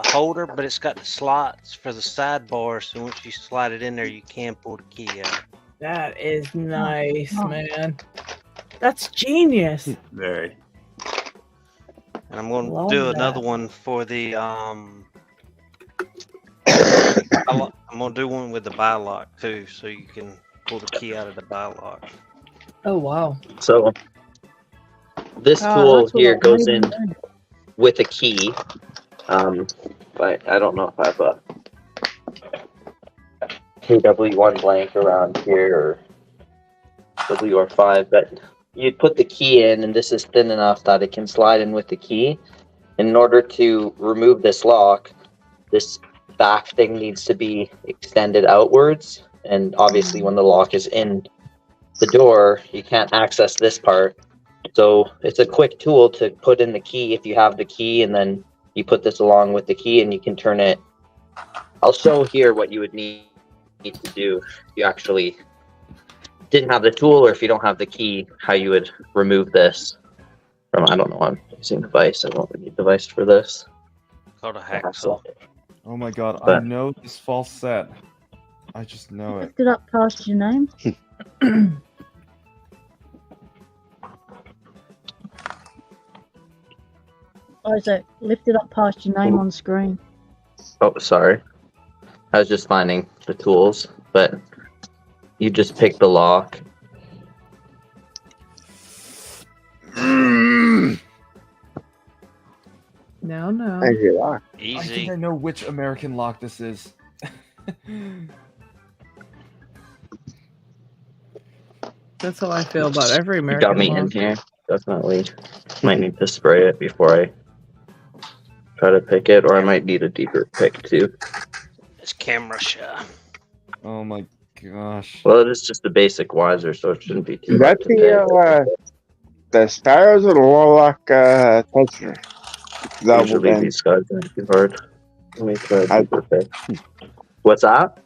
Speaker 19: holder, but it's got the slots for the sidebar. So once you slide it in there, you can pull the key out.
Speaker 1: That is nice, man. That's genius.
Speaker 16: Very.
Speaker 19: And I'm going
Speaker 1: Love
Speaker 19: to do
Speaker 1: that.
Speaker 19: another one for the I'm going to do one with the buy lock too, so you can pull the key out of the buy lock.
Speaker 1: Oh wow.
Speaker 12: So this tool here goes in with a key. But I don't know if I have a KW1 blank around here or WR5, but you'd put the key in, and this is thin enough that it can slide in with the key. In order to remove this lock, this back thing needs to be extended outwards, and obviously when the lock is in the door, you can't access this part. So it's a quick tool to put in the key if you have the key, and then you put this along with the key and you can turn it. I'll show here what you would need to do if you actually didn't have the tool, or if you don't have the key, how you would remove this from, I don't know, I'm using the device. I don't need the device for this.
Speaker 19: Called a hacksaw.
Speaker 9: Oh my god, I
Speaker 12: But-
Speaker 9: know this false set. I just know it.
Speaker 14: Lift it up past your name. Isaac, lift it up past your name on screen.
Speaker 12: Oh, sorry. I was just finding the tools, but you just pick the lock.
Speaker 1: No.
Speaker 3: Thank you, Lock.
Speaker 9: I think I know which American lock this is.
Speaker 1: That's how I feel about every
Speaker 12: You
Speaker 1: American
Speaker 12: got me in
Speaker 1: lock.
Speaker 12: here. Definitely. Might need to spray it before I try to pick it, or I might need a deeper pick too.
Speaker 19: It's camera shot.
Speaker 9: Oh my gosh.
Speaker 12: Well, it is just a basic wiser, so it shouldn't be too
Speaker 3: Is
Speaker 12: hard
Speaker 3: that
Speaker 12: to pick.
Speaker 3: the Sparrows or the Warlock tensioner? Double
Speaker 12: Usually
Speaker 3: bend.
Speaker 12: these guys aren't too hard. Let me try a deeper pick. What's that?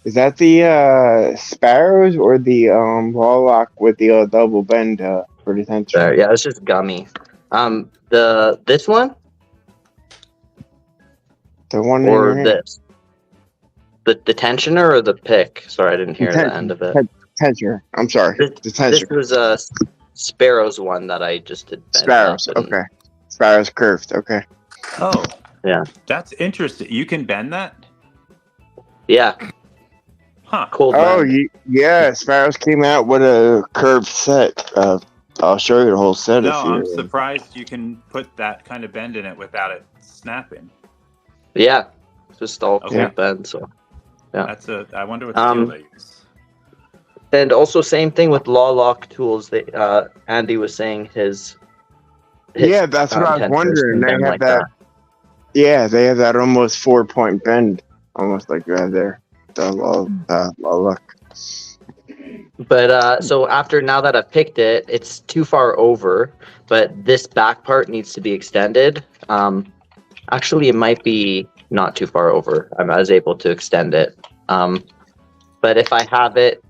Speaker 3: Is that the Sparrows or the Warlock with the double bend for the tensioner?
Speaker 12: There, yeah, it's just gummy. This one
Speaker 3: The one in
Speaker 12: or
Speaker 3: your hand?
Speaker 12: this? The tensioner or the pick? Sorry, I didn't hear the end of it.
Speaker 3: Tensioner. I'm sorry. The
Speaker 12: This
Speaker 3: tensioner.
Speaker 12: was a Sparrows one that I just did. bend
Speaker 3: Sparrows.
Speaker 12: up and-
Speaker 3: Okay. Sparrows curved. Okay.
Speaker 16: Oh,
Speaker 12: yeah.
Speaker 16: That's interesting. You can bend that?
Speaker 12: Yeah.
Speaker 16: Huh.
Speaker 12: Cool.
Speaker 3: Oh, yeah. Sparrows came out with a curved set. I'll show you the whole set
Speaker 16: No,
Speaker 3: if you.
Speaker 16: I'm surprised you can put that kind of bend in it without it snapping.
Speaker 12: Yeah. Just all cool
Speaker 3: Yeah.
Speaker 12: bend. So Yeah.
Speaker 16: I wonder what the tool they use.
Speaker 12: And also same thing with LadyLocks tools. That Andy was saying his
Speaker 3: yeah, that's what I was
Speaker 12: tensors
Speaker 3: wondering.
Speaker 12: can
Speaker 3: They
Speaker 12: bend
Speaker 3: have
Speaker 12: like
Speaker 3: that. Yeah, they have that almost 4-point bend, almost like that there. The LadyLocks.
Speaker 12: But so now that I've picked it, it's too far over. But this back part needs to be extended. Actually, it might be not too far over. I was able to extend it. But if I have it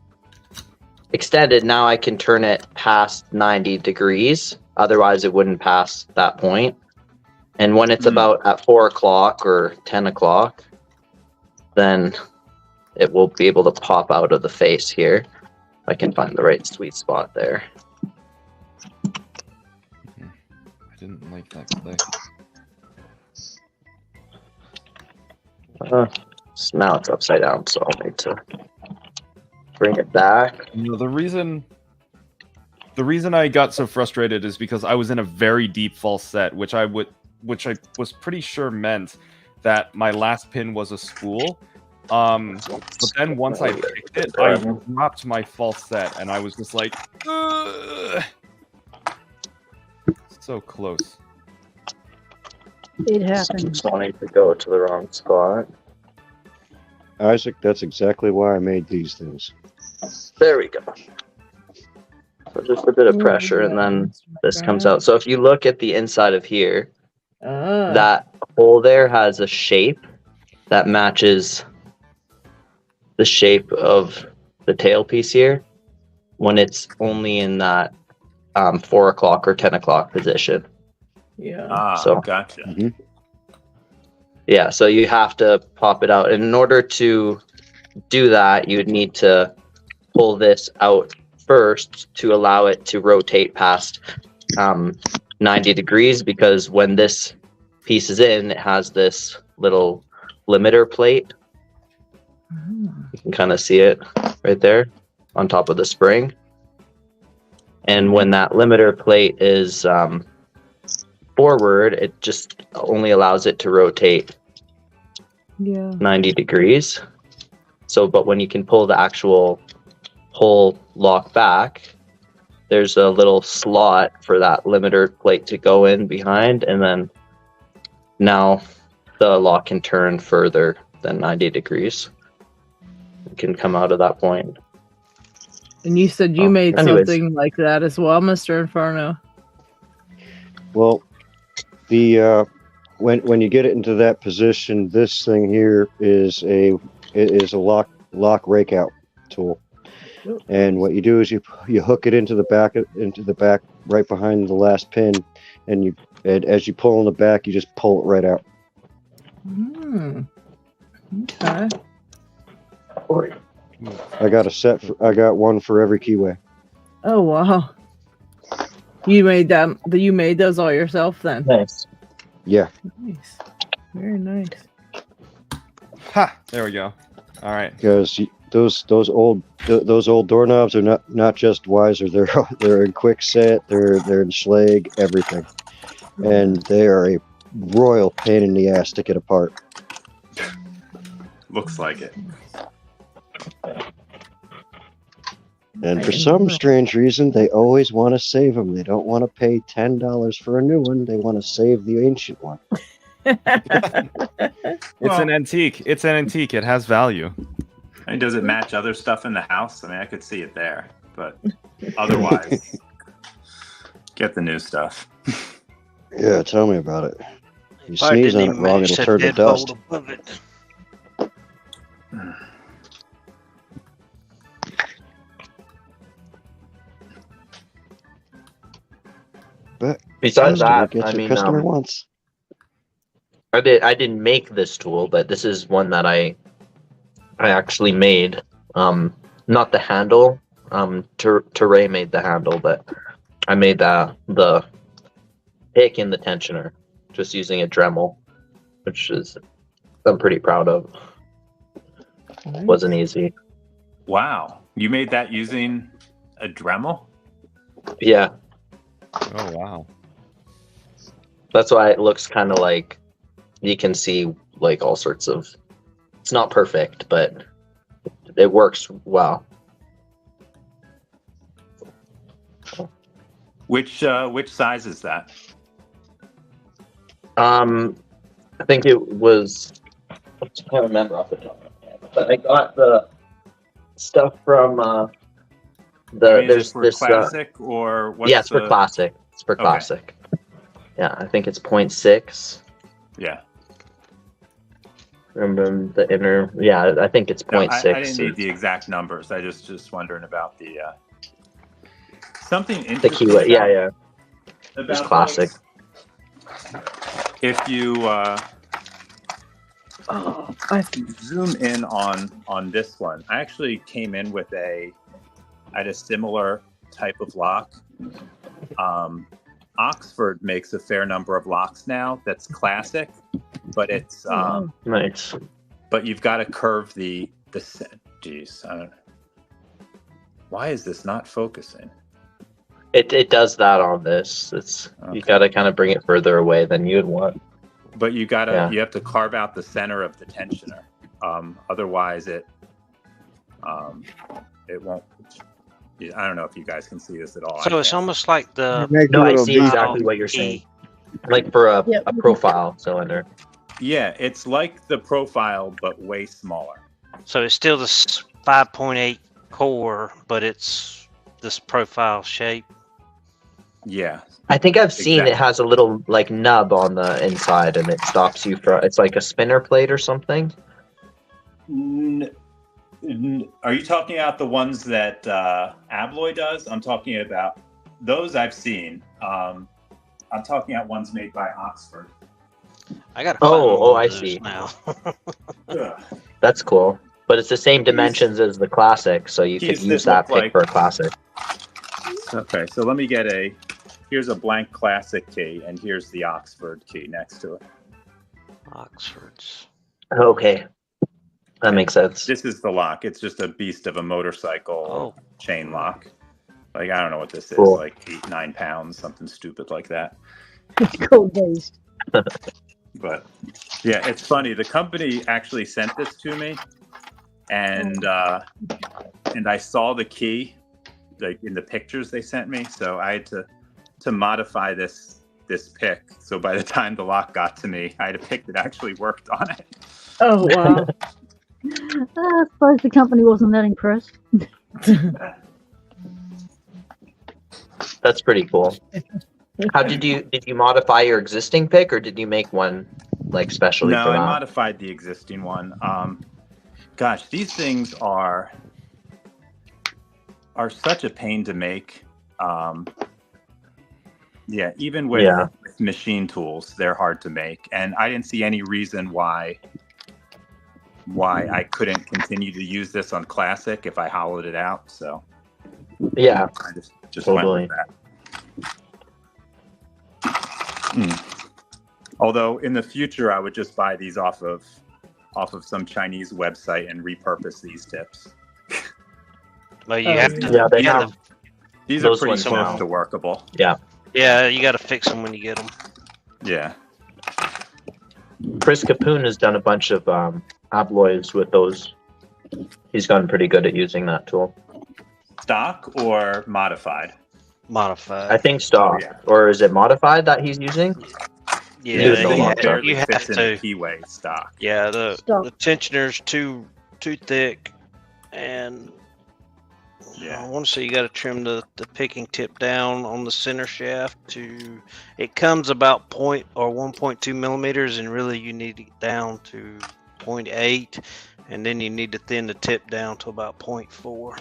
Speaker 12: extended, now I can turn it past 90 degrees. Otherwise, it wouldn't pass that point. And when it's about at 4 o'clock or 10 o'clock, then it will be able to pop out of the face here. I can find the right sweet spot there.
Speaker 9: I didn't like that click.
Speaker 12: So now it's upside down, so I'll need to bring it back.
Speaker 9: You know, the reason I got so frustrated is because I was in a very deep false set, which I was pretty sure meant that my last pin was a spool. But then once I picked it, I dropped my false set, and I was just like, ugh! So close.
Speaker 14: It happens.
Speaker 12: Just wanting to go to the wrong spot.
Speaker 21: Isaac, that's exactly why I made these things.
Speaker 12: There we go. So just a bit of pressure, and then this comes out. So if you look at the inside of here, that hole there has a shape that matches the shape of the tailpiece here when it's only in that 4 o'clock or 10 o'clock position.
Speaker 1: Yeah.
Speaker 12: So
Speaker 16: gotcha.
Speaker 12: Yeah, so you have to pop it out. And in order to do that, you'd need to pull this out first to allow it to rotate past 90 degrees, because when this piece is in, it has this little limiter plate. You can kind of see it right there on top of the spring. And when that limiter plate is forward, it just only allows it to rotate 90 degrees. So, but when you can pull the actual whole lock back, there's a little slot for that limiter plate to go in behind, and then now the lock can turn further than 90 degrees. It can come out of that point.
Speaker 1: And you said you made
Speaker 12: anyways.
Speaker 1: something like that as well, Mr. Inferno.
Speaker 21: Well, the when you get it into that position, this thing here is a lock rakeout tool. And what you do is you hook it into the back right behind the last pin, and as you pull in the back, you just pull it right out.
Speaker 1: Okay.
Speaker 21: I got one for every keyway.
Speaker 1: Oh wow. You made them. You made those all yourself then.
Speaker 12: Nice.
Speaker 21: Yeah.
Speaker 1: Nice. Very nice.
Speaker 9: Ha! There we go. All right.
Speaker 21: Because those old doorknobs are not just Weiser. They're in Quickset. They're in Schlage. Everything, and they are a royal pain in the ass to get apart.
Speaker 16: Looks like it.
Speaker 21: And for some strange reason, they always want to save them. They don't want to pay $10 for a new one. They want to save the ancient one.
Speaker 9: It's an antique. It's an antique. It has value.
Speaker 16: And does it match other stuff in the house? I mean, I could see it there, but otherwise, get the new stuff.
Speaker 21: Yeah, tell me about it. You sneeze on it wrong, it'll turn to dust. But
Speaker 12: besides that,
Speaker 21: gets
Speaker 12: I
Speaker 21: your
Speaker 12: mean,
Speaker 21: customer once.
Speaker 12: I didn't make this tool, but this is one that I actually made. Not the handle. Teray made the handle, but I made the pick and the tensioner just using a Dremel, which is I'm pretty proud of. Wasn't easy.
Speaker 16: Wow, you made that using a Dremel?
Speaker 12: Yeah.
Speaker 9: Oh wow.
Speaker 12: That's why it looks kind of like you can see like all sorts of. It's not perfect, but it works well.
Speaker 16: Which size is that?
Speaker 12: I think it was. I can't remember off the top of my head, but I got the stuff from
Speaker 16: Is it for classic or what's
Speaker 12: yeah, it's for classic. It's for
Speaker 16: Okay.
Speaker 12: classic. Yeah, I think it's 0.6.
Speaker 16: Yeah.
Speaker 12: Remember the inner? Yeah, I think it's
Speaker 16: No,
Speaker 12: 0.6.
Speaker 16: I didn't need the exact numbers. I just wondering about the something
Speaker 12: The
Speaker 16: interesting.
Speaker 12: keyword. Yeah, yeah.
Speaker 16: About
Speaker 12: It's classic.
Speaker 16: those, if you zoom in on this one, I actually came in with I had a similar type of lock. Oxford makes a fair number of locks now. That's classic, but it's
Speaker 12: nice.
Speaker 16: But you've got to curve the geez, I don't. Why is this not focusing?
Speaker 12: It does that on this. It's you got to kind of bring it further away than you'd want.
Speaker 16: But you have to carve out the center of the tensioner. Otherwise, it won't. I don't know if you guys can see this at all.
Speaker 19: So it's almost like the.
Speaker 12: No, I see exactly what you're saying. Like for a profile cylinder.
Speaker 16: Yeah, it's like the profile, but way smaller.
Speaker 19: So it's still the 5.8 core, but it's this profile shape.
Speaker 16: Yeah.
Speaker 12: I think I've seen it has a little like nub on the inside, and it stops you from. It's like a spinner plate or something.
Speaker 16: Are you talking about the ones that Abloy does? I'm talking about those I've seen. I'm talking about ones made by Oxford.
Speaker 19: I got.
Speaker 12: I see.
Speaker 19: Now.
Speaker 12: That's cool, but it's the same dimensions as the classic, so you could use that pick for a classic.
Speaker 16: Okay, so let me get here's a blank classic key, and here's the Oxford key next to it.
Speaker 19: Oxfords.
Speaker 12: Okay, that makes sense.
Speaker 16: This is the lock. It's just a beast of a motorcycle chain lock. Like, I don't know what this is, like 8-9 pounds, something stupid like that.
Speaker 14: Cool beast.
Speaker 16: But yeah, it's funny. The company actually sent this to me, and I saw the key, like in the pictures they sent me. So I had to modify this pick. So by the time the lock got to me, I had a pick that actually worked on it.
Speaker 14: Oh wow! I suppose the company wasn't that impressed.
Speaker 12: That's pretty cool. How did you modify your existing pick, or did you make one like specially
Speaker 16: No,
Speaker 12: for
Speaker 16: I
Speaker 12: that?
Speaker 16: modified the existing one. Gosh, these things are such a pain to make. Yeah, even with machine tools, they're hard to make, and I didn't see any reason why I couldn't continue to use this on Classic if I hollowed it out. So
Speaker 12: yeah,
Speaker 16: I just
Speaker 12: totally.
Speaker 16: went with that. Although in the future, I would just buy these off of some Chinese website and repurpose these tips.
Speaker 19: Well, you have to.
Speaker 12: Yeah, they
Speaker 19: you
Speaker 12: have.
Speaker 16: These are
Speaker 12: Those
Speaker 16: pretty
Speaker 12: ones
Speaker 16: close
Speaker 12: now.
Speaker 16: to workable.
Speaker 12: Yeah.
Speaker 19: Yeah, you got to fix them when you get them.
Speaker 16: Yeah.
Speaker 12: Chris Capoon has done a bunch of abloys with those. He's gotten pretty good at using that tool.
Speaker 16: Stock or modified?
Speaker 19: Modified.
Speaker 12: I think stock, or is it modified that he's using?
Speaker 19: Yeah,
Speaker 16: barely
Speaker 19: you have
Speaker 16: fits in
Speaker 19: to.
Speaker 16: a keyway stock.
Speaker 19: Yeah, the tensioner's too thick, and I want to say you got to trim the picking tip down on the center shaft to. It comes about 1.2 millimeters, and really you need to get down to 0.8, and then you need to thin the tip down to about 0.4.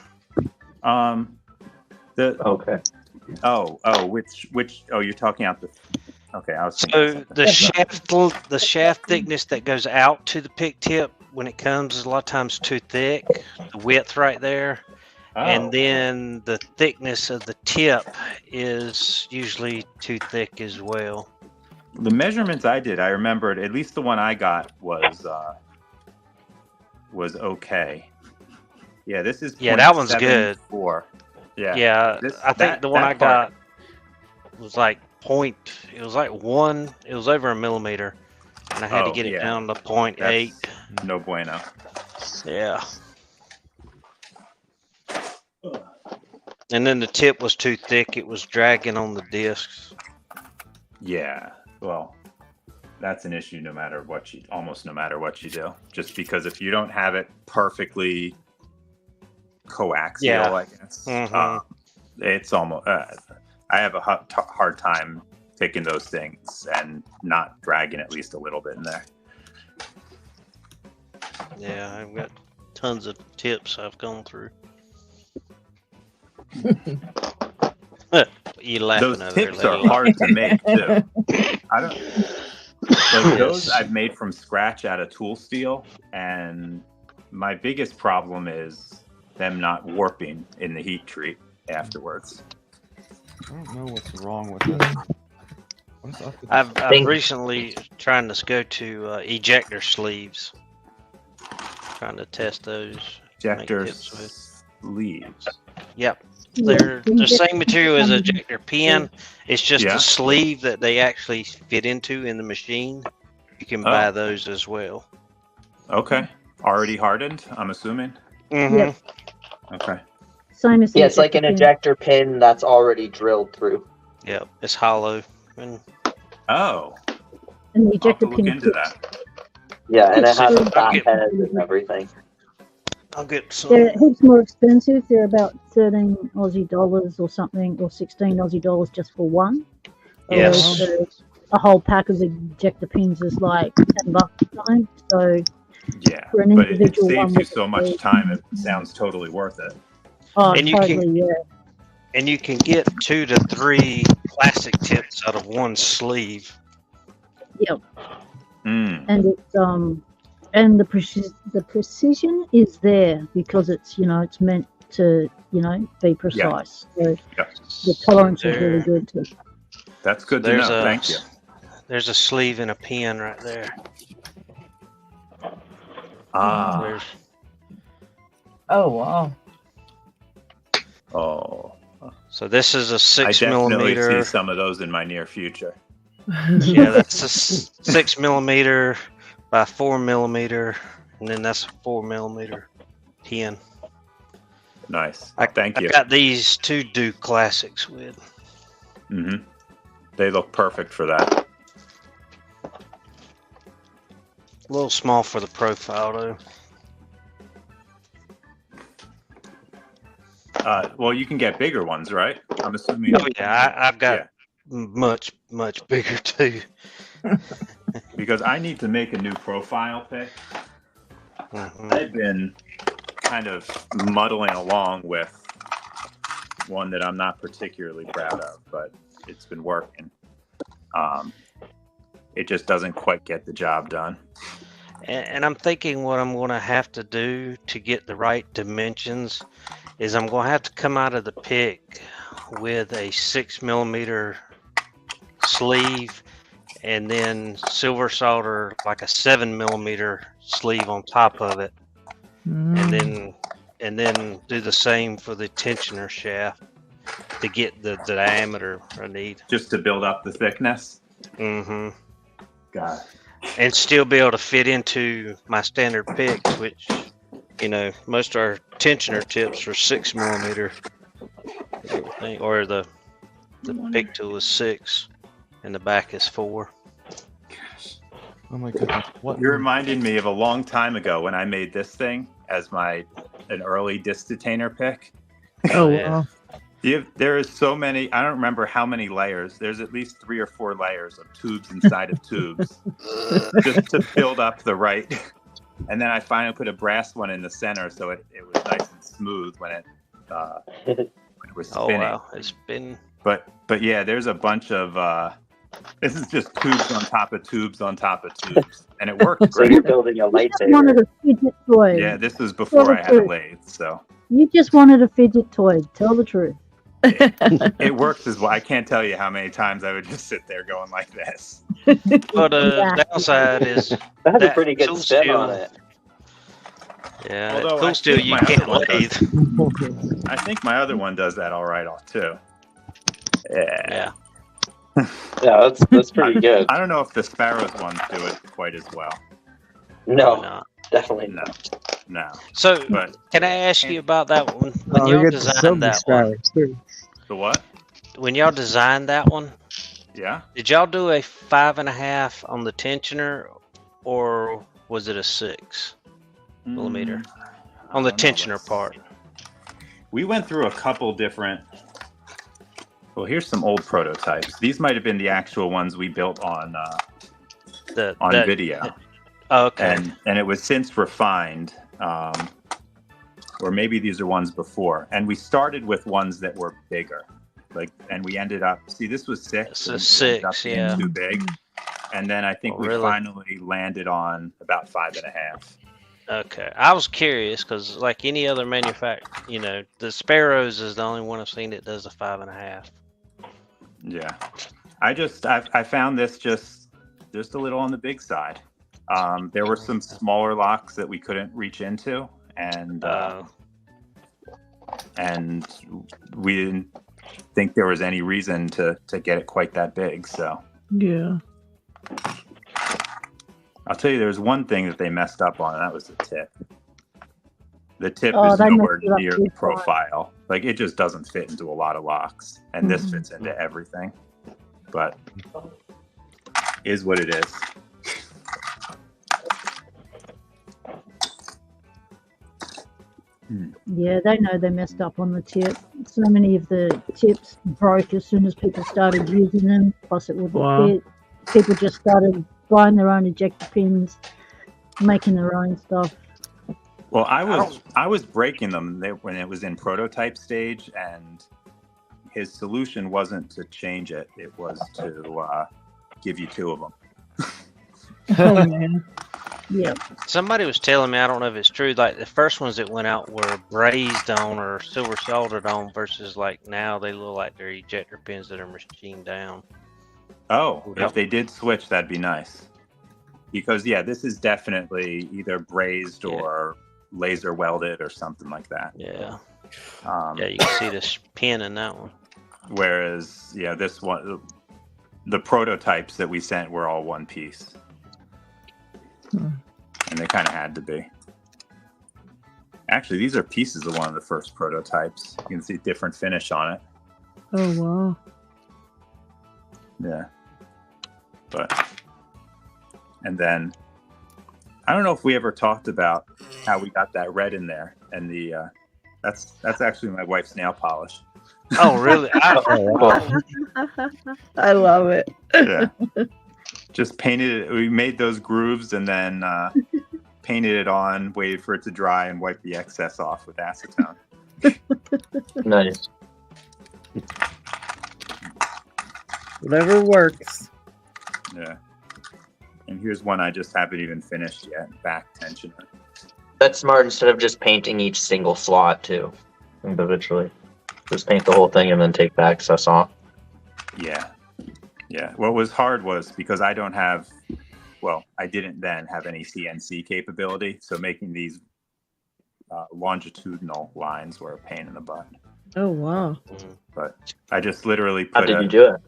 Speaker 16: Which you're talking about the. Okay, I was.
Speaker 19: So the shaft thickness that goes out to the pick tip when it comes is a lot of times too thick. The width right there, and then the thickness of the tip is usually too thick as well.
Speaker 16: The measurements I did, I remembered at least the one I got was okay. Yeah, this is
Speaker 19: that one's good.
Speaker 16: 0.74. Yeah.
Speaker 19: Yeah, I think the one I got was like it was like it was over a millimeter, and I had to get it down to 0.8.
Speaker 16: No bueno.
Speaker 19: Yeah. And then the tip was too thick; it was dragging on the discs.
Speaker 16: Yeah, well, that's an issue no matter what you do. Just because if you don't have it perfectly coaxial, I guess, it's almost. I have a hard time picking those things and not dragging at least a little bit in there.
Speaker 19: Yeah, I've got tons of tips I've gone through. You laughing
Speaker 16: Those
Speaker 19: over
Speaker 16: tips
Speaker 19: there,
Speaker 16: are
Speaker 19: Lady
Speaker 16: hard
Speaker 19: Lock.
Speaker 16: to make too. I don't like those. I've made from scratch out of tool steel, and my biggest problem is them not warping in the heat treat afterwards.
Speaker 9: I don't know what's wrong with it. What is up with
Speaker 19: I've
Speaker 9: this?
Speaker 19: recently trying to go to ejector sleeves. Trying to test those.
Speaker 16: Ejector
Speaker 19: make tips with.
Speaker 16: sleeves.
Speaker 19: Yep.
Speaker 14: Yeah,
Speaker 19: They're the same material as
Speaker 14: ejector
Speaker 19: ejector pin. It's just
Speaker 16: Yeah.
Speaker 19: a sleeve that they actually fit into in the machine. You can buy those as well.
Speaker 16: Okay. Already hardened, I'm assuming.
Speaker 14: Yep.
Speaker 16: Okay.
Speaker 4: Same as
Speaker 12: Yeah, it's like an
Speaker 4: pin.
Speaker 12: ejector pin that's already drilled through.
Speaker 19: Yep, it's hollow. And
Speaker 16: Oh.
Speaker 4: And the ejector
Speaker 16: Look
Speaker 4: pin
Speaker 16: into
Speaker 4: tips.
Speaker 16: that.
Speaker 12: Yeah, and it has
Speaker 19: I'll
Speaker 12: a fat
Speaker 19: get-
Speaker 12: head and everything.
Speaker 19: I'll get some.
Speaker 4: They're heaps more expensive. They're about 13 Aussie dollars or something, or 16 Aussie dollars just for one.
Speaker 19: Yes.
Speaker 4: Whereas a whole pack of ejector pins is like $10 or something. So
Speaker 16: Yeah,
Speaker 4: for an
Speaker 16: but it
Speaker 4: individual
Speaker 16: saves
Speaker 4: one
Speaker 16: you
Speaker 4: with
Speaker 16: so
Speaker 4: the
Speaker 16: much
Speaker 4: sleeve.
Speaker 16: time. It sounds totally worth it.
Speaker 4: Oh,
Speaker 19: And you
Speaker 4: totally,
Speaker 19: can-
Speaker 4: yeah.
Speaker 19: And you can get 2 to 3 plastic tips out of one sleeve.
Speaker 4: Yep.
Speaker 16: Mm.
Speaker 4: And it's and the precision is there because it's it's meant to be precise. So the tolerance is really good too.
Speaker 16: That's good to know. Thank you.
Speaker 19: There's a sleeve and a pin right there.
Speaker 16: Ah.
Speaker 19: There's,
Speaker 11: Oh wow.
Speaker 16: Oh.
Speaker 19: so this is a
Speaker 16: I
Speaker 19: 6
Speaker 16: definitely
Speaker 19: millimeter.
Speaker 16: see some of those in my near future.
Speaker 19: Yeah, that's a 6 millimeter by 4 millimeter, and then that's a 4 millimeter pin.
Speaker 16: Nice.
Speaker 19: I
Speaker 16: Thank you.
Speaker 19: got these 2 Duke Classics with.
Speaker 16: Mm-hmm. They look perfect for that.
Speaker 19: A little small for the profile though.
Speaker 16: Well, you can get bigger ones, right? I'm assuming.
Speaker 19: Oh yeah, I've got
Speaker 16: Yeah.
Speaker 19: much bigger too.
Speaker 16: Because I need to make a new profile pic. I've been kind of muddling along with one that I'm not particularly proud of, but it's been working. It just doesn't quite get the job done.
Speaker 19: And I'm thinking what I'm going to have to do to get the right dimensions is I'm going to have to come out of the pick with a 6 millimeter sleeve and then silver solder like a 7 millimeter sleeve on top of it, and then do the same for the tensioner shaft to get the diameter I need.
Speaker 16: Just to build up the thickness.
Speaker 19: Mm-hmm.
Speaker 16: Got it.
Speaker 19: And still be able to fit into my standard picks, which most of our tensioner tips are 6 millimeter, or the pick tool is 6, and the back is 4.
Speaker 9: Oh my goodness! What?
Speaker 16: You're reminding me of a long time ago when I made this thing as an early disc detainer pick.
Speaker 1: Oh wow.
Speaker 16: There is so many. I don't remember how many layers. There's at least 3 or 4 layers of tubes inside of tubes, just to build up the right. And then I finally put a brass one in the center, so it was nice and smooth when it was spinning.
Speaker 19: Oh wow, it's been.
Speaker 16: But yeah, there's a bunch of. This is just tubes on top of tubes on top of tubes, and it worked
Speaker 12: So
Speaker 16: great.
Speaker 12: you're building a
Speaker 4: You just wanted
Speaker 12: lightsaber.
Speaker 4: a fidget toy.
Speaker 16: Yeah, this was before I had a lathe, so
Speaker 4: You just wanted a fidget toy. Tell the truth.
Speaker 16: it works as well. I can't tell you how many times I would just sit there going like this.
Speaker 19: But the downside is
Speaker 12: That has a
Speaker 19: that
Speaker 12: pretty good
Speaker 19: tool
Speaker 12: spin
Speaker 19: steel-
Speaker 12: on it.
Speaker 19: Yeah,
Speaker 16: Although
Speaker 19: tool
Speaker 16: I
Speaker 19: steel
Speaker 16: think
Speaker 19: you
Speaker 16: my other
Speaker 19: can't
Speaker 16: one
Speaker 19: lathe.
Speaker 16: does- I think my other one does that all right too. Yeah.
Speaker 12: Yeah, that's pretty good.
Speaker 16: I don't know if the Sparrows ones do it quite as well.
Speaker 12: No. Definitely
Speaker 16: no.
Speaker 19: So,
Speaker 16: But
Speaker 19: can I ask you about that one? When
Speaker 8: Oh, we
Speaker 19: y'all
Speaker 8: get the
Speaker 19: designed
Speaker 8: silver
Speaker 19: that one,
Speaker 8: skyers too.
Speaker 16: the what?
Speaker 19: when y'all designed that one,
Speaker 16: Yeah.
Speaker 19: did y'all do a 5.5 on the tensioner, or was it a 6 millimeter on the tensioner part?
Speaker 16: We went through a couple different. Well, here's some old prototypes. These might have been the actual ones we built on video.
Speaker 19: Okay.
Speaker 16: And it was since refined, or maybe these are ones before. And we started with ones that were bigger, and we ended up. See, this was 6.
Speaker 19: So
Speaker 16: and
Speaker 19: 6,
Speaker 16: it ended up being
Speaker 19: yeah.
Speaker 16: too big. And then I think we
Speaker 19: Really?
Speaker 16: finally landed on about 5.5.
Speaker 19: Okay, I was curious because, like any other manufacturer, the Sparrows is the only one I've seen that does a 5.5.
Speaker 16: Yeah, I found this just a little on the big side. There were some smaller locks that we couldn't reach into, and we didn't think there was any reason to get it quite that big. So
Speaker 1: Yeah.
Speaker 16: I'll tell you, there's one thing that they messed up on, and that was the tip. The tip
Speaker 14: Oh,
Speaker 16: is
Speaker 14: they
Speaker 16: nowhere
Speaker 14: messed it up
Speaker 16: near
Speaker 14: too
Speaker 16: the profile. Like, it just doesn't fit into a lot of locks, and this fits into everything. But is what it is.
Speaker 14: Yeah, they know they messed up on the tip. So many of the tips broke as soon as people started using them. Plus, it wouldn't
Speaker 1: Wow.
Speaker 14: fit. People just started buying their own ejector pins, making their own stuff.
Speaker 16: Well, I was breaking them when it was in prototype stage, and his solution wasn't to change it; it was to give you 2 of them.
Speaker 1: Oh man.
Speaker 14: Yeah.
Speaker 19: Somebody was telling me, I don't know if it's true, like the first ones that went out were brazed on or silver soldered on, versus like now they look like they're ejector pins that are machined down.
Speaker 16: Oh,
Speaker 19: Yep.
Speaker 16: if they did switch, that'd be nice. Because this is definitely either brazed or laser welded or something like that.
Speaker 19: Yeah. Yeah, you can see this pin in that one.
Speaker 16: Whereas, this one, the prototypes that we sent were all one piece. And they kind of had to be. Actually, these are pieces of one of the first prototypes. You can see different finish on it.
Speaker 1: Oh wow.
Speaker 16: Yeah. And then, I don't know if we ever talked about how we got that red in there. And that's actually my wife's nail polish.
Speaker 19: Oh, really?
Speaker 1: I love it.
Speaker 16: Yeah. Just painted it. We made those grooves and then painted it on, waited for it to dry, and wiped the excess off with acetone.
Speaker 12: Nice.
Speaker 1: Whatever works.
Speaker 16: Yeah. And here's one I just haven't even finished yet. Back tensioner.
Speaker 12: That's smart instead of just painting each single slot too, individually. Just paint the whole thing and then take the excess off.
Speaker 16: Yeah. Yeah. What was hard was because I didn't then have any CNC capability. So making these longitudinal lines were a pain in the butt.
Speaker 1: Oh wow.
Speaker 16: But I just literally
Speaker 12: How did you do it?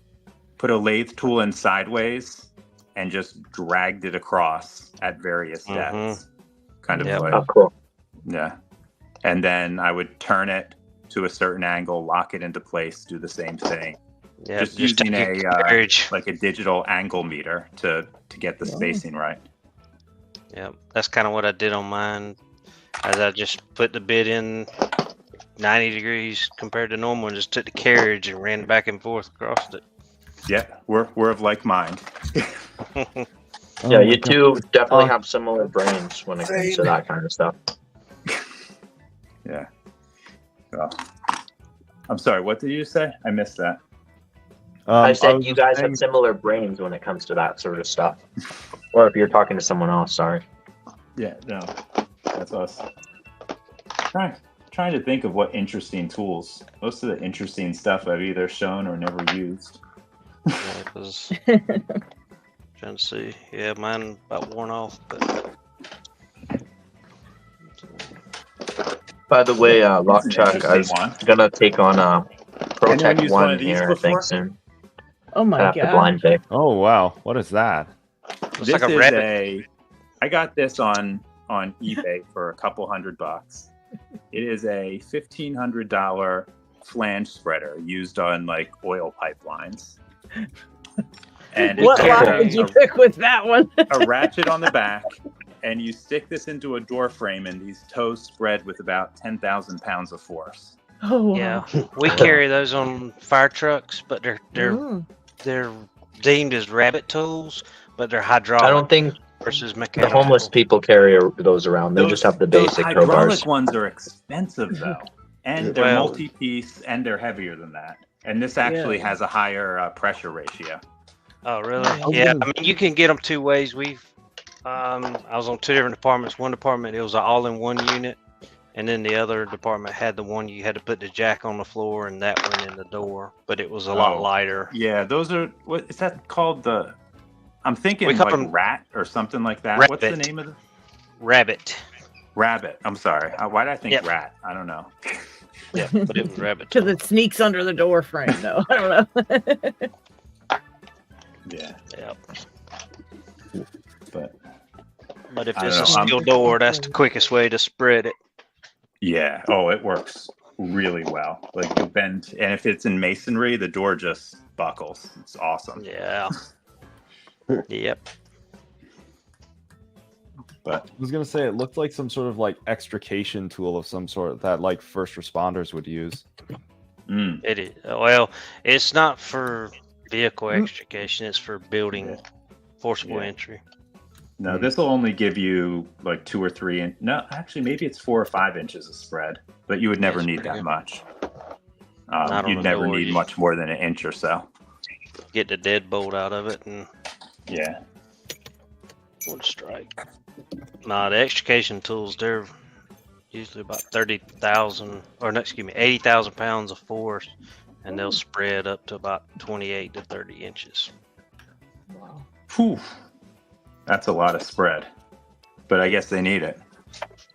Speaker 16: Put a lathe tool in sideways and just dragged it across at various depths. Kind of like,
Speaker 12: oh, cool.
Speaker 16: Yeah. And then I would turn it to a certain angle, lock it into place, do the same thing.
Speaker 19: Yeah,
Speaker 16: just
Speaker 19: just
Speaker 16: using
Speaker 19: take
Speaker 16: like a digital angle meter to get the spacing right.
Speaker 19: Yeah, that's kind of what I did on mine. As I just put the bit in 90 degrees compared to normal, and just took the carriage and ran back and forth across it.
Speaker 16: Yeah, we're of like mind.
Speaker 12: Yeah, you two definitely have similar brains when it comes to that kind of stuff.
Speaker 16: Yeah. So, I'm sorry, what did you say? I missed that.
Speaker 12: I said you guys have similar brains when it comes to that sort of stuff. Or if you're talking to someone else, sorry.
Speaker 16: Yeah, no, that's us. Trying to think of what interesting tools. Most of the interesting stuff I've either shown or never used.
Speaker 19: Yeah, 'cause trying to see. Yeah, mine about worn off. But
Speaker 12: by the way, Lock Chuck, I was gonna take on Protect
Speaker 16: used one of
Speaker 12: 1
Speaker 16: these
Speaker 12: here, I
Speaker 16: before?
Speaker 12: think, soon.
Speaker 1: Oh my
Speaker 12: After
Speaker 1: god.
Speaker 12: blind pick.
Speaker 9: Oh wow, what is that?
Speaker 16: This is I got this on on eBay for a couple $100. It is a $1,500 flange spreader used on like oil pipelines. And
Speaker 1: what lock did you pick with that one?
Speaker 16: a ratchet on the back, and you stick this into a door frame, and these toes spread with about 10,000 pounds of force.
Speaker 1: Oh wow.
Speaker 19: Yeah, we carry those on fire trucks, but they're deemed as rabbit tools, but they're hydraulic.
Speaker 12: I don't think
Speaker 19: versus
Speaker 12: the
Speaker 19: mechanical.
Speaker 12: homeless people carry those around. They just have the
Speaker 16: Those
Speaker 12: basic
Speaker 16: hydraulic
Speaker 12: crowbars.
Speaker 16: ones are expensive though, and they're
Speaker 19: Well-
Speaker 16: multi-piece, and they're heavier than that. And this actually has a higher pressure ratio.
Speaker 19: Oh, really? Yeah, I mean, you can get them two ways. I was on two different departments. One department, it was an all-in-one unit, and then the other department had the one you had to put the jack on the floor, and that went in the door, but it was a lot lighter.
Speaker 16: Yeah, those are, what is that called? I'm thinking
Speaker 19: We call
Speaker 16: like
Speaker 19: them
Speaker 16: rat or something like that.
Speaker 19: Rabbit.
Speaker 16: What's the name of the?
Speaker 19: Rabbit.
Speaker 16: Rabbit. I'm sorry. Why did I think
Speaker 19: Yep.
Speaker 16: rat? I don't know.
Speaker 19: Yeah, but it was rabbit.
Speaker 1: Because it sneaks under the door frame, though. I don't know.
Speaker 16: Yeah.
Speaker 19: Yep.
Speaker 16: But
Speaker 19: if
Speaker 16: I
Speaker 19: it's a
Speaker 16: don't know,
Speaker 19: steel door, that's the quickest way to spread it.
Speaker 16: Yeah. Oh, it works really well. Like you bend, and if it's in masonry, the door just buckles. It's awesome.
Speaker 19: Yeah. Yep.
Speaker 16: But
Speaker 9: I was gonna say it looked like some sort of like extrication tool of some sort that like first responders would use.
Speaker 19: It is. Well, it's not for vehicle extrication. It's for building forcible entry.
Speaker 16: No, this will only give you like 2 or 3 no, actually maybe it's 4 or 5 inches of spread, but you would never
Speaker 19: That's
Speaker 16: need
Speaker 19: pretty
Speaker 16: that
Speaker 19: good.
Speaker 16: much.
Speaker 19: Not on
Speaker 16: You'd
Speaker 19: the
Speaker 16: never
Speaker 19: door,
Speaker 16: need
Speaker 19: you-
Speaker 16: much more than an inch or so.
Speaker 19: Get the deadbolt out of it and
Speaker 16: Yeah.
Speaker 19: one strike. Nah, the extrication tools, they're usually about 30,000, or no, excuse me, 80,000 pounds of force, and they'll spread up to about 28 to 30 inches.
Speaker 16: Whew. That's a lot of spread. But I guess they need it.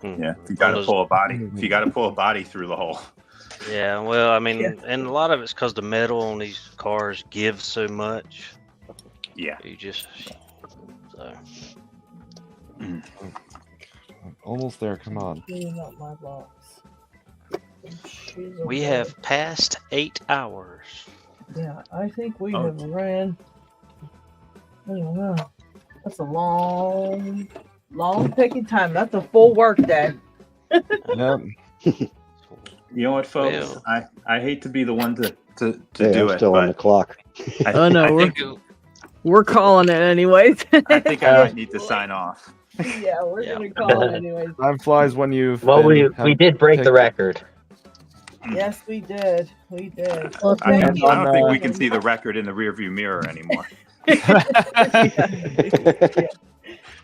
Speaker 16: Yeah. If you gotta pull a body through the hole.
Speaker 19: Yeah, well, I mean, and a lot of it's because the metal on these cars gives so much.
Speaker 16: Yeah.
Speaker 19: You just, so.
Speaker 9: Almost there. Come on.
Speaker 1: Cleaning up my box.
Speaker 19: We have passed 8 hours.
Speaker 1: Yeah, I think we
Speaker 19: Oh.
Speaker 1: have ran. I don't know. That's a long picking time. That's a full work day.
Speaker 9: Yep.
Speaker 16: You know what, folks? I hate to be the one to
Speaker 21: Hey,
Speaker 16: do
Speaker 21: I'm
Speaker 16: it,
Speaker 21: still on
Speaker 16: but
Speaker 21: the clock.
Speaker 1: Oh no,
Speaker 16: I
Speaker 1: we're calling it anyways.
Speaker 16: I think I might need to sign off.
Speaker 1: Yeah, we're gonna call it anyways.
Speaker 9: Time flies when you've.
Speaker 12: Well,
Speaker 9: been
Speaker 12: we did break the
Speaker 9: picked.
Speaker 12: record.
Speaker 1: Yes, we did. We did.
Speaker 16: I don't think we can see the record in the rearview mirror anymore.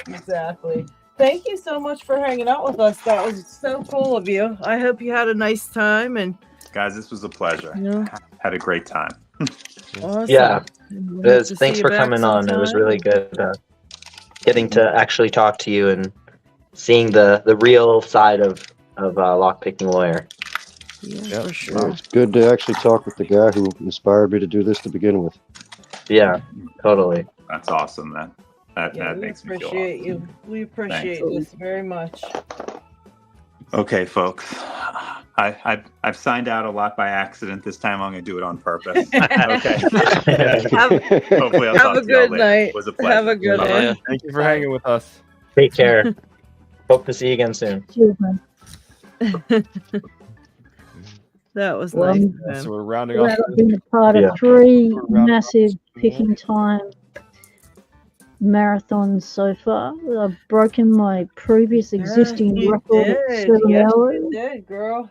Speaker 1: Exactly. Thank you so much for hanging out with us. That was so cool of you. I hope you had a nice time and
Speaker 16: Guys, this was a pleasure.
Speaker 1: Yeah.
Speaker 16: Had a great time.
Speaker 1: awesome.
Speaker 12: Yeah.
Speaker 1: And we'll
Speaker 12: It
Speaker 1: have
Speaker 12: was-
Speaker 1: to
Speaker 12: thanks
Speaker 1: see
Speaker 12: for
Speaker 1: you back
Speaker 12: coming on. It was
Speaker 1: sometime.
Speaker 12: really good getting to actually talk to you and seeing the real side of lockpicking lawyer.
Speaker 1: Yeah, for
Speaker 21: Yeah,
Speaker 1: sure.
Speaker 21: it's good to actually talk with the guy who inspired me to do this to begin with.
Speaker 12: Yeah, totally.
Speaker 16: That's awesome, man. That
Speaker 1: Yeah, we
Speaker 16: makes me feel
Speaker 1: appreciate you. We appreciate this very much.
Speaker 16: Okay, folks. I've signed out a lot by accident. This time I'm going to do it on purpose. Okay. Hopefully I'll
Speaker 1: Have
Speaker 16: talk
Speaker 1: a
Speaker 16: to y'all
Speaker 1: good
Speaker 16: later.
Speaker 1: night.
Speaker 16: It was a pleasure.
Speaker 1: Have a good one.
Speaker 9: Thank you for hanging with us.
Speaker 12: Take care. Hope to see you again soon.
Speaker 14: Cheers, man.
Speaker 1: That was
Speaker 14: Well,
Speaker 1: nice.
Speaker 9: Yeah, so we're rounding
Speaker 14: Well,
Speaker 9: off.
Speaker 14: I've been a part
Speaker 12: Yeah.
Speaker 14: of 3
Speaker 9: We're rounding
Speaker 14: massive picking time marathons so far. I've broken my previous existing
Speaker 1: you
Speaker 14: record of
Speaker 1: did.
Speaker 14: 7
Speaker 1: Yes,
Speaker 14: hours.
Speaker 1: you did, girl.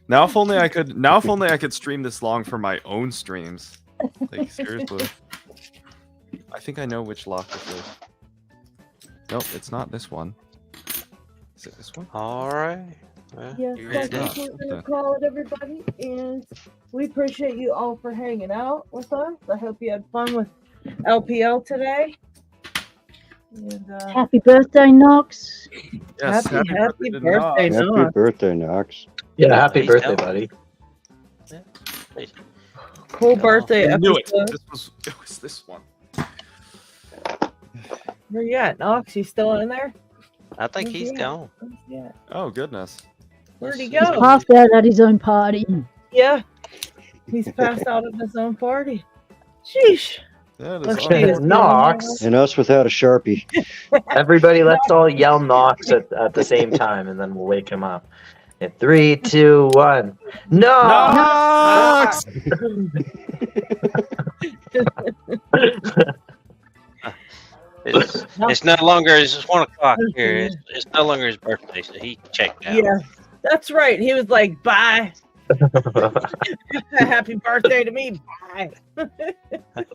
Speaker 9: Now if only I could. Now if only I could stream this long for my own streams. Like seriously. I think I know which lock this is. Nope, it's not this one. Is it this one?
Speaker 19: All right. Well,
Speaker 1: Yes,
Speaker 19: you
Speaker 1: that's
Speaker 19: ready?
Speaker 1: what we're gonna call it, everybody. And we appreciate you all for hanging out with us. I hope you had fun with LPL today. And,
Speaker 14: Happy birthday, Knox.
Speaker 9: Yes,
Speaker 1: happy birthday,
Speaker 21: Happy
Speaker 1: Knox.
Speaker 21: birthday, Knox.
Speaker 12: Yeah, happy
Speaker 19: He's
Speaker 12: birthday,
Speaker 19: telling
Speaker 12: buddy.
Speaker 1: Cool birthday
Speaker 9: I knew it.
Speaker 1: episode.
Speaker 9: It was this one.
Speaker 1: Where you at, Knox? You still in there?
Speaker 19: I think he's gone.
Speaker 9: Oh goodness.
Speaker 1: Where'd he
Speaker 14: He's
Speaker 1: go?
Speaker 14: passed out at his own party.
Speaker 1: Yeah, he's passed out at his own party. Sheesh.
Speaker 9: That
Speaker 1: Let's
Speaker 9: is
Speaker 1: see.
Speaker 12: Knoxs.
Speaker 21: And us without a Sharpie.
Speaker 12: Everybody, let's all yell Knoxs at the same time, and then we'll wake him up. In 3, 2, 1. Knoxs!
Speaker 19: It's no longer. It's 1 o'clock here. It's no longer his birthday, so he checked out.
Speaker 1: Yeah, that's right. He was like, "Bye, happy birthday to me, bye."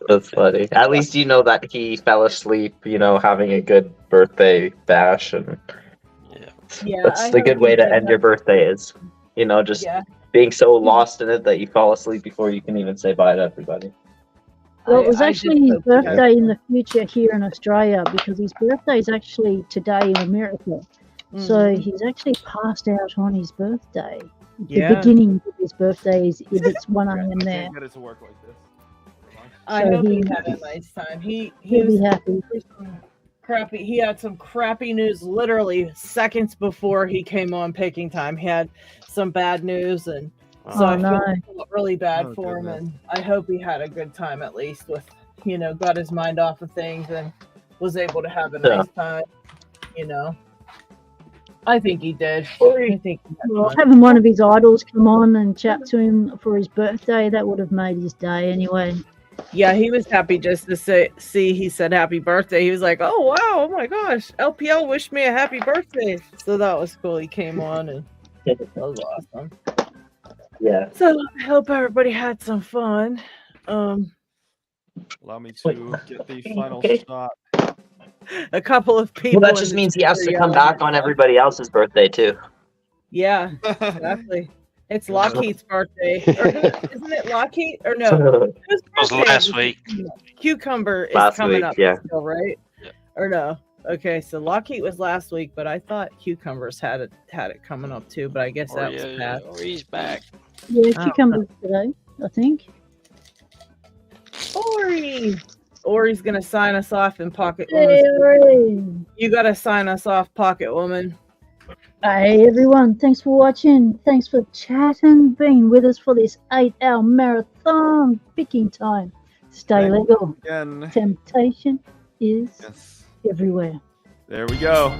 Speaker 12: That's funny. At least you know that he fell asleep, having a good birthday bash, and
Speaker 1: Yeah,
Speaker 12: that's
Speaker 1: I
Speaker 12: the
Speaker 1: hope
Speaker 12: good
Speaker 1: he
Speaker 12: way to
Speaker 1: did
Speaker 12: end
Speaker 1: that.
Speaker 12: your birthday is, just
Speaker 1: Yeah.
Speaker 12: being so lost in it that you fall asleep before you can even say bye to everybody.
Speaker 14: Well, it was
Speaker 1: I
Speaker 14: actually
Speaker 1: just
Speaker 14: his
Speaker 1: hope he had
Speaker 14: birthday in the future here in Australia because his birthday is actually today in America. So
Speaker 1: Mhm.
Speaker 14: he's actually passed out on his birthday.
Speaker 1: Yeah.
Speaker 14: The beginning of his birthday is if it's 1 a.m. there.
Speaker 9: Get it to work like this.
Speaker 1: I
Speaker 14: So
Speaker 1: hope he
Speaker 14: he-
Speaker 1: had a nice time. He
Speaker 14: He'll
Speaker 1: was
Speaker 14: be happy.
Speaker 1: crappy. He had some crappy news literally seconds before he came on Picking Time. He had some bad news, and so
Speaker 14: Oh,
Speaker 1: I
Speaker 14: no.
Speaker 1: felt really bad
Speaker 9: Oh,
Speaker 1: for him.
Speaker 9: goodness.
Speaker 1: And I hope he had a good time at least with, got his mind off of things and was able to have a nice time. I think he did. I think he had
Speaker 14: Well,
Speaker 1: fun.
Speaker 14: having one of his idols come on and chat to him for his birthday, that would have made his day anyway.
Speaker 1: Yeah, he was happy just to see he said happy birthday. He was like, "Oh wow, oh my gosh, LPL wished me a happy birthday." So that was cool. He came on and that was awesome.
Speaker 12: Yeah.
Speaker 1: So I hope everybody had some fun.
Speaker 9: Allow me to get the final shot.
Speaker 1: A couple of people.
Speaker 12: Well, that
Speaker 1: in
Speaker 12: just
Speaker 1: the
Speaker 12: means he
Speaker 1: chat
Speaker 12: has
Speaker 1: are
Speaker 12: to come
Speaker 1: yelling
Speaker 12: back
Speaker 1: at
Speaker 12: on
Speaker 1: us.
Speaker 12: everybody else's birthday, too.
Speaker 1: Yeah, exactly. It's LockHeat's birthday. Or isn't it LockHeat? Or no? Whose
Speaker 19: It was
Speaker 1: birthday
Speaker 19: last
Speaker 1: is it?
Speaker 19: week.
Speaker 1: Cucumber is
Speaker 12: Last
Speaker 1: coming
Speaker 12: week,
Speaker 1: up
Speaker 12: yeah.
Speaker 1: still, right? Or no? Okay, so LockHeat was last week, but I thought Cucumbers had it coming up too, but I guess that was past.
Speaker 19: Or he's back.
Speaker 14: Yeah,
Speaker 1: Oh.
Speaker 14: cucumbers today, I think.
Speaker 1: Ori's gonna sign us off in Pocket
Speaker 14: Hey,
Speaker 1: Woman. You gotta sign us off, Pocket Woman.
Speaker 14: Hey everyone, thanks for watching. Thanks for chatting, being with us for this 8-hour marathon Picking Time. Stay
Speaker 9: Thank you
Speaker 14: legal.
Speaker 9: again.
Speaker 14: Temptation is everywhere.
Speaker 9: There we go.